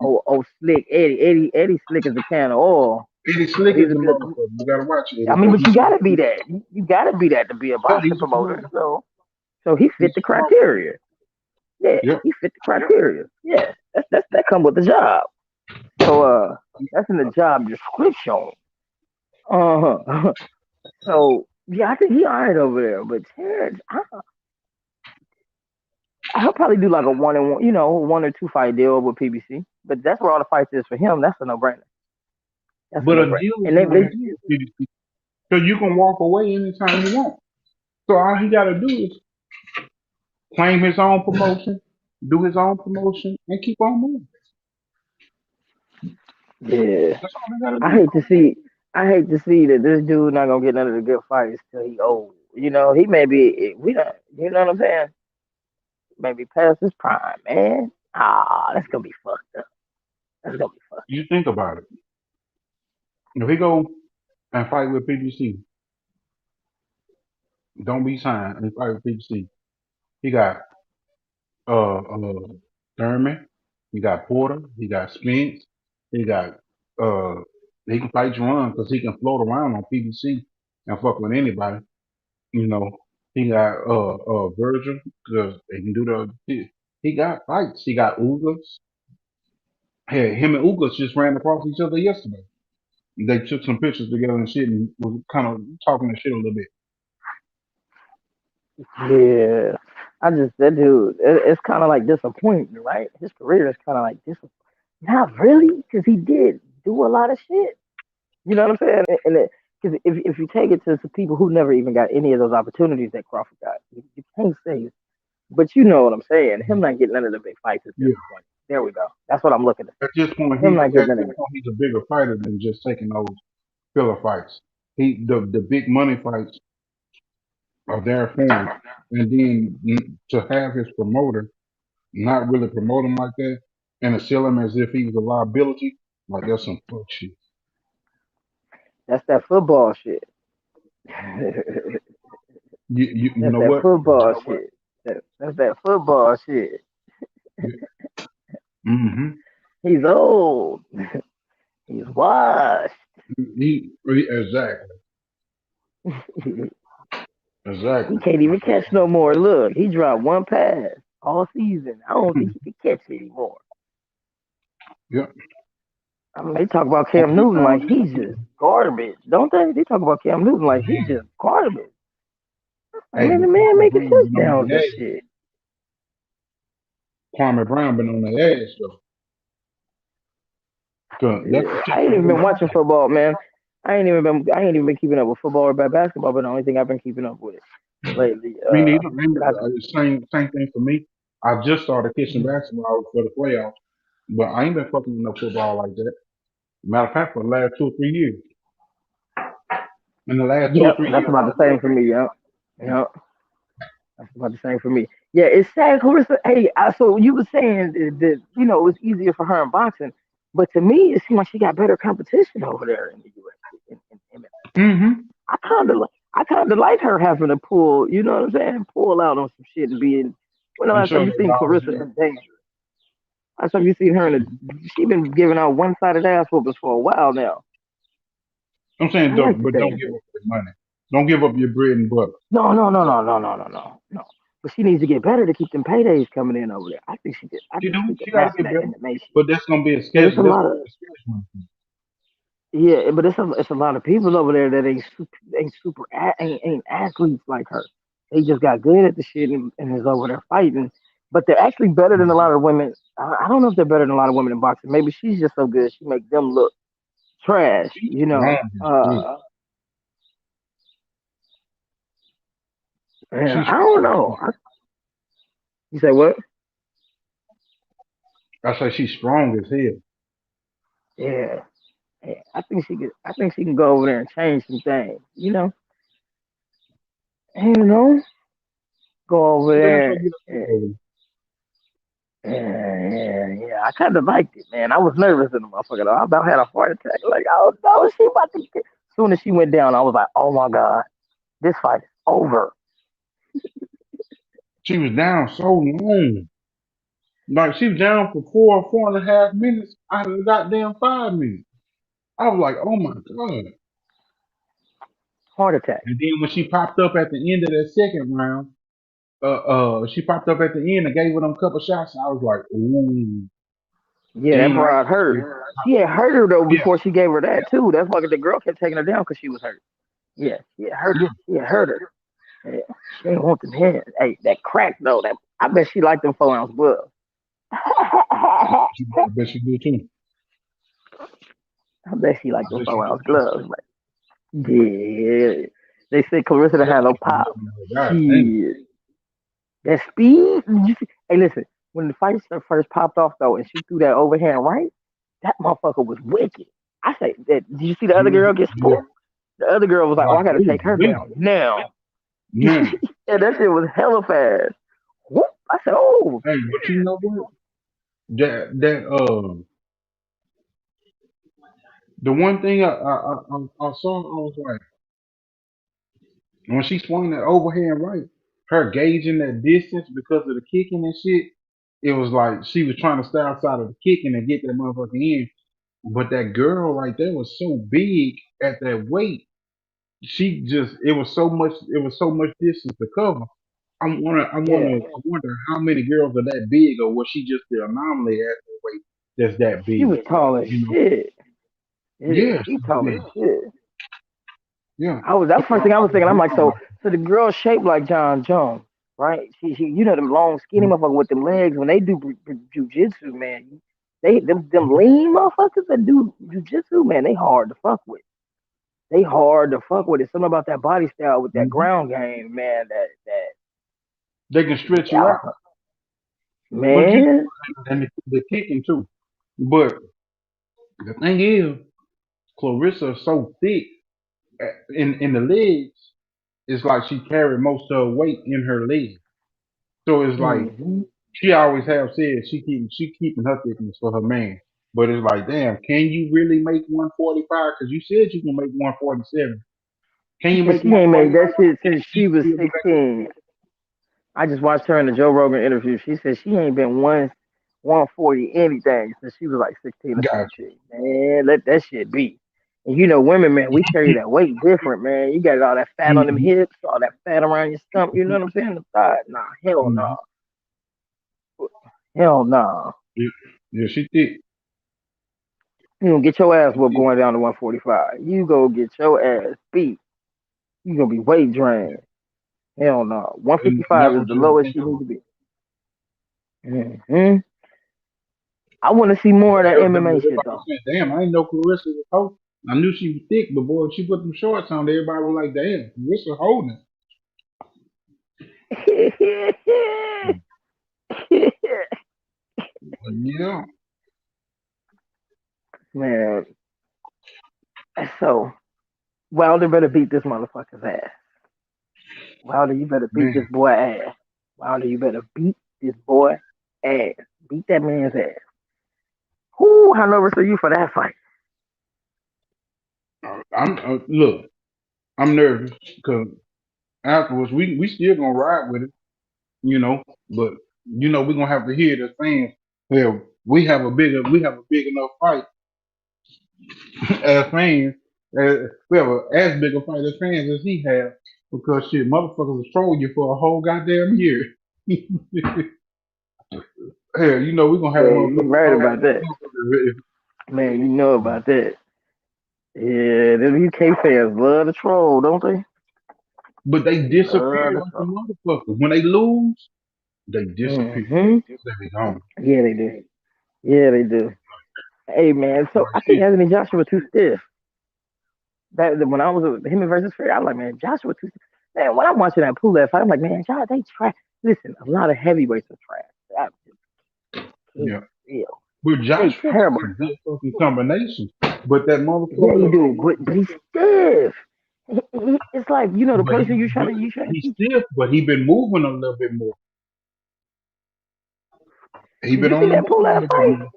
Oh, slick Eddie slick as a can of oil. Eddie So Slick he's is a the good. motherfucker. You gotta watch Eddie I mean, because but you gotta be that. You gotta be that to be a boxing he's a promoter. promoter. So he fit He's the a promoter. criteria. Yeah, Yep. he fit the criteria. Yeah, that come with the job. So that's in the job description. Uh-huh. So yeah, I think he alright over there. But Terrence, I'll probably do like a 1-and-1, 1 or 2 fight deal with PBC. But that's where all the fights is for him. That's a no brainer. That's a But no a brainer. deal is And not a deal, PDC. So you can walk away anytime you want. So all he gotta do is claim his own promotion, do his own promotion, and keep on moving. yeah, That's all he gotta I do. hate to see that this dude not gonna get none of the good fights till he old. You know, he may be we don't. You know what I'm saying? Maybe past his prime, man. That's gonna be fucked up. That's gonna be fucked. You think about it. If he go and fight with PBC, don't be signed and fight with PBC. He got Thurman, he got Porter, he got Spence, he got uh he can fight Jerron because he can float around on PBC and fuck with anybody. You know, he got Virgil because they can do he got fights. He got Ugas. Hey, him and Ugas just ran across each other yesterday. They took some pictures together and shit and was kind of talking the shit a little bit. Yeah, that dude. It's kind of like disappointing, right? His career is kind of like disappointing. Not really, because he did do a lot of shit. You know what I'm saying? And because if you take it to some people who never even got any of those opportunities that Crawford got, you can't say. But you know what I'm saying? Him not getting none of the big fights is Yeah. disappointing. There we go. That's what I'm looking at. At this point, Him not getting in there. he's a bigger fighter than just taking those filler fights. The big money fights are there for him, and then to have his promoter not really promote him like that and to sell him as if he was a liability, like that's some fuck shit. That's that football shit. You That's know that what? football shit. That's that football shit. Mm-hmm. He's old. He's washed. Exactly. Exactly. He can't even catch no more. Look, he dropped one pass all season. I don't think he can catch anymore. Yep. I mean, they talk about Cam Newton like he's just garbage, don't they? They talk about Cam Newton like he's just garbage. I mean, the man making touchdowns and shit. Kwame Brown been on their ass though. I ain't even been watching football, man. I ain't even been keeping up with football or basketball, but the only thing I've been keeping up with lately. Me neither. Same thing for me. I just started catching basketball for the playoffs, but I ain't been fucking with no football like that. Matter of fact, for the last 2 or 3 years. In the last 2 or 3 that's years. about the same for me. Yep. That's about the same for me. Yeah, it's sad, Clarissa. Hey, so you were saying that it was easier for her in boxing, but to me, it seemed like she got better competition over there in the U.S. Mm-hmm. I kind of like her having to pull. You know what I'm saying? Pull out on some shit and being. When the last time you seen Clarissa in danger? Last time you seen her she been giving out one-sided ass whoopers for a while now. I'm saying, don't give up your money. Don't give up your bread and butter. No. But she needs to get better to keep them paydays coming in over there. I think she did. She gotta get better. But that's gonna be a schedule. There's a lot of but it's a lot of people over there that ain't athletes like her. They just got good at the shit and is over there fighting. But they're actually better than a lot of women. I don't know if they're better than a lot of women in boxing. Maybe she's just so good she makes them look trash. You know. I don't know. You say what? I say she's strong as hell. Yeah. I think she can go over there and change some things. You know. Go over there. Yeah. I kind of liked it, man. I was nervous in the motherfucker. I about had a heart attack. Like, oh no, she about to get. As soon as she went down, I was like, oh my god, this fight is over. She was down so long. Like, she was down for 4.5 minutes out of the goddamn 5 minutes. I was like, oh my god. Heart attack. And then when she popped up at the end of that second round, she popped up at the end and gave her them couple shots. I was like, ooh. Yeah, that broad hurt. She had hurt her though before she gave her that too. That's why the girl kept taking her down because she was hurt. Yeah, hurt her. Yeah, hurt her. Yeah. She didn't want them hands. Hey, that crack though. I bet she liked them 4-ounce gloves. I bet she did too. I bet she liked them 4-ounce gloves. Like, yeah. They said Clarissa didn't have no pop. Shit. That speed. Hey, listen. When the fight first popped off though, and she threw that overhand right, that motherfucker was wicked. I say that. Did you see the other girl get spooked? The other girl was like, "Oh, I gotta take her down now." Yeah. And that shit was hella fast. Whoop. I said, "Oh." Hey, but you know what? The one thing I saw, I was like, when she swung that overhand right, her gauging that distance because of the kicking and shit, it was like she was trying to stay outside of the kicking and get that motherfucker in. But that girl right there was so big at that weight. It was so much distance to cover. I wonder how many girls are that big, or was she just the anomaly at that weight that's that big? She was tall as shit. Yeah, she tall as shit. Yeah. That's the first thing I was thinking. I'm like, so the girl's shaped like John Jones, right? She them long, skinny motherfuckers with them legs. When they do jujitsu, man, them lean motherfuckers that do jujitsu, man, they hard to fuck with. It's something about that body style with that ground game, man. That they can stretch you out. But you Man, and the kicking too. But the thing is, Clarissa is so thick in the legs. It's like she carried most of her weight in her legs. So it's like hmm she always have said she keeping her thickness for her man. But it's like, damn, can you really make 145? Because you said you can make 147. Can she you said make she ain't made that 145? shit since You she was still be back 16. I just watched her in the Joe Rogan interview. She said she ain't been 140 anything since she was like 16 or Gotcha. 17. Man, let that shit be. And you know, women, man, we carry that weight different, man. You got all that fat on them Mm-hmm. hips, all that fat around your stomach. You know what I'm saying? The thigh. Nah, hell Mm-hmm. no. Hell no. Yeah, yeah, she thick. You gonna get your ass She whooped thick. going down to 145. You go get your ass beat. You gonna be weight drained. Hell no. And that 155 is was the just the lowest thing. she needs to be. I want to see more of that MMA shit Everybody though. was saying, damn, I didn't know Clarissa was holding. I knew she was thick, but boy, she put them shorts on. Everybody was like, damn, Clarissa holding. But yeah. Man, so Wilder better beat this motherfucker's ass. Wilder, you better beat Man, this boy ass. Wilder, you better beat this boy ass. Beat that man's ass. Whoo, how nervous are you for that fight? look, I'm nervous because afterwards we still gonna ride with it, you know. But you know we're gonna have to hear the fans. Hell, we have a big enough fight as fans. We have as big a fight as fans as he has because shit, motherfuckers will troll you for a whole goddamn year. Hell, you know we're gonna have Man, you motherfuckers right trolling about that. Man, you know about that. Yeah, them UK fans love to troll, don't they? but they They disappear love to like a troll. motherfucker. When they lose, they disappear. hmm They be gone. Yeah, they do. Yeah, they do. Hey, man, so I think Anthony Joshua too stiff. That when I was with him versus Fury, I was like, man, Joshua too stiff. Man, when I'm watching that Pulev fight, I'm like, man, Josh, they trash. Listen, a lot of heavyweights are trash. I just Yeah. can't feel. But They Joshua terrible. got a good fucking combination. But that Yeah, he motherfucker, do, but he's stiff. It's like the but person but you trying to he's teach. stiff, but he been moving a little bit more. He Did been you see on the that move a Pulev little bit fight? more.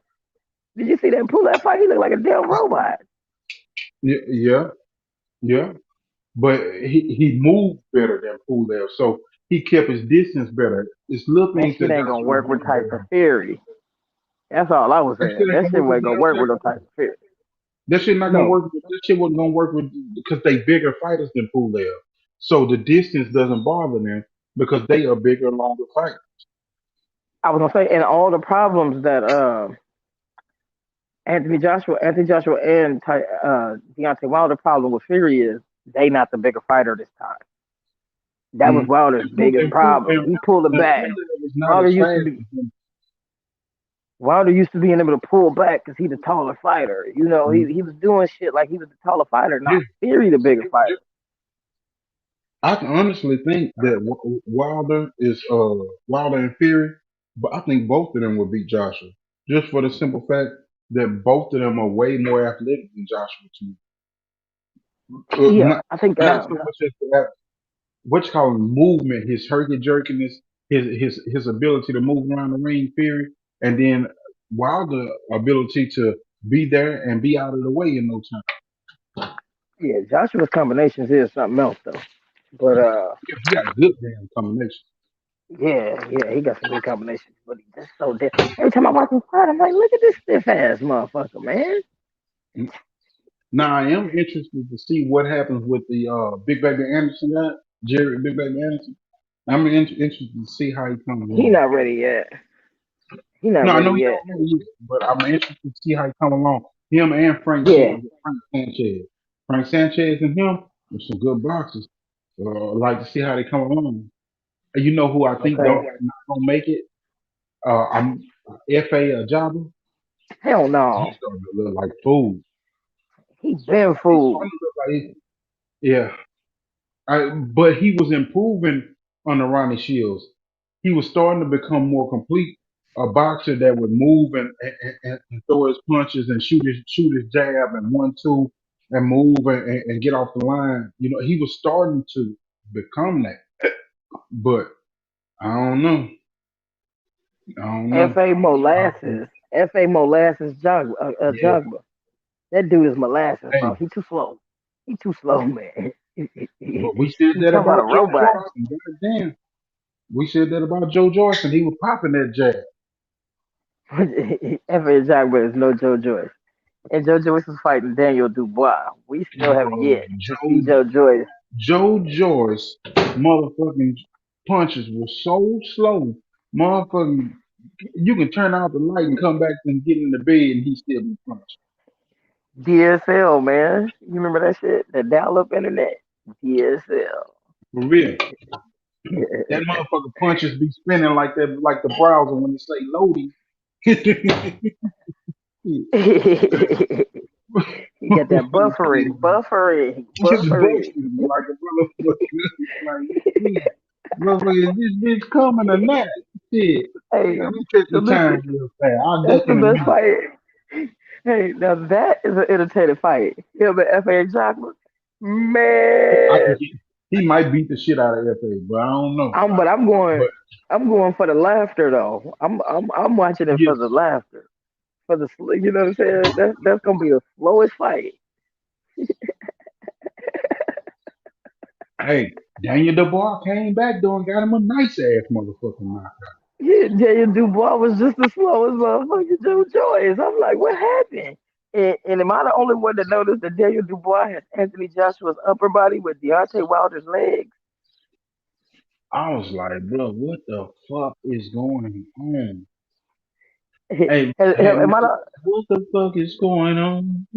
Did you see that Pulev fight? He looked like a damn robot. Yeah, yeah, yeah. But he moved better than Pulev, so he kept his distance better. It's little That things shit that ain't gonna Joshua work with do better. Tyson Fury. That's all I was That saying. shit ain't That gonna shit work with wasn't gonna work with no Joshua. Tyson Fury. That shit not gonna No, work. That shit wasn't gonna work with because they bigger fighters than Pulev. So the distance doesn't bother them because they are bigger, longer fighters. I was gonna say, and all the problems that Anthony Joshua and Deontay Wilder problem with Fury is they not the bigger fighter this time. That was Mm. Wilder's biggest problem. He pulled it And back. Pulev is not Wilder as used to fast be as him. Wilder used to being able to pull back because he's the taller fighter. He was doing shit like he was the taller fighter, Yeah, not Fury the bigger yeah. fighter. I can honestly think that Wilder and Fury, but I think both of them would beat Joshua just for the simple fact that both of them are way more athletic than Joshua to me. Yeah, Not, I think not so much as that what you call movement, his herky jerkiness, his ability to move around the ring, Fury, and then Wilder ability to be there and be out of the way in no time. yeah, Joshua's combinations is something else though. But He got good damn combination. yeah, he got some good combinations. But he's just so dead. Every time I watch him fight, I'm like, look at this stiff ass motherfucker, man. Now I am interested to see what happens with the Big Baby Anderson guy, Jerry Big Baby Anderson. I'm interested to see how he comes He along. not ready yet. He not No, I ready know he yet. don't know yet, but I'm interested to see how he come along. Him and Yeah. Frank Sanchez. Frank Sanchez and him are some good boxers. So I'd like to see how they come along. And you know who I think Okay. not gonna make it? I'm F.A. Ajaba. Hell He's no. starting to look like food. He been He's fooled. starting to look like yeah. But he was improving under Ronnie Shields. He was starting to become more complete a boxer that would move and throw his punches and shoot his jab and 1-2 and move and get off the line. You know, he was starting to become that, but I don't know. I don't know. F.A. Molasses. F.A. Molasses Yeah. Jugba. That dude is molasses, bro. Hey, He too slow. He too slow, man. but we said You that talking about a about Joe robot. Johnson. Damn. We said that about Joe Johnson. He was popping that jab. F.A. Jugba is no Joe Joyce. And Joe Joyce was fighting Daniel Dubois. We still haven't Bro, yet seen Joe Joyce. Joe Joyce motherfucking punches were so slow. Motherfucking, you can turn out the light and come back and get in the bed and he still be punching. DSL, man. You remember that shit? The dial-up internet? DSL. For real. That motherfucker punches be spinning like that, like the browser when it say loading. He got that buffering. It's bursting like a motherfucker. Motherfucker, this bitch coming or not? Shit. Hey, Let me check so the time listen, real fast. I'll that's duck the in a best minute. fight. Hey, now that is an entertaining fight. Him and F.A. Jogma. Man. He might beat the shit out of FA, but I don't know. I'm going for the laughter though. I'm watching it for the laughter. For the you know what I'm saying? That's gonna be the slowest fight. Hey, Daniel Dubois came back though and got him a nice ass motherfucking knockout. Yeah, Daniel Dubois was just the slowest motherfucker Joe Joyce. I'm like, what happened? And am I the only one that noticed that Daniel Dubois has Anthony Joshua's upper body with Deontay Wilder's legs? I was like, bro, what the fuck is going on? Hey, Am I the, what the fuck is going on?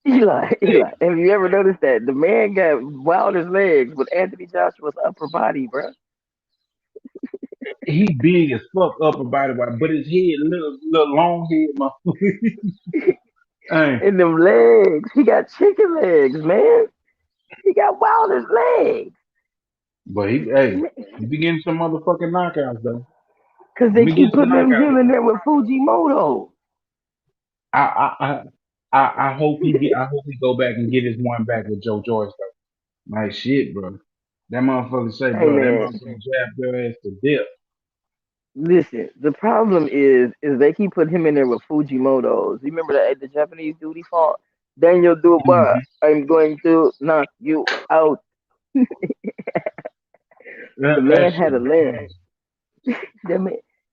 Eli, have you ever noticed that the man got Wilder's legs with Anthony Joshua's upper body, bro? He big as fuck upper body, but his head little long head, motherfucker. Hey. And them legs, he got chicken legs, man. He got Wilder's legs. But he be getting some motherfucking knockouts though. Cause they keep putting him in there with Fujimoto. I hope he go back and get his one back with Joe Joyce though. Like shit, bro. That motherfucker say, Hey, bro, man. that motherfucker jab your ass to death. Listen, the problem is they keep putting him in there with Fujimoto's. You remember that the Japanese dude he fought? Daniel Dubois, I'm going to knock you out. The man had a limp.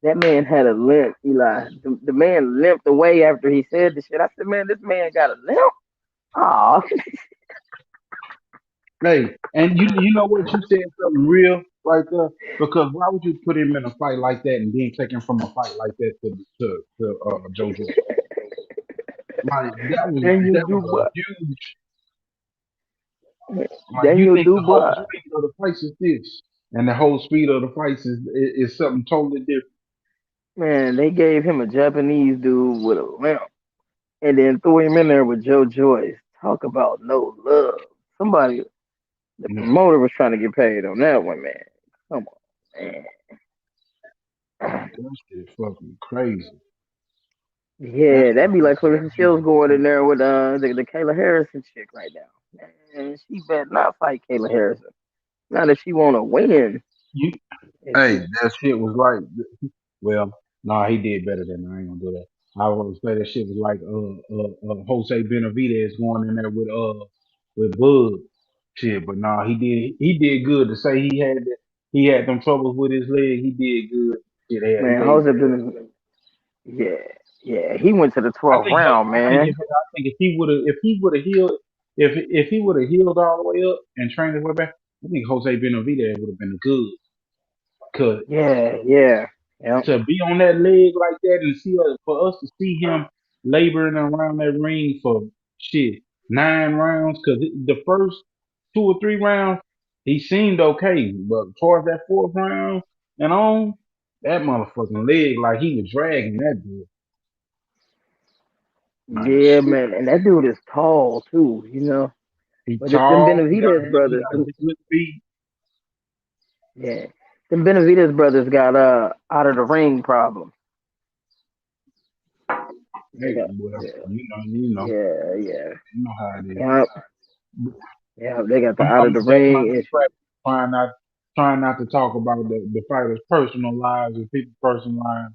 That man had a limp, Eli. The man limped away after he said the shit. I said, man, this man got a limp. Aw. Hey, and you know what? You said something real right there. Because why would you put him in a fight like that and then take him from a fight like that to Joe Joyce? Like that was a huge. Like, Daniel you think Dubois. the whole speed of the fight is this, and the whole speed of the fight is something totally different. Man, they gave him a Japanese dude with a limp, and then threw him in there with Joe Joyce. Talk about no love. Somebody, the promoter was trying to get paid on that one, man. Come on, man. That shit fucking crazy. Yeah, that'd be like Clarissa Shields going in there with the Kayla Harrison chick right now. Man, she better not fight Kayla Harrison. Not if she want to win. Hey, that shit was like, well, nah, he did better than I ain't gonna do that. I was gonna say that shit was like Jose Benavidez going in there with Bud shit, but nah, he did good to say he had them troubles with his leg. He did good. Shit, Man, Jose Benavidez. Yeah, he went to the 12th round, man. I think if he would have healed, if he would have healed all the way up and trained his way back, I think Jose Benavidez would have been good. Cause yeah. To be on that leg like that and for us to see him laboring around that ring for 9 rounds, cause the first 2 or 3 rounds he seemed okay, but towards that 4th round and on, that motherfucking leg like he was dragging that dude. Yeah, man, and that dude is tall too, you know. He's tall. Them Benavidez brothers. Yeah, them Benavidez brothers got out of the ring problem. Hey, got, well, yeah, you know yeah. how it is. Yep. Yeah, they got the I'm out of gonna the stay on my ring issue. track, trying not to talk about the fighters' personal lives and people's personal lives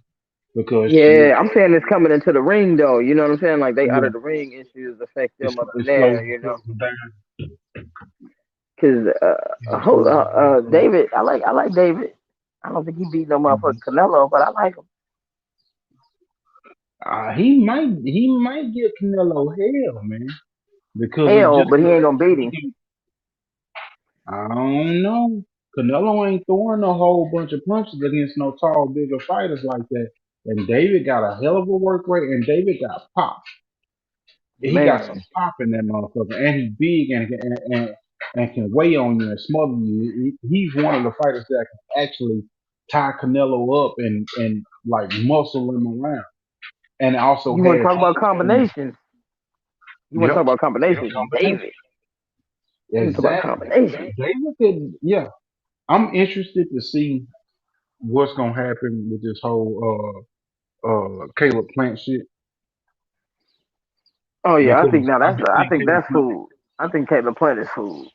because shit, Yeah, I'm saying it's coming into the ring though. You know what I'm saying? Like they out yeah, of the ring issues affect it's them up in it slows there. it You know, slows them down. because Yeah, it slows them down. David, I like David. I don't think he beat no motherfucking Canelo, but I like him. He might get Canelo hell, man, because of Hell, just but he the ain't way gonna beat him. I don't know. Canelo ain't throwing a whole bunch of punches against no tall, bigger fighters like that. And David got a hell of a work rate, and David got pop. He got Man, some pop in that motherfucker, and he's big and can weigh on you and smother you. He's one of the fighters that can actually tie Canelo up and like muscle him around, and also you want to has talk about hands. combinations? You want to talk Yep, about yep, combinations? combination. David. You want to talk about Exactly. combinations? David could, yeah. I'm interested to see what's gonna happen with this whole Caleb Plant shit Oh yeah, I think because now I that's do I think think Caleb that's Plant, food. I think Caleb Plant is food.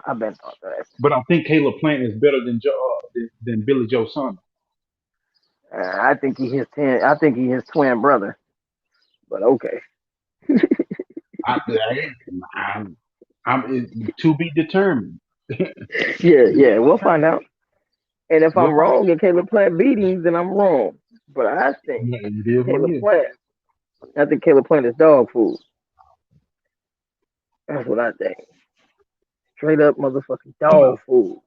I've been thought that. but I think Caleb Plant is better than than Billy Joe Saunders. I think he his ten. I think he his twin brother. But okay. I, to be determined. Yeah, we'll find out. And if We'll I'm find wrong and Caleb Plant beat him, then I'm wrong. But I think yeah, it is what Caleb it is. Plant. I think Caleb Plant is dog food. That's what I think. Straight up motherfucking dog food.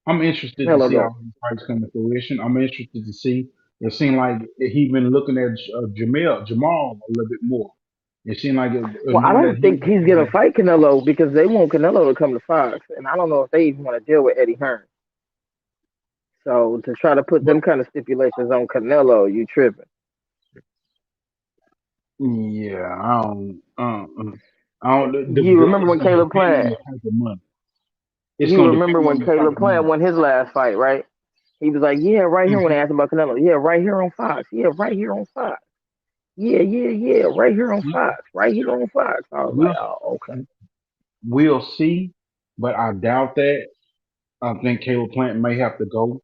I'm interested to Hello, see how dog. these fights come to fruition. I'm interested to see. It seemed like he been looking at Jamal a little bit more. It seemed like Well, I now that don't think he's gonna fight Canelo because they want Canelo to come to Fox, and I don't know if they even want to deal with Eddie Hearn. So to try to put them kind of stipulations on Canelo, you tripping. yeah, I don't. The You remember belt's when gonna Caleb depend on Plant? the type of money. It's You gonna remember depend on when the type Caleb of Plant money. won his last fight, right? He was like, "Yeah, right here." When they Mhm. asked him about Canelo, yeah, right here on Fox. Yeah, right here on Fox. Yeah, right here on We- Fox. Right here on Fox. I was like, We'll "Oh, okay." we'll see, but I doubt that. I think Caleb Plant may have to go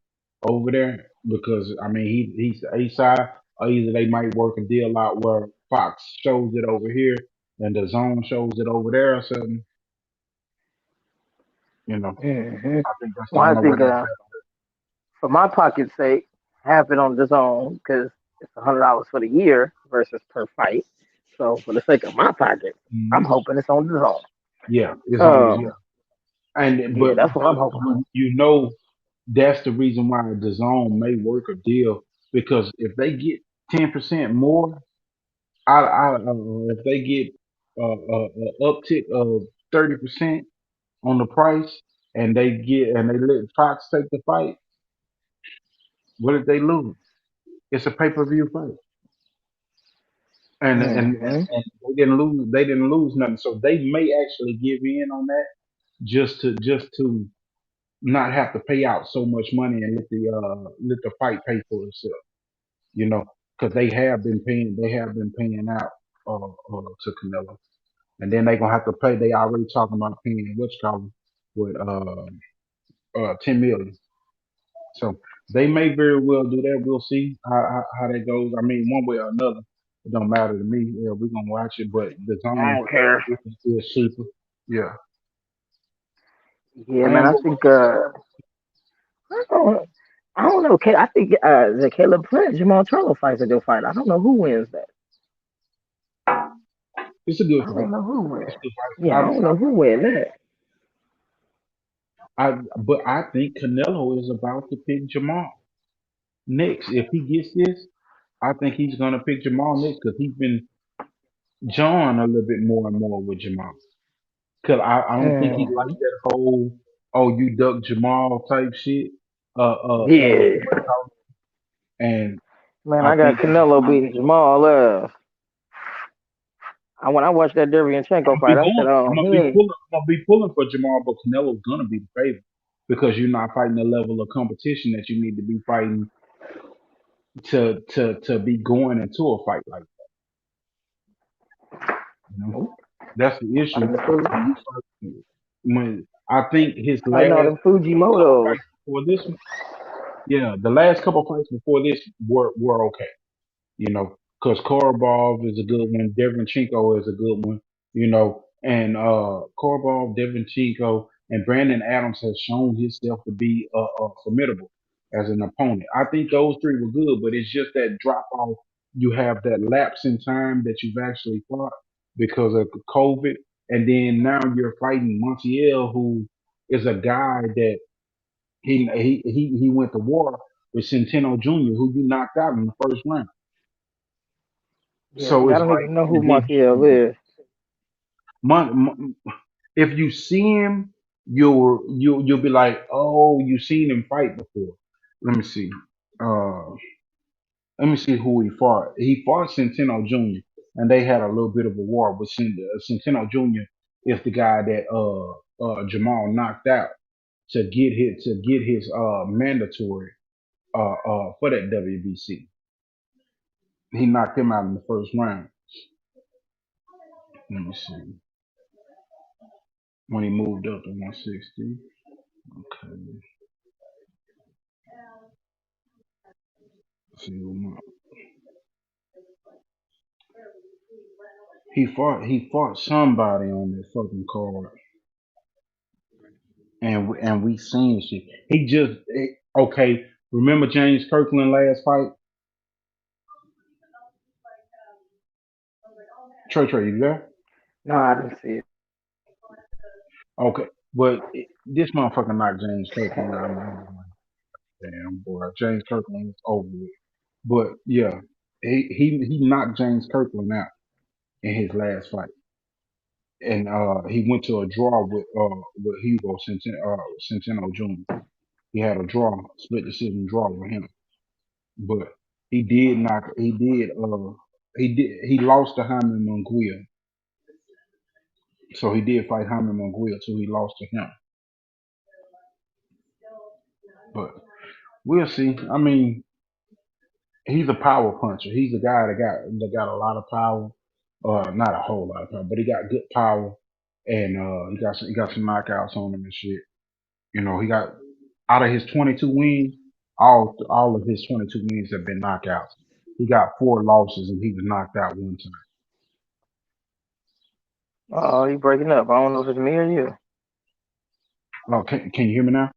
over there because I mean he's the A side, or either they might work a deal out where Fox shows it over here and the Zone shows it over there or something. You know, hmm I think that's the Well, I only way think that's for my pocket's sake, have it on the zone because it's $100 for the year versus per fight. So for the sake of my pocket, I'm happening. hoping it's on the zone. Yeah, it's on the Um, and yeah, that's what I'm but hoping for. you know that's the reason why the Zone may work a deal because if they get 10% more, if they get a uptick of 30% on the price, and they let Fox take the fight, what if they lose? It's a pay per view fight, hmm and they didn't lose. They didn't lose nothing, so they may actually give in on that just to not have to pay out so much money and let the fight pay for itself. You know, because they have been paying out to Canelo, and then they gonna have to pay. They already talking about paying what's called with 10 million. So they may very well do that. We'll see how that goes. I mean, one way or another, it don't matter to me. Yeah, we're gonna watch it, but the I Zone don't care. is super. Yeah, Yeah, man. man. I think I don't, I don't know. I think the Caleb Plant Jamal Charlo fight's a good fight. I don't know who wins that. It's a good I fight. don't know who wins. It's a good Yeah, I fight. don't know who wins that. But I think Canelo is about to pick Jamal next. If he gets this, I think he's gonna pick Jamal next because he's been jawing a little bit more and more with Jamal. Cause I don't think he liked hmm that whole "oh you duck Jamal" type shit. Yeah, What it called? And man. I I got think Canelo beating Jamal. When I watched that Derevyanchenko fight, I said, "Oh, he ain't." I'm gonna be pulling for Jamal, but Canelo's gonna be the favorite because you're not fighting the level of competition that you need to be fighting to be going into a fight like that. You know? That's the issue. When I think his Fighting all last them Fujimotos. fights before this one, yeah, the last couple fights before this were okay. You know, because Korobov is a good one, Devonchenko is a good one, you know, and Korobov, Devonchenko, and Brandon Adams has shown himself to be formidable as an opponent. I think those three were good, but it's just that drop off. You have that lapse in time that you've actually fought because of COVID, and then now you're fighting Montiel, who is a guy that he went to war with Centeno Jr., who you knocked out in the first round. Yeah, So I it's don't like, even know who and then Montiel is. if you see him, you'll be like, oh, you seen him fight before. Let me see. Uh, let me see who he fought. He fought Centeno Jr. and they had a little bit of a war. But Centeno Jr. is the guy that Jamal knocked out to get his mandatory for that WBC. He knocked him out in the first round. Let me see. When he moved up to 160. Okay. See who he fought somebody on that fucking card, and we seen shit. Okay. Remember James Kirkland last fight? Trey, you there? No, I didn't see it. Okay, but this motherfucker knocked James Kirkland out. Damn boy, James Kirkland is over with. But yeah, he knocked James Kirkland out in his last fight, and he went to a draw with Hugo Centeno Jr. He had a draw, split decision draw with him. But he lost to Jaime Munguia. So he did fight Jaime Munguia too. He lost to him. But we'll see. I mean, he's a power puncher. He's a guy that got a lot of power. Not a whole lot of power, but he got good power, and he got some knockouts on him and shit. You know, he got out of his 22 wins, all of his 22 wins have been knockouts. He got 4 losses and he was knocked out one time. Oh, you breaking up. I don't know if it's me or you. Oh, can you hear me now?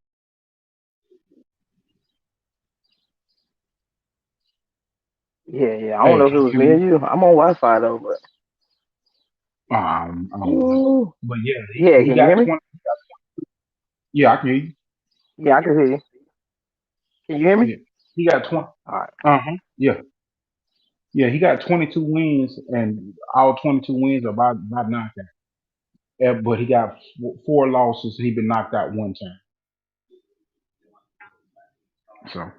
Yeah. I don't know if Can it you was hear me or me? you. I'm on Wi-Fi though, but I don't know. Ooh. But yeah, Yeah, he can you got hear me? 20. Yeah, I can hear you. Yeah, I can hear you. Can you hear me? Yeah, he got 20. All right. Yeah. Yeah, he got 22 wins, and all 22 wins are by knockout. Yeah, but he got 4 losses. He been knocked out one time. So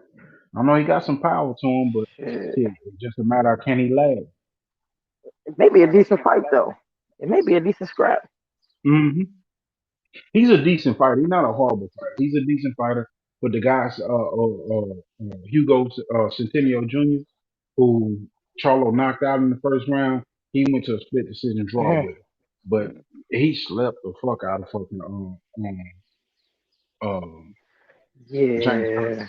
I know he got some power to him, but Shit. shit, it's just a matter of can he last. It may be a decent fight though. It may be a decent scrap. hmm He's a decent fighter. He's not a horrible fighter. He's a decent fighter. But the guys, Hugo Centennial Jr., who Charlo knocked out in the first round, he went to a split decision draw with him. But he slept the fuck out of fucking James Kirkland. Yeah.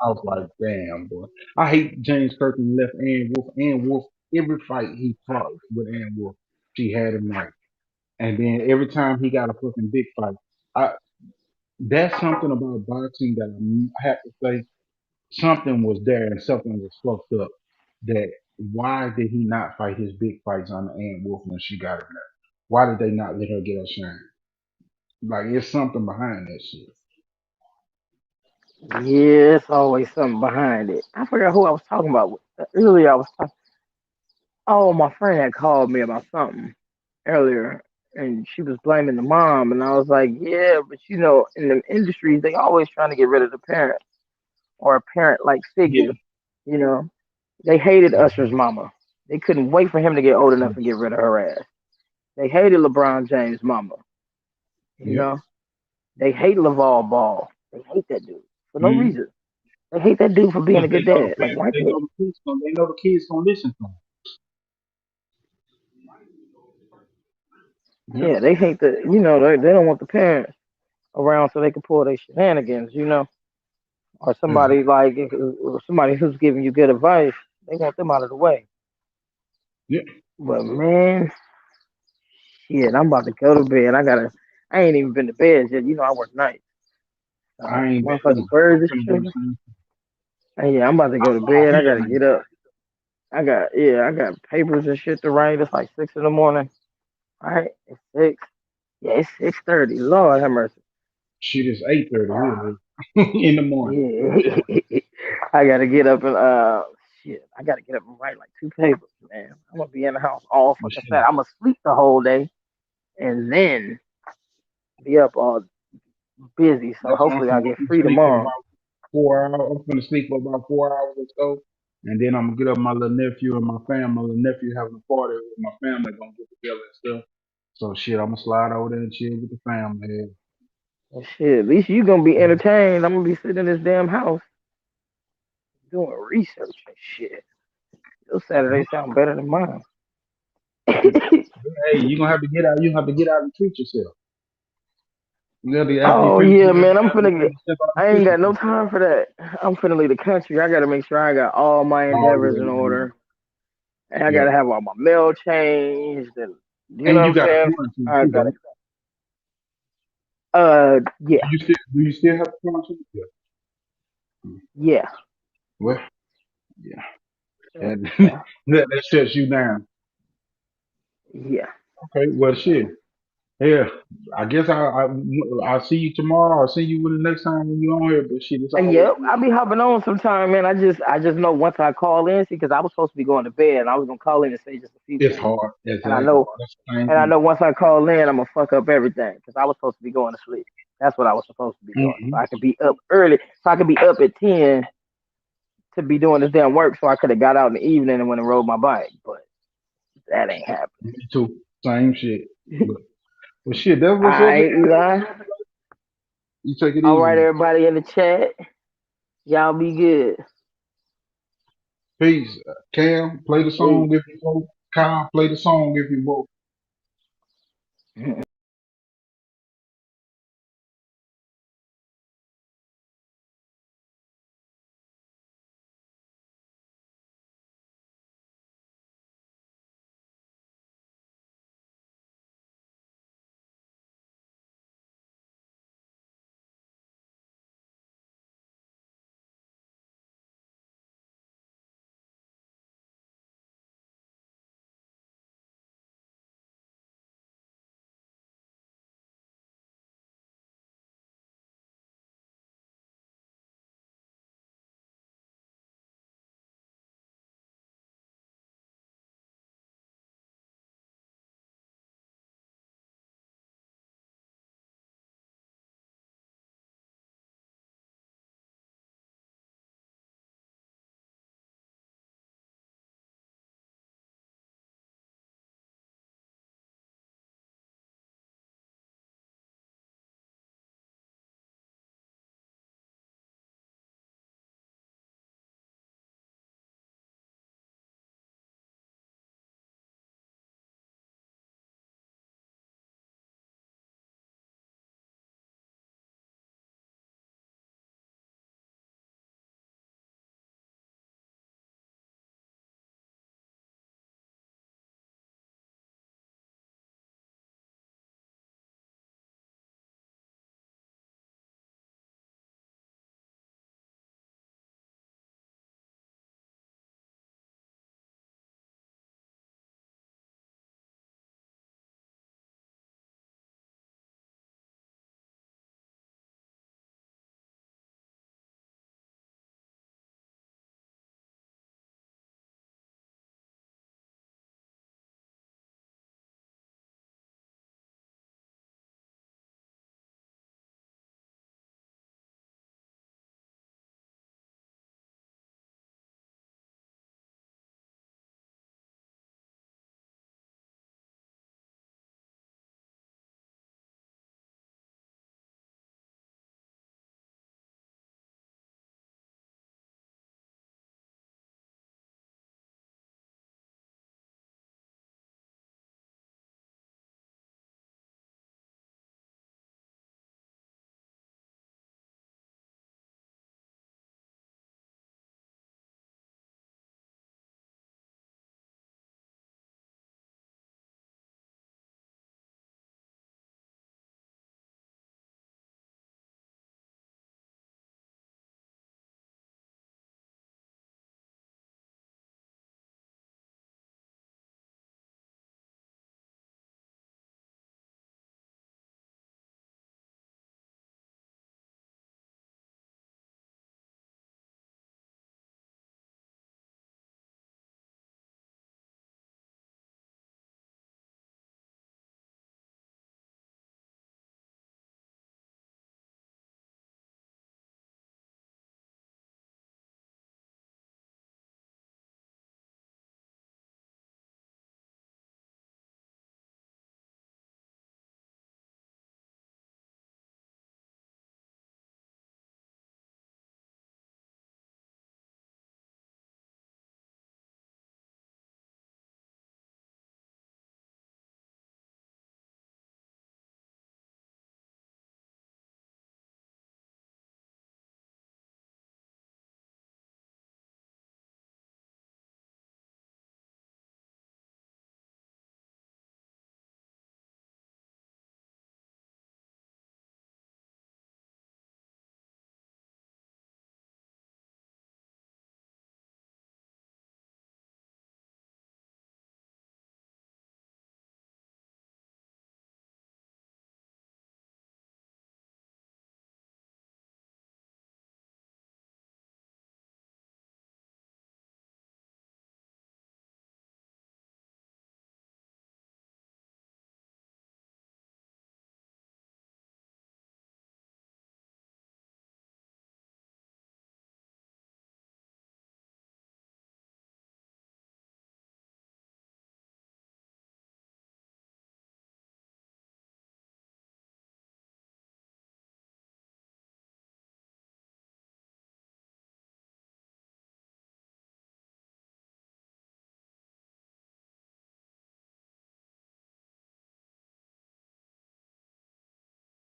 I was like, damn, boy. I hate James Kirkland left Ann Wolf. Ann Wolf, every fight he fought with Ann Wolf, she had him right. And then every time he got a fucking big fight, that's something about boxing that I have to say something was there and something was fucked up. That why did he not fight his big fights on the Ann Wolf when she got him there? Why did they not let her get her shine? Like it's something behind that shit. Yeah, it's always something behind it. I forgot who I was talking about. Earlier I was talking. Oh, my friend had called me about something earlier, and she was blaming the mom, and I was like, yeah, but you know, in the industries, they always trying to get rid of the parent or a parent-like figure. You know, they hated Usher's mama. They couldn't wait for him to get old enough and get rid of her ass. They hated LeBron James' mama. You know, they hate LaVar Ball. They hate that dude for no reason. They hate that dude for being a good dad. Like, why They know the kids gonna listen to him. Yeah, they hate the, they don't want the parents around so they can pull their shenanigans, or somebody or somebody who's giving you good advice. They want them out of the way. Yeah. But man, shit, I'm about to go to bed. I ain't even been to bed yet. I work nights. I ain't been Motherfucking birds is finna do the chilling. same. And yeah, I'm about to go to I bed. I hear gotta you. get up. I got papers and shit to write. It's like 6 in the morning. All right, it's 6. Yeah, it's 6:30. Lord have mercy. Shit is 8:30 in the morning. Yeah, I gotta get up and shit. I gotta get up and write like 2 papers, man. I'm gonna be in the house all But fucking shit, Saturday. I'm gonna sleep the whole day and then be up all busy. So that's what I'm hopefully finna I go get to free sleep for tomorrow. about 4 hours. I'm finna sleep for about 4 hours or so. And then I'm gonna get up with my little nephew and my family. My little nephew having a party with my family, gonna get together and stuff. So shit, I'm gonna slide over there and chill with the family. Well, shit, at least you gonna be entertained. I'm gonna be sitting in this damn house doing research and shit. Your Saturday sound better than mine. Hey, you gonna have to get out. You have to get out and treat yourself. You gotta after you Oh finish yeah, with man, I'm after you finna get. finish step out and I ain't treat got no yourself. time for that. I'm finna leave the country. I gotta make sure I got all my Oh endeavors in yeah, order, and I yeah. gotta have all my mail changed, and you know And what you I'm got a saying. quarantine I too, gotta. right? Yeah, Do you still have a quarantine? Yeah. yeah, Well, yeah. That yeah, that shuts you down. yeah. Okay. Well, shit. Yeah. I guess I'll see you tomorrow. I'll see you when the next time when you're on here. But shit, it's And always yep, I'll be hopping on sometime, man. I just know once I call in, see, because I was supposed to be going to bed, and I was gonna call in and say just a few it's things, hard. and I Exactly. know, That's the same and I thing. know once I call in, I'm gonna fuck up everything because I was supposed to be going to sleep. That's what I was supposed to be doing, Mm-hmm. so I could be up early, so I could be up at 10 to be doing this damn work, so I could have got out in the evening and went and rode my bike, but that ain't happening. Me too. Same shit. But well, shit. That's All what's up, man. right, Eli. You take it All easy, right, man. everybody in the chat, y'all be good. Peace. Cam, play the Peace. song if you want. Kyle, play the song if you want.